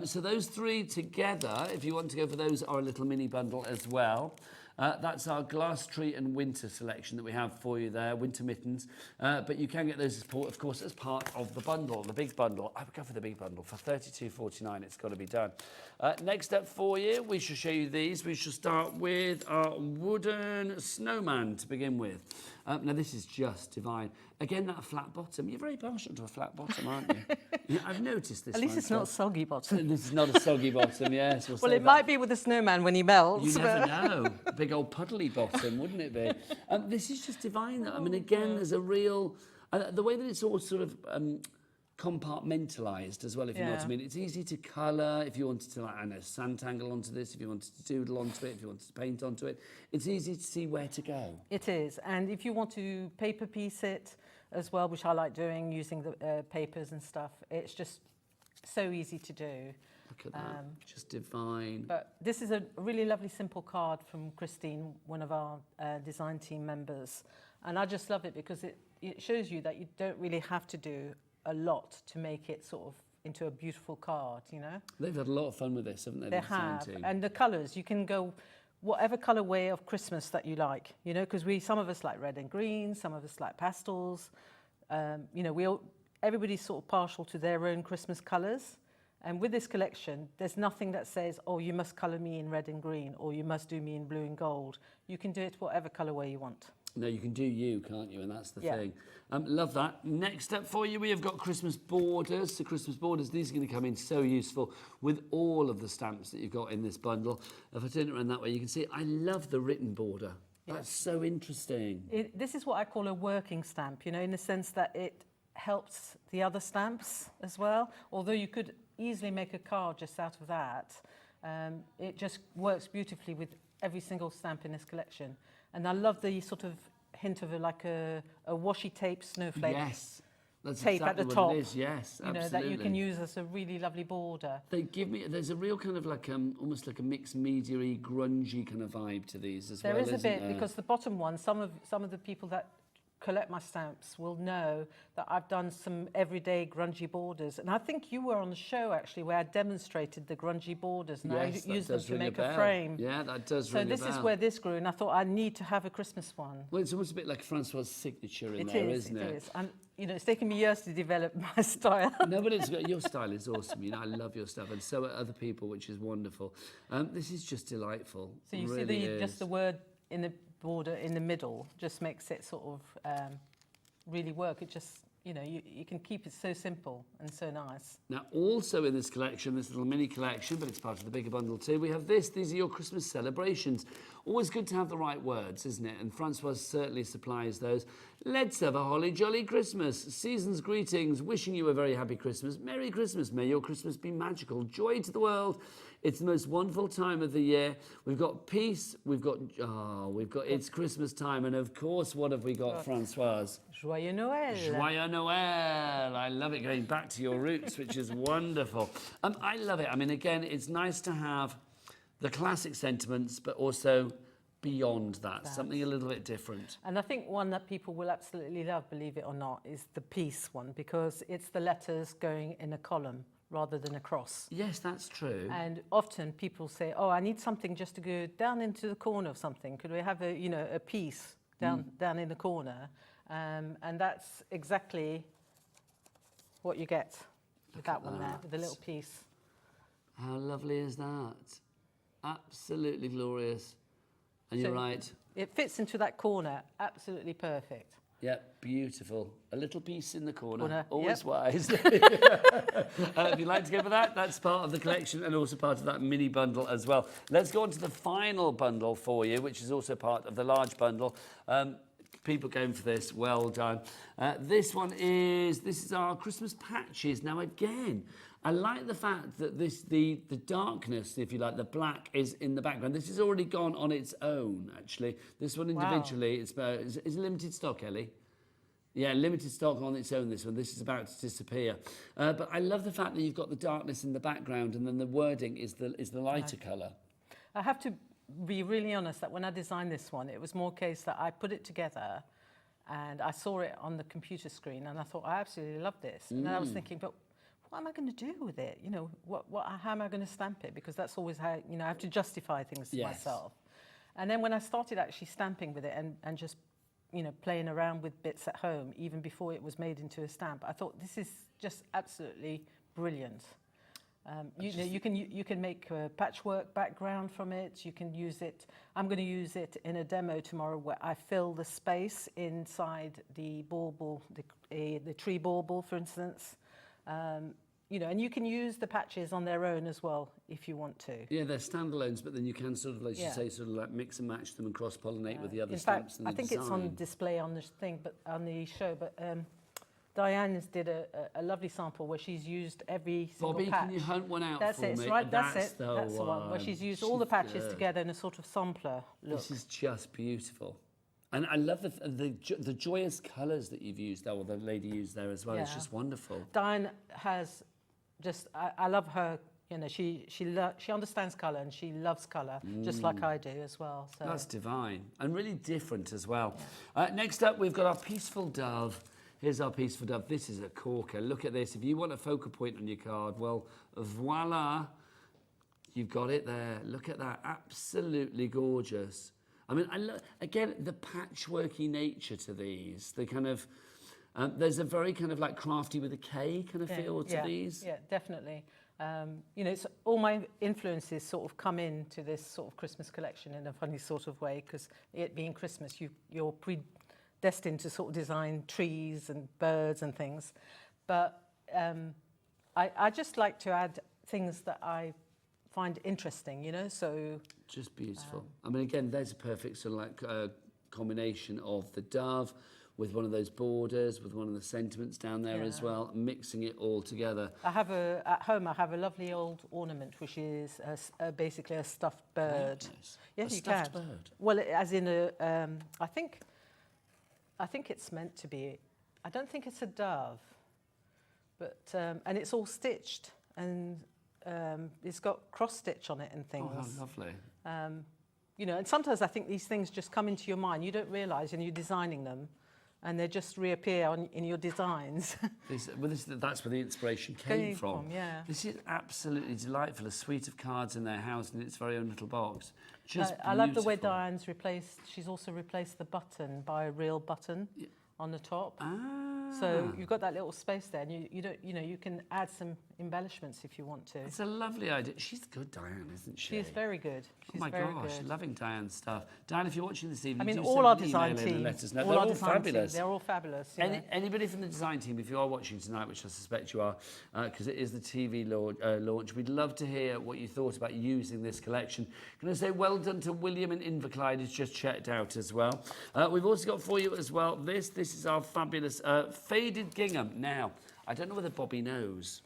D: So those three together, if you want to go for those, are a little mini bundle as well. That's our glass tree and winter selection that we have for you there, winter mittens. But you can get those, of course, as part of the bundle, the big bundle. I would go for the big bundle. For $32.49, it's got to be done. Next up for you, we shall show you these. We shall start with our wooden snowman to begin with. Now, this is just divine. Again, that flat bottom. You're very partial to a flat bottom, aren't you? Yeah, I've noticed this.
J: At least it's not soggy bottom.
D: This is not a soggy bottom, yes.
J: Well, it might be with the snowman when he melts.
D: You never know. Big old puddly bottom, wouldn't it be? This is just divine. I mean, again, there's a real... the way that it's all sort of compartmentalised as well, if you know what I mean. It's easy to colour if you wanted to, like, I don't know, Sanntangle onto this, if you wanted to doodle onto it, if you wanted to paint onto it. It's easy to see where to go.
J: It is. And if you want to paper piece it as well, which I like doing, using the papers and stuff, it's just so easy to do.
D: Look at that, just divine.
J: But this is a really lovely simple card from Christine, one of our design team members. And I just love it because it shows you that you don't really have to do a lot to make it sort of into a beautiful card, you know?
D: They've had a lot of fun with this, haven't they?
J: They have. And the colours, you can go whatever colourway of Christmas that you like, you know, because some of us like red and green, some of us like pastels. You know, everybody's sort of partial to their own Christmas colours. And with this collection, there's nothing that says, oh, you must colour me in red and green, or you must do me in blue and gold. You can do it whatever colourway you want.
D: No, you can do you, can't you? And that's the thing. Love that. Next up for you, we have got Christmas borders. So Christmas borders, these are going to come in so useful with all of the stamps that you've got in this bundle. If I turn it around that way, you can see I love the written border. That's so interesting.
J: This is what I call a working stamp, you know, in the sense that it helps the other stamps as well. Although you could easily make a card just out of that. It just works beautifully with every single stamp in this collection. And I love the sort of hint of like a washi tape snowflake.
D: Yes, that's
J: tape
D: exactly
J: at the
D: what
J: top.
D: it is. Yes,
J: you know, that you can use as a really lovely border.
D: They give me, there's a real kind of like almost like a mixed media-y, grungy kind of vibe to these as well.
J: There is a bit because the bottom one, some of the people that collect my stamps will know that I've done some everyday grungy borders. And I think you were on the show actually where I demonstrated the grungy borders and I used them to make a frame.
D: Yeah, that does ring a bell.
J: So this is where this grew and I thought I need to have a Christmas one.
D: Well, it's almost a bit like Francois' signature in there, isn't it?
J: It is. And you know, it's taken me years to develop my style.
D: No, but your style is awesome. You know, I love your stuff and so are other people, which is wonderful. This is just delightful.
J: So you
D: really
J: see just the word in the border in the middle just makes it sort of really work. It just, you know, you can keep it so simple and so nice. Now,
D: also in this collection, this little mini collection, but it's part of the bigger bundle too, we have this. These are your Christmas celebrations. Always good to have the right words, isn't it? And Francois certainly supplies those. Let's have a holly jolly Christmas. Season's greetings, wishing you a very happy Christmas. Merry Christmas. May your Christmas be magical. Joy to the world. It's the most wonderful time of the year. We've got peace. We've got it's Christmas time. And of course, what have we got, Francoise?
J: Joyeux Noël.
D: Joyeux Noël. I love it, going back to your roots, which is wonderful. I love it. I mean, again, it's nice to have the classic sentiments, but also beyond that, something a little bit different.
J: And I think one that people will absolutely love, believe it or not, is the peace one, because it's the letters going in a column rather than a cross.
D: Yes, that's true.
J: And often people say, oh, I need something just to go down into the corner of something. Could we have a piece down in the corner? And that's exactly what you get with that one there, with the little piece.
D: How lovely is that? Absolutely glorious. And you're right.
J: It fits into that corner, absolutely perfect.
D: Yep, beautiful. A little piece in the corner. Always wise. If you'd like to go for that, that's part of the collection and also part of that mini bundle as well. Let's go on to the final bundle for you, which is also part of the large bundle. People going for this, well done. This is our Christmas patches. Now again, I like the fact that the darkness, if you like, the black is in the background. This has already gone on its own, actually. This one individually, is limited stock, Ellie? Yeah, limited stock on its own, this one. This is about to disappear. But I love the fact that you've got the darkness in the background and then the wording is the lighter colour. I
J: have to be really honest that when I designed this one, it was more a case that I put it together and I saw it on the computer screen and I thought, I absolutely love this. And then I was thinking, but what am I going to do with it? You know, how am I going to stamp it? Because that's always how, you know, I have to justify things to myself. And then when I started actually stamping with it and just, you know, playing around with bits at home, even before it was made into a stamp, I thought this is just absolutely brilliant. You can make a patchwork background from it. You can use it. I'm going to use it in a demo tomorrow where I fill the space inside the bauble, the tree bauble, for instance. You know, and you can use the patches on their own as well if you want to.
D: Yeah, they're standalones, but then you can sort of, like you say, sort of like mix and match them and cross-pollinate with the other stamps. In fact,
J: I think it's on display on the thing, but on the show. But Diana's did a lovely sample where she's used every single patch.
D: Bobby, can you hunt one out for me?
J: That's it. That's the one where she's used all the patches together in a sort of sampler look.
D: This is just beautiful. And I love the joyous colours that you've used there, or the lady used there as well. Yeah. It's just wonderful.
J: Diane has just, I love her. You know, she understands colour and she loves colour, just like I do as well. So.
D: That's divine and really different as well. Yeah. Next up, we've got our Peaceful Dove. Here's our Peaceful Dove. This is a corker. Look at this. If you want a focal point on your card, well, voila, you've got it there. Look at that. Absolutely gorgeous. I mean, again, the patchworky nature to these. The kind of, there's a very kind of like crafty with a K kind of feel to these. Yeah,
J: definitely. You know, it's, all my influences sort of come into this sort of Christmas collection in a funny sort of way, because it being Christmas, you're predestined to sort of design trees and birds and things. But I just like to add things that I find interesting, you know, so...
D: Just beautiful. I mean, again, there's a perfect sort of like combination of the dove with one of those borders, with one of the sentiments down there as well, mixing it all together.
J: At home, I have a lovely old ornament, which is basically a stuffed bird.
D: Nice.
J: Yes,
D: you can. A stuffed bird?
J: Well, as in a, I think it's meant to be, I don't think it's a dove, but, and it's all stitched, and it's got cross stitch on it and things.
D: Oh, how lovely.
J: You know, and sometimes I think these things just come into your mind. You don't realise, and you're designing them, and they just reappear in your designs.
D: That's where the inspiration came from.
J: Yeah.
D: This is absolutely delightful. A suite of cards in their house in its very own little box. Just
J: I love the way Diane's she's also replaced the button by a real button on the top. So you've got that little space there, and you can add some embellishments if you want to.
D: It's a lovely idea. She's good, Diane, isn't she?
J: She's very good. She's
D: gosh,
J: good.
D: Loving Diane's stuff. Diane, if you're watching this evening,
J: I mean,
D: do
J: all our design team,
D: let us know. They're all fabulous.
J: They're all fabulous.
D: Anybody from the design team, if you are watching tonight, which I suspect you are, because it is the TV launch, we'd love to hear what you thought about using this collection. Can I say well done to William in Inverclyde, who's just checked out as well. We've also got for you as well, this is our fabulous faded gingham. Now, I don't know whether Bobby knows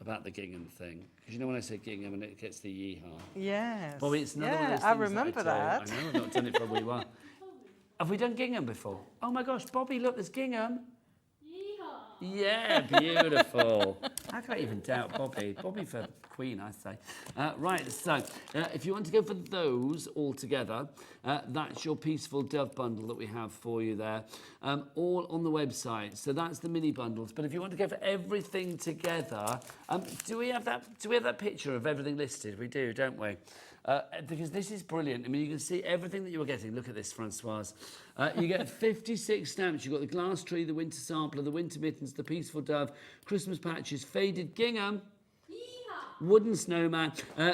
D: about the gingham thing, because you know when I say gingham and it gets the yeehaw.
J: Yes.
D: Bobby, it's another one of those
J: I
D: things
J: remember
D: that. I know, I've not done it for a wee while. Have we done gingham before? Oh my gosh, Bobby, look, there's gingham.
I: Yeehaw!
D: Yeah, beautiful. How can I even doubt Bobby? Bobby for Queen, I say. Right, so if you want to go for those all together, that's your Peaceful Dove bundle that we have for you there, all on the website. So that's the mini bundles. But if you want to go for everything together, do we have that picture of everything listed? We do, don't we? Because this is brilliant. I mean, you can see everything that you were getting. Look at this, Francoise. You get 56 stamps. You've got the glass tree, the winter sampler, the winter mittens, the Peaceful Dove, Christmas patches, faded gingham, wooden snowman,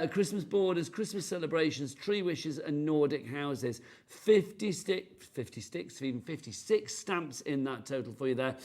D: Christmas borders, Christmas celebrations, tree wishes and Nordic houses. 56 stamps in that total for you there.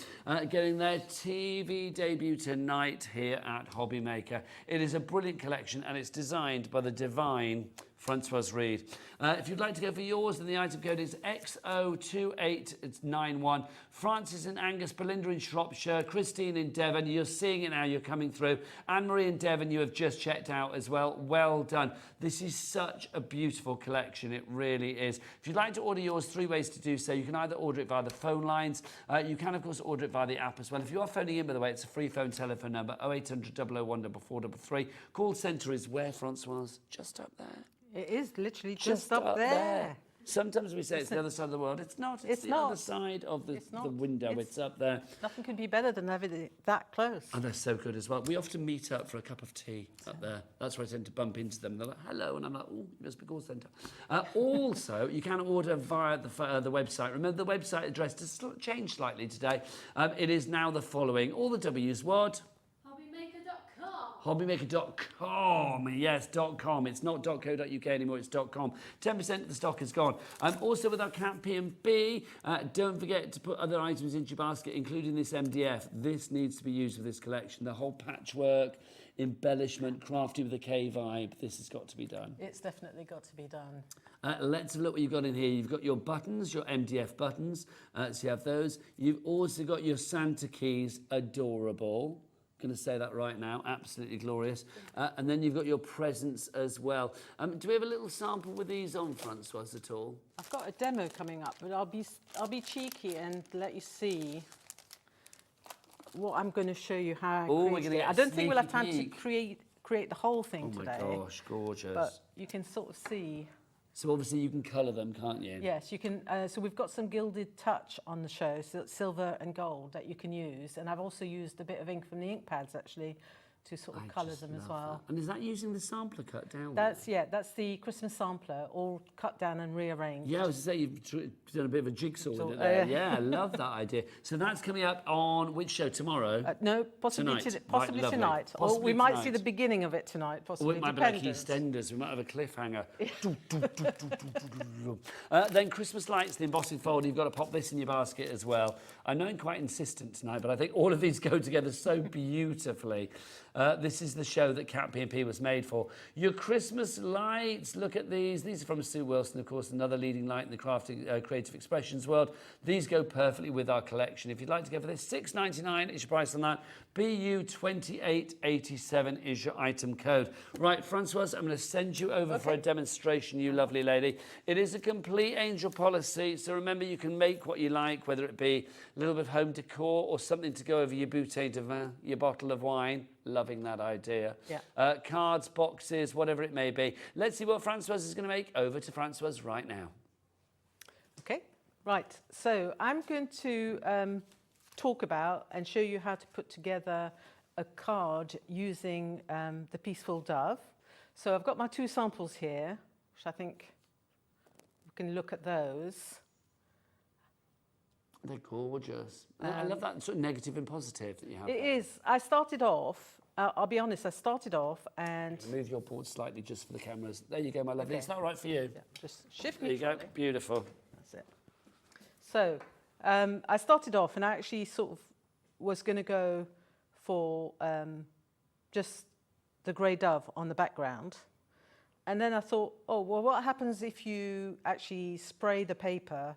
D: Getting their TV debut tonight here at Hobbymaker. It is a brilliant collection and it's designed by the divine Francoise Reed. If you'd like to go for yours, then the item code is XO2891. Francis in Angus, Belinda in Shropshire, Christine in Devon. You're seeing it now, you're coming through. Anne-Marie in Devon, you have just checked out as well. Well done. This is such a beautiful collection, it really is. If you'd like to order yours, 3 ways to do so. You can either order it via the phone lines. You can, of course, order it via the app as well. If you are phoning in, by the way, it's a free phone telephone number, 0800 001 4433. Call centre is where, Francoise? Just up there.
J: It is literally just up there.
D: Sometimes we say it's the other side of the world. It's not. It's the other side of the window. It's up there.
J: Nothing can be better than having it that close.
D: And they're so good as well. We often meet up for a cup of tea up there. That's where I tend to bump into them. They're like, hello. And I'm like, oh, you must be call centre. Also, you can order via the website. Remember, the website address has changed slightly today. It is now the following. All the W's, what? Hobbymaker.com, yes, .com. It's not .co.uk anymore, it's .com. 10% of the stock is gone. Also with our Cat P&B, don't forget to put other items into your basket, including this MDF. This needs to be used with this collection. The whole patchwork, embellishment, crafty with a K vibe. This has got to be done.
J: It's definitely got to be done.
D: Let's look what you've got in here. You've got your buttons, your MDF buttons. So you have those. You've also got your Santa keys, adorable. Going to say that right now, absolutely glorious. And then you've got your presents as well. Do we have a little sample with these on, Francoise, at all?
J: I've got a demo coming up, but I'll be cheeky and let you see what I'm going to show you how I created it. I don't think we'll have time to create the whole thing today.
D: Oh my gosh, gorgeous.
J: But you can sort of see.
D: So obviously you can colour them, can't you?
J: Yes, you can. So we've got some gilded touch on the show, so it's silver and gold that you can use. And I've also used a bit of ink from the ink pads actually to sort of colour them as well.
D: That. And is that using the sampler cut down?
J: That's the Christmas sampler, all cut down and rearranged.
D: Yeah, I was to say you've done a bit of a jigsaw with it there. Yeah, I love that idea. So that's coming up on which show, tomorrow?
J: No, possibly tonight. Possibly
D: right,
J: tonight.
D: Possibly
J: or we might see the beginning of it tonight, possibly.
D: Or it might be like EastEnders. We might have a cliffhanger. Then Christmas lights, the embossing folder. You've got to pop this in your basket as well. I know I'm quite insistent tonight, but I think all of these go together so beautifully. This is the show that Cat P&P was made for. Your Christmas lights, look at these. These are from Sue Wilson, of course, another leading light in the crafting, creative expressions world. These go perfectly with our collection. If you'd like to go for this, $6.99 is your price on that. BU2887 is your item code. Right, Francoise, I'm going to send you over for a demonstration, you lovely lady. It is a complete angel policy, so remember you can make what you like, whether it be a little bit of home decor or something to go over your bouteille de vin, your bottle of wine. Loving that idea. Yeah. Cards, boxes, whatever it may be. Let's see what Francoise is going to make. Over to Francoise right now.
J: Okay, right. So I'm going to talk about and show you how to put together a card using the Peaceful Dove. So I've got my 2 samples here, which I think we can look at those.
D: They're gorgeous. I love that sort of negative and positive that you have.
J: It is. I started off, I'll be honest, I started off and...
D: Move your board slightly just for the cameras. There you go, my lovely. Okay. Is that all right for you?
J: Yeah, just shift
D: me. There you go. Beautiful.
J: That's it. So I started off and I actually sort of was going to go for just the grey dove on the background. And then I thought, oh, well, what happens if you actually spray the paper,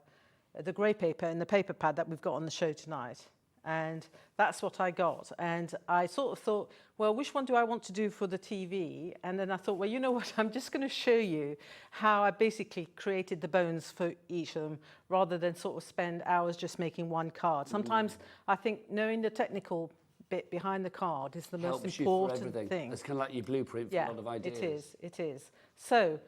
J: the grey paper in the paper pad that we've got on the show tonight? And that's what I got. And I sort of thought, well, which one do I want to do for the TV? And then I thought, well, you know what? I'm just going to show you how I basically created the bones for each of them rather than sort of spend hours just making one card. Sometimes I think knowing the technical bit behind the card is the most important thing.
D: It's kind of like your blueprint for a lot of ideas.
J: It is. So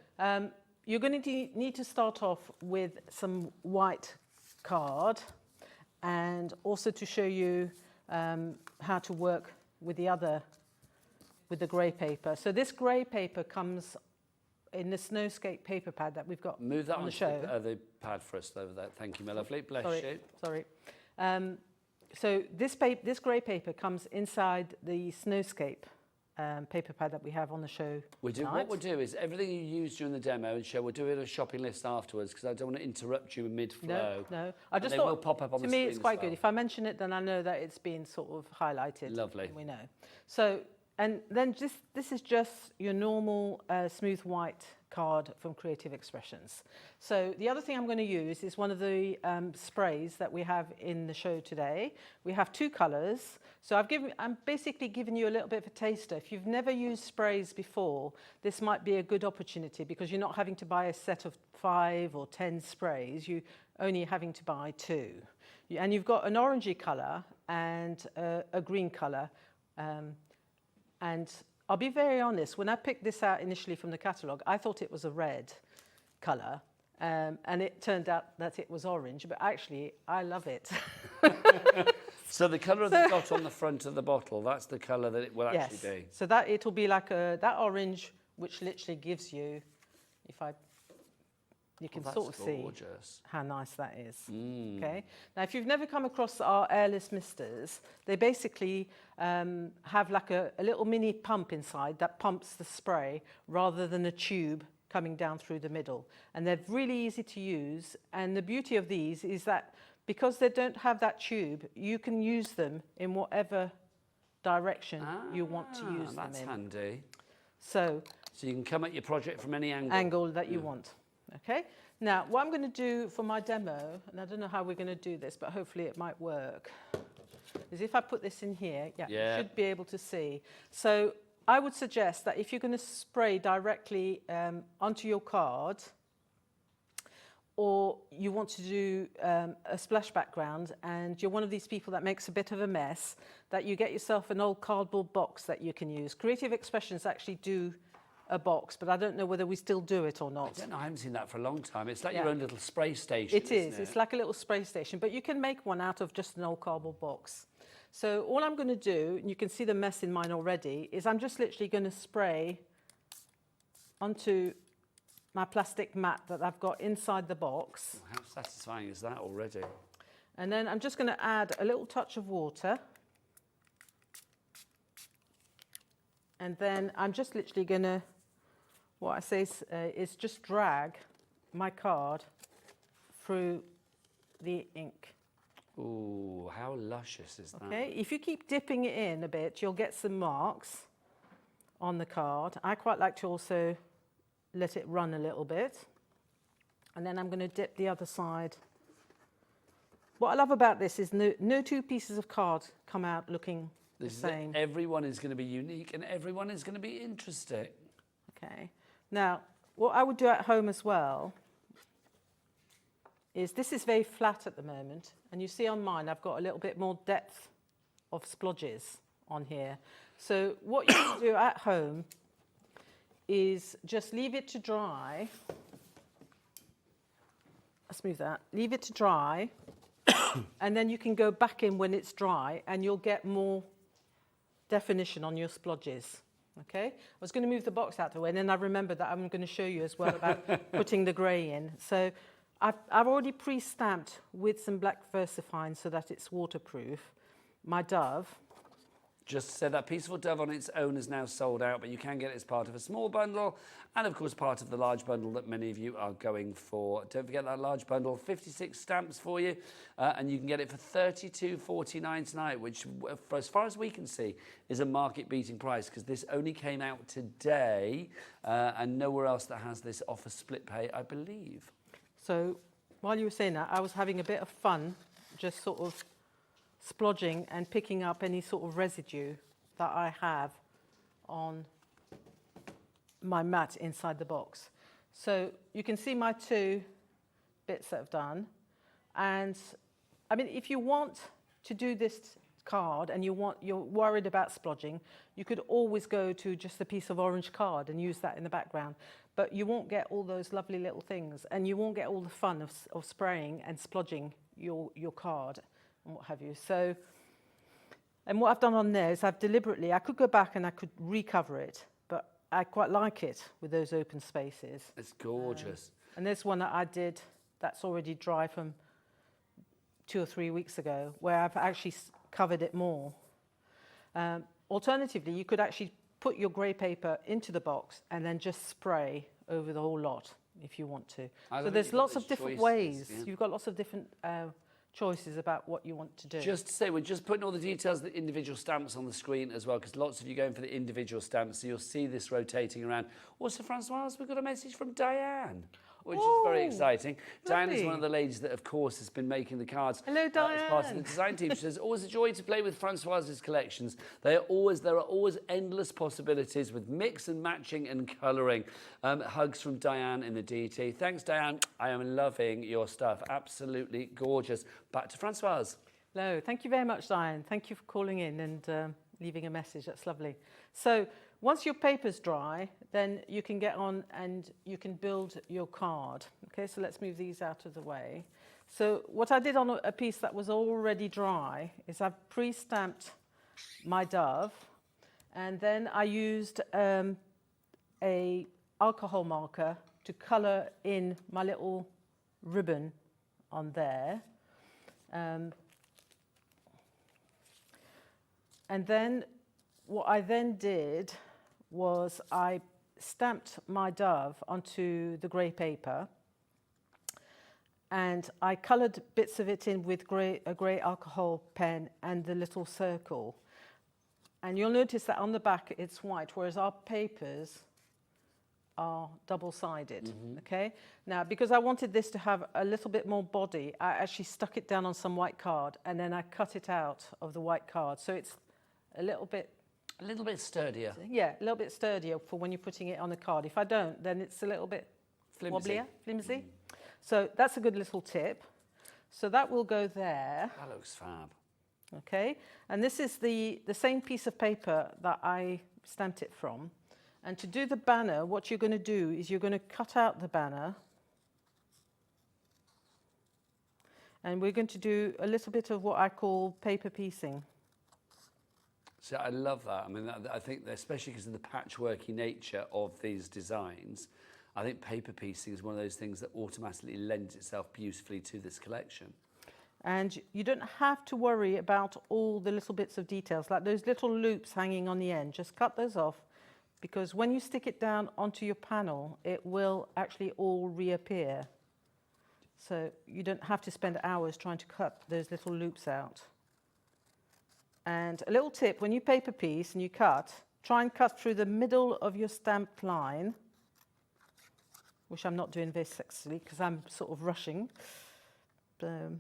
J: you're going to need to start off with some white card, and also to show you how to work with the grey paper. So this grey paper comes in the Snowscape paper pad that we've got
D: Move that
J: on the show.
D: The pad for us over there. Thank you, my lovely. Bless you.
J: Sorry. So this grey paper comes inside the Snowscape paper pad that we have on the show tonight.
D: What we'll do is everything you use during the demo and show, we'll do it a shopping list afterwards because I don't want to interrupt you mid-flow.
J: No. I just thought,
D: will pop up on the
J: to me,
D: screen
J: it's quite good. If I mention it, then I know that it's been sort of highlighted.
D: Lovely.
J: We know. So And then this is just your normal smooth white card from Creative Expressions. So the other thing I'm going to use is one of the sprays that we have in the show today. We have 2 colours. So I'm basically giving you a little bit of a taster. If you've never used sprays before, this might be a good opportunity because you're not having to buy a set of 5 or 10 sprays. You're only having to buy 2. And you've got an orangey colour and a green colour. And I'll be very honest, when I picked this out initially from the catalogue, I thought it was a red colour, and it turned out that it was orange, but actually, I love it.
D: So the colour of the dot on the front of the bottle, that's the colour that it will actually be?
J: So that it'll be like that orange, which literally gives you, you can sort of see how nice that is. Okay. Now, if you've never come across our airless misters, they basically have like a little mini pump inside that pumps the spray rather than a tube coming down through the middle. And they're really easy to use. And the beauty of these is that because they don't have that tube, you can use them in whatever direction you want to use them in.
D: That's handy.
J: So
D: you can come at your project from any angle.
J: Angle that you want. Okay, now what I'm going to do for my demo, and I don't know how we're going to do this, but hopefully it might work, is if I put this in here, you should be able to see. So I would suggest that if you're going to spray directly onto your card, or you want to do a splash background and you're one of these people that makes a bit of a mess, that you get yourself an old cardboard box that you can use. Creative Expressions actually do a box, but I don't know whether we still do it or not.
D: I don't know, I haven't seen that for a long time. It's like your own little spray station.
J: It is. It's like a little spray station, but you can make one out of just an old cardboard box. So all I'm going to do, and you can see the mess in mine already, is I'm just literally going to spray onto my plastic mat that I've got inside the box.
D: Oh, how satisfying is that already?
J: And then I'm just going to add a little touch of water. And then I'm just literally going to, what I say is just drag my card through the ink.
D: Ooh, how luscious is that?
J: Okay, if you keep dipping it in a bit, you'll get some marks on the card. I quite like to also let it run a little bit. And then I'm going to dip the other side. What I love about this is no 2 pieces of card come out looking the same.
D: Everyone is going to be unique and everyone is going to be interesting.
J: Okay. Now, what I would do at home as well is this is very flat at the moment. And you see on mine, I've got a little bit more depth of splodges on here. So what you can do at home is just leave it to dry. Smooth that. Leave it to dry. And then you can go back in when it's dry and you'll get more definition on your splodges. Okay, I was going to move the box out the way, and then I remembered that I'm going to show you as well about putting the grey in. So I've already pre-stamped with some black VersaFine so that it's waterproof. My dove.
D: Just said that Peaceful Dove on its own is now sold out, but you can get it as part of a small bundle and, of course, part of the large bundle that many of you are going for. Don't forget that large bundle, 56 stamps for you, and you can get it for $32.49 tonight, which, for as far as we can see, is a market-beating price because this only came out today and nowhere else that has this offer split pay, I believe.
J: So while you were saying that, I was having a bit of fun just sort of splodging and picking up any sort of residue that I have on my mat inside the box. So you can see my 2 bits that I've done. And I mean, if you want to do this card and you're worried about splodging, you could always go to just a piece of orange card and use that in the background. But you won't get all those lovely little things, and you won't get all the fun of spraying and splodging your card and what have you. So, and what I've done on there is I could go back and I could recover it, but I quite like it with those open spaces.
D: It's gorgeous.
J: And there's one that I did that's already dry from 2 or 3 weeks ago, where I've actually covered it more. Alternatively, you could actually put your grey paper into the box and then just spray over the whole lot if you want to. So there's lots of different ways. Yeah. You've got lots of different choices about what you want to do.
D: Just to say, we're just putting all the details of the individual stamps on the screen as well, because lots of you going for the individual stamps, so you'll see this rotating around. Also, Francoise, we've got a message from Diane, which is very exciting. Diane is one of the ladies that, of course, has been making the cards.
J: Hello, Diane.
D: As part of the design team. She says, always a joy to play with Francoise's collections. There are always endless possibilities with mix and matching and colouring. Hugs from Diane in the DT. Thanks, Diane. I am loving your stuff. Absolutely gorgeous. Back to Francoise.
J: Hello. Thank you very much, Diane. Thank you for calling in and leaving a message. That's lovely. So once your paper's dry, then you can get on and you can build your card. Okay, so let's move these out of the way. So what I did on a piece that was already dry is I've pre-stamped my dove, and then I used a alcohol marker to colour in my little ribbon on there. And then what I then did was I stamped my dove onto the grey paper, and I coloured bits of it in with a grey alcohol pen and the little circle. And you'll notice that on the back it's white, whereas our papers are double-sided. Okay. Now, because I wanted this to have a little bit more body, I actually stuck it down on some white card, and then I cut it out of the white card, so it's a little bit
D: sturdier.
J: Yeah, a little bit sturdier for when you're putting it on a card. If I don't, then it's a little bit wobblier, flimsy. So that's a good little tip. So that will go there.
D: That looks fab.
J: Okay, and this is the same piece of paper that I stamped it from. And to do the banner, what you're going to do is you're going to cut out the banner. And we're going to do a little bit of what I call paper piecing.
D: So I love that. I mean, I think, especially because of the patchworky nature of these designs, I think paper piecing is one of those things that automatically lends itself beautifully to this collection.
J: And you don't have to worry about all the little bits of details, like those little loops hanging on the end. Just cut those off, because when you stick it down onto your panel, it will actually all reappear. So you don't have to spend hours trying to cut those little loops out. And a little tip, when you paper piece and you cut, try and cut through the middle of your stamped line, which I'm not doing very sexily because I'm sort of rushing.
D: You're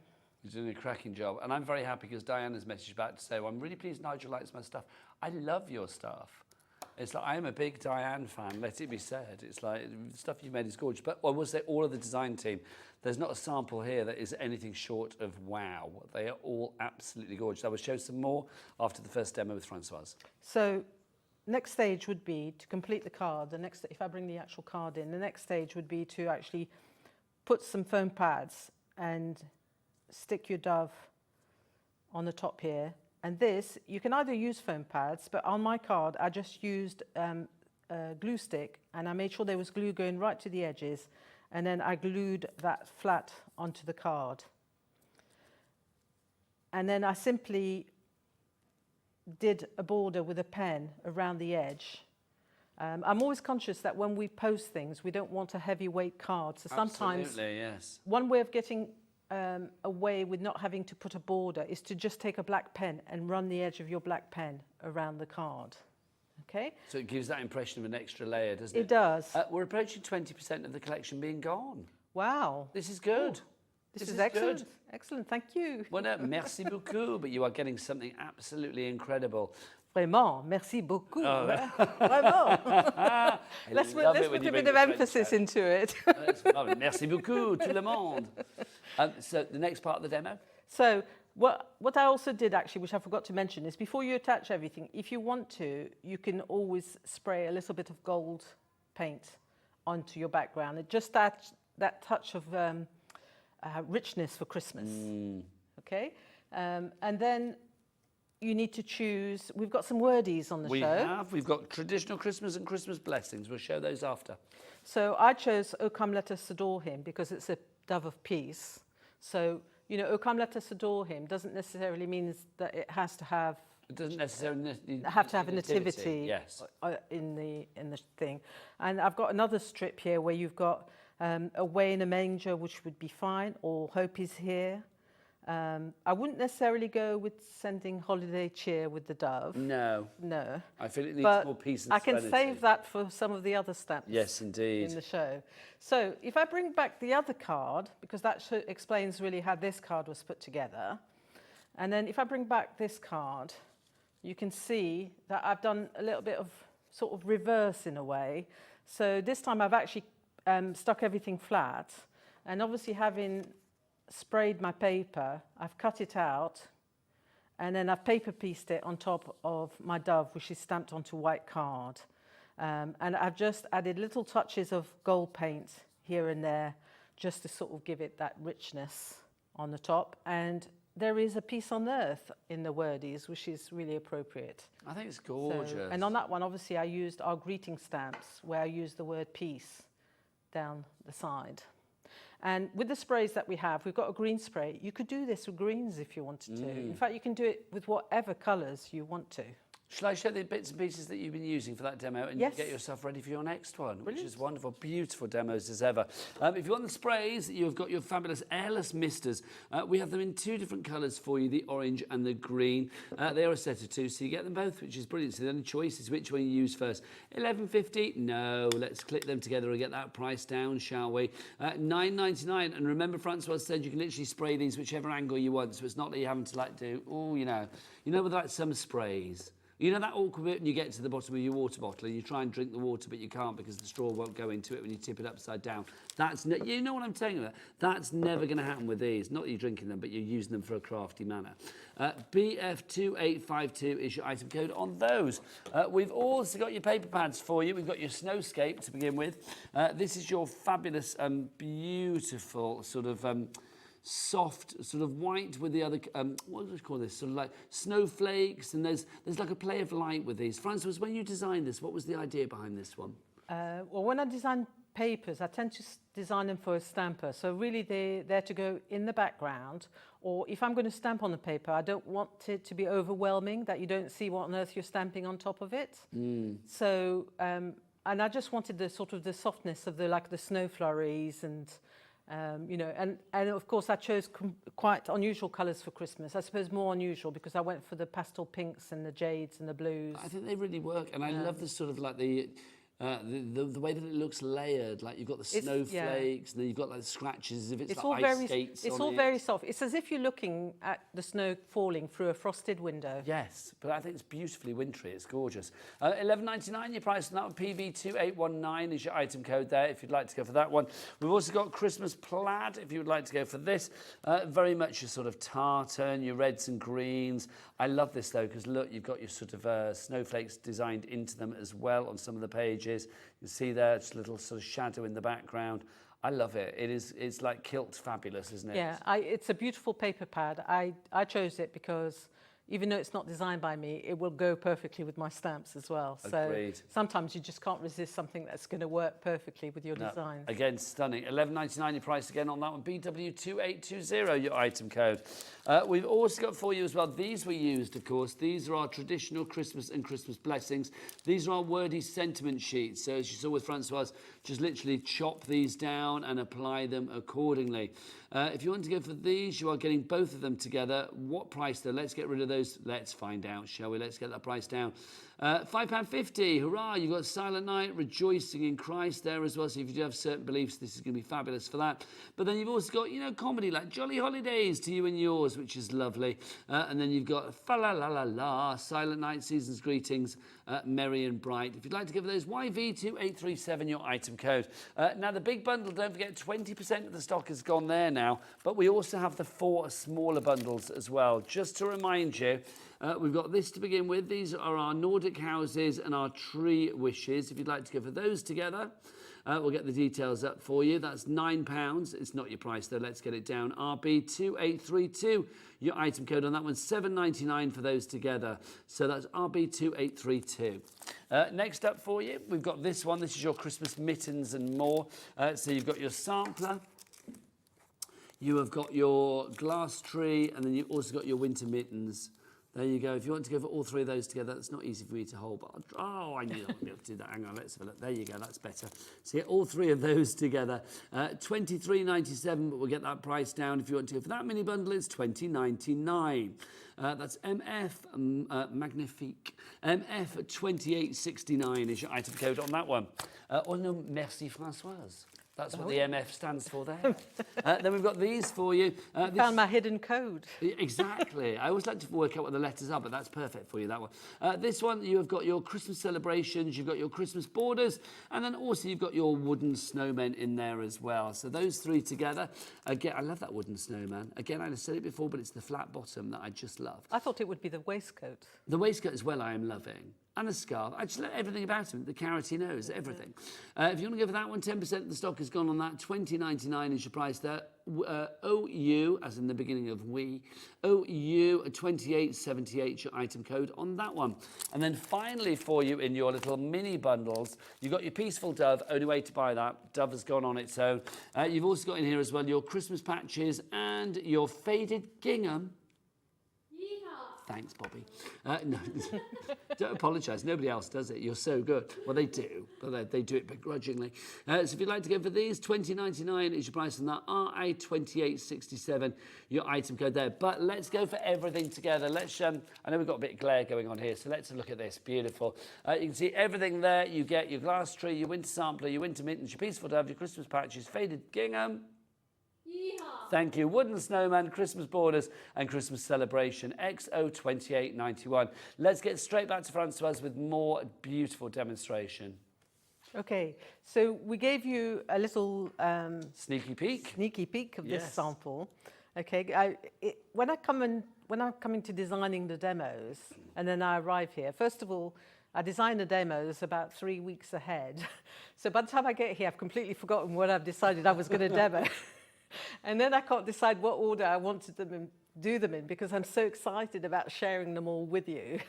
D: doing a cracking job. And I'm very happy because Diane has messaged back to say, well, I'm really pleased Nigel likes my stuff. I love your stuff. It's like, I'm a big Diane fan, let it be said. It's like, the stuff you made is gorgeous. But I will say, all of the design team, there's not a sample here that is anything short of wow. They are all absolutely gorgeous. I will show some more after the first demo with Francoise.
J: So next stage would be to complete the card. If I bring the actual card in, the next stage would be to actually put some foam pads and stick your dove on the top here. And this, you can either use foam pads, but on my card, I just used a glue stick, and I made sure there was glue going right to the edges, and then I glued that flat onto the card. And then I simply did a border with a pen around the edge. I'm always conscious that when we post things, we don't want a heavyweight card. So sometimes
D: Absolutely, yes.
J: One way of getting away with not having to put a border is to just take a black pen and run the edge of your black pen around the card. Okay?
D: So it gives that impression of an extra layer, doesn't it?
J: It does.
D: We're approaching 20% of the collection being gone.
J: Wow.
D: This is good.
J: This is excellent. Good. Excellent, thank you.
D: Well, no, merci beaucoup, but you are getting something absolutely incredible.
J: Vraiment, merci beaucoup. Vraiment. Let's put a bit of emphasis into it.
D: Merci beaucoup, tout le monde. So the next part of the demo?
J: So what I also did actually, which I forgot to mention, is before you attach everything, if you want to, you can always spray a little bit of gold paint onto your background. It just adds that touch of richness for Christmas. Okay? And then you need to choose. We've got some wordies on the show.
D: We've got traditional Christmas and Christmas blessings. We'll show those after.
J: So I chose O Come Let Us Adore Him because it's a dove of peace. So, you know, O Come Let Us Adore Him doesn't necessarily mean that it has to have.
D: It doesn't necessarily
J: have to have a nativity
D: yes.
J: in the thing. And I've got another strip here where you've got Away in a Manger, which would be fine, or Hope is Here. I wouldn't necessarily go with sending holiday cheer with the dove.
D: No.
J: No.
D: I feel it needs
J: But
D: more peace and
J: I can
D: serenity.
J: save that for some of the other stamps.
D: Yes, indeed.
J: In the show. So if I bring back the other card, because that explains really how this card was put together, and then if I bring back this card, you can see that I've done a little bit of sort of reverse in a way. So this time I've actually stuck everything flat, and obviously having sprayed my paper, I've cut it out, and then I've paper pieced it on top of my dove, which is stamped onto white card. And I've just added little touches of gold paint here and there, just to sort of give it that richness on the top. And there is a peace on earth in the wordies, which is really appropriate.
D: I think it's gorgeous.
J: So, and on that one, obviously, I used our greeting stamps, where I used the word peace down the side. And with the sprays that we have, we've got a green spray. You could do this with greens if you wanted to. In fact, you can do it with whatever colours you want to.
D: Shall I show the bits and pieces that you've been using for that demo and
J: Yes.
D: you get yourself ready for your next one,
J: Brilliant.
D: which is wonderful, beautiful demos as ever. If you want the sprays, you've got your fabulous airless misters. We have them in two different colours for you, the orange and the green. They are a set of two, so you get them both, which is brilliant. So the only choice is which one you use first. $11.50? No, let's click them together and get that price down, shall we? $9.99. And remember, Francois said you can literally spray these whichever angle you want, so it's not that you're having to like do, with like some sprays. You know that awkward bit when you get to the bottom of your water bottle and you try and drink the water, but you can't because the straw won't go into it when you tip it upside down. You know what I'm saying about? That's never going to happen with these. Not that you're drinking them, but you're using them for a crafty manner. BF2852 is your item code on those. We've also got your paper pads for you. We've got your Snowscape to begin with. This is your fabulous, beautiful sort of... soft, sort of white with the other, what do we call this? Sort of like snowflakes, and there's like a play of light with these. Francois, when you designed this, what was the idea behind this one?
J: Well, when I design papers, I tend to design them for a stamper. So really they're there to go in the background, or if I'm going to stamp on the paper, I don't want it to be overwhelming, that you don't see what on earth you're stamping on top of it. So, and I just wanted the sort of the softness of the snow flurries and... and of course I chose quite unusual colours for Christmas. I suppose more unusual because I went for the pastel pinks and the jades and the blues.
D: I think they really work, and I love the sort of like the way that it looks layered. Like you've got the snowflakes, and then you've got like the scratches as if it's like ice skates.
J: It's all very soft. It's as if you're looking at the snow falling through a frosted window.
D: Yes, but I think it's beautifully wintry. It's gorgeous. $11.99 your price on that one. PV2819 is your item code there if you'd like to go for that one. We've also got Christmas plaid if you would like to go for this. Very much your sort of tartan, your reds and greens. I love this though because look, you've got your sort of snowflakes designed into them as well on some of the pages. You can see there, it's a little sort of shadow in the background. I love it. It's like kilt fabulous, isn't it?
J: Yeah, it's a beautiful paper pad. I chose it because even though it's not designed by me, it will go perfectly with my stamps as well.
D: Agreed.
J: So sometimes you just can't resist something that's going to work perfectly with your designs.
D: Again, stunning. $11.99 your price again on that one. BW2820, your item code. We've also got for you as well, these were used, of course. These are our traditional Christmas and Christmas blessings. These are our wordy sentiment sheets. So as you saw with Francois, just literally chop these down and apply them accordingly. If you want to go for these, you are getting both of them together. What price though? Let's get rid of those. Let's find out, shall we? Let's get that price down. £5.50, hurrah, you've got Silent Night, Rejoicing in Christ there as well, so if you do have certain beliefs, this is going to be fabulous for that. But then you've also got, comedy like Jolly Holidays to You and Yours, which is lovely. And then you've got Fa-la-la-la-la, Silent Night, Season's Greetings, Merry and Bright. If you'd like to give those, YV2837, your item code. Now, the big bundle, don't forget, 20% of the stock has gone there now, but we also have the 4 smaller bundles as well. Just to remind you, we've got this to begin with. These are our Nordic houses and our tree wishes. If you'd like to go for those together, we'll get the details up for you. That's £9. It's not your price though. Let's get it down. RB2832. Your item code on that one, $7.99 for those together. So that's RB2832. Next up for you, we've got this one. This is your Christmas mittens and more. So you've got your sampler. You have got your glass tree, and then you've also got your winter mittens. There you go. If you want to go for all three of those together, that's not easy for me to hold. But I knew I wouldn't be able to do that. Hang on, let's have a look. There you go. That's better. So all three of those together, $23.97, but we'll get that price down. If you want to go for that mini bundle, it's $20.99. That's MF Magnifique. MF 2869 is your item code on that one. Oh no, merci Françoise. That's what the MF stands for there. Then we've got these for you.
J: Found my hidden code.
D: Exactly. I always like to work out what the letters are, but that's perfect for you, that one. This one, you have got your Christmas celebrations, you've got your Christmas borders, and then also you've got your wooden snowmen in there as well. So those three together. Again, I love that wooden snowman. Again, I've said it before, but it's the flat bottom that I just love.
J: I thought it would be the waistcoat.
D: The waistcoat as well I am loving. And a scarf. I just love everything about him. The carroty nose, everything. If you want to go for that one, 10% of the stock has gone on that. $20.99 is your price there. OU, as in the beginning of we. OU 2878, your item code on that one. And then finally for you in your little mini bundles, you've got your Peaceful Dove. Only way to buy that. Dove has gone on its own. You've also got in here as well your Christmas patches and your faded gingham. Thanks, Bobby. No, don't apologise. Nobody else does it. You're so good. Well, they do, but they do it begrudgingly. So if you'd like to go for these, $20.99 is your price on that. RA2867, your item code there. But let's go for everything together. Let's. I know we've got a bit of glare going on here, so let's look at this. Beautiful. You can see everything there. You get your glass tree, your winter sampler, your winter mittens, your Peaceful Dove, your Christmas patches, faded gingham. Thank you. Wooden snowman, Christmas borders, and Christmas celebration. XO2891. Let's get straight back to Françoise with more beautiful demonstration.
J: Okay, so we gave you a little
D: sneaky peek
J: of this sample. Okay, when I come into designing the demos, and then I arrive here. First of all, I design the demos about 3 weeks ahead. So by the time I get here, I've completely forgotten what I've decided I was going to demo. And then I can't decide what order I wanted them to do them in because I'm so excited about sharing them all with you.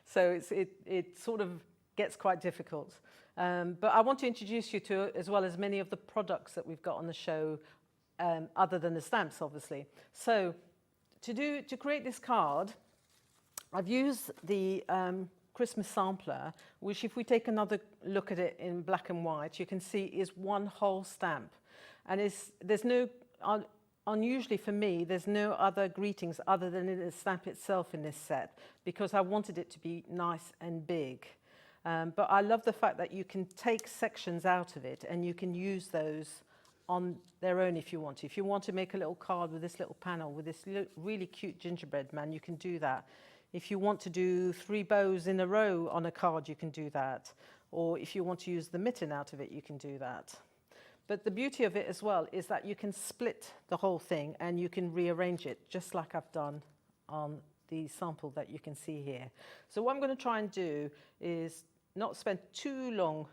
J: So it sort of gets quite difficult. But I want to introduce you to as well as many of the products that we've got on the show, other than the stamps, obviously. So to create this card, I've used the Christmas sampler, which if we take another look at it in black and white, you can see is one whole stamp. And there's no... Unusually for me, there's no other greetings other than the stamp itself in this set because I wanted it to be nice and big. But I love the fact that you can take sections out of it and you can use those on their own if you want to. If you want to make a little card with this little panel, with this really cute gingerbread man, you can do that. If you want to do 3 bows in a row on a card, you can do that. Or if you want to use the mitten out of it, you can do that. But the beauty of it as well is that you can split the whole thing and you can rearrange it just like I've done on the sample that you can see here. So what I'm going to try and do is not spend too long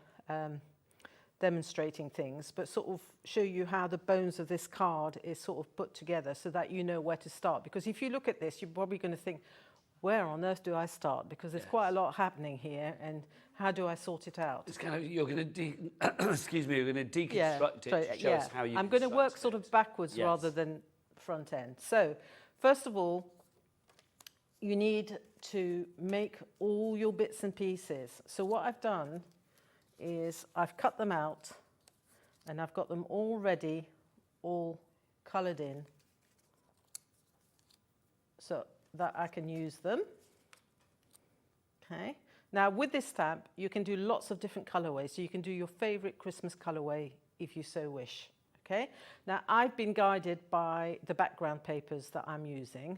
J: demonstrating things, but sort of show you how the bones of this card is sort of put together so that you know where to start. Because if you look at this, you're probably going to think, where on earth do I start? Because there's quite a lot happening here, and how do I sort it out?
D: It's kind of, you're going to you're going to deconstruct it to show us how you
J: I'm going to work sort of backwards rather than front end. So, first of all, you need to make all your bits and pieces. So what I've done is I've cut them out, and I've got them all ready, all coloured in, so that I can use them. Okay. Now with this stamp, you can do lots of different colorways. So you can do your favorite Christmas colorway if you so wish. Okay. Now I've been guided by the background papers that I'm using.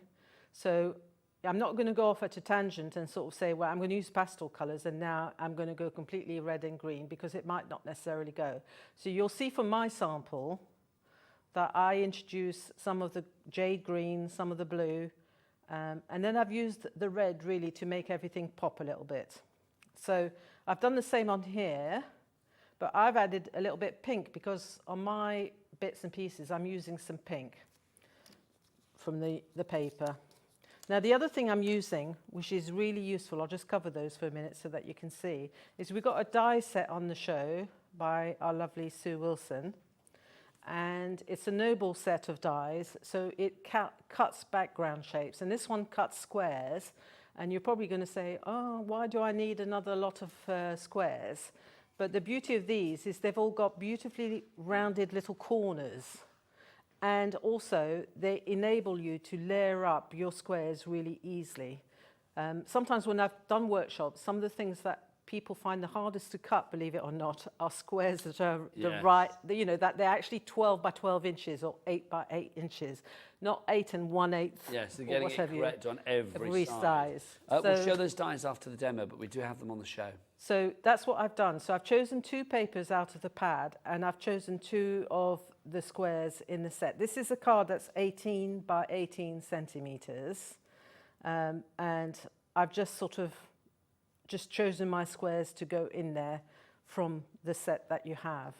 J: So I'm not going to go off at a tangent and sort of say, well, I'm going to use pastel colors and now I'm going to go completely red and green because it might not necessarily go. So you'll see from my sample that I introduce some of the jade green, some of the blue, and then I've used the red really to make everything pop a little bit. So I've done the same on here, but I've added a little bit pink because on my bits and pieces I'm using some pink from the paper. Now the other thing I'm using, which is really useful, I'll just cover those for a minute so that you can see, is we've got a die set on the show by our lovely Sue Wilson. And it's a noble set of dies, so it cuts background shapes. And this one cuts squares, And you're probably going to say, oh, why do I need another lot of squares? But the beauty of these is they've all got beautifully rounded little corners. And also, they enable you to layer up your squares really easily. Sometimes when I've done workshops, some of the things that people find the hardest to cut, believe it or not, are squares that are that they're actually 12 by 12 inches or 8 by 8 inches, not 8 1/8.
D: Yes, they're getting it correct on every
J: size.
D: We'll show those dies after the demo, but we do have them on the show.
J: So that's what I've done. So I've chosen 2 papers out of the pad, and I've chosen 2 of the squares in the set. This is a card that's 18 by 18 centimetres, and I've just chosen my squares to go in there from the set that you have.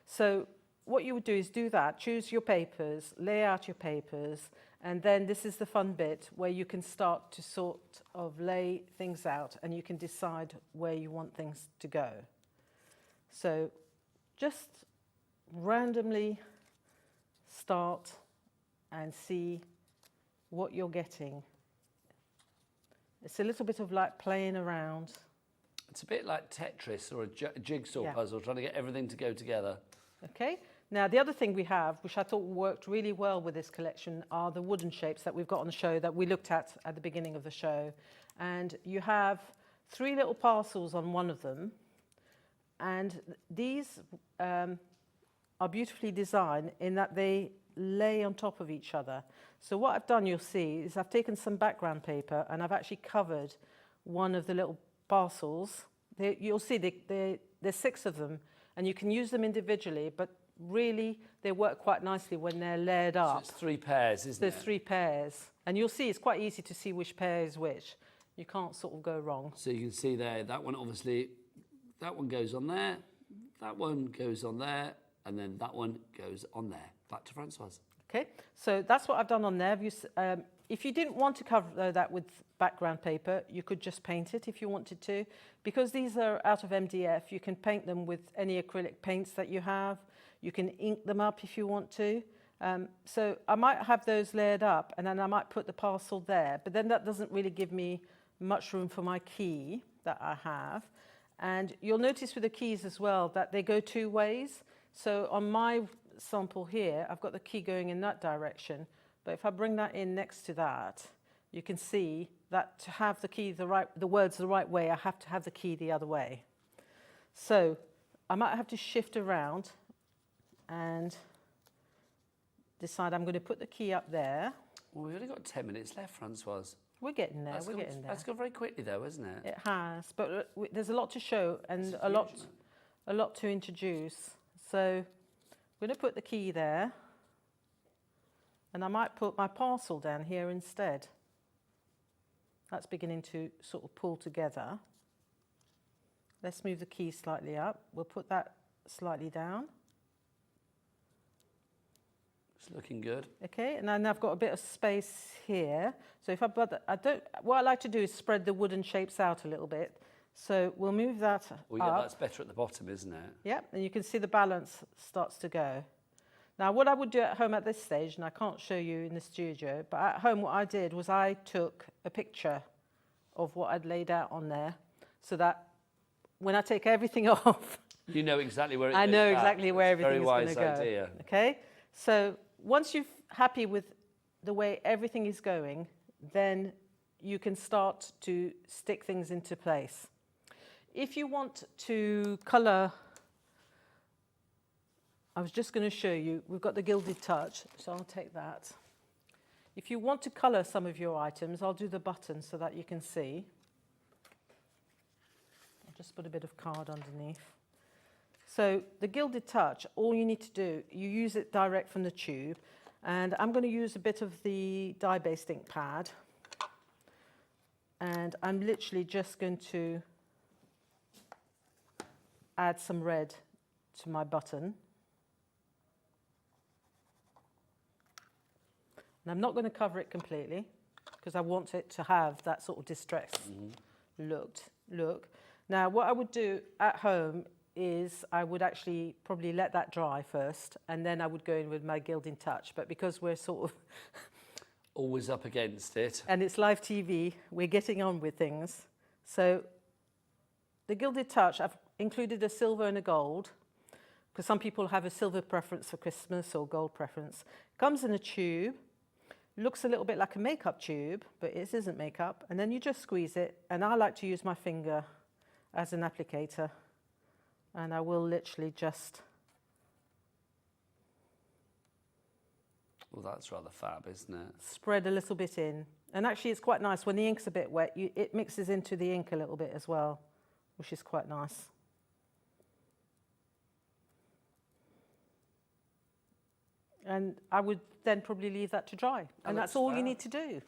J: So what you would do is do that, choose your papers, lay out your papers, and then this is the fun bit where you can start to sort of lay things out and you can decide where you want things to go. So just randomly start and see what you're getting. It's a little bit of like playing around.
D: It's a bit like Tetris or a jigsaw puzzle, trying to get everything to go together.
J: Okay. Now, the other thing we have, which I thought worked really well with this collection, are the wooden shapes that we've got on the show that we looked at the beginning of the show. And you have 3 little parcels on one of them. And these are beautifully designed in that they lay on top of each other. So what I've done, you'll see, is I've taken some background paper and I've actually covered one of the little parcels. You'll see there's 6 of them, and you can use them individually, but really they work quite nicely when they're layered up.
D: So it's 3 pairs, isn't it?
J: There's 3 pairs. And you'll see it's quite easy to see which pair is which. You can't sort of go wrong.
D: So you can see there, that one obviously, that one goes on there, that one goes on there, and then that one goes on there. Back to Francoise.
J: Okay, so that's what I've done on there. If you didn't want to cover that with background paper, you could just paint it if you wanted to. Because these are out of MDF, you can paint them with any acrylic paints that you have. You can ink them up if you want to. So I might have those layered up, and then I might put the parcel there. But then that doesn't really give me much room for my key that I have. And you'll notice with the keys as well that they go 2 ways. So on my sample here, I've got the key going in that direction. But if I bring that in next to that, you can see that to have the key the words the right way, I have to have the key the other way. So I might have to shift around and decide I'm going to put the key up there.
D: Well, we've only got 10 minutes left, Francoise.
J: We're getting there, we're getting there.
D: That's gone very quickly though, isn't it?
J: It has, but there's a lot to show and a lot to introduce. So I'm going to put the key there, and I might put my parcel down here instead. That's beginning to sort of pull together. Let's move the key slightly up. We'll put that slightly down.
D: It's looking good.
J: Okay, and then I've got a bit of space here. So if what I like to do is spread the wooden shapes out a little bit. So we'll move that
D: Well, yeah, that's better at the bottom, isn't it?
J: Yep, and you can see the balance starts to go. Now, what I would do at home at this stage, and I can't show you in the studio, but at home what I did was I took a picture of what I'd laid out on there so that when I take everything off,
D: you know exactly where it
J: I know exactly where everything is going to go.
D: Very wise idea.
J: Okay, so once you're happy with the way everything is going, then you can start to stick things into place. If you want to colour, I was just going to show you, we've got the Gilded Touch, so I'll take that. If you want to colour some of your items, I'll do the button so that you can see. I'll just put a bit of card underneath. So the Gilded Touch, all you need to do, you use it direct from the tube, and I'm going to use a bit of the dye-based ink pad, and I'm literally just going to add some red to my button. And I'm not going to cover it completely because I want it to have that sort of distressed look. Now, what I would do at home is I would actually probably let that dry first, and then I would go in with my Gilded Touch. But because we're sort of
D: Always up against it.
J: And it's live TV. We're getting on with things. So the Gilded Touch, I've included a silver and a gold, because some people have a silver preference for Christmas or gold preference. Comes in a tube, looks a little bit like a makeup tube, but it isn't makeup. And then you just squeeze it. And I like to use my finger as an applicator. And I will literally just...
D: Well, that's rather fab, isn't it?
J: Spread a little bit in. And actually it's quite nice. When the ink's a bit wet, it mixes into the ink a little bit as well, which is quite nice. And I would then probably leave that to dry. And that's all you need to do.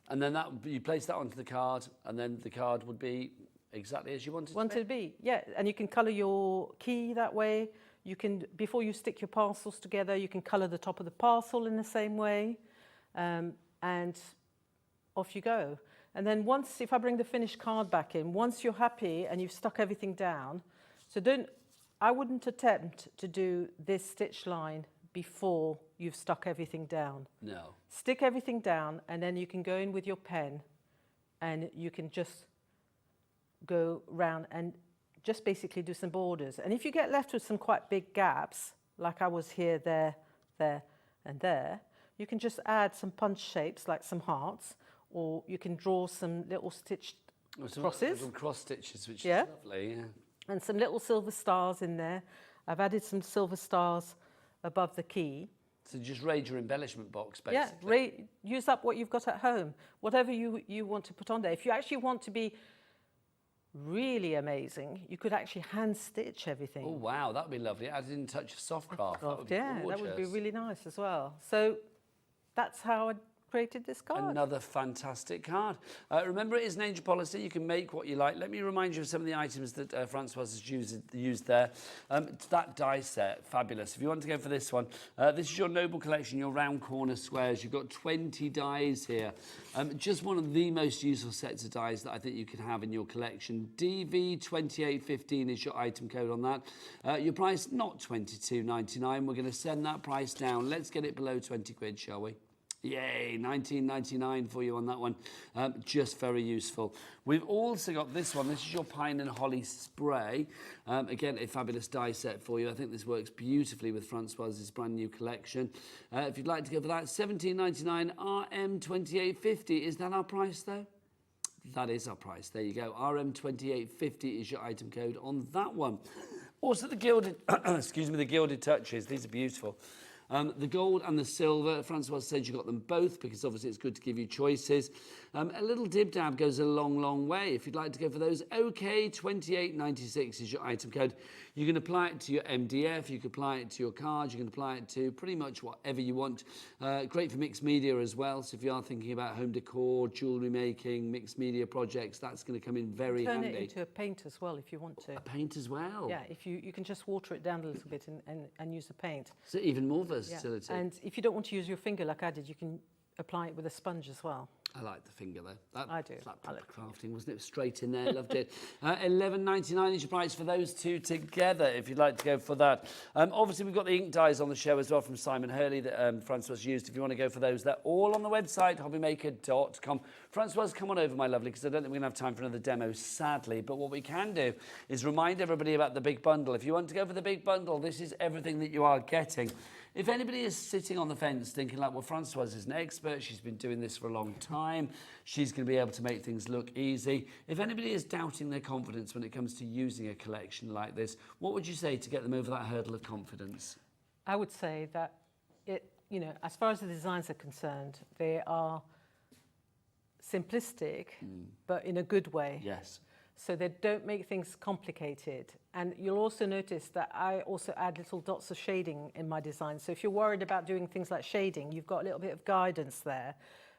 D: And then you place that onto the card, and then the card would be exactly as you want it to be?
J: Yeah. And you can colour your key that way. You can, before you stick your parcels together, you can colour the top of the parcel in the same way. And off you go. And then once, if I bring the finished card back in, once you're happy and you've stuck everything down, so I wouldn't attempt to do this stitch line before you've stuck everything down.
D: No.
J: Stick everything down, and then you can go in with your pen and you can just go round and just basically do some borders. And if you get left with some quite big gaps, like I was here, there, and there, you can just add some punch shapes, like some hearts, or you can draw some little stitched crosses.
D: Little cross stitches, which is lovely, yeah.
J: And some little silver stars in there. I've added some silver stars above the key.
D: So just raid your embellishment box, basically.
J: Yeah, use up what you've got at home, whatever you want to put on there. If you actually want to be really amazing, you could actually hand stitch everything.
D: Oh wow, that would be lovely. Added in a touch of soft craft. That would be gorgeous.
J: That would be really nice as well. So that's how I created this card.
D: Another fantastic card. Remember, it is an Angel policy. You can make what you like. Let me remind you of some of the items that Francoise has used there. That die set, fabulous. If you want to go for this one, this is your Noble collection, your round corner squares. You've got 20 dies here. Just one of the most useful sets of dies that I think you could have in your collection. DV2815 is your item code on that. Your price, not $22.99. We're going to send that price down. Let's get it below 20 quid, shall we? Yay, $19.99 for you on that one. Just very useful. We've also got this one. This is your Pine and Holly spray. Again, a fabulous die set for you. I think this works beautifully with Francoise's brand new collection. If you'd like to go for that, $17.99 RM2850. Is that our price though? That is our price. There you go. RM2850 is your item code on that one. Also the gilded, excuse me, the gilded touches. These are beautiful. The gold and the silver, Francoise said you got them both because obviously it's good to give you choices. A little dib dab goes a long, long way. If you'd like to go for those, OK 2896 is your item code. You can apply it to your MDF, you can apply it to your cards, you can apply it to pretty much whatever you want. Great for mixed media as well. So if you are thinking about home decor, jewellery making, mixed media projects, that's going to come in very handy.
J: Turn it into a paint as well if you want to.
D: A paint as well?
J: Yeah, if you can just water it down a little bit and use the paint.
D: So even more versatility.
J: Yeah. And if you don't want to use your finger like I did, you can apply it with a sponge as well.
D: I like the finger though.
J: I do.
D: Like proper crafting, wasn't it? Straight in there, loved it. $11.99 is your price for those two together, if you'd like to go for that. Obviously, we've got the ink dies on the show as well from Simon Hurley that Francoise used. If you want to go for those, they're all on the website, hobbymaker.com. Francoise, come on over, my lovely, because I don't think we're going to have time for another demo, sadly. But what we can do is remind everybody about the big bundle. If you want to go for the big bundle, this is everything that you are getting. If anybody is sitting on the fence thinking like, well, Francoise is an expert, she's been doing this for a long time, she's going to be able to make things look easy. If anybody is doubting their confidence when it comes to using a collection like this, what would you say to get them over that hurdle of confidence?
J: I would say that, as far as the designs are concerned, they are simplistic, but in a good way.
D: Yes.
J: So they don't make things complicated. And you'll also notice that I also add little dots of shading in my design. So if you're worried about doing things like shading, you've got a little bit of guidance there.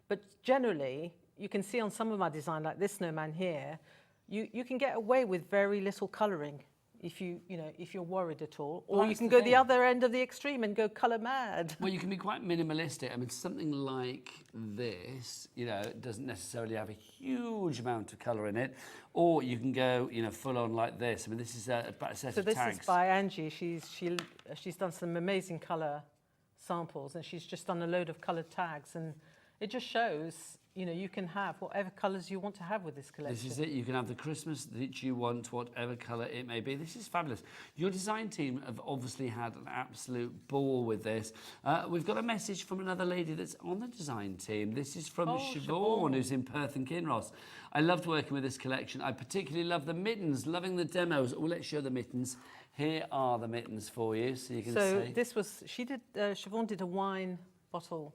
J: But generally, you can see on some of my design, like this snowman here, you can get away with very little colouring if you're worried at all. Or you can go the other end of the extreme and go colour mad.
D: Well, you can be quite minimalistic. I mean, something like this, it doesn't necessarily have a huge amount of colour in it. Or you can go, full on like this. I mean, this is a set of tags.
J: So this is by Angie. She's done some amazing colour samples, and she's just done a load of coloured tags, and it just shows, you know, you can have whatever colours you want to have with this collection.
D: This is it. You can have the Christmas that you want, whatever colour it may be. This is fabulous. Your design team have obviously had an absolute ball with this. We've got a message from another lady that's on the design team. This is from Siobhan, who's in Perth and Kinross. I loved working with this collection. I particularly love the mittens, loving the demos. Oh, let's show the mittens. Here are the mittens for you, so you can see.
J: So this was, Siobhan did a wine bottle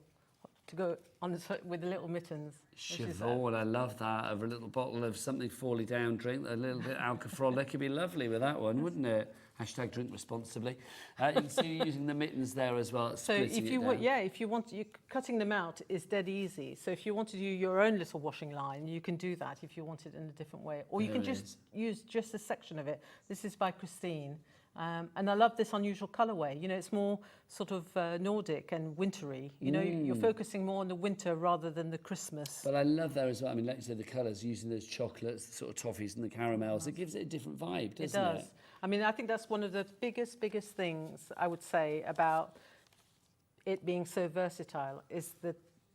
J: to go on with the little mittens.
D: Siobhan, I love that. Of a little bottle of something falling down, drink a little bit of alcohol. That could be lovely with that one, wouldn't it? Hashtag drink responsibly. You can see you're using the mittens there as well.
J: So if you if you want, cutting them out is dead easy. So if you want to do your own little washing line, you can do that if you want it in a different way, or you can just use just a section of it. This is by Christine. And I love this unusual colourway. You know, it's more sort of Nordic and wintry. You know, you're focusing more on the winter rather than the Christmas.
D: But I love that as well. I mean, like you said, the colours, using those chocolates, the sort of toffees and the caramels, it gives it a different vibe, doesn't it?
J: It does. I mean, I think that's one of the biggest things I would say about it being so versatile is the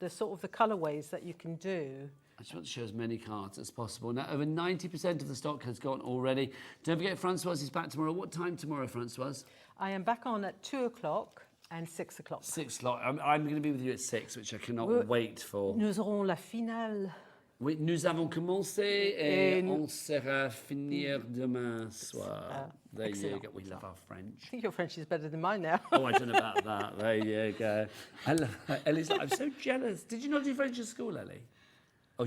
J: sort of the colourways that you can do.
D: I just want to show as many cards as possible. Now, over 90% of the stock has gone already. Don't forget, Francoise is back tomorrow. What time tomorrow, Francoise?
J: I am back on at 2 o'clock and 6 o'clock.
D: 6 o'clock. I'm going to be with you at 6, which I cannot wait for.
J: Nous aurons la finale.
D: Oui, nous avons commencé et on sera finir demain soir. There you go. We love our French.
J: I think your French is better than mine now.
D: Oh, I don't know about that. There you go. I love Ellie's. I'm so jealous. Did you not do French at school, Ellie? Oh,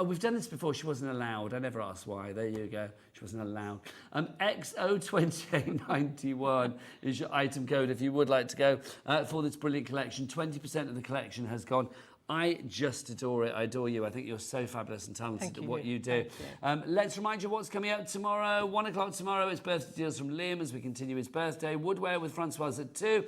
D: we've done this before. She wasn't allowed. I never asked why. There you go. She wasn't allowed. XO2891 is your item code if you would like to go for this brilliant collection. 20% of the collection has gone. I just adore it. I adore you. I think you're so fabulous and talented at what you do. Let's remind you what's coming up tomorrow. 1 o'clock tomorrow. It's birthday deals from Liam as we continue his birthday. Woodwear with Francoise at 2.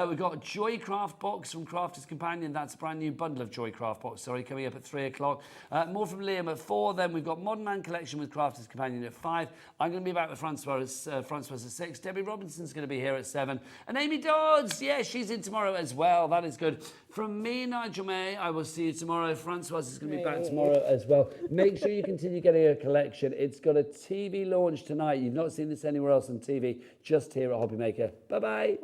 D: We've got Joycraft box from Crafter's Companion. That's a brand new bundle of Joycraft box, coming up at 3 o'clock. More from Liam at 4. Then we've got Modern Man Collection with Crafter's Companion at 5. I'm going to be back with Francoise at 6. Debbie Robinson's going to be here at 7. And Amy Dodds, yeah, she's in tomorrow as well. That is good. From me, Nigel May, I will see you tomorrow. Francoise is going to be back tomorrow as well. Make sure you continue getting a collection. It's got a TV launch tonight. You've not seen this anywhere else on TV, just here at Hobbymaker. Bye-bye.